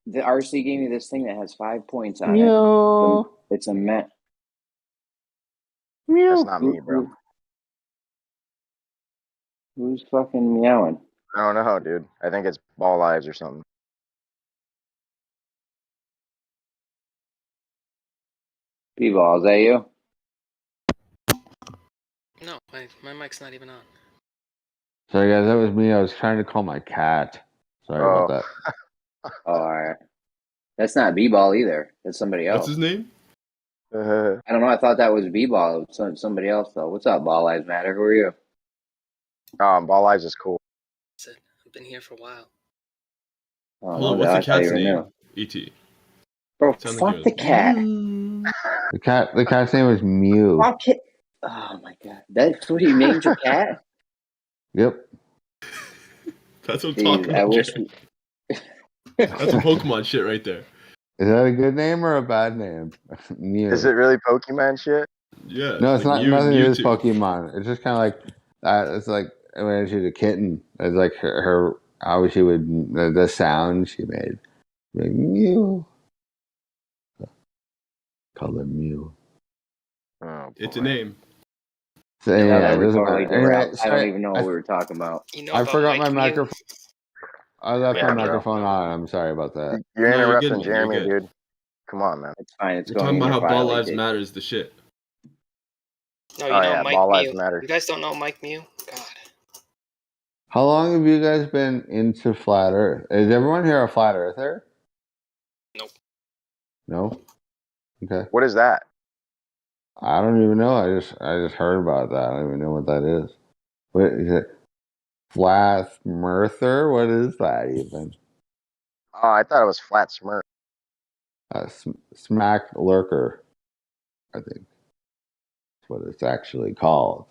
The RC gave me this thing that has 5 points on it. It's a Met. That's not me, bro. Who's fucking meowing? I don't know, dude. I think it's Ball Lives or something. B-Ball, is that you? No, my mic's not even on. Sorry, guys, that was me. I was trying to call my cat. Sorry about that. Oh, all right. That's not B-Ball either. That's somebody else. What's his name? I don't know. I thought that was B-Ball. Somebody else, though. What's up, Ball Lives Matter? Who are you? Ball Lives is cool. I've been here for a while. Oh, what's the cat's name? E.T. Bro, fuck the cat. The cat's name was Mew. Fuck it. Oh, my God. That's what you named your cat? Yep. That's what I'm talking about. That's some Pokemon shit right there. Is that a good name or a bad name? Mew. Is it really Pokemon shit? Yeah. No, it's like not. Nothing is Pokemon. It's just kind of like it's like when she's a kitten. It's like her how she would the sound she made. Like Mew. Call her Mew. Oh, it's a name. So, Yeah, yeah, we're totally derailed. anyway, I don't even know what we were talking about. I forgot my microphone. I left my bro. microphone on. I'm sorry about that. You're No, you're good, interrupting man. Jeremy, You're good. dude. Come on, man. It's fine. It's We're going talking in about your how file, Ball Lives ET. Matter is the shit. No, you Oh, know yeah, Mike Ball Lives Mew. Matter. You guys don't know Mike Mew? God. How long have you guys been into flat Earth? Is everyone here a flat earther? Nope. No. Okay. What is that? I don't even know. I just heard about that. I don't even know what that is. What is it? Flat Murther? What is that even? Oh, I thought it was Flat Smurf. Smack Lurker, I think. That's what it's actually called.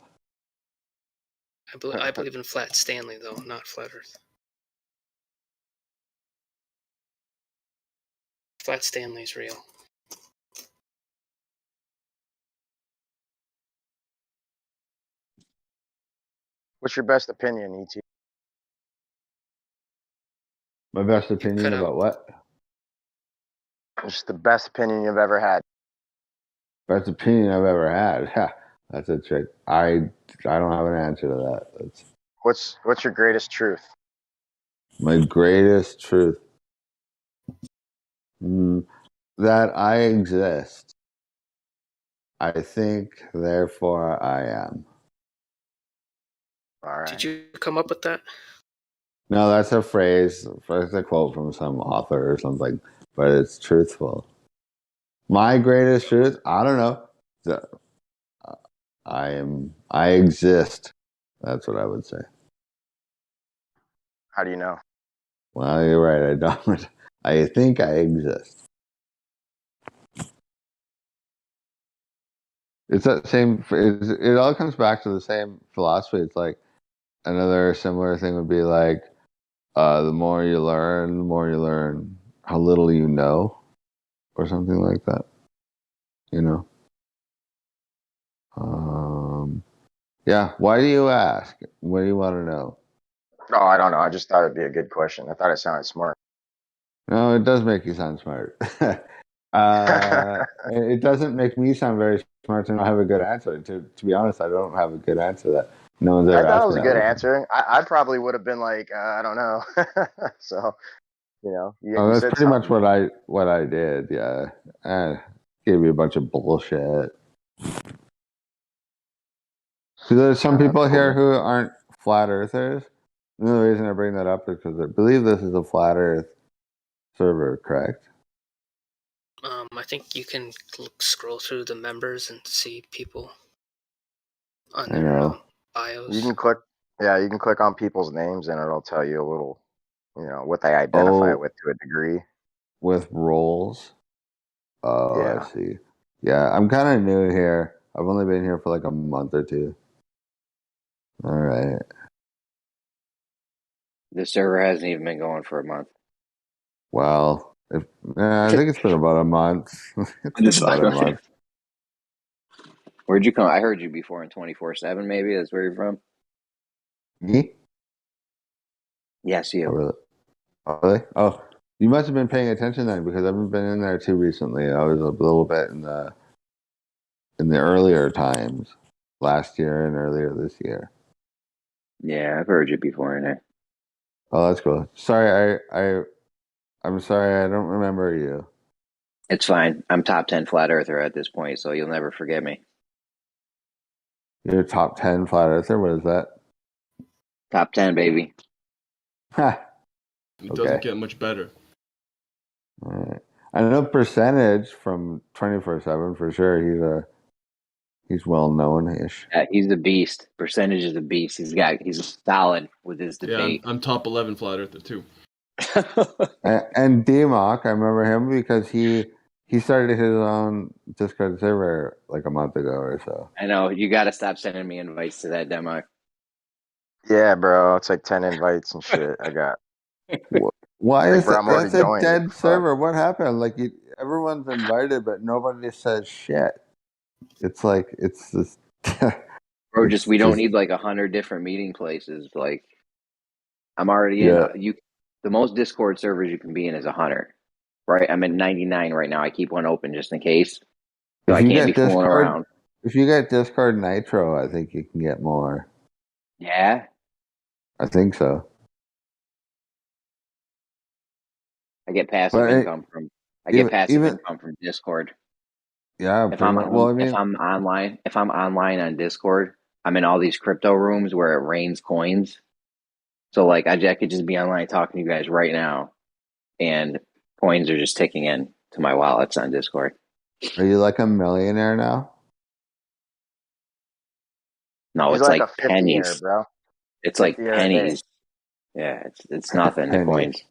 I believe in Flat Stanley, though, not Flat Earth. Flat Stanley's real. What's your best opinion, ET? My best opinion cut out. about what? Just the best opinion you've ever had. Best opinion I've ever had. Ha, that's a trick. I don't have an answer to that. That's What's your greatest truth? my greatest truth. That I exist. I think, therefore I am. All right. Did you come up with that? No, that's a phrase. That's a quote from some author or something, but it's truthful. My greatest truth? I don't know. I exist. That's what I would say. How do you know? Well, you're right. I don't. I think I exist. It's that same. It all comes back to the same philosophy. It's like another similar thing would be like, the more you learn how little you know, or something like that. You know. Yeah. Why do you ask? What do you want to know? No, I don't know. I just thought it'd be a good question. I thought it sounded smart. No, it does make you sound smart. It doesn't make me sound very smart to not have a good answer. To be honest, I don't have a good answer that no one's I ever thought it asked was me a that good before. answer. I probably would have been like, I don't know. So, you Oh, that's said pretty much something. what I did. Yeah, gave you a bunch of bullshit. So there's some That's people cool, here man. who aren't flat earthers. And the reason I bring that up is because I believe this is a flat Earth server, correct? I think you can scroll through the members and see people on I their know. bios. You can click on people's names and it'll tell you a little, what they identify Oh, with to a degree. with roles. Oh, I Yeah. see. Yeah, I'm kind of new here. I've only been here for like a month or two. All right. The server hasn't even been going for a month. Well, I think it's been about a month. It's been about a month. Where'd you come? I heard you before in 24/7. Maybe that's where you're from. Me? Yes, you. Oh, really? Oh, really? Oh, you must have been paying attention then, because I haven't been in there too recently. I was a little bit in the earlier times, last year and earlier this year. Yeah, I've heard you before in there. Oh, that's cool. Sorry, I'm sorry, I don't remember you. It's fine. I'm top 10 flat earther at this point, so you'll never forget me. You're a top 10 flat earther. What is that? Top 10, baby. Ha. It doesn't get much better. All right. I know Percentage from 24/7 for sure. He's well known-ish. Yeah, he's a beast. Percentage is a beast. He's solid with his Yeah, debate. I'm top 11 flat earther too. And D-Mock, I remember him because he started his own Discord server like a month ago or so. I know. You got to stop sending me invites to that demo. Yeah, bro. It's like 10 invites and shit I got. Why Like, is bro, that? I'm already That's a joined. dead Fuck. server. What happened? Like everyone's invited, but nobody says shit. It's like it's this. Bro, we don't need like 100 different meeting places. Like, I'm already in. The most Discord servers you can be in is 100. Right? I'm at 99 right now. I keep one open just in case. So I can't be fooling around. If you get Discord Nitro, I think you can get more. Yeah. I think so. I get passive income from. Income from Discord. Yeah, if I'm online on Discord, I'm in all these crypto rooms where it rains coins. So like I could just be online talking to you guys right now, and coins are just ticking in to my wallets on Discord. Are you like a millionaire now? No, He's it's like like a 50-year, pennies. bro. It's like 50-year a day. pennies. Yeah, it's nothing. The coins.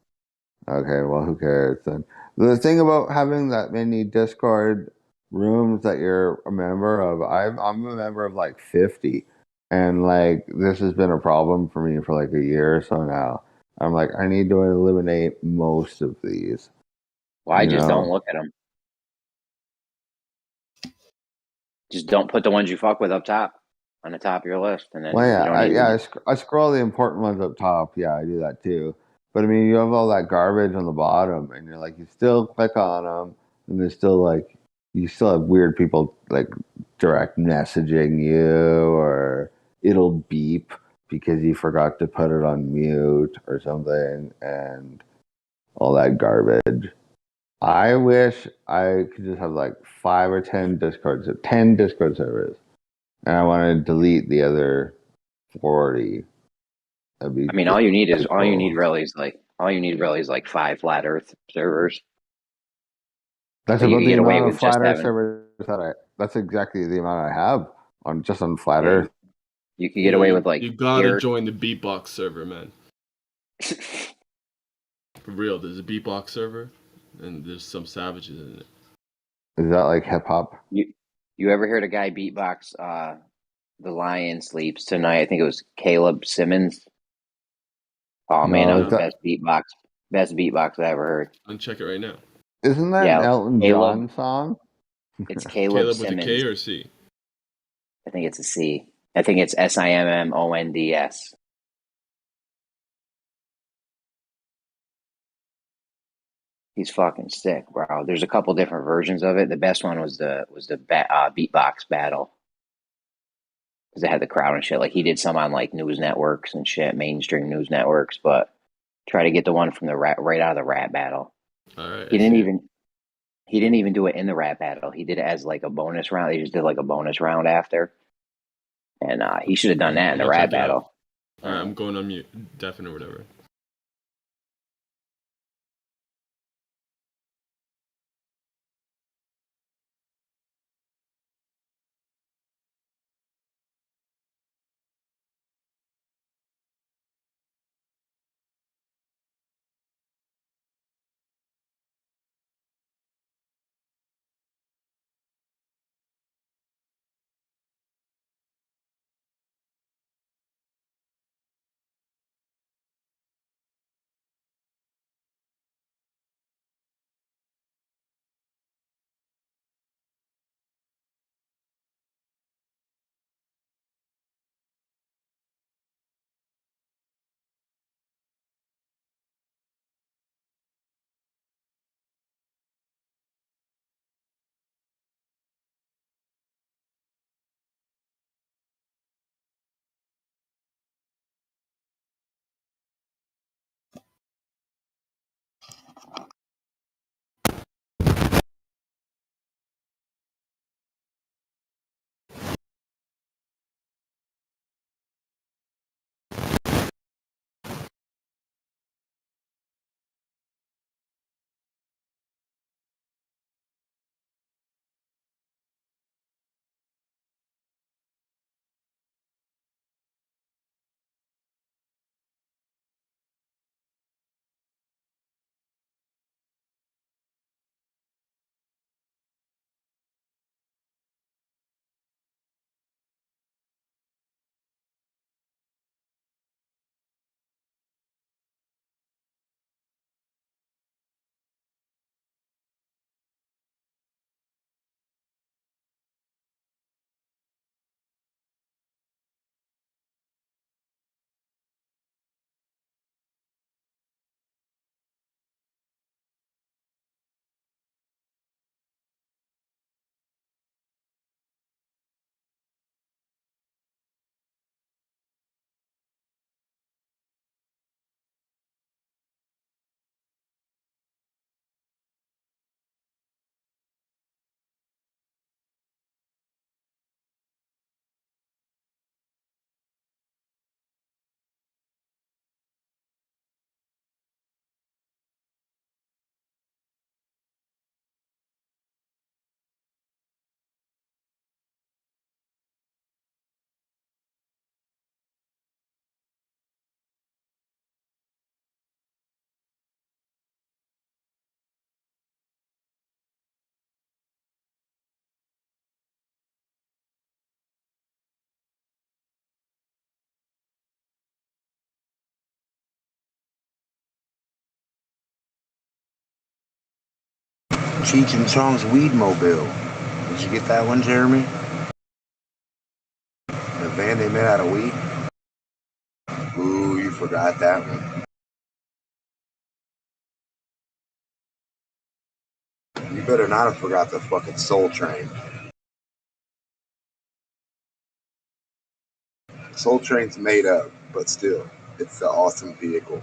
Okay, well, who cares then? The thing about having that many Discord rooms that you're a member of, I'm a member of like 50, and like this has been a problem for me for like a year or so now. I'm like, I need to eliminate most of these Well, I You just don't know. look at them. Just don't put the ones you fuck with up top on the top of your list, and then Well, you yeah, don't need to. I scroll the important ones up top. Yeah, I do that too. But I mean, you have all that garbage on the bottom, and you're like, you still click on them, and there's still like, you still have weird people like direct messaging you, or it'll beep because you forgot to put it on mute or something, and all that garbage. I wish I could just have like 10 Discord servers, and I want to delete the other 40. That'd be I mean, all you need cool. really is like 5 flat Earth servers. That's Like you about could the get away amount with of just flat Earth having. servers that's exactly the amount I have on flat Yeah, Earth. you could get Yeah, away you, with like you gotta your. join the beatbox server, man. For real, there's a beatbox server, and there's some savages in it. Is that like hip hop? You ever heard a guy beatbox? The Lion Sleeps Tonight. I think it was Caleb Simmons. Oh man, that No, was the best beatbox I ever heard. I'll check it right now. isn't that an Yeah, Elton Caleb. John song? It's Caleb Caleb with a Simmons. K or C? I think it's a C. I think it's Simmonds. He's fucking sick, bro. There's a couple different versions of it. The best one was the beatbox battle because it had the crowd and shit. Like he did some on like news networks and shit, mainstream news networks. But try to get the one from the right out of the rap battle. All right, He didn't even do it in the rap battle. He did it as like a bonus round. He just did like a bonus round after, and he should have done that in I'm the gonna rap check it out. battle. All right, I'm going on mute, deafened or whatever. Cheech and Chong's Weed Mobile. Did you get that one, Jeremy? The van they made out of weed? Ooh, you forgot that one. You better not have forgot the fucking Soul Train. Soul Train's made up, but still, it's an awesome vehicle.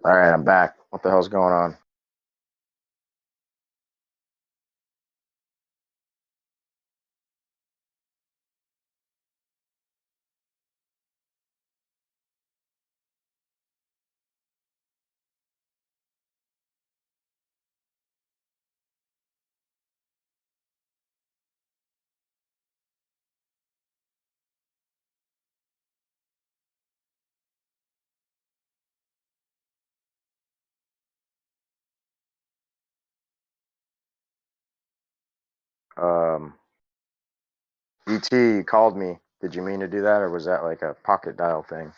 All right, I'm back. What the hell's going on? ET called me. Did you mean to do that, or was that like a pocket dial thing?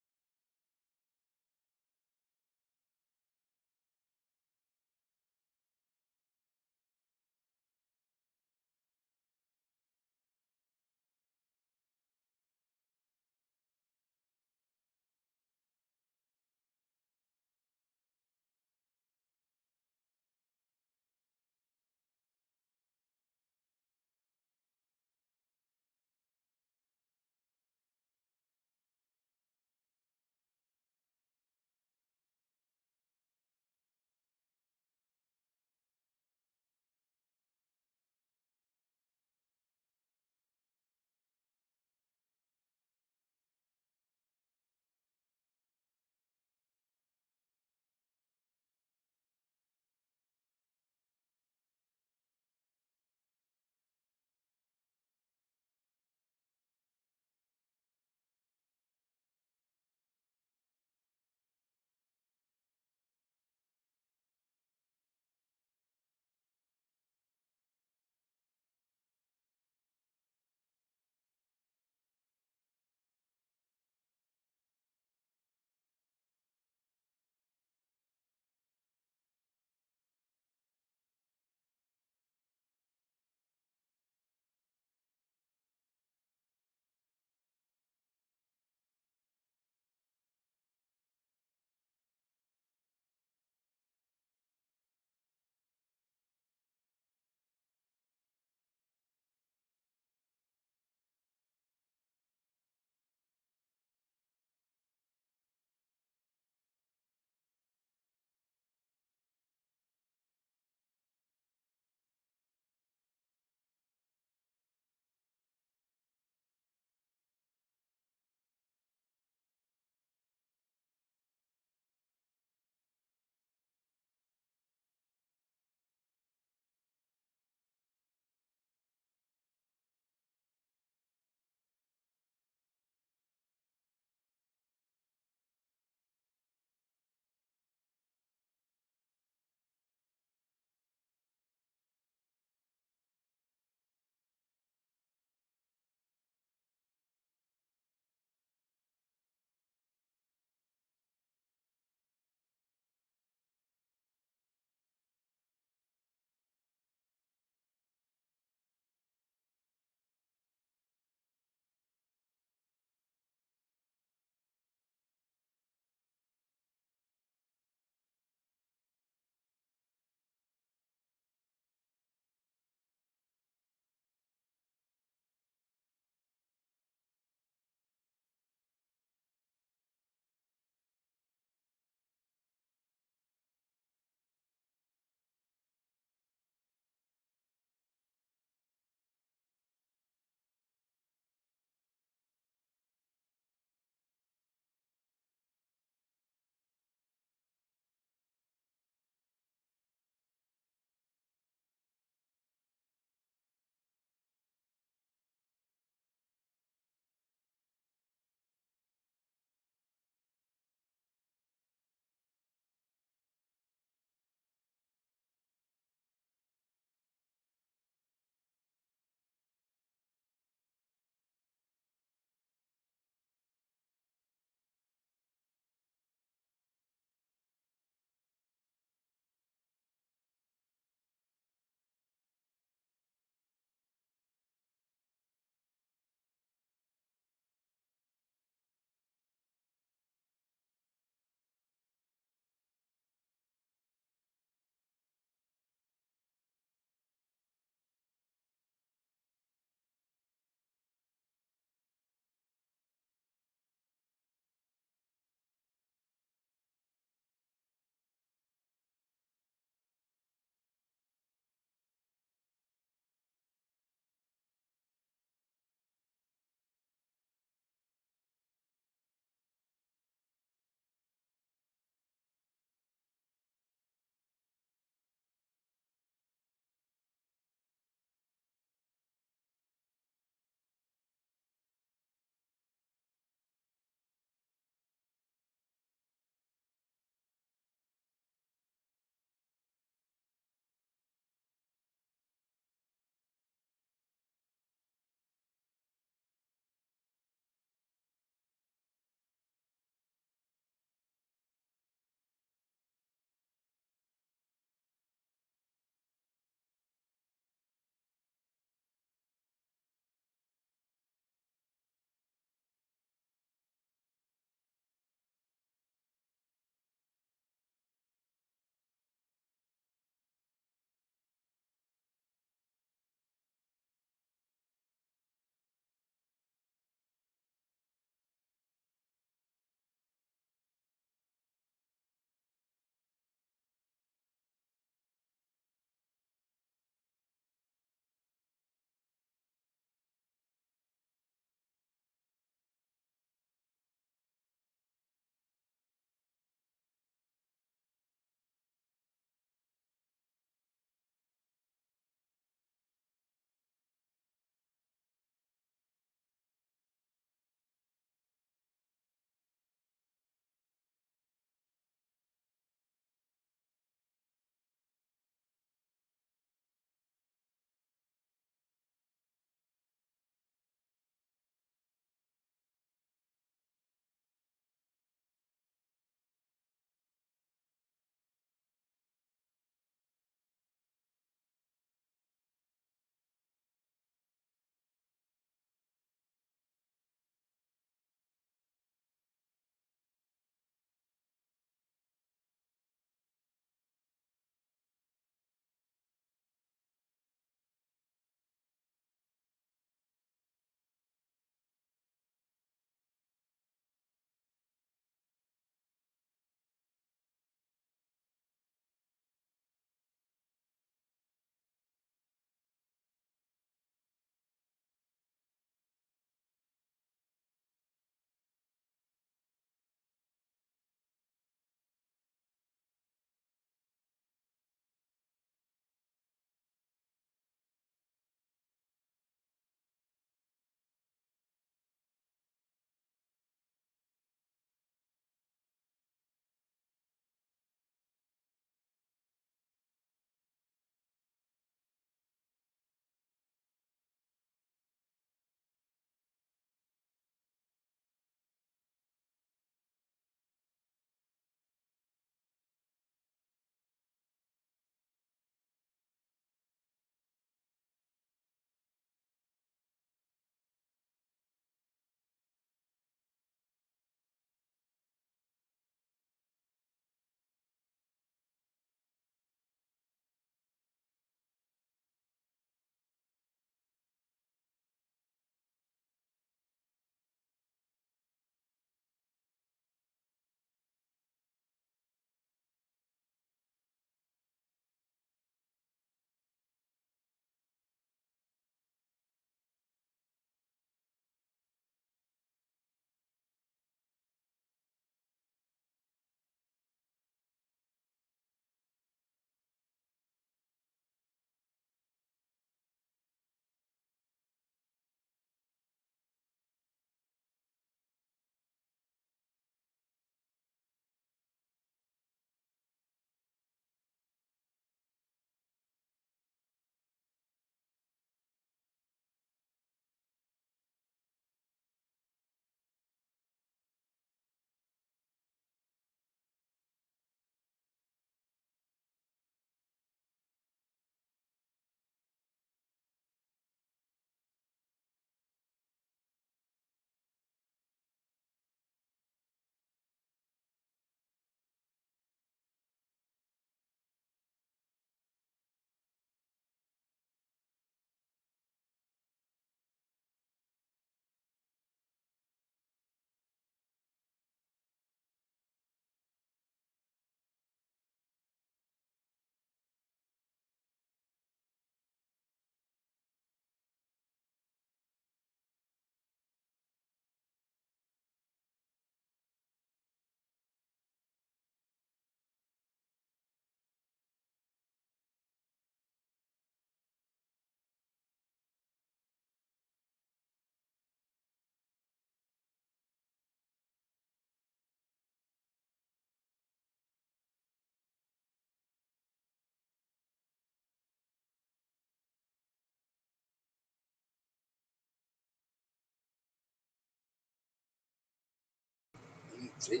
See,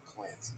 Clancy.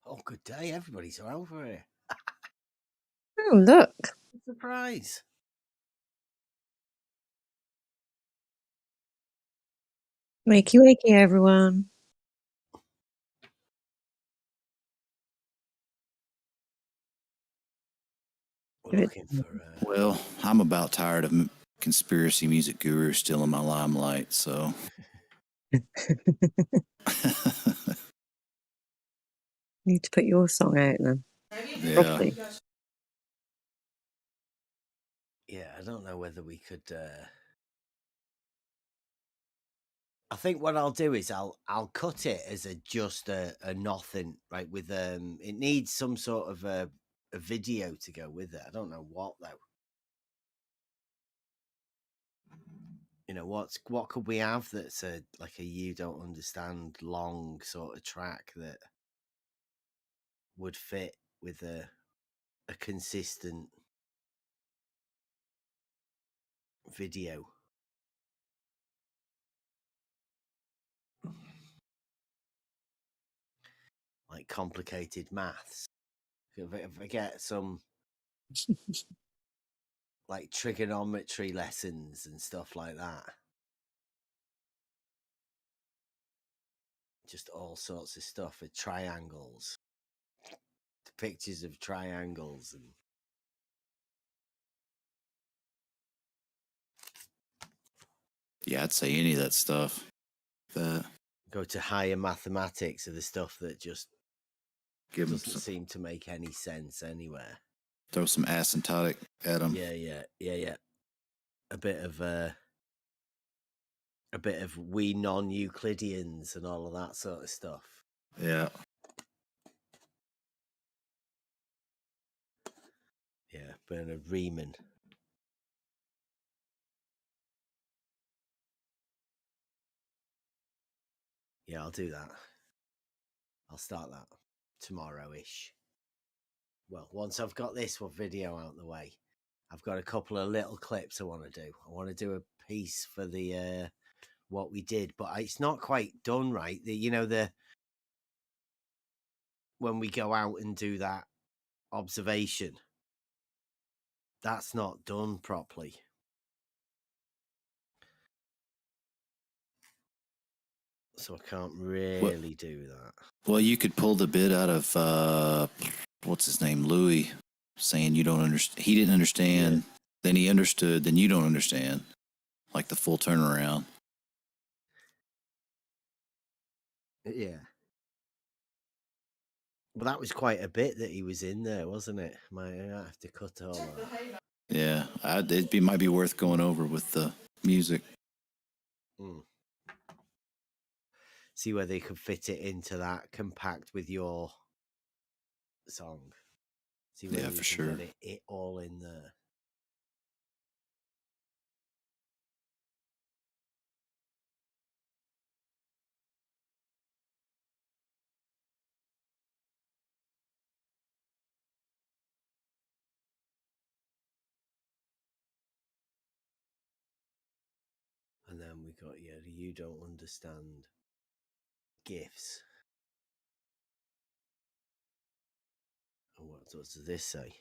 Oh, good day. Everybody's over here. Oh, look. Surprise. Wakey, wakey, everyone. We're looking for. Well, I'm about tired of conspiracy music guru still in my limelight, so. Need to put your song out then. Yeah. Properly. Yeah, I don't know whether we could. I think what I'll do is I'll cut it as just a nothing, right? With it needs some sort of a video to go with it. I don't know what though. You know what could we have that's like a you don't understand long sort of track that would fit with a consistent video. Like complicated maths. If I get some like trigonometry lessons and stuff like that. Just all sorts of stuff with triangles. Pictures of triangles and Yeah, I'd say any of that stuff. go to higher mathematics of the stuff that just doesn't seem to make any sense anywhere. Throw some asymptotic at them. Yeah. A bit of we non-Euclideans and all of that sort of stuff. Yeah. Yeah, Bernard Riemann. Yeah, I'll do that. I'll start that tomorrow-ish. Well, once I've got this one video out of the way, I've got a couple of little clips I want to do. I want to do a piece for the what we did, but it's not quite done right. The when we go out and do that observation, that's not done properly. So I can't really do that. Well, you could pull the bit out of what's his name, Louis, saying you don't understand. He didn't understand. Yeah. Then he understood. Then you don't understand. Like the full turnaround. Yeah. Well, that was quite a bit that he was in there, wasn't it? I have to cut all that. Yeah, it might be worth going over with the music. See whether you could fit it into that compact with your song. See whether you can get it all in there. And then we got, you don't understand GIFs. And what does this say?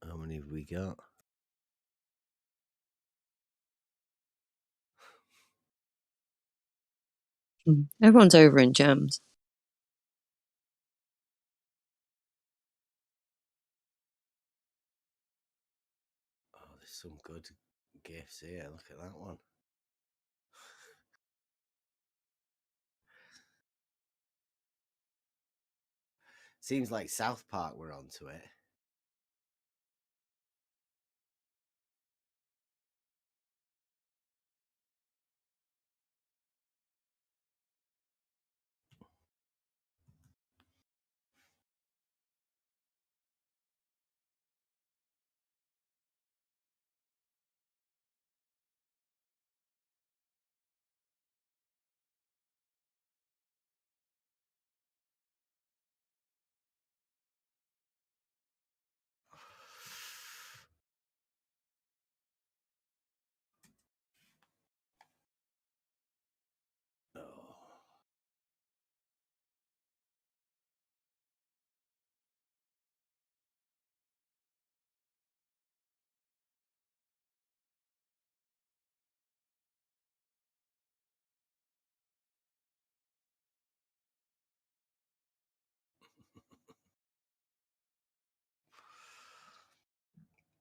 How many have we got? Everyone's over in jams. Oh, there's some good GIFs here. Look at that one. Seems like South Park were onto it.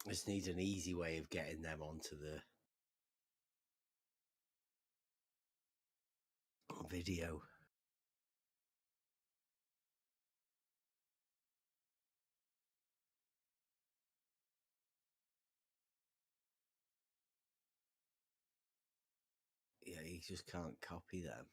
Just need an easy way of getting them onto the video. Yeah, you just can't copy them.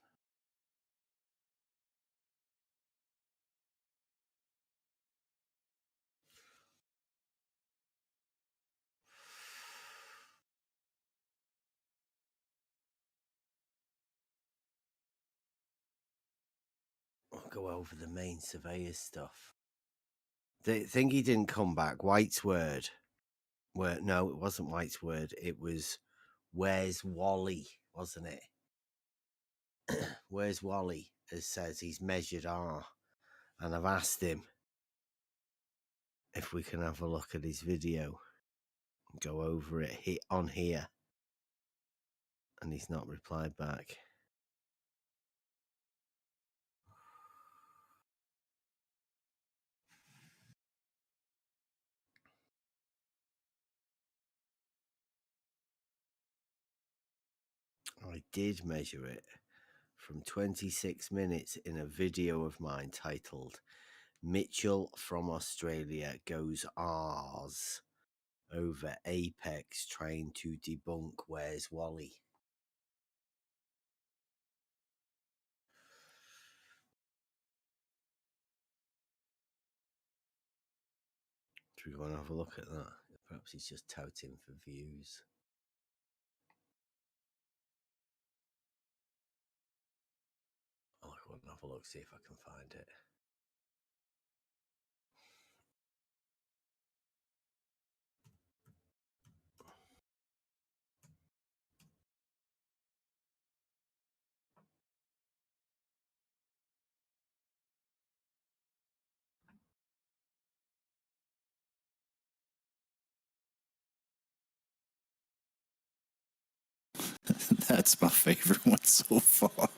I'll go over the main surveyor stuff. The thing he didn't come back. White's word. No, it wasn't White's word. It was Where's Wally, wasn't it? Where's Wally? As says he's measured R, and I've asked him if we can have a look at his video, go over it on here, and he's not replied back. I did measure it from 26 minutes in a video of mine titled Mitchell from Australia Goes R's over Apex trying to debunk Where's Wally. Do we want to have a look at that? Perhaps he's just touting for views. I'll go and have a look, see if I can find it. That's my favorite one so far.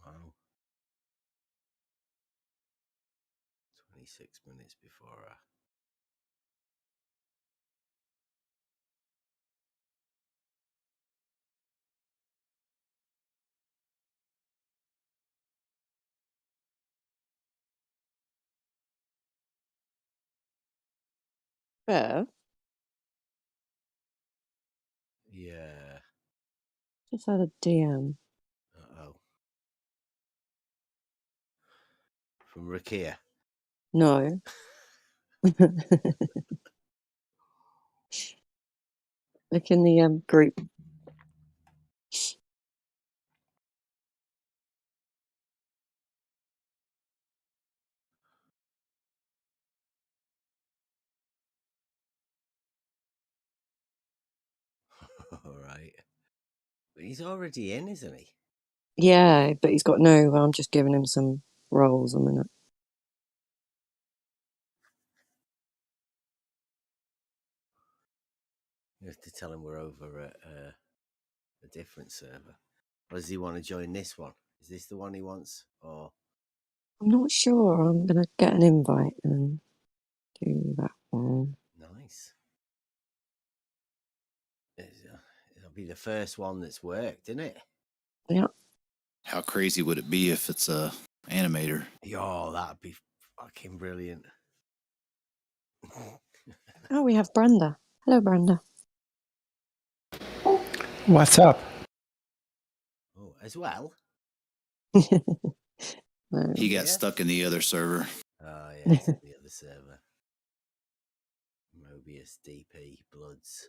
Wow. 26 minutes before I... Bev, Yeah. just had a DM. Uh-oh. From Rakia. No. Look in the group. All right. But he's already in, isn't he? Yeah, but he's got no. I'm just giving him some rolls a minute. You have to tell him we're over at a different server. Or does he want to join this one? Is this the one he wants? Or I'm not sure. I'm gonna get an invite and do that one. nice. It'll be the first one that's worked, isn't it? Yeah. How crazy would it be if it's a animator? Yo, that'd be fucking brilliant. Oh, we have Brenda. Hello, Brenda. What's up? Oh, as well. No. He got stuck in the other server. Oh, yeah, it's the other server. Mobius DP Bloods.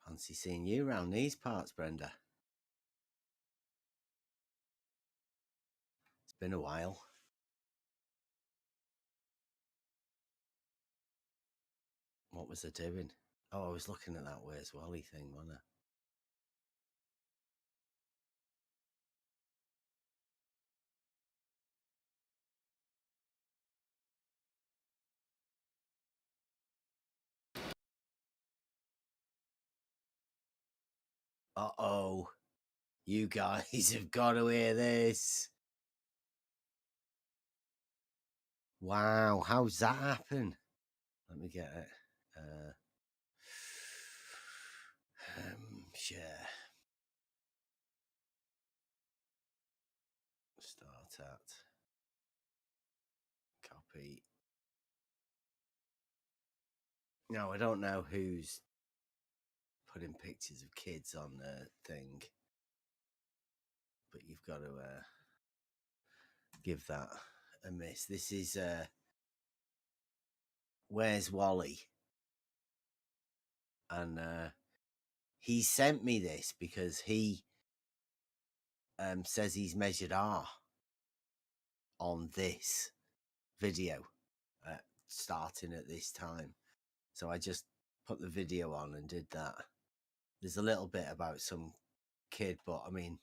Fancy seeing you around these parts, Brenda. It's been a while. What was I doing? Oh, I was looking at that Where's Wally thing, wasn't I? Uh-oh. You guys have got to hear this. Wow, how's that happen? Let me get it. Share. Start at. Copy. No, I don't know who's putting pictures of kids on the thing, but you've got to give that a miss. This is Where's Wally? And he sent me this because he says he's measured R on this video starting at this time. So I just put the video on and did that. There's a little bit about some kid, but I mean,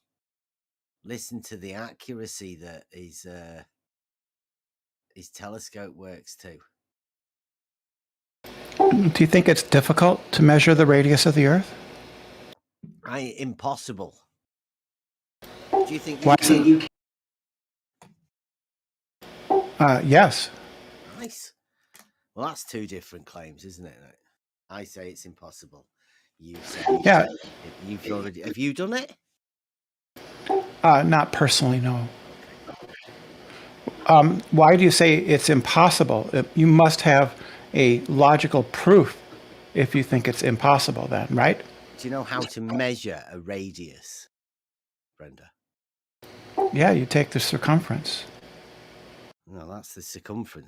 listen to the accuracy that his telescope works to. Do you think it's difficult to measure the radius of the Earth? Impossible. Do you think Why you can? Yes. Nice. Well, that's two different claims, isn't it? I say it's impossible. You say Yeah. You've already. Have you done it? Not personally, no. Why do you say it's impossible? You must have a logical proof if you think it's impossible then, right? Do you know how to measure a radius, Brenda? Yeah, you take the circumference. No, that's the circumference.